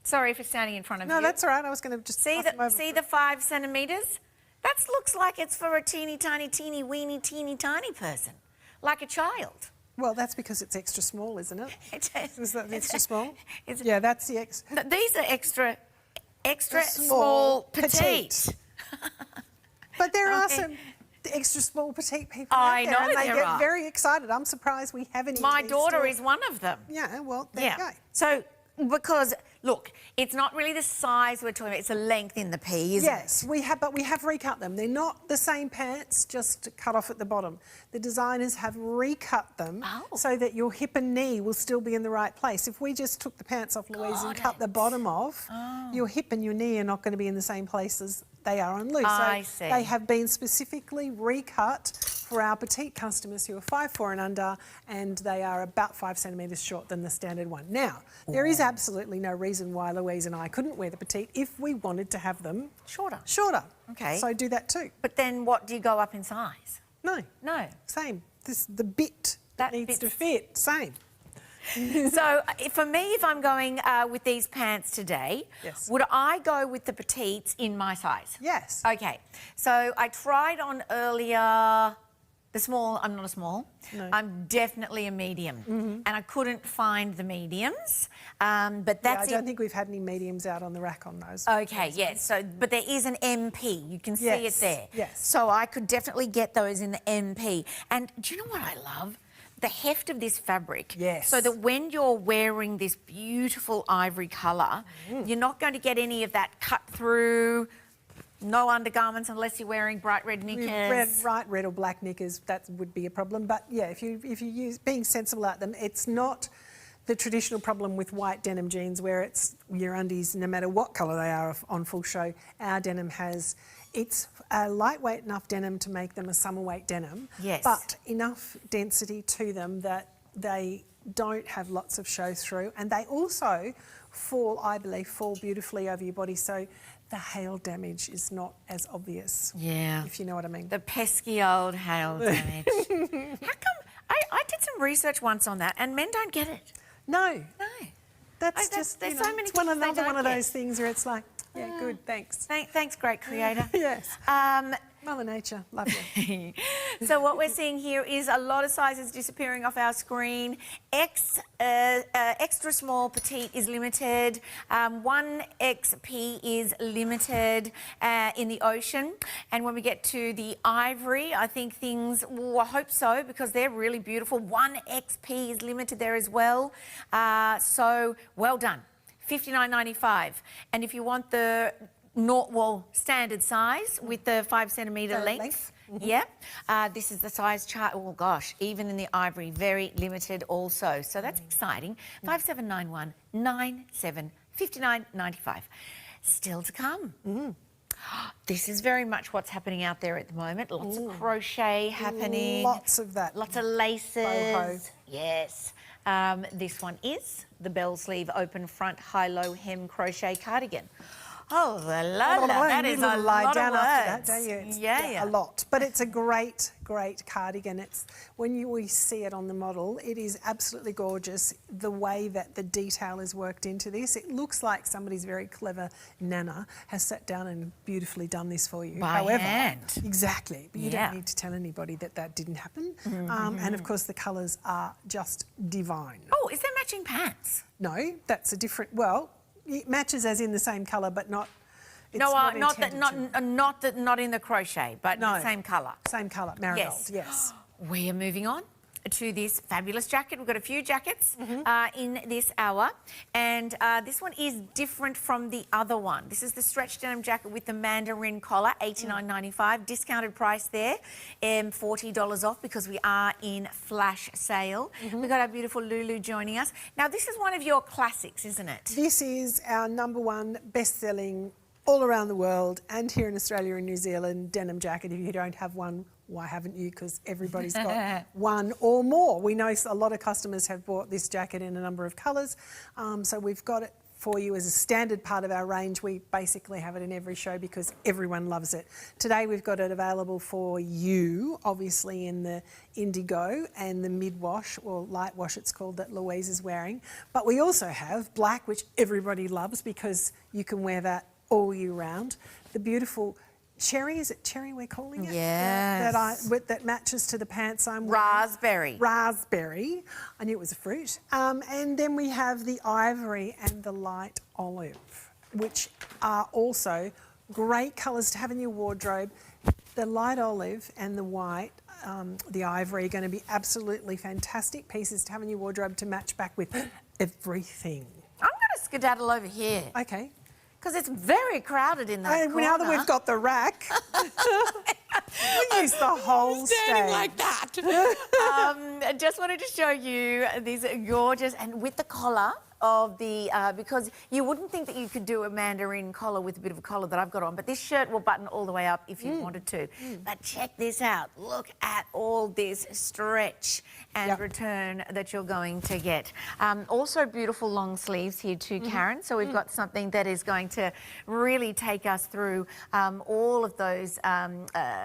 Sorry for standing in front of you. No, that's all right. I was going to just see the 5 centimetres? That looks like it's for a teeny tiny person, like a child. Well, that's because it's extra small, isn't it? Is that extra small? It's- Yeah, that's the These are extra small petite. But there are Okay. some extra small petite people I out there, know and they there get are. very excited. I'm surprised we haven't. My daughter is one of them. Yeah, well, there you go. So, because look, it's not really the size we're talking about; it's the length in the P, isn't it? Yes, we have, but we have recut them. They're not the same pants, just cut off at the bottom. The designers have recut them so that your hip and knee will still be in the right place. If we just took the pants off Louise and cut the bottom off, your hip and your knee are not going to be in the same place as they are on loose. I So see. they have been specifically recut for our petite customers who are 5'4" and under, and they are about 5 centimetres short than the standard one. Now, there is absolutely no reason why Louise and I couldn't wear the petite if we wanted to have them shorter. Okay. So do that too. But then, what do you go up in size? No. No. Same. The bit that needs to fit. Same. So for me, if I'm going with these pants today, Yes. would I go with the petites in my size? Yes. Okay. So I tried on earlier the small. I'm not a small. No. I'm definitely a medium, and I couldn't find the mediums. But that's I don't think we've had any mediums out on the rack on those. Okay, yes. So, but there is an MP. You can see Yes, it there. yes. So I could definitely get those in the MP. And do you know what I love? The heft of this fabric. Yes. So that when you're wearing this beautiful ivory colour, you're not going to get any of that cut through. No undergarments unless you're wearing bright red knickers. Bright red or black knickers, that would be a problem. But yeah, if you use being sensible at them, it's not the traditional problem with white denim jeans where it's your undies, no matter what colour they are on full show. Our denim it's a lightweight enough denim to make them a summer weight denim, Yes. but enough density to them that they don't have lots of show through, and they also I believe, fall beautifully over your body, so the hail damage is not as obvious. Yeah. If you know what I mean. The pesky old hail damage. How come? I did some research once on that, and men don't get it. No. No. That's just, there's you know, so many it's things they another one don't of get. those things where it's like, yeah, good, thanks. Thanks, great creator. Yes. Mother Nature, love you. So what we're seeing here is a lot of sizes disappearing off our screen. Extra small petite is limited. 1XP is limited in the ocean. And when we get to the ivory, I think I hope so, because they're really beautiful. 1XP is limited there as well. So well done. $59.95. And if you want the standard size with the 5 centimetre length. Yeah. This is the size chart. Oh, gosh, even in the ivory, very limited also. So that's exciting. 5791 $59.95. Still to come. This is very much what's happening out there at the moment. Lots of crochet happening. Lots of that. Lots of laces. Boho. Yes. This one is the bell sleeve open front high-low hem crochet cardigan. Oh, that is a lie lot down of after words. that, don't you? It's Yeah. a lot. But it's a great cardigan. It's when we see it on the model, it is absolutely gorgeous. The way that the detail is worked into this, it looks like somebody's very clever nana has sat down and beautifully done this for you. By However, hand. exactly. But you Yeah. don't need to tell anybody that didn't happen. And of course, the colours are just divine. Oh, is there matching pants? No, that's a different. Well, it matches as in the same colour, but not. It's No, not not in the crochet, but No. the same colour. Same colour, marigold. Yes. We are moving on to this fabulous jacket. We've got a few jackets in this hour, and this one is different from the other one. This is the stretch denim jacket with the mandarin collar, $89.95, discounted price there, $40 off because we are in flash sale. We've got our beautiful Lulu joining us. Now, this is one of your classics, isn't it? This is our #1 best-selling all around the world and here in Australia and New Zealand denim jacket. If you don't have one, why haven't you? Because everybody's got one or more. We know a lot of customers have bought this jacket in a number of colours, so we've got it for you as a standard part of our range. We basically have it in every show because everyone loves it. Today we've got it available for you, obviously in the indigo and the mid-wash, or light wash it's called, that Louise is wearing. But we also have black, which everybody loves because you can wear that all year round. The beautiful cherry, is it cherry we're calling it? Yes. That matches to the pants I'm wearing. Raspberry. Raspberry. I knew it was a fruit. And then we have the ivory and the light olive, which are also great colours to have in your wardrobe. The light olive and the white, the ivory, are going to be absolutely fantastic pieces to have in your wardrobe to match back with everything. I'm going to skedaddle over here. Okay. Because it's very crowded in that corner. Now that we've got the rack, we use the whole standing stage. like that. I just wanted to show you these gorgeous, and with the collar of the, because you wouldn't think that you could do a mandarin collar with a bit of a collar that I've got on, but this shirt will button all the way up if you wanted to. But check this out. Look at all this stretch and return that you're going to get. Also beautiful long sleeves here too, Karen. So we've got something that is going to really take us through all of those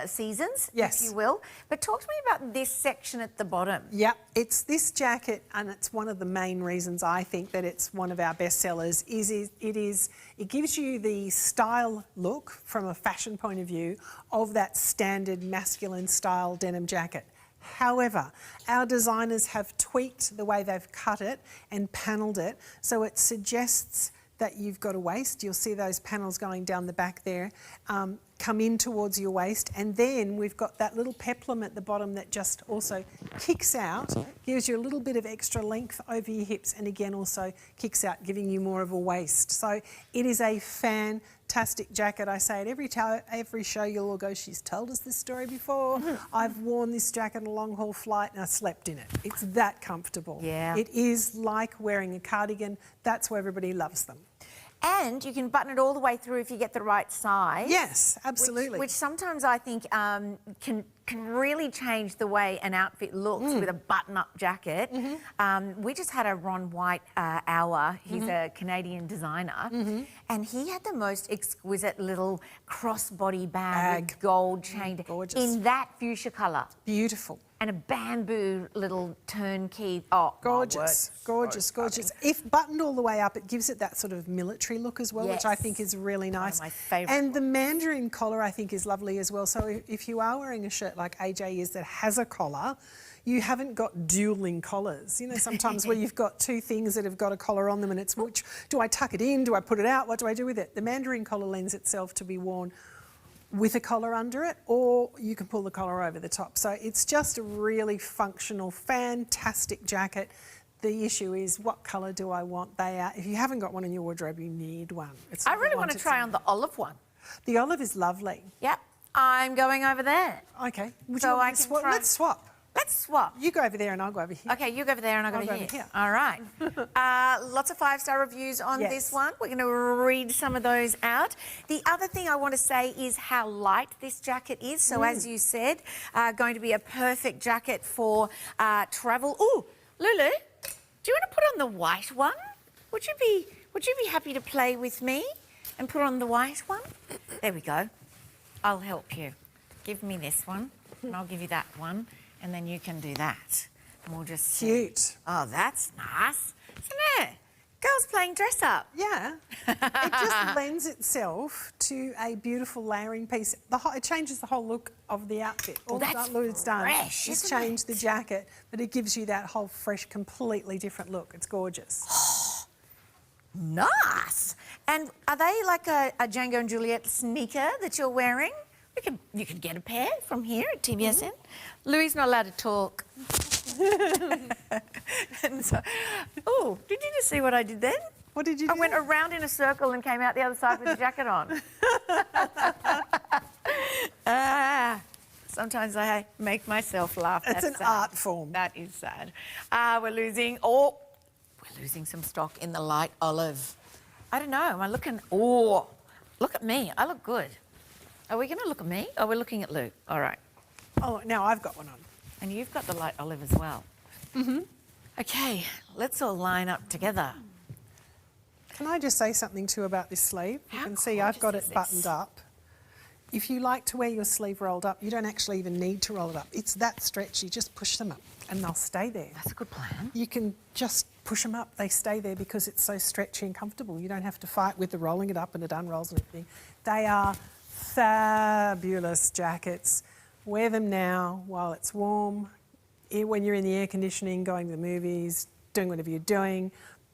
seasons, if you will. But talk to me about this section at the bottom. Yeah, it's this jacket, and it's one of the main reasons I think that it's one of our best sellers. It gives you the style look from a fashion point of view of that standard masculine style denim jacket. However, our designers have tweaked the way they've cut it and panelled it, so it suggests that you've got a waist. You'll see those panels going down the back there, come in towards your waist, and then we've got that little peplum at the bottom that just also kicks out, gives you a little bit of extra length over your hips, and again also kicks out, giving you more of a waist. So it is a fantastic jacket. I say it every show. You'll all go, she's told us this story before. I've worn this jacket on a long haul flight and I slept in it. It's that comfortable. Yeah. It is like wearing a cardigan. That's why everybody loves them. And you can button it all the way through if you get the right size. Yes, absolutely. Which sometimes I think can really change the way an outfit looks with a button-up jacket. We just had a Ron White hour. He's a Canadian designer. And he had the most exquisite little crossbody bag with gold chain in that fuchsia colour. Beautiful. And a bamboo little turnkey. Oh, gorgeous, gorgeous, gorgeous. If buttoned all the way up, it gives it that sort of military look as well, which I think is really nice. One of my favourite. And the mandarin collar, I think, is lovely as well. So if you are wearing a shirt like AJ is that has a collar, you haven't got dueling collars. You know, sometimes where you've got two things that have got a collar on them and it's which, do I tuck it in? Do I put it out? What do I do with it? The mandarin collar lends itself to be worn with a collar under it, or you can pull the collar over the top. So it's just a really functional, fantastic jacket. The issue is, what colour do I want? If you haven't got one in your wardrobe, you need one. I really want to try on the olive one. The olive is lovely. Yep, I'm going over there. Okay. So I can try. Let's swap. Let's swap. You go over there and I'll go over here. Okay, you go over there and I'll go over here. All right. Lots of 5-star reviews on this one. We're going to read some of those out. The other thing I want to say is how light this jacket is. So as you said, going to be a perfect jacket for travel. Ooh, Lulu, do you want to put on the white one? Would you be happy to play with me and put on the white one? There we go. I'll help you. Give me this one and I'll give you that one. And then you can do that. And we'll just... Cute. Oh, that's nice. Isn't it? Girls playing dress up. Yeah. It just lends itself to a beautiful layering piece. It changes the whole look of the outfit. All that Lulu's done is change the jacket, but it gives you that whole fresh, completely different look. It's gorgeous. Nice. And are they like a Django and Juliet sneaker that you're wearing? You could get a pair from here at TVSN. Louis not allowed to talk. And so, oh, did you just see what I did then? What did you do? I went around in a circle and came out the other side with the jacket on. Sometimes I make myself laugh. It's an art form. That is sad. We're losing some stock in the light olive. I don't know. Am I looking? Oh, look at me. I look good. Are we going to look at me? Or are we looking at Luke? All right. Oh, now I've got one on. And you've got the light olive as well. Okay, let's all line up together. Can I just say something too about this sleeve? You can see I've got it buttoned up. If you like to wear your sleeve rolled up, you don't actually even need to roll it up. It's that stretch. You just push them up and they'll stay there. That's a good plan. You can just push them up. They stay there because it's so stretchy and comfortable. You don't have to fight with the rolling it up and it unrolls and everything. They are Fabulous jackets. Wear them now while it's warm, when you're in the air conditioning, going to the movies, doing whatever you're doing,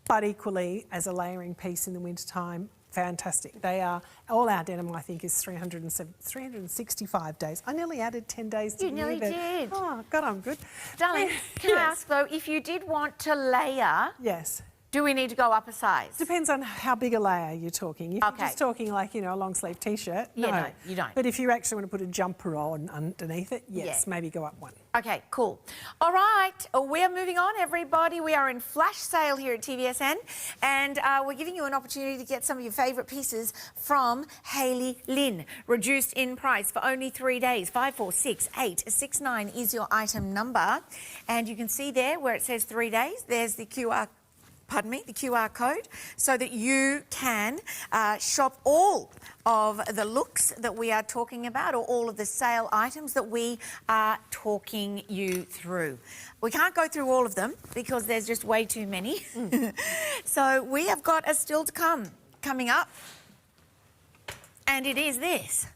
but equally as a layering piece in the wintertime. Fantastic. They are, all our denim, I think, is 365 days. I nearly added 10 days to You nearly did. Oh, God, I'm good. Darling, can I ask, though, if you did want to layer... Yes. Do we need to go up a size? Depends on how big a layer you're talking. If you're just talking like, you know, a long sleeve T-shirt, no, you don't. But if you actually want to put a jumper on underneath it, yes, maybe go up one. Okay, cool. All right, we're moving on, everybody. We are in flash sale here at TVSN, and we're giving you an opportunity to get some of your favourite pieces from Hayley Lynn. Reduced in price for only 3 days. 546869 is your item number. And you can see there where it says 3 days, there's the QR code, so that you can shop all of the looks that we are talking about, or all of the sale items that we are talking you through. We can't go through all of them because there's just way too many. So we have got a still to come coming up, and it is this.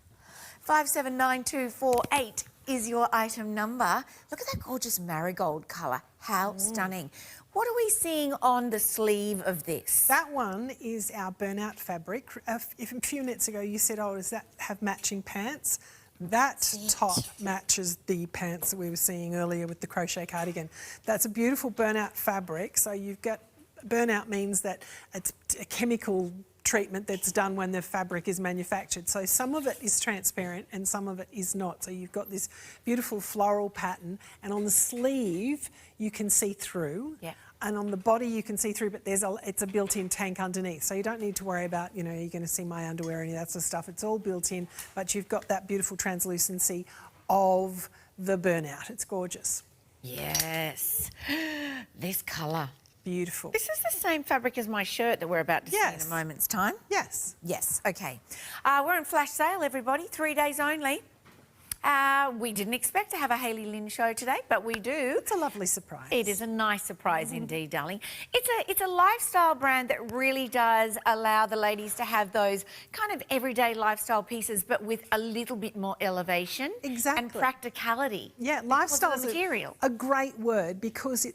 579248 is your item number. Look at that gorgeous marigold colour. How stunning. What are we seeing on the sleeve of this? That one is our burnout fabric. A few minutes ago you said, oh, does that have matching pants? That top matches the pants that we were seeing earlier with the crochet cardigan. That's a beautiful burnout fabric. So you've got, burnout means that it's a chemical treatment that's done when the fabric is manufactured. So some of it is transparent and some of it is not. So you've got this beautiful floral pattern, and on the sleeve you can see through. Yeah. And on the body you can see through, but it's a built-in tank underneath. So you don't need to worry about, you know, you're going to see my underwear or any of that sort of stuff. It's all built in, but you've got that beautiful translucency of the burnout. It's gorgeous. Yes. This colour. Beautiful. This is the same fabric as my shirt that we're about to see in a moment's time. Yes. Yes, okay. We're in flash sale, everybody, 3 days only. We didn't expect to have a Hayley Lynn show today, but we do. It's a lovely surprise. It is a nice surprise indeed, darling. It's a lifestyle brand that really does allow the ladies to have those kind of everyday lifestyle pieces, but with a little bit more elevation and practicality. Yeah, lifestyle is material. A great word, because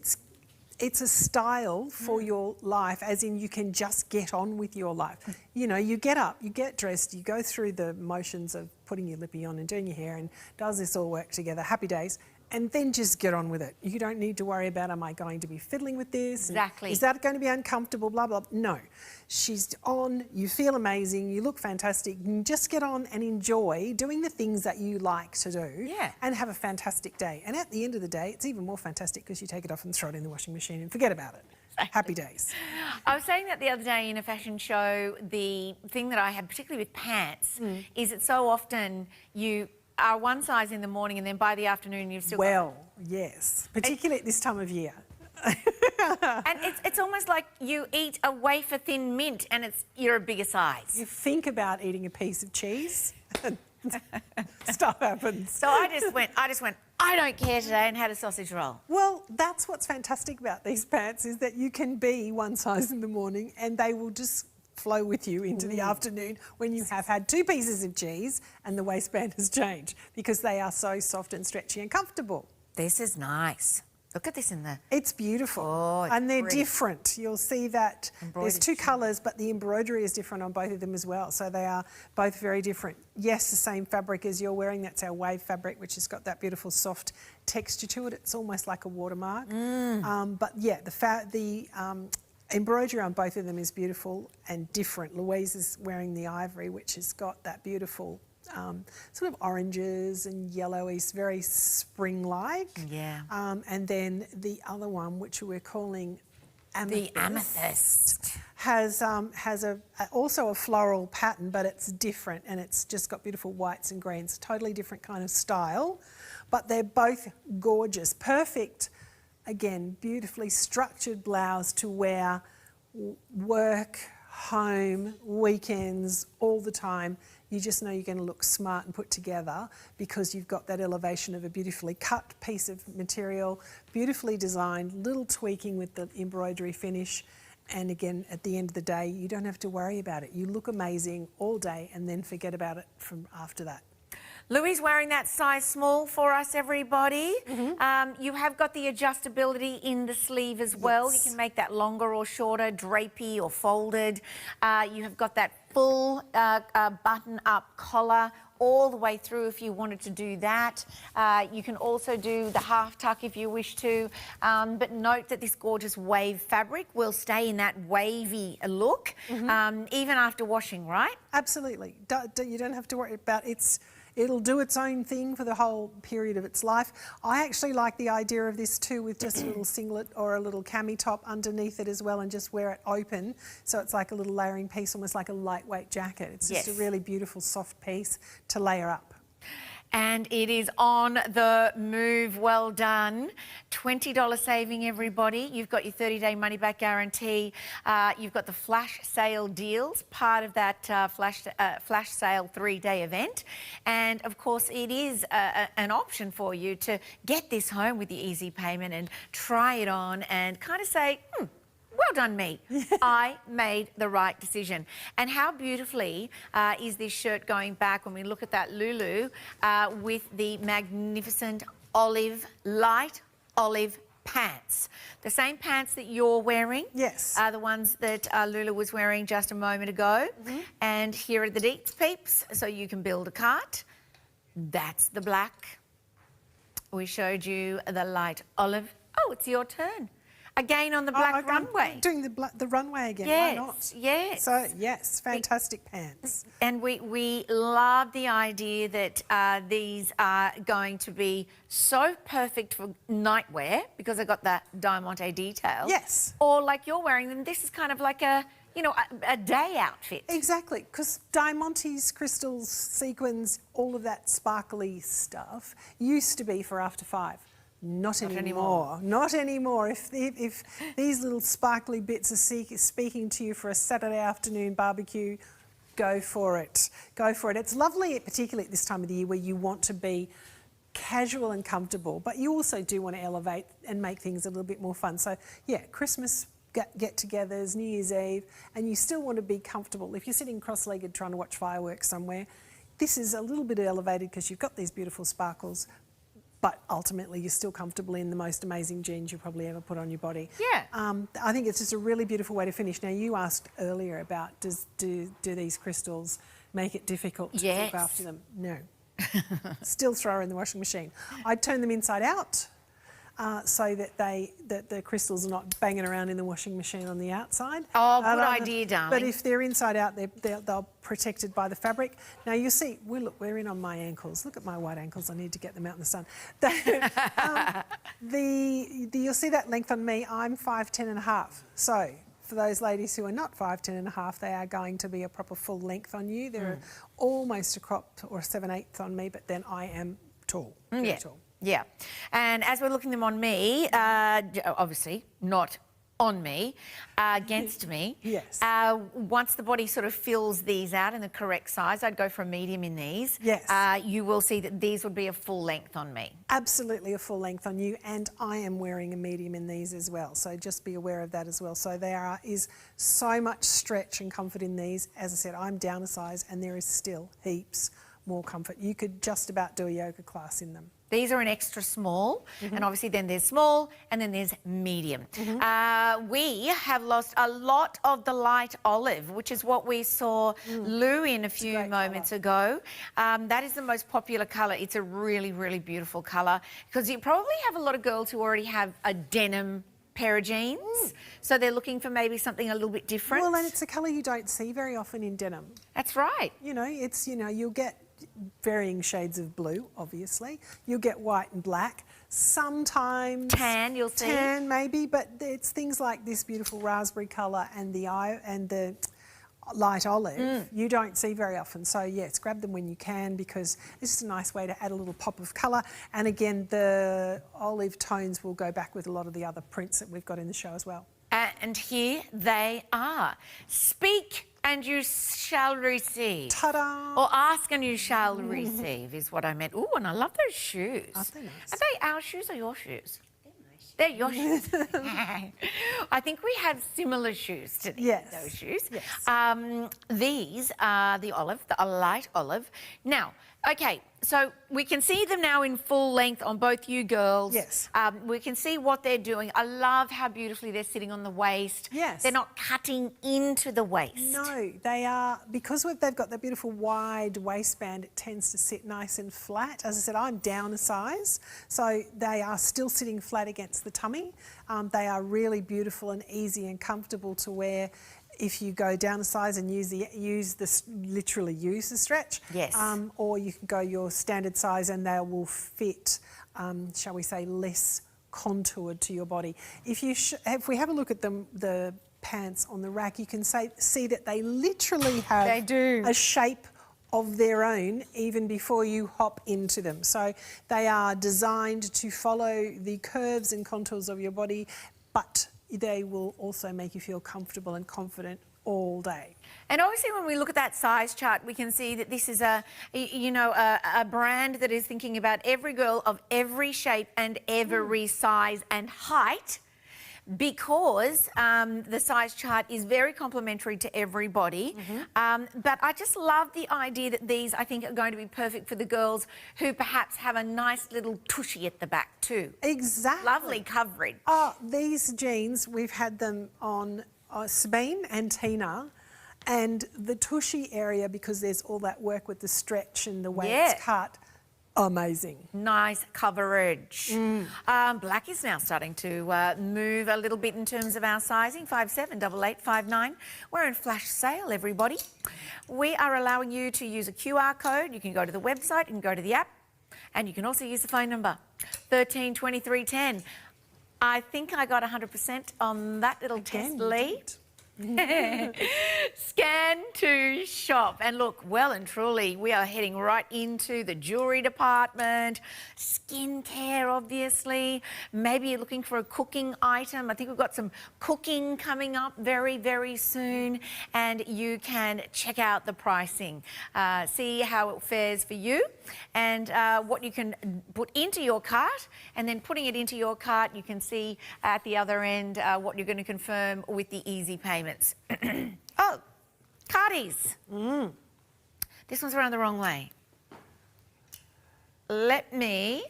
it's a style for your life, as in you can just get on with your life. You know, you get up, you get dressed, you go through the motions of putting your lippy on and doing your hair, and does this all work together? Happy days. And then just get on with it. You don't need to worry about, am I going to be fiddling with this? Exactly. Is that going to be uncomfortable? Blah, blah. No. She's on, you feel amazing, you look fantastic. You can just get on and enjoy doing the things that you like to do and have a fantastic day. And at the end of the day, it's even more fantastic because you take it off and throw it in the washing machine and forget about it. Happy days. I was saying that the other day in a fashion show, the thing that I have, particularly with pants, is that so often you are one size in the morning and then by the afternoon you've still got... yes, particularly at this time of year. And it's almost like you eat a wafer thin mint and you're a bigger size. You think about eating a piece of cheese and stuff happens. So I just went, I don't care today, and had a sausage roll. Well, that's what's fantastic about these pants, is that you can be one size in the morning and they will just flow with you into the afternoon when you have had 2 pieces of cheese and the waistband has changed, because they are so soft and stretchy and comfortable. This is nice. Look at this in the... It's beautiful. Oh, it's and they're pretty. Different. You'll see that there's 2 colours, but the embroidery is different on both of them as well. So they are both very different. Yes, the same fabric as you're wearing. That's our wave fabric, which has got that beautiful soft texture to it. It's almost like a watermark. But yeah, the embroidery on both of them is beautiful and different. Louise is wearing the ivory, which has got that beautiful sort of oranges and yellowy, very spring-like. Yeah. And then the other one, which we're calling Amethyst, the Amethyst, has also a floral pattern, but it's different, and it's just got beautiful whites and greens. Totally different kind of style, but they're both gorgeous. Perfect, again, beautifully structured blouse to wear work, home, weekends, all the time. You just know you're going to look smart and put together because you've got that elevation of a beautifully cut piece of material, beautifully designed, little tweaking with the embroidery finish, And again, at the end of the day, you don't have to worry about it. You look amazing all day and then forget about it from after that. Louis wearing that size small for us, everybody. You have got the adjustability in the sleeve as well. Yes. You can make that longer or shorter, drapey or folded. You have got that full button-up collar all the way through if you wanted to do that. You can also do the half tuck if you wish to. But note that this gorgeous wave fabric will stay in that wavy look even after washing, right? Absolutely. You don't have to worry about it. It'll do its own thing for the whole period of its life. I actually like the idea of this too, with just a little singlet or a little cami top underneath it as well, and just wear it open. So it's like a little layering piece, almost like a lightweight jacket. It's just a really beautiful soft piece to layer up. And it is on the move. Well done. $20 saving, everybody. You've got your 30-day money-back guarantee. You've got the flash sale deals, part of that flash sale 3-day event. And, of course, it is an option for you to get this home with the easy payment and try it on and kind of say, well done me. I made the right decision. And how beautifully is this shirt going back when we look at that Lulu with the magnificent light olive pants. The same pants that you're wearing. Yes. Are the ones that Lulu was wearing just a moment ago. And here are the deets, peeps, so you can build a cart. That's the black. We showed you the light olive. Oh, it's your turn. Again on the black runway. Doing the runway again, yes, why not? Yes. So, yes, fantastic pants. And we love the idea that these are going to be so perfect for nightwear because they've got that diamante detail. Yes. Or like you're wearing them, this is kind of like a day outfit. Exactly, because diamantes, crystals, sequins, all of that sparkly stuff used to be for after 5. Not anymore. Not anymore. If these little sparkly bits are speaking to you for a Saturday afternoon barbecue, go for it. Go for it. It's lovely, particularly at this time of the year where you want to be casual and comfortable, but you also do want to elevate and make things a little bit more fun. So, yeah, Christmas get-togethers, New Year's Eve, and you still want to be comfortable. If you're sitting cross-legged trying to watch fireworks somewhere, this is a little bit elevated because you've got these beautiful sparkles, but ultimately you're still comfortable in the most amazing jeans you'll probably ever put on your body. Yeah. I think it's just a really beautiful way to finish. Now, you asked earlier about do these crystals make it difficult to look after them? No. Still throw her in the washing machine. I'd turn them inside out so that the crystals are not banging around in the washing machine on the outside. Oh, good idea, darling. But if they're inside out, they're protected by the fabric. Now, you see, we're in on my ankles. Look at my white ankles. I need to get them out in the sun. You'll see that length on me. I'm 5'10 and a half. So for those ladies who are not 5'10 and a half, they are going to be a proper full length on you. They're almost a crop or 7/8 on me, but then I am tall, very tall. Yeah, and as we're looking them on me, obviously not on me, against me. Yes. Once the body sort of fills these out in the correct size, I'd go for a medium in these. Yes. You will see that these would be a full length on me. Absolutely a full length on you, and I am wearing a medium in these as well, so just be aware of that as well. So there is so much stretch and comfort in these. As I said, I'm down a size and there is still heaps more comfort. You could just about do a yoga class in them. These are an extra small, and obviously then there's small, and then there's medium. We have lost a lot of the light olive, which is what we saw Lou in a few moments ago. That is the most popular colour. It's a really, really beautiful colour because you probably have a lot of girls who already have a denim pair of jeans, so they're looking for maybe something a little bit different. Well, and it's a colour you don't see very often in denim. That's right. You'll get varying shades of blue, obviously. You'll get white and black. Sometimes tan, you'll see. Tan, maybe, but it's things like this beautiful raspberry colour and the light olive you don't see very often. So, yes, grab them when you can because it's just a nice way to add a little pop of colour. And again, the olive tones will go back with a lot of the other prints that we've got in the show as well. And here they are. Speak and you shall receive. Ta-da! Or ask and you shall receive is what I meant. Ooh, and I love those shoes. Aren't they nice? Are they our shoes or your shoes? They're my shoes. They're your shoes. I think we have similar shoes to these, Yes. those shoes. Yes. These are the olive, the light olive. Now, okay, so we can see them now in full length on both you girls. Yes. We can see what they're doing. I love how beautifully they're sitting on the waist. Yes. They're not cutting into the waist. No, they are, because they've got that beautiful wide waistband, it tends to sit nice and flat. As I said, I'm down a size, so they are still sitting flat against the tummy. They are really beautiful and easy and comfortable to wear if you go down a size and literally use the stretch. Yes. Or you can go your standard size and they will fit, shall we say, less contoured to your body. If we have a look at the pants on the rack, you can see that they literally have a shape of their own even before you hop into them. So they are designed to follow the curves and contours of your body, but they will also make you feel comfortable and confident all day. And obviously when we look at that size chart, we can see that this is a brand that is thinking about every girl of every shape and every size and height, because the size chart is very complimentary to everybody. But I just love the idea that these, I think, are going to be perfect for the girls who perhaps have a nice little tushy at the back too. Exactly. Lovely coverage. Oh, these jeans, we've had them on Sabine and Tina, and the tushy area, because there's all that work with the stretch and the way it's cut, amazing. Nice coverage. Black is now starting to move a little bit in terms of our sizing, 5'7", 8'8", 5'9". We're in flash sale, everybody. We are allowing you to use a QR code. You can go to the website, you can go to the app, and you can also use the phone number, 13 23 10. I think I got 100% on that little test lead. Scan to shop, and look, well and truly we are heading right into the jewellery department, skincare obviously, maybe you're looking for a cooking item. I think we've got some cooking coming up very, very soon, and you can check out the pricing, see how it fares for you, and what you can put into your cart, and then putting it into your cart you can see at the other end what you're going to confirm with the easy payments. Oh, cardies. This one's around the wrong way. Let me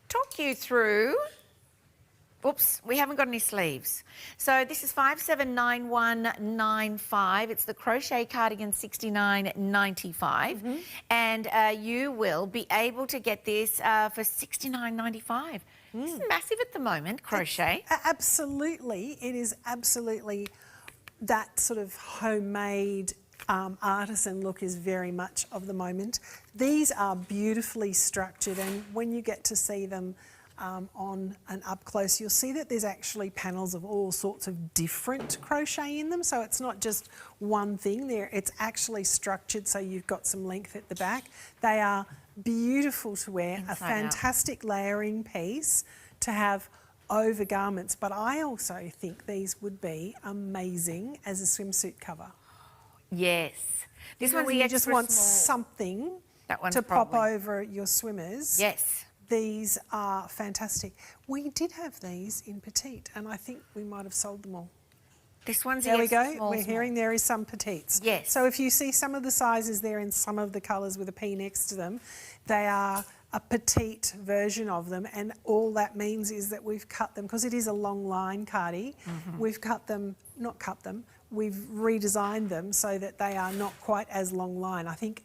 talk you through. Oops, we haven't got any sleeves. So this is 579195. It's the crochet cardigan 69.95, and you will be able to get this for 69.95. This is massive at the moment, crochet. Absolutely, it is absolutely. That sort of homemade artisan look is very much of the moment. These are beautifully structured, and when you get to see them on an up close, you'll see that there's actually panels of all sorts of different crochet in them. So it's not just one thing there, it's actually structured so you've got some length at the back. They are beautiful to wear, a fantastic layering piece to have over garments, but I also think these would be amazing as a swimsuit cover. Yes. This one's you the just extra want small. something to pop over your swimmers. Yes. These are fantastic. We did have these in petite, and I think we might have sold them all. This one's there the we go. extra small, We're hearing there is some petites. Yes. So if you see some of the sizes there in some of the colours with a P next to them, they are a petite version of them, and all that means is that we've cut them, because it is a long line cardie, we've we've redesigned them so that they are not quite as long line. I think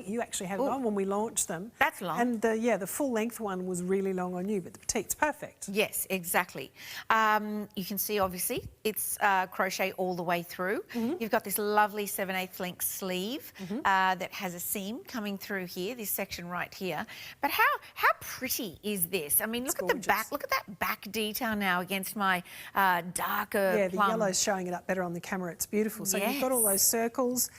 you actually had it on when we launched them. That's long. And the full length one was really long on you, but the petite's perfect. Yes, exactly. You can see obviously it's crochet all the way through. You've got this lovely 7/8 length sleeve that has a seam coming through here, this section right here. But how pretty is this? I mean, look at the back. Look at that back detail now against my darker Yeah, the plum. yellow's showing it up better on the camera. It's beautiful. So you've got all those circles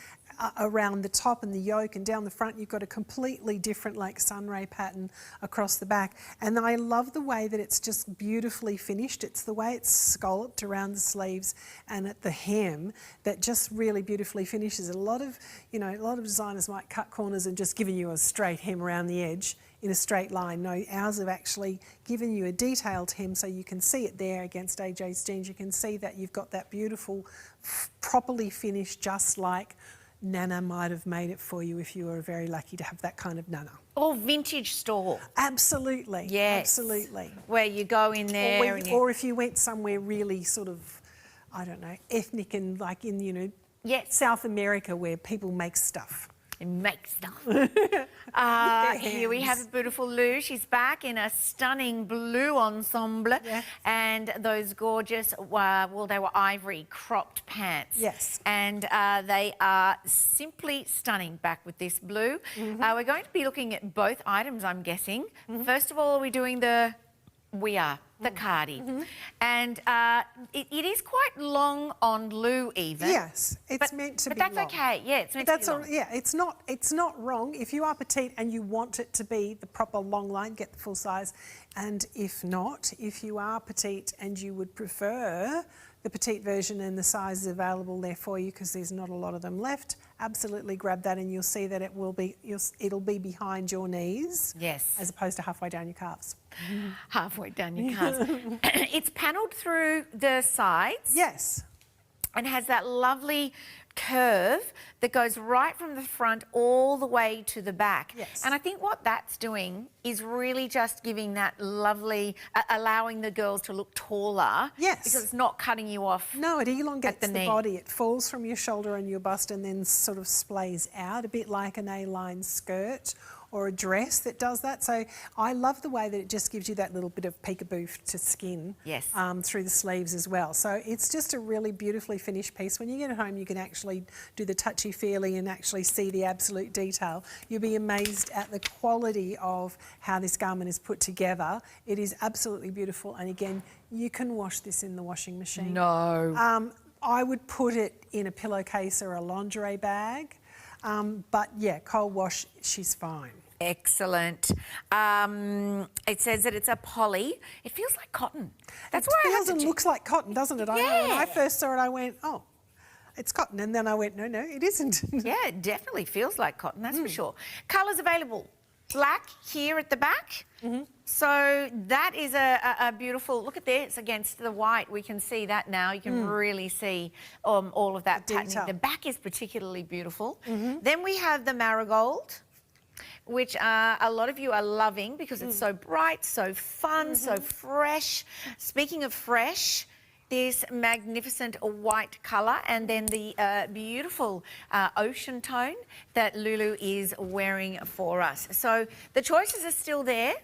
around the top and the yoke, and down the front you've got a completely different like sunray pattern across the back. And I love the way that it's just beautifully finished. It's the way it's scalloped around the sleeves and at the hem that just really beautifully finishes. A lot of designers might cut corners and just giving you a straight hem around the edge in a straight line. No, ours have actually given you a detailed hem so you can see it there against AJ's jeans. You can see that you've got that beautiful, properly finished, just like Nana might have made it for you if you were very lucky to have that kind of Nana. Or vintage store. Absolutely. Yes. Absolutely. Where you go in there. Or if you went somewhere really sort of, I don't know, ethnic and like in, South America where people make stuff. Make stuff. Here we have a beautiful Lou. She's back in a stunning blue ensemble and those gorgeous, they were ivory cropped pants. Yes. And they are simply stunning back with this blue. We're going to be looking at both items, I'm guessing. First of all, are we doing the... We are, the cardi. And it is quite long on Lou even. Yes, it's meant to be long. But that's okay, yeah, it's meant to be long. Yeah, it's not wrong. If you are petite and you want it to be the proper long line, get the full size. And if not, if you are petite and you would prefer the petite version and the size is available there for you because there's not a lot of them left, absolutely grab that and you'll see that it'll be behind your knees. Yes. As opposed to halfway down your calves. Halfway down your calves. It's panelled through the sides. Yes. And has that lovely curve that goes right from the front all the way to the back. Yes. And I think what that's doing is really just giving that lovely, allowing the girls to look taller. Yes. Because it's not cutting you off. No, it elongates the knee. body. It falls from your shoulder and your bust and then sort of splays out, a bit like an A-line skirt or a dress that does that. So I love the way that it just gives you that little bit of peekaboo to skin through the sleeves as well. So it's just a really beautifully finished piece. When you get it home, you can actually do the touchy-feely and actually see the absolute detail. You'll be amazed at the quality of how this garment is put together. It is absolutely beautiful. And again, you can wash this in the washing machine. No. I would put it in a pillowcase or a lingerie bag. But yeah, cold wash, she's fine. Excellent. It says that it's a poly. It feels like cotton. That's why it feels and looks like cotton, doesn't it? I know when I first saw it, I went, oh, it's cotton. And then I went, no, it isn't. Yeah, it definitely feels like cotton, that's for sure. Colours available. Black here at the back. So that is a beautiful, look at this against the white. We can see that now. You can really see all of that patterning. The back is particularly beautiful. Then we have the marigold, which a lot of you are loving because it's so bright, so fun, so fresh. Speaking of fresh, this magnificent white colour and then the beautiful ocean tone that Lulu is wearing for us. So the choices are still there.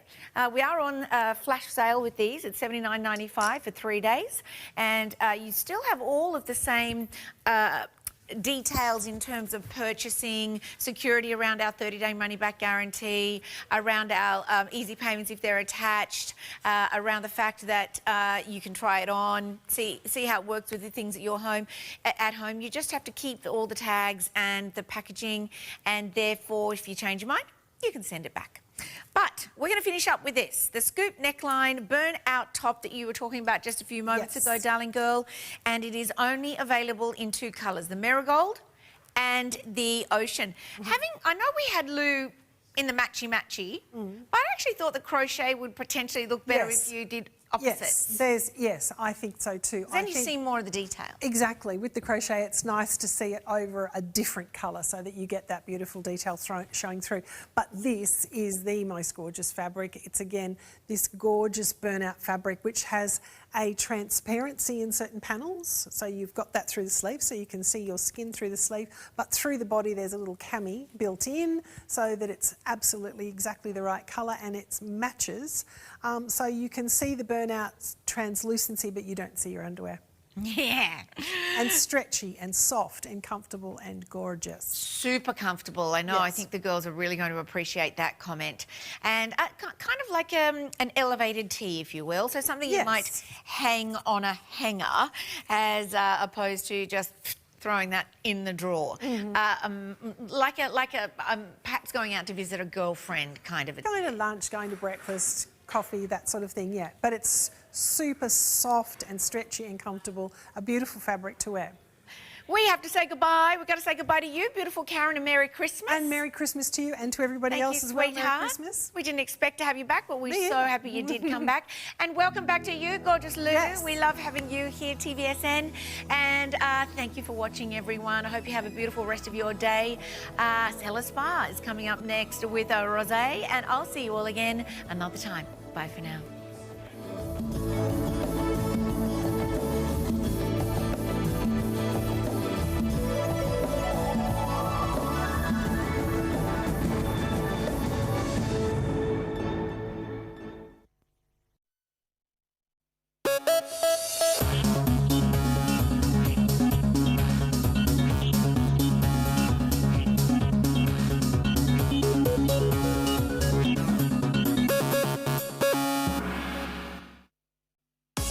We are on flash sale with these at $79.95 for 3 days, and you still have all of the same details in terms of purchasing, security around our 30-day money-back guarantee, around our easy payments if they're attached, around the fact that you can try it on, see how it works with the things at your home. At home, you just have to keep all the tags and the packaging, and therefore, if you change your mind, you can send it back. But we're going to finish up with this, the scoop neckline burn-out top that you were talking about just a few moments ago, darling girl, and it is only available in 2 colours, the marigold and the ocean. I know we had Lou in the matchy-matchy, but I actually thought the crochet would potentially look better if you did opposites. Yes, I think so too. Then you see more of the detail. Exactly. With the crochet, it's nice to see it over a different colour so that you get that beautiful detail showing through. But this is the most gorgeous fabric. It's, again, this gorgeous burnout fabric which has a transparency in certain panels. So you've got that through the sleeve so you can see your skin through the sleeve. But through the body, there's a little cami built in so that it's absolutely exactly the right colour and it matches. So you can see the burnout translucency, but you don't see your underwear. Yeah. And stretchy and soft and comfortable and gorgeous. Super comfortable. I know. Yes. I think the girls are really going to appreciate that comment. And kind of like an elevated tee, if you will. So something you might hang on a hanger as opposed to just throwing that in the drawer. Perhaps going out to visit a girlfriend kind of a... Going to lunch, going to breakfast, coffee, that sort of thing, yeah. But it's super soft and stretchy and comfortable, a beautiful fabric to wear. We have to say goodbye. We've got to say goodbye to you, beautiful Karen, and Merry Christmas. And Merry Christmas to you and to everybody else as well. Merry Christmas. We didn't expect to have you back, but we're so happy you did come back. And welcome back to you, gorgeous Lulu. Yes. We love having you here, TVSN. And thank you for watching, everyone. I hope you have a beautiful rest of your day. Cellar Spa is coming up next with Rosé, and I'll see you all again another time. Bye for now.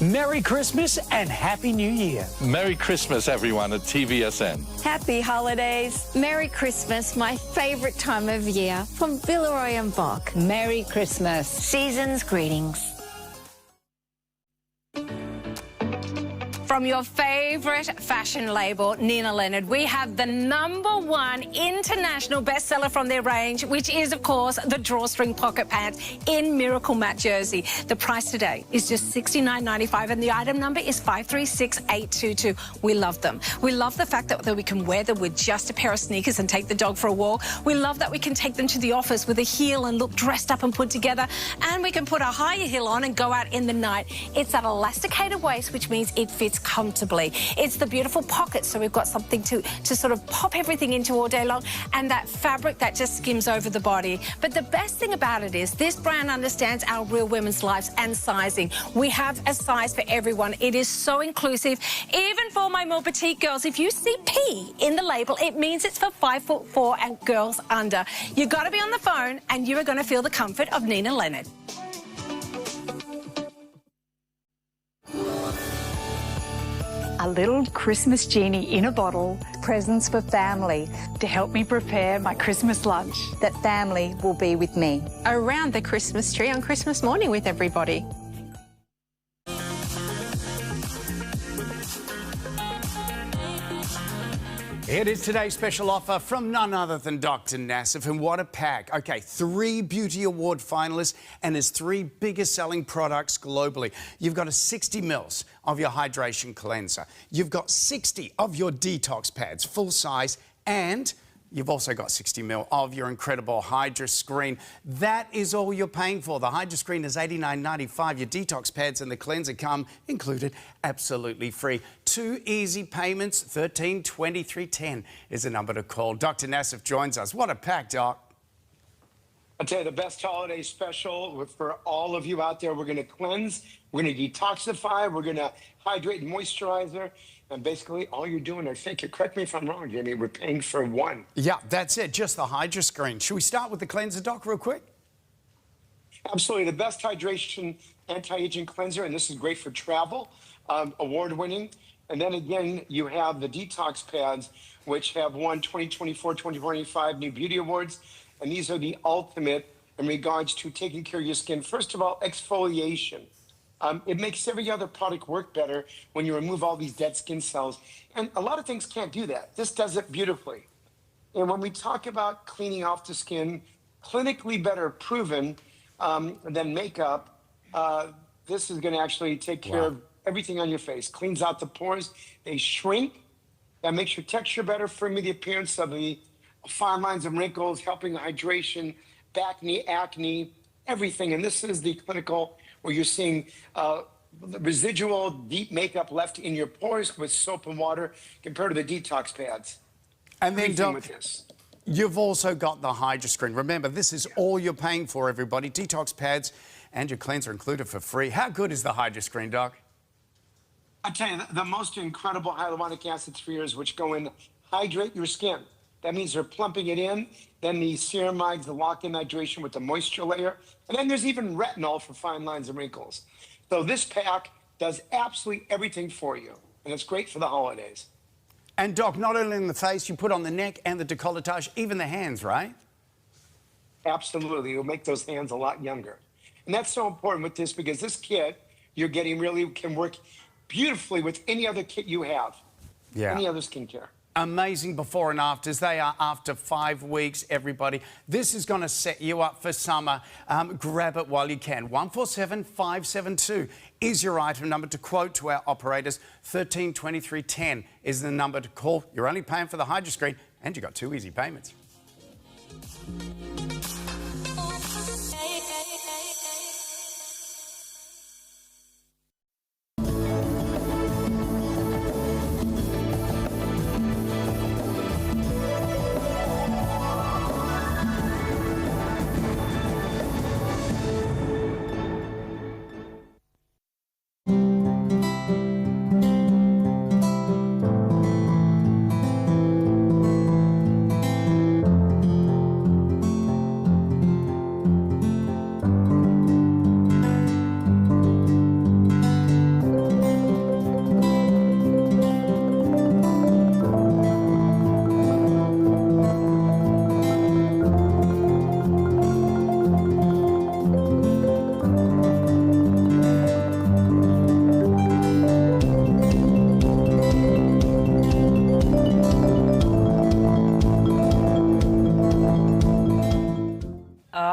Merry Christmas and Happy New Year. Merry Christmas, everyone at TVSN. Happy holidays. Merry Christmas, my favourite time of year. From Villeroy and Bock. Merry Christmas. Season's greetings. From your favourite fashion label, Nina Leonard, we have the #1 international bestseller from their range, which is, of course, the drawstring pocket pants in Miracle Matte Jersey. The price today is just $69.95 and the item number is 536822. We love them. We love the fact that we can wear them with just a pair of sneakers and take the dog for a walk. We love that we can take them to the office with a heel and look dressed up and put together, and we can put a higher heel on and go out in the night. It's that elasticated waist, which means it fits comfortably. It's the beautiful pockets, so we've got something to sort of pop everything into all day long, and that fabric that just skims over the body. But the best thing about it is this brand understands our real women's lives and sizing. We have a size for everyone. It is so inclusive. Even for my more petite girls, if you see P in the label, it means it's for 5'4" and girls under. You've got to be on the phone and you are going to feel the comfort of Nina Leonard. A little Christmas genie in a bottle, presents for family to help me prepare my Christmas lunch. That family will be with me. Around the Christmas tree on Christmas morning with everybody. It is today's special offer from none other than Dr. Nassif, and what a pack. Okay, 3 Beauty Award finalists and his 3 biggest selling products globally. You've got a 60 mils of your hydration cleanser. You've got 60 of your detox pads, full size, and you've also got 60 mil of your incredible Hydra Screen. That is all you're paying for. The Hydra Screen is $89.95. Your detox pads and the cleanser come included absolutely free. 2 easy payments, $13.23.10 is the number to call. Dr. Nassif joins us. What a pack, Doc. I'll tell you the best holiday special for all of you out there. We're going to cleanse, we're going to detoxify, we're going to hydrate and moisturizer. And basically, all you're doing, I think, correct me if I'm wrong, Jamie, we're paying for 1. Yeah, that's it, just the Hydra Screen. Should we start with the cleanser, Doc, real quick? Absolutely, the best hydration anti-aging cleanser, and this is great for travel, award-winning. And then again, you have the detox pads, which have won 2024, 2025 New Beauty Awards. And these are the ultimate in regards to taking care of your skin. First of all, exfoliation. It makes every other product work better when you remove all these dead skin cells. And a lot of things can't do that. This does it beautifully. And when we talk about cleaning off the skin, clinically better proven than makeup, this is going to actually take care of everything on your face. Cleans out the pores. They shrink. That makes your texture better, firming the appearance of the fine lines and wrinkles, helping hydration, acne, everything. And this is the clinical where you're seeing residual deep makeup left in your pores with soap and water compared to the detox pads. And then, with this. You've also got the Hydra Screen. Remember, this is all you're paying for, everybody. Detox pads and your cleanser included for free. How good is the Hydra Screen, Doc? I tell you, the most incredible hyaluronic acid spheres which go in, hydrate your skin. That means they're plumping it in. Then the ceramides, the lock-in hydration with the moisture layer. And then there's even retinol for fine lines and wrinkles. So this pack does absolutely everything for you. And it's great for the holidays. And Doc, not only in the face, you put on the neck and the décolletage, even the hands, right? Absolutely. It'll make those hands a lot younger. And that's so important with this because this kit you're getting really can work beautifully with any other kit you have. Yeah. Any other skincare. Amazing before and afters. They are after 5 weeks, everybody. This is going to set you up for summer. Grab it while you can. 147572 is your item number to quote to our operators. 132310 is the number to call. You're only paying for the Hydro Screen and you got 2 easy payments.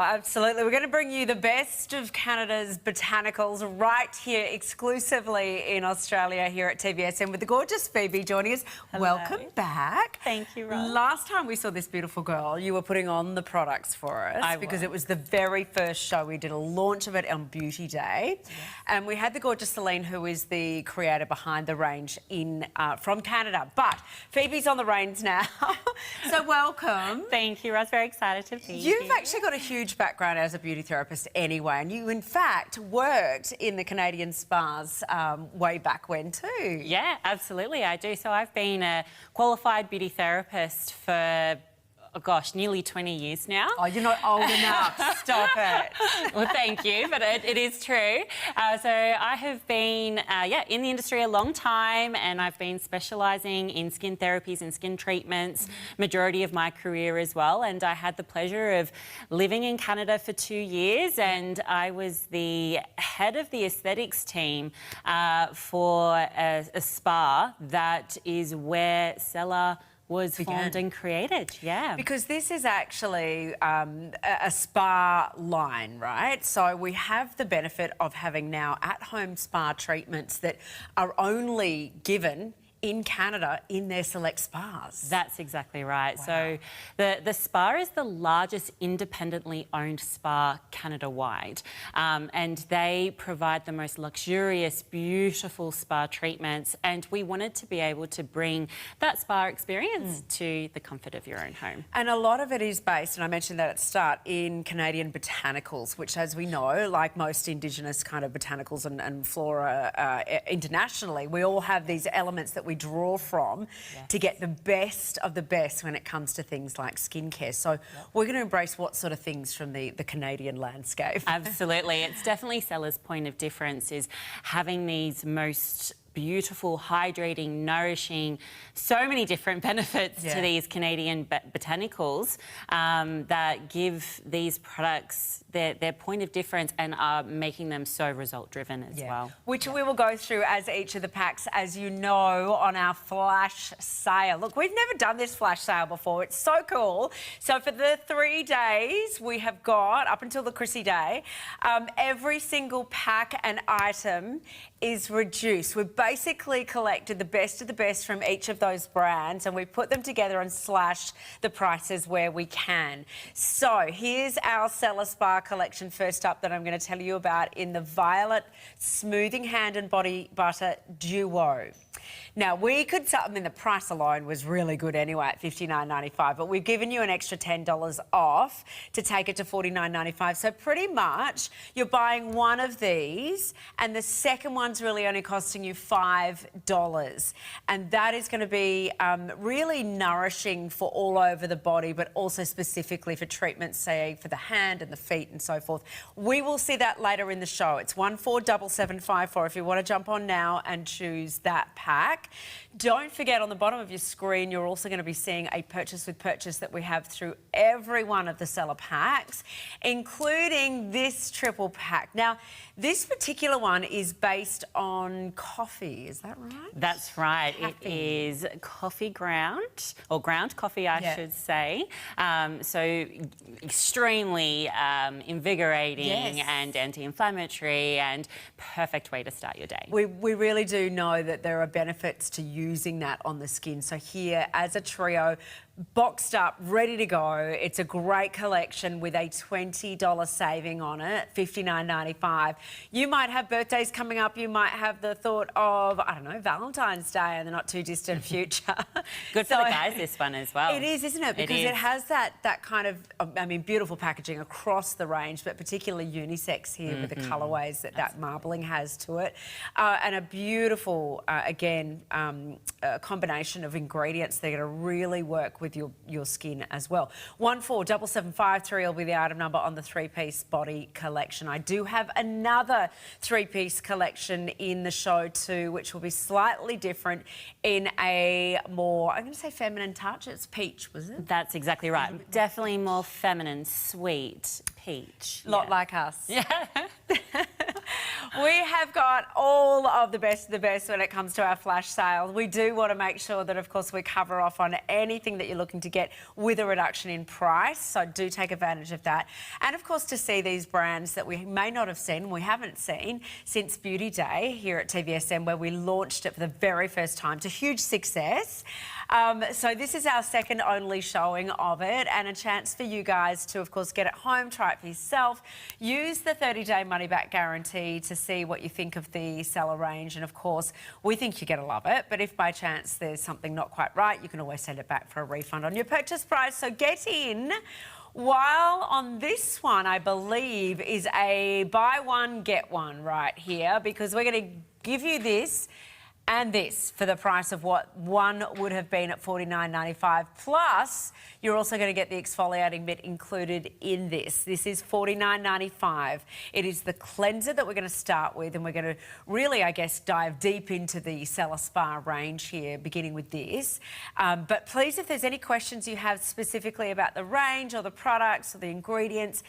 Absolutely. We're going to bring you the best of Canada's botanicals right here exclusively in Australia here at TVSN with the gorgeous Phoebe joining us. Hello. Welcome back. Thank you, Roz. Last time we saw this beautiful girl, you were putting on the products for us because it was the very first show. We did a launch of it on Beauty Day. Yes. And we had the gorgeous Celine, who is the creator behind the range from Canada. But Phoebe's on the reins now. So welcome. Thank you, Roz. Very excited to be here. You've actually got a huge background as a beauty therapist anyway, and you in fact worked in the Canadian spas way back when too. Yeah, absolutely, I do. So I've been a qualified beauty therapist for nearly 20 years now. Oh, you're not old enough. Stop it. Well, thank you, but it is true. So I have been, in the industry a long time, and I've been specialising in skin therapies and skin treatments majority of my career as well. And I had the pleasure of living in Canada for 2 years, and I was the head of the aesthetics team for a spa that is where Cellar was formed and created, Because this is actually a spa line, right? So we have the benefit of having now at-home spa treatments that are only given in Canada in their select spas. That's exactly right. Wow. So the spa is the largest independently owned spa Canada-wide, and they provide the most luxurious, beautiful spa treatments, and we wanted to be able to bring that spa experience to the comfort of your own home. And a lot of it is based, and I mentioned that at the start, in Canadian botanicals, which, as we know, like most Indigenous kind of botanicals and flora internationally, we all have these elements that we draw from to get the best of the best when it comes to things like skincare. So we're going to embrace what sort of things from the Canadian landscape. Absolutely. It's definitely Cellar's point of difference is having these most beautiful, hydrating, nourishing, so many different benefits to these Canadian botanicals that give these products their point of difference and are making them so result-driven as well. Which we will go through as each of the packs, as you know, on our flash sale. Look, we've never done this flash sale before. It's so cool. So for the 3 days we have got, up until the Chrissy Day, every single pack and item is reduced. We've basically collected the best of the best from each of those brands and we put them together and slashed the prices where we can. So here's our Cellar Spa collection first up that I'm going to tell you about in the Violet Smoothing Hand and Body Butter Duo. Now, we could, the price alone was really good anyway at $59.95, but we've given you an extra $10 off to take it to $49.95. So pretty much you're buying one of these and the second one's really only costing you $5. And that is going to be really nourishing for all over the body, but also specifically for treatments, say, for the hand and the feet and so forth. We will see that later in the show. It's 147754 if you want to jump on now and choose that pack. pack. Don't forget, on the bottom of your screen, you're also going to be seeing a purchase with purchase that we have through every one of the Cellar packs, including this triple pack. Now, this particular one is based on coffee, is that right? That's right. It is coffee ground, or ground coffee, I should say. So extremely invigorating and anti-inflammatory, and perfect way to start your day. We really do know that there are benefits to using that on the skin. So here, as a trio, boxed up, ready to go. It's a great collection with a $20 saving on it, $59.95. You might have birthdays coming up. You might have the thought of, I don't know, Valentine's Day in the not too distant future. Good for the guys, this one as well. It is, isn't it? Because it has that kind of, I mean, beautiful packaging across the range, but particularly unisex here with the colourways that marbling has to it. And a beautiful, again, combination of ingredients that are going to really work with your skin as well. 147753 will be the item number on the three-piece body collection. I do have another three-piece collection in the show too, which will be slightly different in a more, I'm going to say feminine touch. It's peach, was it? That's exactly right. Definitely more feminine, sweet peach. Lot like us. Yeah. We have got all of the best when it comes to our flash sale. We do want to make sure that, of course, we cover off on anything that you're looking to get with a reduction in price. So do take advantage of that. And, of course, to see these brands that we may not have seen, we haven't seen since Beauty Day here at TVSN, where we launched it for the very first time to huge success. So this is our second only showing of it, and a chance for you guys to, of course, get it home, try it for yourself, use the 30-day money-back guarantee to see what you think of the Cellar range. And, of course, we think you're going to love it, but if by chance there's something not quite right, you can always send it back for a refund on your purchase price. So get in. While on this one, I believe, is a buy one, get one right here, because we're going to give you this and this for the price of what one would have been at $49.95. Plus, you're also going to get the exfoliating mitt included in this. This is $49.95. It is the cleanser that we're going to start with, and we're going to really, I guess, dive deep into the Cellar Spa range here, beginning with this. But please, if there's any questions you have specifically about the range or the products or the ingredients,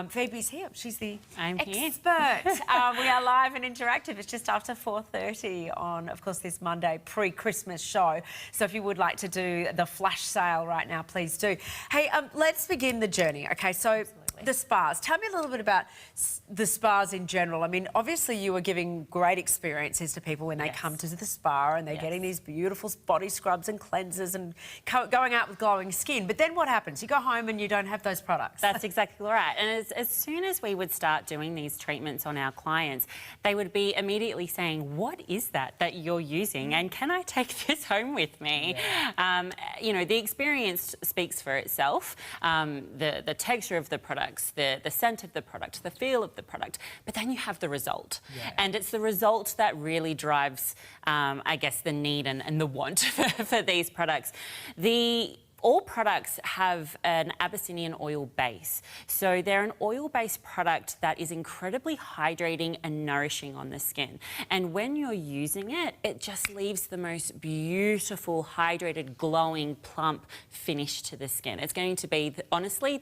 Phoebe's here. She's the expert. We are live and interactive. It's just after 4:30 on, of course, this Monday pre-Christmas show. So if you would like to do the flash sale right now, please do. Hey, let's begin the journey. Okay, so the spas. Tell me a little bit about the spas in general. I mean, obviously you are giving great experiences to people when they come to the spa, and they're getting these beautiful body scrubs and cleansers and going out with glowing skin. But then what happens? You go home and you don't have those products. That's exactly right. And as soon as we would start doing these treatments on our clients, they would be immediately saying, what is that you're using? And can I take this home with me? You know, the experience speaks for itself. The texture of the products, the scent of the product, the feel of the product, but then you have the result. And it's the result that really drives, I guess, the need and the want for these products. All products have an Abyssinian oil base. So they're an oil-based product that is incredibly hydrating and nourishing on the skin. And when you're using it, it just leaves the most beautiful, hydrated, glowing, plump finish to the skin. It's going to be, honestly,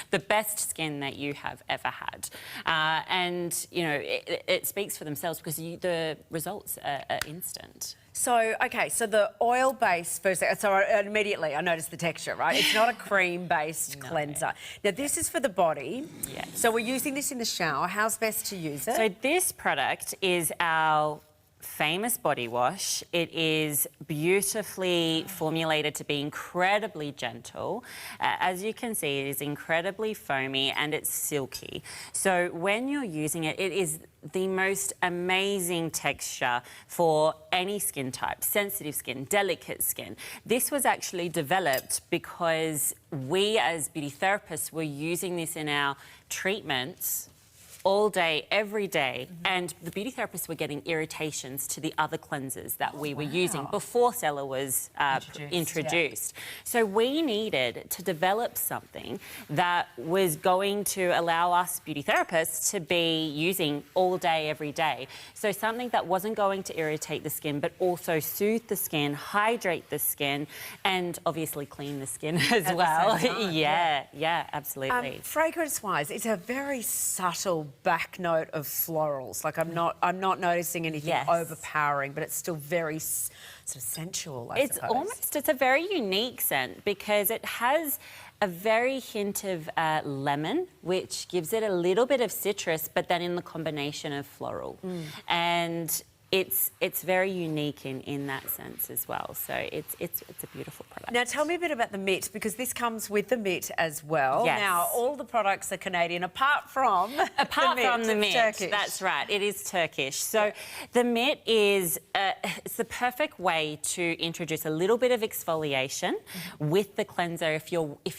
the best skin that you have ever had. And, you know, it speaks for themselves because the results are instant. So, okay, so the oil base first, so immediately I noticed the texture, right? It's not a cream-based cleanser. Now, this is for the body. Yes. So we're using this in the shower. How's best to use it? So this product is our famous body wash. It is beautifully formulated to be incredibly gentle. As you can see, it is incredibly foamy and it's silky. So when you're using it, it is the most amazing texture for any skin type, sensitive skin, delicate skin. This was actually developed because we as beauty therapists were using this in our treatments all day, every day, and the beauty therapists were getting irritations to the other cleansers that we were using before Cellar was introduced. So we needed to develop something that was going to allow us beauty therapists to be using all day, every day. So something that wasn't going to irritate the skin, but also soothe the skin, hydrate the skin, and obviously clean the skin as well. Yeah, absolutely. Fragrance-wise, it's a very subtle back note of florals. Like I'm not noticing anything overpowering, but it's still very sort of sensual, I suppose. It's a very unique scent because it has a very hint of lemon, which gives it a little bit of citrus, but then in the combination of floral. And it's very unique in that sense as well. So it's a beautiful product. Now tell me a bit about the mitt, because this comes with the mitt as well. Yes. Now all the products are Canadian apart from the mitt. Turkish. That's right. It is Turkish. So the mitt is it's the perfect way to introduce a little bit of exfoliation with the cleanser if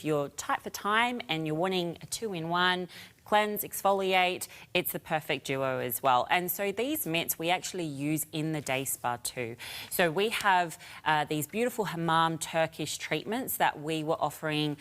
you're tight for time and you're wanting a 2-in-1. Cleanse, exfoliate, it's the perfect duo as well. And so these mitts we actually use in the day spa too. So we have these beautiful hammam Turkish treatments that we were offering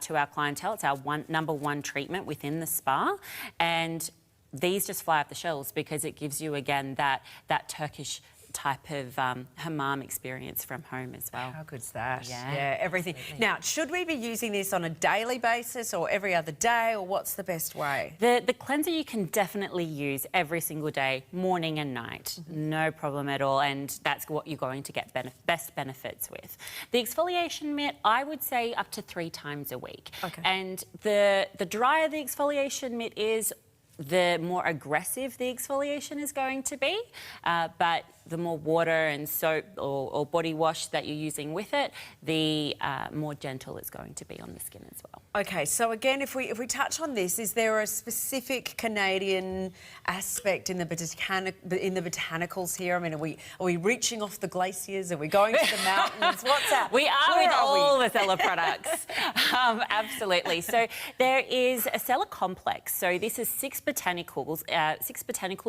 to our clientele. It's our number one treatment within the spa. And these just fly off the shelves because it gives you, again, that Turkish type of hammam experience from home as well. How good's that? Yeah, everything. Now, should we be using this on a daily basis or every other day, or what's the best way? The cleanser you can definitely use every single day, morning and night. No problem at all, and that's what you're going to get best benefits with. The exfoliation mitt, I would say up to 3 times a week. Okay. And the drier the exfoliation mitt is, the more aggressive the exfoliation is going to be, but the more water and soap or body wash that you're using with it, the more gentle it's going to be on the skin as well. Okay, so again, if we touch on this, is there a specific Canadian aspect in the botanicals here? I mean, are we reaching off the glaciers? Are we going to the mountains? What's that? We are with all the Cellar products. Absolutely. So there is a Cellar complex. So this is 6 botanical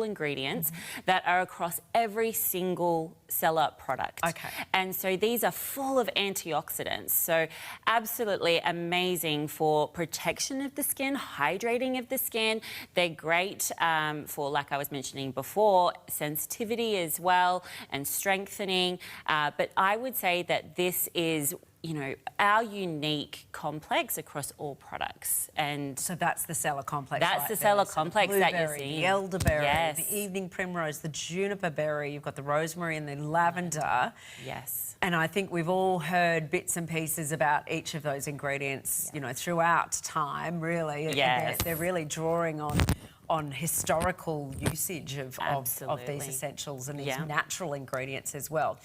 ingredients that are across every single Cellar product. Okay. And so these are full of antioxidants. So absolutely amazing for protection of the skin, hydrating of the skin. They're great for, like I was mentioning before, sensitivity as well and strengthening. But I would say that this is, you know, our unique complex across all products. And so that's the Cellar complex. That's the Cellar complex that you're seeing. The elderberry, the evening primrose, the juniper berry, you've got the rosemary and the lavender. Yes. And I think we've all heard bits and pieces about each of those ingredients, you know, throughout time, really. Yes. They're really drawing on historical usage of these essentials and these natural ingredients as well.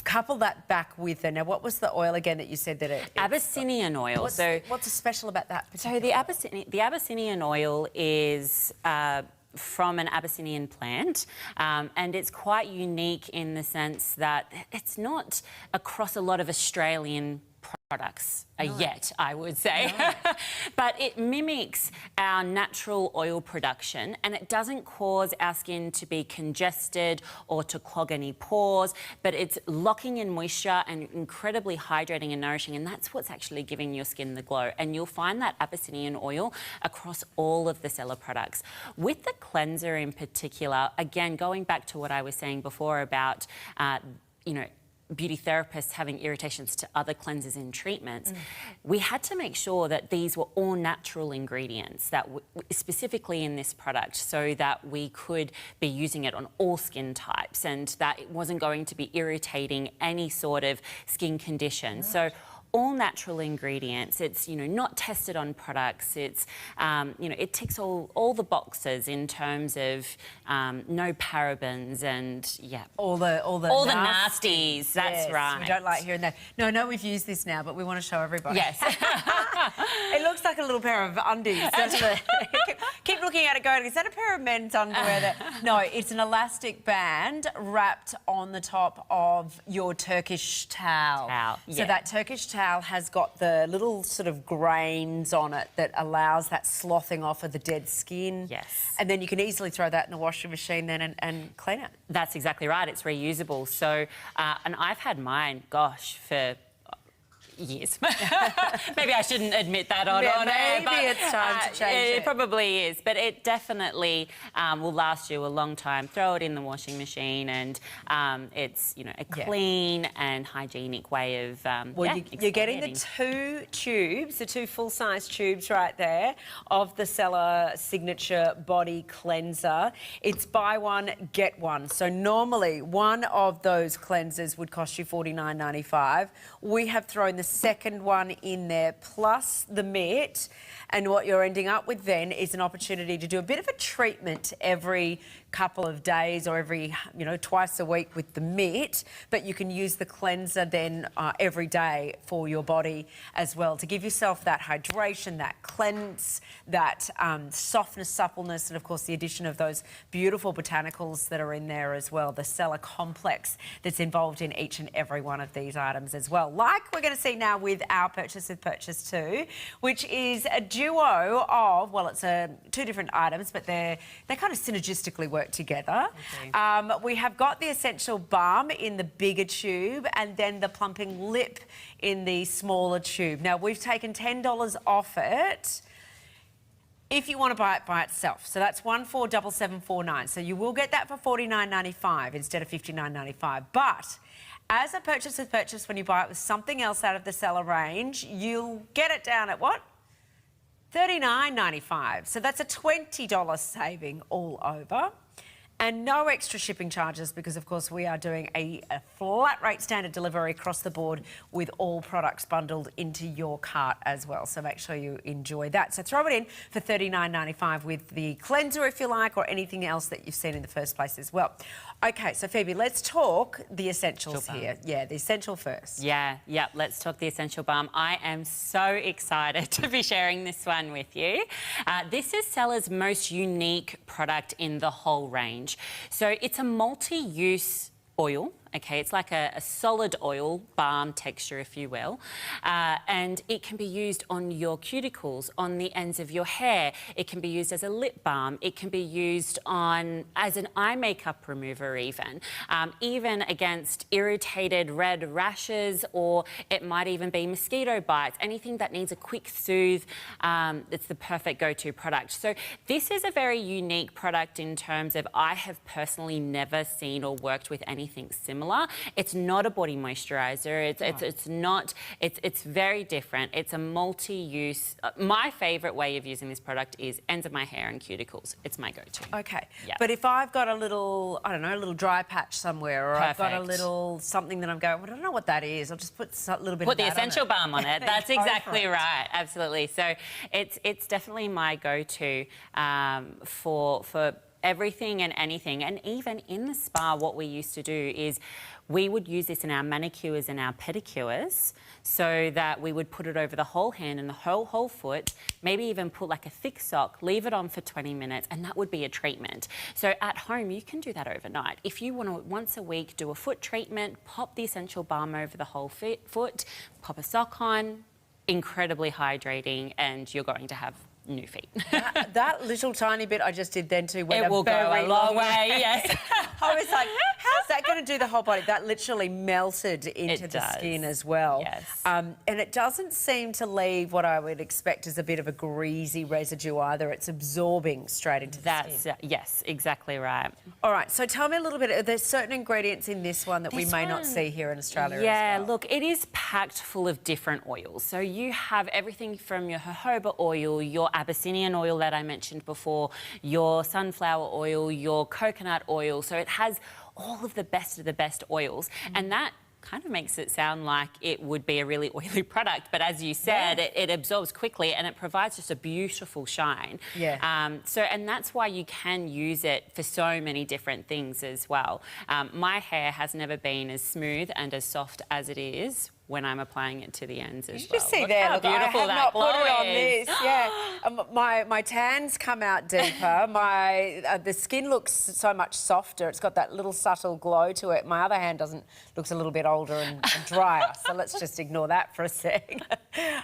Couple that back with now what was the oil again that you said that Abyssinian oil. What's so special about that? So the Abyssinian oil is from an Abyssinian plant, and it's quite unique in the sense that it's not across a lot of Australian products yet, I would say. No. But it mimics our natural oil production, and it doesn't cause our skin to be congested or to clog any pores, but it's locking in moisture and incredibly hydrating and nourishing, and that's what's actually giving your skin the glow. And you'll find that Abyssinian oil across all of the Cellar products. With the cleanser in particular, again, going back to what I was saying before about, you know, beauty therapists having irritations to other cleansers and treatments, we had to make sure that these were all natural ingredients that specifically in this product, so that we could be using it on all skin types and that it wasn't going to be irritating any sort of skin condition. Right. So all natural ingredients. It's, you know, not tested on products. It's, you know, it ticks all the boxes in terms of no parabens and all the nasties. That's right. We don't like hearing that. No, I know we've used this now, but we want to show everybody. Yes. It looks like a little pair of undies, doesn't it? Keep looking at it going, is that a pair of men's underwear there? No, it's an elastic band wrapped on the top of your Turkish towel. So that Turkish towel has got the little sort of grains on it that allows that sloughing off of the dead skin. Yes. And then you can easily throw that in a washing machine then and clean it. That's exactly right. It's reusable. So, and I've had mine, gosh, for years. Maybe I shouldn't admit that on air, maybe but it's time to change it probably is, but it definitely will last you a long time. Throw it in the washing machine, and it's a clean and hygienic way of you're getting the 2 tubes, the 2 full-size tubes right there of the Cellar Signature Body Cleanser. It's buy one, get one. So normally one of those cleansers would cost you $49.95. We have thrown the second one in there plus the mitt, and what you're ending up with then is an opportunity to do a bit of a treatment every couple of days or every, twice a week with the mitt, but you can use the cleanser then every day for your body as well to give yourself that hydration, that cleanse, that softness, suppleness, and of course the addition of those beautiful botanicals that are in there as well, the Cellar complex that's involved in each and every one of these items as well. Like we're going to see now with our Purchase with Purchase 2, which is a duo of, well, it's 2 different items, but they kind of synergistically work together. Okay. We have got the Essential Balm in the bigger tube and then the Plumping Lip in the smaller tube. Now, we've taken $10 off it if you want to buy it by itself. So that's 147749. So you will get that for $49.95 instead of $59.95. But as a Purchase with Purchase, when you buy it with something else out of the Cellar range, you'll get it down at what? $39.95. So that's a $20 saving all over. And no extra shipping charges because, of course, we are doing a flat rate standard delivery across the board with all products bundled into your cart as well. So make sure you enjoy that. So throw it in for $39.95 with the cleanser, if you like, or anything else that you've seen in the first place as well. OK, so Phoebe, let's talk the essentials here. Yeah, the essential first. Yeah, let's talk the Essential Balm. I am so excited to be sharing this one with you. This is Cellar's most unique product in the whole range. So it's a multi-use oil. Okay, it's like a solid oil, balm texture, if you will, and it can be used on your cuticles, on the ends of your hair. It can be used as a lip balm. It can be used as an eye makeup remover even against irritated red rashes, or it might even be mosquito bites, anything that needs a quick soothe. It's the perfect go-to product. So this is a very unique product in terms of I have personally never seen or worked with anything similar. It's not a body moisturiser. It's very different. It's a multi-use. My favourite way of using this product is ends of my hair and cuticles. It's my go-to. Okay. Yep. But if I've got a little, I don't know, a little dry patch somewhere, or I've got a little something that I'm going, well, I don't know what that is. I'll just put a little bit of that on it. Put the Essential Balm on it. That's exactly right. Absolutely. So it's definitely my go-to for everything and anything. And even in the spa, what we used to do is we would use this in our manicures and our pedicures, so that we would put it over the whole hand and the whole foot, maybe even put like a thick sock, leave it on for 20 minutes, and that would be a treatment. So at home, you can do that overnight. If you want to once a week do a foot treatment, pop the Essential Balm over the whole foot, pop a sock on, incredibly hydrating, and you're going to have new feet. that little tiny bit I just did then too went it will go a long way, yes. I was like, how's that going to do the whole body? That literally melted into the skin as well. Yes. And it doesn't seem to leave what I would expect as a bit of a greasy residue either. It's absorbing straight into the skin. Yes, exactly right. All right, so tell me a little bit. There's certain ingredients in this one that we may not see here in Australia Yeah, as well. Look, it is packed full of different oils. So you have everything from your jojoba oil, your Abyssinian oil that I mentioned before, your sunflower oil, your coconut oil. So it has all of the best oils. And that kind of makes it sound like it would be a really oily product, but as you said, it absorbs quickly and it provides just a beautiful shine. And that's why you can use it for so many different things as well. My hair has never been as smooth and as soft as it is when I'm applying it to the ends as well. You just see there, look, beautiful I have not put it on this. Yeah. My tans come out deeper. The skin looks so much softer. It's got that little subtle glow to it. My other hand looks a little bit older and drier. So let's just ignore that for a sec.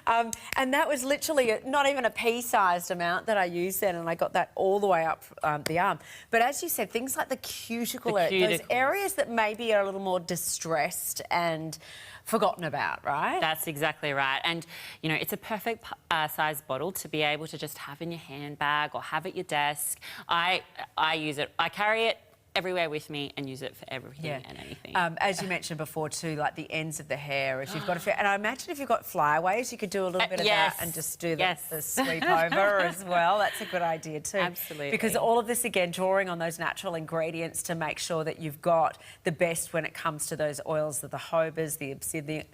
And that was literally not even a pea-sized amount that I used then, and I got that all the way up the arm. But as you said, things like the cuticle, those areas that maybe are a little more distressed and forgotten about, right? That's exactly right. And, you know, it's a perfect size bottle to be able to just have in your handbag or have at your desk. I use it. I carry it everywhere with me and use it for everything and anything. As you mentioned before too, like the ends of the hair, if you've got and I imagine if you've got flyaways, you could do a little bit of that and just do the sweep over as well. That's a good idea too. Absolutely. Because all of this, again, drawing on those natural ingredients to make sure that you've got the best when it comes to those oils, the jojobas, the obsidian.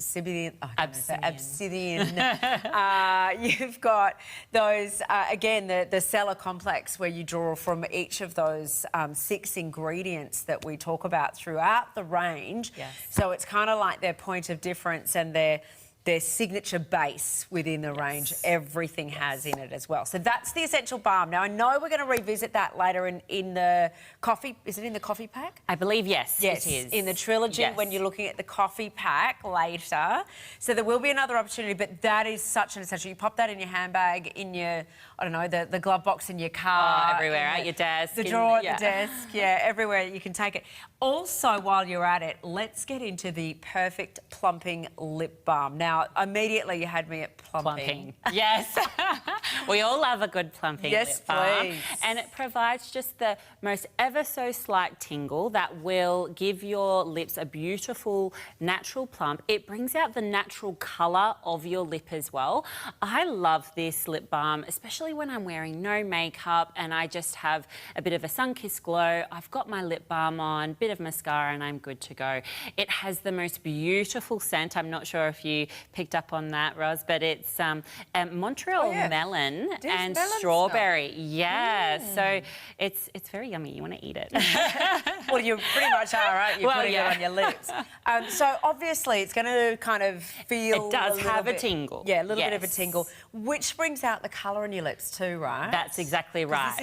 You've got those, again, the Cellar complex where you draw from each of those 6 ingredients that we talk about throughout the range. Yes. So it's kind of like their point of difference and their signature base within the range. Everything has in it as well. So that's the essential balm. Now, I know we're going to revisit that later in the coffee. Is it in the coffee pack? I believe, yes, yes, it is. In the trilogy when you're looking at the coffee pack later. So there will be another opportunity, but that is such an essential. You pop that in your handbag, in your, I don't know, the glove box in your car. Everywhere, at your desk. The drawer at the desk, everywhere you can take it. Also, while you're at it, let's get into the perfect plumping lip balm. Now, immediately you had me at plumping. Yes. We all love a good plumping lip balm. Please. And it provides just the most ever so slight tingle that will give your lips a beautiful natural plump. It brings out the natural colour of your lip as well. I love this lip balm, especially when I'm wearing no makeup and I just have a bit of a sun-kissed glow. I've got my lip balm on, bit of mascara and I'm good to go. It has the most beautiful scent. I'm not sure if you picked up on that, Ros, but it's Montreal melon and strawberry. Yeah, so it's very yummy. You want to eat it. Well, you pretty much are, aren't you? Putting it on your lips. So obviously it's going to kind of feel... It does have a tingle. Yeah, a little bit of a tingle, which brings out the colour in your lips too, right? That's exactly right.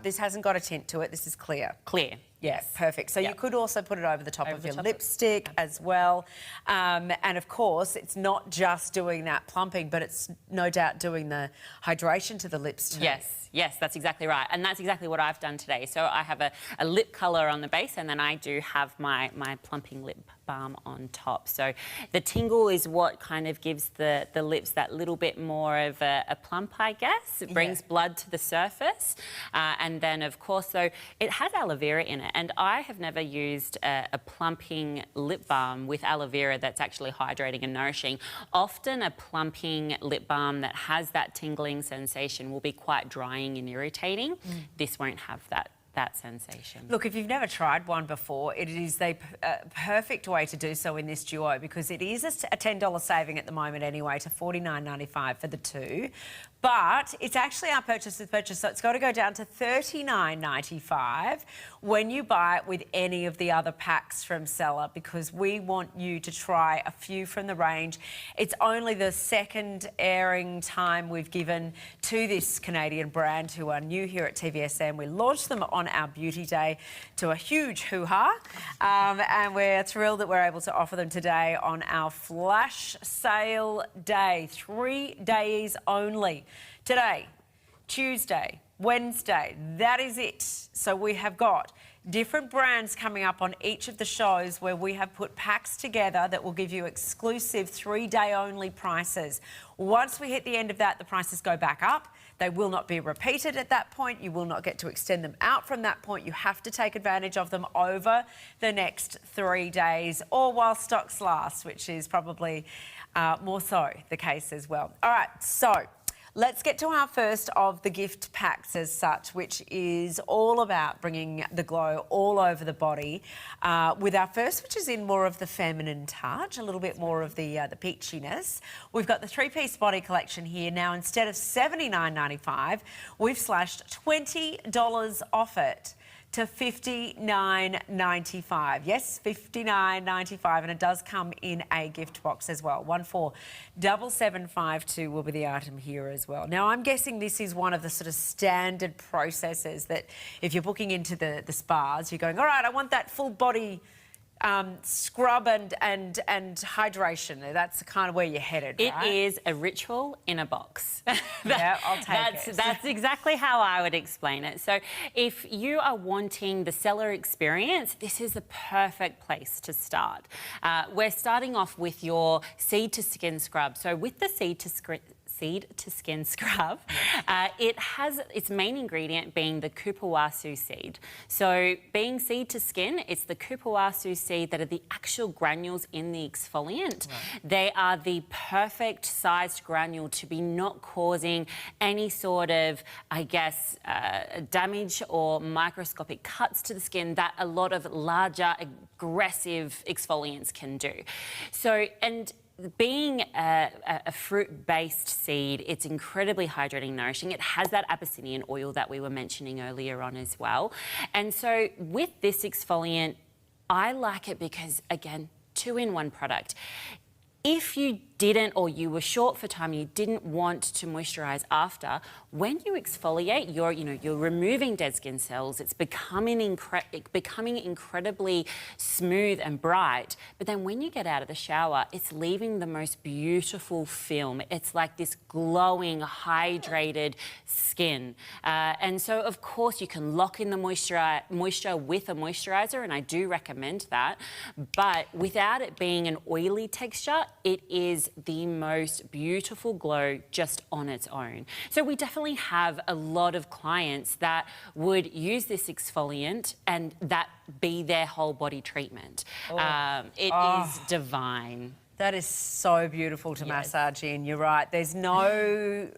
This hasn't got a tint to it. This is clear. Clear. Yeah, perfect. So you could also put it over the top of your lipstick as well. And of course, it's not just doing that plumping, but it's no doubt doing the hydration to the lips too. Yes, that's exactly right. And that's exactly what I've done today. So I have a lip colour on the base and then I do have my plumping lip balm on top. So the tingle is what kind of gives the lips that little bit more of a plump, I guess. It brings blood to the surface. And then, of course, so it has aloe vera in it. And I have never used a plumping lip balm with aloe vera that's actually hydrating and nourishing. Often a plumping lip balm that has that tingling sensation will be quite drying and irritating. This won't have that sensation. Look, if you've never tried one before, it is the perfect way to do so in this duo because it is a $10 saving at the moment anyway to $49.95 for the 2. But it's actually our purchase with purchase, so it's got to go down to $39.95 when you buy it with any of the other packs from Cellar because we want you to try a few from the range. It's only the second airing time we've given to this Canadian brand who are new here at TVSN. We launched them on our Beauty Day to a huge hoo-ha and we're thrilled that we're able to offer them today on our flash sale day, 3 days only. Today, Tuesday, Wednesday, that is it. So we have got different brands coming up on each of the shows where we have put packs together that will give you exclusive 3-day only prices. Once we hit the end of that, the prices go back up. They will not be repeated at that point. You will not get to extend them out from that point. You have to take advantage of them over the next 3 days or while stocks last, which is probably more so the case as well. All right, so let's get to our first of the gift packs as such, which is all about bringing the glow all over the body. With our first, which is in more of the feminine touch, a little bit more of the peachiness. We've got the 3-piece body collection here. Now, instead of $79.95, we've slashed $20 off it to $59.95. Yes, $59.95, and it does come in a gift box as well. 147752 will be the item here as well. Now, I'm guessing this is one of the sort of standard processes that if you're booking into the spas, you're going, all right, I want that full body scrub and hydration. That's kind of where you're headed, right? It is a ritual in a box. Yeah, I'll take it. That's exactly how I would explain it. So if you are wanting the Cellar experience, this is the perfect place to start. We're starting off with your seed to skin scrub. So with the seed to skin scrub, it has its main ingredient being the kupuasu seed. So being seed to skin, it's the kupuasu seed that are the actual granules in the exfoliant. Right. They are the perfect sized granule to be not causing any sort of, I guess, damage or microscopic cuts to the skin that a lot of larger, aggressive exfoliants can do. So, and being a fruit-based seed, it's incredibly hydrating, nourishing. It has that Abyssinian oil that we were mentioning earlier on as well. And so with this exfoliant, I like it because, again, 2-in-1 product. If you didn't, or you were short for time, you didn't want to moisturise after, when you exfoliate, you're removing dead skin cells. It's becoming incredibly smooth and bright. But then when you get out of the shower, it's leaving the most beautiful film. It's like this glowing, hydrated skin. And so, of course, you can lock in the moisture with a moisturiser, and I do recommend that. But without it being an oily texture, it is the most beautiful glow just on its own. So we definitely have a lot of clients that would use this exfoliant and that be their whole body treatment. It is divine. That is so beautiful to massage in. You're right. There's no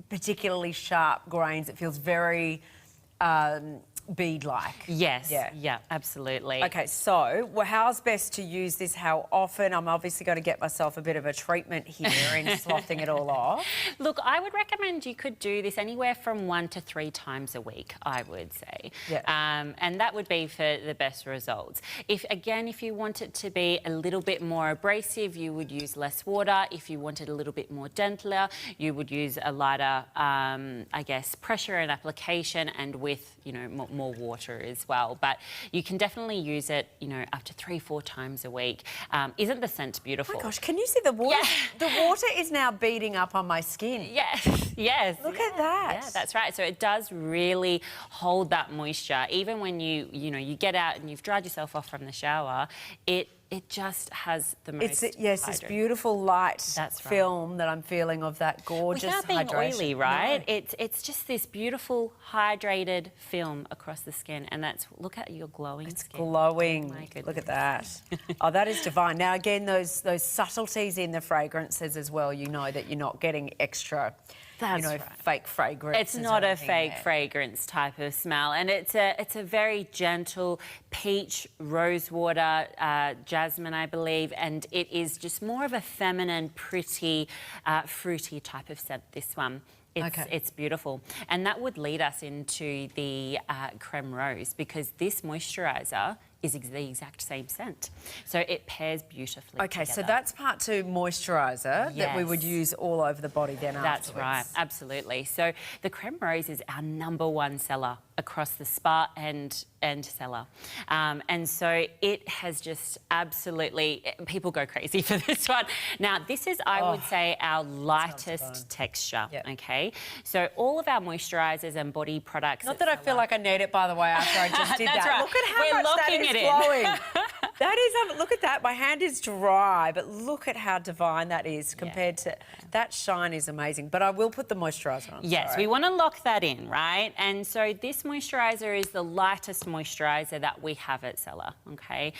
particularly sharp grains. It feels very bead-like. Yes. Yeah, absolutely. Okay, so how's best to use this? How often? I'm obviously going to get myself a bit of a treatment here in sloughing it all off. Look, I would recommend you could do this anywhere from 1 to 3 times a week, I would say. Yeah. And that would be for the best results. If you want it to be a little bit more abrasive, you would use less water. If you wanted a little bit more gentler, you would use a lighter, I guess, pressure and application, and with, more water as well. But you can definitely use it, up to 3-4 times a week. Isn't the scent beautiful? Oh my gosh, can you see the water? Yeah. The water is now beading up on my skin. Yes. Look at that. Yeah, that's right. So it does really hold that moisture. Even when you get out and you've dried yourself off from the shower, it just has the most this beautiful light film that I'm feeling of that gorgeous without being hydration. oily, right? No. It's just this beautiful hydrated film across the skin, and look at your glowing skin. It's glowing. Oh my goodness. Look at that. Oh, that is divine. Now again, those subtleties in the fragrances as well. You know that you're not getting extra. Fake fragrance. It's not a fake fragrance type of smell, and it's a very gentle peach, rosewater, jasmine, I believe, and it is just more of a feminine, pretty, fruity type of scent. This one. It's beautiful. And that would lead us into the creme rose, because this moisturiser is the exact same scent. So it pairs beautifully together. So that's part 2, moisturiser, that we would use all over the body then That's afterwards. right, absolutely. So the creme rose is our #1 seller across the spa and Cellar. And so it has just absolutely, people go crazy for this one. Now, this is, I would say, our lightest texture, okay? So all of our moisturisers and body products... Not that I feel like I need it, by the way, after I just did that. Right. Look at how much that is glowing. That is, look at that. My hand is dry, but look at how divine that is compared to... That shine is amazing, but I will put the moisturiser on. Yes, we want to lock that in, right? And so this moisturiser is the lightest moisturiser that we have at Cellar, okay?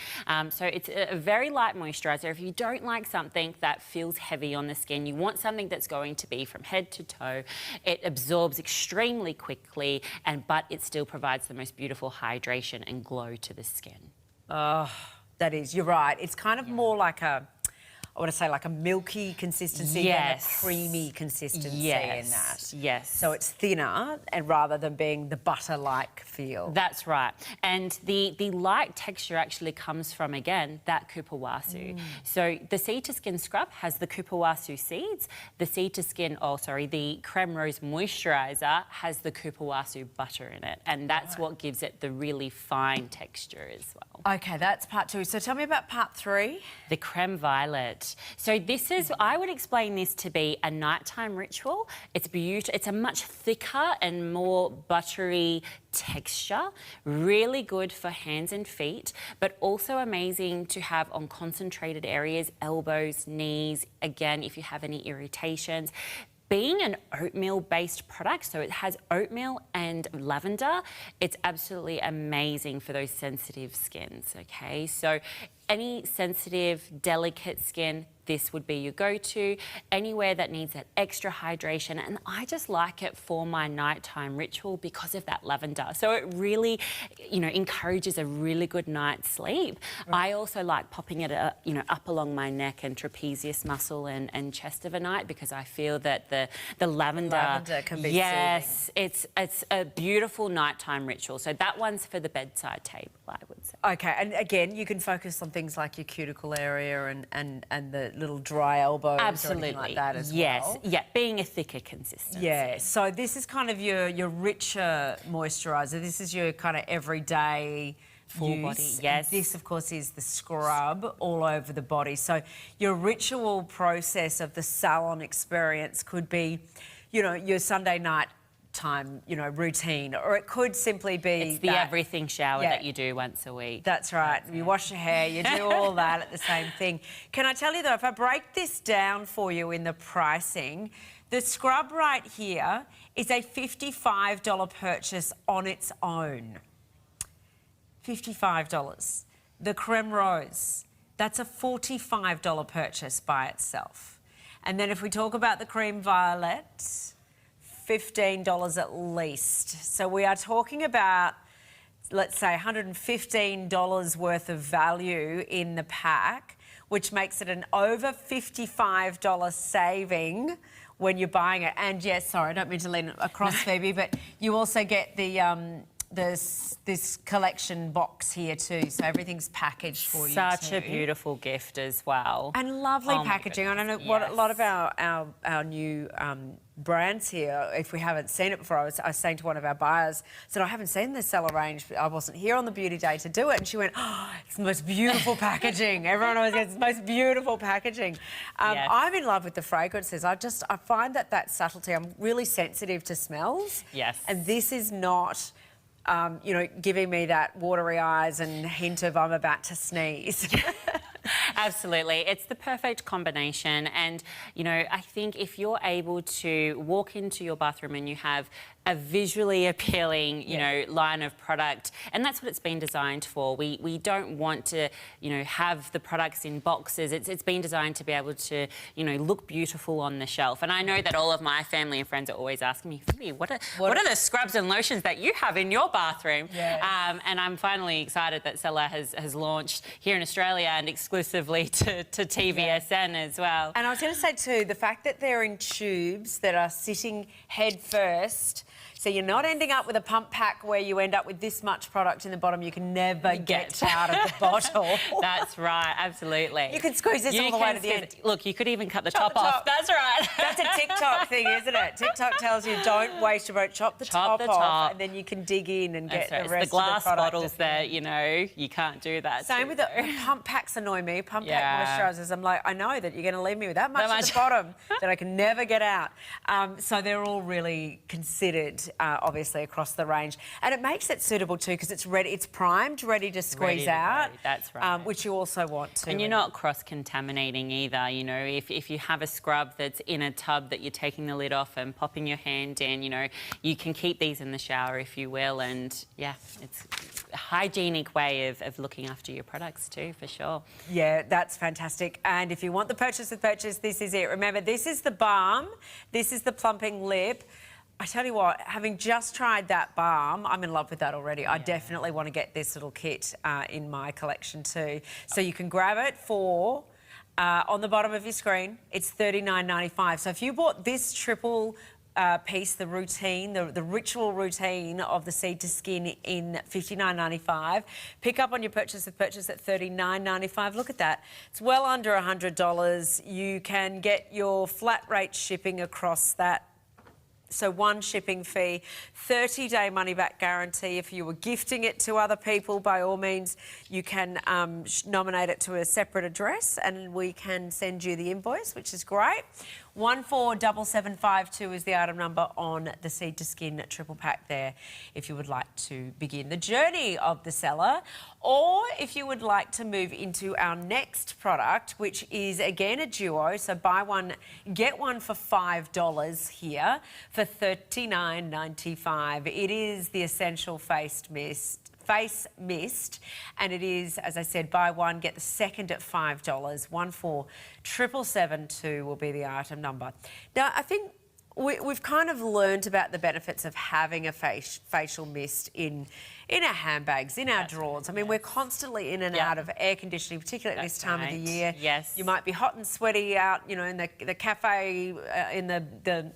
So it's a very light moisturiser. If you don't like something that feels heavy on the skin, you want something that's going to be from head to toe. It absorbs extremely quickly, but it still provides the most beautiful hydration and glow to the skin. Oh, that is, you're right. It's kind of more like a... I want to say like a milky consistency than a creamy consistency in that. Yes. So it's thinner and rather than being the butter-like feel. That's right. And the light texture actually comes from, again, that kupawasu. So the Seed to Skin scrub has the kupawasu seeds. The the creme rose moisturiser has the kupawasu butter in it. And that's what gives it the really fine texture as well. Okay, that's part 2. So tell me about part 3. The creme violet. So this is, I would explain this to be a nighttime ritual. It's beautiful. It's a much thicker and more buttery texture. Really good for hands and feet, but also amazing to have on concentrated areas, elbows, knees. Again, if you have any irritations. Being an oatmeal-based product, so it has oatmeal and lavender, it's absolutely amazing for those sensitive skins, okay? So any sensitive, delicate skin, this would be your go-to. Anywhere that needs that extra hydration, and I just like it for my nighttime ritual because of that lavender. So it really, encourages a really good night's sleep. Right. I also like popping it, up along my neck and trapezius muscle and chest of a night because I feel that the lavender can be soothing. It's a beautiful nighttime ritual. So that one's for the bedside table, I would say. Okay, and again, you can focus on things like your cuticle area and the little dry elbows or anything like that as well. Yes, being a thicker consistency. Yeah, so this is kind of your richer moisturiser. This is your kind of everyday full body, yes. This, of course, is the scrub all over the body. So your ritual process of the salon experience could be, your Sunday night time, routine, or it could simply be it's the everything shower that you do once a week. That's right. You wash your hair, you do all that at the same thing. Can I tell you though, if I break this down for you in the pricing, the scrub right here is a $55 purchase on its own. $55. The creme rose, that's a $45 purchase by itself. And then if we talk about the cream violet, $15 at least. So we are talking about, let's say, $115 worth of value in the pack, which makes it an over $55 saving when you're buying it. And yes, sorry, I don't mean to lean across, Phoebe, but you also get the this collection box here too, so everything's packaged for you. Such a beautiful gift as well. And lovely packaging. I don't know what a lot of our new brands here, if we haven't seen it before, I was saying to one of our buyers, I said, I haven't seen the Cellar range, I wasn't here on the beauty day to do it, and she went, oh, it's the most beautiful packaging. Everyone always gets the most beautiful packaging. I'm in love with the fragrances. I find that subtlety, I'm really sensitive to smells. Yes. And this is not giving me that watery eyes and hint of I'm about to sneeze. Absolutely. It's the perfect combination. And, I think if you're able to walk into your bathroom and you have a visually appealing, line of product, and that's what it's been designed for. We don't want to, have the products in boxes. It's been designed to be able to, look beautiful on the shelf. And I know that all of my family and friends are always asking me, Phoebe, what are the scrubs and lotions that you have in your bathroom? Yeah. And I'm finally excited that Cellar has launched here in Australia and exclusively to TVSN as well. And I was going to say too, the fact that they're in tubes that are sitting head first, so you're not ending up with a pump pack where you end up with this much product in the bottom you can never get out of the bottle. That's right, absolutely. You can squeeze this all the way to the end. Look, you could even cut the top off. That's right. That's a TikTok thing, isn't it? TikTok tells you don't waste your product, chop the top off, and then you can dig in and get the rest the glass of the product. bottles that, you can't do that. Same with the pump packs annoy me. Pump pack moisturisers, I'm like, I know that you're going to leave me with that much at the bottom that I can never get out. So they're all really considered, obviously, across the range. And it makes it suitable too because it's ready, it's primed, ready to squeeze out. That's right. Which you also want to. And you're not cross-contaminating either, if you have a scrub that's in a tub that you're taking the lid off and popping your hand in, you can keep these in the shower if you will, and it's a hygienic way of looking after your products too, for sure. Yeah, that's fantastic. And if you want the purchase with purchase, this is it. Remember, this is the balm, this is the plumping lip. I tell you what, having just tried that balm, I'm in love with that already. I definitely want to get this little kit in my collection too. So you can grab it for on the bottom of your screen. It's $39.95. So if you bought this triple piece, the routine, the ritual routine of the Seed to Skin in $59.95, pick up on your purchase at $39.95. Look at that. It's well under $100. You can get your flat rate shipping across that. So one shipping fee, 30-day money-back guarantee. If you were gifting it to other people, by all means, you can nominate it to a separate address and we can send you the invoice, which is great. 147752 is the item number on the Seed to Skin triple pack there if you would like to begin the journey of the Cellar, or if you would like to move into our next product, which is again a duo. So buy one, get one for $5 here for $39.95. It is the Essential Face Mist, and it is, as I said, buy one, get the second at $5. 147772 will be the item number. Now, I think we've kind of learned about the benefits of having a facial mist in our handbags, in our drawers. I mean, we're constantly in and out of air conditioning, particularly at this time of the year. Yes. You might be hot and sweaty out, you know, in the cafe, in the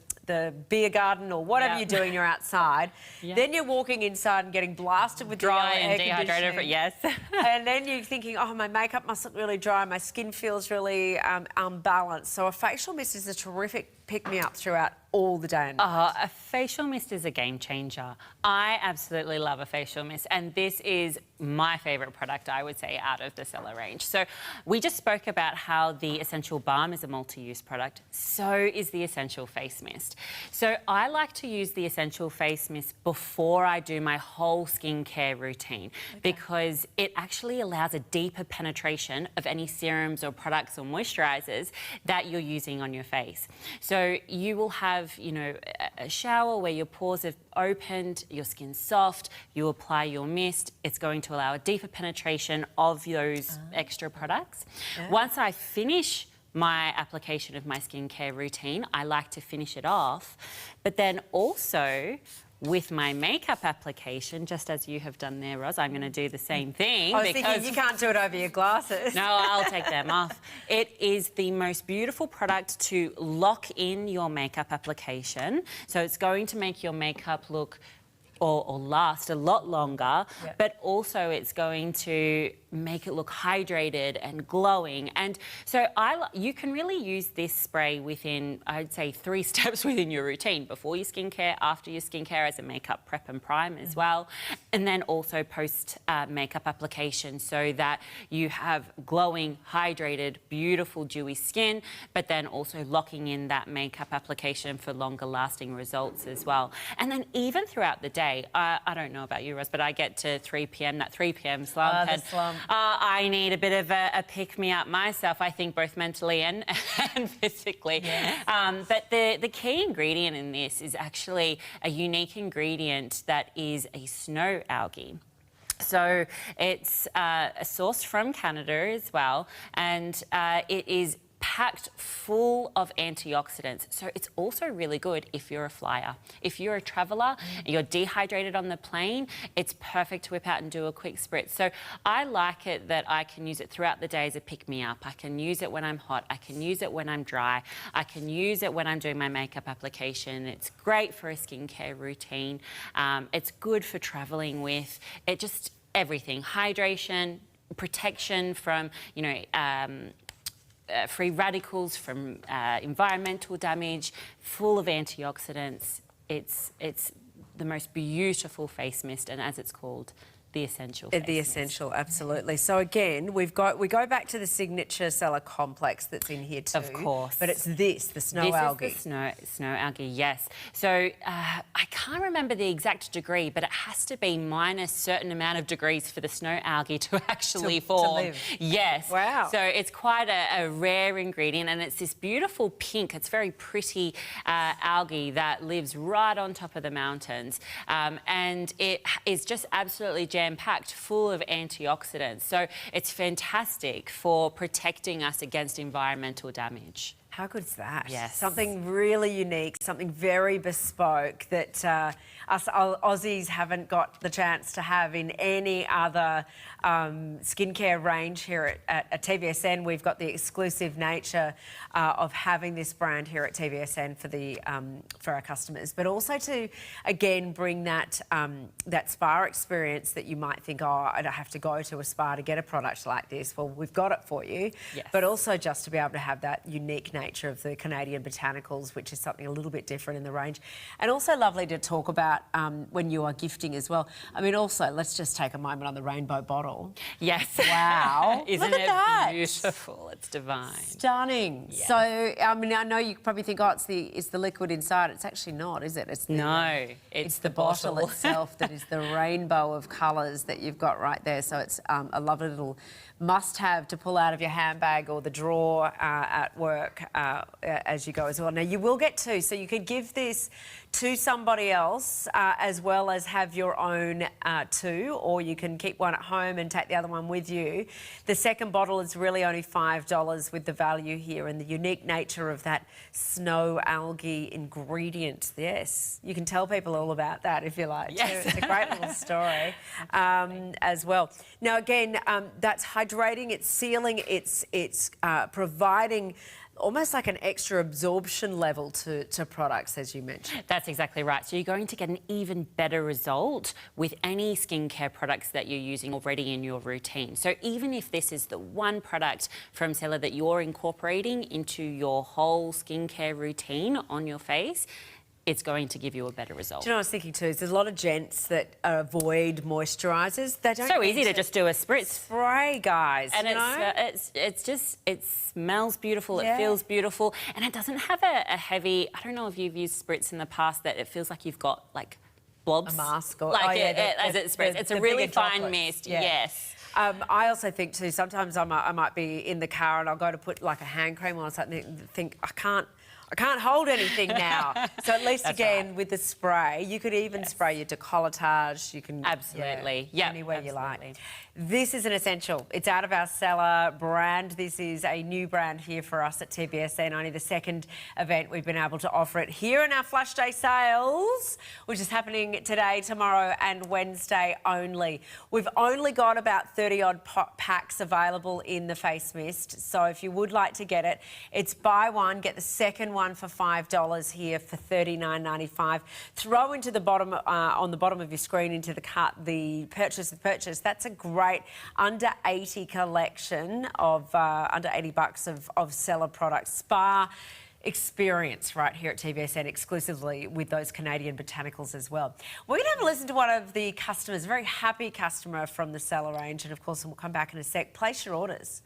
beer garden or whatever you're doing, you're outside. Then you're walking inside and getting blasted with dry the and air dehydrated. conditioning. Yes. And then you're thinking, oh, my makeup must look really dry, my skin feels really unbalanced. So a facial mist is a terrific pick-me-up throughout all the day and night. A facial mist is a game changer. I absolutely love a facial mist, and this is my favourite product, I would say, out of the Cellar range. So we just spoke about how the Essential Balm is a multi-use product. So is the Essential Face Mist. So I like to use the Essential Face Mist before I do my whole skincare routine because it actually allows a deeper penetration of any serums or products or moisturisers that you're using on your face. So you will have, you know, a shower where your pores have opened, your skin's soft, you apply your mist, it's going to allow a deeper penetration of those extra products. Once I finish my application of my skincare routine, I like to finish it off, but then also with my makeup application, just as you have done there, Ros, I'm going to do the same thing. I was thinking you can't do it over your glasses. No, I'll take them off. It is the most beautiful product to lock in your makeup application. So it's going to make your makeup look or last a lot longer, but also it's going to make it look hydrated and glowing. And so you can really use this spray within, I'd say, 3 steps within your routine: before your skincare, after your skincare as a makeup prep and prime as well, and then also post makeup application, so that you have glowing, hydrated, beautiful, dewy skin, but then also locking in that makeup application for longer lasting results as well. And then even throughout the day, I don't know about you, Ros, but I get to 3 p.m, that 3 p.m. slump. The slump. I need a bit of a pick-me-up myself, I think, both mentally and physically. Yes. But the key ingredient in this is actually a unique ingredient that is a snow algae. So it's sourced from Canada as well, and it is packed full of antioxidants. So it's also really good if you're a flyer. If you're a traveller, you're dehydrated on the plane, it's perfect to whip out and do a quick spritz. So I like it that I can use it throughout the day as a pick-me-up. I can use it when I'm hot. I can use it when I'm dry. I can use it when I'm doing my makeup application. It's great for a skincare routine. It's good for travelling with. It just everything. Hydration, protection from, you know, free radicals, from environmental damage, full of antioxidants. It's the most beautiful face mist, and as it's called, the Essential face The mist. Essential, absolutely. So again, we go back to the signature Cellar complex that's in here too. Of course. But it's the snow algae. This is the snow algae, yes. So I can't remember the exact degree, but it has to be minus a certain amount of degrees for the snow algae to actually form. To live. Yes. Wow. So it's quite a rare ingredient, and it's this beautiful pink, it's very pretty algae that lives right on top of the mountains. And it is just absolutely jam-packed full of antioxidants. So it's fantastic for protecting us against environmental damage. How good is that? Yes. Something really unique, something very bespoke that us Aussies haven't got the chance to have in any other skincare range here at TVSN. We've got the exclusive nature of having this brand here at TVSN for our customers, but also to again bring that that spa experience that you might think, oh, I'd have to go to a spa to get a product like this. Well, we've got it for you, yes. But also just to be able to have that unique nature of the Canadian botanicals, which is something a little bit different in the range, and also lovely to talk about when you are gifting as well. I mean, also let's just take a moment on the rainbow bottle. Yes. Wow. Isn't Look at it that. beautiful? It's divine. Stunning. Yes. So, I mean, I know you probably think, oh, it's the liquid inside. It's actually not, is it? It's the, No, it's the bottle itself that is the rainbow of colours that you've got right there. So it's a lovely little must-have to pull out of your handbag or the drawer at work as you go as well. Now, you will get two, so you could give this to somebody else as well as have your own two, or you can keep one at home and take the other one with you. The second bottle is really only $5 with the value here and the unique nature of that snow algae ingredient. Yes, you can tell people all about that if you like. Yes. It's a great little story as well. Now, again, that's hydrating, it's sealing, it's providing almost like an extra absorption level to products, as you mentioned. That's exactly right. So you're going to get an even better result with any skincare products that you're using already in your routine. So even if this is the one product from Cellar that you're incorporating into your whole skincare routine on your face, it's going to give you a better result. Do you know what I was thinking too? Is there's a lot of gents that avoid moisturisers. They don't. So easy to just do a spritz. Spray, guys. And it's just, it smells beautiful, it feels beautiful, and it doesn't have a heavy, I don't know if you've used spritz in the past that it feels like you've got like blobs. A mask or... Like as it spritz. It's a really fine droplets. mist, Yeah. yes. I also think too, sometimes I might be in the car and I'll go to put like a hand cream on or something and think, I can't hold anything now. So at least again with the spray, you could even spray your decolletage. You can Absolutely. anywhere you like. This is an essential. It's out of our Cellar brand. This is a new brand here for us at TVSN. Only the second event we've been able to offer it here in our Flash Day sales, which is happening today, tomorrow and Wednesday only. We've only got about 30-odd packs available in the face mist. So if you would like to get it, it's buy one, get the second one for $5 here for $39.95. Throw into the bottom, on the bottom of your screen into the cart, the purchase. That's a great under 80 collection of under 80 bucks of Cellar products. Spa experience right here at TVSN exclusively with those Canadian botanicals as well. We're going to have a listen to one of the customers, a very happy customer from the Cellar range, and of course we'll come back in a sec. Place your orders.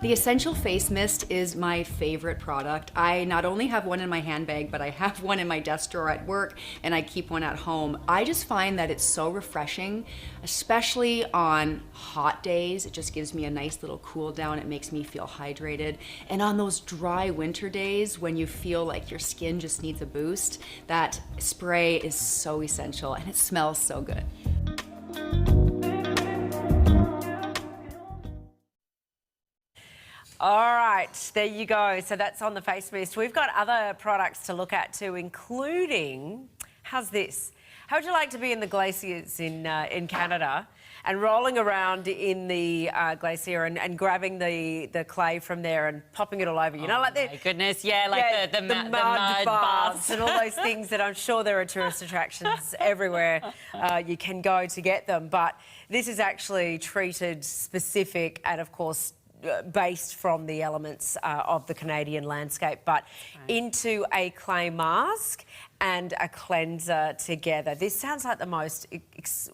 The Essential Face Mist is my favorite product. I not only have one in my handbag, but I have one in my desk drawer at work, and I keep one at home. I just find that it's so refreshing, especially on hot days. It just gives me a nice little cool down. It makes me feel hydrated. And on those dry winter days when you feel like your skin just needs a boost, that spray is so essential, and it smells so good. All right, there you go. So that's on the face mist. We've got other products to look at too, including, how's this? How would you like to be in the glaciers in Canada and rolling around in the glacier and grabbing the clay from there and popping it all over? You know, like my goodness, like the mud baths and all those things that I'm sure there are tourist attractions everywhere you can go to get them. But this is actually treated specific and, of course, based from the elements of the Canadian landscape, but into a clay mask and a cleanser together. This sounds like the most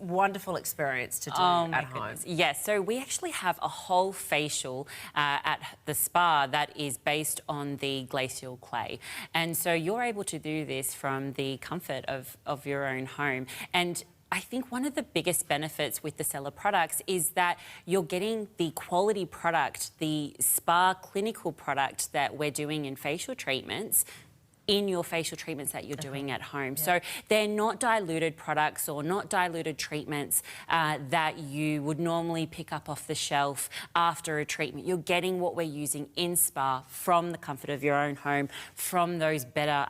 wonderful experience to do at home. Yes, so we actually have a whole facial at the spa that is based on the glacial clay. And so you're able to do this from the comfort of your own home. And I think one of the biggest benefits with the Cellar products is that you're getting the quality product, the spa clinical product that we're doing in facial treatments in your facial treatments that you're doing at home. So they're not diluted products or not diluted treatments that you would normally pick up off the shelf after a treatment. You're getting what we're using in spa from the comfort of your own home, from those better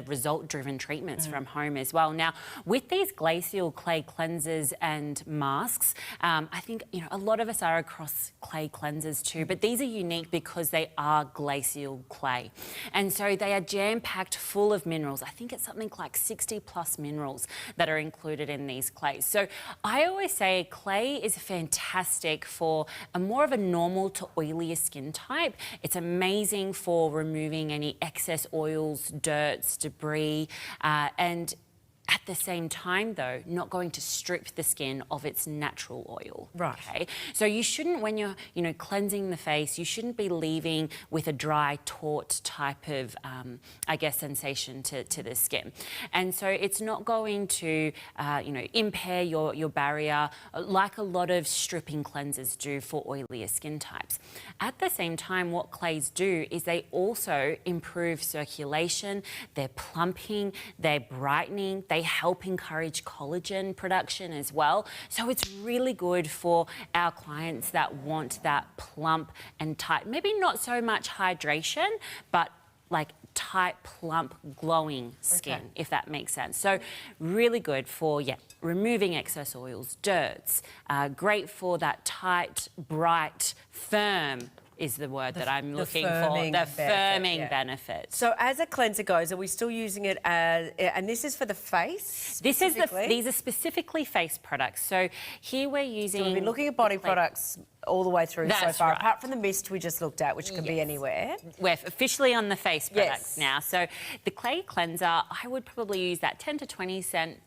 result-driven treatments from home as well. Now, with these glacial clay cleansers and masks, I think, you know, a lot of us are across clay cleansers too, but these are unique because they are glacial clay. And so they are jam-packed full of minerals. I think it's something like 60 plus minerals that are included in these clays. So I always say clay is fantastic for a more of a normal to oilier skin type. It's amazing for removing any excess oils, dirts, debris, and at the same time, though, not going to strip the skin of its natural oil. Right. Okay. So you shouldn't, when you're, you know, cleansing the face, you shouldn't be leaving with a dry, taut type of, I guess, sensation to the skin. And so it's not going to, you know, impair your barrier like a lot of stripping cleansers do for oilier skin types. At the same time, what clays do is they also improve circulation, they're plumping, they're brightening, they help encourage collagen production as well. So it's really good for our clients that want that plump and tight, maybe not so much hydration, but like tight, plump, glowing skin, if that makes sense. So really good for, removing excess oils, dirts, great for that tight, bright, firm is the word that I'm looking for. The firming benefit. So as a cleanser goes, are we still using it as, and this is for the face? These are specifically face products. So here we're using... So we've been looking at body products all the way through so far, right. apart from the mist we just looked at, which can be anywhere. We're officially on the face products now. So the clay cleanser, I would probably use that 10 to 20 cent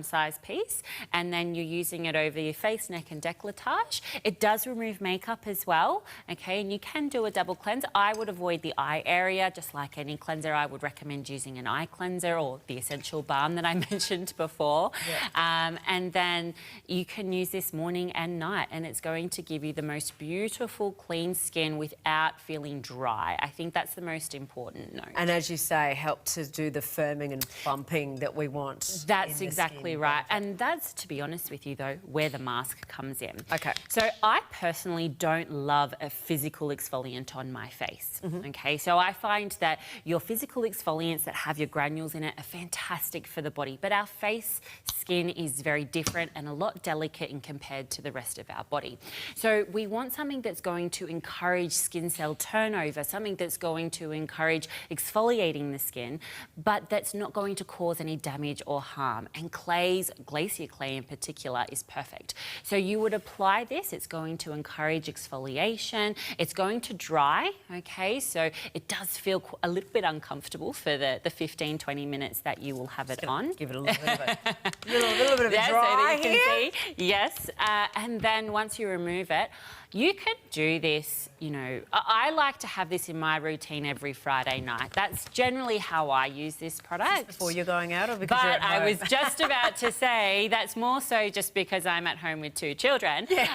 size piece, and then you're using it over your face, neck and décolletage. It does remove makeup as well, okay, and you can do a double cleanse. I would avoid the eye area, just like any cleanser. I would recommend using an eye cleanser or the essential balm that I mentioned before. And then you can use this morning and night, and it's going to give you the most beautiful, clean skin without feeling dry. I think that's the most important note. And as you say, help to do the firming and plumping that we want. That's exactly right. And that's, to be honest with you, though, where the mask comes in. Okay. So I personally don't love a physical exfoliant on my face. Okay, so I find that your physical exfoliants that have your granules in it are fantastic for the body, but our face skin is very different and a lot delicate in compared to the rest of our body. So we want something that's going to encourage skin cell turnover, something that's going to encourage exfoliating the skin, but that's not going to cause any damage or harm. And clays, glacier clay in particular, is perfect. So you would apply this, it's going to encourage exfoliation, it's going to dry, okay, so it does feel a little bit uncomfortable for the 15-20 minutes that you will have it on. Give it a little bit of a little bit of a dry so that you can see. Yes, and then once you remove it, you could do this, you know, I like to have this in my routine every Friday night. That's generally how I use this product. Before you're going out or because you're at home? I was just about to say that's more so just because I'm at home with 2 children. Yes.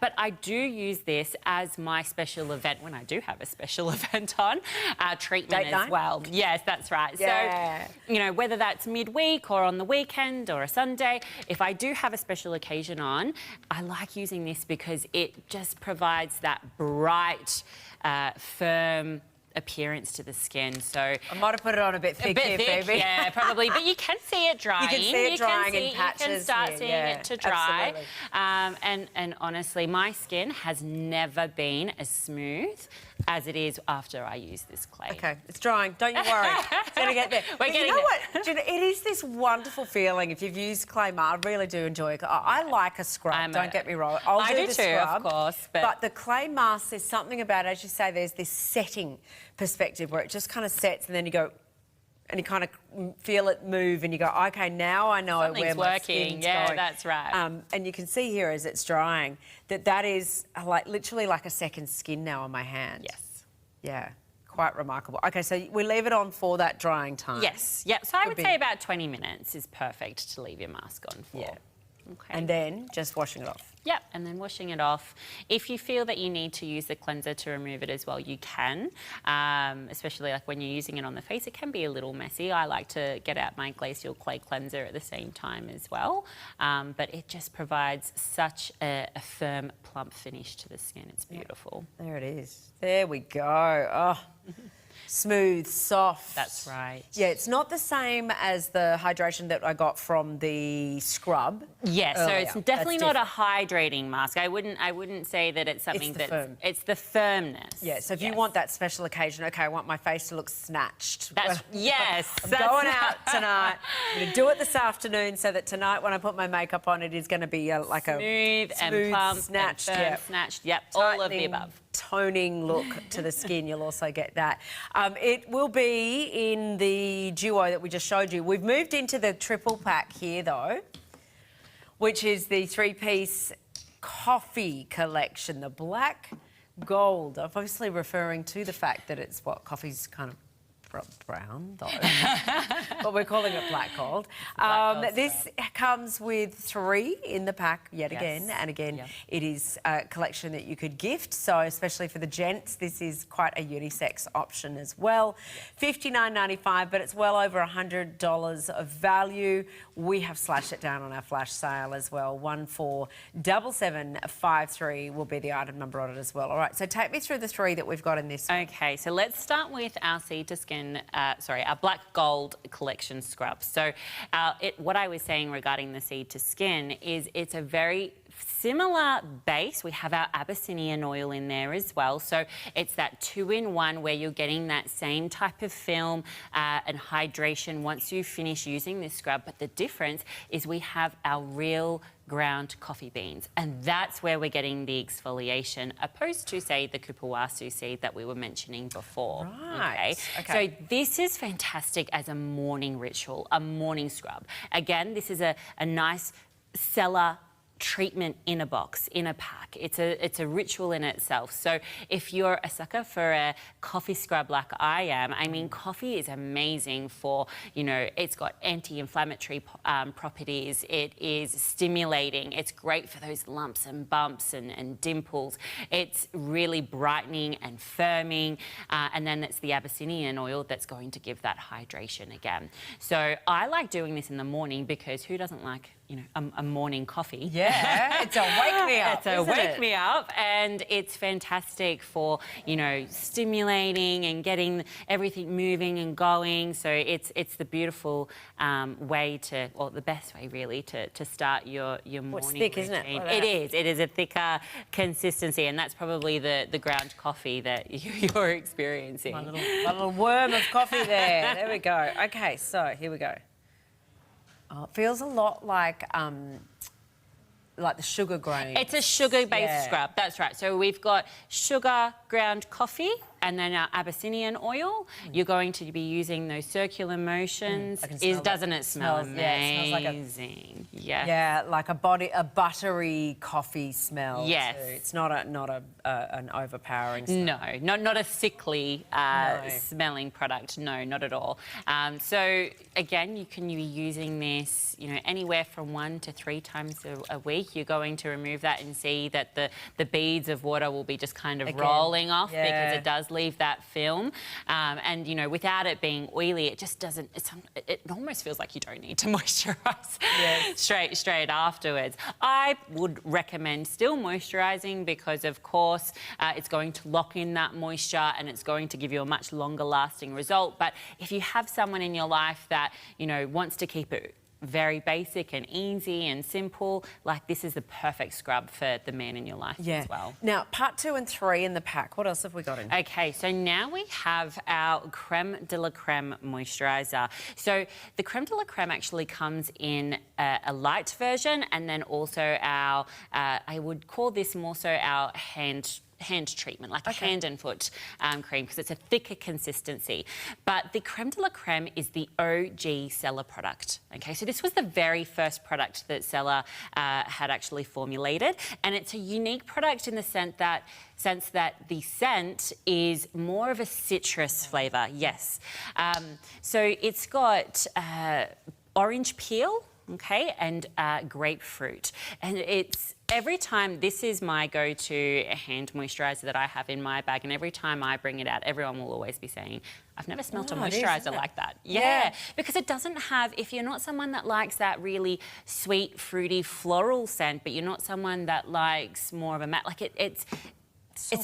But I do use this as my special event when I do have a special event on, treatment as well. Yes, that's right. Yeah. So, you know, whether that's midweek or on the weekend or a Sunday, if I do have a special occasion on, I like using this because it just provides that bright, firm appearance to the skin. So I might have put it on a bit thick here, Phoebe. Yeah, probably. But you can see it drying. You can see it drying in patches. You can start seeing it to dry. Absolutely. And honestly, my skin has never been as smooth as it is after I use this clay. Okay, it's drying. Don't you worry. It's going to get there. We're getting you know there. what? Do you know, it is this wonderful feeling if you've used clay mask. I really do enjoy it. I like a scrub, don't get me wrong. I do the too, scrub, of course. But the clay mask, there's something about it, as you say, there's this setting perspective where it just kind of sets and then you go, and you kind of feel it move and you go, okay, now I know where my skin's going. That's right. And you can see here as it's drying that is like literally like a second skin now on my hand. Yes. Yeah, quite remarkable. Okay, so we leave it on for that drying time. Yes, yep. So I would say about 20 minutes is perfect to leave your mask on for. Yeah. Okay. And then just washing it off. Yep, and then washing it off. If you feel that you need to use the cleanser to remove it as well, you can. Especially like when you're using it on the face, it can be a little messy. I like to get out my glacial clay cleanser at the same time as well. But it just provides such a firm, plump finish to the skin. It's beautiful. There it is. There we go. Oh. Smooth, soft. That's right. Yeah, it's not the same as the hydration that I got from the scrub. Yeah, so earlier. it's definitely That's not a hydrating mask. I wouldn't say that it's something it's the firmness. Yeah, so if you want that special occasion, okay, I want my face to look snatched. That's yes. I'm going out tonight. I'm going to do it this afternoon so that tonight when I put my makeup on, it is going to be like smooth and plump, snatched, and firm, snatched. Yep, all of the above. Toning look to the skin, you'll also get that. It will be in the duo that we just showed you. We've moved into the triple pack here though, which is the 3-piece coffee collection, the black gold. Obviously referring to the fact that it's what coffee's kind of brown though, but we're calling it black gold. This comes with 3 in the pack yet again, and again it is a collection that you could gift, so especially for the gents this is quite a unisex option as well. $59.95, but it's well over $100 of value. We have slashed it down on our flash sale as well. 147753 will be the item number on it as well. All right, so take me through the 3 that we've got in this one. Okay, so let's start with our Seed to Skin, our black gold collection scrub. So what I was saying regarding the Seed to Skin is it's a very similar base. We have our Abyssinian oil in there as well. So it's that 2-in-1 where you're getting that same type of film and hydration once you finish using this scrub. But the difference is we have our real ground coffee beans, and that's where we're getting the exfoliation, opposed to, say, the Kupuwasu seed that we were mentioning before. Right. Okay. So this is fantastic as a morning ritual, a morning scrub. Again, this is a nice Cellar treatment in a box, in a pack. It's a ritual in itself. So if you're a sucker for a coffee scrub like I am, I mean, coffee is amazing for, you know, it's got anti-inflammatory properties. It is stimulating. It's great for those lumps and bumps and dimples. It's really brightening and firming. And then it's the Abyssinian oil that's going to give that hydration again. So I like doing this in the morning because who doesn't like, you know, a morning coffee? Yeah, it's a wake me up. It's a wake me up, and it's fantastic for, you know, stimulating and getting everything moving and going. So it's the beautiful way to, or the best way really, to start your morning It's thick, routine. isn't it? It is. It is a thicker consistency, and that's probably the ground coffee that you're experiencing. My little worm of coffee there. There we go. Okay, so here we go. Oh, it feels a lot like the sugar grain. It's a sugar-based scrub, that's right. So we've got sugar ground coffee and then our Abyssinian oil. You're going to be using those circular motions. Doesn't it smell amazing? Yeah, it smells like yeah, like a buttery coffee smell. Yes. Too. It's not an overpowering smell. No, not a sickly smelling product. No, not at all. So again, you can be using this, you know, anywhere from 1 to 3 times a week. You're going to remove that and see that the beads of water will be just kind of rolling off because it does leave that film. And, you know, without it being oily, it just doesn't, it almost feels like you don't need to moisturise straight afterwards. I would recommend still moisturising because, of course, it's going to lock in that moisture and it's going to give you a much longer lasting result. But if you have someone in your life that, you know, wants to keep it very basic and easy and simple, like this is the perfect scrub for the man in your life as well. Now, part 2 and 3 in the pack. What else have we got in? Okay, so now we have our Creme de la Creme moisturiser. So the Creme de la Creme actually comes in a light version, and then also our, I would call this more so our hand treatment, like a hand and foot cream, because it's a thicker consistency. But the Creme de la Creme is the OG Cellar product. Okay, so this was the very first product that Cellar had actually formulated, and it's a unique product in the sense that the scent is more of a citrus flavour. Yes, so it's got orange peel, okay, and grapefruit, and it's Every time, this is my go-to hand moisturiser that I have in my bag, and every time I bring it out, everyone will always be saying, I've never smelt a moisturiser like that. Yeah, because it doesn't have, if you're not someone that likes that really sweet, fruity, floral scent, but you're not someone that likes more of a matte, like it's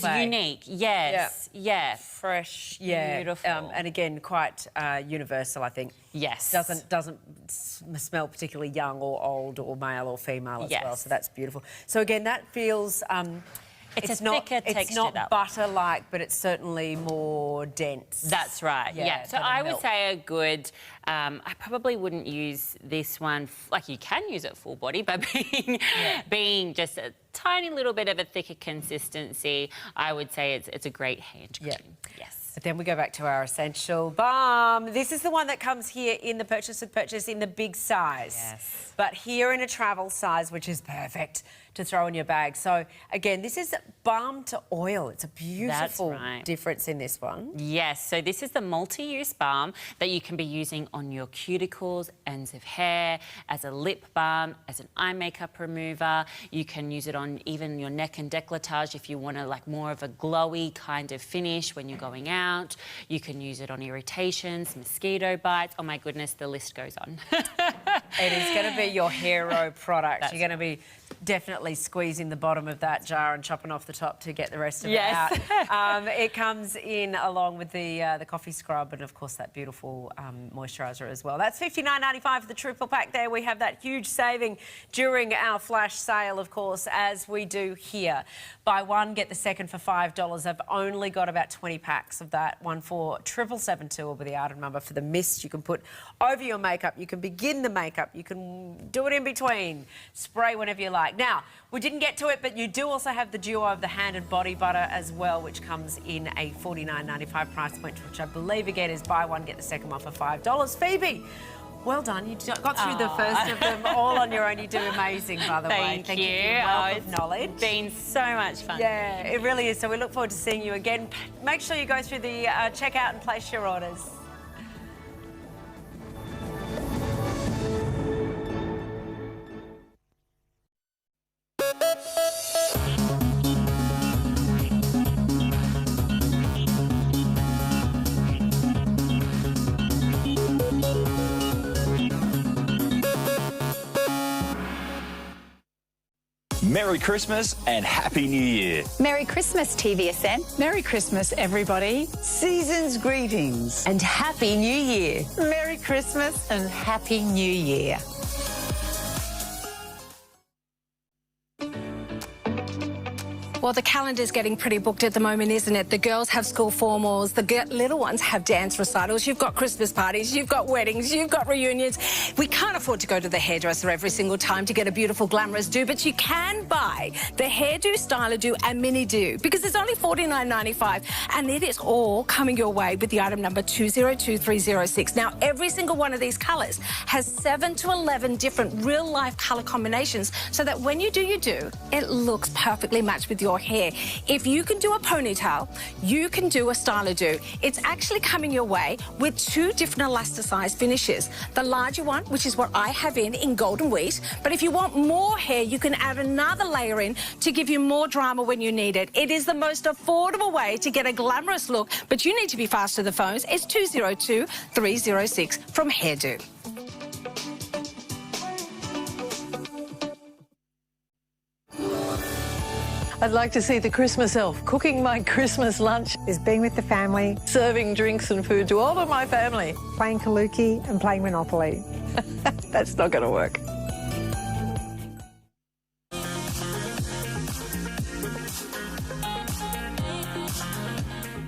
unique. Yes, yeah. Fresh, Beautiful. and again, quite universal, I think. Yes. Doesn't smell particularly young or old or male or female as well, so that's beautiful. So again, that feels... It's a thicker texture. It's not butter-like, but it's certainly more dense. That's right, yeah. So I would say a good... I probably wouldn't use this one... Like, you can use it full body, but being just a tiny little bit of a thicker consistency, I would say it's a great hand cream. Yes. But then we go back to our essential balm. This is the one that comes here in the purchase with purchase in the big size. Yes. But here in a travel size, which is perfect to throw in your bag. So, again, this is balm to oil. It's a beautiful difference in this one. Yes, so this is the multi-use balm that you can be using on your cuticles, ends of hair, as a lip balm, as an eye makeup remover. You can use it on even your neck and décolletage if you want to, like, more of a glowy kind of finish when you're going out. You can use it on irritations, mosquito bites. Oh, my goodness, the list goes on. It is going to be your hero product. You're going to be definitely squeezing the bottom of that jar and chopping off the top to get the rest of it out. It comes in along with the coffee scrub and, of course, that beautiful moisturiser as well. That's $59.95 for the triple pack there. We have that huge saving during our flash sale, of course, as we do here. Buy one, get the second for $5. I've only got about 20 packs of that. One for 7772 will be the item number for the mist. You can put over your makeup. You can begin the makeup. You can do it in between. Spray whenever you like. Now, we didn't get to it, but you do also have the duo of the hand and body butter as well, which comes in a $49.95 price point, which I believe, again, is buy one, get the second one for $5. Phoebe, well done. You got through the first of them all on your own. You do amazing, by the way. Thank you. For your wealth of knowledge. It's been so much fun. Yeah, it really is. So we look forward to seeing you again. Make sure you go through the checkout and place your orders. Merry Christmas and Happy New Year. Merry Christmas, TVSN. Merry Christmas, everybody. Season's greetings. And Happy New Year. Merry Christmas and Happy New Year. Well, the calendar's getting pretty booked at the moment, isn't it? The girls have school formals, the little ones have dance recitals, you've got Christmas parties, you've got weddings, you've got reunions. We can't afford to go to the hairdresser every single time to get a beautiful, glamorous do, but you can buy the hairdo, styler do and mini do because it's only $49.95 and it is all coming your way with the item number 202306. Now, every single one of these colours has 7 to 11 different real-life colour combinations so that when you do your do, it looks perfectly matched with your hair. If you can do a ponytail, you can do a styler do. It's actually coming your way with 2 different elasticized finishes. The larger one, which is what I have in golden wheat, but if you want more hair, you can add another layer in to give you more drama when you need it. It is the most affordable way to get a glamorous look, but you need to be fast to the phones. It's 202306 from Hairdo. I'd like to see the Christmas elf cooking my Christmas lunch. Is being with the family. Serving drinks and food to all of my family. Playing Kaluki and playing Monopoly. That's not going to work.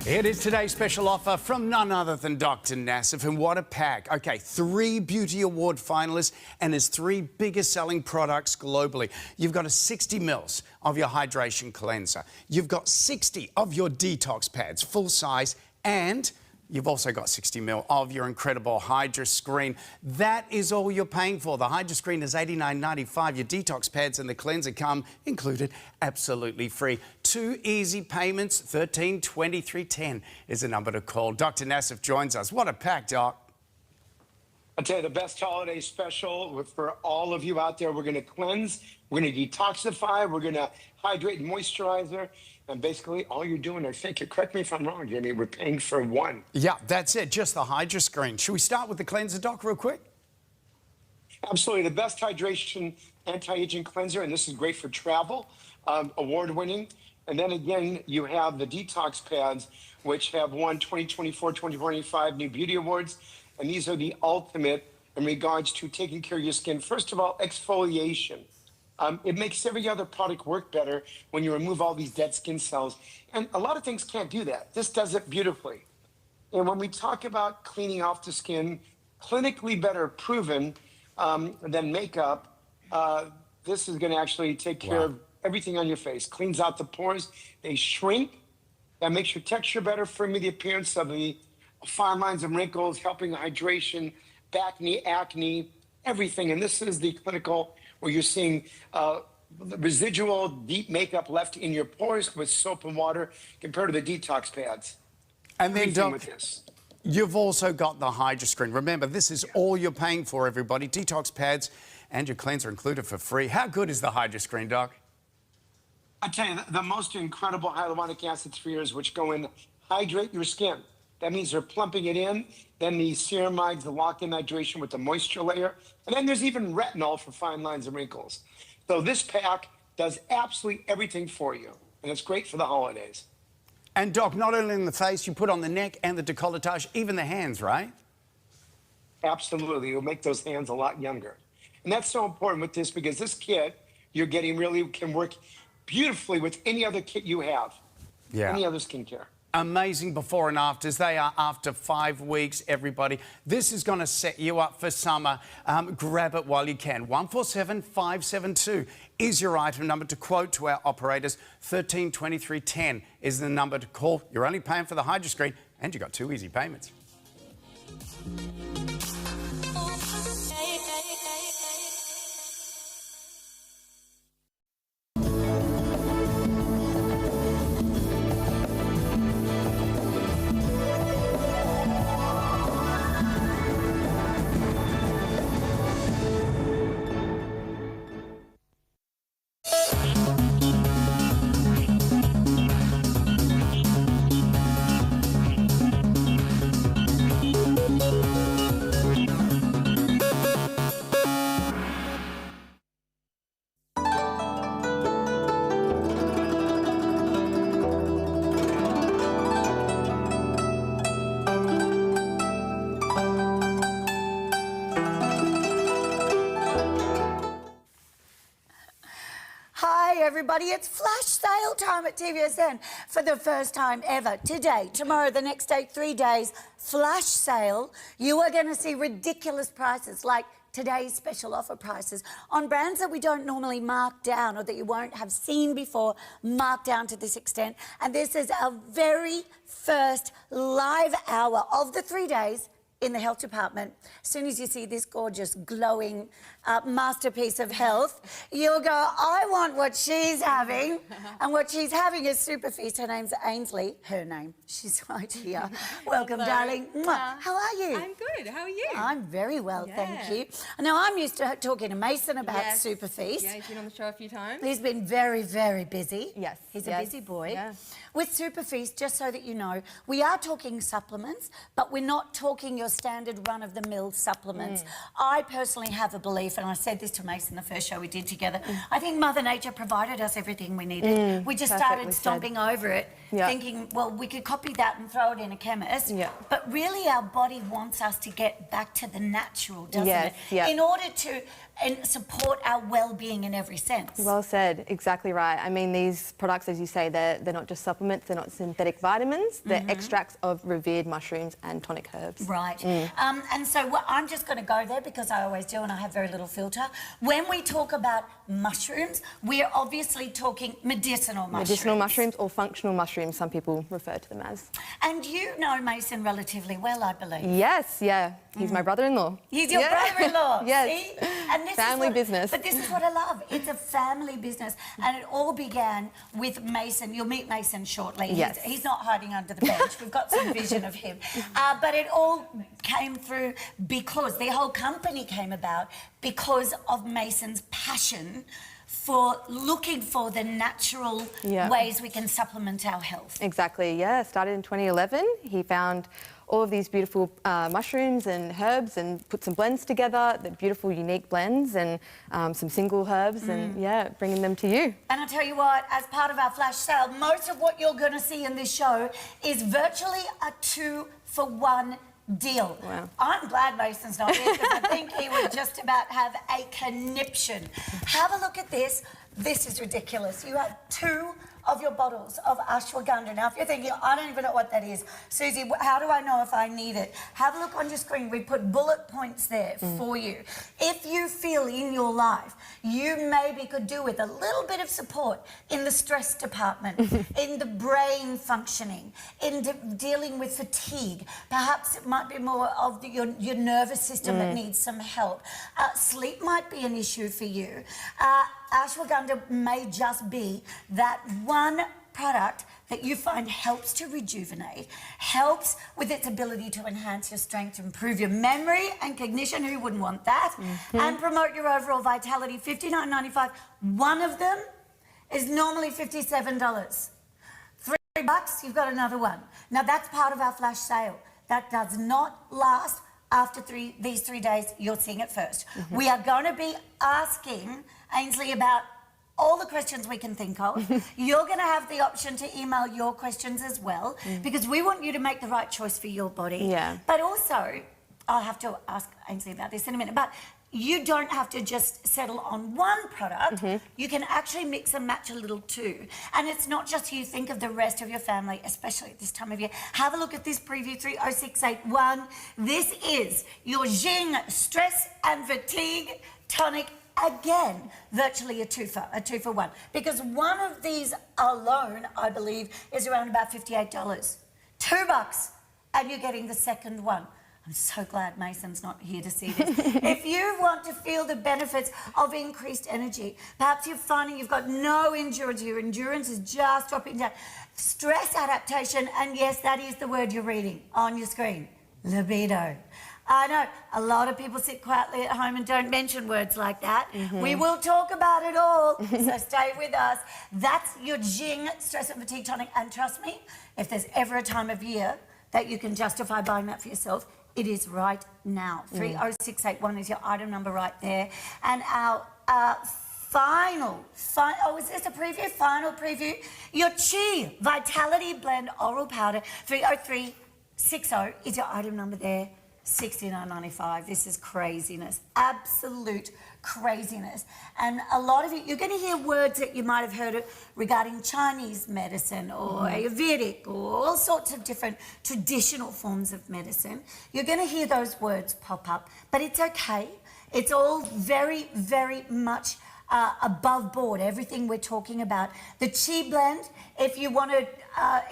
It is today's special offer from none other than Dr. Nassif, and what a pack. Okay, 3 Beauty Award finalists and his 3 biggest selling products globally. You've got a 60 mils of your hydration cleanser. You've got 60 of your detox pads, full size, and you've also got 60 mil of your incredible Hydra Screen. That is all you're paying for. The Hydra Screen is $89.95. Your detox pads and the cleanser come included absolutely free. 2 easy payments, $13.23.10 is the number to call. Dr. Nassif joins us. What a pack, Doc. I'll tell you the best holiday special for all of you out there. We're going to cleanse, we're going to detoxify, we're going to hydrate and moisturizer. And basically, all you're doing, I think, correct me if I'm wrong, Jamie, we're paying for one. Yeah, that's it, just the Hydra Screen. Should we start with the cleanser, Doc, real quick? Absolutely, the best hydration anti-aging cleanser, and this is great for travel, award-winning. And then again, you have the detox pads, which have won 2024, 2025 New Beauty Awards. And these are the ultimate in regards to taking care of your skin. First of all, exfoliation. It makes every other product work better when you remove all these dead skin cells. And a lot of things can't do that. This does it beautifully. And when we talk about cleaning off the skin, clinically better proven than makeup, this is going to actually take care of everything on your face. Cleans out the pores. They shrink. That makes your texture better, firming the appearance of the fine lines and wrinkles, helping hydration, acne, acne, everything. And this is the clinical where you're seeing residual deep makeup left in your pores with soap and water compared to the detox pads. And then, Doc, with this. You've also got the Hydra Screen. Remember, this is all you're paying for, everybody. Detox pads and your cleanser included for free. How good is the Hydra Screen, Doc? I tell you, the most incredible hyaluronic acid spheres which go in, hydrate your skin. That means they're plumping it in. Then the ceramides, the lock-in hydration with the moisture layer. And then there's even retinol for fine lines and wrinkles. So this pack does absolutely everything for you. And it's great for the holidays. And, Doc, not only in the face, you put on the neck and the décolletage, even the hands, right? Absolutely. It'll make those hands a lot younger. And that's so important with this because this kit you're getting really can work beautifully with any other kit you have. Yeah. Any other skincare. Amazing before and afters. They are after 5 weeks, everybody. This is going to set you up for summer. Grab it while you can. 147-572 is your item number to quote to our operators. 132310 is the number to call. You're only paying for the Hydra Screen and you got 2 easy payments. Everybody, it's flash sale time at TVSN for the first time ever. Today, tomorrow, the next day, 3 days, flash sale. You are going to see ridiculous prices like today's special offer prices on brands that we don't normally mark down or that you won't have seen before marked down to this extent. And this is our very first live hour of the 3 days in the health department. As soon as you see this gorgeous, glowing masterpiece of health, you'll go, I want what she's having. And what she's having is Super Feast. Her name's Ainsley. Her name. She's right here. Welcome, darling. How are you? I'm good. How are you? I'm very well, thank you. Now, I'm used to talking to Mason about Super Feast. Yeah, he's been on the show a few times. He's been very, very busy. Yes. He's a busy boy. Yeah. With Super Feast, just so that you know, we are talking supplements, but we're not talking your standard run-of-the-mill supplements. I personally have a belief, and I said this to Mason the first show we did together, I think Mother Nature provided us everything we needed. We just started stomping over it, thinking, well, we could copy that and throw it in a chemist. But really, our body wants us to get back to the natural, doesn't it? In order to support our well-being in every sense. Well said, exactly right. I mean, these products, as you say, they're not just supplements, they're not synthetic vitamins, they're extracts of revered mushrooms and tonic herbs. Right. And so I'm just going to go there because I always do and I have very little filter. When we talk about mushrooms, we're obviously talking medicinal mushrooms. Medicinal mushrooms or functional mushrooms. mushrooms, some people refer to them as. And you know Mason relatively well, I believe. Yes, yeah. He's my brother-in-law. He's your brother-in-law. Yes. See? And this Family business. But this is what I love. It's a family business. And it all began with Mason. You'll meet Mason shortly. Yes. He's not hiding under the bench. We've got some vision of him. But it all came through because the whole company came about because of Mason's passion for looking for the natural ways we can supplement our health. Exactly, yeah. Started in 2011. He found all of these beautiful mushrooms and herbs and put some blends together, the beautiful, unique blends and some single herbs and, yeah, bringing them to you. And I'll tell you what, as part of our flash sale, most of what you're going to see in this show is virtually a 2-for-1 deal. Wow. I'm glad Mason's not here because I think he would just about have a conniption. Have a look at this. This is ridiculous. You have 2 of your bottles of ashwagandha. Now, if you're thinking, I don't even know what that is, Susie, how do I know if I need it? Have a look on your screen. We put bullet points there for you. If you feel in your life you maybe could do with a little bit of support in the stress department, in the brain functioning, in dealing with fatigue, perhaps it might be more of your nervous system that needs some help. Sleep might be an issue for you. Ashwagandha may just be that one product that you find helps to rejuvenate, helps with its ability to enhance your strength, improve your memory and cognition, who wouldn't want that, and promote your overall vitality. $59.95. One of them is normally $57. $3, you've got another one. Now, that's part of our flash sale. That does not last after these 3 days. You're seeing it first. We are going to be asking Ainsley about all the questions we can think of. You're going to have the option to email your questions as well because we want you to make the right choice for your body. Yeah. But also, I'll have to ask Ainsley about this in a minute, but you don't have to just settle on one product. You can actually mix and match a little too. And it's not just you, think of the rest of your family, especially at this time of year. Have a look at this preview, 30681. This is your Jing Stress and Fatigue Tonic. Again, virtually a two-for-one. Because one of these alone, I believe, is around about $58. $2, and you're getting the second one. I'm so glad Mason's not here to see this. If you want to feel the benefits of increased energy, perhaps you're finding you've got no endurance, your endurance is just dropping down. Stress adaptation, and yes, that is the word you're reading on your screen, libido. I know, a lot of people sit quietly at home and don't mention words like that. We will talk about it all, so stay with us. That's your Jing Stress and Fatigue Tonic, and trust me, if there's ever a time of year that you can justify buying that for yourself, it is right now. 30681 is your item number right there. And our final, is this a preview? Final preview. Your Chi Vitality Blend Oral Powder, 30360 is your item number there. $69.95. This is craziness, absolute craziness. And a lot of you're going to hear words that you might have heard regarding Chinese medicine or Ayurvedic or all sorts of different traditional forms of medicine. You're going to hear those words pop up, but it's okay. It's all very, very much above board, everything we're talking about. The Chi Blend, if you want to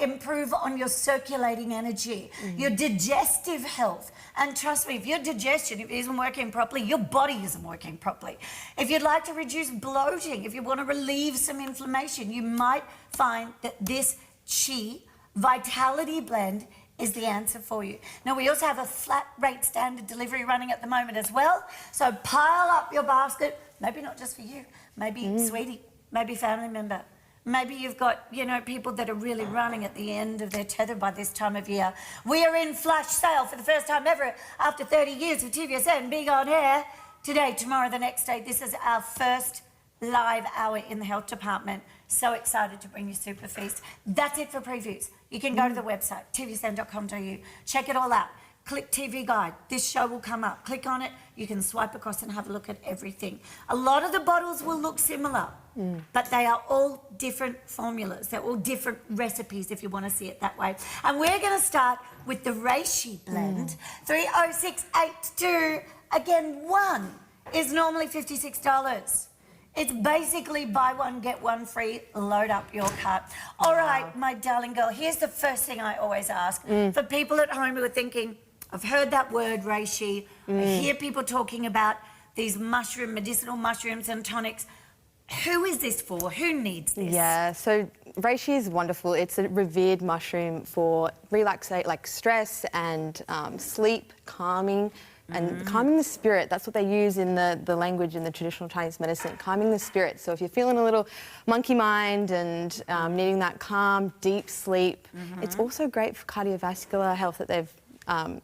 improve on your circulating energy, your digestive health, and trust me, if your digestion isn't working properly, your body isn't working properly. If you'd like to reduce bloating, if you want to relieve some inflammation, you might find that this Chi Vitality Blend is the answer for you. Now, we also have a flat rate standard delivery running at the moment as well. So pile up your basket, maybe not just for you, maybe sweetie, maybe family member. Maybe you've got, people that are really running at the end of their tether by this time of year. We are in flash sale for the first time ever after 30 years of TVSN being on air. Today, tomorrow, the next day. This is our first live hour in the health department. So excited to bring you Super Feast. That's it for previews. You can go to the website, tvsn.com.au. Check it all out. Click TV Guide. This show will come up. Click on it. You can swipe across and have a look at everything. A lot of the bottles will look similar, but they are all different formulas. They're all different recipes if you want to see it that way. And we're going to start with the Reishi blend. 30682. Again, one is normally $56. It's basically buy one, get one free, load up your cart. All right, my darling girl, here's the first thing I always ask. For people at home who are thinking, I've heard that word, reishi. I hear people talking about these medicinal mushrooms and tonics. Who is this for? Who needs this? Yeah, so reishi is wonderful. It's a revered mushroom for like stress and sleep, calming, and calming the spirit. That's what they use in the language in the traditional Chinese medicine, calming the spirit. So if you're feeling a little monkey mind and needing that calm, deep sleep, it's also great for cardiovascular health that they've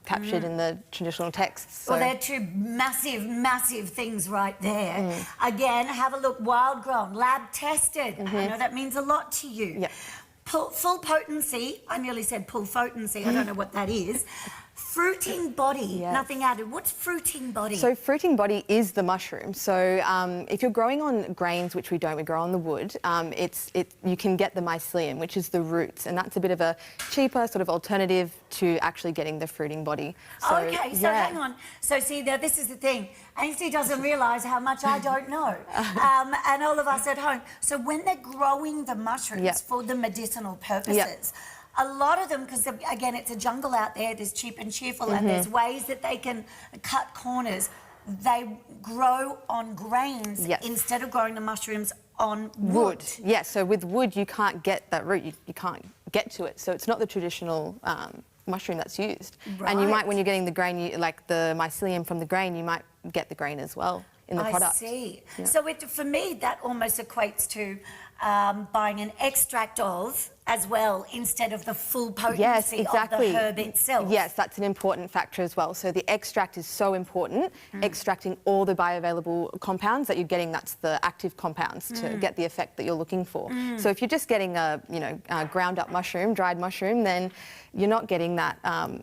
captured in the traditional texts. So. Well, they're two massive, massive things right there. Again, have a look, wild grown, lab tested. I know that means a lot to you. Yep. Full potency, I nearly said full potency, I don't know what that is. Fruiting body, nothing added. What's fruiting body? So fruiting body is the mushroom. So if you're growing on grains, which we don't, we grow on the wood, you can get the mycelium, which is the roots, and that's a bit of a cheaper sort of alternative to actually getting the fruiting body. So, okay, so hang on. So see, now this is the thing. Ainsley doesn't realise how much I don't know, and all of us at home. So when they're growing the mushrooms for the medicinal purposes, a lot of them, because again, it's a jungle out there, there's cheap and cheerful, and there's ways that they can cut corners. They grow on grains instead of growing the mushrooms on wood. Yeah, so with wood, you can't get that root, you can't get to it. So it's not the traditional mushroom that's used. Right. And you might, when you're getting the grain, like the mycelium from the grain, you might get the grain as well in the product. I see. Yeah. So for me, that almost equates to buying an extract of as well instead of the full potency of the herb itself. Yes, that's an important factor as well. So the extract is so important, extracting all the bioavailable compounds that you're getting, that's the active compounds to get the effect that you're looking for. So if you're just getting a ground up mushroom, dried mushroom, then you're not getting that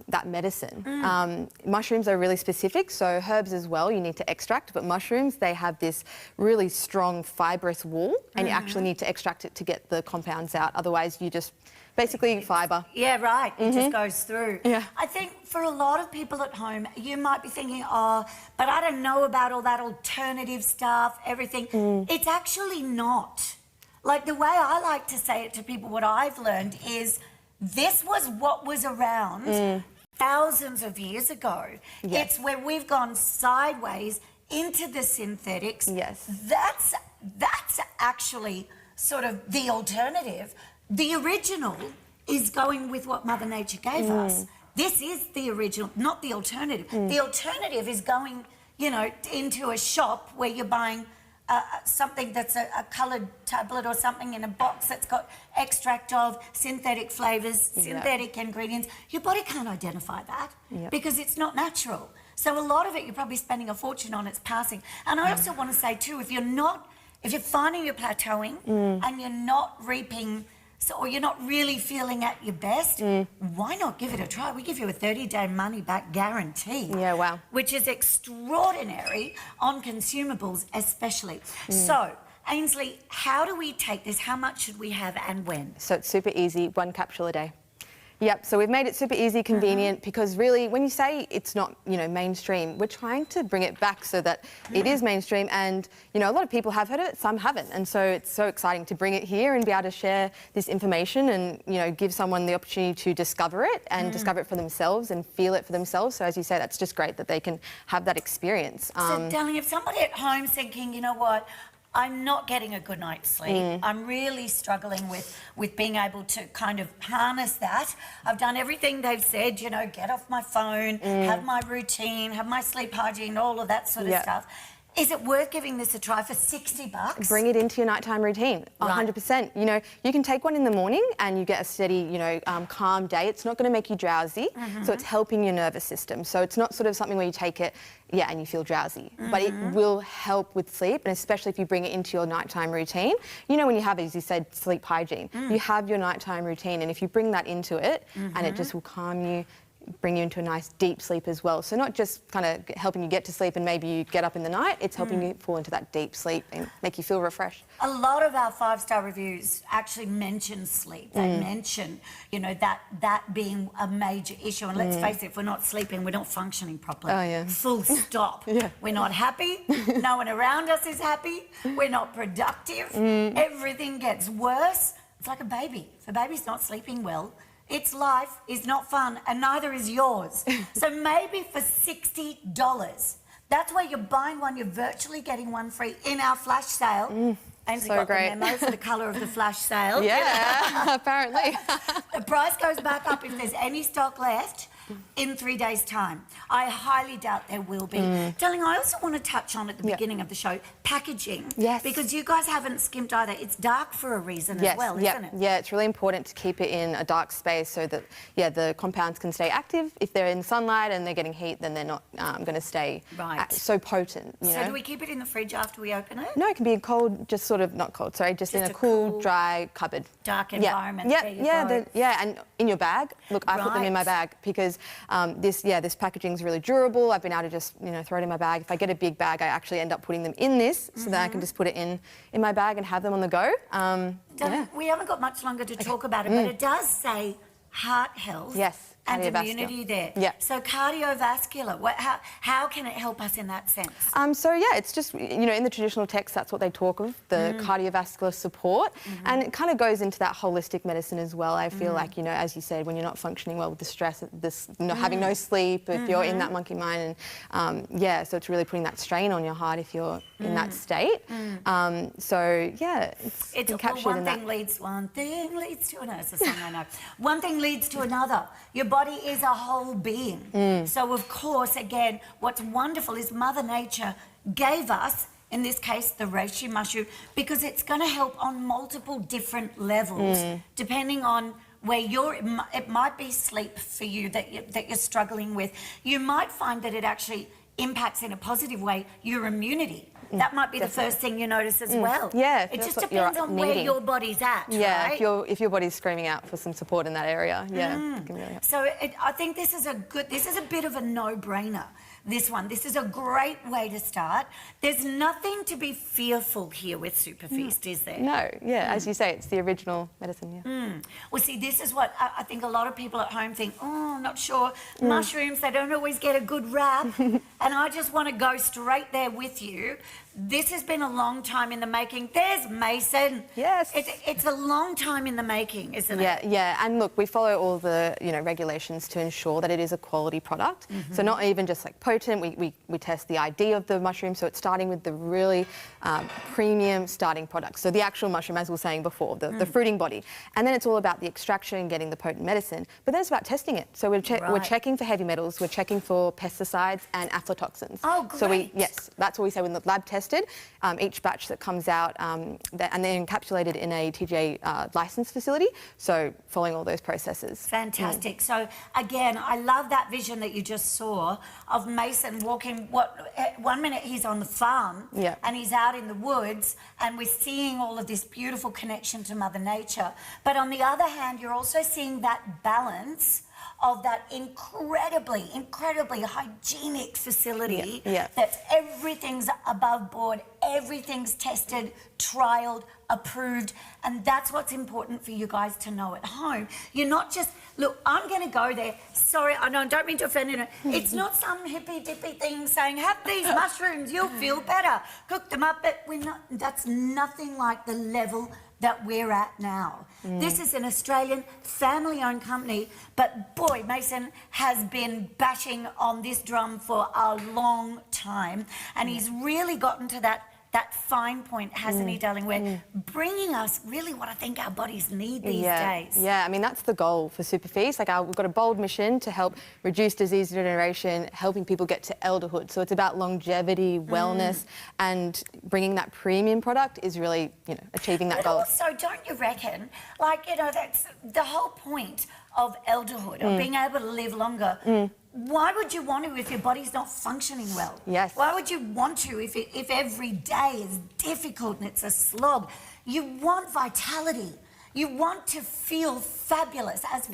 that medicine. Mushrooms are really specific, so herbs as well you need to extract, but mushrooms, they have this really strong fibrous wall, and you actually need to extract it to get the compounds out. Otherwise, you just basically fibre. Yeah, right. It just goes through. Yeah. I think for a lot of people at home, you might be thinking, oh, but I don't know about all that alternative stuff, everything. It's actually not. Like, the way I like to say it to people, what I've learned is this was what was around thousands of years ago. Yes. It's where we've gone sideways into the synthetics. Yes. That's actually sort of the alternative. The original is going with what Mother Nature gave us. This is the original, not the alternative. The alternative is going, into a shop where you're buying something that's a coloured tablet or something in a box that's got extract of synthetic flavours, synthetic ingredients. Your body can't identify that because it's not natural. So a lot of it you're probably spending a fortune on, it's passing. And I also want to say too, if you're finding you're plateauing and you're not reaping, or you're not really feeling at your best, why not give it a try? We give you a 30-day money-back guarantee. Yeah, wow. Which is extraordinary on consumables especially. So, Ainsley, how do we take this? How much should we have and when? So it's super easy, 1 capsule a day. Yep, so we've made it super easy, convenient, because really when you say it's not, mainstream, we're trying to bring it back so that it is mainstream, and, a lot of people have heard of it, some haven't, and so it's so exciting to bring it here and be able to share this information and, give someone the opportunity to discover it and discover it for themselves and feel it for themselves. So as you say, that's just great that they can have that experience. So, darling, if somebody at home's thinking, you know what, I'm not getting a good night's sleep. I'm really struggling with being able to kind of harness that. I've done everything they've said, get off my phone, have my routine, have my sleep hygiene, all of that sort of stuff. Is it worth giving this a try for $60? Bring it into your nighttime routine, 100%. You can take one in the morning and you get a steady, calm day. It's not going to make you drowsy, so it's helping your nervous system. So it's not sort of something where you take it, and you feel drowsy. But it will help with sleep, and especially if you bring it into your nighttime routine. When you have, as you said, sleep hygiene, you have your nighttime routine, and if you bring that into it, and it just will calm you, bring you into a nice deep sleep as well. So not just kind of helping you get to sleep and maybe you get up in the night, it's helping you fall into that deep sleep and make you feel refreshed. A lot of our 5-star reviews actually mention sleep. They mention, you know, that being a major issue. And let's face it, if we're not sleeping, we're not functioning properly. Oh, yeah. Full stop. Yeah. We're not happy. No one around us is happy. We're not productive. Everything gets worse. It's like a baby. If a baby's not sleeping well, its life is not fun, and neither is yours. So maybe for $60, that's where you're buying one, you're virtually getting one free in our flash sale. And So great. the memo for the colour of the flash sale. Yeah, apparently. The price goes back up if there's any stock left in 3 days' time. I highly doubt there will be. Darling, I also want to touch on at the beginning of the show, packaging. Yes. Because you guys haven't skimped either. It's dark for a reason as well, isn't it? Yeah, it's really important to keep it in a dark space so that, the compounds can stay active. If they're in sunlight and they're getting heat, then they're not going to stay so potent, you know? So do we keep it in the fridge after we open it? No, it can be cold, just sort of, not cold, sorry, just in a cool, dry cupboard. Dark environment. And in your bag. Look, I put them in my bag because this packaging is really durable. I've been able to just, throw it in my bag. If I get a big bag, I actually end up putting them in this so that I can just put it in my bag and have them on the go. We haven't got much longer to talk about it, but it does say heart health. Yes. And immunity there. Yeah. So cardiovascular, how can it help us in that sense? It's just, in the traditional text, that's what they talk of, the cardiovascular support. And it kind of goes into that holistic medicine as well. I feel like, as you said, when you're not functioning well with the stress, having no sleep, if you're in that monkey mind, and so it's really putting that strain on your heart if you're in that state. It's encapsulated in that. One thing leads to another. It's a song I know. One thing leads to another. Your body is a whole being. So, of course, again, what's wonderful is Mother Nature gave us, in this case, the reishi mushroom, because it's going to help on multiple different levels, depending on where it might be sleep for you that you're struggling with. You might find that it actually impacts in a positive way your immunity. That might be the first thing you notice as well. Yeah. It just depends on where your body's at, yeah, right? if your body's screaming out for some support in that area, it can really help. So I think this is a bit of a no-brainer, this one. This is a great way to start. There's nothing to be fearful here with Superfeast, is there? No, as you say, it's the original medicine, Well, see, this is what I think a lot of people at home think, I'm not sure. Mushrooms, they don't always get a good rap. And I just want to go straight there with you. This has been a long time in the making. There's Mason. Yes. It's a long time in the making, isn't it? Yeah. And look, we follow all the regulations to ensure that it is a quality product. So not even just like potent. We test the ID of the mushroom. So it's starting with the really premium starting product. So the actual mushroom, as we were saying before, the fruiting body, and then it's all about the extraction, getting the potent medicine. But then it's about testing it. So we're checking for heavy metals. We're checking for pesticides and aflatoxins. Oh, great. So that's what we say when the lab tested. Each batch that comes out, and they're encapsulated in a TGA licensed facility, so following all those processes. Fantastic. So, again, I love that vision that you just saw of Mason walking, 1 minute he's on the farm and he's out in the woods and we're seeing all of this beautiful connection to Mother Nature. But on the other hand, you're also seeing that balance of that incredibly hygienic facility that everything's above board, everything's tested, trialled, approved, and that's what's important for you guys to know at home. You're not just, look, I'm going to go there. Sorry, I don't mean to offend you. It's not some hippy-dippy thing saying, have these mushrooms, you'll feel better. Cook them up, but that's nothing like the level that we're at now. This is an Australian family-owned company, but boy, Mason has been bashing on this drum for a long time, and he's really gotten to that fine point, hasn't he, darling? We're bringing us really what I think our bodies need these days. Yeah, I mean, that's the goal for Superfeast. We've got a bold mission to help reduce disease degeneration, helping people get to elderhood. So it's about longevity, wellness, and bringing that premium product is really, achieving that goal. Also, don't you reckon, that's the whole point of elderhood, of being able to live longer. Why would you want to if your body's not functioning well? Yes. Why would you want to if every day is difficult and it's a slog? You want vitality. You want to feel fabulous as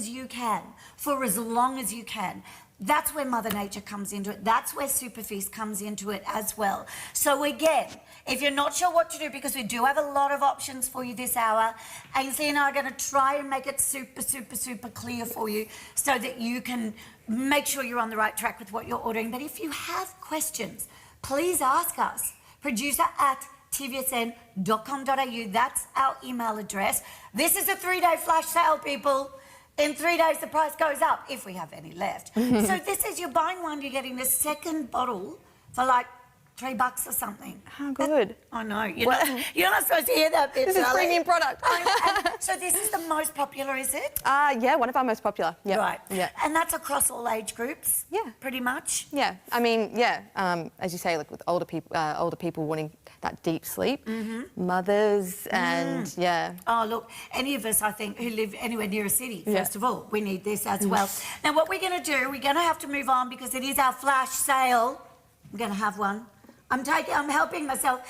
you can for as long as you can. That's where Mother Nature comes into it. That's where Superfeast comes into it as well. So again, if you're not sure what to do, because we do have a lot of options for you this hour, Ainsley and I are going to try and make it super, super, super clear for you so that you can make sure you're on the right track with what you're ordering. But if you have questions, please ask us. producer@tvsn.com.au. That's our email address. This is a 3-day flash sale, people. In 3 days, the price goes up, if we have any left. So this is, you're buying one, you're getting the second bottle for like $3 or something. How good. I know. You're not supposed to hear that bit, This is darling. premium product. So this is the most popular, is it? Yeah, one of our most popular. Yep. Right. Yeah. And that's across all age groups? Yeah. Pretty much? Yeah. I mean, yeah. As you say, like with older people wanting that deep sleep, mothers, and yeah. Oh, look, any of us, I think, who live anywhere near a city, first of all, we need this as well. Now, what we're going to do, we're going to have to move on because it is our flash sale. I'm going to have one. I'm helping myself.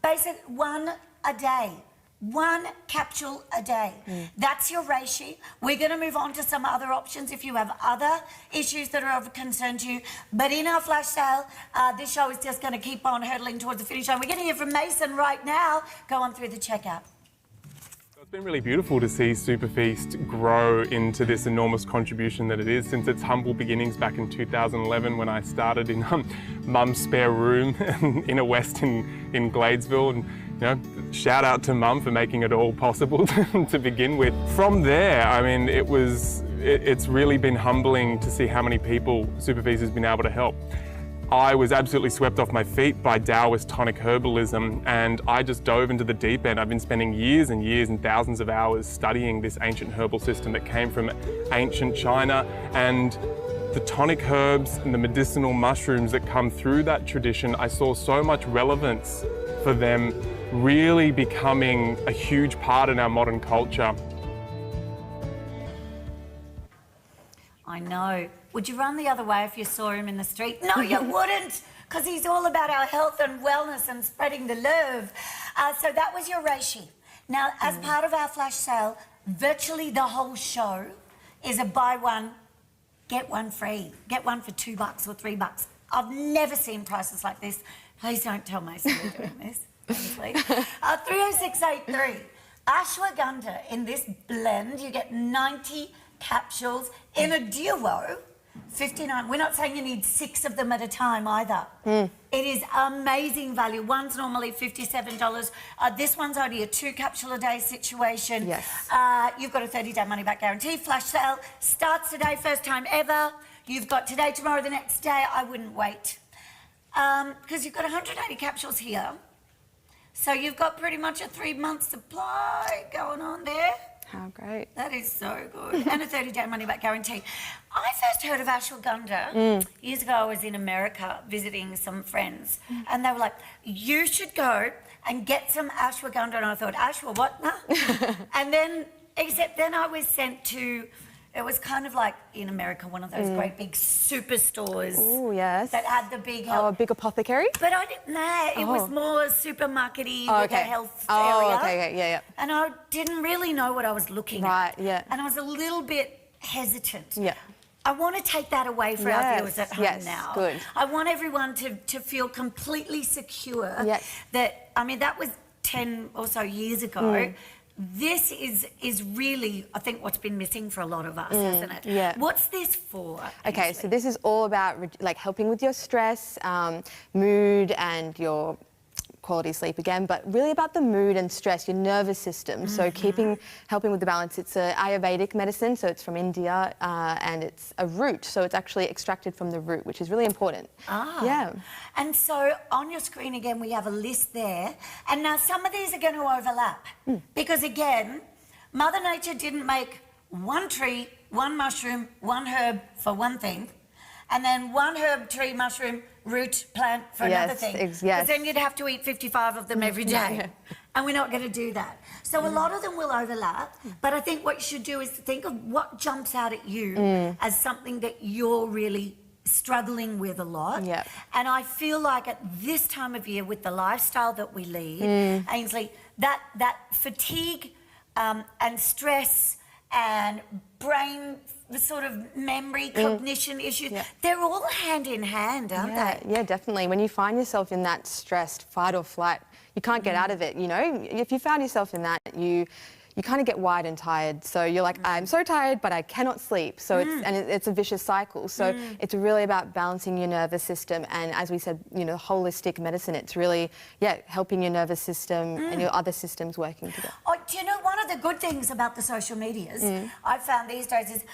Basic one a day. 1 capsule a day. That's your reishi. We're going to move on to some other options if you have other issues that are of concern to you. But in our flash sale, this show is just going to keep on hurtling towards the finish line. We're going to hear from Mason right now. Go on through the checkout. It's been really beautiful to see Superfeast grow into this enormous contribution that it is since its humble beginnings back in 2011 when I started in Mum's spare room in a West in Gladesville. And you know, shout out to Mum for making it all possible to begin with. From there, I mean, it's really been humbling to see how many people Superfeast has been able to help. I was absolutely swept off my feet by Taoist tonic herbalism, and I just dove into the deep end. I've been spending years and years and thousands of hours studying this ancient herbal system that came from ancient China, and the tonic herbs and the medicinal mushrooms that come through that tradition. I saw so much relevance for them really becoming a huge part in our modern culture. I know. Would you run the other way if you saw him in the street? No, you wouldn't, because he's all about our health and wellness and spreading the love. So that was your reishi. Now, as part of our flash sale, virtually the whole show is a buy one, get one free. Get one for $2 or $3. I've never seen prices like this. Please don't tell Mason we're doing this, honestly. 30683. Ashwagandha in this blend, you get 90 capsules in a duo. 59. We're not saying you need 6 of them at a time either. It is amazing value. One's normally $57. This one's only a 2 capsule a day situation. Yes. You've got a 30-day money-back guarantee. Flash sale starts today, first time ever. You've got today, tomorrow, the next day. I wouldn't wait. Because you've got 180 capsules here. So you've got pretty much a 3-month supply going on there. How great. That is so good. And a 30-day money-back guarantee. I first heard of ashwagandha years ago. I was in America visiting some friends, and they were like, you should go and get some ashwagandha. And I thought, ashwa what? No. And then, except then I was sent to, it was kind of like in America, one of those great big superstores. Oh, yes. That had the big health. Oh, a big apothecary? But I didn't know. It was more supermarket-y with a health area. Oh, okay, yeah. And I didn't really know what I was looking at. Right, yeah. And I was a little bit hesitant. Yeah. I want to take that away for our viewers at home now. Good. I want everyone to feel completely secure that, I mean, that was 10 or so years ago. This is really, I think, what's been missing for a lot of us, hasn't it? Yeah. What's this for? Okay, so this is all about like helping with your stress, mood, and your quality sleep again, but really about the mood and stress, your nervous system. So helping with the balance. It's a Ayurvedic medicine, so it's from India, and it's a root. So it's actually extracted from the root, which is really important. Yeah. And so on your screen again, we have a list there. And now some of these are going to overlap because again, Mother Nature didn't make one tree, one mushroom, one herb for one thing, and then one herb, tree, mushroom, root, plant for another thing. Because then you'd have to eat 55 of them every day. And we're not going to do that. So a lot of them will overlap, but I think what you should do is think of what jumps out at you as something that you're really struggling with a lot. Yep. And I feel like at this time of year, with the lifestyle that we lead, Ainsley, that fatigue and stress and brain sort of memory, cognition issues, they're all hand in hand, aren't they? Yeah, definitely. When you find yourself in that stressed fight or flight, you can't get out of it, you know? If you found yourself in that, you kind of get wide and tired. So you're like, I'm so tired, but I cannot sleep. So it's a vicious cycle. So it's really about balancing your nervous system. And as we said, you know, holistic medicine, it's really, helping your nervous system and your other systems working together. Oh, do you know one of the good things about the social medias I've found these days is,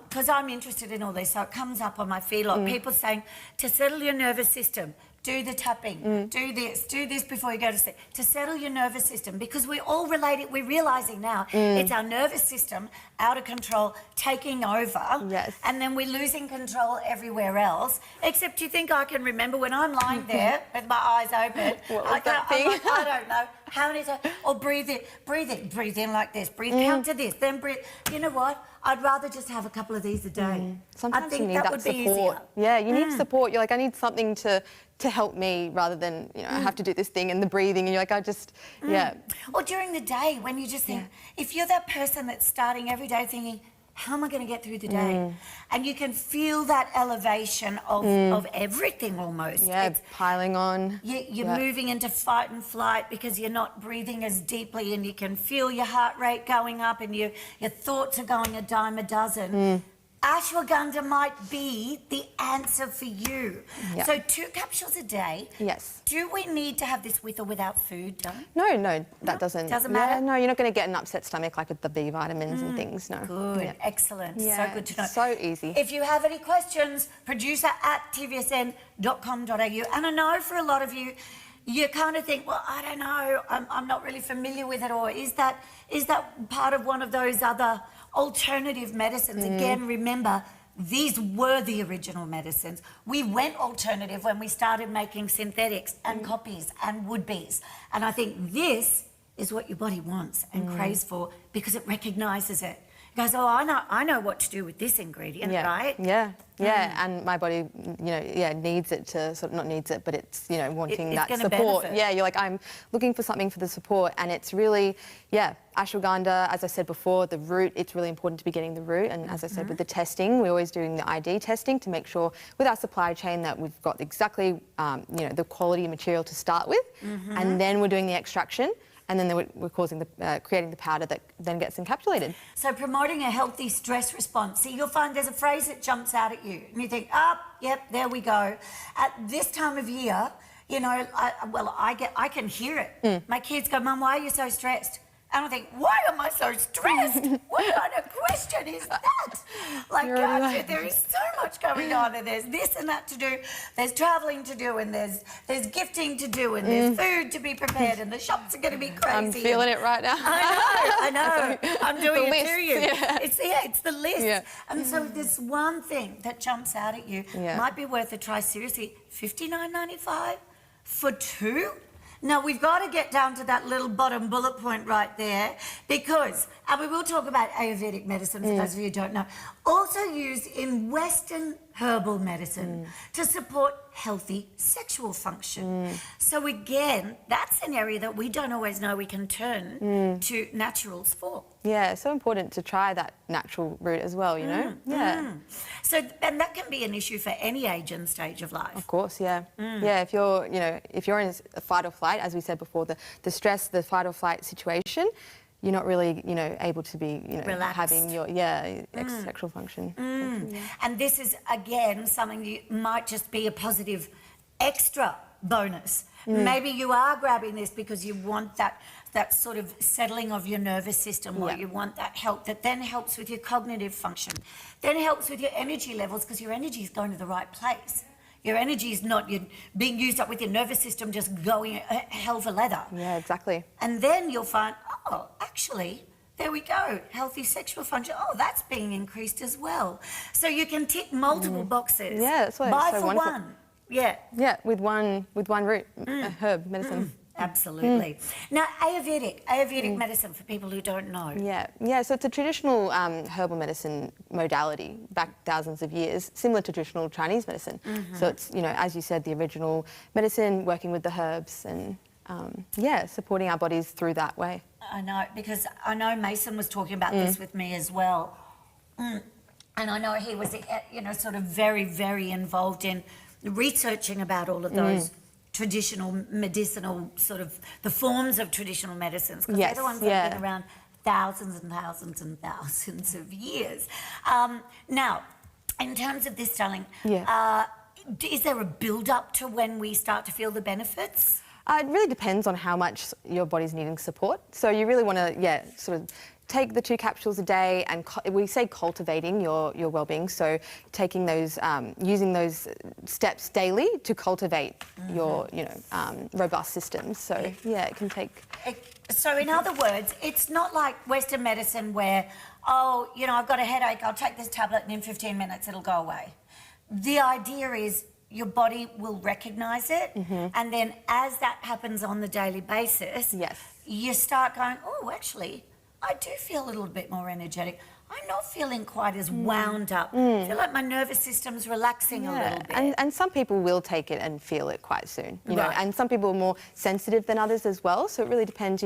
because I'm interested in all this, so it comes up on my feed a lot, people saying, to settle your nervous system, do the tapping, do this before you go to sleep, to settle your nervous system, because we're all related, we're realising now it's our nervous system out of control, taking over, and then we're losing control everywhere else, except you think I can remember when I'm lying there with my eyes open, I'm like, I don't know, how many times, or breathe in like this, count to this, then breathe, you know what? I'd rather just have a couple of these a day. Sometimes I think you need that would support. be easier. Yeah, you need support. You're like, I need something to help me rather than, you know, I have to do this thing and the breathing and you're like, I just, Or during the day when you just think, if you're that person that's starting every day thinking, how am I going to get through the day? And you can feel that elevation of everything almost. Yeah, it's piling on. You're moving into fight and flight because you're not breathing as deeply, and you can feel your heart rate going up and your thoughts are going a dime a dozen. Ashwagandha might be the answer for you. So 2 capsules a day. Yes. Do we need to have this with or without food, Don? No, that doesn't. Doesn't matter? Yeah, no, you're not going to get an upset stomach like with the B vitamins and things, no. Good, excellent, so good to know. So easy. If you have any questions, producer@tvsn.com.au. And I know for a lot of you, you kind of think, well, I don't know, I'm not really familiar with it, or is that part of one of those other alternative medicines? Again, remember, these were the original medicines. We went alternative when we started making synthetics and copies and would-bes. And I think this is what your body wants and craves for, because it recognises it. It goes, oh, I know what to do with this ingredient, right? Yeah, and my body, needs it to, sort of, not needs it, but it's, wanting that support. Benefit. Yeah, you're like, I'm looking for something for the support, and it's really, ashwagandha, as I said before, the root, it's really important to be getting the root, and as I said, with the testing, we're always doing the ID testing to make sure with our supply chain that we've got exactly, the quality material to start with, and then we're doing the extraction. And then we're creating the powder that then gets encapsulated. So promoting a healthy stress response. See, you'll find there's a phrase that jumps out at you, and you think, yep, there we go. At this time of year, I can hear it. My kids go, Mum, why are you so stressed? And I think, why am I so stressed? What kind of question is that? There is so much going on, and there's this and that to do. There's travelling to do, and there's gifting to do, and there's food to be prepared, and the shops are going to be crazy. I'm feeling it right now. I know. I'm doing it to you. Yeah. It's the list. Yeah. And so this one thing that jumps out at you might be worth a try. Seriously, $59.95 for 2? Now, we've got to get down to that little bottom bullet point right there, because, and we will talk about Ayurvedic medicine, for those of you who don't know, also used in Western herbal medicine to support healthy sexual function. So again, that's an area that we don't always know we can turn to naturals for. Yeah, it's so important to try that natural route as well, you know? So, and that can be an issue for any age and stage of life. Of course, yeah. Yeah, if you're in a fight or flight, as we said before, the stress, the fight or flight situation, you're not really, able to be, having your, sexual function. And this is, again, something that might just be a positive extra bonus. Maybe you are grabbing this because you want that sort of settling of your nervous system, or you want that help that then helps with your cognitive function, then helps with your energy levels, because your energy is going to the right place. Your energy is not being used up with your nervous system just going hell for leather. Yeah, exactly. And then you'll find, oh, actually, there we go, healthy sexual function. Oh, that's being increased as well. So you can tick multiple boxes. Yeah, that's why Buy it's so for wonderful. one. Yeah. Yeah, with one root, herb medicine. Absolutely. Now, Ayurvedic medicine for people who don't know. Yeah. So it's a traditional herbal medicine modality back thousands of years, similar to traditional Chinese medicine. So it's, as you said, the original medicine, working with the herbs and, supporting our bodies through that way. I know, because I know Mason was talking about this with me as well. And I know he was, sort of very, very involved in researching about all of those traditional medicinal sort of the forms of traditional medicines, because they're the ones that have been around thousands and thousands and thousands of years. Now, in terms of this, darling, is there a build-up to when we start to feel the benefits? It really depends on how much your body's needing support. So you really want to, sort of take the 2 capsules a day, and we say cultivating your well-being. So taking those, using those steps daily to cultivate your, robust systems. So it can take. So in other words, it's not like Western medicine where, I've got a headache, I'll take this tablet and in 15 minutes it'll go away. The idea is your body will recognise it, and then as that happens on the daily basis, you start going, oh, actually, I do feel a little bit more energetic. I'm not feeling quite as wound up. I feel like my nervous system's relaxing a little bit. And some people will take it and feel it quite soon, you know, and some people are more sensitive than others as well. So it really depends,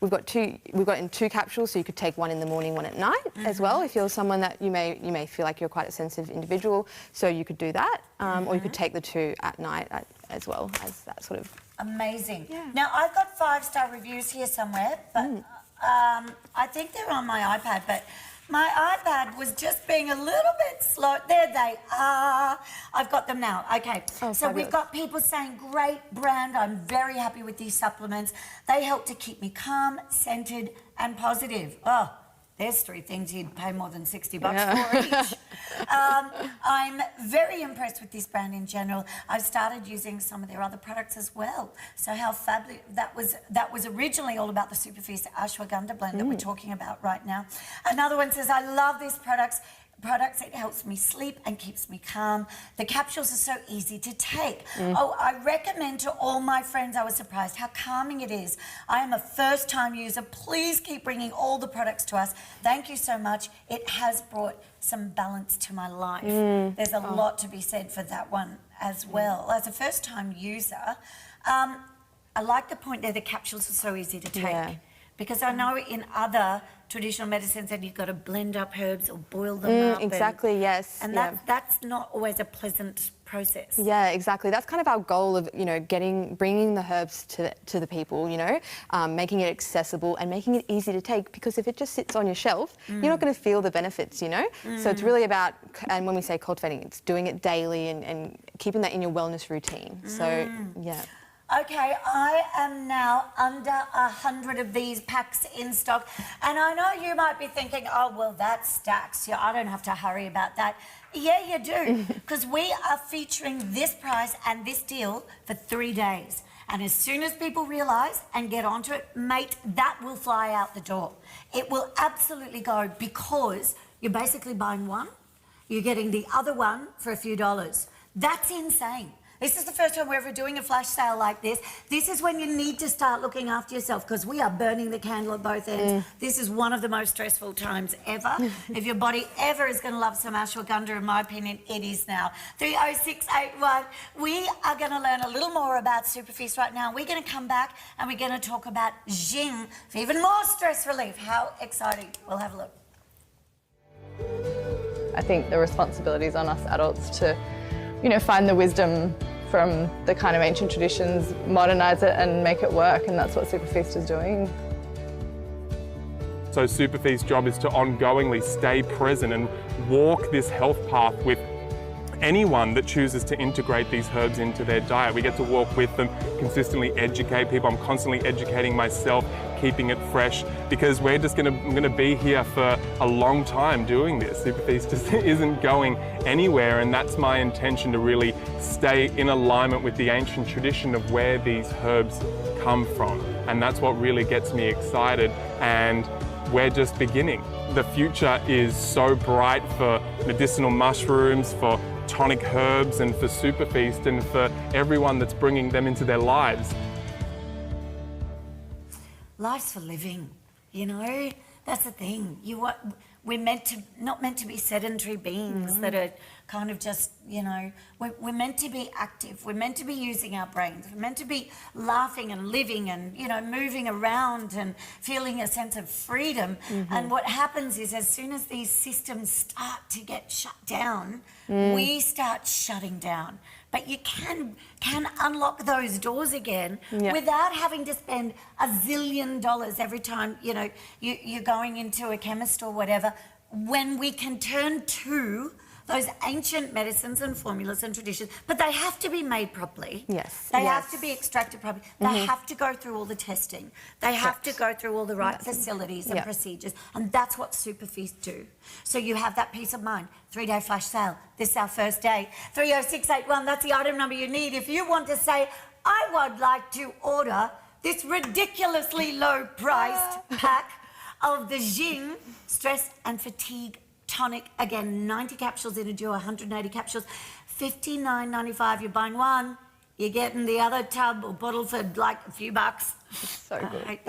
we've got in 2 capsules, so you could take 1 in the morning, 1 at night as well. If you're someone that you may feel like you're quite a sensitive individual, so you could do that, or you could take the 2 at night as well as that sort of. Amazing. Now, I've got 5-star reviews here somewhere, but I think they're on my iPad, but my iPad was just being a little bit slow. There they are. I've got them now. Okay. Oh, so fabulous. we've got people saying, great brand. I'm very happy with these supplements. They help to keep me calm, centered, and positive. Oh, there's 3 things you'd pay more than $60 for each. I'm very impressed with this brand in general. I've started using some of their other products as well. So how fabulous. That was originally all about the Superfeast Ashwagandha blend that we're talking about right now. Another one says, I love these products. It helps me sleep and keeps me calm. The capsules are so easy to take. Oh, I recommend to all my friends. I was surprised how calming it is. I am a first-time user. Please keep bringing all the products to us. Thank you so much. It has brought some balance to my life. There's a lot to be said for that one as well. As a first-time user, I like the point there, the capsules are so easy to take. Because I know in other traditional medicines that you've got to blend up herbs or boil them up. Exactly, yes. And that's not always a pleasant process. Yeah, exactly. That's kind of our goal of, bringing the herbs to the people, making it accessible and making it easy to take, because if it just sits on your shelf, you're not going to feel the benefits, So it's really about, and when we say cultivating, it's doing it daily and keeping that in your wellness routine. So, yeah. Okay, I am now under 100 of these packs in stock. And I know you might be thinking, oh, well, that stacks. I don't have to hurry about that. Yeah, you do, because we are featuring this price and this deal for 3 days. And as soon as people realise and get onto it, mate, that will fly out the door. It will absolutely go, because you're basically buying one, you're getting the other one for a few dollars. That's insane. This is the first time we're ever doing a flash sale like this. This is when you need to start looking after yourself, because we are burning the candle at both ends. This is one of the most stressful times ever. If your body ever is going to love some ashwagandha, in my opinion, it is now. 30681. We are going to learn a little more about Superfeast right now. We're going to come back and we're going to talk about Jing for even more stress relief. How exciting. We'll have a look. I think the responsibility is on us adults to find the wisdom from the kind of ancient traditions, modernise it and make it work, and that's what Superfeast is doing. So Superfeast's job is to ongoingly stay present and walk this health path with anyone that chooses to integrate these herbs into their diet. We get to walk with them, consistently educate people. I'm constantly educating myself, keeping it fresh, because we're just I'm gonna be here for a long time doing this. Superfeast just isn't going anywhere, and that's my intention, to really stay in alignment with the ancient tradition of where these herbs come from. And that's what really gets me excited, and we're just beginning. The future is so bright for medicinal mushrooms, for tonic herbs, and for Superfeast, and for everyone that's bringing them into their lives. life's for living, you know? That's the thing. We're not meant to be sedentary beings that are kind of just, you know, we're meant to be active. We're meant to be using our brains. We're meant to be laughing and living and, you know, moving around and feeling a sense of freedom. And what happens is as soon as these systems start to get shut down, we start shutting down. But you can unlock those doors again without having to spend $1 zillion every time, you know, you're going into a chemist or whatever, when we can turn to those ancient medicines and formulas and traditions, but they have to be made properly. Yes. They have to be extracted properly. They have to go through all the testing. They have to go through all the right facilities and procedures. And that's what Superfeast do. So you have that peace of mind. 3-day flash sale. This is our first day. 30681, that's the item number you need. If you want to say, I would like to order this ridiculously low priced pack of the Jing Stress and Fatigue Tonic, again, 90 capsules in a duo, 180 capsules, $59.95. You're buying one, you're getting the other tub or bottle for like a few bucks. So good. I hate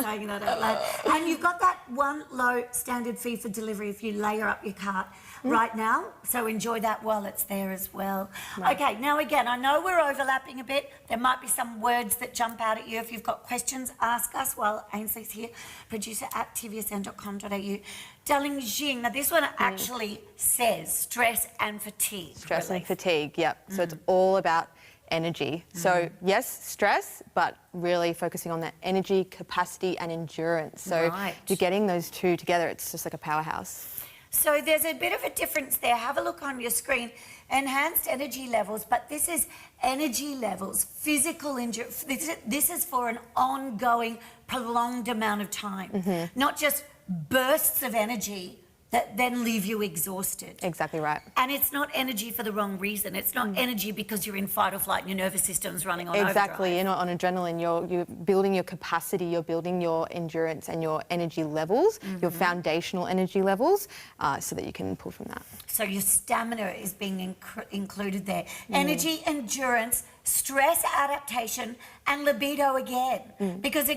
saying that out loud. And you've got that one low standard fee for delivery if you layer up your cart right now. So enjoy that while it's there as well. Okay, now again, I know we're overlapping a bit. There might be some words that jump out at you. If you've got questions, ask us while Ainsley's here, producer at tvsn.com.au. Darling Jing, now this one actually says stress and fatigue. Stress and fatigue, yep. So it's all about energy. So yes, stress, but really focusing on that energy, capacity and endurance. So you're getting those two together, it's just like a powerhouse. So there's a bit of a difference there. Have a look on your screen. Enhanced energy levels, but this is energy levels, physical endurance. This is for an ongoing, prolonged amount of time, not just bursts of energy that then leave you exhausted. Exactly right. And it's not energy for the wrong reason. It's not energy because you're in fight or flight and your nervous system's running on Exactly. overdrive. You're not on adrenaline. You're building your capacity, you're building your endurance and your energy levels, your foundational energy levels, so that you can pull from that. So your stamina is being included there. Energy, endurance, stress adaptation, and libido again. Because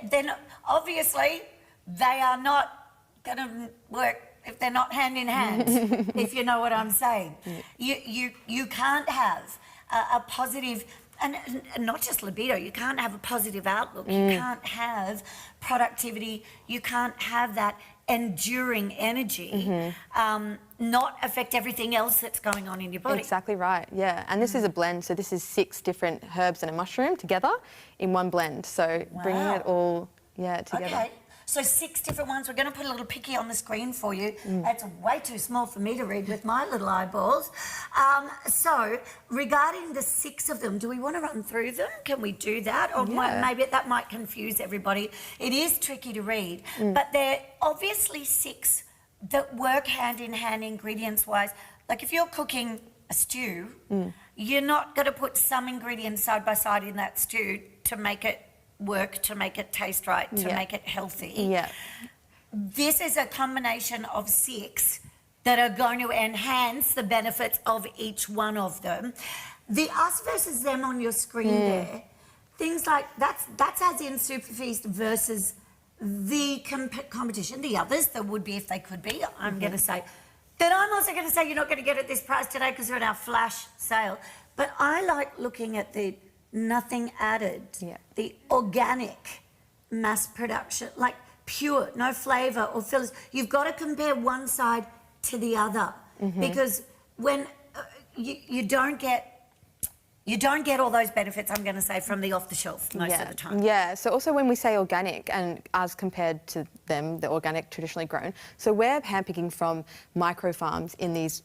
then obviously they are not going to work if they're not hand in hand, if you know what I'm saying. You can't have a positive, and not just libido, you can't have a positive outlook, you can't have productivity, you can't have that enduring energy, not affect everything else that's going on in your body. Exactly right, yeah. And this is a blend, so this is 6 different herbs and a mushroom together in one blend. So bringing it all, together. Okay. So 6 different ones. We're going to put a little picky on the screen for you. That's way too small for me to read with my little eyeballs. So regarding the 6 of them, do we want to run through them? Can we do that? Or maybe that might confuse everybody. It is tricky to read. But they're obviously 6 that work hand in hand ingredients-wise. Like if you're cooking a stew, you're not going to put some ingredients side by side in that stew to make it work, to make it taste right, to make it healthy. Yeah. This is a combination of 6 that are going to enhance the benefits of each one of them. The us versus them on your screen there, things like that's as in Superfeast versus the competition, the others that would be if they could be, I'm going to say. Then I'm also going to say you're not going to get it at this price today because we're in our flash sale. But I like looking at the nothing added, the organic mass production, like pure, no flavour or fillers. You've got to compare one side to the other because when you don't get all those benefits, I'm going to say, from the off-the-shelf most of the time. Yeah, so also when we say organic, and as compared to them, the organic traditionally grown, so we're handpicking from micro farms in these,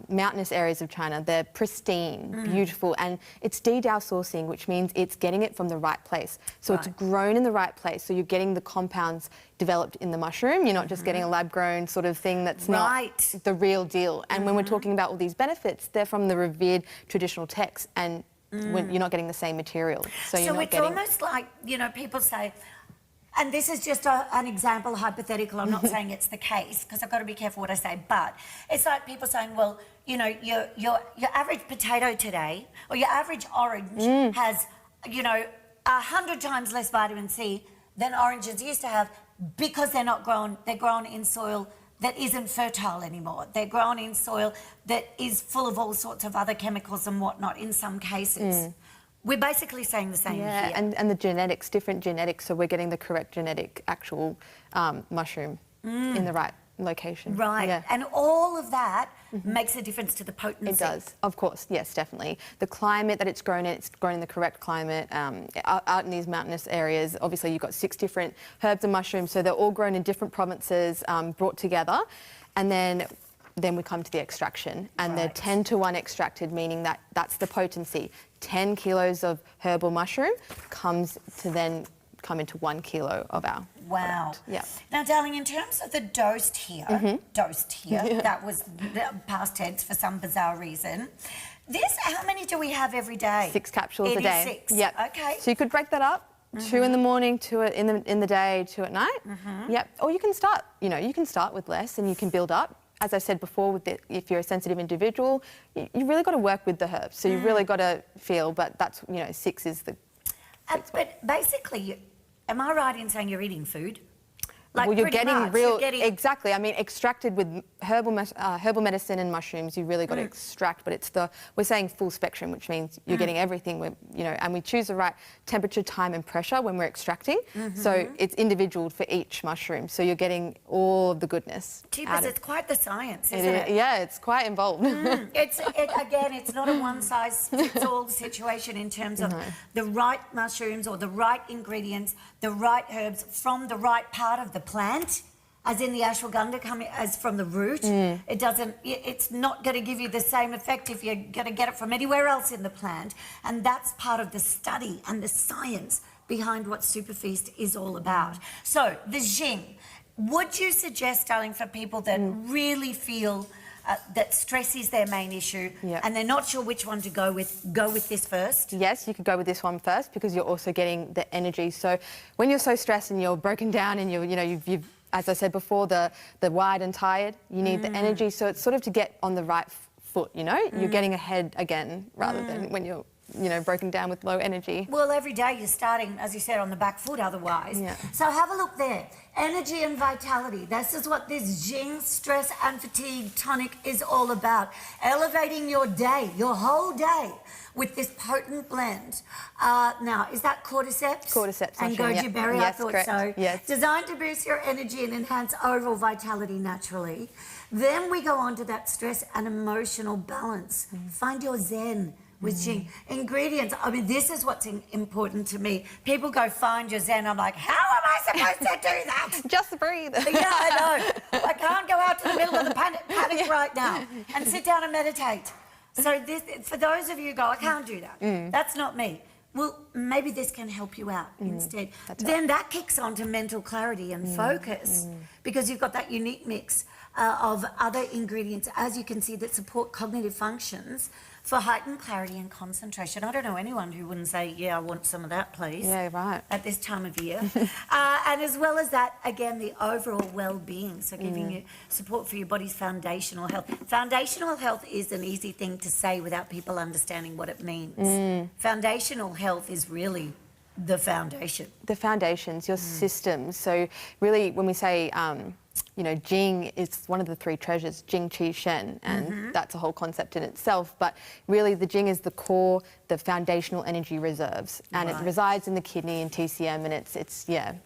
mountainous areas of China. They're pristine, beautiful, and it's DDAO sourcing, which means it's getting it from the right place. So it's grown in the right place, so you're getting the compounds developed in the mushroom. You're not just getting a lab-grown sort of thing that's not the real deal. And when we're talking about all these benefits, they're from the revered traditional texts, and when you're not getting the same material. So you're not it's getting... almost like, people say, and this is just an example, hypothetical, I'm not saying it's the case, because I've got to be careful what I say, but it's like people saying, well, your average potato today, or your average orange has, 100 times less vitamin C than oranges used to have because they're not grown, they're grown in soil that isn't fertile anymore. They're grown in soil that is full of all sorts of other chemicals and whatnot in some cases. We're basically saying the same here. And the genetics, different genetics, so we're getting the correct genetic actual mushroom in the right location. Right, Yeah. and all of that makes a difference to the potency. It does, of course, yes, definitely. The climate that it's grown in the correct climate. Out in these mountainous areas, obviously you've got 6 different herbs and mushrooms, so they're all grown in different provinces, brought together, and then we come to the extraction, and they're 10-to-1 extracted, meaning that that's the potency. 10 kilos of herbal mushroom comes to then come into 1 kilo of our product. Yeah. Now, darling, in terms of the dosed here, that was past tense for some bizarre reason. This, how many do we have every day? 6 capsules a day. 6. Yep. Okay. So you could break that up. 2 in the morning, 2 in the day, 2 at night. Yep. Or you can start, you can start with less and you can build up. As I said before, if you're a sensitive individual, you really got to work with the herbs. So you've really got to feel, but that's, 6 is the... But basically, am I right in saying you're eating food? Like well, you're getting real... You're getting... Exactly. I mean, extracted with herbal medicine and mushrooms, you really got to extract, but it's we're saying full spectrum, which means you're getting everything, and we choose the right temperature, time and pressure when we're extracting. So it's individual for each mushroom. So you're getting all of the goodness. Jeepers, it's quite the science, isn't it? Yeah, it's quite involved. Again, it's not a one-size-fits-all situation in terms of the right mushrooms or the right ingredients, the right herbs from the right part of the plant, as in the ashwagandha coming as from the root. It's not going to give you the same effect if you're going to get it from anywhere else in the plant. And that's part of the study and the science behind what Superfeast is all about. So, the Jing. Would you suggest, darling, for people that really feel that stress is their main issue and they're not sure which one to go with this first? Yes, you could go with this one first because you're also getting the energy. So when you're so stressed and you're broken down and you've as I said before, the wired and tired, you need the energy. So it's sort of to get on the right foot, You're getting ahead again rather than when you're broken down with low energy. Well, every day you're starting, as you said, on the back foot otherwise. So have a look there. Energy and vitality. This is what this Jing Stress and Fatigue Tonic is all about. Elevating your day, your whole day, with this potent blend. Now, is that cordyceps? Cordyceps. And goji berry, yes, I thought correct. so. Yes. Designed to boost your energy and enhance overall vitality naturally. Then we go on to that stress and emotional balance. Find your zen with Jing. Ingredients, I mean, this is what's important to me. People go, find your zen. I'm like, how am I supposed to do that? Just breathe. Yeah, I know. I can't go out to the middle of the panic right now and sit down and meditate. So this, for those of you who go, I can't do that. That's not me. Well, maybe this can help you out instead. Then that kicks on to mental clarity and focus because you've got that unique mix of other ingredients, as you can see, that support cognitive functions for heightened clarity and concentration. I don't know anyone who wouldn't say, yeah, I want some of that, please. Yeah, right. At this time of year. And as well as that, again, the overall well-being, so giving you support for your body's foundational health. Foundational health is an easy thing to say without people understanding what it means. Foundational health is really the foundation. The foundations, your systems. So really, when we say... Jing is one of the 3 treasures, Jing, Qi, Shen, and that's a whole concept in itself. But really, the Jing is the core, the foundational energy reserves, and it resides in the kidney and TCM,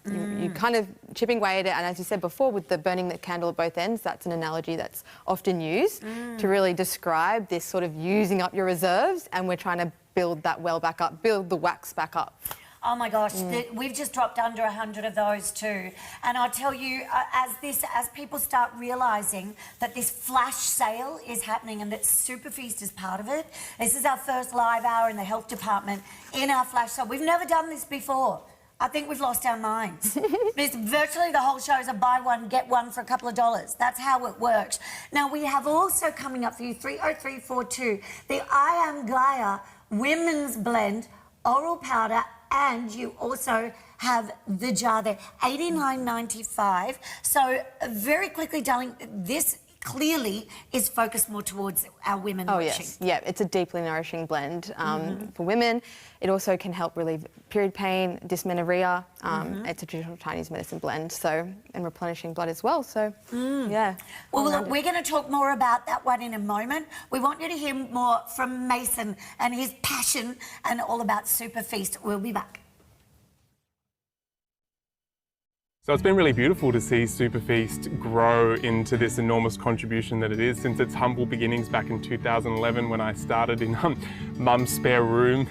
and you kind of chipping away at it. And as you said before, with the burning the candle at both ends, that's an analogy that's often used to really describe this sort of using up your reserves, and we're trying to build that well back up, build the wax back up. Oh my gosh, we've just dropped under 100 of those too. And I'll tell you, as people start realising that this flash sale is happening and that Superfeast is part of it, this is our first live hour in the health department in our flash sale. We've never done this before. I think we've lost our minds. Virtually the whole show is a buy one, get one for a couple of dollars. That's how it works. Now, we have also coming up for you, 30342, the I Am Gaia Women's Blend Oral Powder, and you also have the jar there, $89.95. So very quickly, darling, this clearly is focused more towards our women watching. Yes, yeah, it's a deeply nourishing blend for women. It also can help relieve period pain, dysmenorrhea. It's a traditional Chinese medicine blend, so, and replenishing blood as well. So, yeah. Well, look, we're going to talk more about that one in a moment. We want you to hear more from Mason and his passion and all about Super Feast. We'll be back. So it's been really beautiful to see Super Feast grow into this enormous contribution that it is since its humble beginnings back in 2011 when I started in Mum's spare room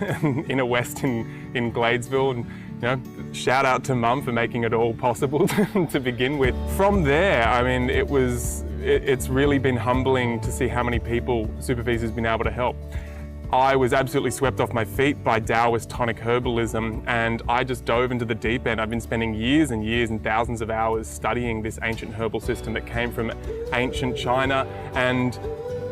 in a West in Gladesville. And you know, shout out to Mum for making it all possible to begin with. From there, I mean, it's really been humbling to see how many people Super Feast has been able to help. I was absolutely swept off my feet by Taoist tonic herbalism, and I just dove into the deep end. I've been spending years and years and thousands of hours studying this ancient herbal system that came from ancient China, and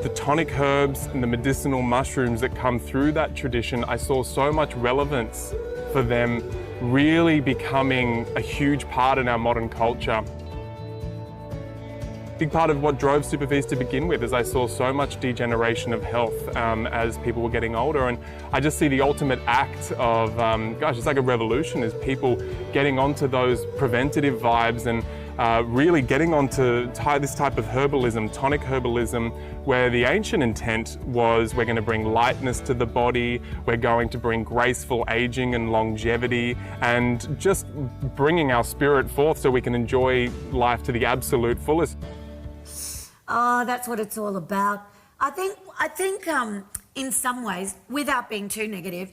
the tonic herbs and the medicinal mushrooms that come through that tradition. I saw so much relevance for them really becoming a huge part in our modern culture. Big part of what drove Super Feast to begin with is I saw so much degeneration of health as people were getting older, and I just see the ultimate act of, gosh, it's like a revolution, is people getting onto those preventative vibes and really getting onto this type of herbalism, tonic herbalism, where the ancient intent was we're going to bring lightness to the body, we're going to bring graceful aging and longevity, and just bringing our spirit forth so we can enjoy life to the absolute fullest. Oh, that's what it's all about. I think in some ways, without being too negative,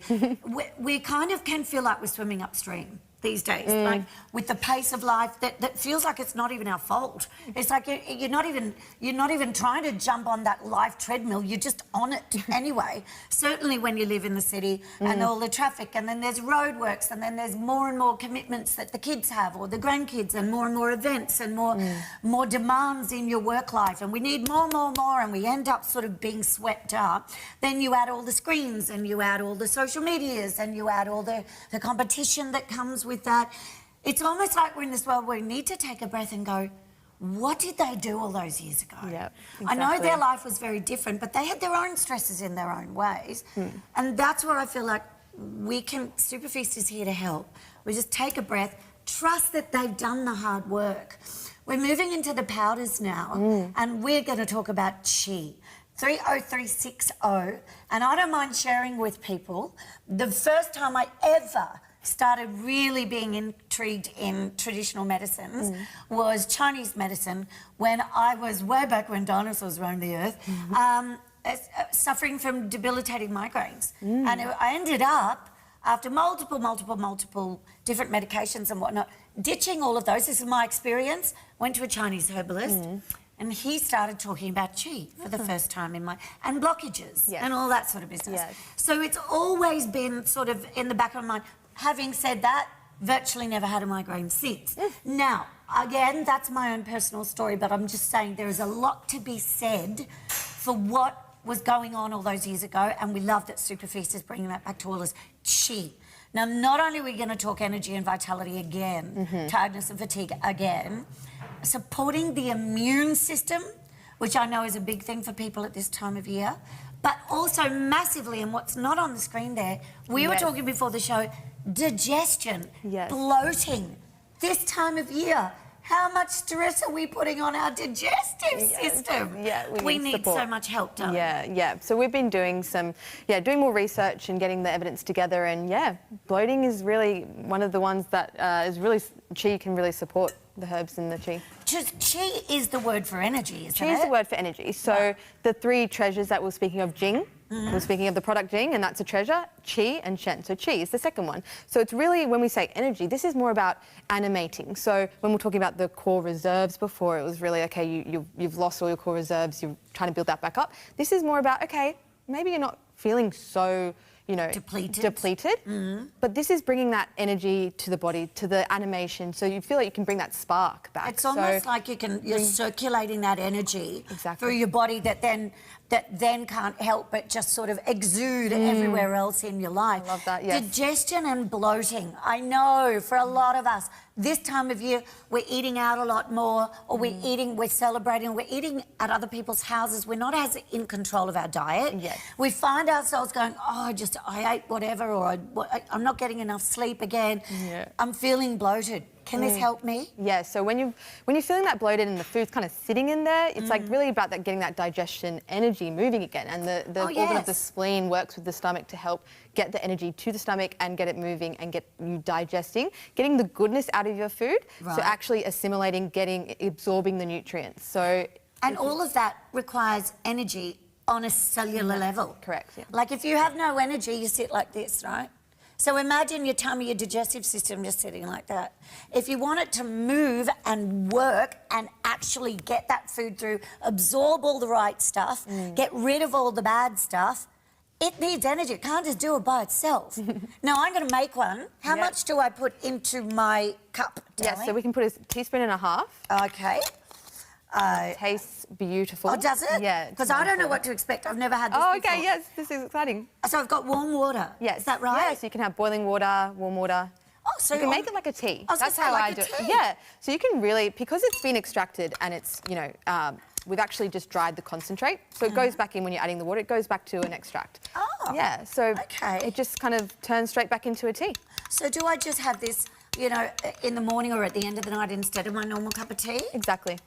we kind of can feel like we're swimming upstream these days, like with the pace of life that feels like it's not even our fault. It's like you're not even trying to jump on that life treadmill. You're just on it anyway. Certainly when you live in the city and all the traffic, and then there's roadworks, and then there's more and more commitments that the kids have or the grandkids, and more events and more demands in your work life, and we need more, and we end up sort of being swept up. Then you add all the screens, and you add all the social medias, and you add all the competition that comes with that. It's almost like we're in this world where we need to take a breath and go, what did they do all those years ago? Yep, exactly. I know their life was very different, but they had their own stresses in their own ways. And that's where I feel like Super Feast is here to help. We just take a breath, trust that they've done the hard work. We're moving into the powders now, and we're going to talk about Chi. 30360, and I don't mind sharing with people, the first time I ever started really being intrigued in traditional medicines was Chinese medicine when I was way back when dinosaurs roamed the earth, suffering from debilitating migraines. And I ended up, after multiple different medications and whatnot, ditching all of those. This is my experience. Went to a Chinese herbalist. And he started talking about Chi for the first time and blockages and all that sort of business. So it's always been sort of in the back of my mind. Having said that, virtually never had a migraine since. Now, again, that's my own personal story, but I'm just saying there is a lot to be said for what was going on all those years ago, and we love that Super Feast is bringing that back to all us. Chi. Now, not only are we going to talk energy and vitality again, tiredness and fatigue again, supporting the immune system, which I know is a big thing for people at this time of year, but also massively, and what's not on the screen there, we were talking before the show, digestion, bloating. This time of year, how much stress are we putting on our digestive system? Yeah, we need so much help, don't we? Yeah. So we've been doing doing more research and getting the evidence together, and bloating is really one of the ones that Chi can really support the herbs and the Chi. Chi is the word for energy, isn't it? Chi is the word for energy. So the three treasures that we're speaking of, Jing, we're speaking of the product Jing, and that's a treasure, Qi and Shen. So Qi is the second one. So it's really, when we say energy, this is more about animating. So when we're talking about the core reserves before, it was really, okay, you've lost all your core reserves, you're trying to build that back up. This is more about, okay, maybe you're not feeling so, depleted. But this is bringing that energy to the body, to the animation, so you feel like you can bring that spark back. It's almost like you're circulating that energy through your body that then that then can't help but just sort of exude everywhere else in your life. I love that, yes. Digestion and bloating. I know for a lot of us, this time of year, we're eating out a lot more, or we're celebrating, we're eating at other people's houses. We're not as in control of our diet. Yes. We find ourselves going, oh, I ate whatever, or I'm not getting enough sleep again. Yeah. I'm feeling bloated. Can this help me? Yeah, so when you're feeling that bloated and the food's kind of sitting in there, it's like really about that getting that digestion energy moving again. And the organ of the spleen works with the stomach to help get the energy to the stomach and get it moving and get you digesting, getting the goodness out of your food. Right. So actually assimilating, absorbing the nutrients. So and all of that requires energy on a cellular level. Correct, yeah. Like if you have no energy, you sit like this, right? So imagine your tummy, your digestive system just sitting like that. If you want it to move and work and actually get that food through, absorb all the right stuff, get rid of all the bad stuff, it needs energy. It can't just do it by itself. Now, I'm going to make one. How much do I put into my cup, darling? Yeah, so we can put a teaspoon and a half. Okay. Tastes beautiful. Oh, does it? Yeah. Because I don't know what to expect. I've never had this Oh, before. okay, yes, this is exciting. So I've got warm water. Yes. Is that right? Yeah, so you can have boiling water, warm water. Oh, so you can make it like a tea. I was That's gonna say, how like I a do it. tea. Yeah. So you can really, because it's been extracted and it's, we've actually just dried the concentrate. So it goes back in when you're adding the water. It goes back to an extract. Oh. Yeah. So okay. it just kind of turns straight back into a tea. So do I just have this, in the morning or at the end of the night instead of my normal cup of tea? Exactly.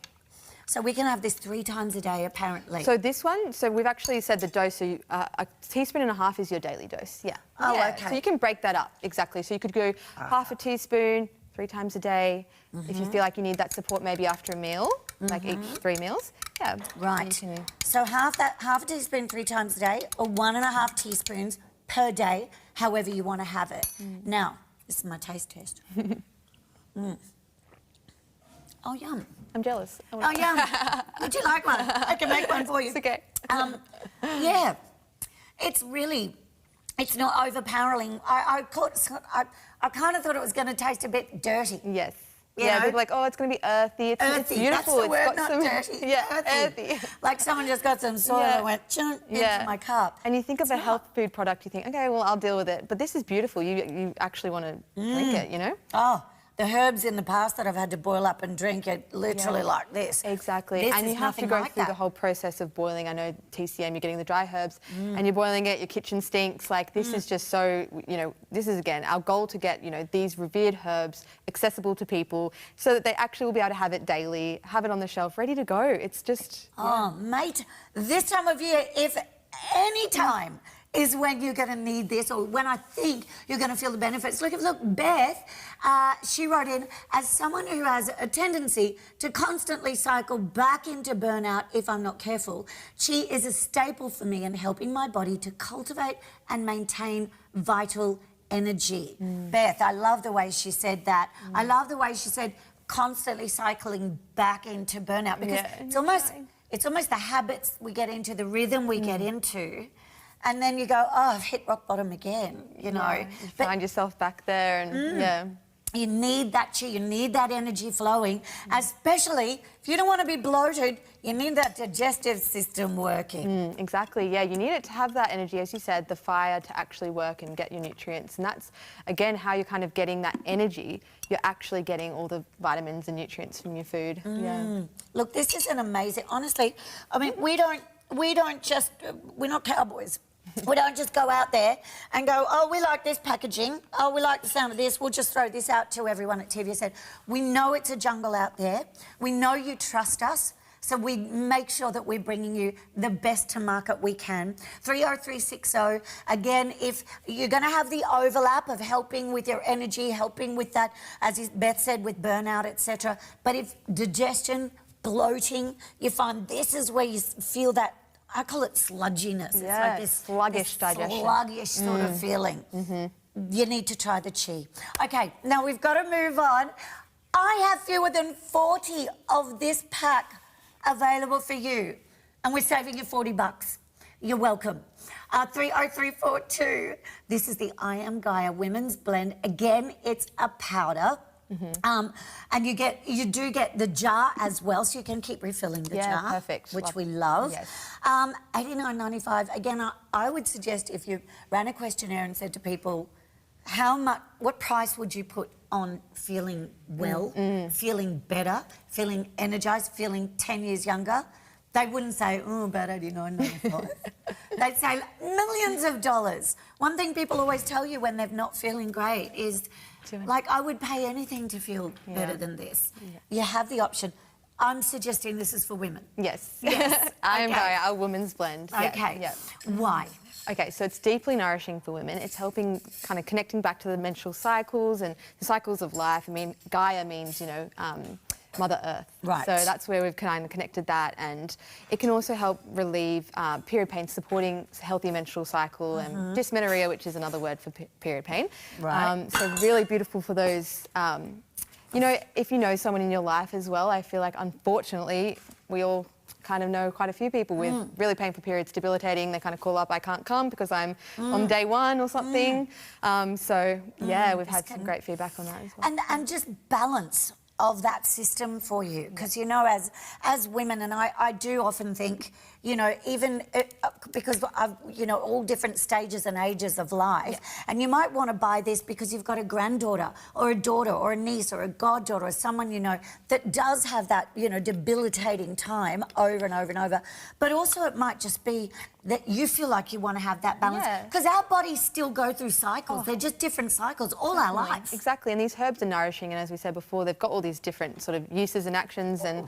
So we can have this 3 times a day, apparently. So this one, so we've actually said the dose, so a teaspoon and a half is your daily dose, yeah. Oh, yeah. okay. So you can break that up, exactly. So you could go half a teaspoon, 3 times a day. If you feel like you need that support maybe after a meal, like each 3 meals, yeah. Right. So half a teaspoon 3 times a day, or 1.5 teaspoons per day, however you want to have it. Now, this is my taste test. Oh, yum. I'm jealous. Oh, yum. Would you like one? I can make one for you. It's okay. Yeah. It's not overpowering. I kind of thought it was going to taste a bit dirty. Yes. You Yeah, know? people are like, oh, it's going to be earthy. It's Earthy, beautiful. that's the word, it's got not some, dirty. Yeah, earthy. Like someone just got some soil and went chunk into my cup. And you think of a health food product, you think, okay, well, I'll deal with it. But this is beautiful. You actually want to drink it, you know? Oh, the herbs in the past that I've had to boil up and drink it literally like this. Exactly. This and is you have to nothing go like through that. the whole process of boiling. I know TCM, you're getting the dry herbs and you're boiling it, your kitchen stinks. Like, this is just so, this is, again, our goal to get, these revered herbs accessible to people so that they actually will be able to have it daily, have it on the shelf, ready to go. It's just... Oh, mate, this time of year, if any time is when you're going to need this, or when I think you're going to feel the benefits. Look, Beth, she wrote in, as someone who has a tendency to constantly cycle back into burnout if I'm not careful, she is a staple for me in helping my body to cultivate and maintain vital energy. Beth, I love the way she said that. I love the way she said constantly cycling back into burnout, because it's almost the habits we get into, the rhythm we get into. And then you go, oh, I've hit rock bottom again, you know. You find yourself back there and, You need that chi, you need that energy flowing, especially if you don't want to be bloated, you need that digestive system working. Exactly, yeah. You need it to have that energy, as you said, the fire to actually work and get your nutrients. And that's, again, how you're kind of getting that energy. You're actually getting all the vitamins and nutrients from your food. Yeah. Look, this is an amazing, honestly, I mean, we're not cowboys. We don't just go out there and go, oh, we like this packaging. Oh, we like the sound of this. We'll just throw this out to everyone at TVSN. We know it's a jungle out there. We know you trust us. So we make sure that we're bringing you the best to market we can. 30360. Again, if you're going to have the overlap of helping with your energy, helping with that, as Beth said, with burnout, etc. But if digestion, bloating, you find this is where you feel that, I call it sludginess. Yeah, it's like this sluggish digestion. Sluggish sort of feeling. You need to try the chi. Okay, now we've got to move on. I have fewer than 40 of this pack available for you, and we're saving you $40. You're welcome. 30342. This is the I Am Gaia Women's Blend. Again, it's a powder. And you do get the jar as well, so you can keep refilling the jar. Perfect. Which we love. Yes. $89.95. Again, I would suggest if you ran a questionnaire and said to people, what price would you put on feeling well, feeling better, feeling energised, feeling 10 years younger? They wouldn't say, about $89.95. They'd say millions of dollars. One thing people always tell you when they're not feeling great is, like, I would pay anything to feel better than this. You have the option. I'm suggesting this is for women. Yes. Yes. I am going a women's blend. Okay. Yeah. Why? Okay, so it's deeply nourishing for women. It's helping kind of connecting back to the menstrual cycles and the cycles of life. I mean, Gaia means, Mother Earth. Right. So that's where we've kind of connected that, and it can also help relieve period pain, supporting healthy menstrual cycle, and dysmenorrhea, which is another word for period pain. Right. So really beautiful for those. If you know someone in your life as well, I feel like unfortunately we all kind of know quite a few people with really painful periods, debilitating. They kind of call up, I can't come because I'm on day one or something. We've had some great feedback on that as well. And just balance of that system for you, because as women, and I do often think, even because I've all different stages and ages of life, and you might want to buy this because you've got a granddaughter or a daughter or a niece or a goddaughter or someone that does have that debilitating time over and over and over, but also it might just be that you feel like you want to have that balance, because our bodies still go through cycles. They're just different cycles all our lives. Exactly, and these herbs are nourishing, and as we said before, they've got all these different sort of uses and actions, and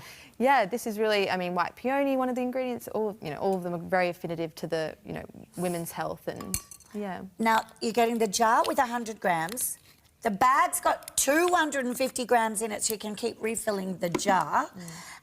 this is really, white peony, one of the ingredients, all of them are very affinitive to the, women's health, and Now, you're getting the jar with 100 grams. The bag's got 250 grams in it, so you can keep refilling the jar.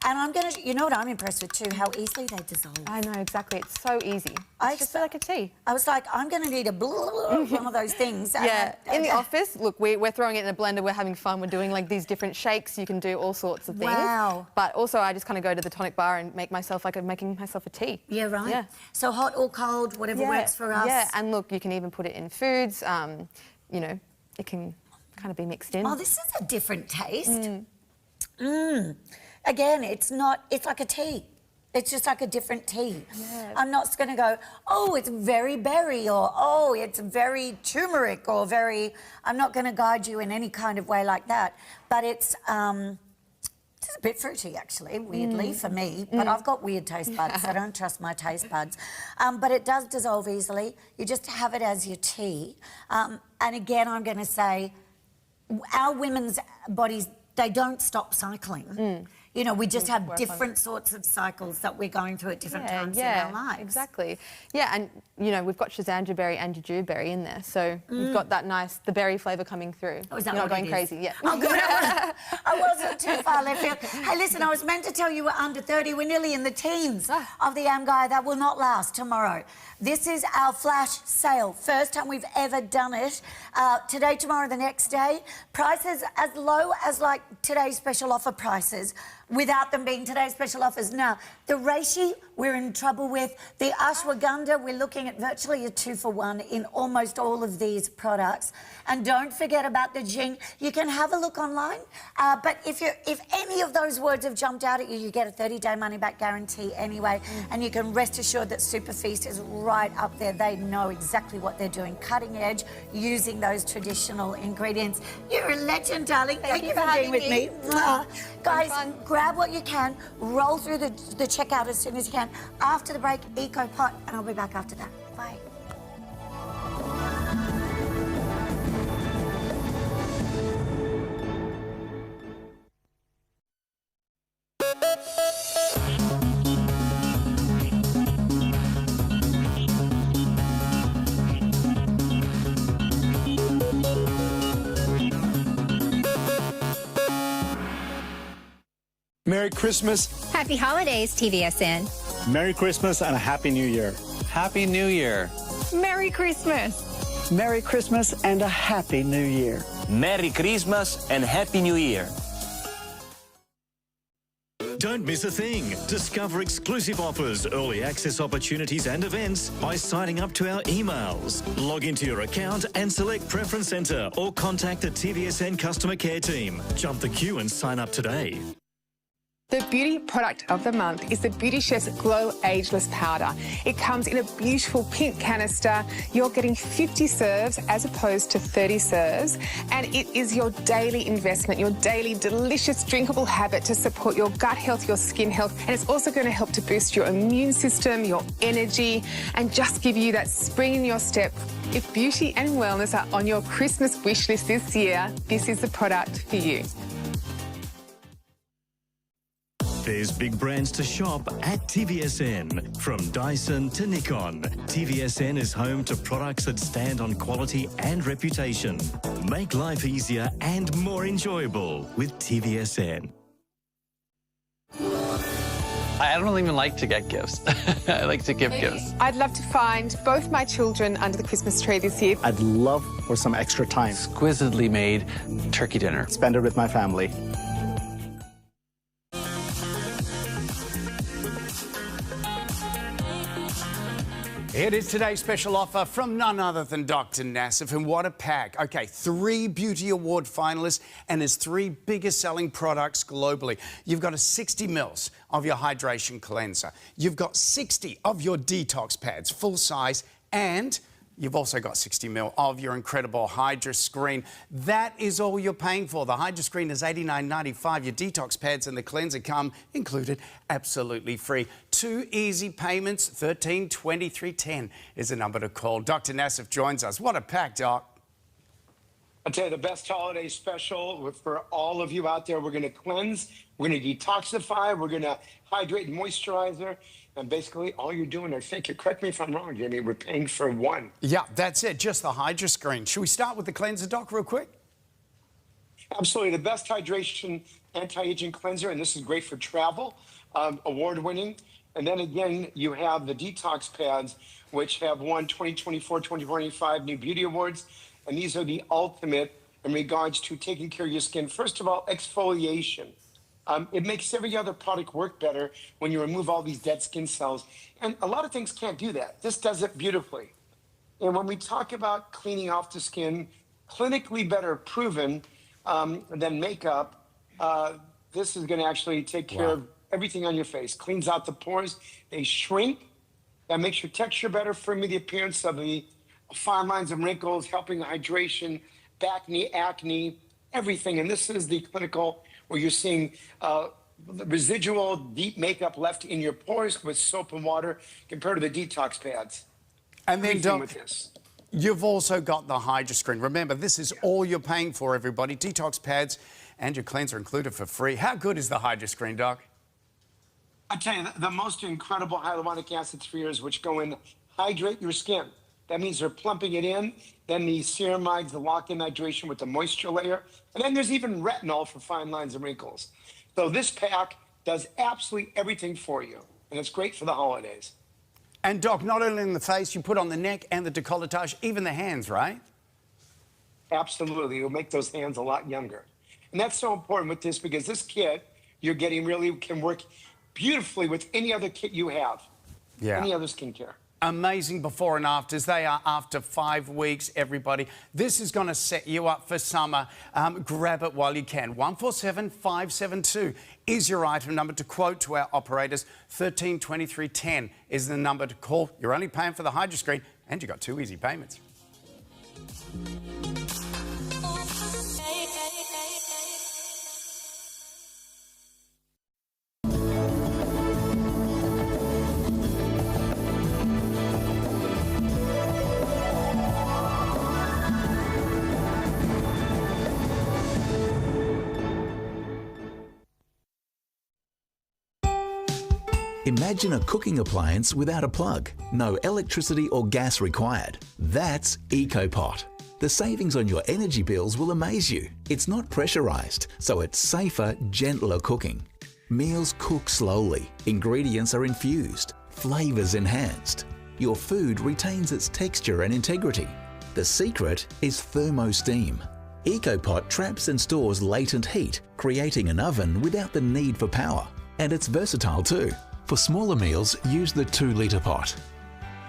And I'm going to, what I'm impressed with too, how easily they dissolve. I know, exactly. It's so easy. It's just like a tea. I was like, I'm going to need one of those things. In the office, look, we're throwing it in a blender, we're having fun, we're doing like these different shakes, you can do all sorts of things. Wow. But also I just kind of go to the tonic bar and make myself like I'm making myself a tea. Yeah, right. Yeah. So hot or cold, whatever works for us. Yeah, and look, you can even put it in foods, it can kind of be mixed in. Oh, this is a different taste. Again, it's like a tea. It's just like a different tea. Yeah. I'm not going to go, oh, it's very berry, or oh, it's very turmeric, or I'm not going to guide you in any kind of way like that. But it's a bit fruity, actually, weirdly, for me. But I've got weird taste buds, so I don't trust my taste buds. But it does dissolve easily. You just have it as your tea. And again, I'm going to say, our women's bodies, they don't stop cycling. We just have different sorts of cycles that we're going through at different times in our lives. Exactly. Yeah, and, we've got Shazandra berry and jujube berry in there, so we've got that the berry flavour coming through. Oh, is that You're what not going it crazy, is? Oh, good. I wasn't too far left field. Hey, listen, I was meant to tell you we're under 30. We're nearly in the teens of the Gaia. That will not last tomorrow. This is our flash sale. First time we've ever done it. Today, tomorrow, the next day. Prices as low as like today's special offer prices, without them being today's special offers. Now, the reishi, we're in trouble with. The ashwagandha, we're looking at virtually a 2-for-1 in almost all of these products. And don't forget about the Jing. You can have a look online, but if any of those words have jumped out at you, you get a 30-day money-back guarantee anyway, and you can rest assured that Superfeast is right up there. They know exactly what they're doing, cutting edge, using those traditional ingredients. You're a legend, darling. Thank you for being with me. Guys, grab what you can, roll through the checkout as soon as you can. After the break, Eco Pot, and I'll be back after that. Bye. Merry Christmas. Happy holidays, TVSN. Merry Christmas and a Happy New Year. Happy New Year. Merry Christmas. Merry Christmas and a Happy New Year. Merry Christmas and Happy New Year. Don't miss a thing. Discover exclusive offers, early access opportunities and events by signing up to our emails. Log into your account and select Preference Centre or contact the TVSN customer care team. Jump the queue and sign up today. The beauty product of the month is the Beauty Chef's Glow Ageless Powder. It comes in a beautiful pink canister. You're getting 50 serves as opposed to 30 serves. And it is your daily investment, your daily delicious drinkable habit to support your gut health, your skin health. And it's also going to help to boost your immune system, your energy, and just give you that spring in your step. If beauty and wellness are on your Christmas wish list this year, this is the product for you. There's big brands to shop at TVSN. From Dyson to Nikon, TVSN is home to products that stand on quality and reputation. Make life easier and more enjoyable with TVSN. I don't even like to get gifts. I like to give gifts. I'd love to find both my children under the Christmas tree this year. I'd love for some extra time. Exquisitely made turkey dinner. Spend it with my family. It is today's special offer from none other than Dr. Nassif, and what a pack. Okay, 3 Beauty Award finalists and his 3 biggest selling products globally. You've got a 60 mils of your hydration cleanser. You've got 60 of your detox pads, full size, and you've also got 60 mil of your incredible Hydra Screen. That is all you're paying for. The Hydra Screen is $89.95. Your detox pads and the cleanser come included absolutely free. 2 easy payments, $13.23.10 is the number to call. Dr. Nassif joins us. What a pack, Doc. I'll tell you the best holiday special for all of you out there. We're going to cleanse, we're going to detoxify, we're going to hydrate and moisturizer. And basically, all you're doing, I think, correct me if I'm wrong, Jamie, we're paying for 1. Yeah, that's it, just the Hydra Screen. Should we start with the cleanser, Doc, real quick? Absolutely, the best hydration anti-aging cleanser, and this is great for travel, award-winning. And then again, you have the detox pads, which have won 2024, 2025 New Beauty Awards. And these are the ultimate in regards to taking care of your skin. First of all, exfoliation. It makes every other product work better when you remove all these dead skin cells. And a lot of things can't do that. This does it beautifully. And when we talk about cleaning off the skin, clinically better proven than makeup, this is going to actually take care of everything on your face. Cleans out the pores. They shrink. That makes your texture better, firming the appearance of the fine lines and wrinkles, helping hydration, acne, acne, everything. And this is the clinical where you're seeing residual deep makeup left in your pores with soap and water compared to the detox pads. And then with this. You've also got the Hydra Screen. Remember, this is all you're paying for, everybody. Detox pads and your cleanser included for free. How good is the Hydra Screen, Doc? I tell you, the most incredible hyaluronic acid spheres which go in, hydrate your skin. That means they're plumping it in. Then the ceramides, the lock-in hydration with the moisture layer. And then there's even retinol for fine lines and wrinkles. So this pack does absolutely everything for you. And it's great for the holidays. And Doc, not only in the face, you put on the neck and the décolletage, even the hands, right? Absolutely. It'll make those hands a lot younger. And that's so important with this because this kit you're getting really can work beautifully with any other kit you have. Yeah. Any other skincare. Amazing before and afters. They are after 5 weeks, everybody. This is going to set you up for summer. Grab it while you can. 147572 is your item number to quote to our operators. 132310 is the number to call. You're only paying for the Hydra Screen and you got 2 easy payments. Imagine a cooking appliance without a plug. No electricity or gas required. That's EcoPot. The savings on your energy bills will amaze you. It's not pressurized, so it's safer, gentler cooking. Meals cook slowly. Ingredients are infused. Flavors enhanced. Your food retains its texture and integrity. The secret is thermo-steam. EcoPot traps and stores latent heat, creating an oven without the need for power. And it's versatile too. For smaller meals, use the 2-litre pot.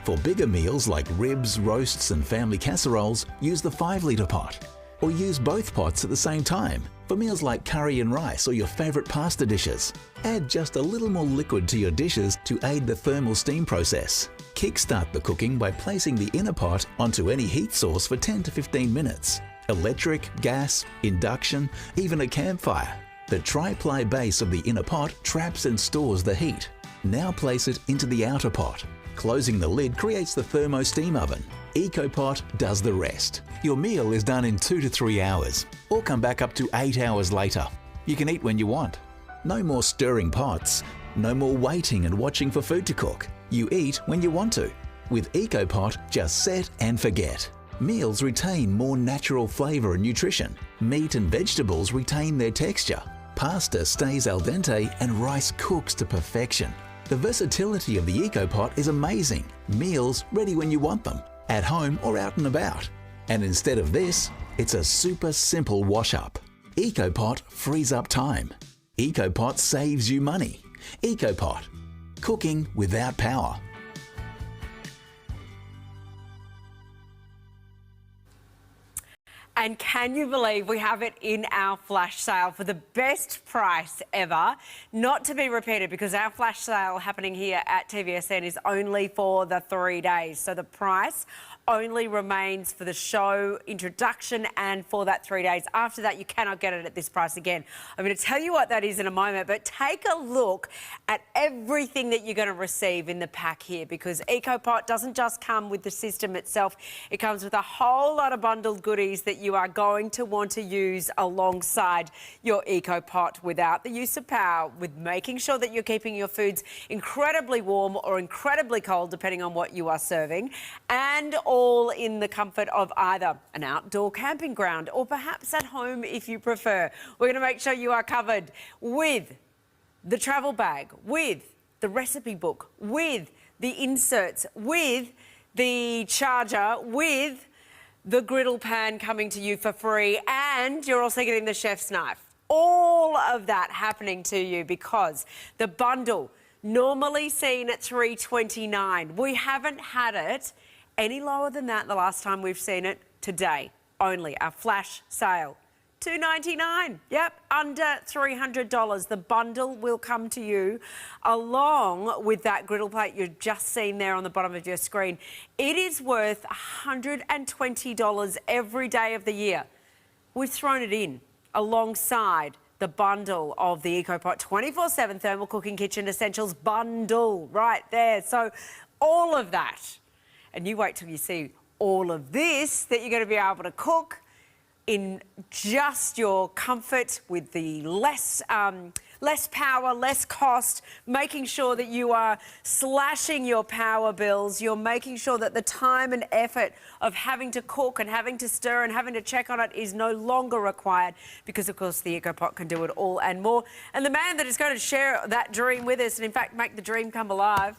For bigger meals like ribs, roasts and family casseroles, use the 5-litre pot. Or use both pots at the same time for meals like curry and rice or your favourite pasta dishes. Add just a little more liquid to your dishes to aid the thermal steam process. Kickstart the cooking by placing the inner pot onto any heat source for 10 to 15 minutes. Electric, gas, induction, even a campfire. The tri-ply base of the inner pot traps and stores the heat. Now place it into the outer pot. Closing the lid creates the thermo steam oven. EcoPot does the rest. Your meal is done in 2 to 3 hours, or come back up to 8 hours later. You can eat when you want. No more stirring pots. No more waiting and watching for food to cook. You eat when you want to. With EcoPot, just set and forget. Meals retain more natural flavour and nutrition. Meat and vegetables retain their texture. Pasta stays al dente and rice cooks to perfection. The versatility of the EcoPot is amazing. Meals ready when you want them, at home or out and about. And instead of this, it's a super simple wash-up. EcoPot frees up time. EcoPot saves you money. EcoPot. Cooking without power. And can you believe we have it in our flash sale for the best price ever? Not to be repeated, because our flash sale happening here at TVSN is only for the 3 days. So the price only remains for the show introduction and for that 3 days. After that, you cannot get it at this price again. I'm going to tell you what that is in a moment, but take a look at everything that you're going to receive in the pack here, because EcoPot doesn't just come with the system itself. It comes with a whole lot of bundled goodies that you are going to want to use alongside your EcoPot without the use of power, with making sure that you're keeping your foods incredibly warm or incredibly cold, depending on what you are serving, and all in the comfort of either an outdoor camping ground or perhaps at home if you prefer. We're going to make sure you are covered with the travel bag, with the recipe book, with the inserts, with the charger, with the griddle pan coming to you for free, and you're also getting the chef's knife. All of that happening to you because the bundle, normally seen at $329, we haven't had it any lower than that the last time we've seen it. Today only, our flash sale, $299. Yep, under $300. The bundle will come to you along with that griddle plate you've just seen there on the bottom of your screen. It is worth $120 every day of the year. We've thrown it in alongside the bundle of the EcoPot 24/7 Thermal Cooking Kitchen Essentials bundle right there. So all of that. And you wait till you see all of this that you're going to be able to cook in just your comfort with the less power, less cost, making sure that you are slashing your power bills. You're making sure that the time and effort of having to cook and having to stir and having to check on it is no longer required, because, of course, the EcoPot can do it all and more. And the man that is going to share that dream with us and, in fact, make the dream come alive,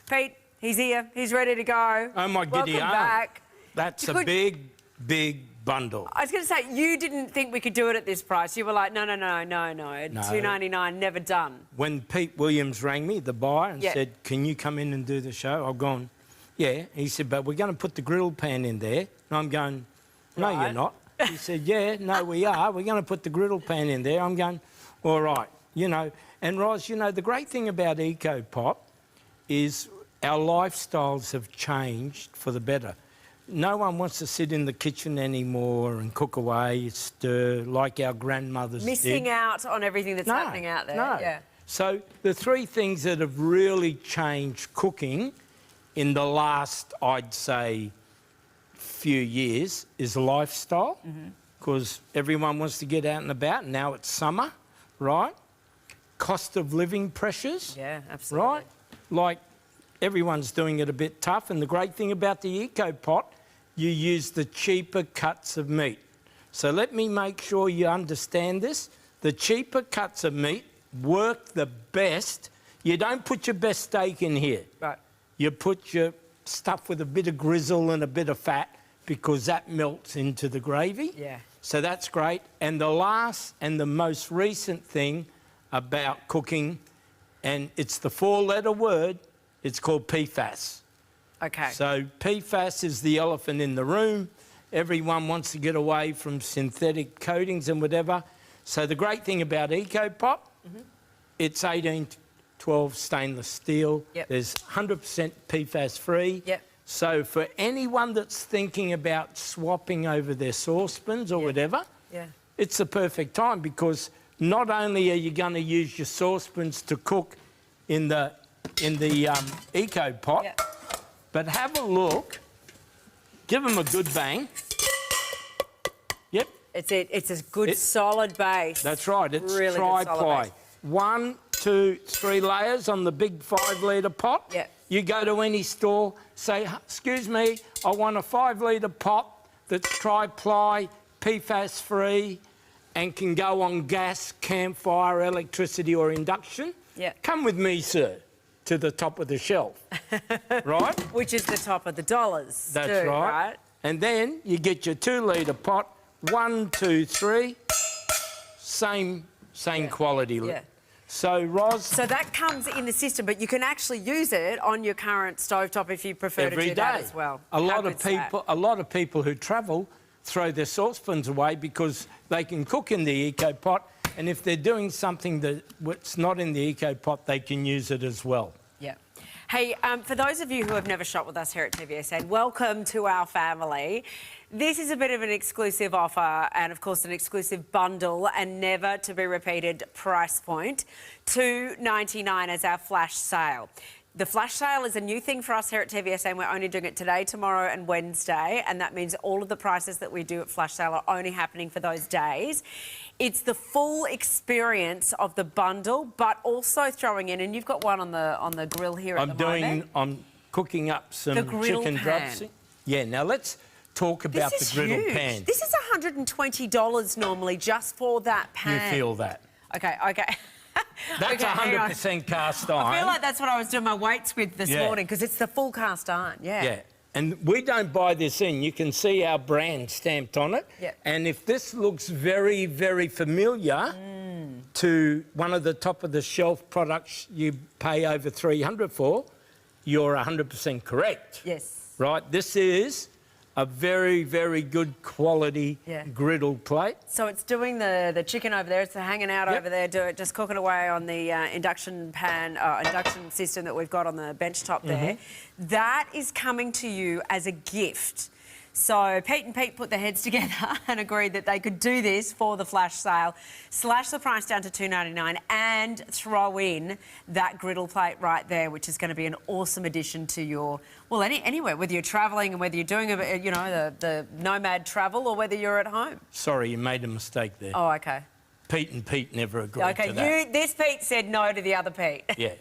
Pete, he's here. He's ready to go. Oh, my giddy Welcome back. That's a big, big bundle. I was going to say, you didn't think we could do it at this price. You were like, no, $299, never done. When Pete Williams rang me, the buyer, and said, can you come in and do the show? I've gone, yeah. He said, but we're going to put the griddle pan in there. And I'm going, no, you're not. He said, yeah, no, we are. We're going to put the griddle pan in there. I'm going, all right. You know, and Roz, you know, the great thing about EcoPot is our lifestyles have changed for the better. No one wants to sit in the kitchen anymore and cook away, stir, like our grandmothers Missing did. out on everything that's happening out there. No. Yeah. So the three things that have really changed cooking in the last, I'd say, few years is lifestyle, because everyone wants to get out and about. Now it's summer, right? Cost of living pressures. Yeah, absolutely. Right? Like, everyone's doing it a bit tough, and the great thing about the EcoPot, you use the cheaper cuts of meat. So let me make sure you understand this. The cheaper cuts of meat work the best. You don't put your best steak in here. Right. You put your stuff with a bit of grizzle and a bit of fat, because that melts into the gravy. Yeah. So that's great. And the last and the most recent thing about cooking And it's the 4-letter word. It's called PFAS. Okay. So PFAS is the elephant in the room. Everyone wants to get away from synthetic coatings and whatever. So the great thing about EcoPot, it's 1812 stainless steel. Yep. There's 100% PFAS free. Yep. So for anyone that's thinking about swapping over their saucepans or whatever, it's the perfect time, because not only are you going to use your saucepans to cook in the EcoPot, but have a look, give them a good bang. Yep. It's a good solid base. That's right. It's really tri-ply. 1, 2, 3 layers on the big 5-litre pot. Yep. You go to any store, say, excuse me, I want a 5-litre pot that's tri-ply, PFAS free, and can go on gas, campfire, electricity or induction. Yeah. Come with me, sir, to the top of the shelf. Right? Which is the top of the dollars. That's too, right. And then you get your 2-litre pot, 1, 2, 3, same quality. Yeah. So, Ros... So that comes in the system, but you can actually use it on your current stovetop if you prefer to do that as well. A lot of people who travel throw their saucepans away because they can cook in the EcoPot, and if they're doing something that's not in the EcoPot, they can use it as well. Yeah. Hey, for those of you who have never shopped with us here at TVSN, welcome to our family. This is a bit of an exclusive offer and, of course, an exclusive bundle and never to be repeated price point. $2.99 as our flash sale. The flash sale is a new thing for us here at TVSN. We're only doing it today, tomorrow and Wednesday, and that means all of the prices that we do at flash sale are only happening for those days. It's the full experience of the bundle, but also throwing in, and you've got one on the grill here at the moment. I'm cooking up some chicken drumsticks. Yeah, now let's talk about the griddle pan. This is $120 normally just for that pan. You feel that? Okay. That's 100% cast iron. I feel like that's what I was doing my weights with this morning, because it's the full cast iron. Yeah. And we don't buy this in. You can see our brand stamped on it. Yeah. And if this looks very, very familiar to one of the top-of-the-shelf products you pay over $300 for, you're 100% correct. Yes. Right? This is a very, very good quality griddle plate. So it's doing the chicken over there. It's hanging out over there. Just cooking away on the induction pan, induction system that we've got on the bench top there. That is coming to you as a gift. So Pete and Pete put their heads together and agreed that they could do this for the flash sale, slash the price down to $2.99 and throw in that griddle plate right there, which is going to be an awesome addition to your, well, anywhere, whether you're travelling and whether you're doing, the nomad travel or whether you're at home. Sorry, you made a mistake there. Oh, OK. Pete and Pete never agreed to that. This Pete said no to the other Pete. Yeah.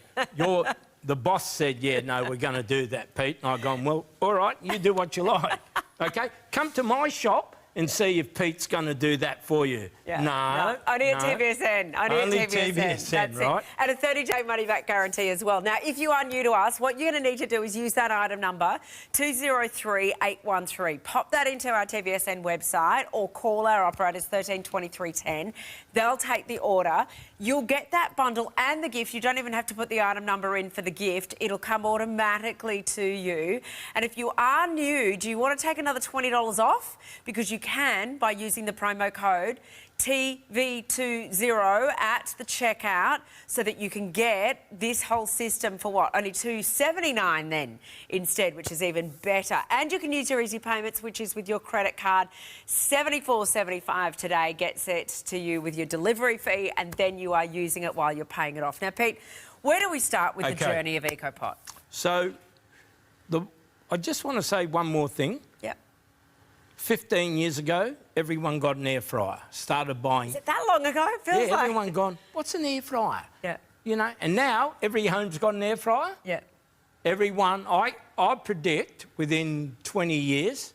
The boss said, yeah, no, we're going to do that, Pete. And I've gone, well, all right, you do what you like. OK? Come to my shop and see if Pete's going to do that for you. Yeah. No. Only at TVSN. Only at TVSN. That's right. It. And a 30-day money-back guarantee as well. Now, if you are new to us, what you're going to need to do is use that item number, 203813. Pop that into our TVSN website or call our operators 132310. They'll take the order. You'll get that bundle and the gift. You don't even have to put the item number in for the gift. It'll come automatically to you. And if you are new, do you want to take another $20 off? Because you can by using the promo code TV20 at the checkout, so that you can get this whole system for what? Only $279 then instead, which is even better. And you can use your easy payments, which is with your credit card. $74.75 today gets it to you with your delivery fee, and then you are using it while you're paying it off. Now, Pete, where do we start with the journey of EcoPot? So, I just want to say one more thing. Yep. 15 years ago, everyone got an air fryer. Started buying. Is it that long ago? It feels like. Everyone gone, what's an air fryer? Yeah. You know, and now every home's got an air fryer. Yeah. Everyone, I predict within 20 years,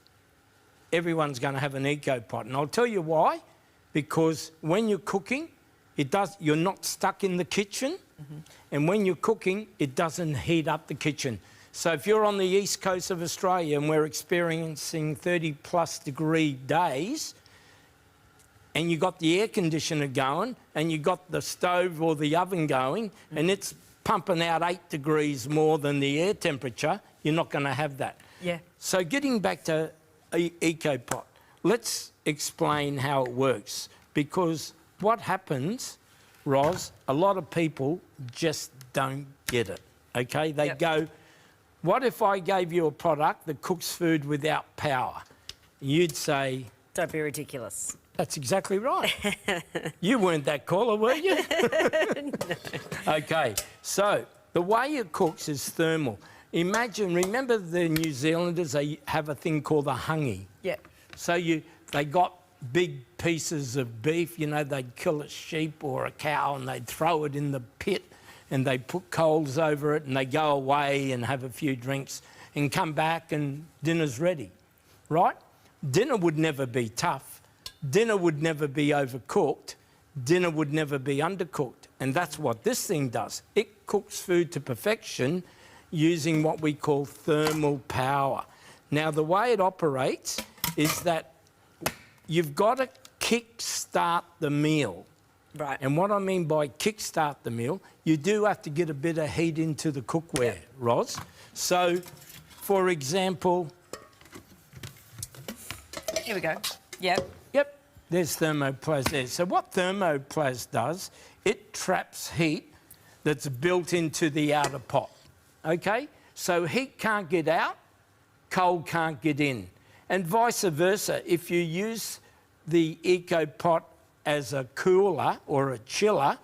everyone's going to have an EcoPot. And I'll tell you why. Because when you're cooking, you're not stuck in the kitchen. And when you're cooking, it doesn't heat up the kitchen. So if you're on the east coast of Australia and we're experiencing 30+ degree days, and you got the air conditioner going and you got the stove or the oven going and it's pumping out 8 degrees more than the air temperature, you're not going to have that. Yeah. So getting back to EcoPot, let's explain how it works, because what happens, Roz, a lot of people just don't get it, okay? They go, what if I gave you a product that cooks food without power? You'd say... Don't be ridiculous. That's exactly right. You weren't that caller, were you? No. Okay, so the way it cooks is thermal. Imagine, remember the New Zealanders, they have a thing called a hungy. Yeah. So they got big pieces of beef, you know, they'd kill a sheep or a cow and they'd throw it in the pit and they'd put coals over it and they'd go away and have a few drinks and come back and dinner's ready, right? Dinner would never be tough. Dinner would never be overcooked. Dinner would never be undercooked. And that's what this thing does. It cooks food to perfection using what we call thermal power. Now, the way it operates is that you've got to kick-start the meal. Right. And what I mean by kick-start the meal, you do have to get a bit of heat into the cookware, Roz. So, for example... Here we go. Yep. Yep, there's thermoplast there. So what thermoplast does, it traps heat that's built into the outer pot, okay? So heat can't get out, cold can't get in. And vice versa, if you use the EcoPot as a cooler or a chiller,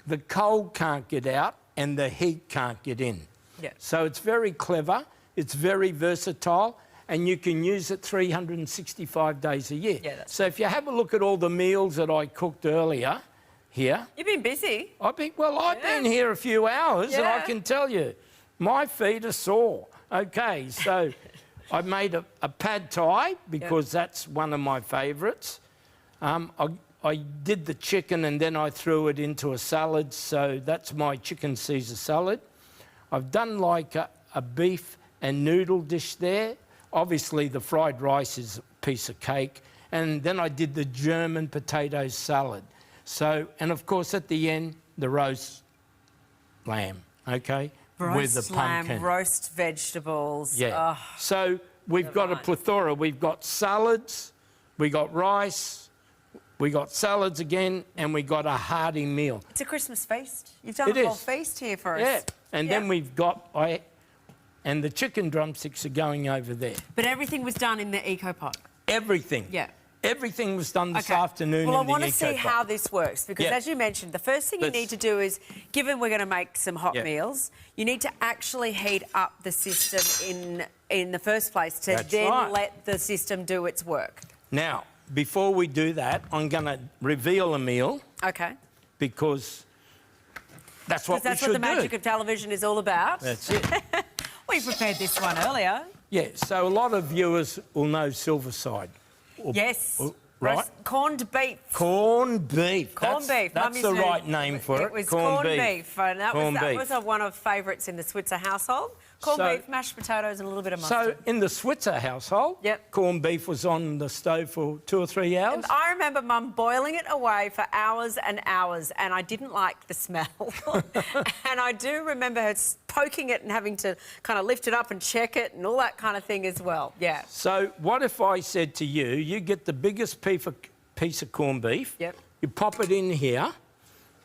the cold can't get out and the heat can't get in. Yeah. So it's very clever, it's very versatile, and you can use it 365 days a year. Yeah, that's so if you have a look at all the meals that I cooked earlier here... You've been busy. I've been here a few hours and I can tell you, my feet are sore. Okay, so I made a pad thai because that's one of my favourites. I did the chicken and then I threw it into a salad, so that's my chicken Caesar salad. I've done like a beef and noodle dish there. Obviously, the fried rice is a piece of cake. And then I did the German potato salad. So, and of course, at the end, the roast lamb, okay? Roast with the lamb, pumpkin. roast vegetables. Yeah. Oh, so we've got a plethora. We've got salads, we got rice, we got salads again, and we got a hearty meal. it's a Christmas feast. You've done a whole feast here for us. Yeah. And then we've got... And the chicken drumsticks are going over there. But everything was done in the EcoPot? Everything. Yeah. Everything was done this afternoon Well, in I want the to see EcoPot. how this works because, as you mentioned, the first thing you need to do is, given we're going to make some hot meals, you need to actually heat up the system in the first place to let the system do its work. Now, before we do that, I'm going to reveal a meal. Okay. Because that's what we should do. That's what the magic of television is all about. That's it. We prepared this one earlier. Yeah, so a lot of viewers will know Silverside. Yes. Right? Corned beef. Corned beef. Corned beef. That's the right name for it. It was corned beef. And that was one of favourites in the Switzer household. Corned beef, mashed potatoes and a little bit of mustard. So in the Switzer household, corned beef was on the stove for 2 or 3 hours. And I remember Mum boiling it away for hours and hours and I didn't like the smell. And I do remember her poking it and having to kind of lift it up and check it and all that kind of thing as well. Yeah. So what if I said to you, you get the biggest piece of corned beef, you pop it in here,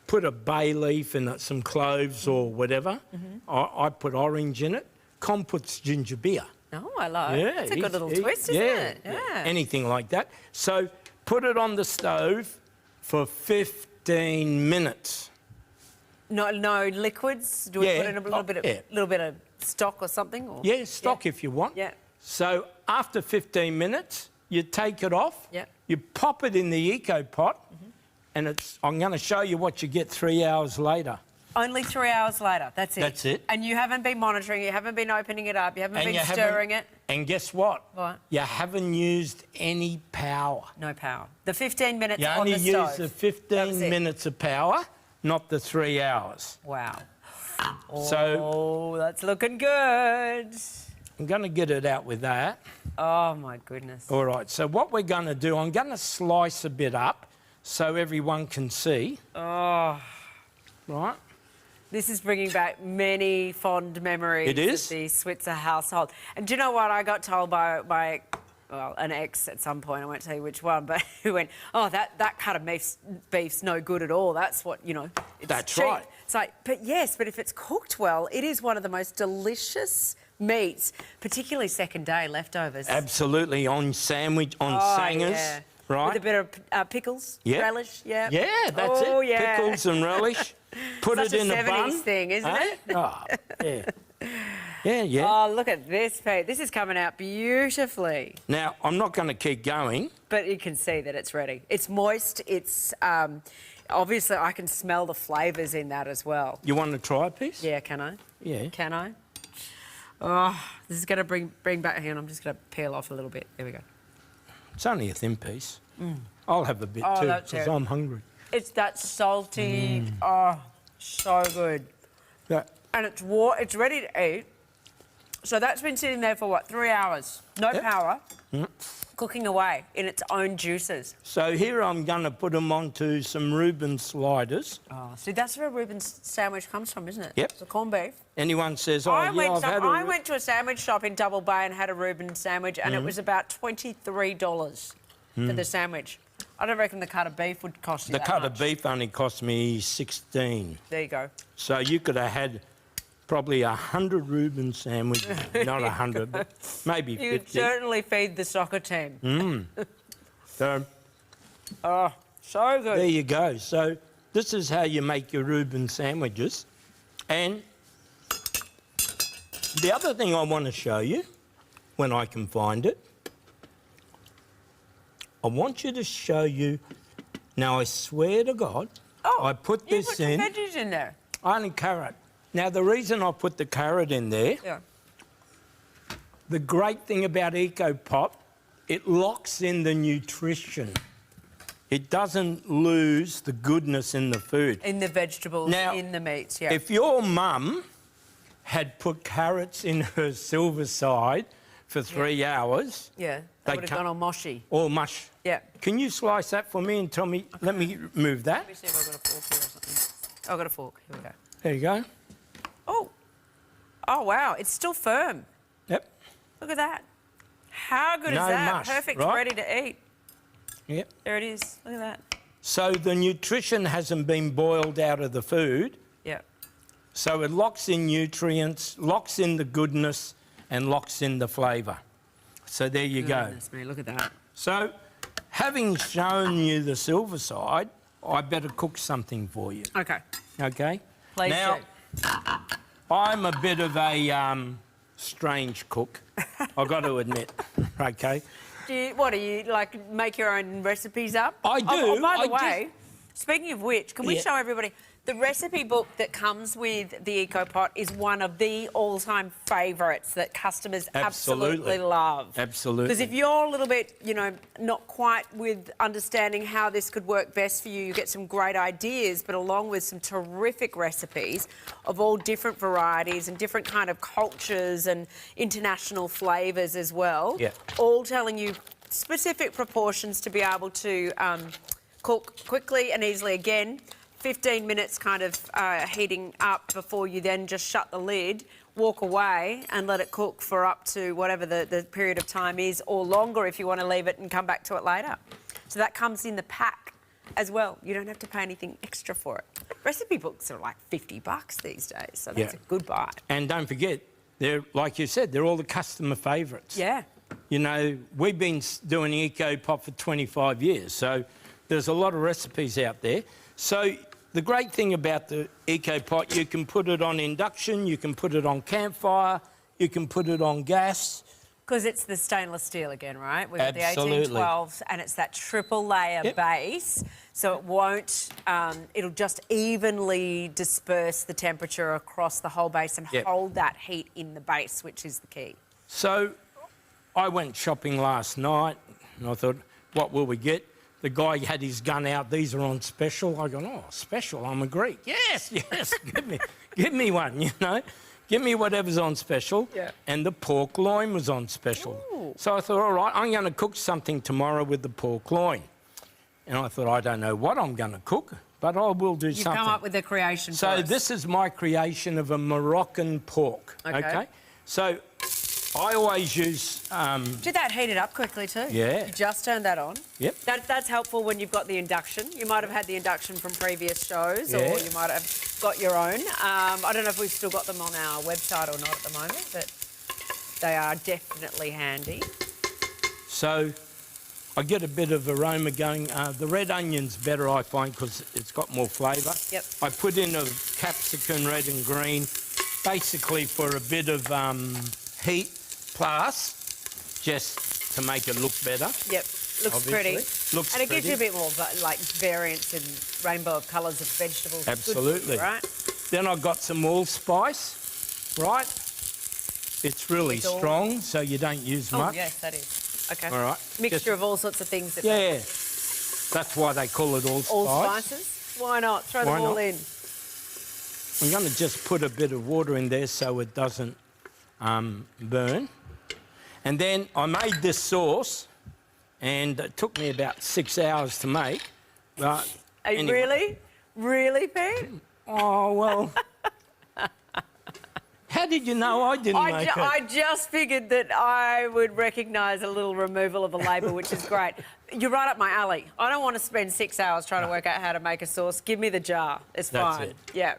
put a bay leaf and some cloves or whatever. I put orange in it. Con puts ginger beer. Oh, I like. Yeah, it's a good little twist, isn't it? Yeah, anything like that. So put it on the stove for 15 minutes. No liquids? Do we put in a little bit of stock or something? Or? Yeah, stock if you want. Yeah. So after 15 minutes, you take it off. Yeah. You pop it in the EcoPot, and I'm going to show you what you get 3 hours later. Only 3 hours later, that's it? That's it. And you haven't been monitoring, you haven't been opening it up, you haven't been stirring it? And guess what? What? You haven't used any power. No power. The 15 minutes you on the stove. You only used the 15 minutes of power, not the 3 hours. Wow. So that's looking good. I'm going to get it out with that. Oh, my goodness. All right, so what we're going to do, I'm going to slice a bit up so everyone can see. Oh. Right? This is bringing back many fond memories It is? of the Switzer household. And do you know what? I got told by an ex at some point, I won't tell you which one, but who went, oh, that cut of beef's no good at all. That's what, you know, it's That's cheap. right. It's like, but yes, but if it's cooked well, it is one of the most delicious meats, particularly second day leftovers. Absolutely, on sandwich, on sangers, yeah. right? With a bit of pickles, Yeah. relish, yeah. Yeah, that's it. Yeah. Pickles and relish. Put Such it in a a bun. 70s thing, isn't it? Oh, yeah. Yeah, yeah. Oh, look at this, Pete. This is coming out beautifully. Now, I'm not going to keep going. But you can see that it's ready. It's moist. It's obviously I can smell the flavours in that as well. You want to try a piece? Yeah, can I? Yeah. Can I? Oh, this is going to bring back. Hang on, I'm just going to peel off a little bit. There we go. It's only a thin piece. Mm. I'll have a bit Oh, too that's because it. I'm hungry. It's that salty. Oh, so good. Yeah. And it's ready to eat. So that's been sitting there for what, 3 hours? No power. Cooking away in its own juices. So here I'm going to put them onto some Reuben sliders. Oh, see, that's where Reuben's sandwich comes from, isn't it? Yep. It's the corned beef. Anyone says, oh, I yeah, went to a sandwich shop in Double Bay and had a Reuben sandwich, and it was about $23 for the sandwich. I don't reckon the cut of beef would cost you The that cut much. of beef only cost me 16. There you go. So you could have had probably 100 Reuben sandwiches. Not 100, but maybe 50. You'd certainly feed the soccer team. So Oh, so good. there you go. So this is how you make your Reuben sandwiches. And the other thing I want to show you, when I can find it, I want you to show you. Now, I swear to God, I put You this put in. some veggies in there. Only carrot. Now, the reason I put the carrot in there, Yeah. the great thing about Eco Pop, it locks in the nutrition. It doesn't lose the goodness in the food. In the vegetables, Now, in the meats, yeah. If your mum had put carrots in her silver side for 3 hours... Yeah, they that would have can't- gone all mushy. Or mush. Yeah. Can you slice that for me and tell me... Let me move that. Let me see if I've got a fork here or something. Oh, I've got a fork. Here we go. There you go. Oh. Oh, wow. It's still firm. Yep. Look at that. How good No is that? mush, Perfect, right? ready to eat. Yep. There it is. Look at that. So the nutrition hasn't been boiled out of the food. Yeah. So it locks in nutrients, locks in the goodness, and locks in the flavour. So there you go. Goodness me, look at that. So, having shown you the silver side, I better cook something for you. Okay. Okay? Please now, do. I'm a bit of a strange cook, I've got to admit. Okay? What do you, like, make your own recipes up? I do. Oh, by the I way, speaking of which, can we Yeah. show everybody... The recipe book that comes with the Eco Pot is one of the all-time favourites that customers absolutely love. Absolutely. Because if you're a little bit, you know, not quite with understanding how this could work best for you, you get some great ideas, but along with some terrific recipes of all different varieties and different kind of cultures and international flavours as well. Yeah. All telling you specific proportions to be able to cook quickly and easily. Again, 15 minutes kind of heating up before you then just shut the lid, walk away and let it cook for up to whatever the period of time is, or longer if you want to leave it and come back to it later. So that comes in the pack as well. You don't have to pay anything extra for it. Recipe books are like $50 these days, so that's a good buy. And don't forget, they're, like you said, they're all the customer favourites. Yeah. You know, we've been doing Eco Pop for 25 years, so there's a lot of recipes out there. So the great thing about the Eco Pot, you can put it on induction, you can put it on campfire, you can put it on gas. Because it's the stainless steel again, right? We've got the Absolutely. 1812s and it's that triple layer base, so it won't, it'll just evenly disperse the temperature across the whole base and hold that heat in the base, which is the key. So I went shopping last night and I thought, what will we get? The guy had his gun out. These are on special. I go, oh, special? I'm a Greek. Yes, yes, give me one, you know. Give me whatever's on special. Yeah. And the pork loin was on special. Ooh. So I thought, all right, I'm going to cook something tomorrow with the pork loin. And I thought, I don't know what I'm going to cook but I will do You've something. come up with a creation for So us. this is my creation of a Moroccan pork, okay? So I always use... Did that heat it up quickly too? Yeah. You just turned that on? Yep. That's helpful when you've got the induction. You might have had the induction from previous shows or Yeah. you might have got your own. I don't know if we've still got them on our website or not at the moment, but they are definitely handy. So I get a bit of aroma going. The red onion's better, I find, because it's got more flavour. Yep. I put in a capsicum, red and green, basically for a bit of heat, plus just to make it look better. Yep, looks Obviously. pretty. Looks and it gives you a pretty. bit more like variance in rainbow of colours of vegetables. It's good for you, Absolutely. right? Then I've got some allspice, right? It's really It's all- strong, so you don't use Oh, much. yes, that is. Okay. All right. Mixture of all sorts of things. That Yeah, that's why they call it allspice. All spices? Why not? Throw them Why all not? in. I'm going to just put a bit of water in there so it doesn't burn. And then I made this sauce, and it took me about 6 hours to make. But anyway. Really, Pete? Oh, well... How did you know I didn't make it? I just figured that I would recognise a little removal of the label, which is great. You're right up my alley. I don't want to spend 6 hours trying to work out how to make a sauce. Give me the jar. It's That's fine. it. Yeah.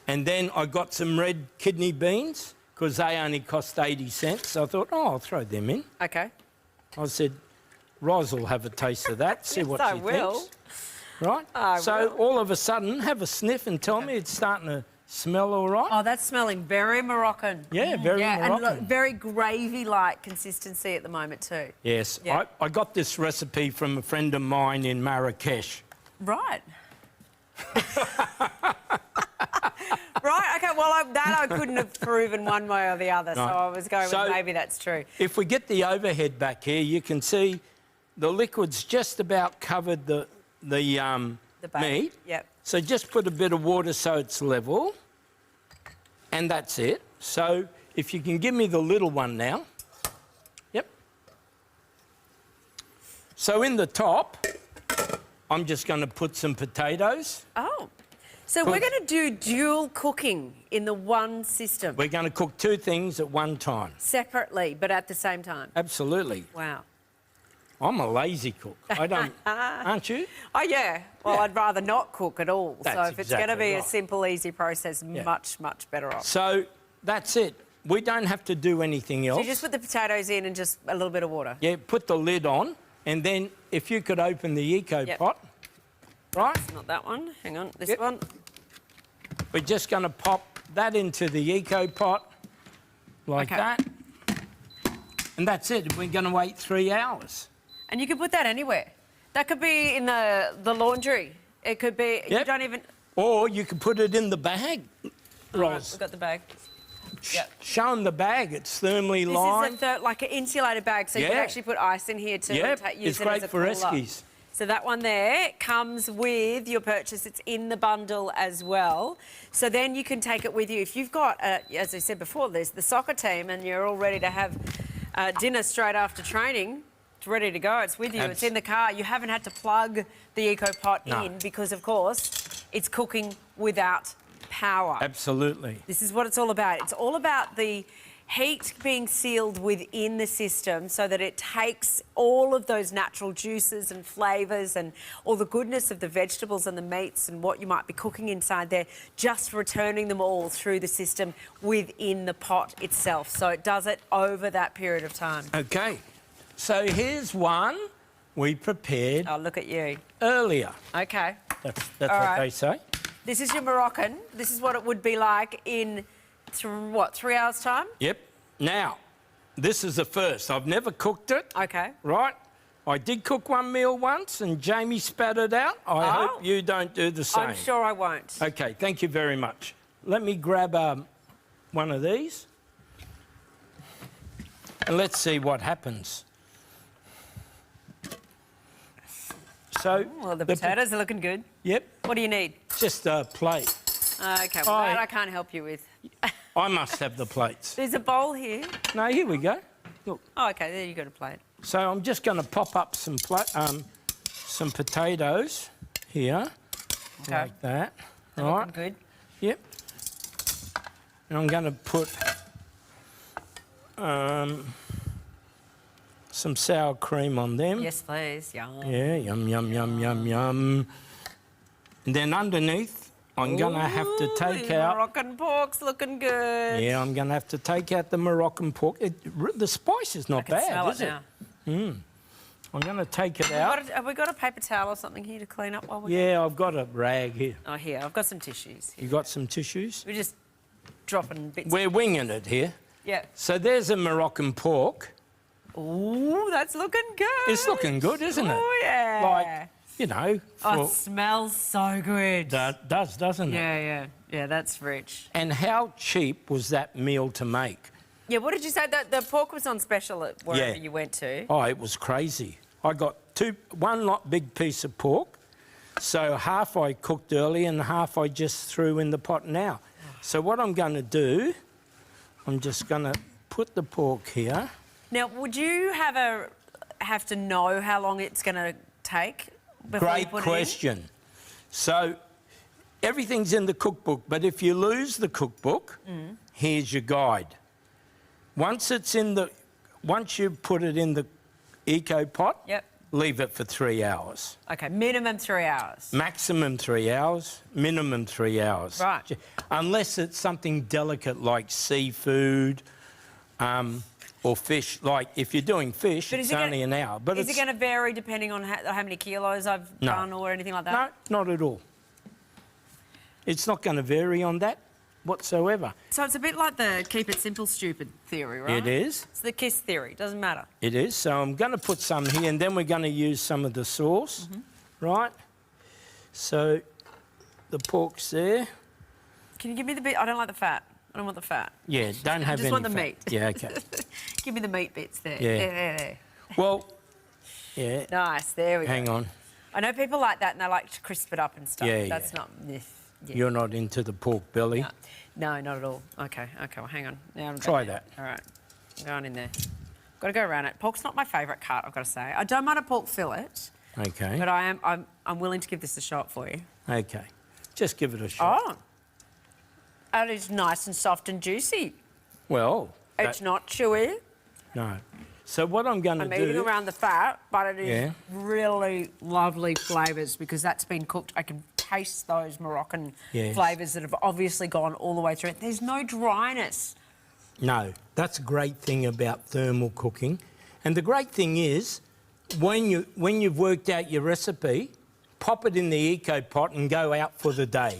And then I got some red kidney beans, because they only cost 80 cents. So I thought, oh, I'll throw them in. Okay. I said, Roz will have a taste of that, see Yes, what I she will. thinks. Right? I So will. all of a sudden, have a sniff and tell me it's starting to smell all right. Oh, that's smelling very Moroccan. Yeah, very Moroccan. And look, very gravy-like consistency at the moment too. Yes, Yeah. I got this recipe from a friend of mine in Marrakesh. Right. Right, OK, well, that I couldn't have proven one way or the other, so Right. I was going So- with maybe that's true. If we get the overhead back here, you can see the liquid's just about covered the bag. meat. Yep. So just put a bit of water so it's level, and that's it. So if you can give me the little one now. Yep. So in the top, I'm just going to put some potatoes. Oh. So we're going to do dual cooking in the one system. We're going to cook two things at one time. Separately, but at the same time. Absolutely. Wow. I'm a lazy cook. I don't... Aren't you? Oh, yeah. Well, I'd rather not cook at all. So That's if it's going to exactly be a right. simple, easy process, much, much better off. So that's it. We don't have to do anything else. So you just put the potatoes in and just a little bit of water. Yeah, put the lid on, and then if you could open the Eco pot, right? It's not that one. Hang on, this Yep. one. We're just going to pop that into the Eco pot like Okay. that. And that's it. We're going to wait 3 hours. And you can put that anywhere. That could be in the laundry. It could be... You Yep. don't even... Or you could put it in the bag, Roz. We've got the bag. Yep. Show them the bag. It's thermally This lined. is like an insulated bag, so you can Yeah. actually put ice in here too Yep, and use it's it great as a for cooler. Eskies. So that one there comes with your purchase. It's in the bundle as well. So then you can take it with you. If you've got, as I said before, there's the soccer team and you're all ready to have dinner straight after training, it's ready to go. It's with you. It's in the car. You haven't had to plug the Eco Pot in because, of course, it's cooking without power. Absolutely. This is what it's all about. It's all about the heat being sealed within the system so that it takes all of those natural juices and flavours and all the goodness of the vegetables and the meats and what you might be cooking inside there, just returning them all through the system within the pot itself. So it does it over that period of time. Okay. So here's one we prepared Oh, look at you. earlier. Okay. That's All what right. they say. This is your Moroccan. This is what it would be like in, 3 hours' time? Yep. Now, this is the first. I've never cooked it. Okay. Right? I did cook one meal once and Jamie spat it out. I hope you don't do the same. I'm sure I won't. Okay, thank you very much. Let me grab one of these. And let's see what happens. So... Well, the potatoes are looking good. Yep. What do you need? Just a plate. Okay, well, that I can't help you with. I must have the plates. There's a bowl here. No, here we go. Look. Oh, okay, there you got a plate. So I'm just going to pop up some potatoes here. like that. They're right. looking good. Yep. And I'm going to put some sour cream on them. Yes, please. Yum. Yeah, yum, yum, yum, yum, yum. And then underneath, I'm going to have to take out... Moroccan pork's looking good. Yeah, I'm going to have to take out the Moroccan pork. The spice is not bad, is it? I'm going to take it out. Have we got a paper towel or something here to clean up while we're Yeah, I've got a rag here. Oh, here. I've got some tissues. You got some tissues? We're just dropping bits. We're winging it here. Yeah. So there's a Moroccan pork. Ooh, that's looking good. It's looking good, isn't it? Oh, yeah. Like, you know... Oh, it smells so good. That does, doesn't it? Yeah. Yeah, that's rich. And how cheap was that meal to make? Yeah, what did you say? The pork was on special at wherever you went to? Oh, it was crazy. I got one big piece of pork, so half I cooked early and half I just threw in the pot now. So what I'm going to do, I'm just going to put the pork here. Now, would you have to know how long it's going to take before you put Great question. So everything's in the cookbook, but if you lose the cookbook, here's your guide. Once you put it in the eco pot, leave it for 3 hours. Okay, minimum 3 hours. Maximum 3 hours, minimum 3 hours. Right. Unless it's something delicate like seafood or fish. Like if you're doing fish, it's only an hour. But is it going to vary depending on how many kilos I've done or anything like that? No, not at all. It's not going to vary on that whatsoever. So it's a bit like the keep it simple, stupid theory, right? It is. It's the KISS theory. Doesn't matter. It is. So I'm going to put some here and then we're going to use some of the sauce, right? So the pork's there. Can you give me the bit? I don't like the fat. I don't want the fat. Yeah, don't have any I just want the fat. meat. Yeah, OK. Give me the meat bits there. Yeah. There. Well, yeah. Nice, there we go. Hang on. I know people like that and they like to crisp it up and stuff. Yeah, That's not... Yeah. You're not into the pork belly? No, not at all. OK, well, hang on. Now I'm Try that. All right, I'm going in there. Got to go around it. Pork's not my favourite cut, I've got to say. I don't mind a pork fillet. OK. But I'm willing to give this a shot for you. OK. Just give it a shot. Oh. That is nice and soft and juicy. Well... It's not chewy. No. So what I'm going to do... I'm eating around the fat, but it is really lovely flavours because that's been cooked. I can taste those Moroccan flavours that have obviously gone all the way through it. There's no dryness. No. That's a great thing about thermal cooking. And the great thing is, when you've worked out your recipe, pop it in the eco pot and go out for the day.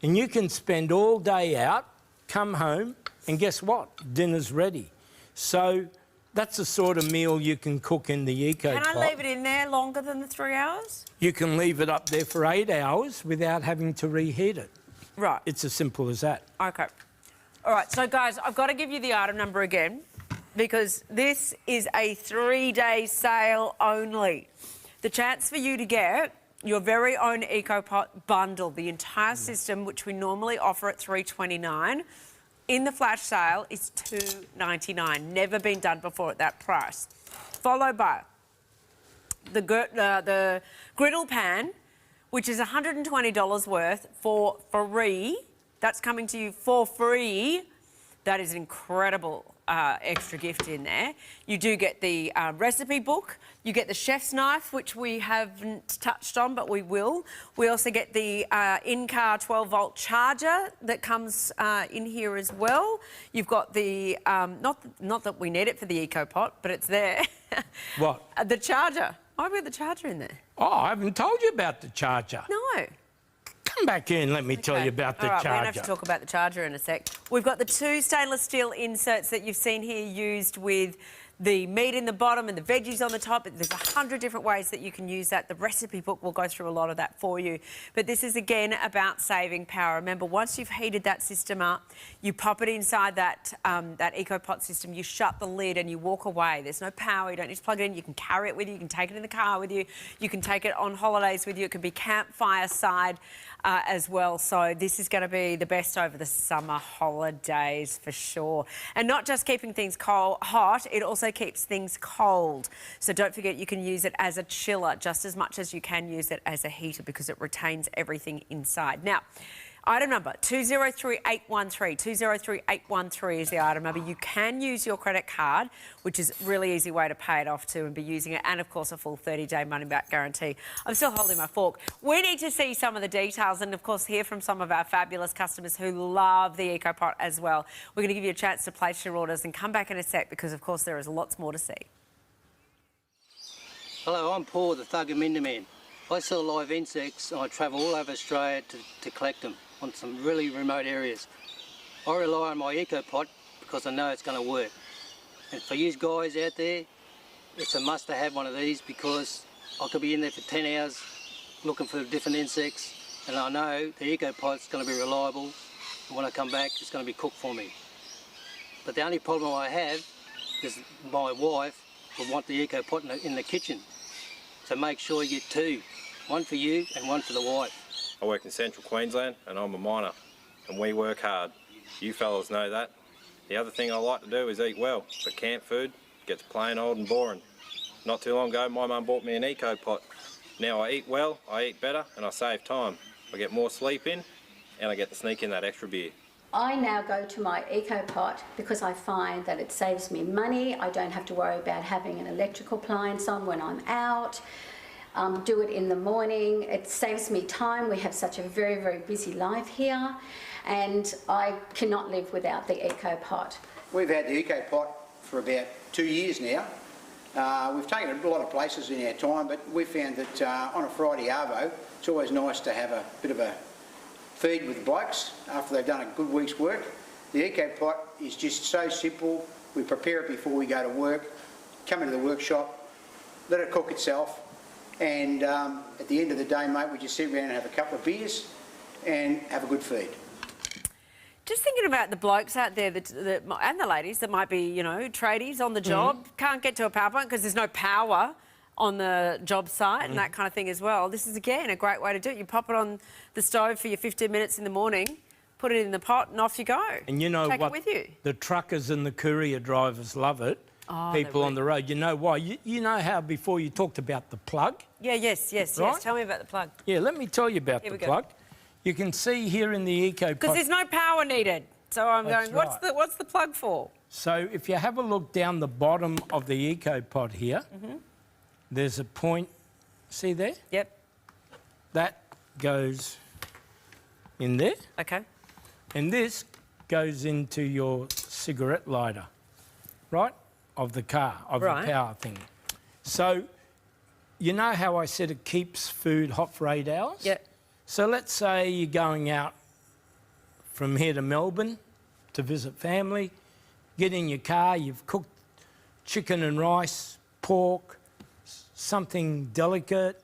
And you can spend all day out, come home, and guess what? Dinner's ready. So that's the sort of meal you can cook in the eco pot. Can I leave it in there longer than the 3 hours? You can leave it up there for 8 hours without having to reheat it. Right. It's as simple as that. OK. All right, so, guys, I've got to give you the item number again because this is a 3-day sale only. The chance for you to get your very own EcoPot bundle, the entire system, which we normally offer at $3.29, in the flash sale is $2.99. Never been done before at that price. Followed by the griddle pan, which is $120 worth for free. That's coming to you for free. That is an incredible extra gift in there. You do get the recipe book. You get the chef's knife, which we haven't touched on, but we will. We also get the in-car 12-volt charger that comes in here as well. You've got the, not that we need it for the EcoPot, but it's there. What? The charger. I've got the charger in there. Oh, I haven't told you about the charger. No. Come back here and let me tell you about the charger. We're going to have to talk about the charger in a sec. We've got the 2 stainless steel inserts that you've seen here used with the meat in the bottom and the veggies on the top. There's 100 different ways that you can use that. The recipe book will go through a lot of that for you. But this is, again, about saving power. Remember, once you've heated that system up, you pop it inside that EcoPot system, you shut the lid and you walk away. There's no power. You don't need to plug it in. You can carry it with you. You can take it in the car with you. You can take it on holidays with you. It can be campfire side as well. So this is going to be the best over the summer holidays for sure. And not just keeping things hot, it also also keeps things cold. So don't forget you can use it as a chiller just as much as you can use it as a heater because it retains everything inside. Now, item number 203813. 203813 is the item number. You can use your credit card, which is a really easy way to pay it off to and be using it, and of course a full 30-day money-back guarantee. I'm still holding my fork. We need to see some of the details and of course hear from some of our fabulous customers who love the EcoPot as well. We're going to give you a chance to place your orders and come back in a sec because of course there is lots more to see. Hello, I'm Paul, the Thug and Minder Man. I sell live insects and I travel all over Australia to collect them on some really remote areas. I rely on my EcoPot because I know it's going to work. And for you guys out there, it's a must to have one of these because I could be in there for 10 hours looking for different insects and I know the EcoPot's going to be reliable and when I come back it's going to be cooked for me. But the only problem I have is my wife will want the EcoPot in the kitchen. So make sure you get two, one for you and one for the wife. I work in Central Queensland and I'm a miner and we work hard. You fellas know that. The other thing I like to do is eat well, but camp food gets plain old and boring. Not too long ago my mum bought me an EcoPot. Now I eat well, I eat better and I save time. I get more sleep in and I get to sneak in that extra beer. I now go to my EcoPot because I find that it saves me money. I don't have to worry about having an electrical appliance on when I'm out. Do it in the morning. It saves me time. We have such a very, very busy life here and I cannot live without the EcoPot. We've had the EcoPot for about 2 years now. We've taken it a lot of places in our time, but we found that on a Friday arvo, it's always nice to have a bit of a feed with the blokes after they've done a good week's work. The EcoPot is just so simple. We prepare it before we go to work, come into the workshop, let it cook itself, and at the end of the day, mate, we just sit around and have a couple of beers and have a good feed. Just thinking about the blokes out there and the ladies that might be, you know, tradies on the job, can't get to a power plant because there's no power on the job site and that kind of thing as well. This is, again, a great way to do it. You pop it on the stove for your 15 minutes in the morning, put it in the pot and off you go. And you know Take what? It with you. The truckers and the courier drivers love it. Oh, people on the road. You know why? You know how before you talked about the plug? Yeah, yes. Right? Tell me about the plug. Yeah, let me tell you about the plug. You can see here in the EcoPot... Because there's no power needed. So I'm That's going, right. what's the plug for? So if you have a look down the bottom of the EcoPot here, there's a point, see there? Yep. That goes in there. Okay. And this goes into your cigarette lighter, right? Of the car, of the power thing. So, you know how I said it keeps food hot for 8 hours? Yeah. So let's say you're going out from here to Melbourne to visit family, get in your car, you've cooked chicken and rice, pork, something delicate.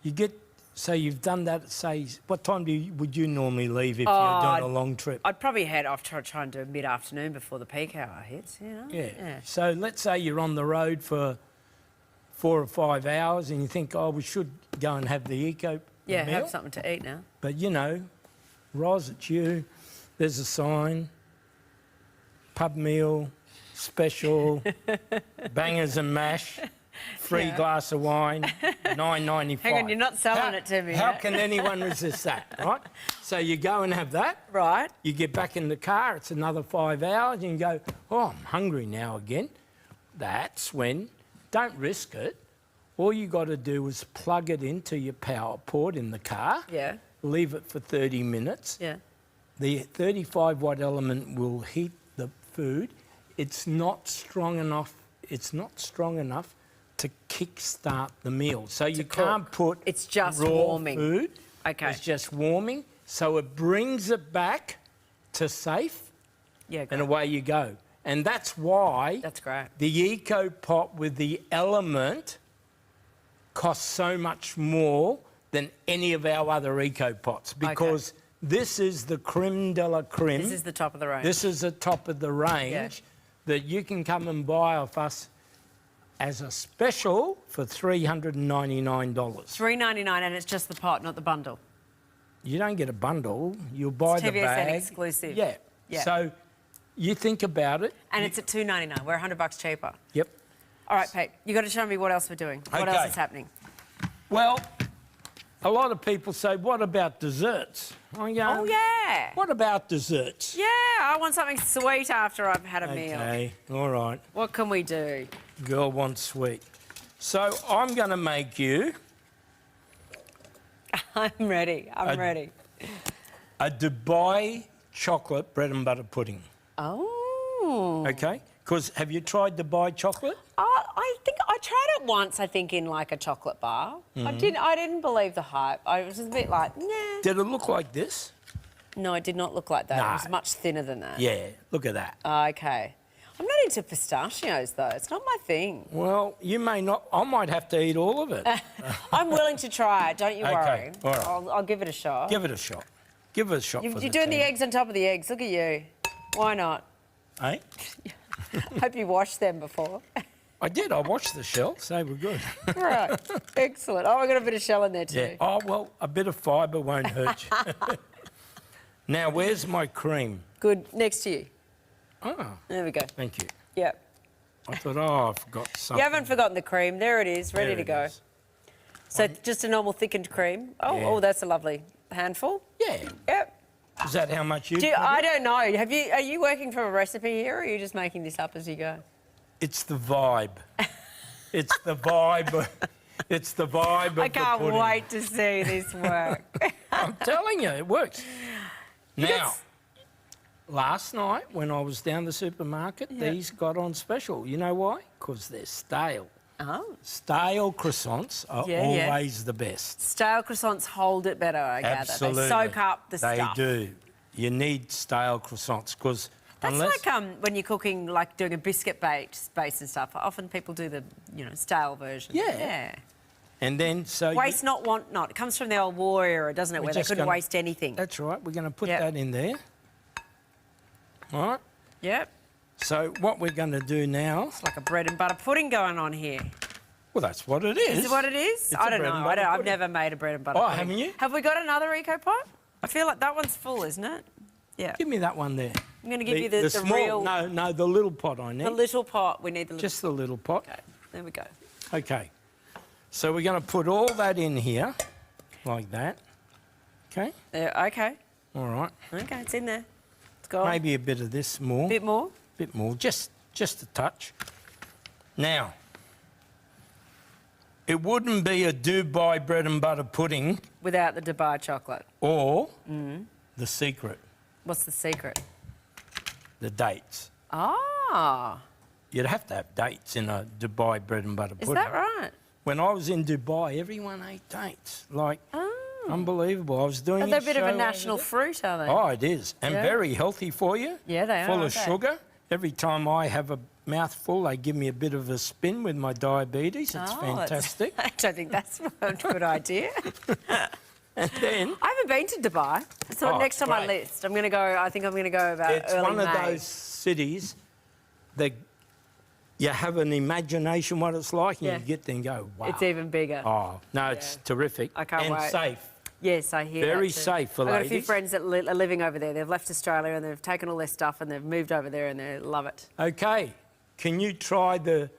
You get, so you've done that, say, what time would you normally leave if you're doing a long trip? I'd probably head off to try and do mid-afternoon before the peak hour hits, you know? Yeah. So let's say you're on the road for 4 or 5 hours and you think, oh, we should go and have the meal. Have something to eat now. But, you know, Roz, it's you. There's a sign. Pub meal, special, bangers and mash, free glass of wine, $9.95. Hang on, you're not selling it to me. How can anyone resist that, right? So you go and have that. Right. You get back in the car, it's another 5 hours, and you go, oh, I'm hungry now again. That's when, don't risk it. All you got to do is plug it into your power port in the car. Yeah. Leave it for 30 minutes. Yeah. The 35-watt element will heat the food. It's not strong enough. It's not strong enough to kick-start the meal. So you can't put it's just raw warming food. Okay. It's just warming. So it brings it back to safe. Yeah. And away you go. And that's why the EcoPot with the element costs so much more than any of our other EcoPots because this is the creme de la creme. This is the top of the range. This is the top of the range that you can come and buy off us as a special for $399. $399 and it's just the pot, not the bundle. You don't get a bundle. You'll buy the TVSN bag. exclusive. Yeah. So you think about it. And it's at $2.99. We're $100 cheaper. Yep. All right, Pete, you got to show me what else we're doing. What else is happening? Well, a lot of people say, what about desserts? I go, oh, yeah. What about desserts? Yeah, I want something sweet after I've had a meal. Okay, all right. What can we do? Girl wants sweet. So I'm going to make you... I'm ready. I'm ready. A Dubai chocolate bread and butter pudding. Oh. Okay? Because have you tried Dubai chocolate? I think I tried it once, I think, in like a chocolate bar. I didn't believe the hype. I was just a bit like, nah. Did it look like this? No, it did not look like that. No. It was much thinner than that. Yeah, look at that. Okay. I'm not into pistachios, though. It's not my thing. Well, you may not... I might have to eat all of it. I'm willing to try it, don't you worry. Okay, all right. I'll give it a shot. Give it a shot. Give it a shot for You're the doing team. the eggs on top of the eggs. Look at you. Why not? Eh? Hope you washed them before. I did. I watched the shells. They were good. Right. Excellent. Oh, I got a bit of shell in there too. Yeah. Oh, well, a bit of fibre won't hurt you. Now, where's my cream? Good. Next to you. Oh. There we go. Thank you. Yep. I thought, I forgot something. You haven't forgotten the cream. There it is, ready There to it go. is. So just a normal thickened cream. Oh, Yeah. oh, that's a lovely handful. Yeah. Yep. Is that how much you... I don't know. Are you working from a recipe here, or are you just making this up as you go? It's the vibe. It's the vibe. It's the vibe of I can't the pudding. wait to see this work. I'm telling you, it works. Now, last night when I was down the supermarket, these got on special. You know why? Because they're stale. Oh. Stale croissants are always the best. Stale croissants hold it better, I gather. Absolutely. They soak up the stuff. They do. You need stale croissants because That's unless... like when you're cooking, like doing a biscuit base and stuff. Often people do the, stale version. Yeah. And then so... Waste not, want not. It comes from the old war era, doesn't it, where they couldn't waste anything. That's right. We're going to put that in there. All right? Yep. So what we're going to do now... It's like a bread and butter pudding going on here. Well, that's what it is. Is it what it is? I don't know. I've never made a bread and butter pudding. Haven't you? Have we got another eco pot? I feel like that one's full, isn't it? Yeah. Give me that one there. I'm going to give you the small, real... No, the little pot I need. The little pot. We need the little... Just the little pot. Okay, there we go. Okay. So we're going to put all that in here, like that. Okay? Okay. All right. Okay, it's in there. It's gone. Maybe a bit of this more. Bit more? Bit more, just a touch. Now, it wouldn't be a Dubai bread and butter pudding... Without the Dubai chocolate. Or the secret. What's the secret? The dates. Ah. You'd have to have dates in a Dubai bread and butter pudding. Is that right? When I was in Dubai, everyone ate dates. Like, unbelievable. I was doing They're a bit of a national fruit, are they? Oh, it is. And very healthy for you. Yeah, they are. Full of sugar. Every time I have a mouthful, they give me a bit of a spin with my diabetes. It's fantastic. I don't think that's a good idea. And then... I haven't been to Dubai. It's next on my list. I'm going to go, I think I'm going to go about It's early one of May. those cities that you have an imagination what it's like and you get there and go, wow. It's even bigger. Oh, no, it's terrific. I can't and wait. safe. Yes, I hear Very that too. safe for I've got a ladies. few friends that are living over there. They've left Australia and they've taken all their stuff and they've moved over there and they love it. Okay. Can you try the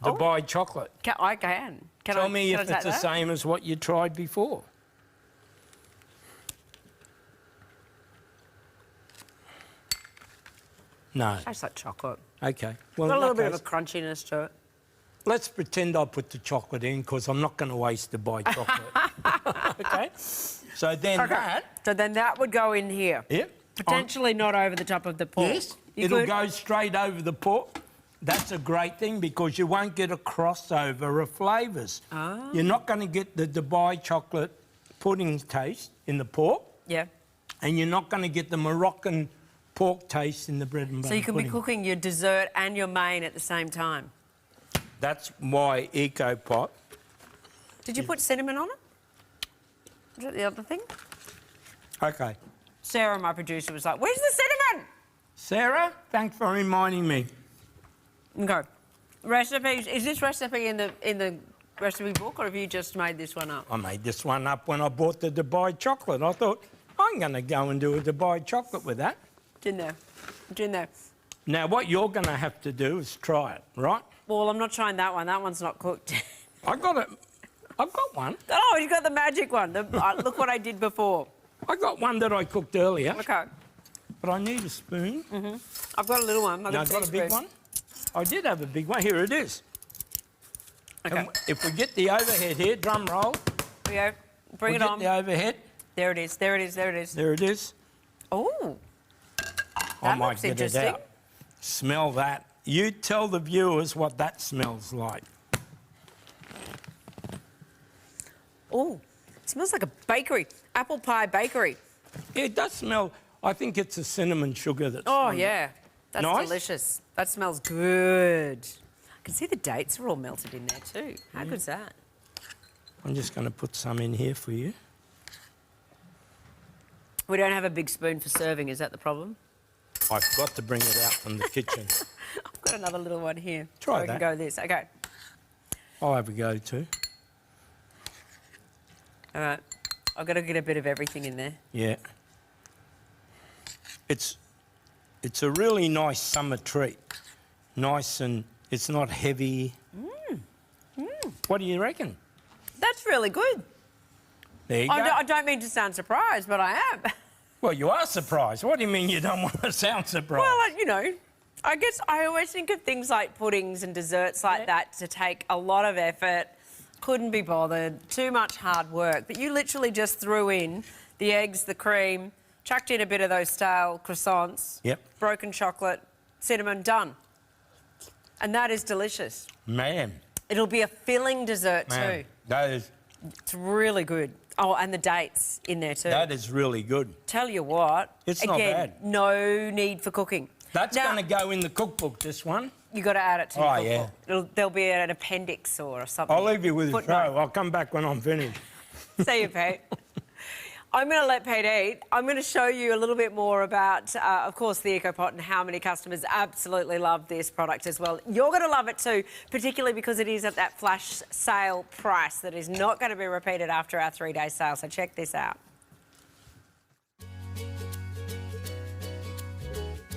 Dubai chocolate? I can. Tell me if it's the same as what you tried before. No. Tastes like chocolate. Okay. Well, Got a little in bit that of a crunchiness to it. Let's pretend I put the chocolate in because I'm not going to waste Dubai chocolate. Okay? So then So then that would go in here. Yep. Potentially not over the top of the pork. Yes. It'll go straight over the pork. That's a great thing because you won't get a crossover of flavours. Oh. You're not going to get the Dubai chocolate pudding taste in the pork. Yeah. And you're not going to get the Moroccan pork taste in the bread and butter So you can pudding. be cooking your dessert and your main at the same time. That's why Eco Pot. Did you put cinnamon on it? Is that the other thing? Okay. Sarah, my producer, was like, where's the cinnamon? Sarah, thanks for reminding me. Okay. Recipes. Is this recipe in the recipe book or have you just made this one up? I made this one up when I bought the Dubai chocolate. I thought, I'm going to go and do a Dubai chocolate with that. Didn't there? Put it in there. Now, what you're going to have to do is try it, right? Well, I'm not trying that one. That one's not cooked. I've got one. Oh, you got the magic one. Look what I did before. I got one that I cooked earlier. Okay. But I need a spoon. I've got a little one. I've got a big one. I did have a big one. Here it is. Okay. And if we get the overhead here, drum roll. Here we go. Bring it on. The overhead. There it is. There it is. There it is. There it is. Oh. I might get it out. Smell that. You tell the viewers what that smells like. Oh, it smells like a bakery. Apple pie bakery. Yeah, it does smell. I think it's a cinnamon sugar that's. Oh, yeah. That's nice. delicious. That smells good. I can see the dates are all melted in there too. How good's that? I'm just going to put some in here for you. We don't have a big spoon for serving, is that the problem? I forgot to bring it out from the kitchen. I've got another little one here. Try so we that. can go with this. Okay. I'll have a go too. All right. I've got to get a bit of everything in there. Yeah. It's a really nice summer treat. Nice and it's not heavy. What do you reckon? That's really good. There you go. I don't mean to sound surprised, but I am. Well, you are surprised. What do you mean you don't want to sound surprised? Well, you know, I guess I always think of things like puddings and desserts like that to take a lot of effort, couldn't be bothered, too much hard work. But you literally just threw in the eggs, the cream, chucked in a bit of those stale croissants, broken chocolate, cinnamon, done. And that is delicious. Man. It'll be a filling dessert too. That is... It's really good. Oh, and the dates in there too. That is really good. Tell you what. It's not bad. No need for cooking. That's going to go in the cookbook, this one. You got to add it to your cookbook. Yeah. There'll be an appendix or something. I'll leave you with a show. I'll come back when I'm finished. See you, Pete. I'm going to let Pete eat. I'm going to show you a little bit more about, of course, the EcoPot and how many customers absolutely love this product as well. You're going to love it too, particularly because it is at that flash sale price that is not going to be repeated after our 3-day sale. So check this out.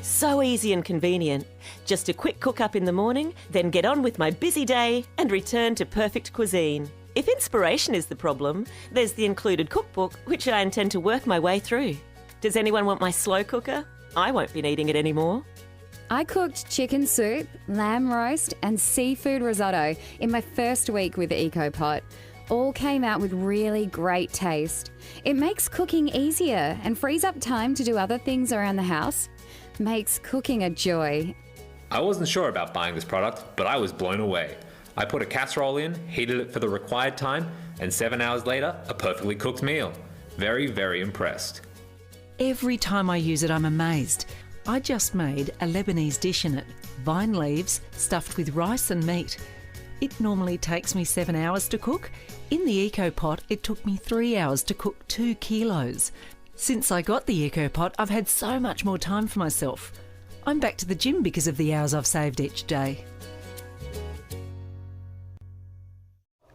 So easy and convenient. Just a quick cook up in the morning, then get on with my busy day and return to perfect cuisine. If inspiration is the problem, there's the included cookbook, which I intend to work my way through. Does anyone want my slow cooker? I won't be needing it anymore. I cooked chicken soup, lamb roast and seafood risotto in my first week with the EcoPot. All came out with really great taste. It makes cooking easier and frees up time to do other things around the house. Makes cooking a joy. I wasn't sure about buying this product, but I was blown away. I put a casserole in, heated it for the required time, and 7 hours later, a perfectly cooked meal. Very, very impressed. Every time I use it, I'm amazed. I just made a Lebanese dish in it, vine leaves stuffed with rice and meat. It normally takes me 7 hours to cook. In the EcoPot, it took me 3 hours to cook 2 kilos. Since I got the EcoPot, I've had so much more time for myself. I'm back to the gym because of the hours I've saved each day.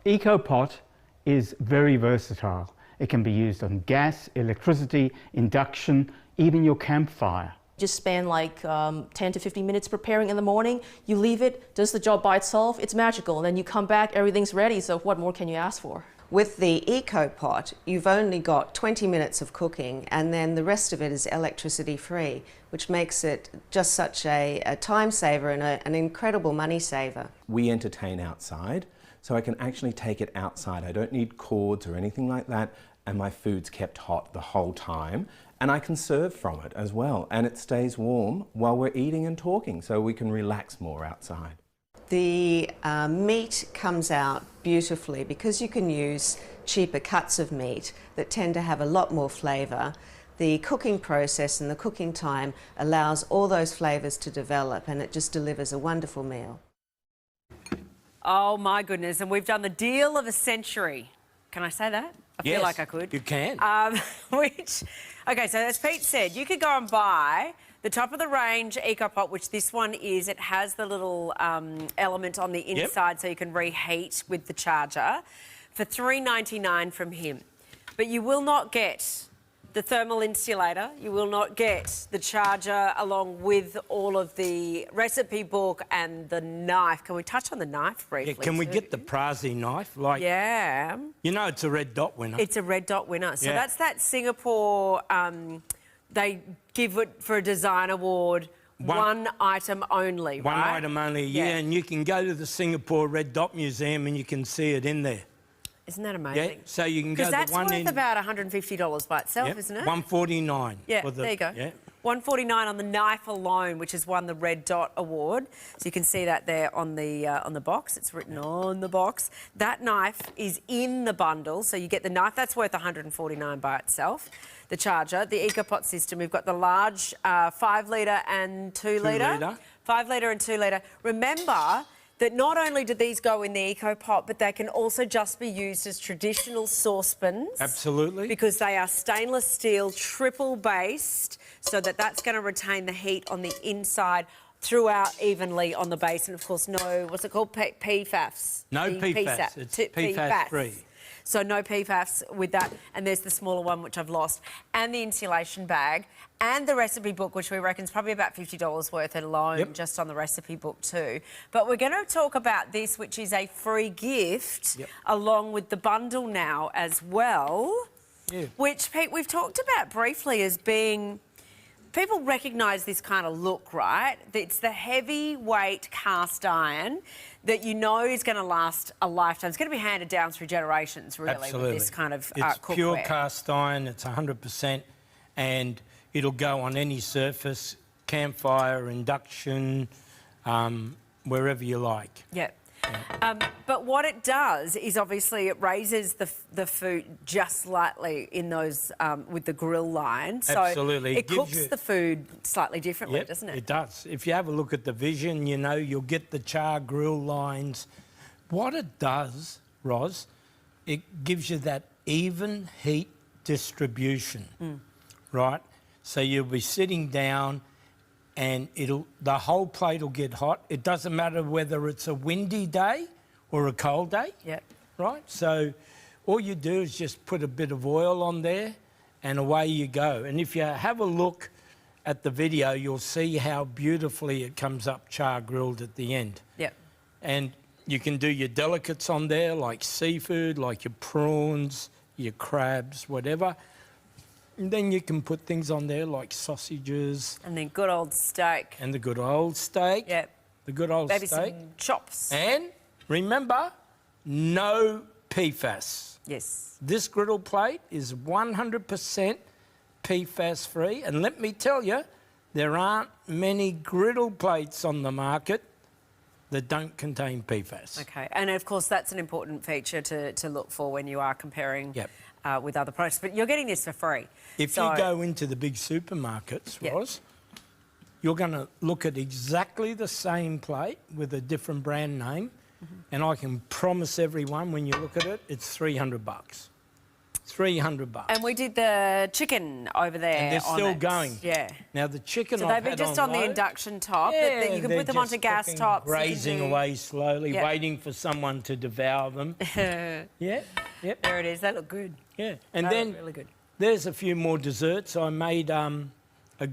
EcoPot is very versatile. It can be used on gas, electricity, induction, even your campfire. Just spend like 10 to 15 minutes preparing in the morning. You leave it, does the job by itself. It's magical. And then you come back, everything's ready. So what more can you ask for? With the EcoPot, you've only got 20 minutes of cooking and then the rest of it is electricity free, which makes it just such a time saver and an incredible money saver. We entertain outside, so I can actually take it outside. I don't need cords or anything like that, and my food's kept hot the whole time, and I can serve from it as well, and it stays warm while we're eating and talking, so we can relax more outside. The meat comes out beautifully because you can use cheaper cuts of meat that tend to have a lot more flavour. The cooking process and the cooking time allows all those flavours to develop, and it just delivers a wonderful meal. Oh my goodness, and we've done the deal of a century. Can I say that? I feel like I could. You can. Okay, so as Pete said, you could go and buy the top of the range EcoPot, which this one is. It has the little element on the inside so you can reheat with the charger for $3.99 from him. But you will not get the thermal insulator. You will not get the charger along with all of the recipe book and the knife. Can we touch on the knife briefly? Yeah, can we get the Prezi knife? Like, yeah. You know it's a red dot winner. It's a red dot winner. So Yeah. that's that Singapore, they give it for a design award, one item only, One right? item only a year, and you can go to the Singapore Red Dot Museum and you can see it in there. Isn't that amazing? Yeah, so you can go Because to that's one worth in... about $150 by itself, Yep, isn't it? $149. Yeah, for the, there you go. Yeah. $149 on the knife alone, which has won the Red Dot Award. So you can see that there on the box. It's written on the box. That knife is in the bundle, so you get the knife. That's worth $149 by itself. The charger, the EcoPot system. We've got the large 5 litre and 2 litre. 5 litre and 2 litre. Remember that not only do these go in the EcoPot, but they can also just be used as traditional saucepans. Absolutely. Because they are stainless steel, triple based, so that's going to retain the heat on the inside throughout evenly on the base. And of course, no, what's it called? PFAS. No PFAS. It's PFAS free. So no PFAS with that. And there's the smaller one, which I've lost. And the insulation bag. And the recipe book, which we reckon is probably about $50 worth alone, just on the recipe book too. But we're going to talk about this, which is a free gift, along with the bundle now as well, which, Pete, we've talked about briefly as being... People recognise this kind of look, right? It's the heavyweight cast iron that you know is going to last a lifetime. It's going to be handed down through generations, really, Absolutely. with this kind of It's cookware. pure cast iron, it's 100%, and it'll go on any surface, campfire, induction, wherever you like. Yeah. But what it does is obviously it raises the food just slightly in those with the grill line. So Absolutely. it cooks the food slightly differently, doesn't it? It does. If you have a look at the vision, you know, you'll get the char grill lines. What it does, Roz, it gives you that even heat distribution, right? So you'll be sitting down and the whole plate will get hot. It doesn't matter whether it's a windy day or a cold day, right? So all you do is just put a bit of oil on there and away you go. And if you have a look at the video, you'll see how beautifully it comes up char grilled at the end. Yeah. And you can do your delicates on there, like seafood, like your prawns, your crabs, whatever. And then you can put things on there like sausages. And then good old steak. And the good old steak. Yeah. The good old Maybe steak. some chops. And remember, no PFAS. Yes. This griddle plate is 100% PFAS free. And let me tell you, there aren't many griddle plates on the market that don't contain PFAS. Okay. And of course, that's an important feature to look for when you are comparing with other products. But you're getting this for free. If you go into the big supermarkets, Roz, you're going to look at exactly the same plate with a different brand name, and I can promise everyone when you look at it, it's $300. $300. And we did the chicken over there. And they're still on it. going. Yeah. Now the chicken. So they've been just on the induction top. But you can put them onto gas tops. Grazing away slowly, waiting for someone to devour them. Yep. There it is. They look good. Yeah. And They then look really good. there's a few more desserts. I made a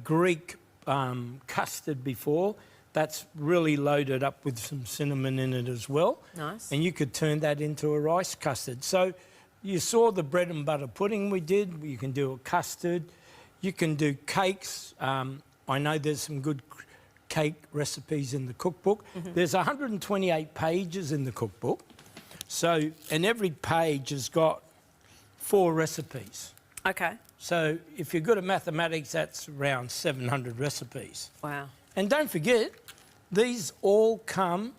Greek custard before. That's really loaded up with some cinnamon in it as well. Nice. And you could turn that into a rice custard. So you saw the bread and butter pudding we did. You can do a custard. You can do cakes. I know there's some good cake recipes in the cookbook. There's 128 pages in the cookbook. So, and every page has got 4 recipes. Okay. So if you're good at mathematics, that's around 700 recipes. Wow. And don't forget, these all come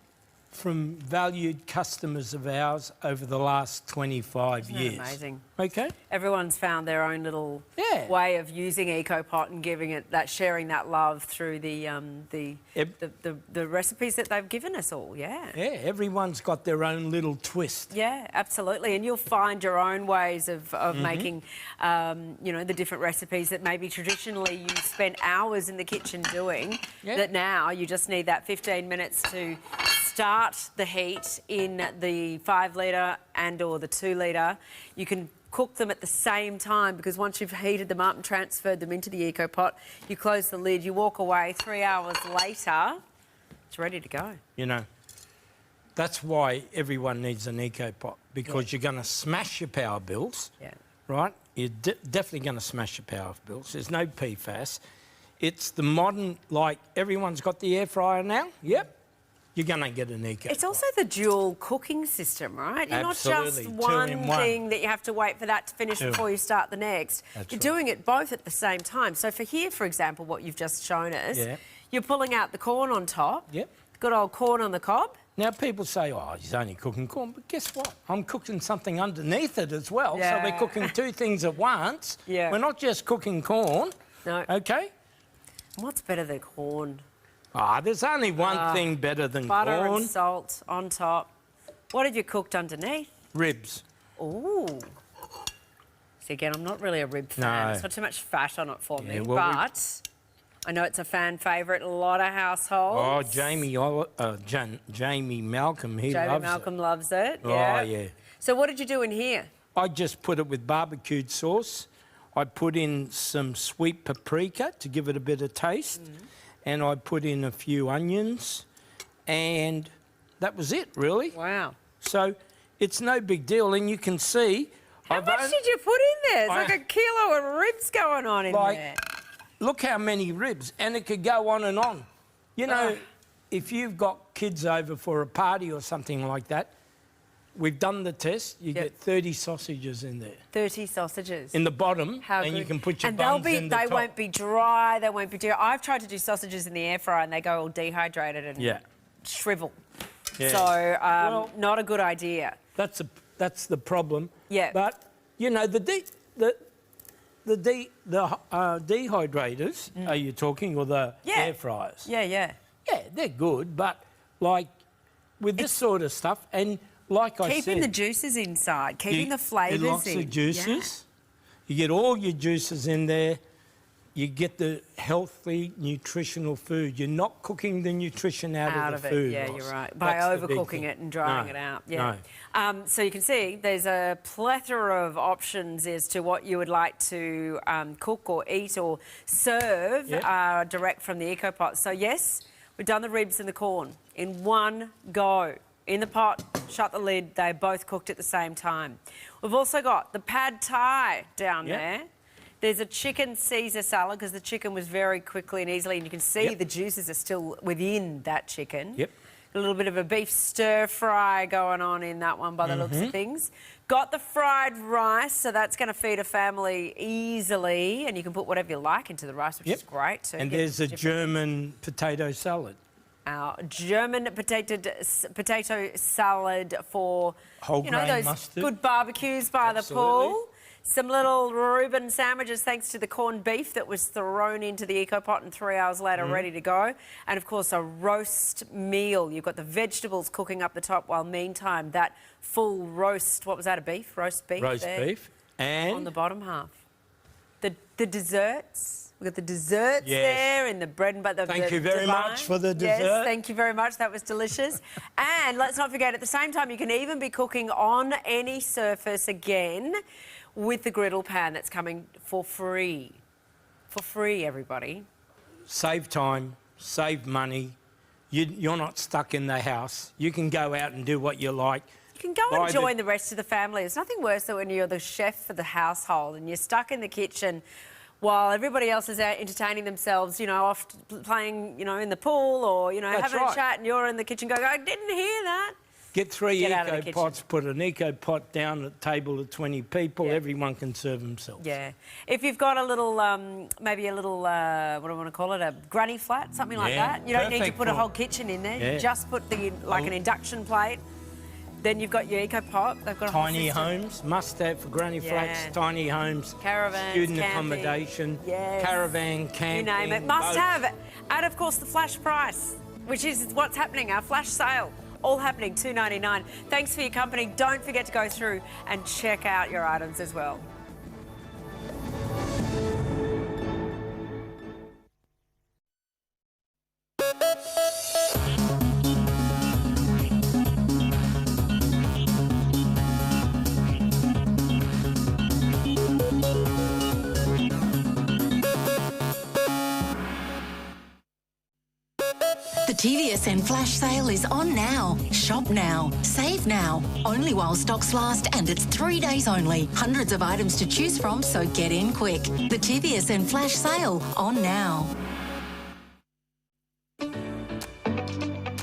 from valued customers of ours over the last 25 Isn't years. that amazing? Okay. Everyone's found their own little way of using EcoPot and giving it that, sharing that love through the recipes that they've given us all. Yeah. Yeah, everyone's got their own little twist. Yeah, absolutely. And you'll find your own ways of making, you know, the different recipes that maybe traditionally you spent hours in the kitchen doing, that now you just need that 15 minutes to start the heat in the 5 litre and or the 2 litre. You can cook them at the same time because once you've heated them up and transferred them into the Eco Pot, you close the lid, you walk away, 3 hours later, it's ready to go. You know, that's why everyone needs an Eco Pot, because you're going to smash your power bills, right? You're definitely going to smash your power bills. There's no PFAS. It's the modern, like, everyone's got the air fryer now. Yep. You're going to get an Eco Pot. It's also the dual cooking system, right? You're Absolutely. not just one Two-in-one. thing that you have to wait for that to finish before you start the next. That's You're right. doing it both at the same time. So for here, for example, what you've just shown us, you're pulling out the corn on top. Yep. Good old corn on the cob. Now, people say, oh, he's only cooking corn, but guess what? I'm cooking something underneath it as well. So we're cooking 2 things at once. Yeah. We're not just cooking corn. No. Okay? What's better than corn? Ah, there's only one thing better than butter corn. and salt on top. What have you cooked underneath? Ribs. Ooh. See, again, I'm not really a rib fan. No. It's not too much fat on it for me, well, but I know it's a fan favourite in a lot of households. Oh, Jamie Malcolm, he Jamie loves Malcolm it. loves it. Oh, Yeah. yeah. So what did you do in here? I just put it with barbecued sauce. I put in some sweet paprika to give it a bit of taste. And I put in a few onions. And that was it, really. Wow. So it's no big deal. And you can see... How much did you put in there? It's like a kilo of ribs going on in there. Look how many ribs. And it could go on and on. You know, if you've got kids over for a party or something like that, we've done the test. You get 30 sausages in there. 30 sausages. In the bottom, How and good. you can put your and buns in the they top. won't be dry, they won't be dry. I've tried to do sausages in the air fryer and they go all dehydrated and shrivel. Yeah. So, not a good idea. That's the problem. Yeah. But, you know, the dehydrators, are you talking, or the air fryers? Yeah, yeah. Yeah, they're good, but, like, with this sort of stuff, and like I said... Keeping the juices inside, keeping the flavours in. Lots of juices. You get all your juices in there. You get the healthy, nutritional food. You're not cooking the nutrition out of the food. Yeah, Ross. you're right. By That's the big overcooking thing. it and drying it out. Yeah. No. So you can see there's a plethora of options as to what you would like to cook or eat or serve direct from the Eco Pot. So yes, we've done the ribs and the corn in one go. In the pot, shut the lid, they're both cooked at the same time. We've also got the pad thai down there. There's a chicken Caesar salad because the chicken was very quickly and easily, and you can see the juices are still within that chicken. Yep. A little bit of a beef stir fry going on in that one by the looks of things. Got the fried rice, so that's going to feed a family easily, and you can put whatever you like into the rice, which is great. So and there's a German potato salad. Our German potato salad for whole grain those mustard. good barbecues by the pool. Some little Reuben sandwiches thanks to the corned beef that was thrown into the Eco Pot and 3 hours later ready to go. And of course a roast meal. You've got the vegetables cooking up the top while meantime that full roast, what was that, a beef? Roast beef there beef. And on the bottom half. The desserts. We've got the desserts there and the bread and butter. Thank you very much for the dessert. Yes, thank you very much. That was delicious. And let's not forget, at the same time, you can even be cooking on any surface again with the griddle pan that's coming for free. For free, everybody. Save time, save money. You're not stuck in the house. You can go out and do what you like. You can go and join the rest of the family. There's nothing worse than when you're the chef for the household and you're stuck in the kitchen while everybody else is out entertaining themselves, off playing, in the pool or, having a chat, and you're in the kitchen going, I didn't hear that. Get 3 Eco Pots, put an Eco Pot down at a table of 20 people, everyone can serve themselves. Yeah. If you've got a little, maybe a little, what do I want to call it, a granny flat, something like that. You don't need to put a whole kitchen in there. You just put an induction plate. Then you've got your Eco Pot. They've got a tiny whole homes, must have for granny flats, tiny homes, caravans, student camping, accommodation, caravan, camping. You name it. Must have. And of course the flash price, which is what's happening, our flash sale. All happening, $2.99. Thanks for your company. Don't forget to go through and check out your items as well. TVSN flash sale is on now. Shop now. Save now. Only while stocks last, and it's 3 days only. Hundreds of items to choose from, so get in quick. The TVSN flash sale on now.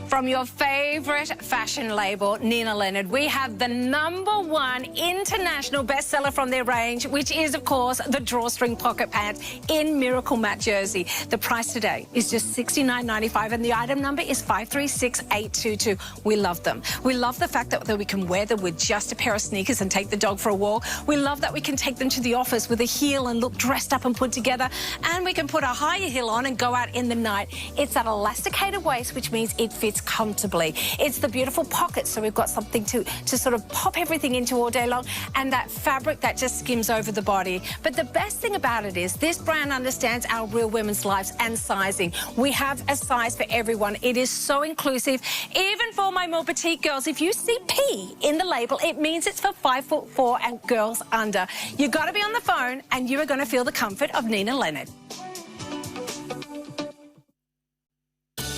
From your favourite fashion label, Nina Leonard, we have the #1 international bestseller from their range, which is, of course, the drawstring pocket pants in Miracle Matte Jersey. The price today is just $69.95 and the item number is 536822. We love them. We love the fact that we can wear them with just a pair of sneakers and take the dog for a walk. We love that we can take them to the office with a heel and look dressed up and put together, and we can put a higher heel on and go out in the night. It's that elasticated waist, which means it fits comfortably. It's the beautiful pockets, so we've got something to sort of pop everything into all day long, and that fabric that just skims over the body. But the best thing about it is this brand understands our real women's lives and sizing. We have a size for everyone. It is so inclusive. Even for my more petite girls, if you see P in the label, it means it's for 5'4" and girls under. You've got to be on the phone and you are going to feel the comfort of Nina Leonard.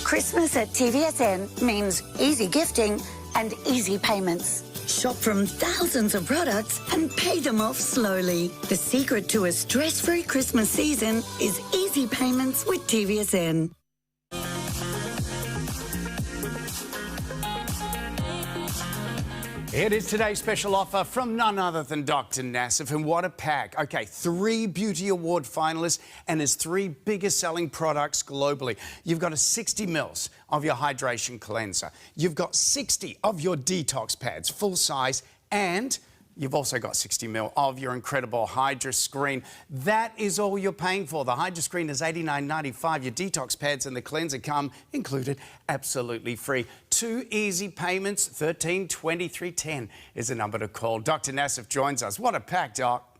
Christmas at TVSN means easy gifting and easy payments. Shop from thousands of products and pay them off slowly. The secret to a stress-free Christmas season is easy payments with TVSN. It is today's special offer from none other than Dr. Nassif, and what a pack. Okay, 3 Beauty Award finalists and his 3 biggest selling products globally. You've got a 60 mils of your hydration cleanser. You've got 60 of your detox pads, full size, and you've also got 60 mil of your incredible Hydra Screen. That is all you're paying for. The Hydra Screen is $89.95. Your detox pads and the cleanser come included absolutely free. 2 easy payments, $13.23.10 is the number to call. Dr. Nassif joins us. What a pack, Doc.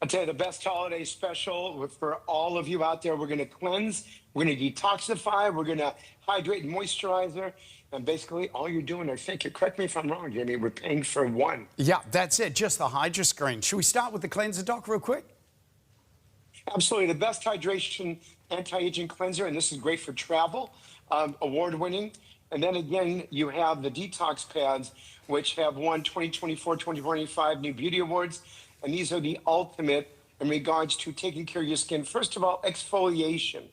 I'll tell you the best holiday special for all of you out there. We're going to cleanse, we're going to detoxify, we're going to hydrate and moisturizer. And basically, all you're doing, I think, correct me if I'm wrong, Jamie, we're paying for 1. Yeah, that's it, just the Hydra Screen. Should we start with the cleanser, Doc, real quick? Absolutely, the best hydration anti-aging cleanser, and this is great for travel, award-winning. And then again, you have the detox pads, which have won 2024, 2025 New Beauty Awards. And these are the ultimate in regards to taking care of your skin. First of all, exfoliation.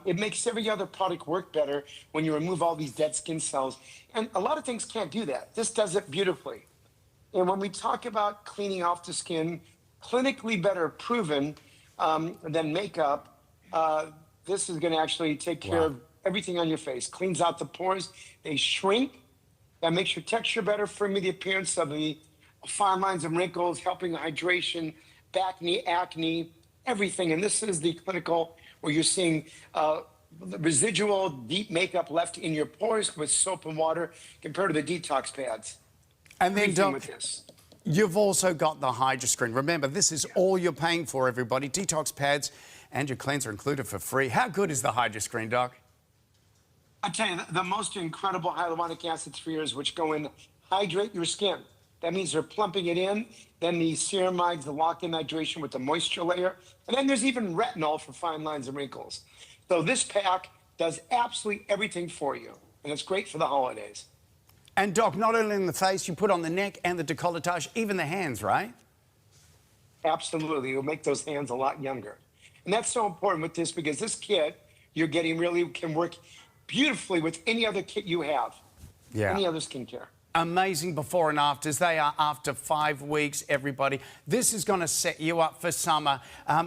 It makes every other product work better when you remove all these dead skin cells. And a lot of things can't do that. This does it beautifully. And when we talk about cleaning off the skin, clinically better proven than makeup, this is going to actually take care of everything on your face. Cleans out the pores. They shrink. That makes your texture better, for me, the appearance of the fine lines and wrinkles, helping hydration, back knee, acne, everything. And this is the clinical where you're seeing residual deep makeup left in your pores with soap and water compared to the detox pads. And then, with this, you've also got the Hydra Screen. Remember, this is all you're paying for, everybody. Detox pads and your cleanser included for free. How good is the Hydra Screen, Doc? I tell you, the most incredible hyaluronic acid spheres, which go in, hydrate your skin. That means they're plumping it in. Then the ceramides, the lock-in hydration with the moisture layer. And then there's even retinol for fine lines and wrinkles. So this pack does absolutely everything for you. And it's great for the holidays. And Doc, not only in the face, you put on the neck and the décolletage, even the hands, right? Absolutely. It'll make those hands a lot younger. And that's so important with this because this kit you're getting really can work beautifully with any other kit you have. Yeah. Any other skincare. Amazing before and afters. They are after 5 weeks, everybody. This is going to set you up for summer.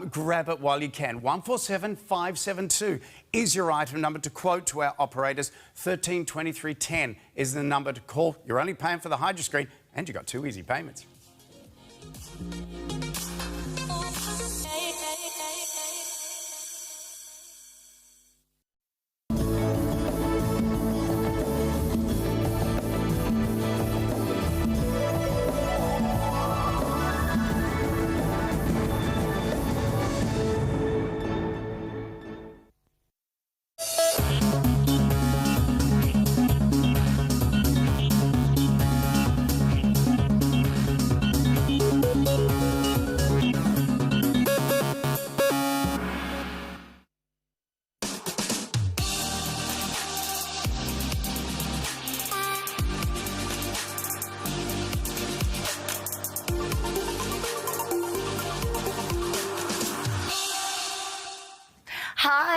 Grab it while you can. 147572 is your item number to quote to our operators. 132310 is the number to call. You're only paying for the Hydra Screen and you got 2 easy payments.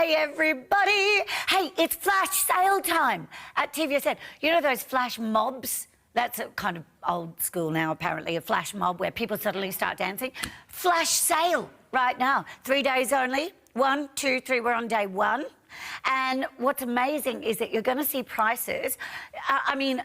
Hey, everybody. Hey, it's flash sale time at TVSN. You know those flash mobs? That's a kind of old school now, apparently, a flash mob where people suddenly start dancing. Flash sale right now. 3 days only. 1, 2, 3, we're on day 1. And what's amazing is that you're going to see prices, I mean,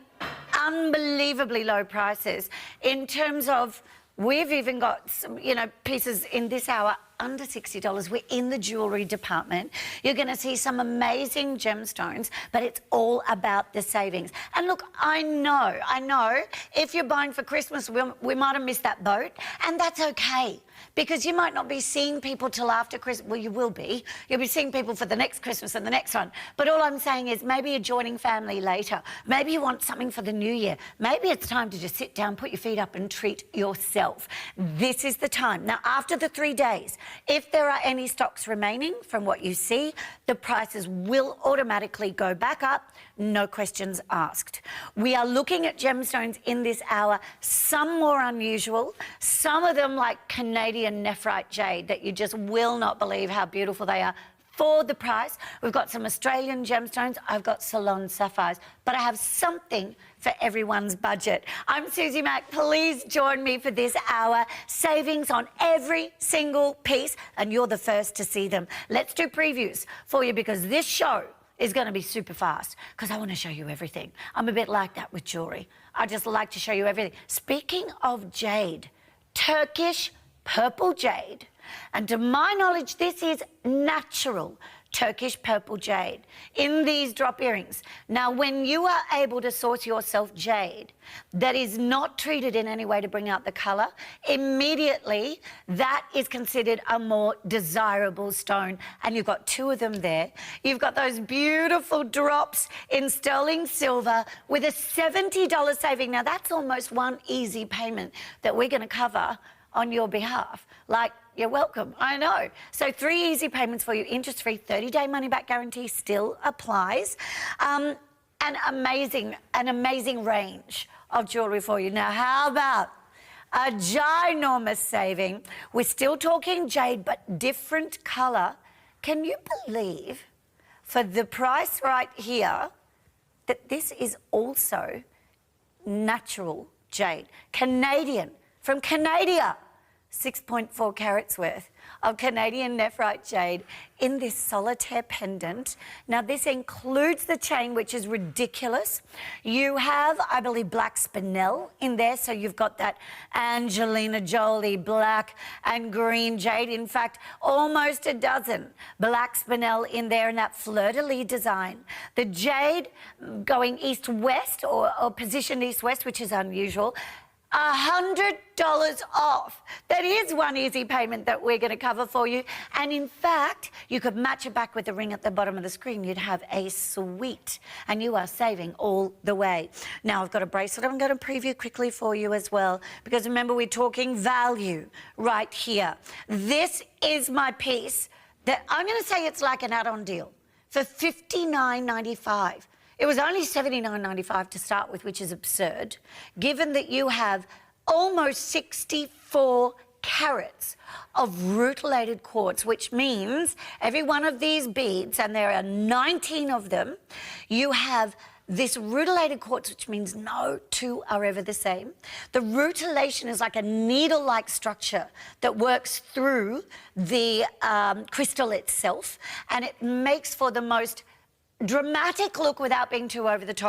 unbelievably low prices in terms of, we've even got some, you know, pieces in this hour under $60. We're in the jewellery department. You're going to see some amazing gemstones, but it's all about the savings. And look, I know, if you're buying for Christmas, we might have missed that boat, and that's okay. Because you might not be seeing people till after Christmas. Well, you will be. You'll be seeing people for the next Christmas and the next one. But all I'm saying is maybe you're joining family later. Maybe you want something for the new year. Maybe it's time to just sit down, put your feet up and treat yourself. This is the time. Now, after the 3 days, if there are any stocks remaining from what you see, the prices will automatically go back up. No questions asked. We are looking at gemstones in this hour, some more unusual, some of them like Canadian nephrite jade that you just will not believe how beautiful they are for the price. We've got some Australian gemstones. I've got Ceylon sapphires, but I have something for everyone's budget. I'm Susie Mack. Please join me for this hour. Savings on every single piece, and you're the first to see them. Let's do previews for you because this show is going to be super fast because I want to show you everything. I'm a bit like that with jewellery. I just like to show you everything. Speaking of jade, Turkish purple jade, and to my knowledge, this is natural Turkish purple jade in these drop earrings. Now, when you are able to source yourself jade that is not treated in any way to bring out the colour, immediately that is considered a more desirable stone. And you've got 2 of them there. You've got those beautiful drops in sterling silver with a $70 saving. Now, that's almost one easy payment that we're going to cover on your behalf. Like, you're welcome, I know. So 3 easy payments for you, interest-free, 30-day money-back guarantee still applies. An amazing range of jewellery for you. Now, how about a ginormous saving? We're still talking jade, but different colour. Can you believe, for the price right here, that this is also natural jade? Canadian, from Canada. 6.4 carats worth of Canadian nephrite jade in this solitaire pendant. Now, this includes the chain, which is ridiculous. You have, I believe, black spinel in there, so you've got that Angelina Jolie black and green jade. In fact, almost a dozen black spinel in there in that fleur-de-lis design. The jade going east-west or positioned east-west, which is unusual. $100 off. That is one easy payment that we're going to cover for you. And in fact, you could match it back with the ring at the bottom of the screen. You'd have a suite, and you are saving all the way. Now, I've got a bracelet I'm going to preview quickly for you as well, because remember, we're talking value right here. This is my piece that I'm going to say it's like an add-on deal for $59.95. It was only $79.95 to start with, which is absurd, given that you have almost 64 carats of rutilated quartz, which means every one of these beads, and there are 19 of them, you have this rutilated quartz, which means no 2 are ever the same. The rutilation is like a needle-like structure that works through the crystal itself, and it makes for the most dramatic look without being too over the top.